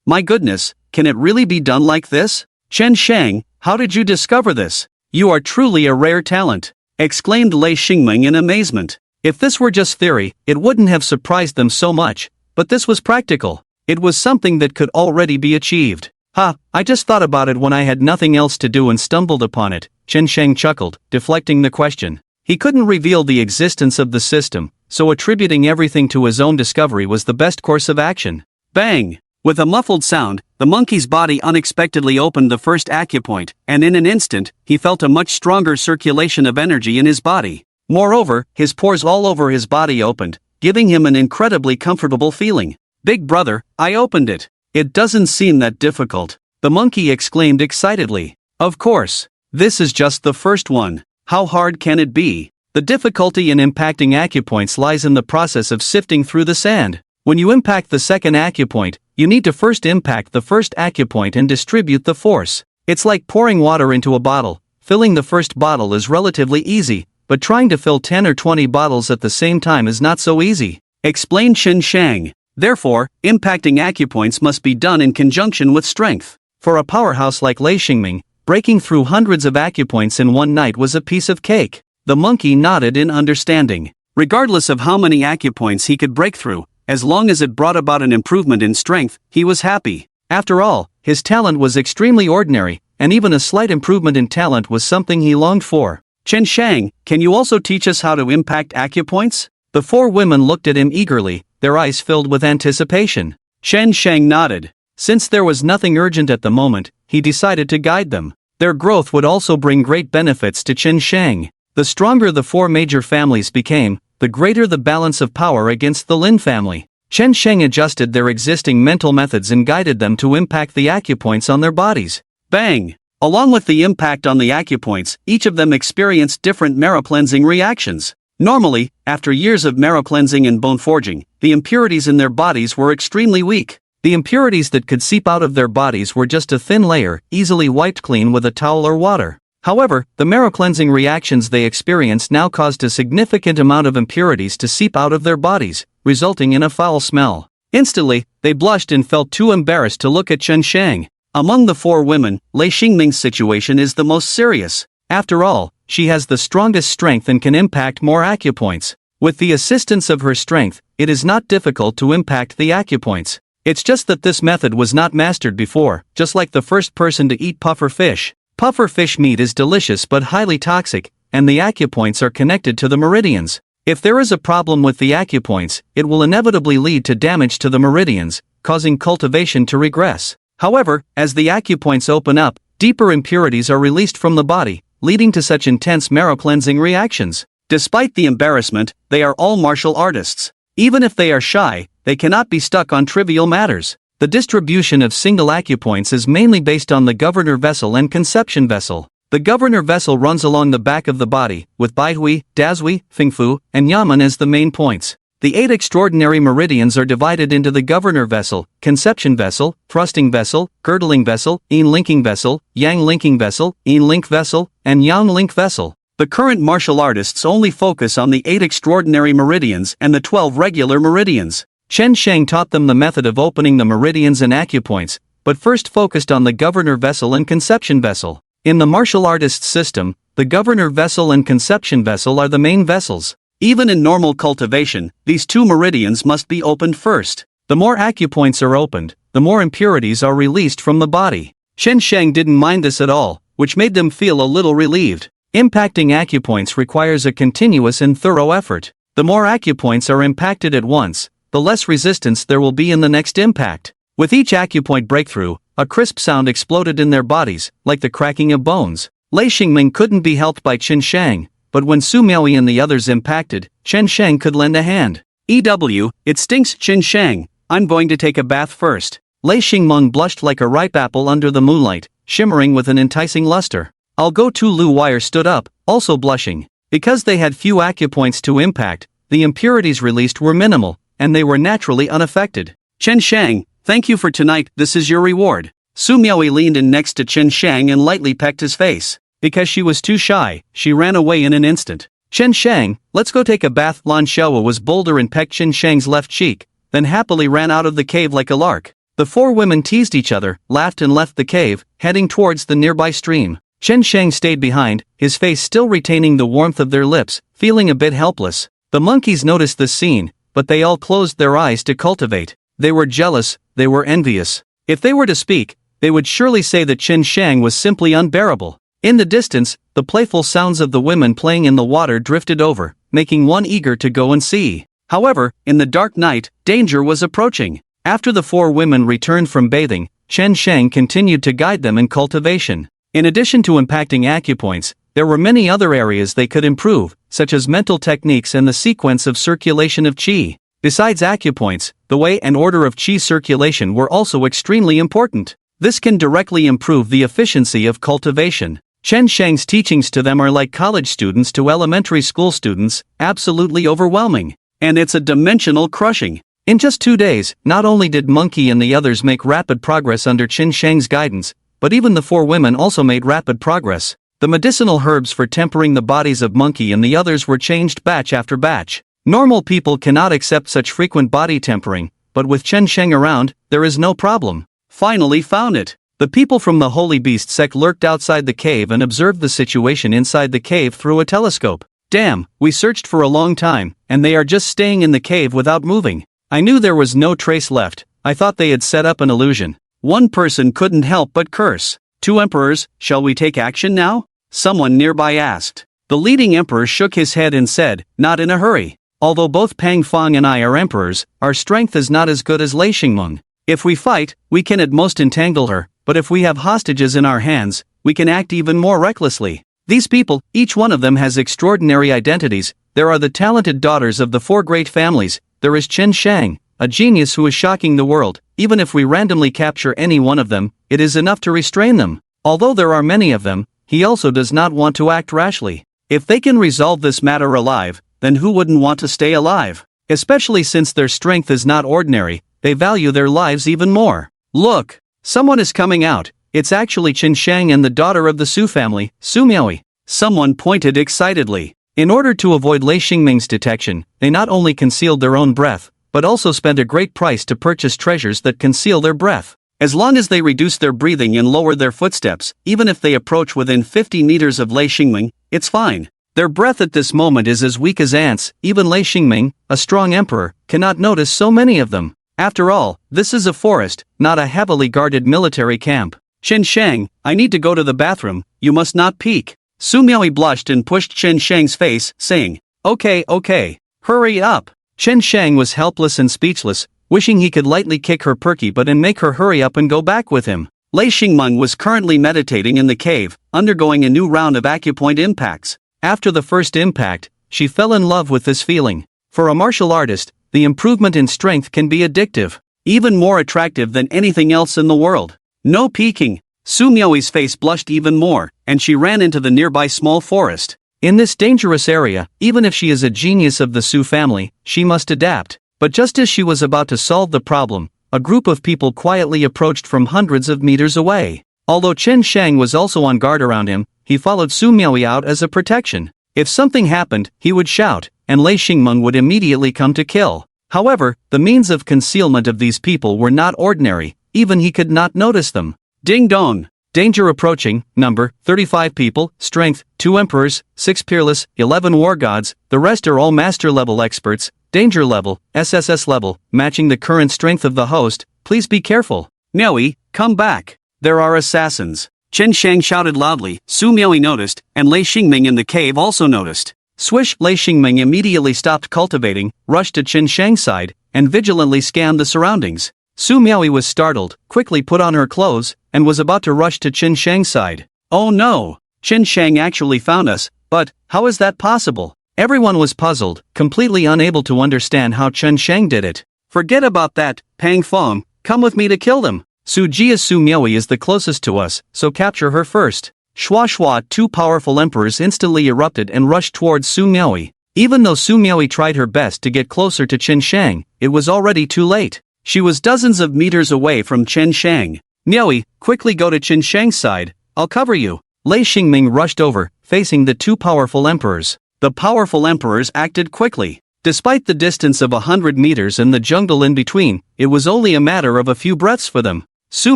My goodness, can it really be done like this? Chen Sheng, how did you discover this? You are truly a rare talent, exclaimed Lei Xingming in amazement. If this were just theory, it wouldn't have surprised them so much, but this was practical. It was something that could already be achieved. I just thought about it when I had nothing else to do and stumbled upon it, Chen Sheng chuckled, deflecting the question. He couldn't reveal the existence of the system, so attributing everything to his own discovery was the best course of action. Bang! With a muffled sound, the monkey's body unexpectedly opened the first acupoint, and in an instant, he felt a much stronger circulation of energy in his body. Moreover, his pores all over his body opened, giving him an incredibly comfortable feeling. Big brother, I opened it. It doesn't seem that difficult, the monkey exclaimed excitedly. Of course. This is just the first one. How hard can it be? The difficulty in impacting acupoints lies in the process of sifting through the sand. When you impact the second acupoint, you need to first impact the first acupoint and distribute the force. It's like pouring water into a bottle. Filling the first bottle is relatively easy, but trying to fill 10 or 20 bottles at the same time is not so easy, explained Chen Sheng. Therefore, impacting acupoints must be done in conjunction with strength. For a powerhouse like Lei Xingming, breaking through hundreds of acupoints in one night was a piece of cake. The monkey nodded in understanding. Regardless of how many acupoints he could break through, as long as it brought about an improvement in strength, he was happy. After all, his talent was extremely ordinary, and even a slight improvement in talent was something he longed for. Chen Sheng, can you also teach us how to impact acupoints? The four women looked at him eagerly, their eyes filled with anticipation. Chen Sheng nodded. Since there was nothing urgent at the moment, he decided to guide them. Their growth would also bring great benefits to Chen Sheng. The stronger the four major families became, the greater the balance of power against the Lin family. Chen Sheng adjusted their existing mental methods and guided them to impact the acupoints on their bodies. Bang! Along with the impact on the acupoints, each of them experienced different marrow cleansing reactions. Normally, after years of marrow cleansing and bone forging, the impurities in their bodies were extremely weak. The impurities that could seep out of their bodies were just a thin layer, easily wiped clean with a towel or water. However, the marrow cleansing reactions they experienced now caused a significant amount of impurities to seep out of their bodies, resulting in a foul smell. Instantly, they blushed and felt too embarrassed to look at Chen Sheng. Among the four women, Lei Xingming's situation is the most serious. After all, she has the strongest strength and can impact more acupoints. With the assistance of her strength, it is not difficult to impact the acupoints. It's just that this method was not mastered before, just like the first person to eat puffer fish. Puffer fish meat is delicious but highly toxic, and the acupoints are connected to the meridians. If there is a problem with the acupoints, it will inevitably lead to damage to the meridians, causing cultivation to regress. However, as the acupoints open up, deeper impurities are released from the body, leading to such intense marrow cleansing reactions. Despite the embarrassment, they are all martial artists. Even if they are shy, they cannot be stuck on trivial matters. The distribution of single acupoints is mainly based on the governor vessel and conception vessel. The governor vessel runs along the back of the body, with Baihui, Dazhui, Fingfu, and Yamen as the main points. The 8 extraordinary meridians are divided into the governor vessel, conception vessel, thrusting vessel, girdling vessel, yin linking vessel, yang linking vessel, yin link vessel, and yang link vessel. The current martial artists only focus on the 8 extraordinary meridians and the 12 regular meridians. Chen Sheng taught them the method of opening the meridians and acupoints, but first focused on the governor vessel and conception vessel. In the martial artist system, the governor vessel and conception vessel are the main vessels. Even in normal cultivation, these 2 meridians must be opened first. The more acupoints are opened, the more impurities are released from the body. Chen Sheng didn't mind this at all, which made them feel a little relieved. Impacting acupoints requires a continuous and thorough effort. The more acupoints are impacted at once, the less resistance there will be in the next impact. With each acupoint breakthrough, a crisp sound exploded in their bodies, like the cracking of bones. Lei Xingming couldn't be helped by Chen Sheng, but when Su Miaoyi and the others impacted, Chen Sheng could lend a hand. It stinks, Chen Sheng. I'm going to take a bath first. Lei Xingmeng blushed like a ripe apple under the moonlight, shimmering with an enticing luster. I'll go too. Lu Wire stood up, also blushing. Because they had few acupoints to impact, the impurities released were minimal, and they were naturally unaffected. Chen Sheng, thank you for tonight, this is your reward. Su Miaoyi leaned in next to Chen Sheng and lightly pecked his face. Because she was too shy, she ran away in an instant. Chen Sheng, let's go take a bath. Lan Xiaowa was bolder and pecked Chen Sheng's left cheek, then happily ran out of the cave like a lark. The 4 women teased each other, laughed and left the cave, heading towards the nearby stream. Chen Sheng stayed behind, his face still retaining the warmth of their lips, feeling a bit helpless. The monkeys noticed this scene, but they all closed their eyes to cultivate. They were jealous, they were envious. If they were to speak, they would surely say that Chen Sheng was simply unbearable. In the distance, the playful sounds of the women playing in the water drifted over, making one eager to go and see. However, in the dark night, danger was approaching. After the 4 women returned from bathing, Chen Sheng continued to guide them in cultivation. In addition to impacting acupoints, there were many other areas they could improve, such as mental techniques and the sequence of circulation of qi. Besides acupoints, the way and order of qi circulation were also extremely important. This can directly improve the efficiency of cultivation. Chen Sheng's teachings to them are like college students to elementary school students, absolutely overwhelming. And it's a dimensional crushing. In just 2 days, not only did Monkey and the others make rapid progress under Chen Sheng's guidance, but even the 4 women also made rapid progress. The medicinal herbs for tempering the bodies of Monkey and the others were changed batch after batch. Normal people cannot accept such frequent body tempering, but with Chen Sheng around, there is no problem. Finally found it. The people from the Holy Beast sect lurked outside the cave and observed the situation inside the cave through a telescope. Damn, we searched for a long time, and they are just staying in the cave without moving. I knew there was no trace left, I thought they had set up an illusion. One person couldn't help but curse. 2 emperors, shall we take action now? Someone nearby asked. The leading emperor shook his head and said, not in a hurry. Although both Pang Fang and I are emperors, our strength is not as good as Lei Xingmeng. If we fight, we can at most entangle her, but if we have hostages in our hands, we can act even more recklessly. These people, each one of them has extraordinary identities. There are the talented daughters of the 4 great families. There is Chen Sheng, a genius who is shocking the world. Even if we randomly capture any one of them, it is enough to restrain them. Although there are many of them, he also does not want to act rashly. If they can resolve this matter alive, then who wouldn't want to stay alive? Especially since their strength is not ordinary, they value their lives even more. Look! Someone is coming out. It's actually Chen Sheng and the daughter of the Su family, Su Miaoyi. Someone pointed excitedly. In order to avoid Lei Xingming's detection, they not only concealed their own breath, but also spent a great price to purchase treasures that conceal their breath. As long as they reduce their breathing and lower their footsteps, even if they approach within 50 meters of Lei Xingming, it's fine. Their breath at this moment is as weak as ants. Even Lei Xingming, a strong emperor, cannot notice so many of them. After all, this is a forest, not a heavily guarded military camp. Chen Sheng, I need to go to the bathroom, you must not peek. Su Miaoyi blushed and pushed Chen Sheng's face, saying, Okay, hurry up. Chen Sheng was helpless and speechless, wishing he could lightly kick her perky butt and make her hurry up and go back with him. Lei Xingmeng was currently meditating in the cave, undergoing a new round of acupoint impacts. After the first impact, she fell in love with this feeling. For a martial artist, the improvement in strength can be addictive, even more attractive than anything else in the world. No peeking. Su Miaoi's face blushed even more, and she ran into the nearby small forest. In this dangerous area, even if she is a genius of the Su family, she must adapt. But just as she was about to solve the problem, a group of people quietly approached from hundreds of meters away. Although Chen Shang was also on guard around him, he followed Su Miaoi out as a protection. If something happened, he would shout, and Lei Xingmeng would immediately come to kill. However, the means of concealment of these people were not ordinary, even he could not notice them. Ding dong! Danger approaching, number, 35 people, strength, 2 emperors, 6 peerless, 11 war gods, the rest are all master-level experts, danger level, SSS level, matching the current strength of the host, please be careful. Miaoi, come back! There are assassins. Chen Shang shouted loudly, Su Miaoi noticed, and Lei Xingmeng in the cave also noticed. Swish! Lei Xingmeng immediately stopped cultivating, rushed to Chen Shang's side, and vigilantly scanned the surroundings. Su Miaoi was startled, quickly put on her clothes, and was about to rush to Chen Shang's side. Oh no! Chen Shang actually found us, but how is that possible? Everyone was puzzled, completely unable to understand how Chen Shang did it. Forget about that, Pang Fong, come with me to kill them. Su Miaoi is the closest to us, so capture her first. Shua Shua, 2 powerful emperors instantly erupted and rushed towards Su Miaoi. Even though Su Miaoi tried her best to get closer to Chen Shang, it was already too late. She was dozens of meters away from Chen Shang. Miaoi, quickly go to Chen Shang's side, I'll cover you. Lei Xingmeng rushed over, facing the 2 powerful emperors. The powerful emperors acted quickly. Despite the distance of 100 meters and the jungle in between, it was only a matter of a few breaths for them. Su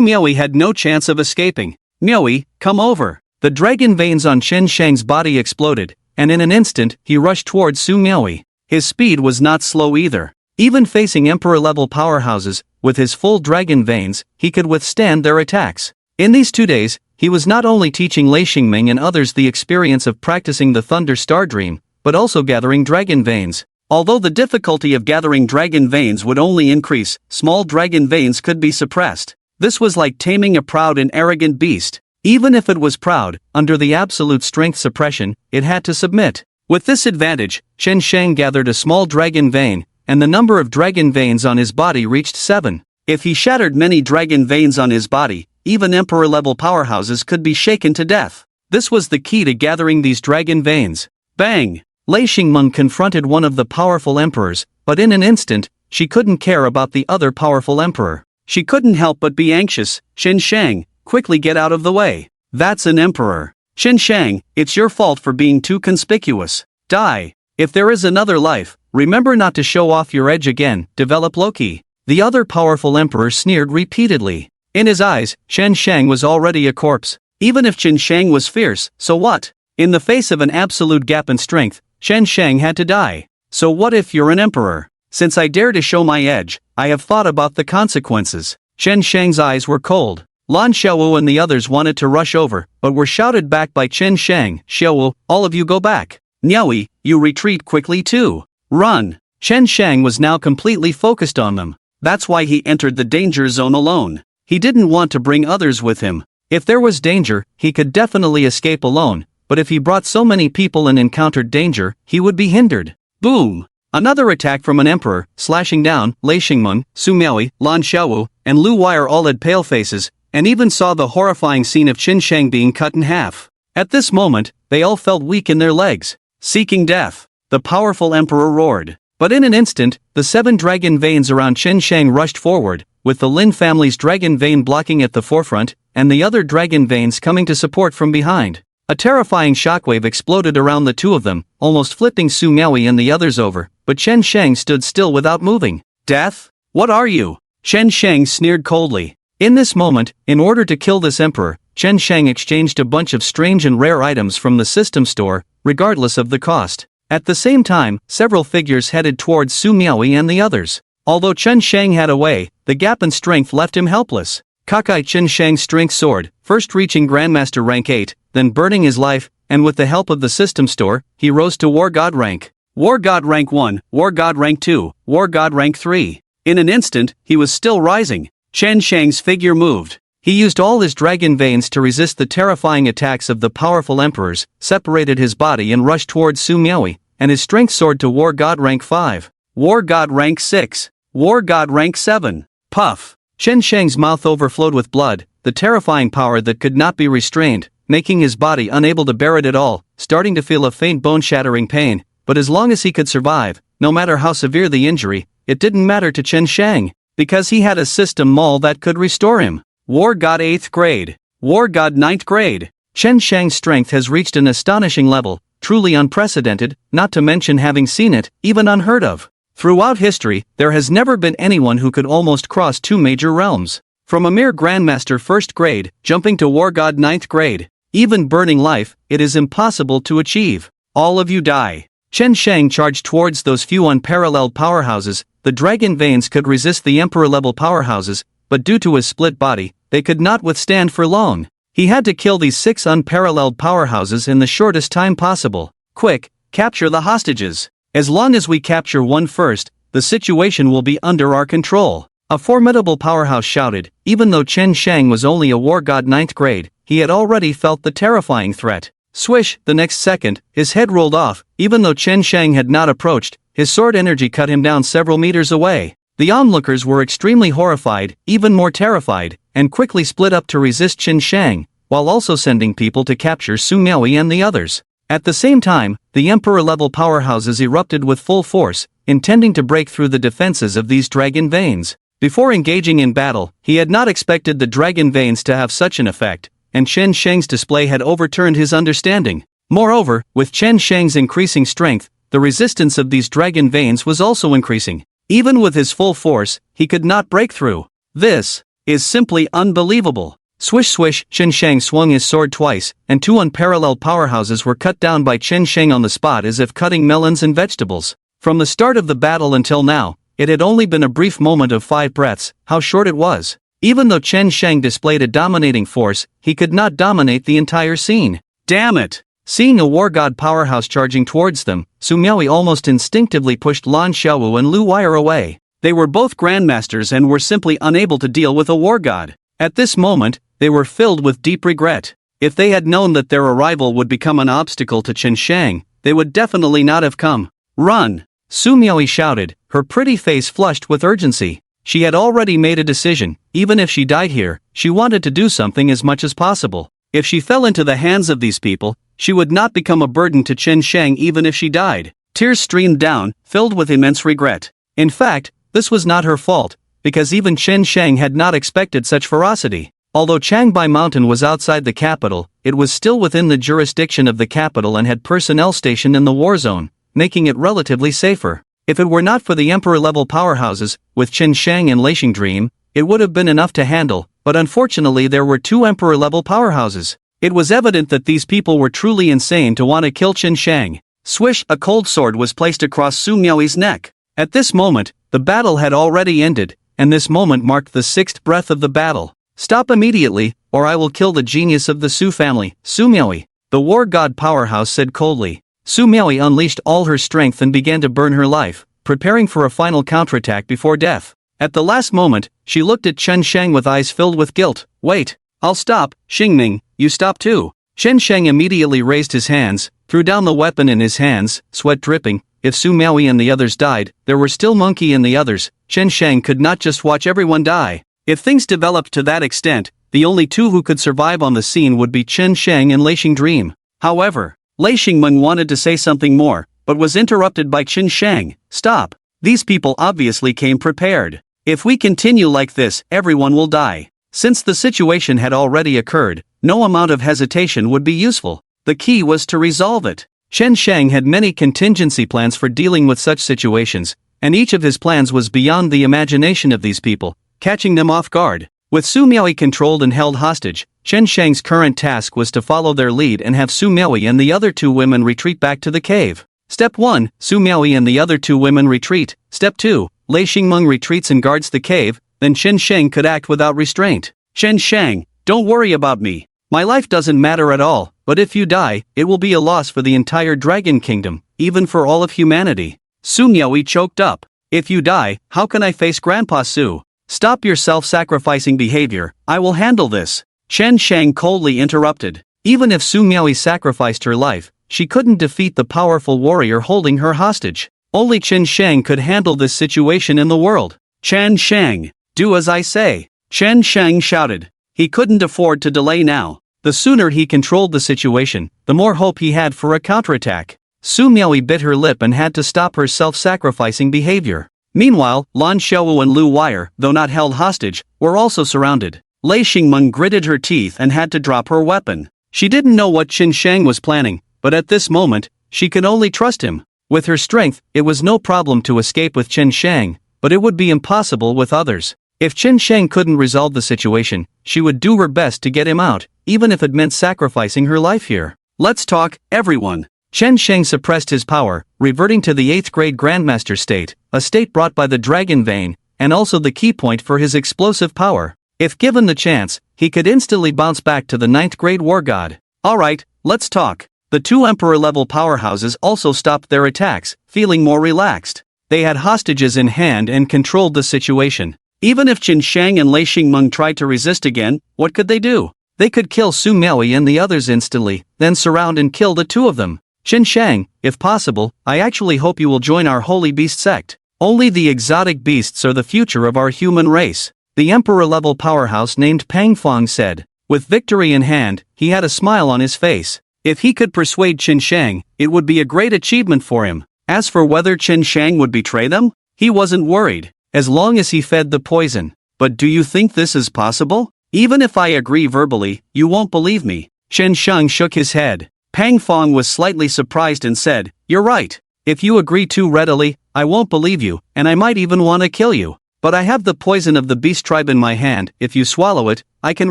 Miaoi had no chance of escaping. Miaoi, come over. The dragon veins on Chen Shang's body exploded, and in an instant, he rushed towards Su Miaoi. His speed was not slow either. Even facing emperor-level powerhouses, with his full dragon veins, he could withstand their attacks. In these 2 days, he was not only teaching Lei Xingmeng and others the experience of practicing the Thunder Star Dream, but also gathering dragon veins. Although the difficulty of gathering dragon veins would only increase, small dragon veins could be suppressed. This was like taming a proud and arrogant beast. Even if it was proud, under the absolute strength suppression, it had to submit. With this advantage, Chen Shang gathered a small dragon vein, and the number of dragon veins on his body reached 7. If he shattered many dragon veins on his body, even emperor-level powerhouses could be shaken to death. This was the key to gathering these dragon veins. Bang! Lei Xingmeng confronted one of the powerful emperors, but in an instant, she couldn't care about the other powerful emperor. She couldn't help but be anxious. Chen Shang, quickly get out of the way. That's an emperor. Chen Shang, it's your fault for being too conspicuous. Die. If there is another life, remember not to show off your edge again, develop Loki. The other powerful emperor sneered repeatedly. In his eyes, Chen Shang was already a corpse. Even if Chen Shang was fierce, so what? In the face of an absolute gap in strength, Chen Shang had to die. So what if you're an emperor? Since I dare to show my edge, I have thought about the consequences. Chen Shang's eyes were cold. Lan Xiaowu and the others wanted to rush over, but were shouted back by Chen Shang. Xiaowu, all of you go back. Miaoi, you retreat quickly too. Run. Chen Shang was now completely focused on them. That's why he entered the danger zone alone. He didn't want to bring others with him. If there was danger, he could definitely escape alone, but if he brought so many people and encountered danger, he would be hindered. Boom! Another attack from an emperor, slashing down. Lei Xingmeng, Su Miaoi, Lan Xiaowu, and Lu Wire all had pale faces, and even saw the horrifying scene of Chen Shang being cut in half. At this moment, they all felt weak in their legs. Seeking death. The powerful emperor roared. But in an instant, the 7 dragon veins around Chen Shang rushed forward, with the Lin family's dragon vein blocking at the forefront, and the other dragon veins coming to support from behind. A terrifying shockwave exploded around the 2 of them, almost flipping Su Miaoi and the others over, but Chen Shang stood still without moving. Death? What are you? Chen Shang sneered coldly. In this moment, in order to kill this emperor, Chen Shang exchanged a bunch of strange and rare items from the system store, regardless of the cost. At the same time, several figures headed towards Su Miaoi and the others. Although Chen Shang had a way, the gap in strength left him helpless. Kakai Chen Shang's strength soared, first reaching Grandmaster rank 8, then burning his life, and with the help of the system store, he rose to War God rank. War God rank 1, War God rank 2, War God rank 3. In an instant, he was still rising. Chen Shang's figure moved. He used all his dragon veins to resist the terrifying attacks of the powerful emperors, separated his body and rushed towards Su Miaoi, and his strength soared to War God rank 5. War God rank 6. War God rank 7. Puff! Chen Shang's mouth overflowed with blood, the terrifying power that could not be restrained, making his body unable to bear it at all, starting to feel a faint bone-shattering pain, but as long as he could survive, no matter how severe the injury, it didn't matter to Chen Shang, because he had a system mall that could restore him. War God 8th grade. War God 9th grade. Chen Shang's strength has reached an astonishing level, truly unprecedented, not to mention having seen it, even unheard of. Throughout history, there has never been anyone who could almost cross two major realms. From a mere Grandmaster 1st grade, jumping to War God 9th grade, even burning life, it is impossible to achieve. All of you die. Chen Shang charged towards those few unparalleled powerhouses. The dragon veins could resist the emperor-level powerhouses, but due to his split body, they could not withstand for long. He had to kill these 6 unparalleled powerhouses in the shortest time possible. Quick, capture the hostages. As long as we capture one first, the situation will be under our control. A formidable powerhouse shouted. Even though Chen Shang was only a War God 9th grade, he had already felt the terrifying threat. Swish, the next second, his head rolled off. Even though Chen Shang had not approached, his sword energy cut him down several meters away. The onlookers were extremely horrified, even more terrified, and quickly split up to resist Chen Shang, while also sending people to capture Su Miaoyi and the others. At the same time, the emperor-level powerhouses erupted with full force, intending to break through the defenses of these dragon veins. Before engaging in battle, he had not expected the dragon veins to have such an effect, and Chen Shang's display had overturned his understanding. Moreover, with Chen Shang's increasing strength, the resistance of these dragon veins was also increasing. Even with his full force, he could not break through. This is simply unbelievable. Swish swish, Chen Shang swung his sword twice, and 2 unparalleled powerhouses were cut down by Chen Shang on the spot as if cutting melons and vegetables. From the start of the battle until now, it had only been a brief moment of 5 breaths. How short it was. Even though Chen Shang displayed a dominating force, he could not dominate the entire scene. Damn it! Seeing a war god powerhouse charging towards them, Su Miaoyi almost instinctively pushed Lan Xiaowu and Lu Wire away. They were both grandmasters and were simply unable to deal with a war god. At this moment, they were filled with deep regret. If they had known that their arrival would become an obstacle to Chen Shang, they would definitely not have come. Run! Su Miaoyi shouted, her pretty face flushed with urgency. She had already made a decision. Even if she died here, she wanted to do something as much as possible. If she fell into the hands of these people, she would not become a burden to Chen Shang even if she died. Tears streamed down, filled with immense regret. In fact, this was not her fault, because even Chen Shang had not expected such ferocity. Although Changbai Mountain was outside the capital, it was still within the jurisdiction of the capital and had personnel stationed in the war zone, making it relatively safer. If it were not for the emperor-level powerhouses, with Chen Shang and Leishing Dream, it would have been enough to handle, but unfortunately there were 2 emperor-level powerhouses. It was evident that these people were truly insane to want to kill Chen Shang. Swish, a cold sword was placed across Su Miaoyi's neck. At this moment, the battle had already ended, and this moment marked the 6th breath of the battle. Stop immediately, or I will kill the genius of the Su family, Su Miaoyi. The war god powerhouse said coldly. Su Miaoyi unleashed all her strength and began to burn her life, preparing for a final counterattack before death. At the last moment, she looked at Chen Shang with eyes filled with guilt. Wait, I'll stop, Xingming, you stop too. Chen Shang immediately raised his hands, threw down the weapon in his hands, sweat dripping. If Su Miaoyi and the others died, there were still Monkey and the others. Chen Shang could not just watch everyone die. If things developed to that extent, the only 2 who could survive on the scene would be Chen Shang and Leishing Dream. However, Leishing Meng wanted to say something more, but was interrupted by Chen Shang. Stop. These people obviously came prepared. If we continue like this, everyone will die. Since the situation had already occurred, no amount of hesitation would be useful. The key was to resolve it. Chen Shang had many contingency plans for dealing with such situations, and each of his plans was beyond the imagination of these people, catching them off guard. With Su Miaoyi controlled and held hostage, Chen Shang's current task was to follow their lead and have Su Miaoyi and the other 2 women retreat back to the cave. Step 1, Su Miaoyi and the other 2 women retreat. Step 2, Lei Xingmeng retreats and guards the cave, then Chen Shang could act without restraint. Chen Shang, don't worry about me. My life doesn't matter at all, but if you die, it will be a loss for the entire Dragon Kingdom, even for all of humanity. Su Miaoyi choked up. If you die, how can I face Grandpa Su? Stop your self-sacrificing behavior, I will handle this. Chen Shang coldly interrupted. Even if Su Miaoyi sacrificed her life, she couldn't defeat the powerful warrior holding her hostage. Only Chen Shang could handle this situation in the world. Chen Shang, do as I say, Chen Shang shouted. He couldn't afford to delay now. The sooner he controlled the situation, the more hope he had for a counterattack. Su Miaoyi bit her lip and had to stop her self-sacrificing behavior. Meanwhile, Lan Xiaowu and Lu Wire, though not held hostage, were also surrounded. Lei Xingmeng gritted her teeth and had to drop her weapon. She didn't know what Chen Shang was planning, but at this moment, she could only trust him. With her strength, it was no problem to escape with Chen Shang, but it would be impossible with others. If Chen Shang couldn't resolve the situation, she would do her best to get him out, even if it meant sacrificing her life here. Let's talk, everyone. Chen Shang suppressed his power, reverting to the 8th grade Grandmaster state, a state brought by the Dragon Vein, and also the key point for his explosive power. If given the chance, he could instantly bounce back to the 9th grade War God. Alright, let's talk. The two Emperor-level powerhouses also stopped their attacks, feeling more relaxed. They had hostages in hand and controlled the situation. Even if Chen Shang and Lei Xingmeng tried to resist again, what could they do? They could kill Su Miaoyi and the others instantly, then surround and kill the two of them. Chen Shang, if possible, I actually hope you will join our Holy Beast sect. Only the exotic beasts are the future of our human race. The Emperor-level powerhouse named Pang Fong said. With victory in hand, he had a smile on his face. If he could persuade Chen Shang, it would be a great achievement for him. As for whether Chen Shang would betray them, he wasn't worried, as long as he fed the poison. But do you think this is possible? Even if I agree verbally, you won't believe me. Chen Shang shook his head. Pang Fong was slightly surprised and said, "You're right. If you agree too readily, I won't believe you, and I might even want to kill you. But I have the poison of the beast tribe in my hand. If you swallow it, I can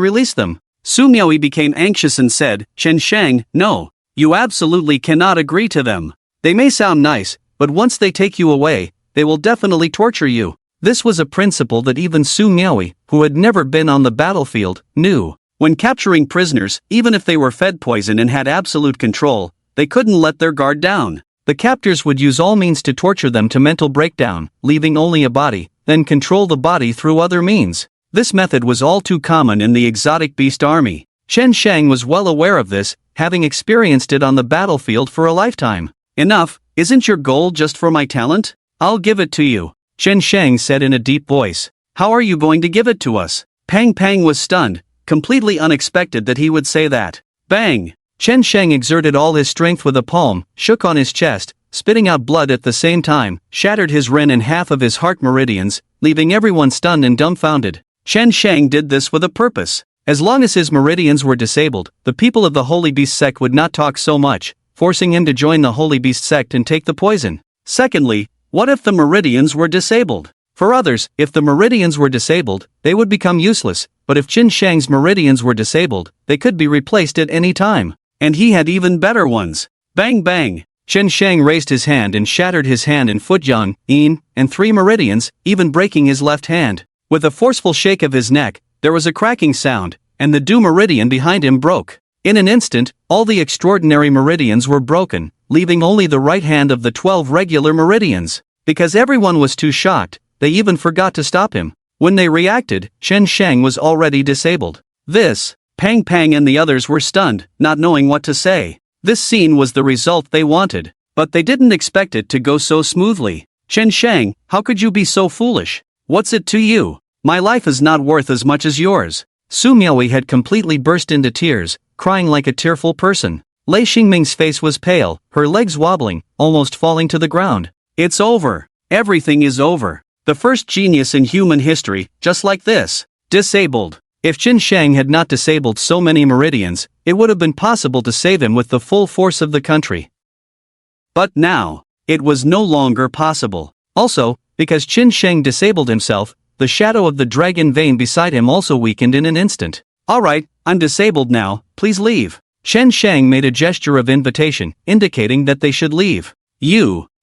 release them." Su Miaoyi became anxious and said, "Chen Shang, no. You absolutely cannot agree to them. They may sound nice, but once they take you away, they will definitely torture you." This was a principle that even Su Miaoyi, who had never been on the battlefield, knew. When capturing prisoners, even if they were fed poison and had absolute control, they couldn't let their guard down. The captors would use all means to torture them to mental breakdown, leaving only a body, then control the body through other means. This method was all too common in the exotic beast army. Chen Shang was well aware of this, having experienced it on the battlefield for a lifetime. "Enough, isn't your goal just for my talent? I'll give it to you," Chen Shang said in a deep voice. "How are you going to give it to us?" Pang Pang was stunned, completely unexpected that he would say that. Bang! Chen Shang exerted all his strength with a palm, shook on his chest, spitting out blood at the same time, shattered his ren and half of his heart meridians, leaving everyone stunned and dumbfounded. Chen Shang did this with a purpose. As long as his meridians were disabled, the people of the Holy Beast sect would not talk so much, forcing him to join the Holy Beast sect and take the poison. Secondly, what if the meridians were disabled? For others, if the meridians were disabled, they would become useless, but if Chen Shang's meridians were disabled, they could be replaced at any time. And he had even better ones. Bang bang! Chen Shang raised his hand and shattered his hand and foot yang, yin, and 3 meridians, even breaking his left hand. With a forceful shake of his neck, there was a cracking sound, and the Du meridian behind him broke. In an instant, all the extraordinary meridians were broken, leaving only the right hand of the 12 regular meridians. Because everyone was too shocked, they even forgot to stop him. When they reacted, Chen Shang was already disabled. Pang Pang and the others were stunned, not knowing what to say. This scene was the result they wanted, but they didn't expect it to go so smoothly. Chen Shang, how could you be so foolish? What's it to you? My life is not worth as much as yours. Su Miaoyi had completely burst into tears, crying like a tearful person. Lei Xingming's face was pale, her legs wobbling, almost falling to the ground. It's over. Everything is over. The first genius in human history, just like this. Disabled. If Chen Shang had not disabled so many meridians, it would have been possible to save him with the full force of the country. But now, it was no longer possible. Also, because Chen Shang disabled himself, the shadow of the dragon vein beside him also weakened in an instant. Alright, I'm disabled now, please leave. Chen Shang made a gesture of invitation, indicating that they should leave.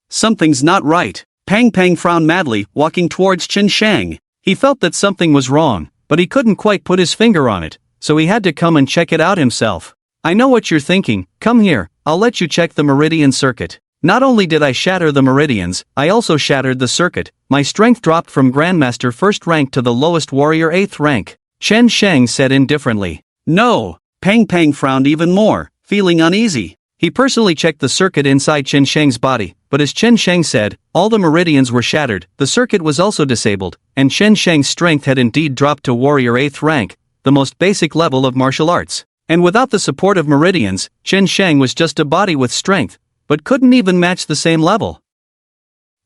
Something's not right. Pang Pang frowned madly, walking towards Chen Shang. He felt that something was wrong, but he couldn't quite put his finger on it, so he had to come and check it out himself. I know what you're thinking, come here, I'll let you check the meridian circuit. Not only did I shatter the meridians, I also shattered the circuit. My strength dropped from Grandmaster 1st rank to the lowest warrior 8th rank. Chen Shang said indifferently. No! Pang Pang frowned even more, feeling uneasy. He personally checked the circuit inside Chen Sheng's body, but as Chen Sheng said, all the meridians were shattered, the circuit was also disabled, and Chen Sheng's strength had indeed dropped to warrior 8th rank, the most basic level of martial arts. And without the support of meridians, Chen Sheng was just a body with strength, but couldn't even match the same level.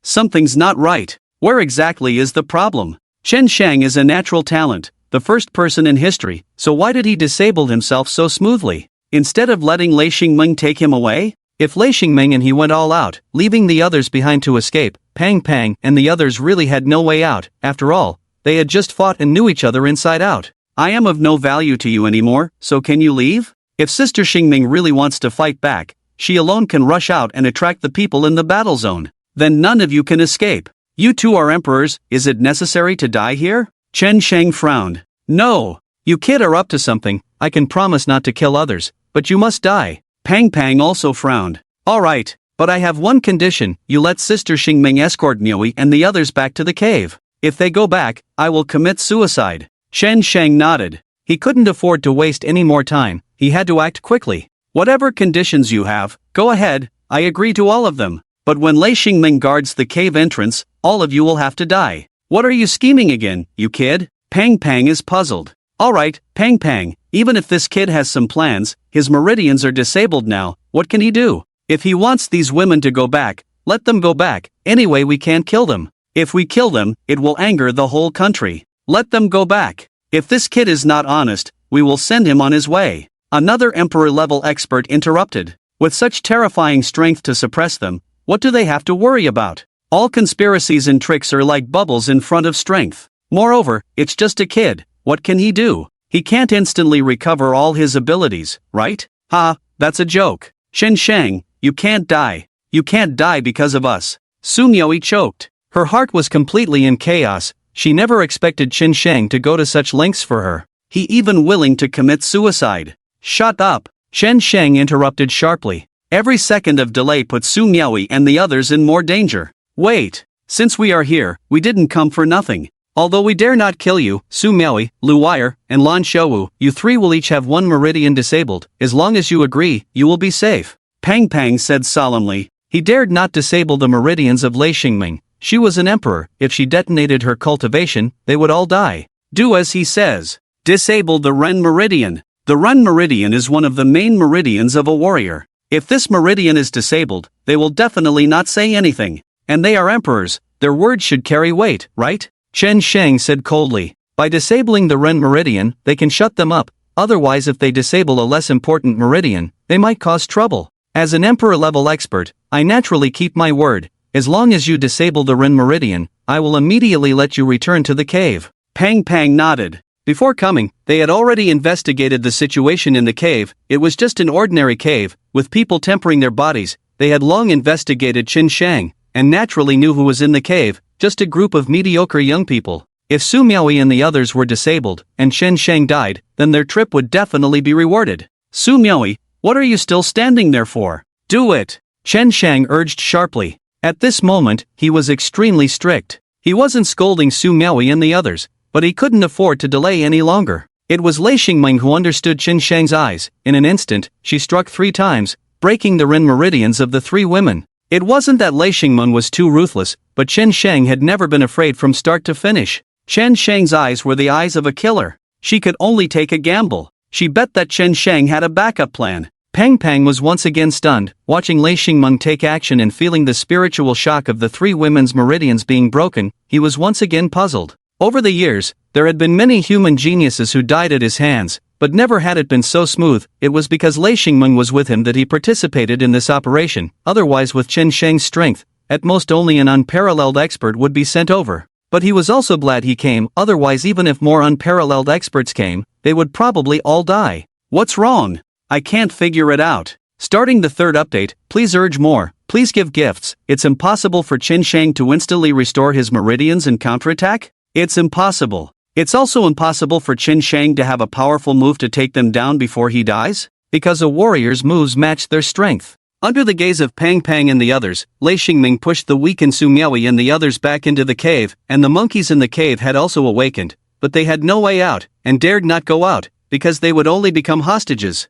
Something's not right. Where exactly is the problem? Chen Sheng is a natural talent, the first person in history, so why did he disable himself so smoothly? Instead of letting Lei Xingmeng take him away? If Lei Xingmeng and he went all out, leaving the others behind to escape, Pang Pang and the others really had no way out. After all, they had just fought and knew each other inside out. I am of no value to you anymore, so can you leave? If Sister Xingming really wants to fight back, she alone can rush out and attract the people in the battle zone. Then none of you can escape. You two are emperors, is it necessary to die here? Chen Sheng frowned. No. You kid are up to something, I can promise not to kill others, but you must die. Pang Pang also frowned. Alright, but I have one condition, you let Sister Xingming escort Miui and the others back to the cave. If they go back, I will commit suicide. Chen Sheng nodded. He couldn't afford to waste any more time, he had to act quickly. Whatever conditions you have, go ahead, I agree to all of them. But when Lei Xingming guards the cave entrance, all of you will have to die. What are you scheming again, you kid? Pang Pang is puzzled. Alright, Pang Pang, even if this kid has some plans, his meridians are disabled now, what can he do? If he wants these women to go back, let them go back, anyway we can't kill them. If we kill them, it will anger the whole country. Let them go back. If this kid is not honest, we will send him on his way. Another emperor-level expert interrupted. With such terrifying strength to suppress them, what do they have to worry about? All conspiracies and tricks are like bubbles in front of strength. Moreover, it's just a kid, what can he do? He can't instantly recover all his abilities, right? Ha, that's a joke. Chen Sheng, you can't die. You can't die because of us. Su Miui choked. Her heart was completely in chaos, she never expected Chen Sheng to go to such lengths for her. He even willing to commit suicide. Shut up. Chen Sheng interrupted sharply. Every second of delay put Su Miui and the others in more danger. Wait. Since we are here, we didn't come for nothing. Although we dare not kill you, Su Miui, Lu Wire, and Lan Shouwu, you three will each have one meridian disabled. As long as you agree, you will be safe. Pang Pang said solemnly. He dared not disable the meridians of Lei Xingming. She was an emperor, if she detonated her cultivation, they would all die. Do as he says. Disable the Ren Meridian. The Ren Meridian is one of the main meridians of a warrior. If this meridian is disabled, they will definitely not say anything. And they are emperors, their words should carry weight, right? Chen Sheng said coldly. By disabling the Ren Meridian, they can shut them up, otherwise if they disable a less important meridian, they might cause trouble. As an emperor-level expert, I naturally keep my word. As long as you disable the Ren Meridian, I will immediately let you return to the cave. Pang Pang nodded. Before coming, they had already investigated the situation in the cave. It was just an ordinary cave, with people tempering their bodies. They had long investigated Chen Sheng, and naturally knew who was in the cave, just a group of mediocre young people. If Su Miui and the others were disabled, and Chen Sheng died, then their trip would definitely be rewarded. Su Miui, what are you still standing there for? Do it! Chen Sheng urged sharply. At this moment, he was extremely strict. He wasn't scolding Su Miui and the others, but he couldn't afford to delay any longer. It was Lei Xingming who understood Chen Sheng's eyes. In an instant, she struck 3 times, breaking the Ren meridians of the 3 women. It wasn't that Lei Xingmeng was too ruthless, but Chen Sheng had never been afraid from start to finish. Chen Sheng's eyes were the eyes of a killer. She could only take a gamble. She bet that Chen Sheng had a backup plan. Pang Pang was once again stunned, watching Lei Xingmeng take action and feeling the spiritual shock of the 3 women's meridians being broken. He was once again puzzled. Over the years, there had been many human geniuses who died at his hands, but never had it been so smooth. It was because Lei Xingmeng was with him that he participated in this operation. Otherwise, with Chen Sheng's strength, at most only an unparalleled expert would be sent over. But he was also glad he came, otherwise even if more unparalleled experts came, they would probably all die. What's wrong? I can't figure it out. Starting the 3rd update, please urge more, please give gifts. It's impossible for Chen Sheng to instantly restore his meridians and counterattack? It's impossible. It's also impossible for Chen Sheng to have a powerful move to take them down before he dies, because a warrior's moves match their strength. Under the gaze of Pang Pang and the others, Lei Xingming pushed the weakened Su Miui and the others back into the cave, and the monkeys in the cave had also awakened, but they had no way out, and dared not go out, because they would only become hostages.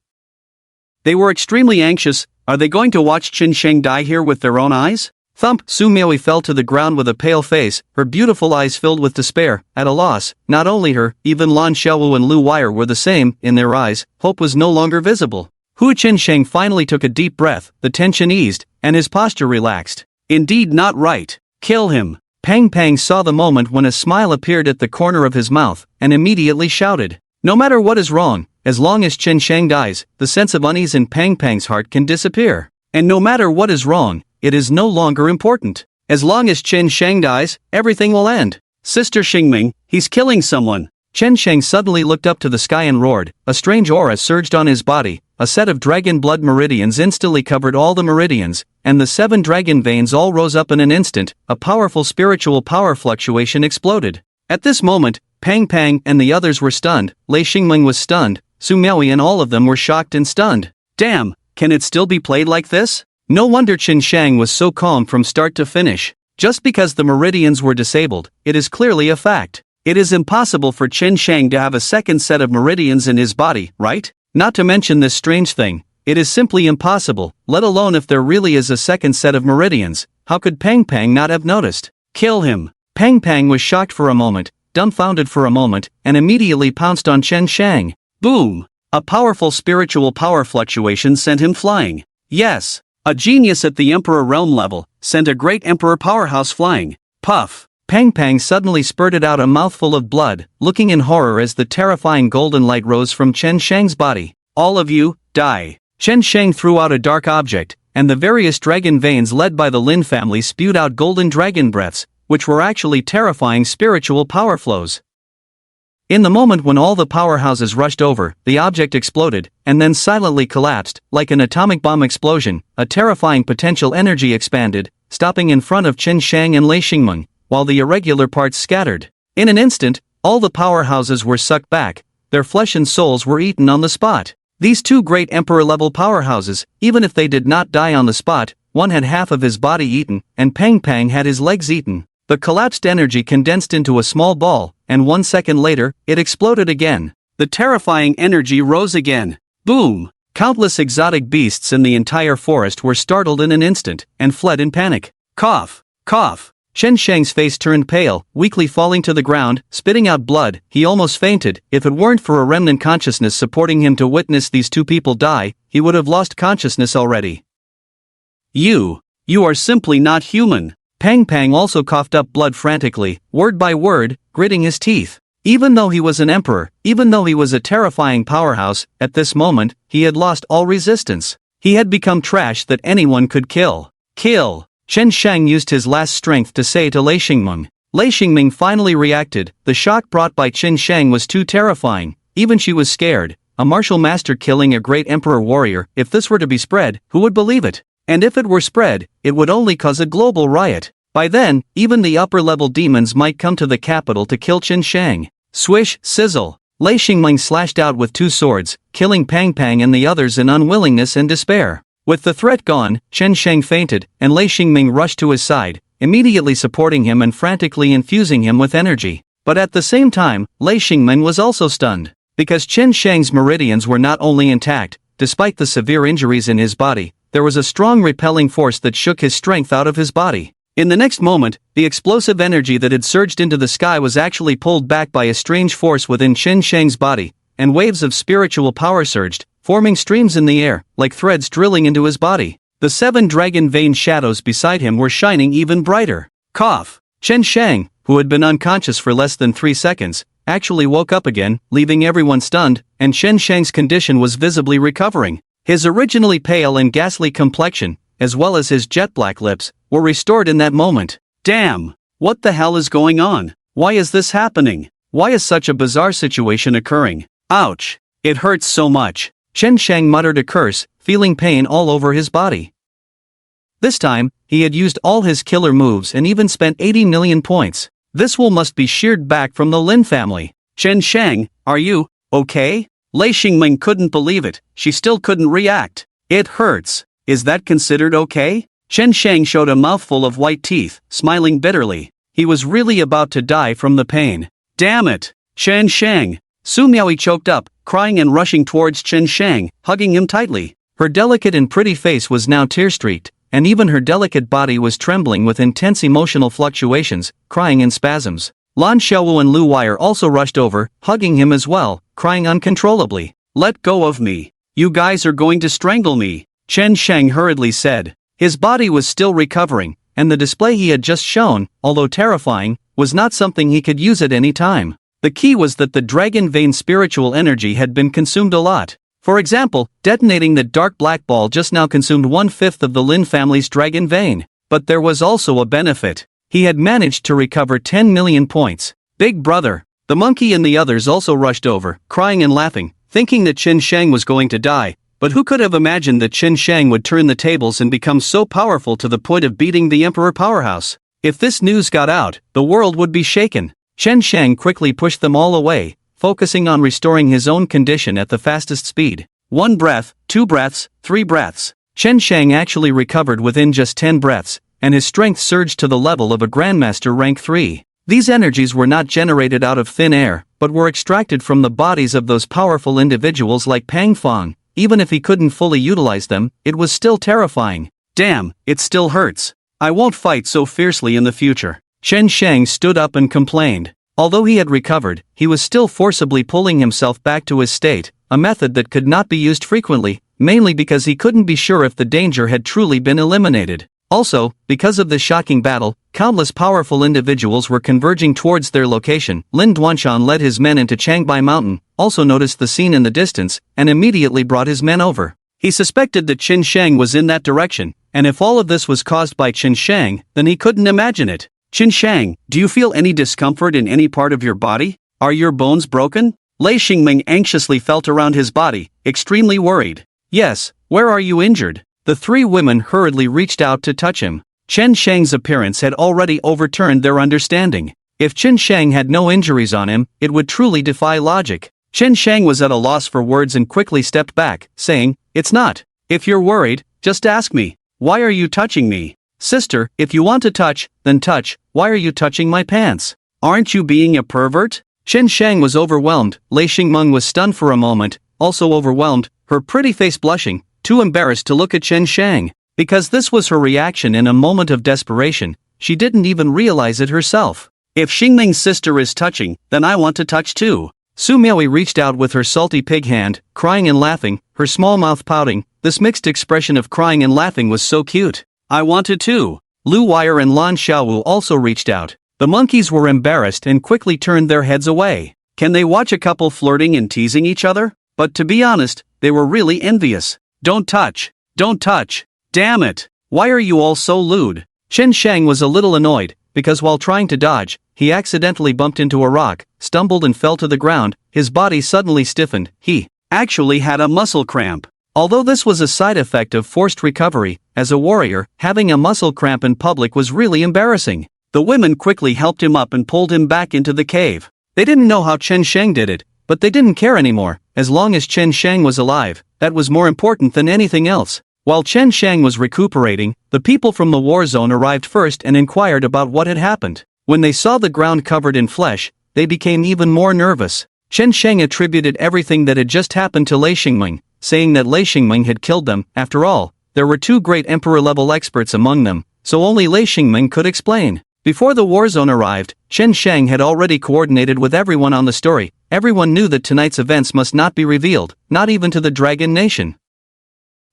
They were extremely anxious. Are they going to watch Qin Sheng die here with their own eyes? Thump! Su Miaoi fell to the ground with a pale face, her beautiful eyes filled with despair, at a loss. Not only her, even Lan Xiaowu and Lu Wire were the same. In their eyes, hope was no longer visible. Hu Qin Sheng finally took a deep breath, the tension eased, and his posture relaxed. Indeed not right. Kill him. Pang Pang saw the moment when a smile appeared at the corner of his mouth, and immediately shouted. No matter what is wrong, as long as Qin Sheng dies, the sense of unease in Pang Pang's heart can disappear. And no matter what is wrong, it is no longer important. As long as Qin Sheng dies, everything will end. Sister Xingming, he's killing someone. Qin Sheng suddenly looked up to the sky and roared. A strange aura surged on his body. A set of dragon blood meridians instantly covered all the meridians, and the 7 dragon veins all rose up in an instant. A powerful spiritual power fluctuation exploded. At this moment, Pang Pang and the others were stunned. Lei Xingming was stunned. Su Miaoi and all of them were shocked and stunned. Damn, can it still be played like this? No wonder Qin Sheng was so calm from start to finish. Just because the meridians were disabled, it is clearly a fact. It is impossible for Qin Sheng to have a second set of meridians in his body, right? Not to mention this strange thing. It is simply impossible, let alone if there really is a second set of meridians. How could Pang Pang not have noticed? Kill him. Pang Pang was shocked for a moment, dumbfounded for a moment, and immediately pounced on Qin Sheng. Boom! A powerful spiritual power fluctuation sent him flying. Yes, a genius at the Emperor realm level, sent a great Emperor powerhouse flying. Puff! Pang Pang suddenly spurted out a mouthful of blood, looking in horror as the terrifying golden light rose from Qin Sheng's body. All of you, die! Qin Sheng threw out a dark object, and the various dragon veins led by the Lin family spewed out golden dragon breaths, which were actually terrifying spiritual power flows. In the moment when all the powerhouses rushed over, the object exploded, and then silently collapsed. Like an atomic bomb explosion, a terrifying potential energy expanded, stopping in front of Qin Sheng and Lei Xingmeng, while the irregular parts scattered. In an instant, all the powerhouses were sucked back, their flesh and souls were eaten on the spot. These 2 great emperor-level powerhouses, even if they did not die on the spot, one had half of his body eaten, and Pang Pang had his legs eaten. The collapsed energy condensed into a small ball, and 1 second later, it exploded again. The terrifying energy rose again. Boom! Countless exotic beasts in the entire forest were startled in an instant, and fled in panic. Cough! Cough! Qin Sheng's face turned pale, weakly falling to the ground, spitting out blood. He almost fainted. If it weren't for a remnant consciousness supporting him to witness these 2 people die, he would have lost consciousness already. You are simply not human. Pang Pang also coughed up blood frantically, word by word, gritting his teeth. Even though he was an emperor, even though he was a terrifying powerhouse, at this moment, he had lost all resistance. He had become trash that anyone could kill. Kill! Qin Sheng used his last strength to say to Lei Xingmeng. Lei Xingmeng finally reacted. The shock brought by Qin Sheng was too terrifying. Even she was scared. A martial master killing a great emperor warrior, if this were to be spread, who would believe it? And if it were spread, it would only cause a global riot. By then, even the upper-level demons might come to the capital to kill Qin Sheng. Swish, sizzle. Lei Xingmeng slashed out with 2 swords, killing Pang Pang and the others in unwillingness and despair. With the threat gone, Qin Sheng fainted, and Lei Xingmeng rushed to his side, immediately supporting him and frantically infusing him with energy. But at the same time, Lei Xingmeng was also stunned. Because Qin Sheng's meridians were not only intact, despite the severe injuries in his body, there was a strong repelling force that shook his strength out of his body. In the next moment, the explosive energy that had surged into the sky was actually pulled back by a strange force within Qin Sheng's body, and waves of spiritual power surged, forming streams in the air, like threads drilling into his body. The 7 dragon vein shadows beside him were shining even brighter. Cough! Qin Sheng, who had been unconscious for less than 3 seconds, actually woke up again, leaving everyone stunned, and Qin Sheng's condition was visibly recovering. His originally pale and ghastly complexion, as well as his jet-black lips, were restored in that moment. Damn! What the hell is going on? Why is this happening? Why is such a bizarre situation occurring? Ouch! It hurts so much. Qin Sheng muttered a curse, feeling pain all over his body. This time, he had used all his killer moves and even spent 80 million points. This will must be sheared back from the Lin family. Qin Sheng, are you okay? Lei Xingmeng couldn't believe it. She still couldn't react. It hurts. Is that considered okay? Qin Sheng showed a mouthful of white teeth, smiling bitterly. He was really about to die from the pain. Damn it! Qin Sheng! Su Miaoi choked up, crying and rushing towards Qin Sheng, hugging him tightly. Her delicate and pretty face was now tear-streaked, and even her delicate body was trembling with intense emotional fluctuations, crying in spasms. Lan Xiaowu and Lu Wire also rushed over, hugging him as well, crying uncontrollably. "Let go of me. You guys are going to strangle me," Chen Sheng hurriedly said. His body was still recovering, and the display he had just shown, although terrifying, was not something he could use at any time. The key was that the dragon vein spiritual energy had been consumed a lot. For example, detonating the dark black ball just now consumed 1/5 of the Lin family's dragon vein. But there was also a benefit. He had managed to recover 10 million points. Big brother. The monkey and the others also rushed over, crying and laughing, thinking that Chen Sheng was going to die. But who could have imagined that Chen Sheng would turn the tables and become so powerful to the point of beating the Emperor Powerhouse? If this news got out, the world would be shaken. Chen Sheng quickly pushed them all away, focusing on restoring his own condition at the fastest speed. 1 breath, 2 breaths, 3 breaths. Chen Sheng actually recovered within just 10 breaths, and his strength surged to the level of a Grandmaster rank 3. These energies were not generated out of thin air, but were extracted from the bodies of those powerful individuals like Pang Fang. Even if he couldn't fully utilize them, it was still terrifying. Damn, it still hurts. I won't fight so fiercely in the future. Chen Sheng stood up and complained. Although he had recovered, he was still forcibly pulling himself back to his state, a method that could not be used frequently, mainly because he couldn't be sure if the danger had truly been eliminated. Also, because of this shocking battle, countless powerful individuals were converging towards their location. Lin Duanshan led his men into Changbai Mountain, also noticed the scene in the distance, and immediately brought his men over. He suspected that Chen Sheng was in that direction, and if all of this was caused by Chen Sheng, then he couldn't imagine it. "Chen Sheng, do you feel any discomfort in any part of your body? Are your bones broken?" Lei Xingming anxiously felt around his body, extremely worried. "Yes, where are you injured?" The 3 women hurriedly reached out to touch him. Chen Sheng's appearance had already overturned their understanding. If Chen Sheng had no injuries on him, it would truly defy logic. Chen Sheng was at a loss for words and quickly stepped back, saying, "It's not. If you're worried, just ask me. Why are you touching me? Sister, if you want to touch, then touch. Why are you touching my pants? Aren't you being a pervert?" Chen Sheng was overwhelmed. Lei Xingmeng was stunned for a moment, also overwhelmed, her pretty face blushing, too embarrassed to look at Chen Sheng. Because this was her reaction in a moment of desperation, she didn't even realize it herself. "If Xingming's sister is touching, then I want to touch too." Su Miaoi reached out with her salty pig hand, crying and laughing, her small mouth pouting. This mixed expression of crying and laughing was so cute. "I wanted too." Lu Wire and Lan Xiaowu also reached out. The monkeys were embarrassed and quickly turned their heads away. Can they watch a couple flirting and teasing each other? But to be honest, they were really envious. "Don't touch. Don't touch. Damn it. Why are you all so lewd?" Chen Sheng was a little annoyed, because while trying to dodge, he accidentally bumped into a rock, stumbled and fell to the ground. His body suddenly stiffened. He actually had a muscle cramp. Although this was a side effect of forced recovery, as a warrior, having a muscle cramp in public was really embarrassing. The women quickly helped him up and pulled him back into the cave. They didn't know how Chen Sheng did it, but they didn't care anymore. As long as Chen Sheng was alive, that was more important than anything else. While Chen Sheng was recuperating, the people from the war zone arrived first and inquired about what had happened. When they saw the ground covered in flesh, they became even more nervous. Chen Sheng attributed everything that had just happened to Lei Xingming, saying that Lei Xingming had killed them. After all, there were 2 great emperor-level experts among them, so only Lei Xingming could explain. Before the war zone arrived, Chen Sheng had already coordinated with everyone on the story. Everyone knew that tonight's events must not be revealed, not even to the Dragon Nation.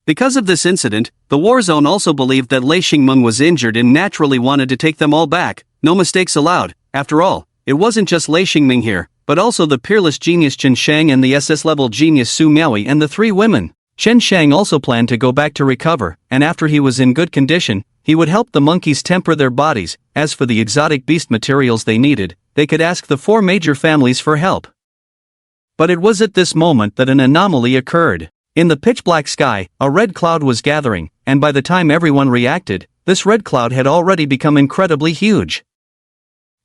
Because of this incident, the war zone also believed that Lei Xingmeng was injured and naturally wanted to take them all back. No mistakes allowed. After all, it wasn't just Lei Xingming here, but also the peerless genius Chen Sheng and the SS-level genius Su Miaoi and the 3 women. Chen Sheng also planned to go back to recover, and after he was in good condition, he would help the monkeys temper their bodies. As for the exotic beast materials they needed, they could ask the 4 major families for help. But it was at this moment that an anomaly occurred. In the pitch-black sky, a red cloud was gathering, and by the time everyone reacted, this red cloud had already become incredibly huge.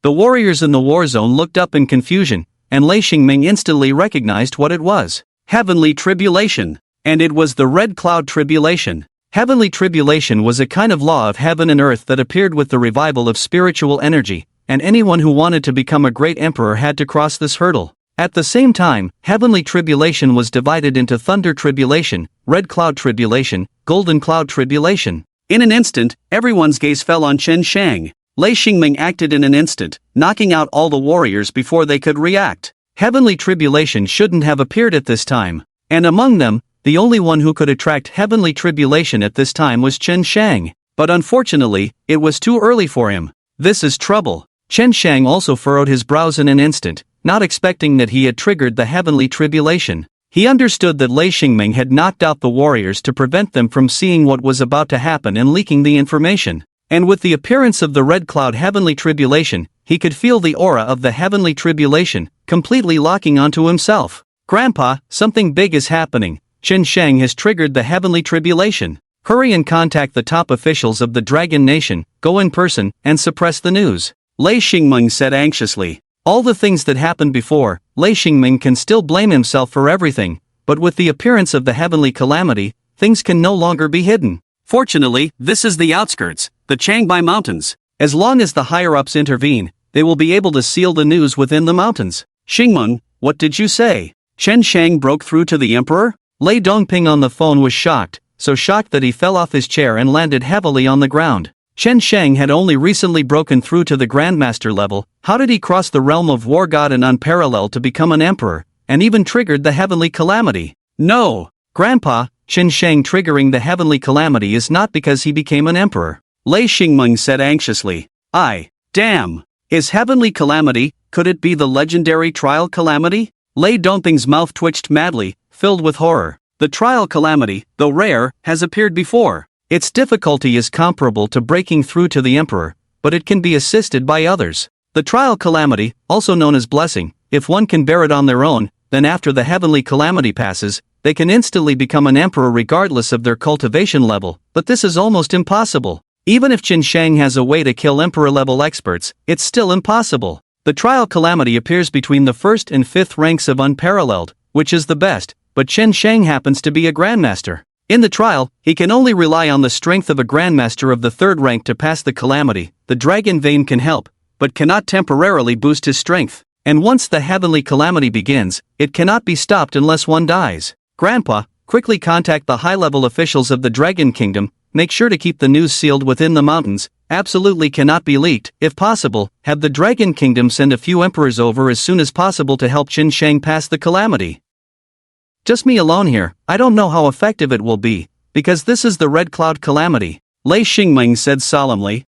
The warriors in the war zone looked up in confusion, and Lei Xingming instantly recognized what it was. Heavenly tribulation. And it was the red cloud tribulation. Heavenly tribulation was a kind of law of heaven and earth that appeared with the revival of spiritual energy, and anyone who wanted to become a great emperor had to cross this hurdle. At the same time, heavenly tribulation was divided into thunder tribulation, red cloud tribulation, golden cloud tribulation. In an instant, everyone's gaze fell on Chen Shang. Lei Xingming acted in an instant, knocking out all the warriors before they could react. Heavenly tribulation shouldn't have appeared at this time. And among them, the only one who could attract heavenly tribulation at this time was Chen Shang. But unfortunately, it was too early for him. This is trouble. Chen Shang also furrowed his brows in an instant, not expecting that he had triggered the heavenly tribulation. He understood that Lei Xingming had knocked out the warriors to prevent them from seeing what was about to happen and leaking the information. And with the appearance of the red cloud heavenly tribulation, he could feel the aura of the heavenly tribulation, completely locking onto himself. Grandpa, something big is happening. Chen Shang has triggered the heavenly tribulation. Hurry and contact the top officials of the Dragon Nation, go in person, and suppress the news. Lei Xingming said anxiously. All the things that happened before, Lei Xingming can still blame himself for everything, but with the appearance of the heavenly calamity, things can no longer be hidden. Fortunately, this is the outskirts, the Changbai Mountains. As long as the higher-ups intervene, they will be able to seal the news within the mountains. Xingmeng, what did you say? Chen Shang broke through to the emperor? Lei Dongping on the phone was shocked, so shocked that he fell off his chair and landed heavily on the ground. Chen Shang had only recently broken through to the Grandmaster level. How did he cross the realm of War God and Unparalleled to become an emperor, and even triggered the heavenly calamity? No, Grandpa, Chen Shang triggering the heavenly calamity is not because he became an emperor. Lei Xingmeng said anxiously. Damn. Is heavenly calamity, could it be the legendary trial calamity? Lei Dongping's mouth twitched madly, filled with horror. The trial calamity, though rare, has appeared before. Its difficulty is comparable to breaking through to the emperor, but it can be assisted by others. The trial calamity, also known as blessing, if one can bear it on their own, then after the heavenly calamity passes, they can instantly become an emperor regardless of their cultivation level, but this is almost impossible. Even if Chen Shang has a way to kill emperor-level experts, it's still impossible. The trial calamity appears between the 1st and 5th ranks of Unparalleled, which is the best, but Chen Shang happens to be a grandmaster. In the trial, he can only rely on the strength of a grandmaster of the 3rd rank to pass the calamity. The dragon vein can help, but cannot temporarily boost his strength. And once the heavenly calamity begins, it cannot be stopped unless one dies. Grandpa, quickly contact the high-level officials of the Dragon Kingdom, make sure to keep the news sealed within the mountains, absolutely cannot be leaked. If possible, have the Dragon Kingdom send a few emperors over as soon as possible to help Chen Shang pass the calamity. Just me alone here, I don't know how effective it will be, because this is the Red Cloud Calamity, Lei Xingming said solemnly.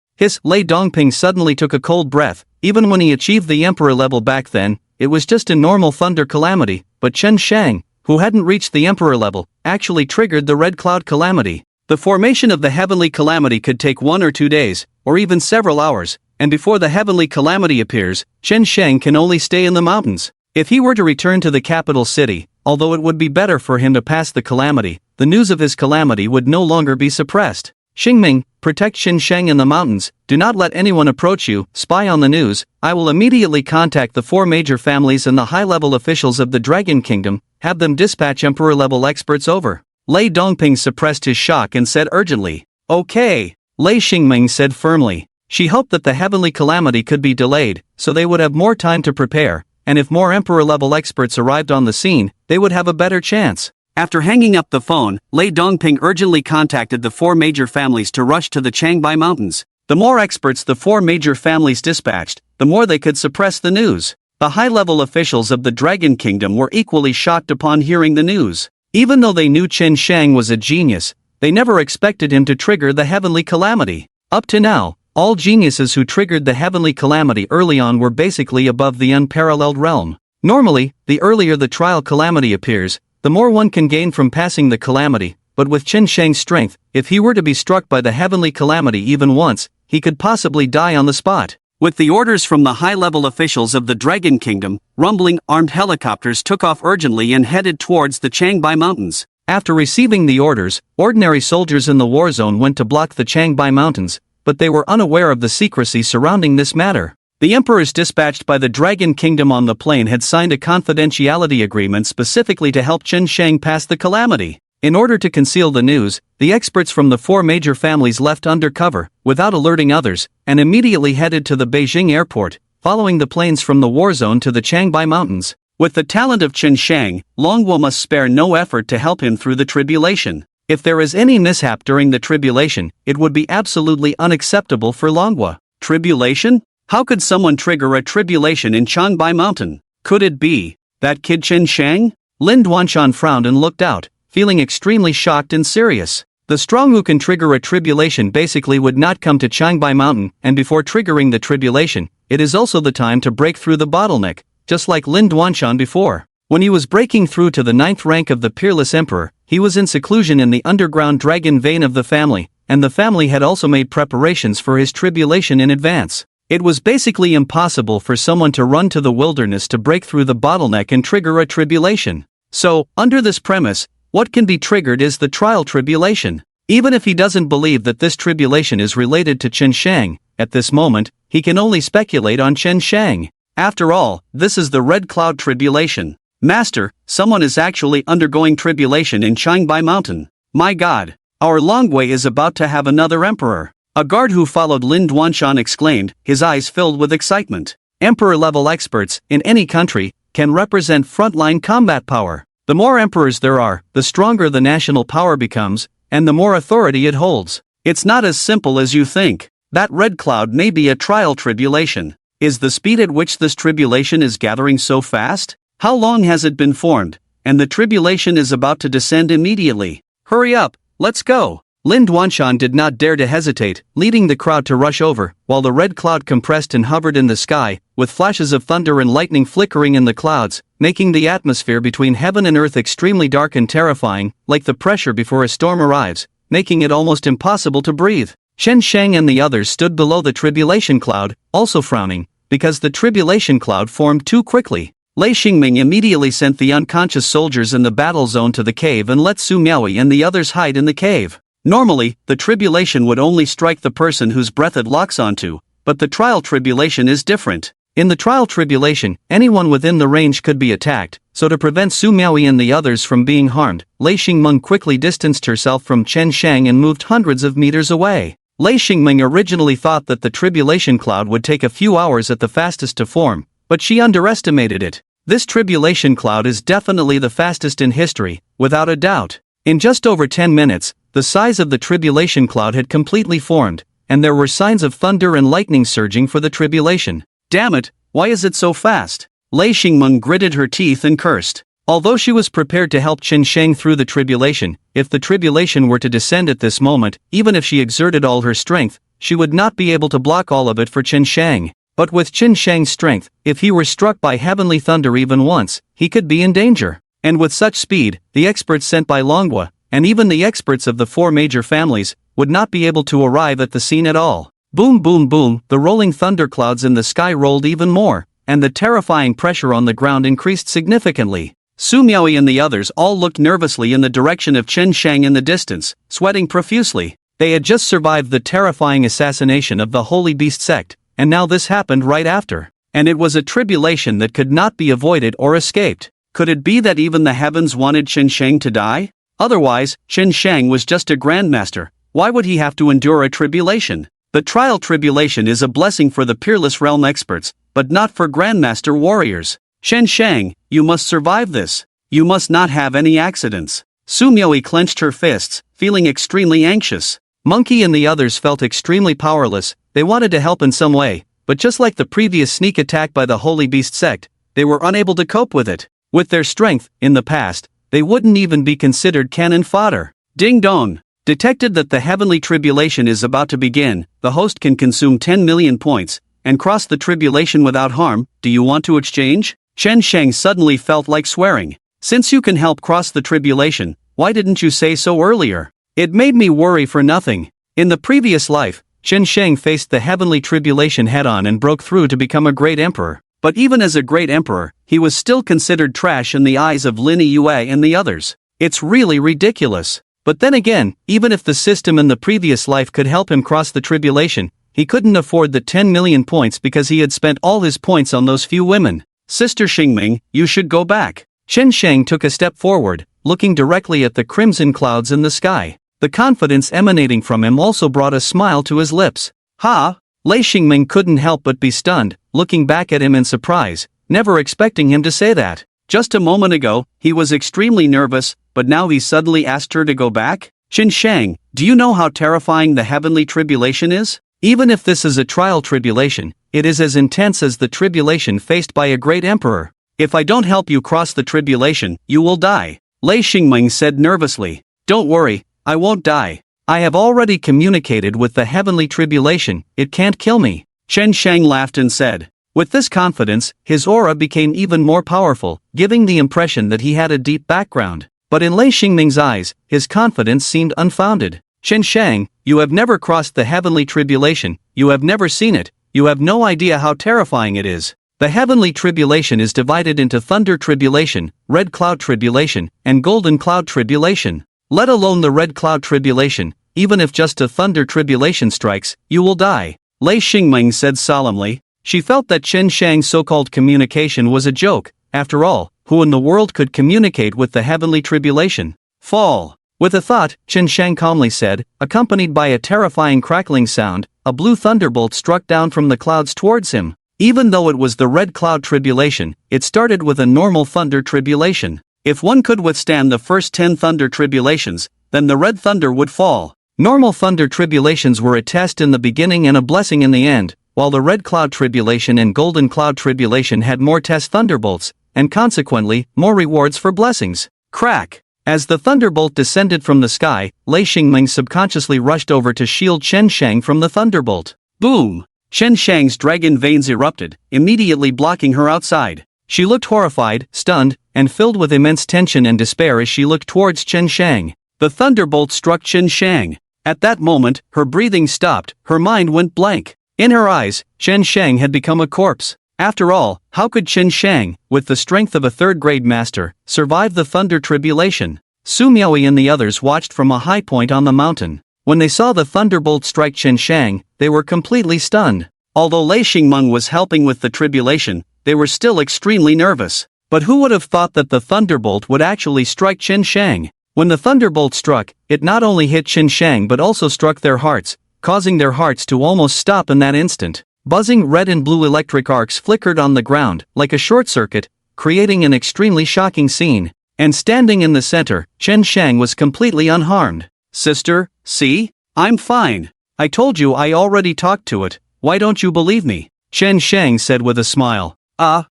Lei Dongping suddenly took a cold breath. Even when he achieved the emperor level back then, it was just a normal thunder calamity, but Chen Shang, who hadn't reached the emperor level, actually triggered the Red Cloud Calamity. The formation of the heavenly calamity could take 1 or 2 days, or even several hours, and before the heavenly calamity appears, Chen Shang can only stay in the mountains. If he were to return to the capital city, although it would be better for him to pass the calamity, the news of his calamity would no longer be suppressed. Xingming, protect Chen Shang in the mountains, do not let anyone approach you, spy on the news. I will immediately contact the 4 major families and the high-level officials of the Dragon Kingdom, have them dispatch emperor-level experts over. Lei Dongping suppressed his shock and said urgently. Okay, Lei Xingming said firmly. She hoped that the heavenly calamity could be delayed, so they would have more time to prepare, and if more emperor-level experts arrived on the scene, they would have a better chance. After hanging up the phone, Lei Dongping urgently contacted the 4 major families to rush to the Changbai Mountains. The more experts the 4 major families dispatched, the more they could suppress the news. The high-level officials of the Dragon Kingdom were equally shocked upon hearing the news. Even though they knew Chen Shang was a genius, they never expected him to trigger the heavenly calamity. Up to now, all geniuses who triggered the heavenly calamity early on were basically above the unparalleled realm. Normally, the earlier the trial calamity appears, the more one can gain from passing the calamity, but with Chen Shang's strength, if he were to be struck by the heavenly calamity even once, he could possibly die on the spot. With the orders from the high-level officials of the Dragon Kingdom, rumbling, armed helicopters took off urgently and headed towards the Changbai Mountains. After receiving the orders, ordinary soldiers in the war zone went to block the Changbai Mountains, but they were unaware of the secrecy surrounding this matter. The emperors dispatched by the Dragon Kingdom on the plane had signed a confidentiality agreement specifically to help Chen Shang pass the calamity. In order to conceal the news, the experts from the 4 major families left undercover, without alerting others, and immediately headed to the Beijing airport, following the planes from the war zone to the Changbai Mountains. With the talent of Chen Shang, Longhua must spare no effort to help him through the tribulation. If there is any mishap during the tribulation, it would be absolutely unacceptable for Longhua. Tribulation? How could someone trigger a tribulation in Changbai Mountain? Could it be that kid Chen Shang? Lin Duanshan frowned and looked out, feeling extremely shocked and serious. The strong who can trigger a tribulation basically would not come to Changbai Mountain, and before triggering the tribulation, it is also the time to break through the bottleneck, just like Lin Duanshan before. When he was breaking through to the 9th rank of the Peerless Emperor, he was in seclusion in the underground dragon vein of the family, and the family had also made preparations for his tribulation in advance. It was basically impossible for someone to run to the wilderness to break through the bottleneck and trigger a tribulation. So, under this premise, what can be triggered is the trial tribulation. Even if he doesn't believe that this tribulation is related to Chen Shang, at this moment, he can only speculate on Chen Shang. After all, this is the Red Cloud Tribulation. Master, someone is actually undergoing tribulation in Changbai Mountain. My god, our Longhua is about to have another emperor. A guard who followed Lin Duanshan exclaimed, his eyes filled with excitement. Emperor-level experts, in any country, can represent frontline combat power. The more emperors there are, the stronger the national power becomes, and the more authority it holds. It's not as simple as you think. That red cloud may be a trial tribulation. Is the speed at which this tribulation is gathering so fast? How long has it been formed? And the tribulation is about to descend immediately. Hurry up, let's go. Lin Duanshan did not dare to hesitate, leading the crowd to rush over, while the red cloud compressed and hovered in the sky, with flashes of thunder and lightning flickering in the clouds, making the atmosphere between heaven and earth extremely dark and terrifying, like the pressure before a storm arrives, making it almost impossible to breathe. Chen Shang and the others stood below the tribulation cloud, also frowning, because the tribulation cloud formed too quickly. Lei Xingming immediately sent the unconscious soldiers in the battle zone to the cave and let Su Miaoyi and the others hide in the cave. Normally, the tribulation would only strike the person whose breath it locks onto, but the trial tribulation is different. In the trial tribulation, anyone within the range could be attacked, so to prevent Su Miaoyi and the others from being harmed, Lei Xingming quickly distanced herself from Chen Shang and moved hundreds of meters away. Lei Xingming originally thought that the tribulation cloud would take a few hours at the fastest to form, but she underestimated it. This tribulation cloud is definitely the fastest in history, without a doubt. In just over 10 minutes, the size of the tribulation cloud had completely formed, and there were signs of thunder and lightning surging for the tribulation. Damn it, why is it so fast? Lei Xingmeng gritted her teeth and cursed. Although she was prepared to help Chen Shang through the tribulation, if the tribulation were to descend at this moment, even if she exerted all her strength, she would not be able to block all of it for Chen Shang. But with Chen Shang's strength, if he were struck by heavenly thunder even once, he could be in danger. And with such speed, the experts sent by Longhua, and even the experts of the 4 major families, would not be able to arrive at the scene at all. Boom boom boom, the rolling thunderclouds in the sky rolled even more, and the terrifying pressure on the ground increased significantly. Su Miaoyi and the others all looked nervously in the direction of Chen Shang in the distance, sweating profusely. They had just survived the terrifying assassination of the Holy Beast sect, and now this happened right after. And it was a tribulation that could not be avoided or escaped. Could it be that even the heavens wanted Chen Shang to die? Otherwise, Chen Shang was just a grandmaster. Why would he have to endure a tribulation? The trial tribulation is a blessing for the Peerless Realm experts, but not for grandmaster warriors. Chen Shang, you must survive this. You must not have any accidents. Su Miaoyi clenched her fists, feeling extremely anxious. Monkey and the others felt extremely powerless. They wanted to help in some way, but just like the previous sneak attack by the Holy Beast sect, they were unable to cope with it. With their strength, in the past, they wouldn't even be considered cannon fodder. Ding dong! Detected that the heavenly tribulation is about to begin, the host can consume 10 million points, and cross the tribulation without harm. Do you want to exchange? Chen Shang suddenly felt like swearing. Since you can help cross the tribulation, why didn't you say so earlier? It made me worry for nothing. In the previous life, Chen Shang faced the heavenly tribulation head-on and broke through to become a great emperor. But even as a great emperor, he was still considered trash in the eyes of Lin Yue and the others. It's really ridiculous. But then again, even if the system in the previous life could help him cross the tribulation, he couldn't afford the 10 million points because he had spent all his points on those few women. Sister Xingming, you should go back. Chen Shang took a step forward, looking directly at the crimson clouds in the sky. The confidence emanating from him also brought a smile to his lips. Ha! Lei Xingming couldn't help but be stunned, looking back at him in surprise. never expecting him to say that. Just a moment ago, he was extremely nervous, but now he suddenly asked her to go back? Qin Shang, do you know how terrifying the heavenly tribulation is? Even if this is a trial tribulation, it is as intense as the tribulation faced by a great emperor. If I don't help you cross the tribulation, you will die. Lei Xingming said nervously. Don't worry, I won't die. I have already communicated with the heavenly tribulation, it can't kill me. Chen Shang laughed and said. With this confidence, his aura became even more powerful, giving the impression that he had a deep background. But in Lei Xingming's eyes, his confidence seemed unfounded. Chen Shang, you have never crossed the heavenly tribulation, you have never seen it, you have no idea how terrifying it is. The heavenly tribulation is divided into thunder tribulation, red cloud tribulation, and golden cloud tribulation. Let alone the red cloud tribulation, even if just a thunder tribulation strikes, you will die. Lei Xingming said solemnly. She felt that Chen Shang's so-called communication was a joke. After all, who in the world could communicate with the heavenly tribulation? Fall. With a thought, Chen Shang calmly said, accompanied by a terrifying crackling sound, a blue thunderbolt struck down from the clouds towards him. Even though it was the red cloud tribulation, it started with a normal thunder tribulation. If one could withstand the first 10 thunder tribulations, then the red thunder would fall. Normal thunder tribulations were a test in the beginning and a blessing in the end, while the red cloud tribulation and golden cloud tribulation had more test thunderbolts, and consequently, more rewards for blessings. Crack! As the thunderbolt descended from the sky, Lei Xingming subconsciously rushed over to shield Chen Shang from the thunderbolt. Boom! Chen Shang's dragon veins erupted, immediately blocking her outside. She looked horrified, stunned, and filled with immense tension and despair as she looked towards Chen Shang. The thunderbolt struck Chen Shang. At that moment, her breathing stopped, her mind went blank. In her eyes, Chen Shang had become a corpse. After all, how could Chen Shang, with the strength of a third-grade master, survive the thunder tribulation? Su Miaoyi and the others watched from a high point on the mountain. When they saw the thunderbolt strike Chen Shang, they were completely stunned. Although Lei Xingmeng was helping with the tribulation, they were still extremely nervous. But who would have thought that the thunderbolt would actually strike Chen Shang? When the thunderbolt struck, it not only hit Chen Shang but also struck their hearts, causing their hearts to almost stop in that instant. Buzzing red and blue electric arcs flickered on the ground, like a short circuit, creating an extremely shocking scene. And standing in the center, Chen Shang was completely unharmed. Sister, see? I'm fine. I told you I already talked to it, why don't you believe me? Chen Shang said with a smile. Ha?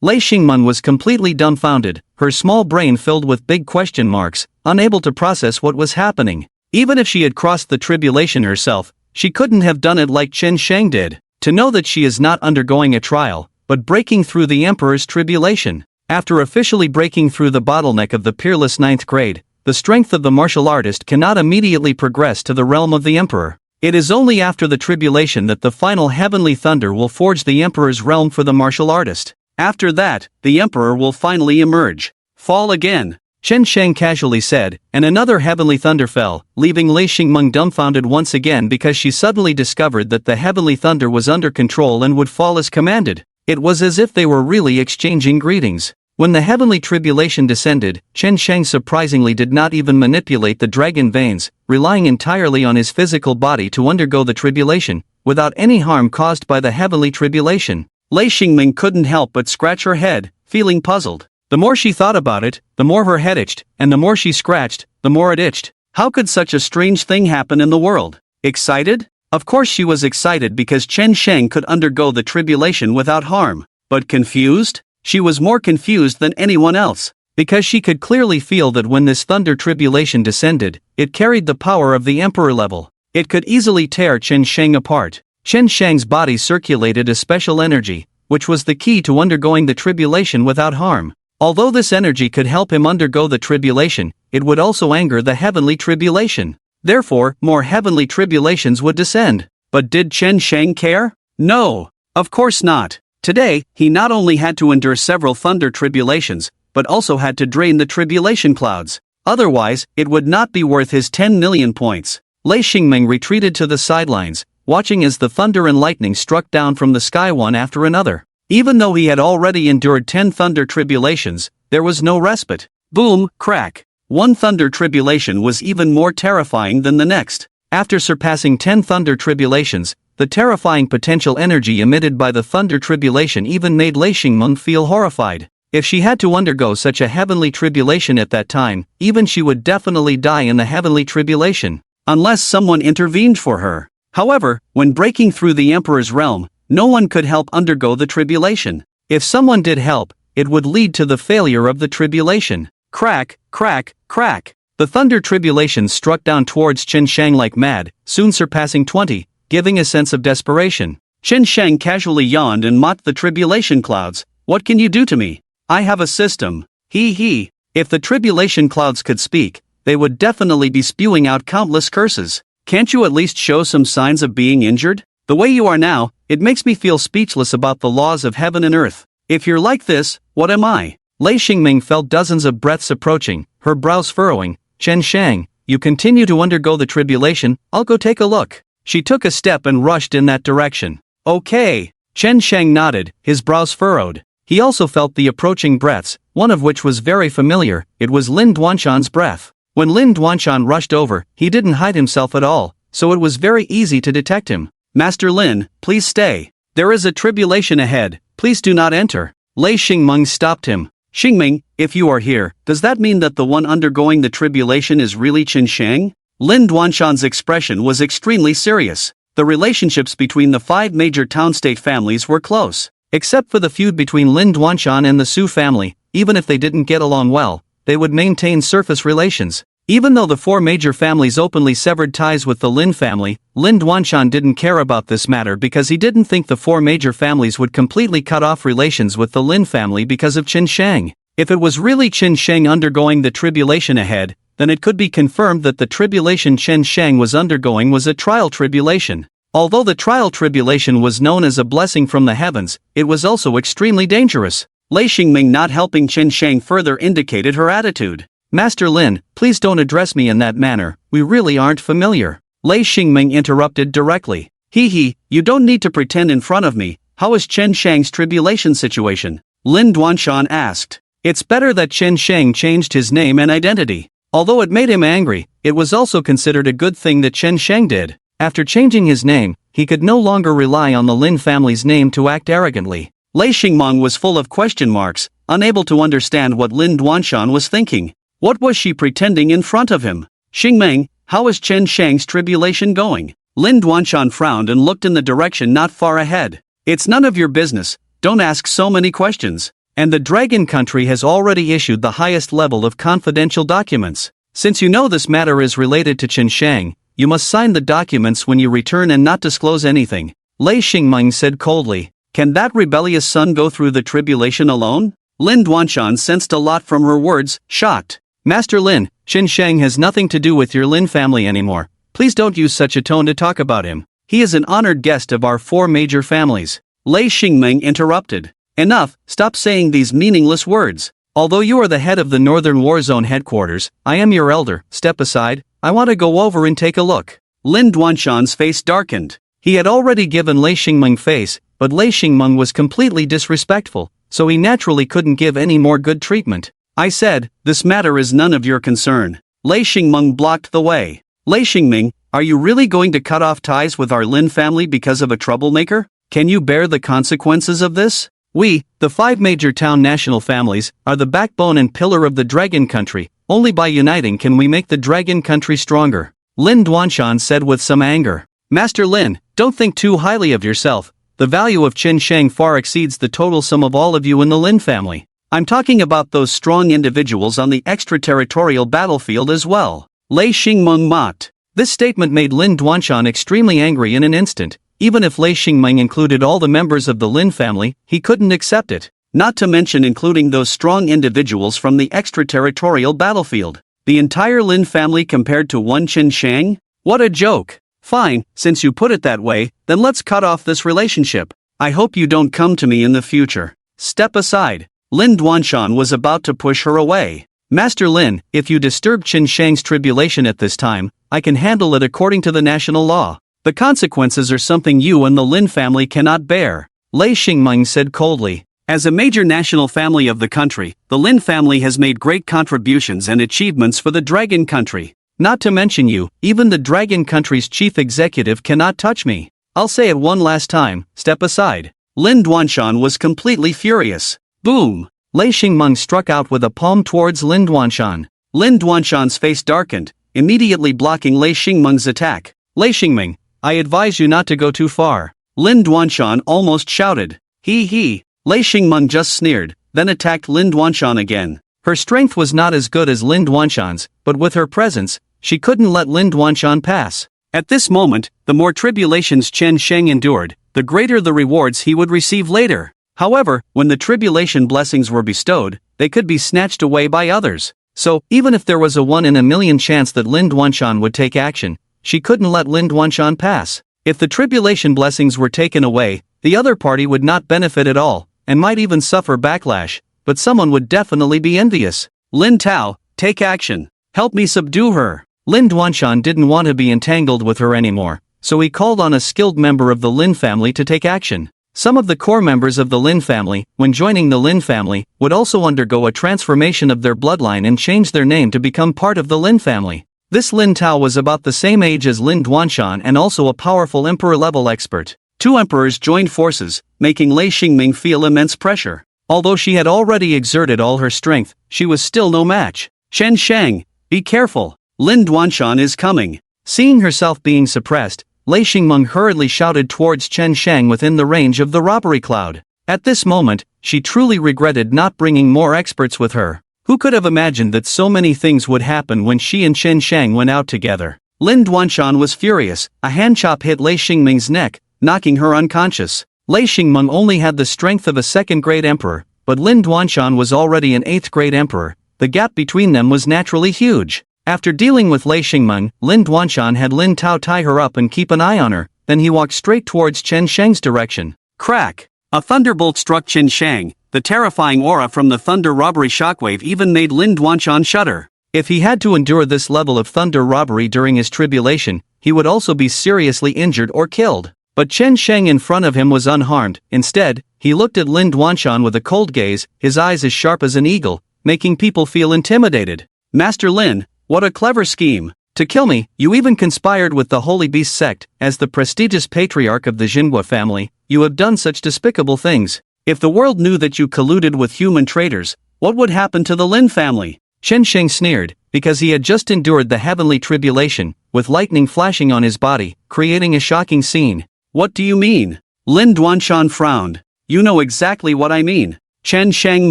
Lei Xingmeng was completely dumbfounded, her small brain filled with big question marks, unable to process what was happening. Even if she had crossed the tribulation herself, she couldn't have done it like Chen Shang did. To know that she is not undergoing a trial, but breaking through the Emperor's tribulation. After officially breaking through the bottleneck of the peerless 9th grade, the strength of the martial artist cannot immediately progress to the realm of the Emperor. It is only after the tribulation that the final heavenly thunder will forge the Emperor's realm for the martial artist. After that, the Emperor will finally emerge. Fall again. Chen Shang casually said, and another heavenly thunder fell, leaving Lei Xingmeng dumbfounded once again because she suddenly discovered that the heavenly thunder was under control and would fall as commanded. It was as if they were really exchanging greetings. When the heavenly tribulation descended, Chen Shang surprisingly did not even manipulate the dragon veins, relying entirely on his physical body to undergo the tribulation, without any harm caused by the heavenly tribulation. Lei Xingming couldn't help but scratch her head, feeling puzzled. The more she thought about it, the more her head itched, and the more she scratched, the more it itched. How could such a strange thing happen in the world? Excited? Of course she was excited because Chen Shang could undergo the tribulation without harm. But confused? She was more confused than anyone else. Because she could clearly feel that when this thunder tribulation descended, it carried the power of the Emperor level. It could easily tear Chen Shang apart. Chen Shang's body circulated a special energy, which was the key to undergoing the tribulation without harm. Although this energy could help him undergo the tribulation, it would also anger the heavenly tribulation. Therefore, more heavenly tribulations would descend. But did Chen Shang care? No, of course not. Today, he not only had to endure several thunder tribulations, but also had to drain the tribulation clouds. Otherwise, it would not be worth his 10 million points. Lei Xingmeng retreated to the sidelines, watching as the thunder and lightning struck down from the sky one after another. Even though he had already endured 10 thunder tribulations, there was no respite. Boom, crack. One thunder tribulation was even more terrifying than the next. After surpassing 10 thunder tribulations, the terrifying potential energy emitted by the thunder tribulation even made Lei Xingmeng feel horrified. If she had to undergo such a heavenly tribulation at that time, even she would definitely die in the heavenly tribulation, unless someone intervened for her. However, when breaking through the Emperor's realm, no one could help undergo the tribulation. If someone did help, it would lead to the failure of the tribulation. Crack, crack, crack. The thunder tribulation struck down towards Chen Shang like mad, soon surpassing 20, giving a sense of desperation. Chen Shang casually yawned and mocked the tribulation clouds. What can you do to me? I have a system. He. If the tribulation clouds could speak, they would definitely be spewing out countless curses. Can't you at least show some signs of being injured? The way you are now, it makes me feel speechless about the laws of heaven and earth. If you're like this, what am I? Lei Xingming felt dozens of breaths approaching, her brows furrowing. Chen Shang, you continue to undergo the tribulation, I'll go take a look. She took a step and rushed in that direction. Okay. Chen Shang nodded, his brows furrowed. He also felt the approaching breaths, one of which was very familiar. It was Lin Duanshan's breath. When Lin Duanshan rushed over, he didn't hide himself at all, so it was very easy to detect him. Master Lin, please stay. There is a tribulation ahead, please do not enter. Lei Xingmeng stopped him. Xingming, if you are here, does that mean that the one undergoing the tribulation is really Chen Shang? Lin Duanshan's expression was extremely serious. The relationships between the 5 major town-state families were close. Except for the feud between Lin Duanshan and the Su family, even if they didn't get along well, they would maintain surface relations. Even though the 4 major families openly severed ties with the Lin family, Lin Duanshan didn't care about this matter because he didn't think the 4 major families would completely cut off relations with the Lin family because of Chen Shang. If it was really Chen Shang undergoing the tribulation ahead, then it could be confirmed that the tribulation Chen Shang was undergoing was a trial tribulation. Although the trial tribulation was known as a blessing from the heavens, it was also extremely dangerous. Lei Xingming not helping Chen Shang further indicated her attitude. Master Lin, please don't address me in that manner, we really aren't familiar. Lei Xingming interrupted directly. You don't need to pretend in front of me. How is Chen Shang's tribulation situation? Lin Duanshan asked. It's better that Chen Shang changed his name and identity. Although it made him angry, it was also considered a good thing that Chen Shang did. After changing his name, he could no longer rely on the Lin family's name to act arrogantly. Lei Xingmeng was full of question marks, unable to understand what Lin Duanshan was thinking. What was she pretending in front of him? Xingmeng, how is Chen Shang's tribulation going? Lin Duanshan frowned and looked in the direction not far ahead. It's none of your business, don't ask so many questions. And the Dragon Country has already issued the highest level of confidential documents. Since you know this matter is related to Chen Shang, you must sign the documents when you return and not disclose anything. Lei Xingmeng said coldly. Can that rebellious son go through the tribulation alone? Lin Duanshan sensed a lot from her words, shocked. Master Lin, Chen Shang has nothing to do with your Lin family anymore. Please don't use such a tone to talk about him. He is an honored guest of our 4 major families. Lei Xingmeng interrupted. Enough, stop saying these meaningless words. Although you are the head of the Northern War Zone headquarters, I am your elder, step aside, I want to go over and take a look. Lin Duanshan's face darkened. He had already given Lei Xingmeng face, but Lei Xingmeng was completely disrespectful, so he naturally couldn't give any more good treatment. I said, this matter is none of your concern. Lei Xingmeng blocked the way. Lei Xingming, are you really going to cut off ties with our Lin family because of a troublemaker? Can you bear the consequences of this? We, the 5 major town national families, are the backbone and pillar of the Dragon Country. Only by uniting can we make the Dragon Country stronger. Lin Duanshan said with some anger. Master Lin, don't think too highly of yourself. The value of Chen Shang far exceeds the total sum of all of you in the Lin family. I'm talking about those strong individuals on the extraterritorial battlefield as well. Lei Xingmeng mocked. This statement made Lin Duanshan extremely angry in an instant. Even if Lei Xingmeng included all the members of the Lin family, he couldn't accept it. Not to mention including those strong individuals from the extraterritorial battlefield. The entire Lin family compared to one Chen Shang? What a joke. Fine, since you put it that way, then let's cut off this relationship. I hope you don't come to me in the future. Step aside. Lin Duanshan was about to push her away. Master Lin, if you disturb Chen Shang's tribulation at this time, I can handle it according to the national law. The consequences are something you and the Lin family cannot bear. Lei Xingmeng said coldly. As a major national family of the country, the Lin family has made great contributions and achievements for the Dragon Country. Not to mention you, even the Dragon Country's chief executive cannot touch me. I'll say it one last time, step aside. Lin Duanshan was completely furious. Boom! Lei Xingmeng struck out with a palm towards Lin Duanshan. Lin Duanshan's face darkened, immediately blocking Lei Xingmeng's attack. Lei Xingmeng, I advise you not to go too far. Lin Duanshan almost shouted. He. Lei Xingmeng just sneered, then attacked Lin Duanshan again. Her strength was not as good as Lin Duanshan's, but with her presence, she couldn't let Lin Duanshan pass. At this moment, the more tribulations Chen Sheng endured, the greater the rewards he would receive later. However, when the tribulation blessings were bestowed, they could be snatched away by others. So, even if there was a 1 in a million chance that Lin Duanshan would take action, she couldn't let Lin Duanshan pass. If the tribulation blessings were taken away, the other party would not benefit at all, and might even suffer backlash, but someone would definitely be envious. Lin Tao, take action. Help me subdue her. Lin Duanshan didn't want to be entangled with her anymore, so he called on a skilled member of the Lin family to take action. Some of the core members of the Lin family, when joining the Lin family, would also undergo a transformation of their bloodline and change their name to become part of the Lin family. This Lin Tao was about the same age as Lin Duanshan and also a powerful emperor-level expert. Two emperors joined forces, making Lei Xingmeng feel immense pressure. Although she had already exerted all her strength, she was still no match. Chen Sheng, be careful. Lin Duanshan is coming. Seeing herself being suppressed, Lei Xingmeng hurriedly shouted towards Chen Sheng within the range of the robbery cloud. At this moment, she truly regretted not bringing more experts with her. Who could have imagined that so many things would happen when she and Chen Sheng went out together? Lin Duanshan was furious. A hand chop hit Lei Xingmeng's neck, knocking her unconscious. Lei Xingmeng only had the strength of a second-grade emperor, but Lin Duanshan was already an 8th-grade emperor. The gap between them was naturally huge. After dealing with Lei Xingmeng, Lin Duanshan had Lin Tao tie her up and keep an eye on her, then he walked straight towards Chen Sheng's direction. Crack! A thunderbolt struck Chen Sheng. The terrifying aura from the thunder robbery shockwave even made Lin Duanshan shudder. If he had to endure this level of thunder robbery during his tribulation, he would also be seriously injured or killed. But Chen Sheng in front of him was unharmed. Instead, he looked at Lin Duanshan with a cold gaze, his eyes as sharp as an eagle, making people feel intimidated. Master Lin, what a clever scheme. To kill me, you even conspired with the Holy Beast sect. As the prestigious patriarch of the Jinhua family, you have done such despicable things. If the world knew that you colluded with human traitors, what would happen to the Lin family? Chen Sheng sneered, because he had just endured the heavenly tribulation, with lightning flashing on his body, creating a shocking scene. What do you mean? Lin Duanshan frowned. You know exactly what I mean. Chen Sheng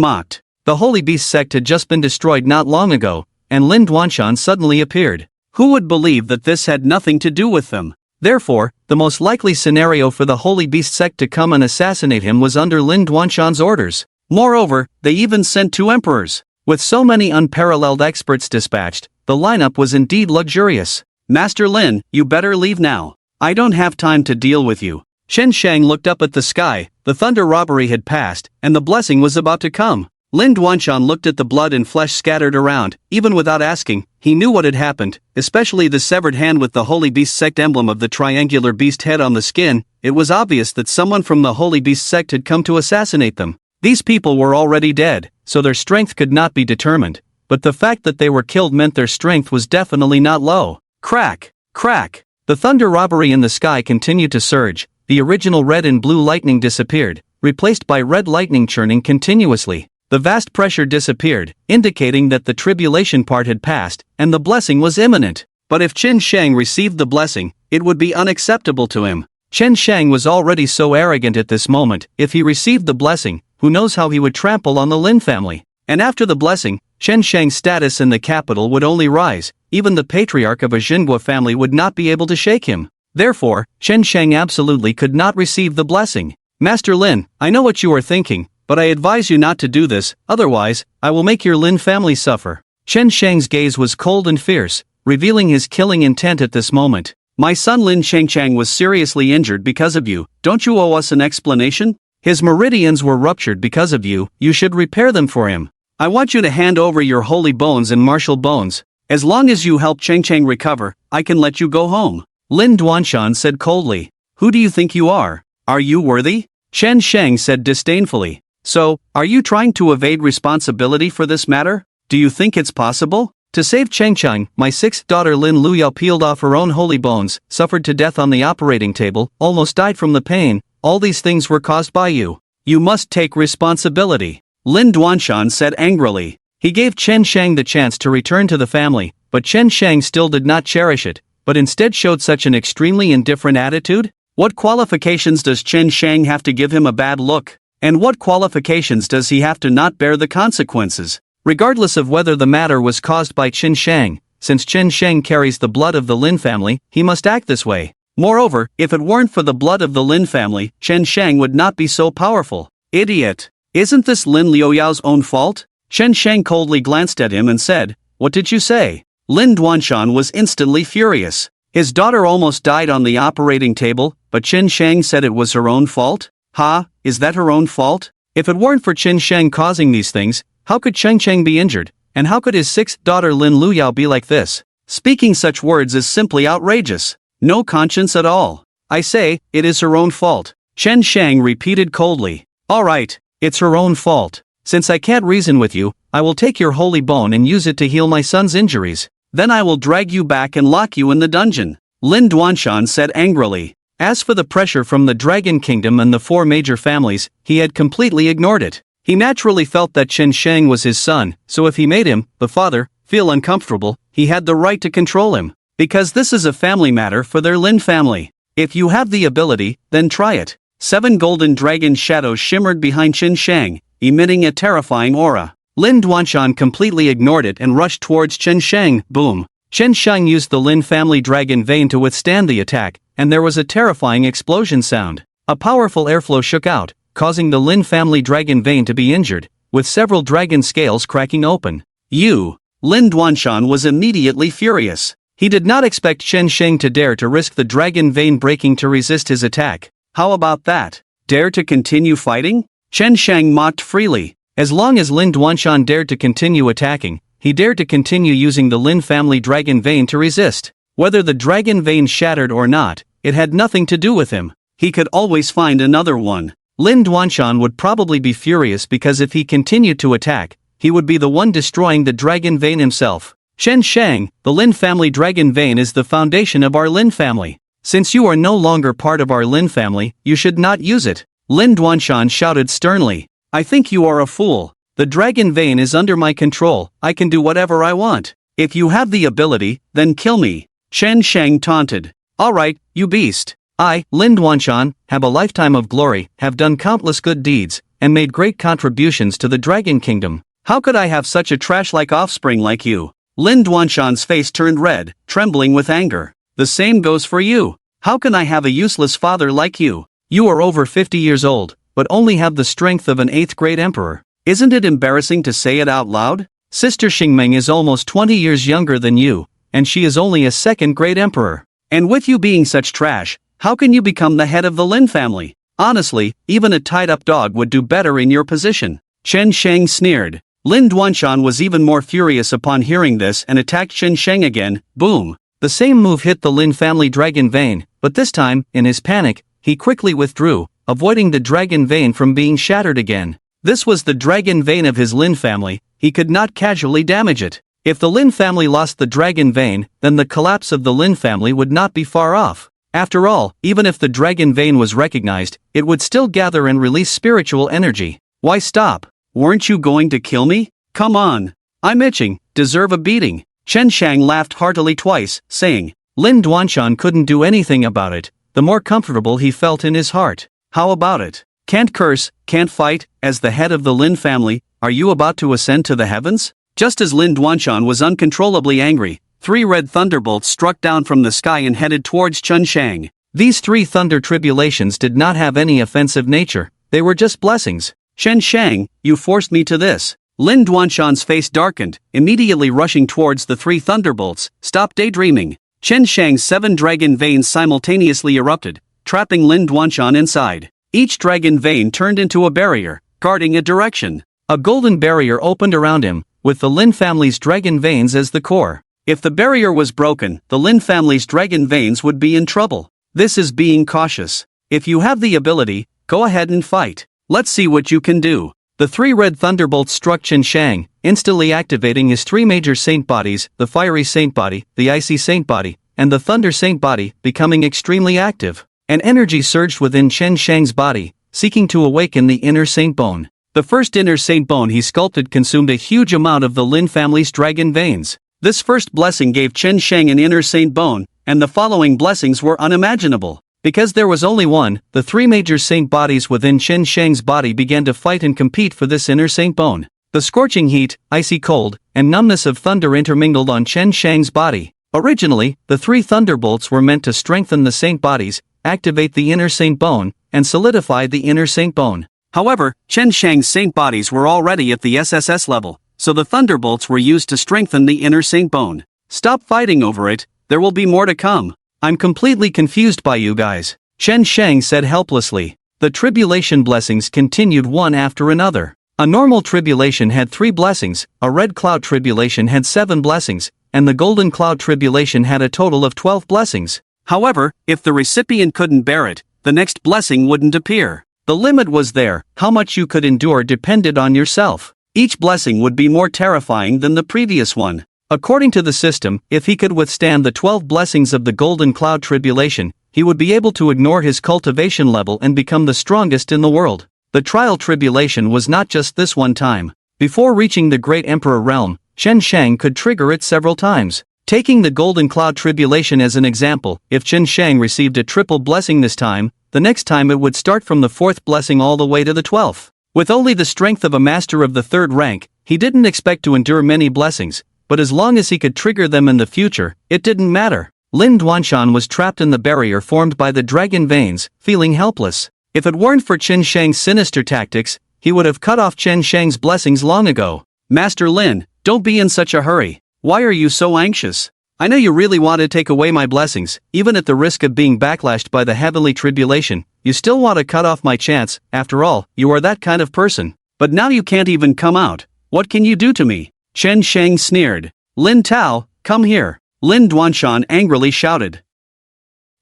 mocked. The Holy Beast sect had just been destroyed not long ago, and Lin Duanshan suddenly appeared. Who would believe that this had nothing to do with them? Therefore, the most likely scenario for the Holy Beast sect to come and assassinate him was under Lin Duanshan's orders. Moreover, they even sent 2 emperors. With so many unparalleled experts dispatched, the lineup was indeed luxurious. Master Lin, you better leave now. I don't have time to deal with you. Chen Sheng looked up at the sky. The thunder robbery had passed, and the blessing was about to come. Lin Duanshan looked at the blood and flesh scattered around. Even without asking, he knew what had happened, especially the severed hand with the Holy Beast sect emblem of the triangular beast head on the skin. It was obvious that someone from the Holy Beast sect had come to assassinate them. These people were already dead, so their strength could not be determined. But the fact that they were killed meant their strength was definitely not low. Crack! Crack! The thunder robbery in the sky continued to surge. The original red and blue lightning disappeared, replaced by red lightning churning continuously. The vast pressure disappeared, indicating that the tribulation part had passed, and the blessing was imminent. But if Chen Sheng received the blessing, it would be unacceptable to him. Chen Sheng was already so arrogant at this moment. If he received the blessing, who knows how he would trample on the Lin family. And after the blessing, Chen Sheng's status in the capital would only rise. Even the patriarch of a Jinhua family would not be able to shake him. Therefore, Chen Sheng absolutely could not receive the blessing. Master Lin, I know what you are thinking, but I advise you not to do this, otherwise, I will make your Lin family suffer. Chen Sheng's gaze was cold and fierce, revealing his killing intent at this moment. My son Lin Chengchang was seriously injured because of you. Don't you owe us an explanation? His meridians were ruptured because of you. You should repair them for him. I want you to hand over your holy bones and martial bones. As long as you help Chengchang recover, I can let you go home. Lin Duanshan said coldly. Who do you think you are? Are you worthy? Chen Sheng said disdainfully. So, are you trying to evade responsibility for this matter? Do you think it's possible? To save Chengcheng, my sixth daughter Lin Luyao peeled off her own holy bones, suffered to death on the operating table, almost died from the pain. All these things were caused by you. You must take responsibility. Lin Duanshan said angrily. He gave Chen Shang the chance to return to the family, but Chen Shang still did not cherish it, but instead showed such an extremely indifferent attitude? What qualifications does Chen Shang have to give him a bad look? And what qualifications does he have to not bear the consequences? Regardless of whether the matter was caused by Chen Shang, since Chen Shang carries the blood of the Lin family, he must act this way. Moreover, if it weren't for the blood of the Lin family, Chen Shang would not be so powerful. Idiot! Isn't this Lin Liuyao's own fault? Chen Shang coldly glanced at him and said, "What did you say?" Lin Duanshan was instantly furious. His daughter almost died on the operating table, but Chen Shang said it was her own fault? Ha, is that her own fault? If it weren't for Chen Shang causing these things, how could Chen Shang be injured, and how could his sixth daughter Lin Luyao be like this? Speaking such words is simply outrageous. No conscience at all. I say, it is her own fault. Chen Shang repeated coldly. Alright, it's her own fault. Since I can't reason with you, I will take your holy bone and use it to heal my son's injuries. Then I will drag you back and lock you in the dungeon. Lin Duanshan said angrily. As for the pressure from the Dragon Kingdom and the four major families, he had completely ignored it. He naturally felt that Chen Shang was his son, so if he made him, the father, feel uncomfortable, he had the right to control him. Because this is a family matter for their Lin family. If you have the ability, then try it. 7 golden dragon shadows shimmered behind Chen Shang, emitting a terrifying aura. Lin Duanshan completely ignored it and rushed towards Chen Shang. Boom! Chen Shang used the Lin family dragon vein to withstand the attack, and there was a terrifying explosion sound. A powerful airflow shook out, causing the Lin family dragon vein to be injured, with several dragon scales cracking open. Lin Duanshan was immediately furious. He did not expect Chen Shang to dare to risk the dragon vein breaking to resist his attack. How about that? Dare to continue fighting? Chen Shang mocked freely. As long as Lin Duanshan dared to continue attacking, he dared to continue using the Lin family dragon vein to resist. Whether the dragon vein shattered or not, it had nothing to do with him. He could always find another one. Lin Duanshan would probably be furious because if he continued to attack, he would be the one destroying the dragon vein himself. Chen Shang, the Lin family dragon vein is the foundation of our Lin family. Since you are no longer part of our Lin family, you should not use it. Lin Duanshan shouted sternly. I think you are a fool. The dragon vein is under my control, I can do whatever I want. If you have the ability, then kill me. Chen Shang taunted. Alright, you beast. I, Lin Duanshan, have a lifetime of glory, have done countless good deeds, and made great contributions to the Dragon Kingdom. How could I have such a trash-like offspring like you? Lin Duanshan's face turned red, trembling with anger. The same goes for you. How can I have a useless father like you? You are over 50 years old, but only have the strength of an 8th grade emperor. Isn't it embarrassing to say it out loud? Sister Xingming is almost 20 years younger than you, and she is only a 2nd grade emperor. And with you being such trash, how can you become the head of the Lin family? Honestly, even a tied-up dog would do better in your position. Chen Shang sneered. Lin Duanshan was even more furious upon hearing this and attacked Chen Shang again. Boom! The same move hit the Lin family dragon vein, but this time, in his panic, he quickly withdrew, avoiding the dragon vein from being shattered again. This was the dragon vein of his Lin family, he could not casually damage it. If the Lin family lost the dragon vein, then the collapse of the Lin family would not be far off. After all, even if the dragon vein was recognized, it would still gather and release spiritual energy. Why stop? Weren't you going to kill me? Come on. I'm itching, deserve a beating. Chen Shang laughed heartily twice, saying, Lin Duanshan couldn't do anything about it, the more comfortable he felt in his heart. How about it? Can't curse, can't fight, as the head of the Lin family, are you about to ascend to the heavens? Just as Lin Duanshan was uncontrollably angry, 3 red thunderbolts struck down from the sky and headed towards Chen Shang. These 3 thunder tribulations did not have any offensive nature, they were just blessings. Chen Shang, you forced me to this. Lin Duanshan's face darkened, immediately rushing towards the 3 thunderbolts. Stop daydreaming. Chen Shang's 7 dragon veins simultaneously erupted, trapping Lin Duanshan inside. Each dragon vein turned into a barrier, guarding a direction. A golden barrier opened around him, with the Lin family's dragon veins as the core. If the barrier was broken, the Lin family's dragon veins would be in trouble. This is being cautious. If you have the ability, go ahead and fight. Let's see what you can do. The The 3 red thunderbolts struck Chen Shang, instantly activating his 3 major saint bodies, the fiery saint body, the icy saint body, and the thunder saint body, becoming extremely active. An energy surged within Chen Shang's body, seeking to awaken the inner saint bone. The first inner saint bone he sculpted consumed a huge amount of the Lin family's dragon veins. This first blessing gave Chen Shang an inner saint bone, and the following blessings were unimaginable. Because there was only one, the 3 major saint bodies within Chen Shang's body began to fight and compete for this inner saint bone. The scorching heat, icy cold, and numbness of thunder intermingled on Chen Shang's body. Originally, the 3 thunderbolts were meant to strengthen the saint bodies, activate the inner saint bone, and solidify the inner saint bone. However, Chen Shang's saint bodies were already at the SSS level, so the thunderbolts were used to strengthen the inner saint bone. Stop fighting over it, there will be more to come. I'm completely confused by you guys, Chen Shang said helplessly. The tribulation blessings continued one after another. A normal tribulation had 3 blessings, a red cloud tribulation had 7 blessings, and the golden cloud tribulation had a total of 12 blessings. However, if the recipient couldn't bear it, the next blessing wouldn't appear. The limit was there, how much you could endure depended on yourself. Each blessing would be more terrifying than the previous one. According to the system, if he could withstand the 12 blessings of the Golden Cloud Tribulation, he would be able to ignore his cultivation level and become the strongest in the world. The trial tribulation was not just this one time. Before reaching the Great Emperor realm, Chen Shang could trigger it several times. Taking the Golden Cloud Tribulation as an example, if Chen Shang received a triple blessing this time, the next time it would start from the 4th blessing all the way to the 12th. With only the strength of a master of the 3rd rank, he didn't expect to endure many blessings, but as long as he could trigger them in the future, it didn't matter. Lin Duanshan was trapped in the barrier formed by the dragon veins, feeling helpless. If it weren't for Chen Shang's sinister tactics, he would have cut off Chen Shang's blessings long ago. Master Lin, don't be in such a hurry. Why are you so anxious? I know you really want to take away my blessings, even at the risk of being backlashed by the heavenly tribulation. You still want to cut off my chance, after all, you are that kind of person. But now you can't even come out. What can you do to me? Chen Shang sneered. Lin Tao, come here. Lin Duanshan angrily shouted.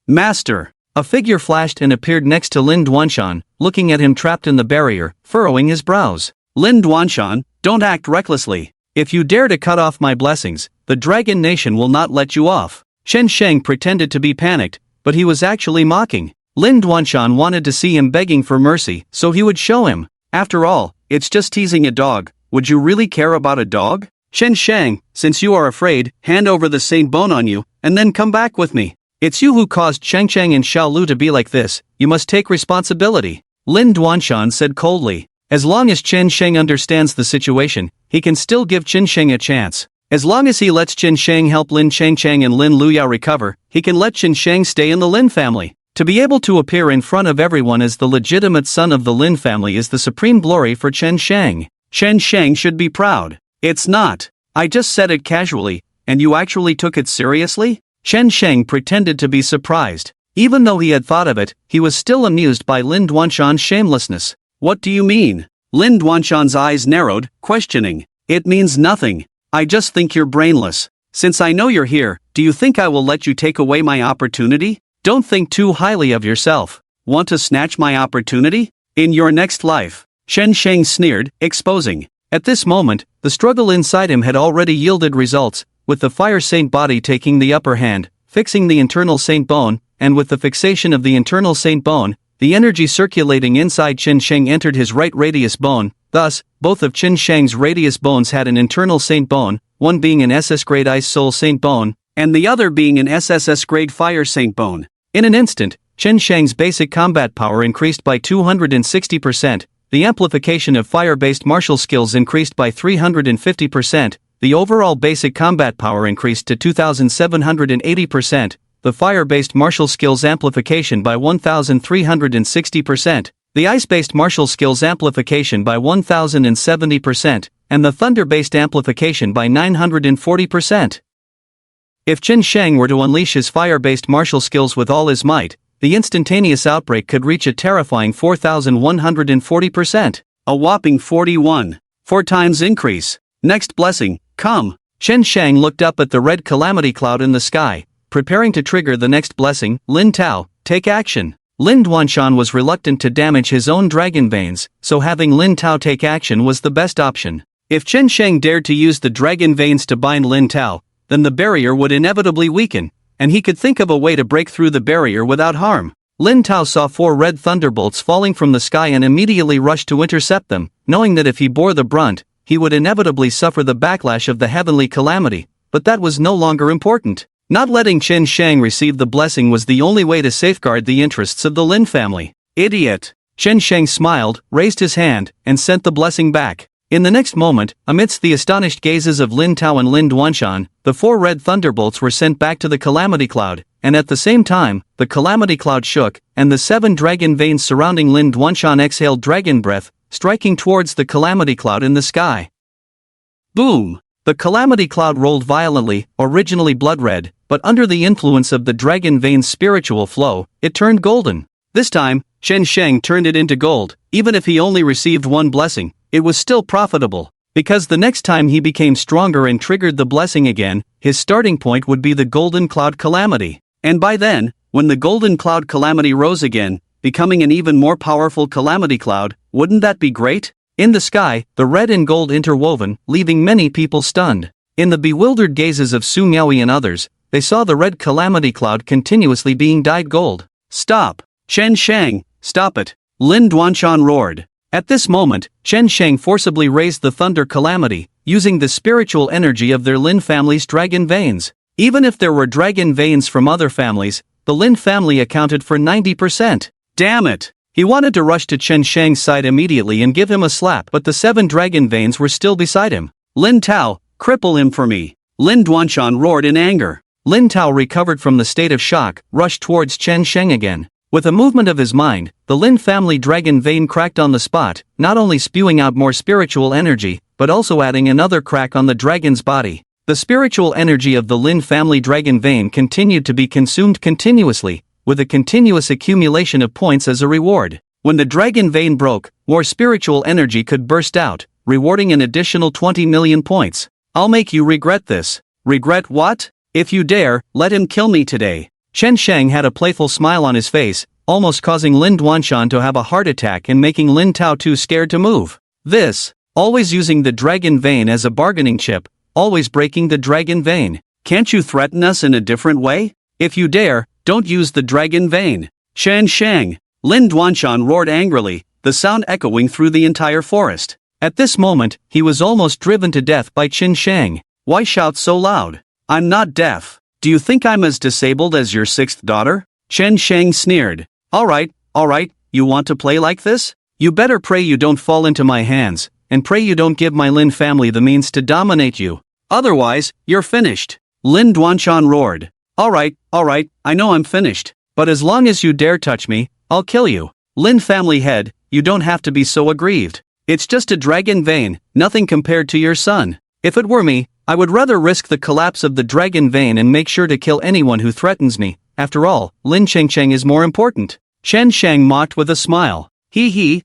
Master! A figure flashed and appeared next to Lin Duanshan, looking at him trapped in the barrier, furrowing his brows. Lin Duanshan, don't act recklessly. If you dare to cut off my blessings, the Dragon Nation will not let you off. Chen Shang pretended to be panicked, but he was actually mocking. Lin Duanshan wanted to see him begging for mercy, so he would show him. After all, it's just teasing a dog. Would you really care about a dog? Chen Shang, since you are afraid, hand over the Saint Bone on you, and then come back with me. It's you who caused Cheng Cheng and Xiao Lu to be like this, you must take responsibility. Lin Duanshan said coldly. As long as Chen Sheng understands the situation, he can still give Chen Sheng a chance. As long as he lets Chen Sheng help Lin Chengcheng and Lin Luyao recover, he can let Chen Sheng stay in the Lin family. To be able to appear in front of everyone as the legitimate son of the Lin family is the supreme glory for Chen Sheng. Chen Sheng should be proud. It's not. I just said it casually, and you actually took it seriously? Chen Sheng pretended to be surprised. Even though he had thought of it, he was still amused by Lin Duanshan's shamelessness. What do you mean? Lin Duanshan's eyes narrowed, questioning. It means nothing. I just think you're brainless. Since I know you're here, do you think I will let you take away my opportunity? Don't think too highly of yourself. Want to snatch my opportunity? In your next life. Chen Sheng sneered, exposing. At this moment, the struggle inside him had already yielded results, with the Fire Saint body taking the upper hand, fixing the internal Saint bone, and with the fixation of the internal Saint bone, the energy circulating inside Chen Sheng entered his right radius bone. Thus, both of Chen Sheng's radius bones had an internal Saint bone, one being an SS grade Ice Soul Saint bone, and the other being an SSS grade Fire Saint bone. In an instant, Chen Sheng's basic combat power increased by 260%, the amplification of fire-based martial skills increased by 350%, the overall basic combat power increased to 2,780%, the fire-based martial skills amplification by 1,360%, the ice-based martial skills amplification by 1,070%, and the thunder-based amplification by 940%. If Chen Sheng were to unleash his fire-based martial skills with all his might, the instantaneous outbreak could reach a terrifying 4,140%. A whopping 4 times increase. Next blessing, come. Chen Sheng looked up at the red calamity cloud in the sky, preparing to trigger the next blessing. Lin Tao, take action. Lin Duanshan was reluctant to damage his own dragon veins, so having Lin Tao take action was the best option. If Chen Sheng dared to use the dragon veins to bind Lin Tao, then the barrier would inevitably weaken, and he could think of a way to break through the barrier without harm. Lin Tao saw 4 red thunderbolts falling from the sky and immediately rushed to intercept them, knowing that if he bore the brunt, he would inevitably suffer the backlash of the heavenly calamity, but that was no longer important. Not letting Chen Sheng receive the blessing was the only way to safeguard the interests of the Lin family. Idiot! Chen Sheng smiled, raised his hand, and sent the blessing back. In the next moment, amidst the astonished gazes of Lin Tao and Lin Duanshan, the 4 red thunderbolts were sent back to the Calamity Cloud, and at the same time, the Calamity Cloud shook, and the 7 dragon veins surrounding Lin Duanshan exhaled dragon breath, striking towards the Calamity Cloud in the sky. Boom! The Calamity Cloud rolled violently, originally blood red, but under the influence of the dragon vein's spiritual flow, it turned golden. This time, Chen Sheng turned it into gold. Even if he only received 1 blessing, it was still profitable, because the next time he became stronger and triggered the blessing again, his starting point would be the Golden Cloud Calamity. And by then, when the Golden Cloud Calamity rose again, becoming an even more powerful Calamity Cloud, wouldn't that be great? In the sky, the red and gold interwoven, leaving many people stunned. In the bewildered gazes of Su Miaoyi and others, they saw the red Calamity Cloud continuously being dyed gold. Stop! Chen Sheng, stop it! Lin Duanshan roared. At this moment, Chen Sheng forcibly raised the Thunder Calamity, using the spiritual energy of their Lin family's dragon veins. Even if there were dragon veins from other families, the Lin family accounted for 90%. Damn it! He wanted to rush to Chen Sheng's side immediately and give him a slap, but the 7 dragon veins were still beside him. Lin Tao, cripple him for me! Lin Duanshan roared in anger. Lin Tao recovered from the state of shock, rushed towards Chen Sheng again. With a movement of his mind, the Lin family dragon vein cracked on the spot, not only spewing out more spiritual energy, but also adding another crack on the dragon's body. The spiritual energy of the Lin family dragon vein continued to be consumed continuously, with a continuous accumulation of points as a reward. When the dragon vein broke, more spiritual energy could burst out, rewarding an additional 20 million points. I'll make you regret this. Regret what? If you dare, let him kill me today. Chen Sheng had a playful smile on his face, almost causing Lin Duanshan to have a heart attack and making Lin Tao too scared to move. This, always using the dragon vein as a bargaining chip, always breaking the dragon vein. Can't you threaten us in a different way? If you dare, don't use the dragon vein. Chen Sheng! Lin Duanshan roared angrily, the sound echoing through the entire forest. At this moment, he was almost driven to death by Chen Sheng. Why shout so loud? I'm not deaf. Do you think I'm as disabled as your 6th daughter? Chen Sheng sneered. Alright, you want to play like this? You better pray you don't fall into my hands, and pray you don't give my Lin family the means to dominate you. Otherwise, you're finished. Lin Duanshan roared. Alright, I know I'm finished, but as long as you dare touch me, I'll kill you. Lin family head, you don't have to be so aggrieved. It's just a dragon vein, nothing compared to your son. If it were me, I would rather risk the collapse of the dragon vein and make sure to kill anyone who threatens me. After all, Lin Chengcheng is more important. Chen Sheng mocked with a smile. He.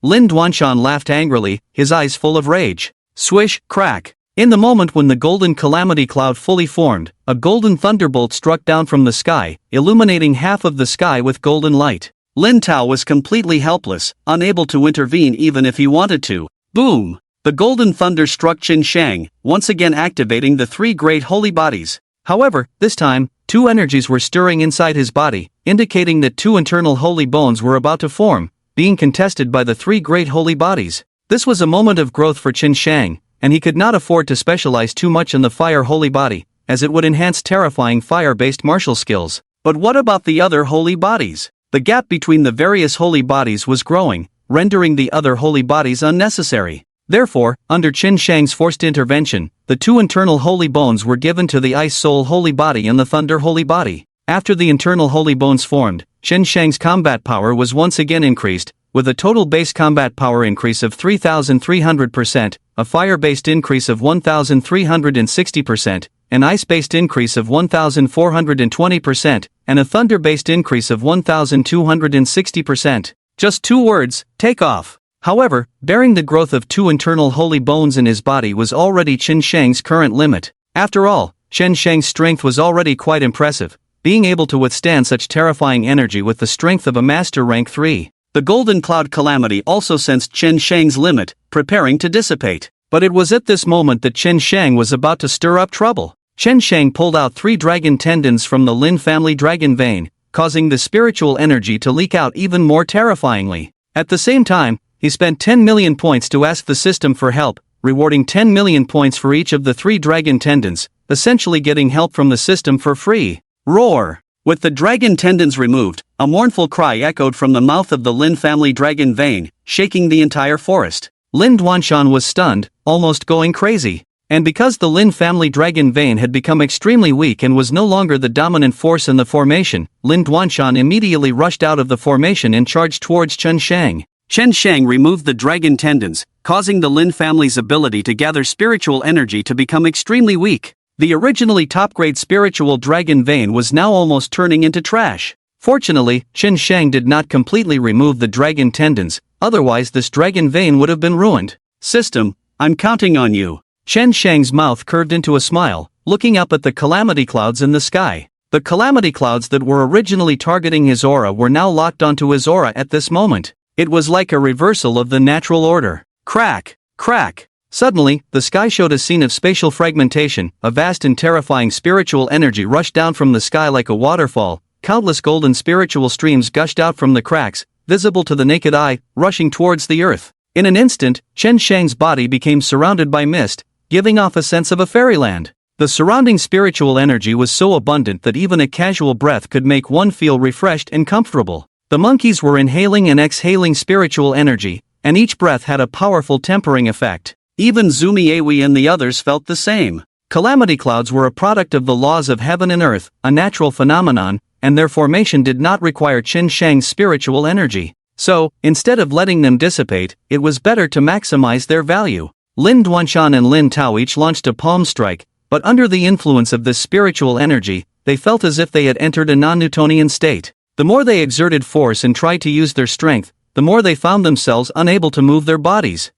Lin Duanshan laughed angrily, his eyes full of rage. Swish, crack. In the moment when the golden calamity cloud fully formed, a golden thunderbolt struck down from the sky, illuminating half of the sky with golden light. Lin Tao was completely helpless, unable to intervene even if he wanted to. Boom! The golden thunder struck Chen Sheng, once again activating the 3 great holy bodies. However, this time, 2 energies were stirring inside his body, indicating that 2 internal holy bones were about to form, being contested by the 3 great holy bodies. This was a moment of growth for Chen Sheng, and he could not afford to specialize too much in the fire holy body, as it would enhance terrifying fire-based martial skills. But what about the other holy bodies? The gap between the various holy bodies was growing, rendering the other holy bodies unnecessary. Therefore, under Chen Sheng's forced intervention, the 2 internal holy bones were given to the Ice Soul holy body and the Thunder holy body. After the internal holy bones formed, Chen Sheng's combat power was once again increased, with a total base combat power increase of 3,300%, a fire-based increase of 1,360%, an ice-based increase of 1,420%, and a thunder-based increase of 1,260%. Just 2 words, take off. However, bearing the growth of 2 internal holy bones in his body was already Chen Sheng's current limit. After all, Chen Sheng's strength was already quite impressive, being able to withstand such terrifying energy with the strength of a master rank 3. The golden cloud calamity also sensed Chen Shang's limit, preparing to dissipate. But it was at this moment that Chen Shang was about to stir up trouble. Chen Shang pulled out 3 dragon tendons from the Lin family dragon vein, causing the spiritual energy to leak out even more terrifyingly. At the same time, he spent 10 million points to ask the system for help, rewarding 10 million points for each of the 3 dragon tendons, essentially getting help from the system for free. Roar! With the dragon tendons removed, a mournful cry echoed from the mouth of the Lin family dragon vein, shaking the entire forest. Lin Duanshan was stunned, almost going crazy. And because the Lin family dragon vein had become extremely weak and was no longer the dominant force in the formation, Lin Duanshan immediately rushed out of the formation and charged towards Chen Shang. Chen Shang removed the dragon tendons, causing the Lin family's ability to gather spiritual energy to become extremely weak. The originally top-grade spiritual dragon vein was now almost turning into trash. Fortunately, Chen Shang did not completely remove the dragon tendons, otherwise this dragon vein would have been ruined. System, I'm counting on you. Chen Shang's mouth curved into a smile, looking up at the calamity clouds in the sky. The calamity clouds that were originally targeting his aura were now locked onto his aura at this moment. It was like a reversal of the natural order. Crack! Crack! Suddenly, the sky showed a scene of spatial fragmentation. A vast and terrifying spiritual energy rushed down from the sky like a waterfall. Countless golden spiritual streams gushed out from the cracks, visible to the naked eye, rushing towards the earth. In an instant, Chen Shang's body became surrounded by mist, giving off a sense of a fairyland. The surrounding spiritual energy was so abundant that even a casual breath could make one feel refreshed and comfortable. The monkeys were inhaling and exhaling spiritual energy, and each breath had a powerful tempering effect. Even Zumi Aoi and the others felt the same. Calamity clouds were a product of the laws of heaven and earth, a natural phenomenon, and their formation did not require Chen Shang's spiritual energy. So, instead of letting them dissipate, it was better to maximize their value. Lin Duanshan and Lin Tao each launched a palm strike, but under the influence of this spiritual energy, they felt as if they had entered a non-Newtonian state. The more they exerted force and tried to use their strength, the more they found themselves unable to move their bodies.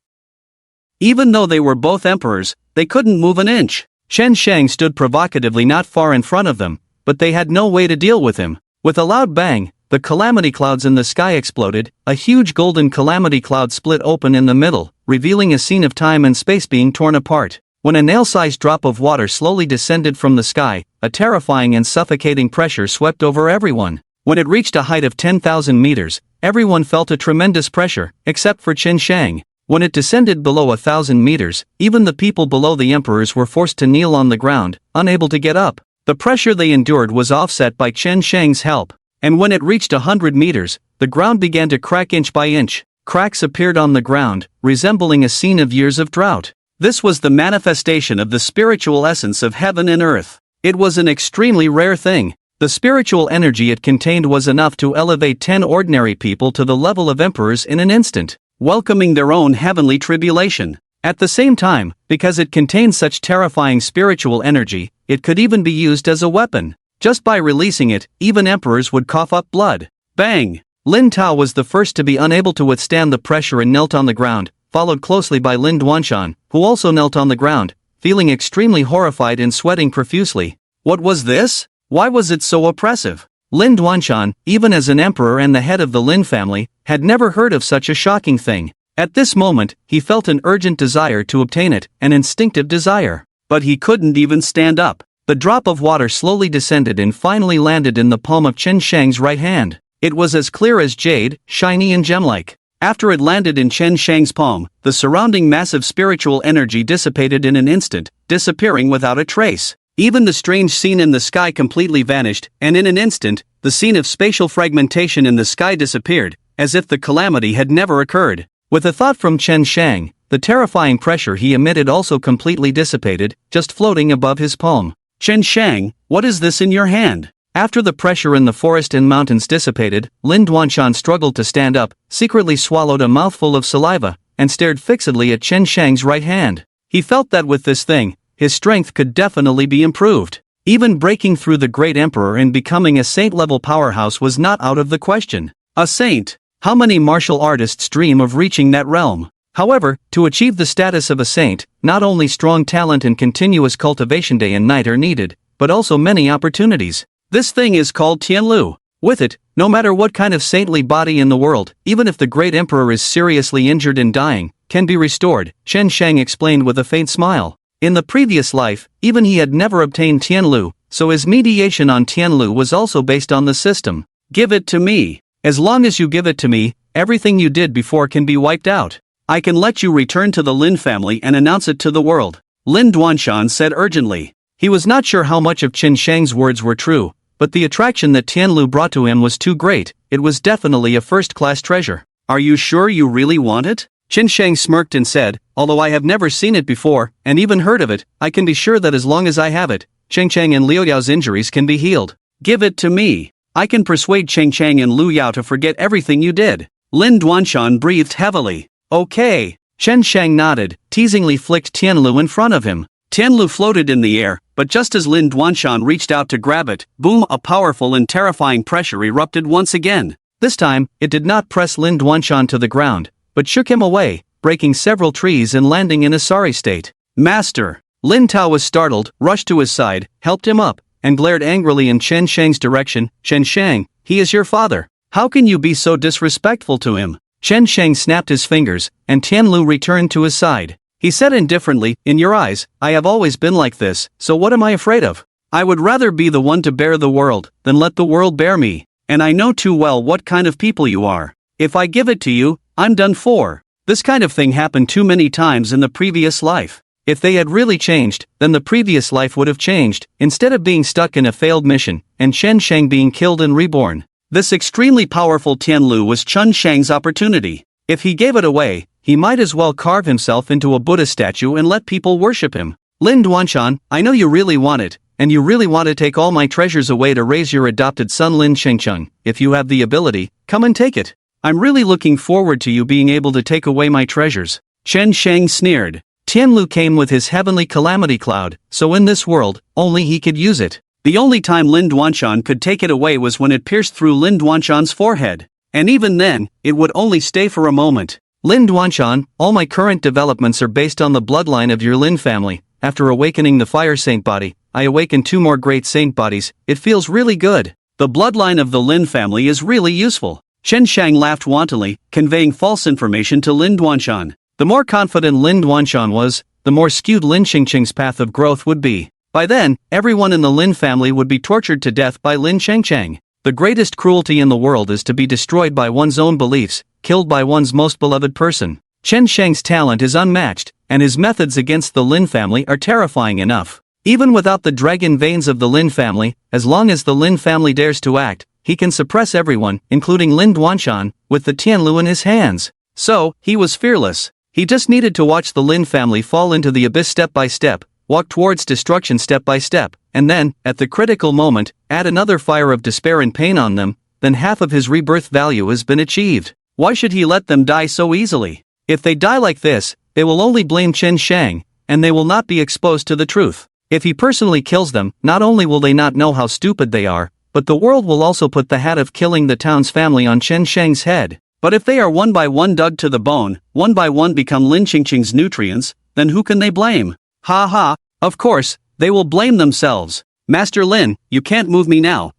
Even though they were both emperors, they couldn't move an inch. Chen Shang stood provocatively not far in front of them, but they had no way to deal with him. With a loud bang, the calamity clouds in the sky exploded. A huge golden calamity cloud split open in the middle, revealing a scene of time and space being torn apart. When a nail-sized drop of water slowly descended from the sky, a terrifying and suffocating pressure swept over everyone. When it reached a height of 10,000 meters, everyone felt a tremendous pressure, except for Chen Shang. When it descended below 1,000 meters, even the people below the emperors were forced to kneel on the ground, unable to get up. The pressure they endured was offset by Chen Shang's help. And when it reached 100 meters, the ground began to crack inch by inch. Cracks appeared on the ground, resembling a scene of years of drought. This was the manifestation of the spiritual essence of heaven and earth. It was an extremely rare thing. The spiritual energy it contained was enough to elevate 10 ordinary people to the level of emperors in an instant, welcoming their own heavenly tribulation. At the same time, because it contained such terrifying spiritual energy, it could even be used as a weapon. Just by releasing it, even emperors would cough up blood. Bang! Lin Tao was the first to be unable to withstand the pressure and knelt on the ground, followed closely by Lin Duanshan, who also knelt on the ground, feeling extremely horrified and sweating profusely. What was this? Why was it so oppressive? Lin Duanshan, even as an emperor and the head of the Lin family, had never heard of such a shocking thing. At this moment, he felt an urgent desire to obtain it, an instinctive desire. But he couldn't even stand up. The drop of water slowly descended and finally landed in the palm of Chen Shang's right hand. It was as clear as jade, shiny and gem-like. After it landed in Chen Shang's palm, the surrounding massive spiritual energy dissipated in an instant, disappearing without a trace. Even the strange scene in the sky completely vanished, and in an instant, the scene of spatial fragmentation in the sky disappeared, as if the calamity had never occurred. With a thought from Chen Shang, the terrifying pressure he emitted also completely dissipated, just floating above his palm. Chen Shang, what is this in your hand? After the pressure in the forest and mountains dissipated, Lin Duanshan struggled to stand up, secretly swallowed a mouthful of saliva, and stared fixedly at Chen Shang's right hand. He felt that with this thing, his strength could definitely be improved. Even breaking through the great emperor and becoming a saint-level powerhouse was not out of the question. A saint! How many martial artists dream of reaching that realm? However, to achieve the status of a saint, not only strong talent and continuous cultivation day and night are needed, but also many opportunities. This thing is called Tianlu. With it, no matter what kind of saintly body in the world, even if the great emperor is seriously injured and dying, can be restored, Chen Shang explained with a faint smile. In the previous life, even he had never obtained Tianlu, so his mediation on Tianlu was also based on the system. Give it to me. As long as you give it to me, everything you did before can be wiped out. I can let you return to the Lin family and announce it to the world, Lin Duanshan said urgently. He was not sure how much of Chen Shang's words were true, but the attraction that Tianlu brought to him was too great. It was definitely a first-class treasure. Are you sure you really want it? Chen Shang smirked and said, although I have never seen it before, and even heard of it, I can be sure that as long as I have it, Cheng Chang and Liu Yao's injuries can be healed. Give it to me. I can persuade Cheng Chang and Liu Yao to forget everything you did. Lin Duanshan breathed heavily. Okay. Chen Shang nodded, teasingly flicked Tianlu in front of him. Tianlu floated in the air, but just as Lin Duanshan reached out to grab it, boom, a powerful and terrifying pressure erupted once again. This time, it did not press Lin Duanshan to the ground, but shook him away, breaking several trees and landing in a sorry state. Master! Lin Tao was startled, rushed to his side, helped him up, and glared angrily in Chen Shang's direction. Chen Shang, he is your father. How can you be so disrespectful to him? Chen Shang snapped his fingers, and Tianlu returned to his side. He said indifferently, in your eyes, I have always been like this, so what am I afraid of? I would rather be the one to bear the world, than let the world bear me. And I know too well what kind of people you are. If I give it to you, I'm done for. This kind of thing happened too many times in the previous life. If they had really changed, then the previous life would have changed, instead of being stuck in a failed mission, and Chen Shang being killed and reborn. This extremely powerful Tianlu was Chen Shang's opportunity. If he gave it away, he might as well carve himself into a Buddha statue and let people worship him. Lin Duanshan, I know you really want it, and you really want to take all my treasures away to raise your adopted son Lin Chengcheng. If you have the ability, come and take it. I'm really looking forward to you being able to take away my treasures. Chen Shang sneered. Tianlu came with his heavenly calamity cloud, so in this world, only he could use it. The only time Lin Duanshan could take it away was when it pierced through Lin Duanshan's forehead. And even then, it would only stay for a moment. Lin Duanshan, all my current developments are based on the bloodline of your Lin family. After awakening the fire saint body, I awakened 2 more great saint bodies. It feels really good. The bloodline of the Lin family is really useful. Chen Shang laughed wantonly, conveying false information to Lin Duanshan. The more confident Lin Duanshan was, the more skewed Lin Chengcheng's path of growth would be. By then, everyone in the Lin family would be tortured to death by Lin Chengcheng. The greatest cruelty in the world is to be destroyed by one's own beliefs, killed by one's most beloved person. Chen Shang's talent is unmatched, and his methods against the Lin family are terrifying enough. Even without the dragon veins of the Lin family, as long as the Lin family dares to act, he can suppress everyone, including Lin Duanshan, with the Tianlu in his hands. So, he was fearless. He just needed to watch the Lin family fall into the abyss step by step, walk towards destruction step by step, and then, at the critical moment, add another fire of despair and pain on them. Then half of his rebirth value has been achieved. Why should he let them die so easily? If they die like this, they will only blame Chen Shang, and they will not be exposed to the truth. If he personally kills them, not only will they not know how stupid they are, but the world will also put the hat of killing the town's family on Chen Shang's head. But if they are one by one dug to the bone, one by one become Lin Chengcheng's nutrients, then who can they blame? Ha ha, of course, they will blame themselves. Master Lin, you can't move me now,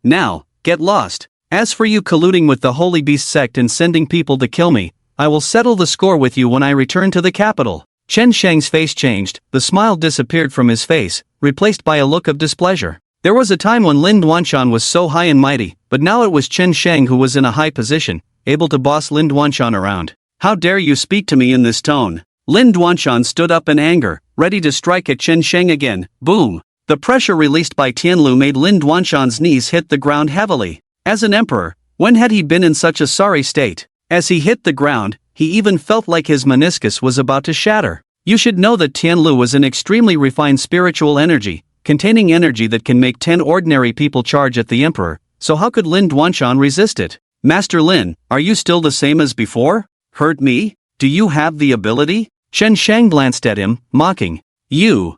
get lost. As for you colluding with the Holy Beast sect and sending people to kill me, I will settle the score with you when I return to the capital. Chen Shang's face changed, the smile disappeared from his face, replaced by a look of displeasure. There was a time when Lin Duanshan was so high and mighty, but now it was Chen Shang who was in a high position, able to boss Lin Duanshan around. How dare you speak to me in this tone? Lin Duanshan stood up in anger, ready to strike at Chen Shang again. Boom! The pressure released by Tianlu made Lin Duanshan's knees hit the ground heavily. As an emperor, when had he been in such a sorry state? As he hit the ground, he even felt like his meniscus was about to shatter. You should know that Tianlu was an extremely refined spiritual energy, containing energy that can make 10 ordinary people charge at the emperor, so how could Lin Duanshan resist it? Master Lin, are you still the same as before? Hurt me? Do you have the ability? Chen Shang glanced at him, mocking. You!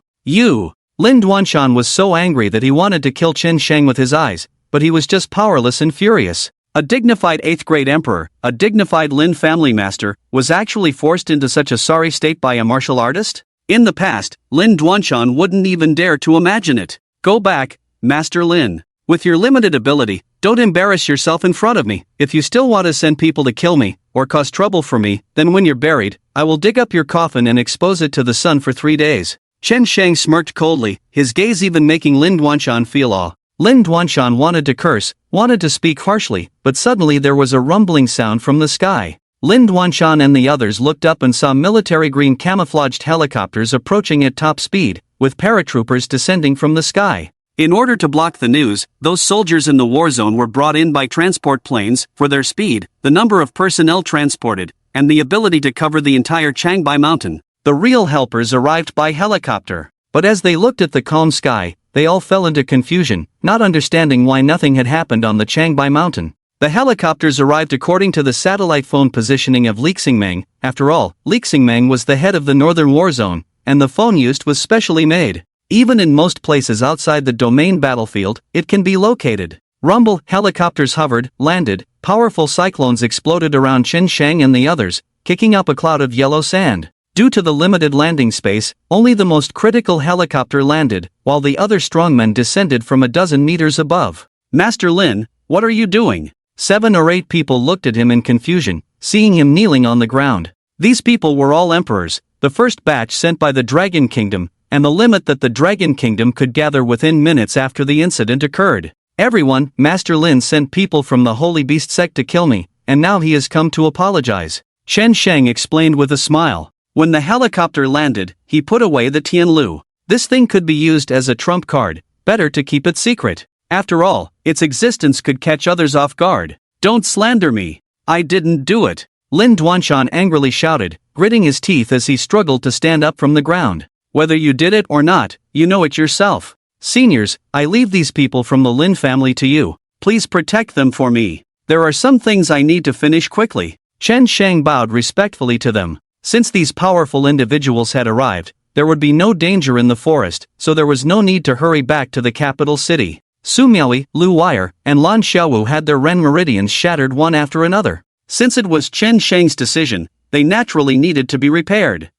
Lin Duanshan was so angry that he wanted to kill Chen Shang with his eyes, but he was just powerless and furious. A dignified 8th grade emperor, a dignified Lin family master, was actually forced into such a sorry state by a martial artist? In the past, Lin Duanshan wouldn't even dare to imagine it. Go back, Master Lin. With your limited ability, don't embarrass yourself in front of me. If you still want to send people to kill me, or cause trouble for me, then when you're buried, I will dig up your coffin and expose it to the sun for 3 days. Chen Shang smirked coldly, his gaze even making Lin Duanshan feel awe. Lin Duanshan wanted to curse, wanted to speak harshly, but suddenly there was a rumbling sound from the sky. Lin Duanshan and the others looked up and saw military green camouflaged helicopters approaching at top speed, with paratroopers descending from the sky. In order to block the news, those soldiers in the war zone were brought in by transport planes. For their speed, the number of personnel transported, and the ability to cover the entire Changbai mountain, the real helpers arrived by helicopter. But as they looked at the calm sky, they all fell into confusion, not understanding why nothing had happened on the Changbai mountain. The helicopters arrived according to the satellite phone positioning of Li Xingmeng. After all, Li Xingmeng was the head of the northern war zone, and the phone used was specially made. Even in most places outside the domain battlefield, it can be located. Rumble, helicopters hovered, landed, powerful cyclones exploded around Chen Shang and the others, kicking up a cloud of yellow sand. Due to the limited landing space, only the most critical helicopter landed, while the other strongmen descended from a dozen meters above. Master Lin, what are you doing? 7 or 8 people looked at him in confusion, seeing him kneeling on the ground. These people were all emperors, the first batch sent by the Dragon Kingdom, and the limit that the Dragon Kingdom could gather within minutes after the incident occurred. Everyone, Master Lin sent people from the Holy Beast sect to kill me, and now he has come to apologize. Chen Shang explained with a smile. When the helicopter landed, he put away the Tianlu. This thing could be used as a trump card, better to keep it secret. After all, its existence could catch others off guard. Don't slander me. I didn't do it. Lin Duanshan angrily shouted, gritting his teeth as he struggled to stand up from the ground. Whether you did it or not, you know it yourself. Seniors, I leave these people from the Lin family to you. Please protect them for me. There are some things I need to finish quickly. Chen Shang bowed respectfully to them. Since these powerful individuals had arrived, there would be no danger in the forest, so there was no need to hurry back to the capital city. Su Miaoyi, Lu Wire, and Lan Xiaowu had their Ren meridians shattered one after another. Since it was Chen Shang's decision, they naturally needed to be repaired.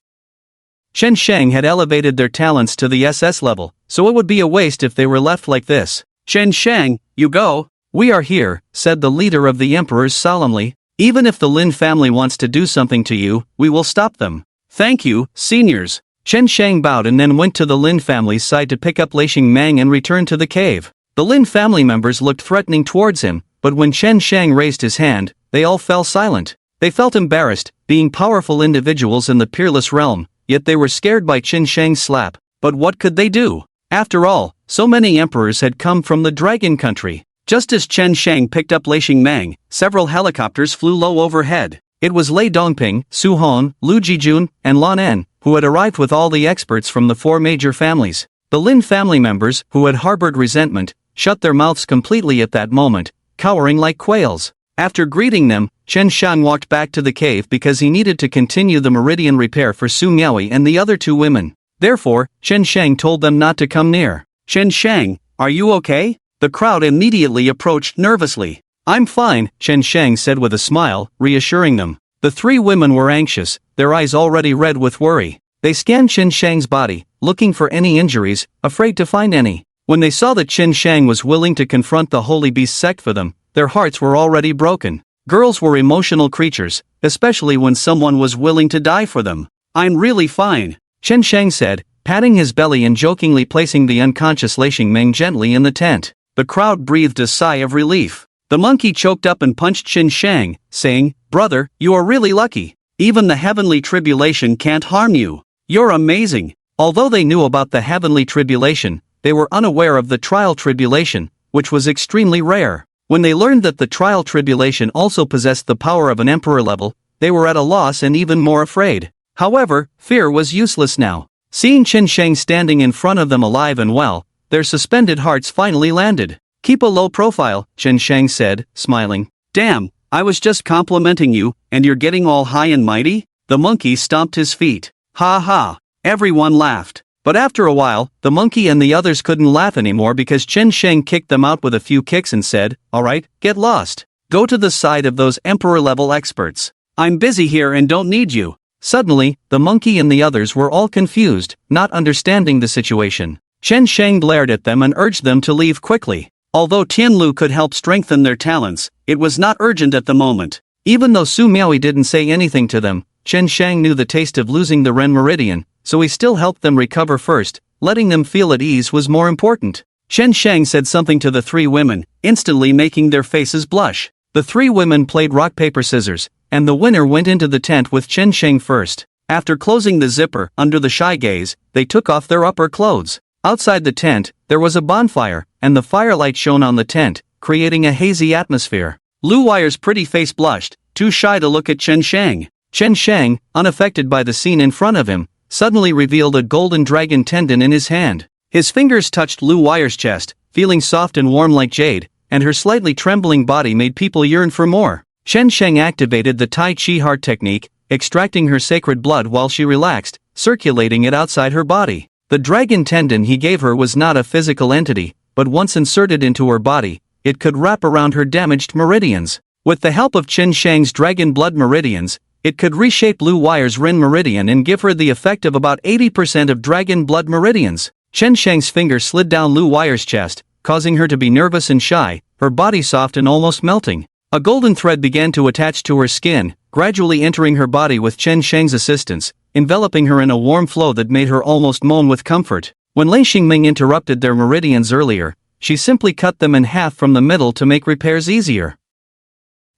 Chen Shang had elevated their talents to the SS level, so it would be a waste if they were left like this. Chen Shang, you go. We are here, said the leader of the emperors solemnly. Even if the Lin family wants to do something to you, we will stop them. Thank you, seniors. Chen Shang bowed and then went to the Lin family's side to pick up Li Xingmeng and return to the cave. The Lin family members looked threatening towards him, but when Chen Shang raised his hand, they all fell silent. They felt embarrassed, being powerful individuals in the peerless realm, yet they were scared by Chen Shang's slap. But what could they do? After all, so many emperors had come from the Dragon Country. Just as Chen Shang picked up Li Xingmeng, several helicopters flew low overhead. It was Lei Dongping, Su Hon, Lu Jijun, and Lan En, who had arrived with all the experts from the 4 major families. The Lin family members, who had harbored resentment, shut their mouths completely at that moment, cowering like quails. After greeting them, Chen Shang walked back to the cave because he needed to continue the meridian repair for Su Miaoyi and the other 2 women. Therefore, Chen Shang told them not to come near. Chen Shang, are you okay? The crowd immediately approached nervously. I'm fine, Chen Shang said with a smile, reassuring them. The 3 women were anxious, their eyes already red with worry. They scanned Chen Shang's body, looking for any injuries, afraid to find any. When they saw that Chen Shang was willing to confront the Holy Beast sect for them, their hearts were already broken. Girls were emotional creatures, especially when someone was willing to die for them. I'm really fine, Chen Shang said, patting his belly and jokingly placing the unconscious Li Xingmeng gently in the tent. The crowd breathed a sigh of relief. The monkey choked up and punched Chen Shang, saying, "Brother, you are really lucky. Even the heavenly tribulation can't harm you. You're amazing." Although they knew about the heavenly tribulation, they were unaware of the trial tribulation, which was extremely rare. When they learned that the trial tribulation also possessed the power of an emperor level, they were at a loss and even more afraid. However, fear was useless now. Seeing Chen Shang standing in front of them alive and well, their suspended hearts finally landed. Keep a low profile, Chen Shang said, smiling. Damn, I was just complimenting you, and you're getting all high and mighty? The monkey stomped his feet. Ha ha. Everyone laughed. But after a while, the monkey and the others couldn't laugh anymore because Chen Shang kicked them out with a few kicks and said, "Alright, get lost. Go to the side of those emperor-level experts. I'm busy here and don't need you." Suddenly, the monkey and the others were all confused, not understanding the situation. Chen Shang glared at them and urged them to leave quickly. Although Tianlu could help strengthen their talents, it was not urgent at the moment. Even though Su Miaoi didn't say anything to them, Chen Shang knew the taste of losing the Ren Meridian, so he still helped them recover first. Letting them feel at ease was more important. Chen Shang said something to the three women, instantly making their faces blush. The three women played rock paper scissors, and the winner went into the tent with Chen Shang first. After closing the zipper, under the shy gaze, they took off their upper clothes. Outside the tent, there was a bonfire, and the firelight shone on the tent, creating a hazy atmosphere. Lu Wire's pretty face blushed, too shy to look at Chen Shang. Chen Shang, unaffected by the scene in front of him, suddenly revealed a golden dragon tendon in his hand. His fingers touched Lu Wire's chest, feeling soft and warm like jade, and her slightly trembling body made people yearn for more. Chen Shang activated the Tai Chi heart technique, extracting her sacred blood while she relaxed, circulating it outside her body. The dragon tendon he gave her was not a physical entity, but once inserted into her body, it could wrap around her damaged meridians. With the help of Chen Shang's dragon blood meridians, it could reshape Lu Wire's Ren Meridian and give her the effect of about 80% of dragon blood meridians. Chen Shang's finger slid down Lu Wire's chest, causing her to be nervous and shy, her body soft and almost melting. A golden thread began to attach to her skin, gradually entering her body with Chen Shang's assistance, enveloping her in a warm flow that made her almost moan with comfort. When Lei Xingming interrupted their meridians earlier, she simply cut them in half from the middle to make repairs easier.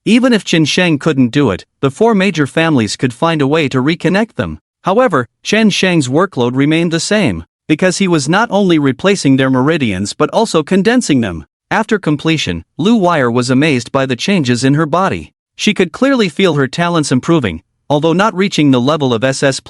Even if Chen Shang couldn't do it, the four major families could find a way to reconnect them. However, Chen Shang's workload remained the same, because he was not only replacing their meridians but also condensing them. After completion, Lu Wire was amazed by the changes in her body. She could clearly feel her talents improving. Although not reaching the level of SS+,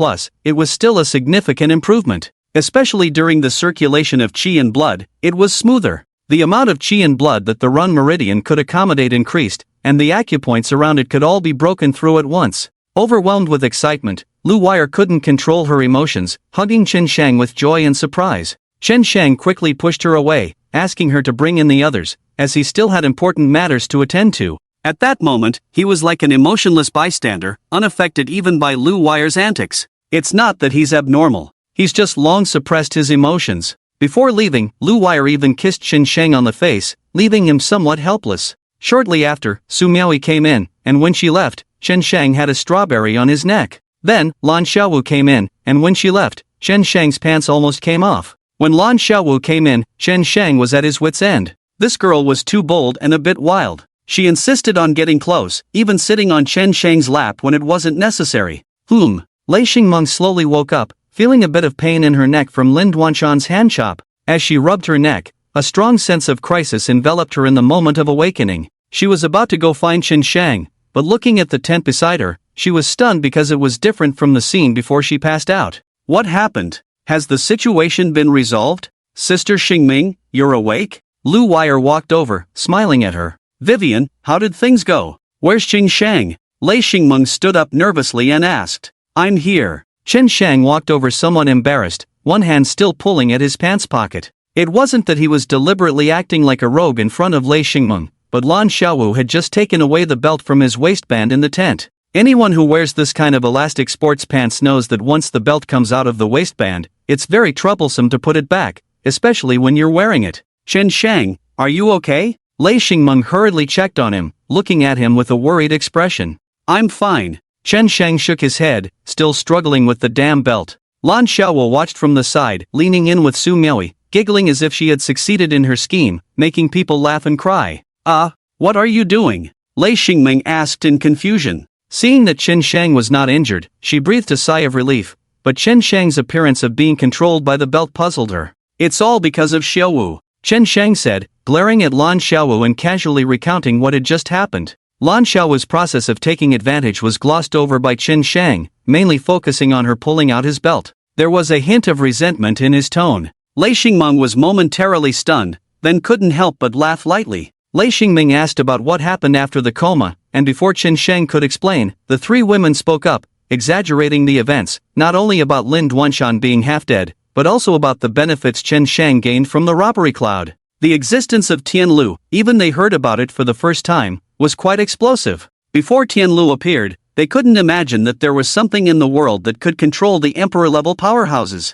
it was still a significant improvement. Especially during the circulation of qi and blood, it was smoother. The amount of qi and blood that the Ren Meridian could accommodate increased, and the acupoints around it could all be broken through at once. Overwhelmed with excitement, Lu Wire couldn't control her emotions, hugging Chen Shang with joy and surprise. Chen Shang quickly pushed her away, asking her to bring in the others, as he still had important matters to attend to. At that moment, he was like an emotionless bystander, unaffected even by Lu Wire's antics. It's not that he's abnormal. He's just long suppressed his emotions. Before leaving, Lu Wire even kissed Chen Shang on the face, leaving him somewhat helpless. Shortly after, Su Miaoi came in, and when she left, Chen Shang had a strawberry on his neck. Then, Lan Xiaowu came in, and when she left, Chen Shang's pants almost came off. When Lan Xiaowu came in, Chen Shang was at his wit's end. This girl was too bold and a bit wild. She insisted on getting close, even sitting on Chen Shang's lap when it wasn't necessary. Lei Xingmeng slowly woke up, feeling a bit of pain in her neck from Lin Duanshan's hand chop. As she rubbed her neck, a strong sense of crisis enveloped her in the moment of awakening. She was about to go find Chen Shang, but looking at the tent beside her, she was stunned because it was different from the scene before she passed out. What happened? Has the situation been resolved? Sister Xingming, you're awake? Lu Wire walked over, smiling at her. Vivian, how did things go? Where's Chen Shang? Lei Xingmeng stood up nervously and asked. I'm here. Chen Shang walked over somewhat embarrassed, one hand still pulling at his pants pocket. It wasn't that he was deliberately acting like a rogue in front of Lei Xingmeng, but Lan Xiaowu had just taken away the belt from his waistband in the tent. Anyone who wears this kind of elastic sports pants knows that once the belt comes out of the waistband, it's very troublesome to put it back, especially when you're wearing it. Chen Shang, are you okay? Lei Xingmeng hurriedly checked on him, looking at him with a worried expression. I'm fine. Chen Shang shook his head, still struggling with the damn belt. Lan Xiaowu watched from the side, leaning in with Su Miaoi, giggling as if she had succeeded in her scheme, making people laugh and cry. What are you doing? Lei Xingmeng asked in confusion. Seeing that Chen Shang was not injured, she breathed a sigh of relief, but Chen Shang's appearance of being controlled by the belt puzzled her. It's all because of Xiaowu, Chen Shang said, glaring at Lan Xiaowu and casually recounting what had just happened. Lan Xiaowu's process of taking advantage was glossed over by Chen Shang, mainly focusing on her pulling out his belt. There was a hint of resentment in his tone. Lei Xingmeng was momentarily stunned, then couldn't help but laugh lightly. Lei Xingming asked about what happened after the coma, and before Chen Shang could explain, the three women spoke up, exaggerating the events, not only about Lin Duanshan being half-dead, but also about the benefits Chen Shang gained from the robbery cloud. The existence of Tianlu, even they heard about it for the first time, was quite explosive. Before Tianlu appeared, they couldn't imagine that there was something in the world that could control the emperor-level powerhouses.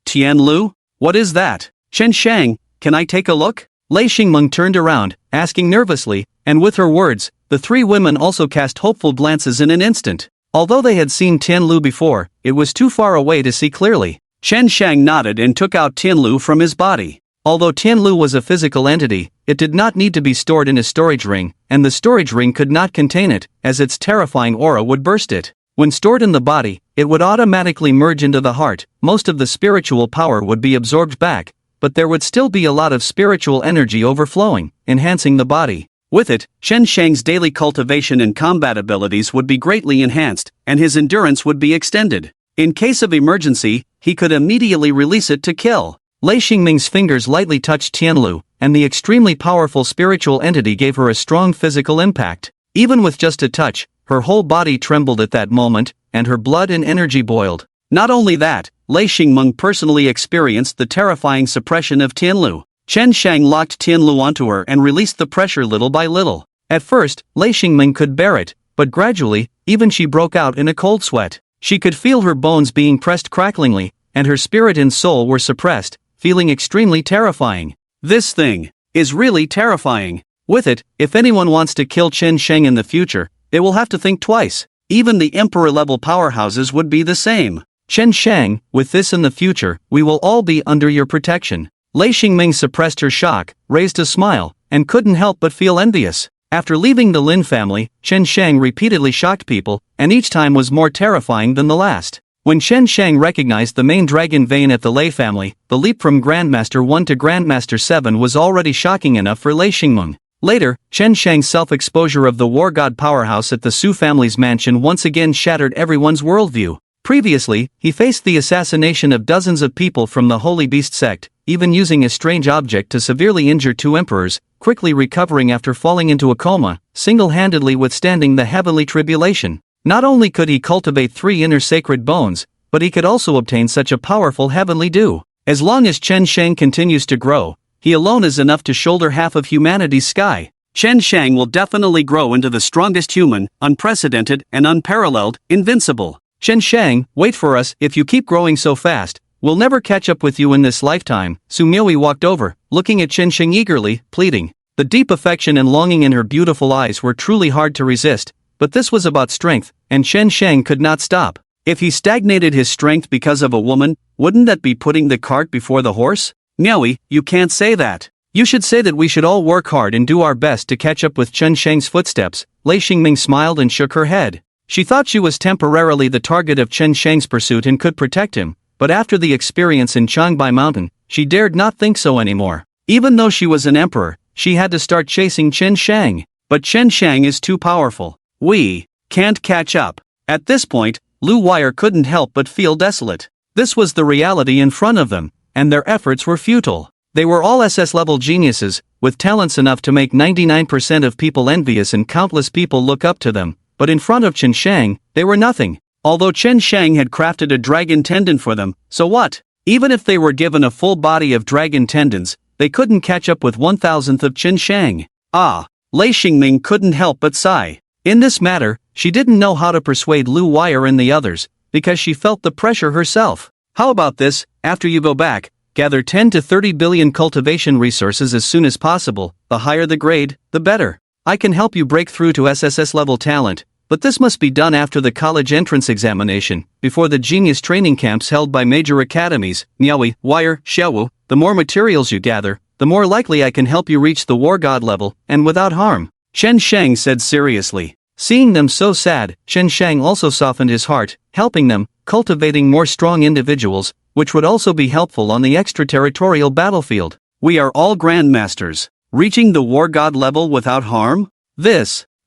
Tianlu? What is that? Chen Shang, can I take a look? Lei Xingmeng turned around, asking nervously, and with her words, the three women also cast hopeful glances in an instant. Although they had seen Tianlu before, it was too far away to see clearly. Chen Shang nodded and took out Tianlu from his body. Although Tianlu was a physical entity, it did not need to be stored in a storage ring, and the storage ring could not contain it, as its terrifying aura would burst it. When stored in the body, it would automatically merge into the heart, most of the spiritual power would be absorbed back, but there would still be a lot of spiritual energy overflowing, enhancing the body. With it, Chen Shang's daily cultivation and combat abilities would be greatly enhanced, and his endurance would be extended. In case of emergency, he could immediately release it to kill. Lei Xingming's fingers lightly touched Tianlu, and the extremely powerful spiritual entity gave her a strong physical impact. Even with just a touch, her whole body trembled at that moment, and her blood and energy boiled. Not only that, Lei Xingmeng personally experienced the terrifying suppression of Tianlu. Chen Shang locked Tianlu onto her and released the pressure little by little. At first, Lei Xingmeng could bear it, but gradually, even she broke out in a cold sweat. She could feel her bones being pressed cracklingly, and her spirit and soul were suppressed, feeling extremely terrifying. This thing is really terrifying. With it, if anyone wants to kill Chen Shang in the future, they will have to think twice. Even the emperor-level powerhouses would be the same. Chen Shang, with this in the future, we will all be under your protection. Lei Xingming suppressed her shock, raised a smile, and couldn't help but feel envious. After leaving the Lin family, Chen Shang repeatedly shocked people, and each time was more terrifying than the last. When Chen Shang recognized the main dragon vein at the Lei family, the leap from Grandmaster 1 to Grandmaster 7 was already shocking enough for Lei Xingmeng. Later, Chen Shang's self-exposure of the war god powerhouse at the Su family's mansion once again shattered everyone's worldview. Previously, he faced the assassination of dozens of people from the Holy Beast sect, even using a strange object to severely injure two emperors, quickly recovering after falling into a coma, single-handedly withstanding the heavenly tribulation. Not only could he cultivate 3 inner sacred bones, but he could also obtain such a powerful heavenly dew. As long as Chen Shang continues to grow, he alone is enough to shoulder half of humanity's sky. Chen Shang will definitely grow into the strongest human, unprecedented and unparalleled, invincible. Chen Shang, wait for us. If you keep growing so fast, we'll never catch up with you in this lifetime. Su Miui walked over, looking at Chen Shang eagerly, pleading. The deep affection and longing in her beautiful eyes were truly hard to resist, but this was about strength, and Chen Shang could not stop. If he stagnated his strength because of a woman, wouldn't that be putting the cart before the horse? Miui, you can't say that. You should say that we should all work hard and do our best to catch up with Chen Shang's footsteps. Lei Xingming smiled and shook her head. She thought she was temporarily the target of Chen Shang's pursuit and could protect him, but after the experience in Changbai Mountain, she dared not think so anymore. Even though she was an emperor, she had to start chasing Chen Shang. But Chen Shang is too powerful. We can't catch up. At this point, Lu Wire couldn't help but feel desolate. This was the reality in front of them, and their efforts were futile. They were all SS-level geniuses, with talents enough to make 99% of people envious and countless people look up to them, but in front of Chen Shang, they were nothing. Although Chen Shang had crafted a dragon tendon for them, so what? Even if they were given a full body of dragon tendons, they couldn't catch up with 1,000th of Chen Shang. Lei Xingming couldn't help but sigh. In this matter, she didn't know how to persuade Lu Wire and the others, because she felt the pressure herself. How about this, after you go back, gather 10 to 30 billion cultivation resources as soon as possible, the higher the grade, the better. I can help you break through to SSS level talent, but this must be done after the college entrance examination, before the genius training camps held by major academies. Miaoi, Wire, Xiaowu, the more materials you gather, the more likely I can help you reach the war god level, and without harm. Chen Shang said seriously. Seeing them so sad, Chen Shang also softened his heart, helping them, cultivating more strong individuals, which would also be helpful on the extraterritorial battlefield. We are all grandmasters. Reaching the war god level without harm?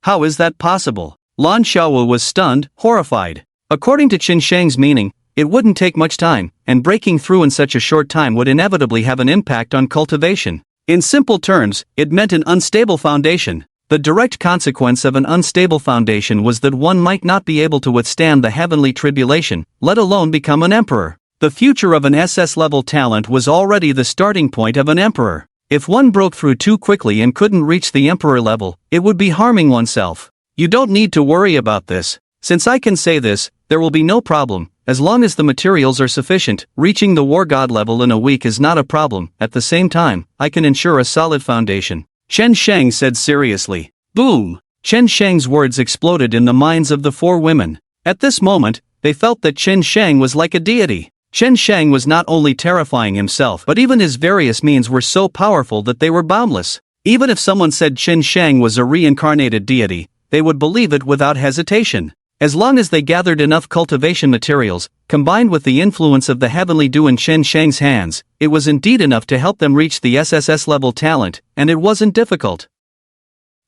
How is that possible? Lan Xiaowu was stunned, horrified. According to Chen Shang's meaning, it wouldn't take much time, and breaking through in such a short time would inevitably have an impact on cultivation. In simple terms, it meant an unstable foundation. The direct consequence of an unstable foundation was that one might not be able to withstand the heavenly tribulation, let alone become an emperor. The future of an SS-level talent was already the starting point of an emperor. If one broke through too quickly and couldn't reach the emperor level, it would be harming oneself. You don't need to worry about this. Since I can say this, there will be no problem, As long as the materials are sufficient, reaching the war god level in a week is not a problem. At the same time, I can ensure a solid foundation," Chen Shang said seriously. Boom! Chen Shang's words exploded in the minds of the four women. At this moment, they felt that Chen Shang was like a deity. Chen Shang was not only terrifying himself, but even his various means were so powerful that they were boundless. Even if someone said Chen Shang was a reincarnated deity, they would believe it without hesitation. As long as they gathered enough cultivation materials, combined with the influence of the heavenly dew in Chen Shang's hands, it was indeed enough to help them reach the SSS level talent, and it wasn't difficult.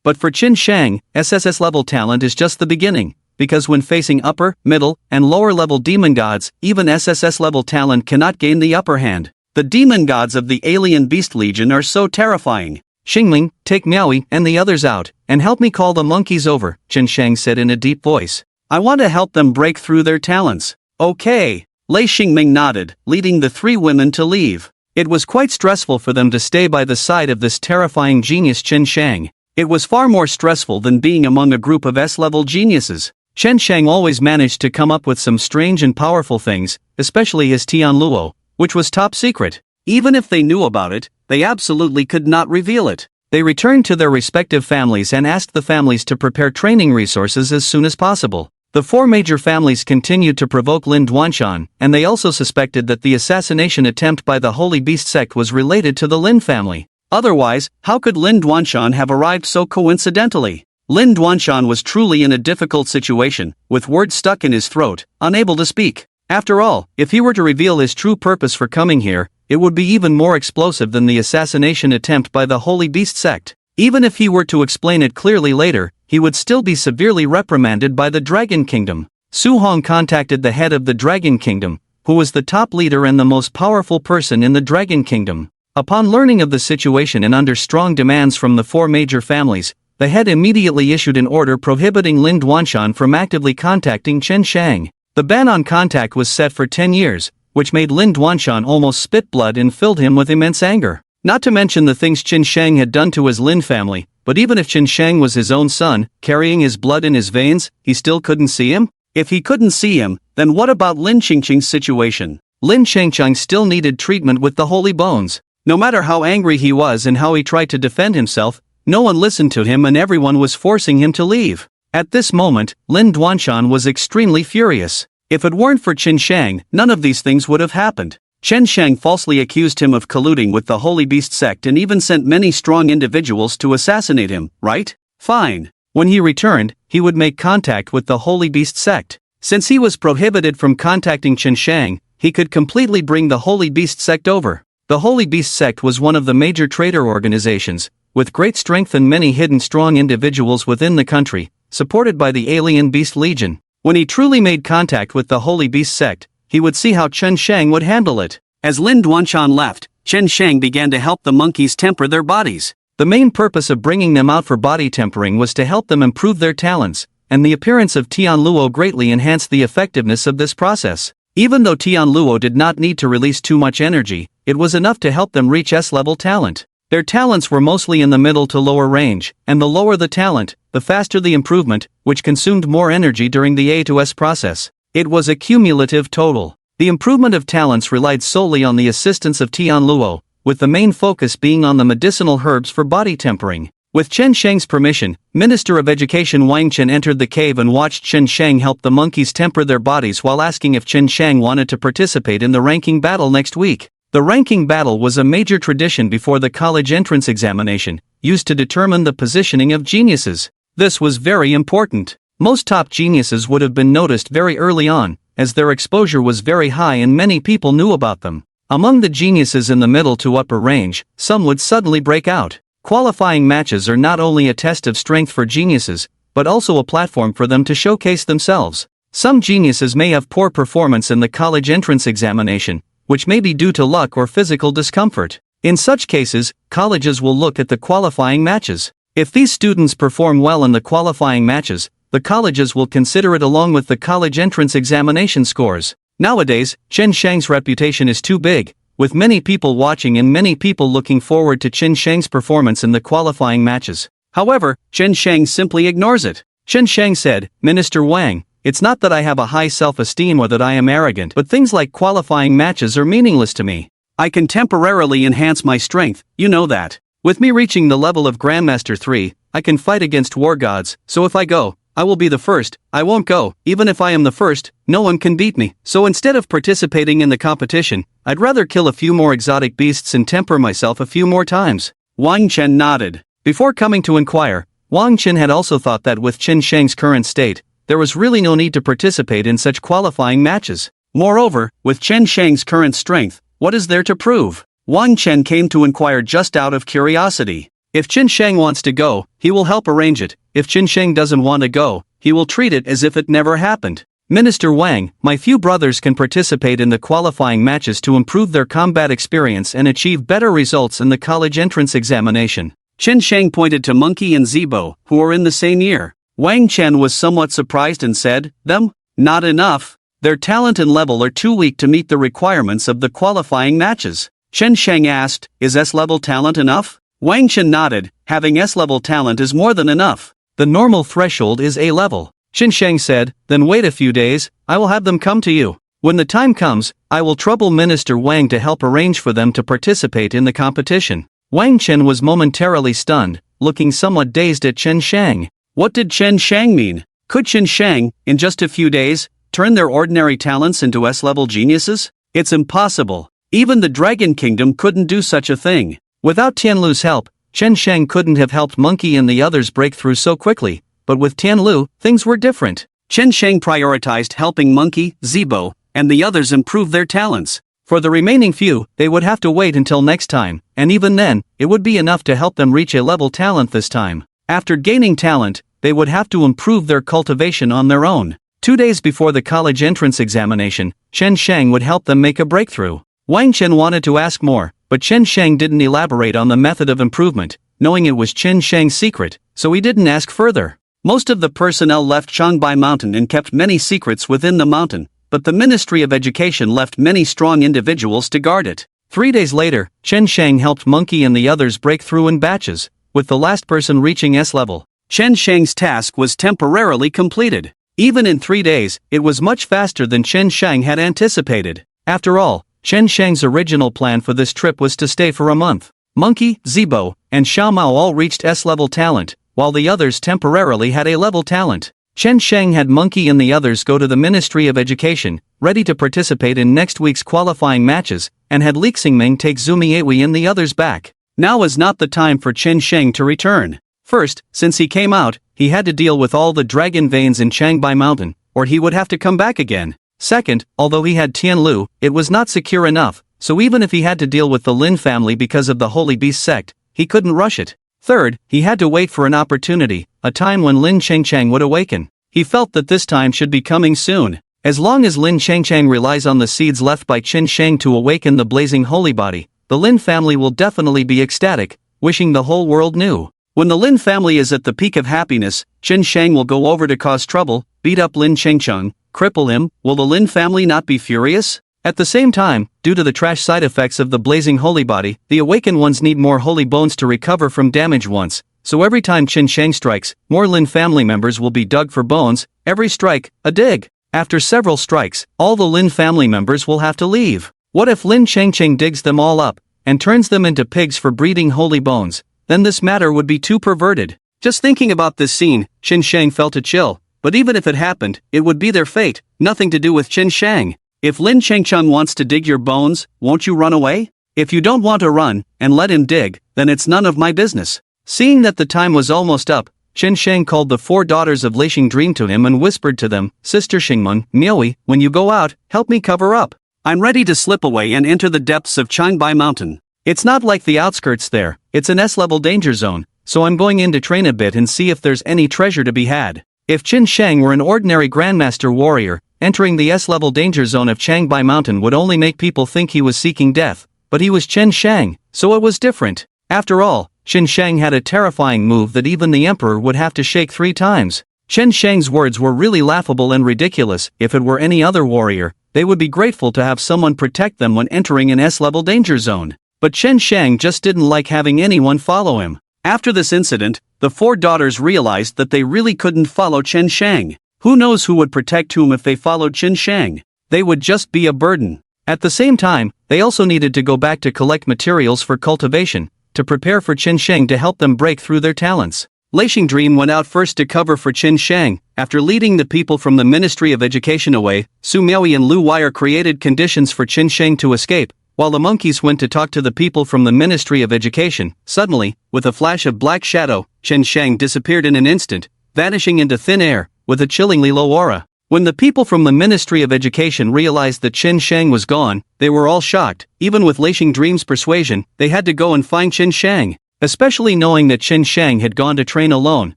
But for Chen Shang, SSS level talent is just the beginning, because when facing upper, middle, and lower level demon gods, even SSS level talent cannot gain the upper hand. The demon gods of the Alien Beast Legion are so terrifying. "Xingming, take Miaoyi and the others out, and help me call the monkeys over," Chen Shang said in a deep voice. "I want to help them break through their talents." "Okay." Lei Xingming nodded, leading the three women to leave. It was quite stressful for them to stay by the side of this terrifying genius Chen Shang. It was far more stressful than being among a group of S-level geniuses. Chen Shang always managed to come up with some strange and powerful things, especially his Tianluo, which was top secret. Even if they knew about it, they absolutely could not reveal it. They returned to their respective families and asked the families to prepare training resources as soon as possible. The four major families continued to provoke Lin Duanshan, and they also suspected that the assassination attempt by the Holy Beast sect was related to the Lin family. Otherwise, how could Lin Duanshan have arrived so coincidentally? Lin Duanshan was truly in a difficult situation, with words stuck in his throat, unable to speak. After all, if he were to reveal his true purpose for coming here, it would be even more explosive than the assassination attempt by the Holy Beast sect. Even if he were to explain it clearly later, he would still be severely reprimanded by the Dragon Kingdom. Su Hong contacted the head of the Dragon Kingdom, who was the top leader and the most powerful person in the Dragon Kingdom. Upon learning of the situation and under strong demands from the four major families, the head immediately issued an order prohibiting Lin Duanshan from actively contacting Chen Shang. The ban on contact was set for 10 years, which made Lin Duanshan almost spit blood and filled him with immense anger. Not to mention the things Chen Shang had done to his Lin family, but even if Chen Shang was his own son, carrying his blood in his veins, he still couldn't see him? If he couldn't see him, then what about Lin Qingqing's situation? Lin Qingqing still needed treatment with the holy bones. No matter how angry he was and how he tried to defend himself, no one listened to him and everyone was forcing him to leave. At this moment, Lin Duanshan was extremely furious. If it weren't for Chen Shang, none of these things would have happened. Chen Shang falsely accused him of colluding with the Holy Beast sect and even sent many strong individuals to assassinate him, right? Fine. When he returned, he would make contact with the Holy Beast sect. Since he was prohibited from contacting Chen Shang, he could completely bring the Holy Beast sect over. The Holy Beast sect was one of the major traitor organizations, with great strength and many hidden strong individuals within the country, supported by the Alien Beast Legion. When he truly made contact with the Holy Beast sect, he would see how Chen Shang would handle it. As Lin Duanshan left, Chen Shang began to help the monkeys temper their bodies. The main purpose of bringing them out for body tempering was to help them improve their talents, and the appearance of Tianluo greatly enhanced the effectiveness of this process. Even though Tianluo did not need to release too much energy, it was enough to help them reach S-level talent. Their talents were mostly in the middle to lower range, and the lower the talent, the faster the improvement, which consumed more energy during the A to S process. It was a cumulative total. The improvement of talents relied solely on the assistance of Tianluo, with the main focus being on the medicinal herbs for body tempering. With Chen Shang's permission, Minister of Education Wang Chen entered the cave and watched Chen Shang help the monkeys temper their bodies while asking if Chen Shang wanted to participate in the ranking battle next week. The ranking battle was a major tradition before the college entrance examination, used to determine the positioning of geniuses. This was very important. Most top geniuses would have been noticed very early on, as their exposure was very high and many people knew about them. Among the geniuses in the middle to upper range, some would suddenly break out. Qualifying matches are not only a test of strength for geniuses, but also a platform for them to showcase themselves. Some geniuses may have poor performance in the college entrance examination, which may be due to luck or physical discomfort. In such cases, colleges will look at the qualifying matches. If these students perform well in the qualifying matches, the colleges will consider it along with the college entrance examination scores. Nowadays, Chen Shang's reputation is too big, with many people watching and many people looking forward to Chen Shang's performance in the qualifying matches. However, Chen Shang simply ignores it. Chen Shang said, "Minister Wang, It's not that I have a high self-esteem or that I am arrogant, but things like qualifying matches are meaningless to me. I can temporarily enhance my strength, you know that. With me reaching the level of Grandmaster 3, I can fight against war gods, so if I go, I will be the first. I won't go. Even if I am the first, no one can beat me. So instead of participating in the competition, I'd rather kill a few more exotic beasts and temper myself a few more times. Wang Chen nodded. Before coming to inquire, Wang Chen had also thought that with Chen Sheng's current state, there was really no need to participate in such qualifying matches. Moreover, with Chen Sheng's current strength, what is there to prove? Wang Chen came to inquire just out of curiosity. If Chen Sheng wants to go, he will help arrange it. If Chen Sheng doesn't want to go, he will treat it as if it never happened. Minister Wang, my few brothers can participate in the qualifying matches to improve their combat experience and achieve better results in the college entrance examination. Chen Sheng pointed to Monkey and Zibo, who are in the same year. Wang Chen was somewhat surprised and said, "Them? Not enough. Their talent and level are too weak to meet the requirements of the qualifying matches." Chen Sheng asked, "Is S-level talent enough?" Wang Chen nodded, "Having S-level talent is more than enough. The normal threshold is A-level." Chen Sheng said, "Then wait a few days, I will have them come to you. When the time comes, I will trouble Minister Wang to help arrange for them to participate in the competition." Wang Chen was momentarily stunned, looking somewhat dazed at Chen Sheng. What did Chen Sheng mean? Could Chen Sheng, in just a few days, turn their ordinary talents into S-level geniuses? It's impossible. Even the Dragon Kingdom couldn't do such a thing. Without Tianlu's help, Chen Sheng couldn't have helped Monkey and the others break through so quickly, but with Tianlu, things were different. Chen Sheng prioritized helping Monkey, Zibo, and the others improve their talents. For the remaining few, they would have to wait until next time, and even then, it would be enough to help them reach A-level talent this time. After gaining talent, they would have to improve their cultivation on their own. 2 days before the college entrance examination, Chen Sheng would help them make a breakthrough. Wang Chen wanted to ask more, but Chen Sheng didn't elaborate on the method of improvement, knowing it was Chen Sheng's secret, so he didn't ask further. Most of the personnel left Changbai Mountain and kept many secrets within the mountain, but the Ministry of Education left many strong individuals to guard it. 3 days later, Chen Sheng helped Monkey and the others break through in batches, with the last person reaching S-level. Chen Sheng's task was temporarily completed. Even in 3 days, it was much faster than Chen Sheng had anticipated. After all, Chen Sheng's original plan for this trip was to stay for a month. Monkey, Zibo, and Xiaomao all reached S-level talent, while the others temporarily had A-level talent. Chen Sheng had Monkey and the others go to the Ministry of Education, ready to participate in next week's qualifying matches, and had Li Xingming take Zumi Ewi and the others back. Now is not the time for Chen Sheng to return. First, since he came out, he had to deal with all the dragon veins in Changbai Mountain, or he would have to come back again. Second, although he had Tianlu, it was not secure enough, so even if he had to deal with the Lin family because of the Holy Beast sect, he couldn't rush it. Third, he had to wait for an opportunity, a time when Lin Chengchang would awaken. He felt that this time should be coming soon. As long as Lin Chengchang relies on the seeds left by Chen Sheng to awaken the blazing holy body, the Lin family will definitely be ecstatic, wishing the whole world knew. When the Lin family is at the peak of happiness, Chen Sheng will go over to cause trouble, beat up Lin Chengchang, cripple him. Will the Lin family not be furious? At the same time, due to the trash side effects of the blazing holy body, the awakened ones need more holy bones to recover from damaged ones, so every time Chen Sheng strikes, more Lin family members will be dug for bones. Every strike, a dig. After several strikes, all the Lin family members will have to leave. What if Lin Chengcheng digs them all up, and turns them into pigs for breeding holy bones? Then this matter would be too perverted. Just thinking about this scene, Chen Sheng felt a chill. But even if it happened, it would be their fate, nothing to do with Chen Sheng. If Lin Chengcheng wants to dig your bones, won't you run away? If you don't want to run, and let him dig, then it's none of my business. Seeing that the time was almost up, Chen Sheng called the 4 daughters of Leishing Dream to him and whispered to them, "Sister Xingmen, Miaoi, when you go out, help me cover up. I'm ready to slip away and enter the depths of Changbai Mountain. It's not like the outskirts there, it's an S-level danger zone, so I'm going in to train a bit and see if there's any treasure to be had." If Chen Sheng were an ordinary Grandmaster warrior, entering the S-level danger zone of Changbai Mountain would only make people think he was seeking death, but he was Chen Sheng, so it was different. After all, Chen Sheng had a terrifying move that even the Emperor would have to shake 3 times. Chen Sheng's words were really laughable and ridiculous. If it were any other warrior, they would be grateful to have someone protect them when entering an S-level danger zone. But Chen Sheng just didn't like having anyone follow him. After this incident, the 4 daughters realized that they really couldn't follow Chen Sheng. Who knows who would protect whom if they followed Qin Shang? They would just be a burden. At the same time, they also needed to go back to collect materials for cultivation, to prepare for Qin Shang to help them break through their talents. Lei Xingdream went out first to cover for Qin Shang. After leading the people from the Ministry of Education away, Su Miaoyi and Lu Wire created conditions for Qin Shang to escape, while the monkeys went to talk to the people from the Ministry of Education. Suddenly, with a flash of black shadow, Qin Shang disappeared in an instant, vanishing into thin air, with a chillingly low aura. When the people from the Ministry of Education realized that Qin Shang was gone, they were all shocked. Even with Lei Xingdream's persuasion, they had to go and find Qin Shang. Especially knowing that Qin Shang had gone to train alone,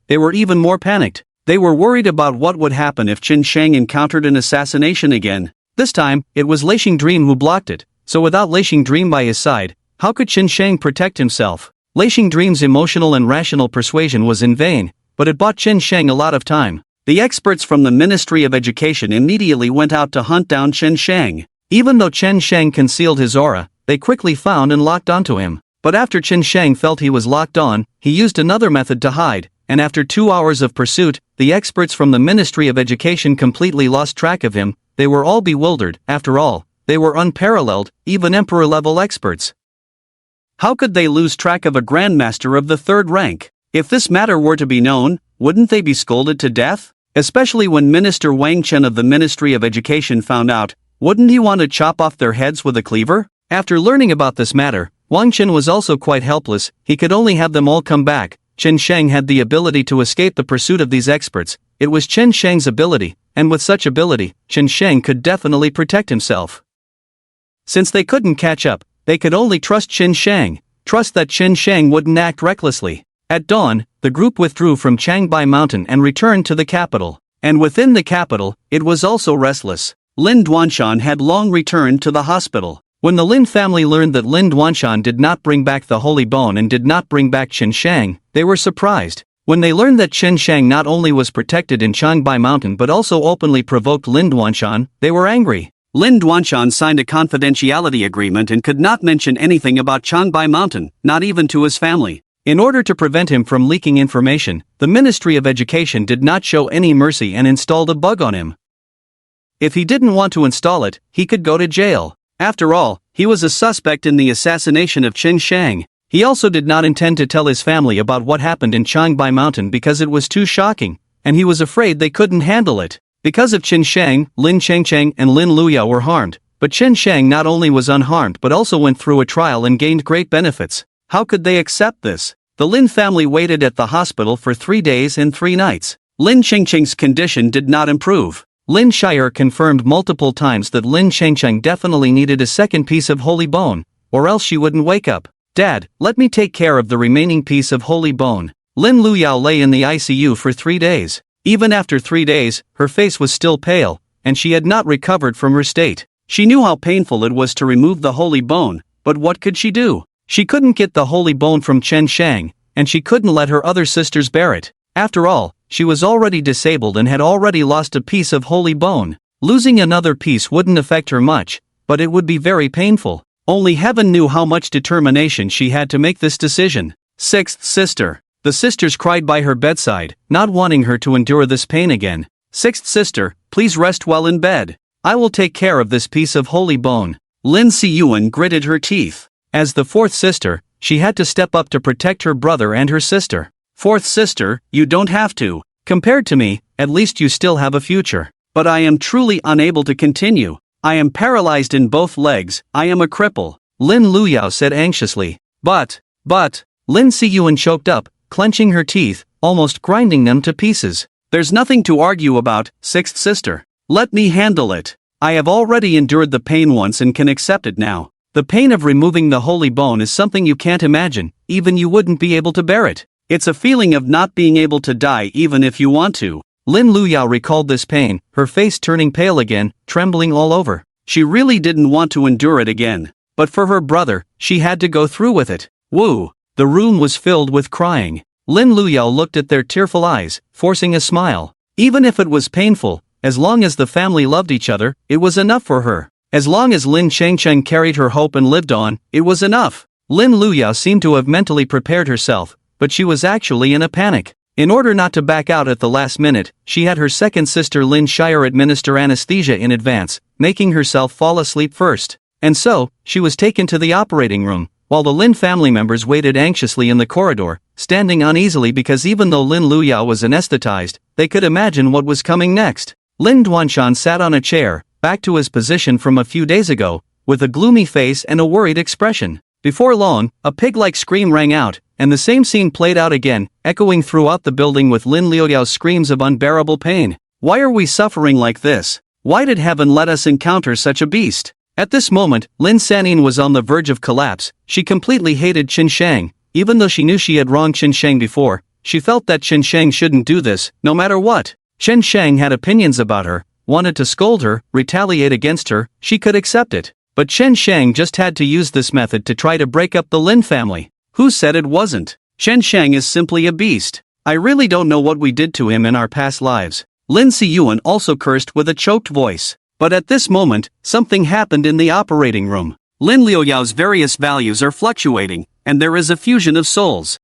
they were even more panicked. They were worried about what would happen if Qin Shang encountered an assassination again. This time, it was Lei Xingdream who blocked it, so without Lei Xingdream by his side, how could Qin Shang protect himself? Lei Xingdream's emotional and rational persuasion was in vain, but it bought Qin Shang a lot of time. The experts from the Ministry of Education immediately went out to hunt down Qin Shang. Even though Qin Shang concealed his aura, they quickly found and locked onto him. But after Qin Shang felt he was locked on, he used another method to hide, and after 2 hours of pursuit, the experts from the Ministry of Education completely lost track of him. They were all bewildered. After all, they were unparalleled, even emperor-level experts. How could they lose track of a grandmaster of the 3rd rank? If this matter were to be known, wouldn't they be scolded to death? Especially when Minister Wang Chen of the Ministry of Education found out, wouldn't he want to chop off their heads with a cleaver? After learning about this matter, Wang Chen was also quite helpless. He could only have them all come back. Qin Shang had the ability to escape the pursuit of these experts. It was Qin Shang's ability, and with such ability, Qin Shang could definitely protect himself. Since they couldn't catch up, they could only trust Qin Shang, trust that Qin Shang wouldn't act recklessly. At dawn, the group withdrew from Changbai Mountain and returned to the capital. And within the capital, it was also restless. Lin Duanshan had long returned to the hospital. When the Lin family learned that Lin Duanshan did not bring back the Holy Bone and did not bring back Qin Shang, they were surprised. When they learned that Qin Shang not only was protected in Changbai Mountain but also openly provoked Lin Duanshan, they were angry. Lin Duanshan signed a confidentiality agreement and could not mention anything about Changbai Mountain, not even to his family. In order to prevent him from leaking information, the Ministry of Education did not show any mercy and installed a bug on him. If he didn't want to install it, he could go to jail. After all, he was a suspect in the assassination of Qin Shang. He also did not intend to tell his family about what happened in Changbai Mountain because it was too shocking, and he was afraid they couldn't handle it. Because of Qin Shang, Lin Chengcheng and Lin Luyao were harmed, but Qin Shang not only was unharmed but also went through a trial and gained great benefits. How could they accept this? The Lin family waited at the hospital for 3 days and 3 nights. Lin Chengcheng's condition did not improve. Lin Shire confirmed multiple times that Lin Chengcheng definitely needed a second piece of holy bone, or else she wouldn't wake up. Dad, let me take care of the remaining piece of holy bone. Lin Luyao lay in the ICU for 3 days. Even after 3 days, her face was still pale, and she had not recovered from her state. She knew how painful it was to remove the holy bone, but what could she do? She couldn't get the holy bone from Qin Shang, and she couldn't let her other sisters bear it. After all, she was already disabled and had already lost a piece of holy bone. Losing another piece wouldn't affect her much, but it would be very painful. Only heaven knew how much determination she had to make this decision. 6th sister. The sisters cried by her bedside, not wanting her to endure this pain again. 6th sister, please rest well in bed. I will take care of this piece of holy bone. Lin Siyuan gritted her teeth. As the 4th sister, she had to step up to protect her brother and her sister. 4th sister, you don't have to. Compared to me, at least you still have a future. But I am truly unable to continue. I am paralyzed in both legs. I am a cripple. Lin Luyao said anxiously. But, Lin Siyuan choked up, clenching her teeth, almost grinding them to pieces. There's nothing to argue about, 6th sister. Let me handle it. I have already endured the pain once and can accept it now. The pain of removing the holy bone is something you can't imagine, even you wouldn't be able to bear it. It's a feeling of not being able to die even if you want to. Lin Luyao recalled this pain, her face turning pale again, trembling all over. She really didn't want to endure it again. But for her brother, she had to go through with it. Woo! The room was filled with crying. Lin Luyao looked at their tearful eyes, forcing a smile. Even if it was painful, as long as the family loved each other, it was enough for her. As long as Lin Chengcheng carried her hope and lived on, it was enough. Lin Luyao seemed to have mentally prepared herself, but she was actually in a panic. In order not to back out at the last minute, she had her second sister Lin Shire administer anesthesia in advance, making herself fall asleep first. And so, she was taken to the operating room, while the Lin family members waited anxiously in the corridor, standing uneasily because even though Lin Luya was anesthetized, they could imagine what was coming next. Lin Duanshan sat on a chair, back to his position from a few days ago, with a gloomy face and a worried expression. Before long, a pig-like scream rang out, and the same scene played out again, echoing throughout the building with Lin Liuyao's screams of unbearable pain. Why are we suffering like this? Why did heaven let us encounter such a beast? At this moment, Lin Sanin was on the verge of collapse. She completely hated Qin Shang. Even though she knew she had wronged Qin Shang before, she felt that Qin Shang shouldn't do this, no matter what. Qin Shang had opinions about her, wanted to scold her, retaliate against her, she could accept it. But Qin Shang just had to use this method to try to break up the Lin family. Who said it wasn't? Qin Shang is simply a beast. I really don't know what we did to him in our past lives. Lin Siyuan also cursed with a choked voice. But at this moment, something happened in the operating room. Lin Liuyao's various values are fluctuating, and there is a fusion of souls.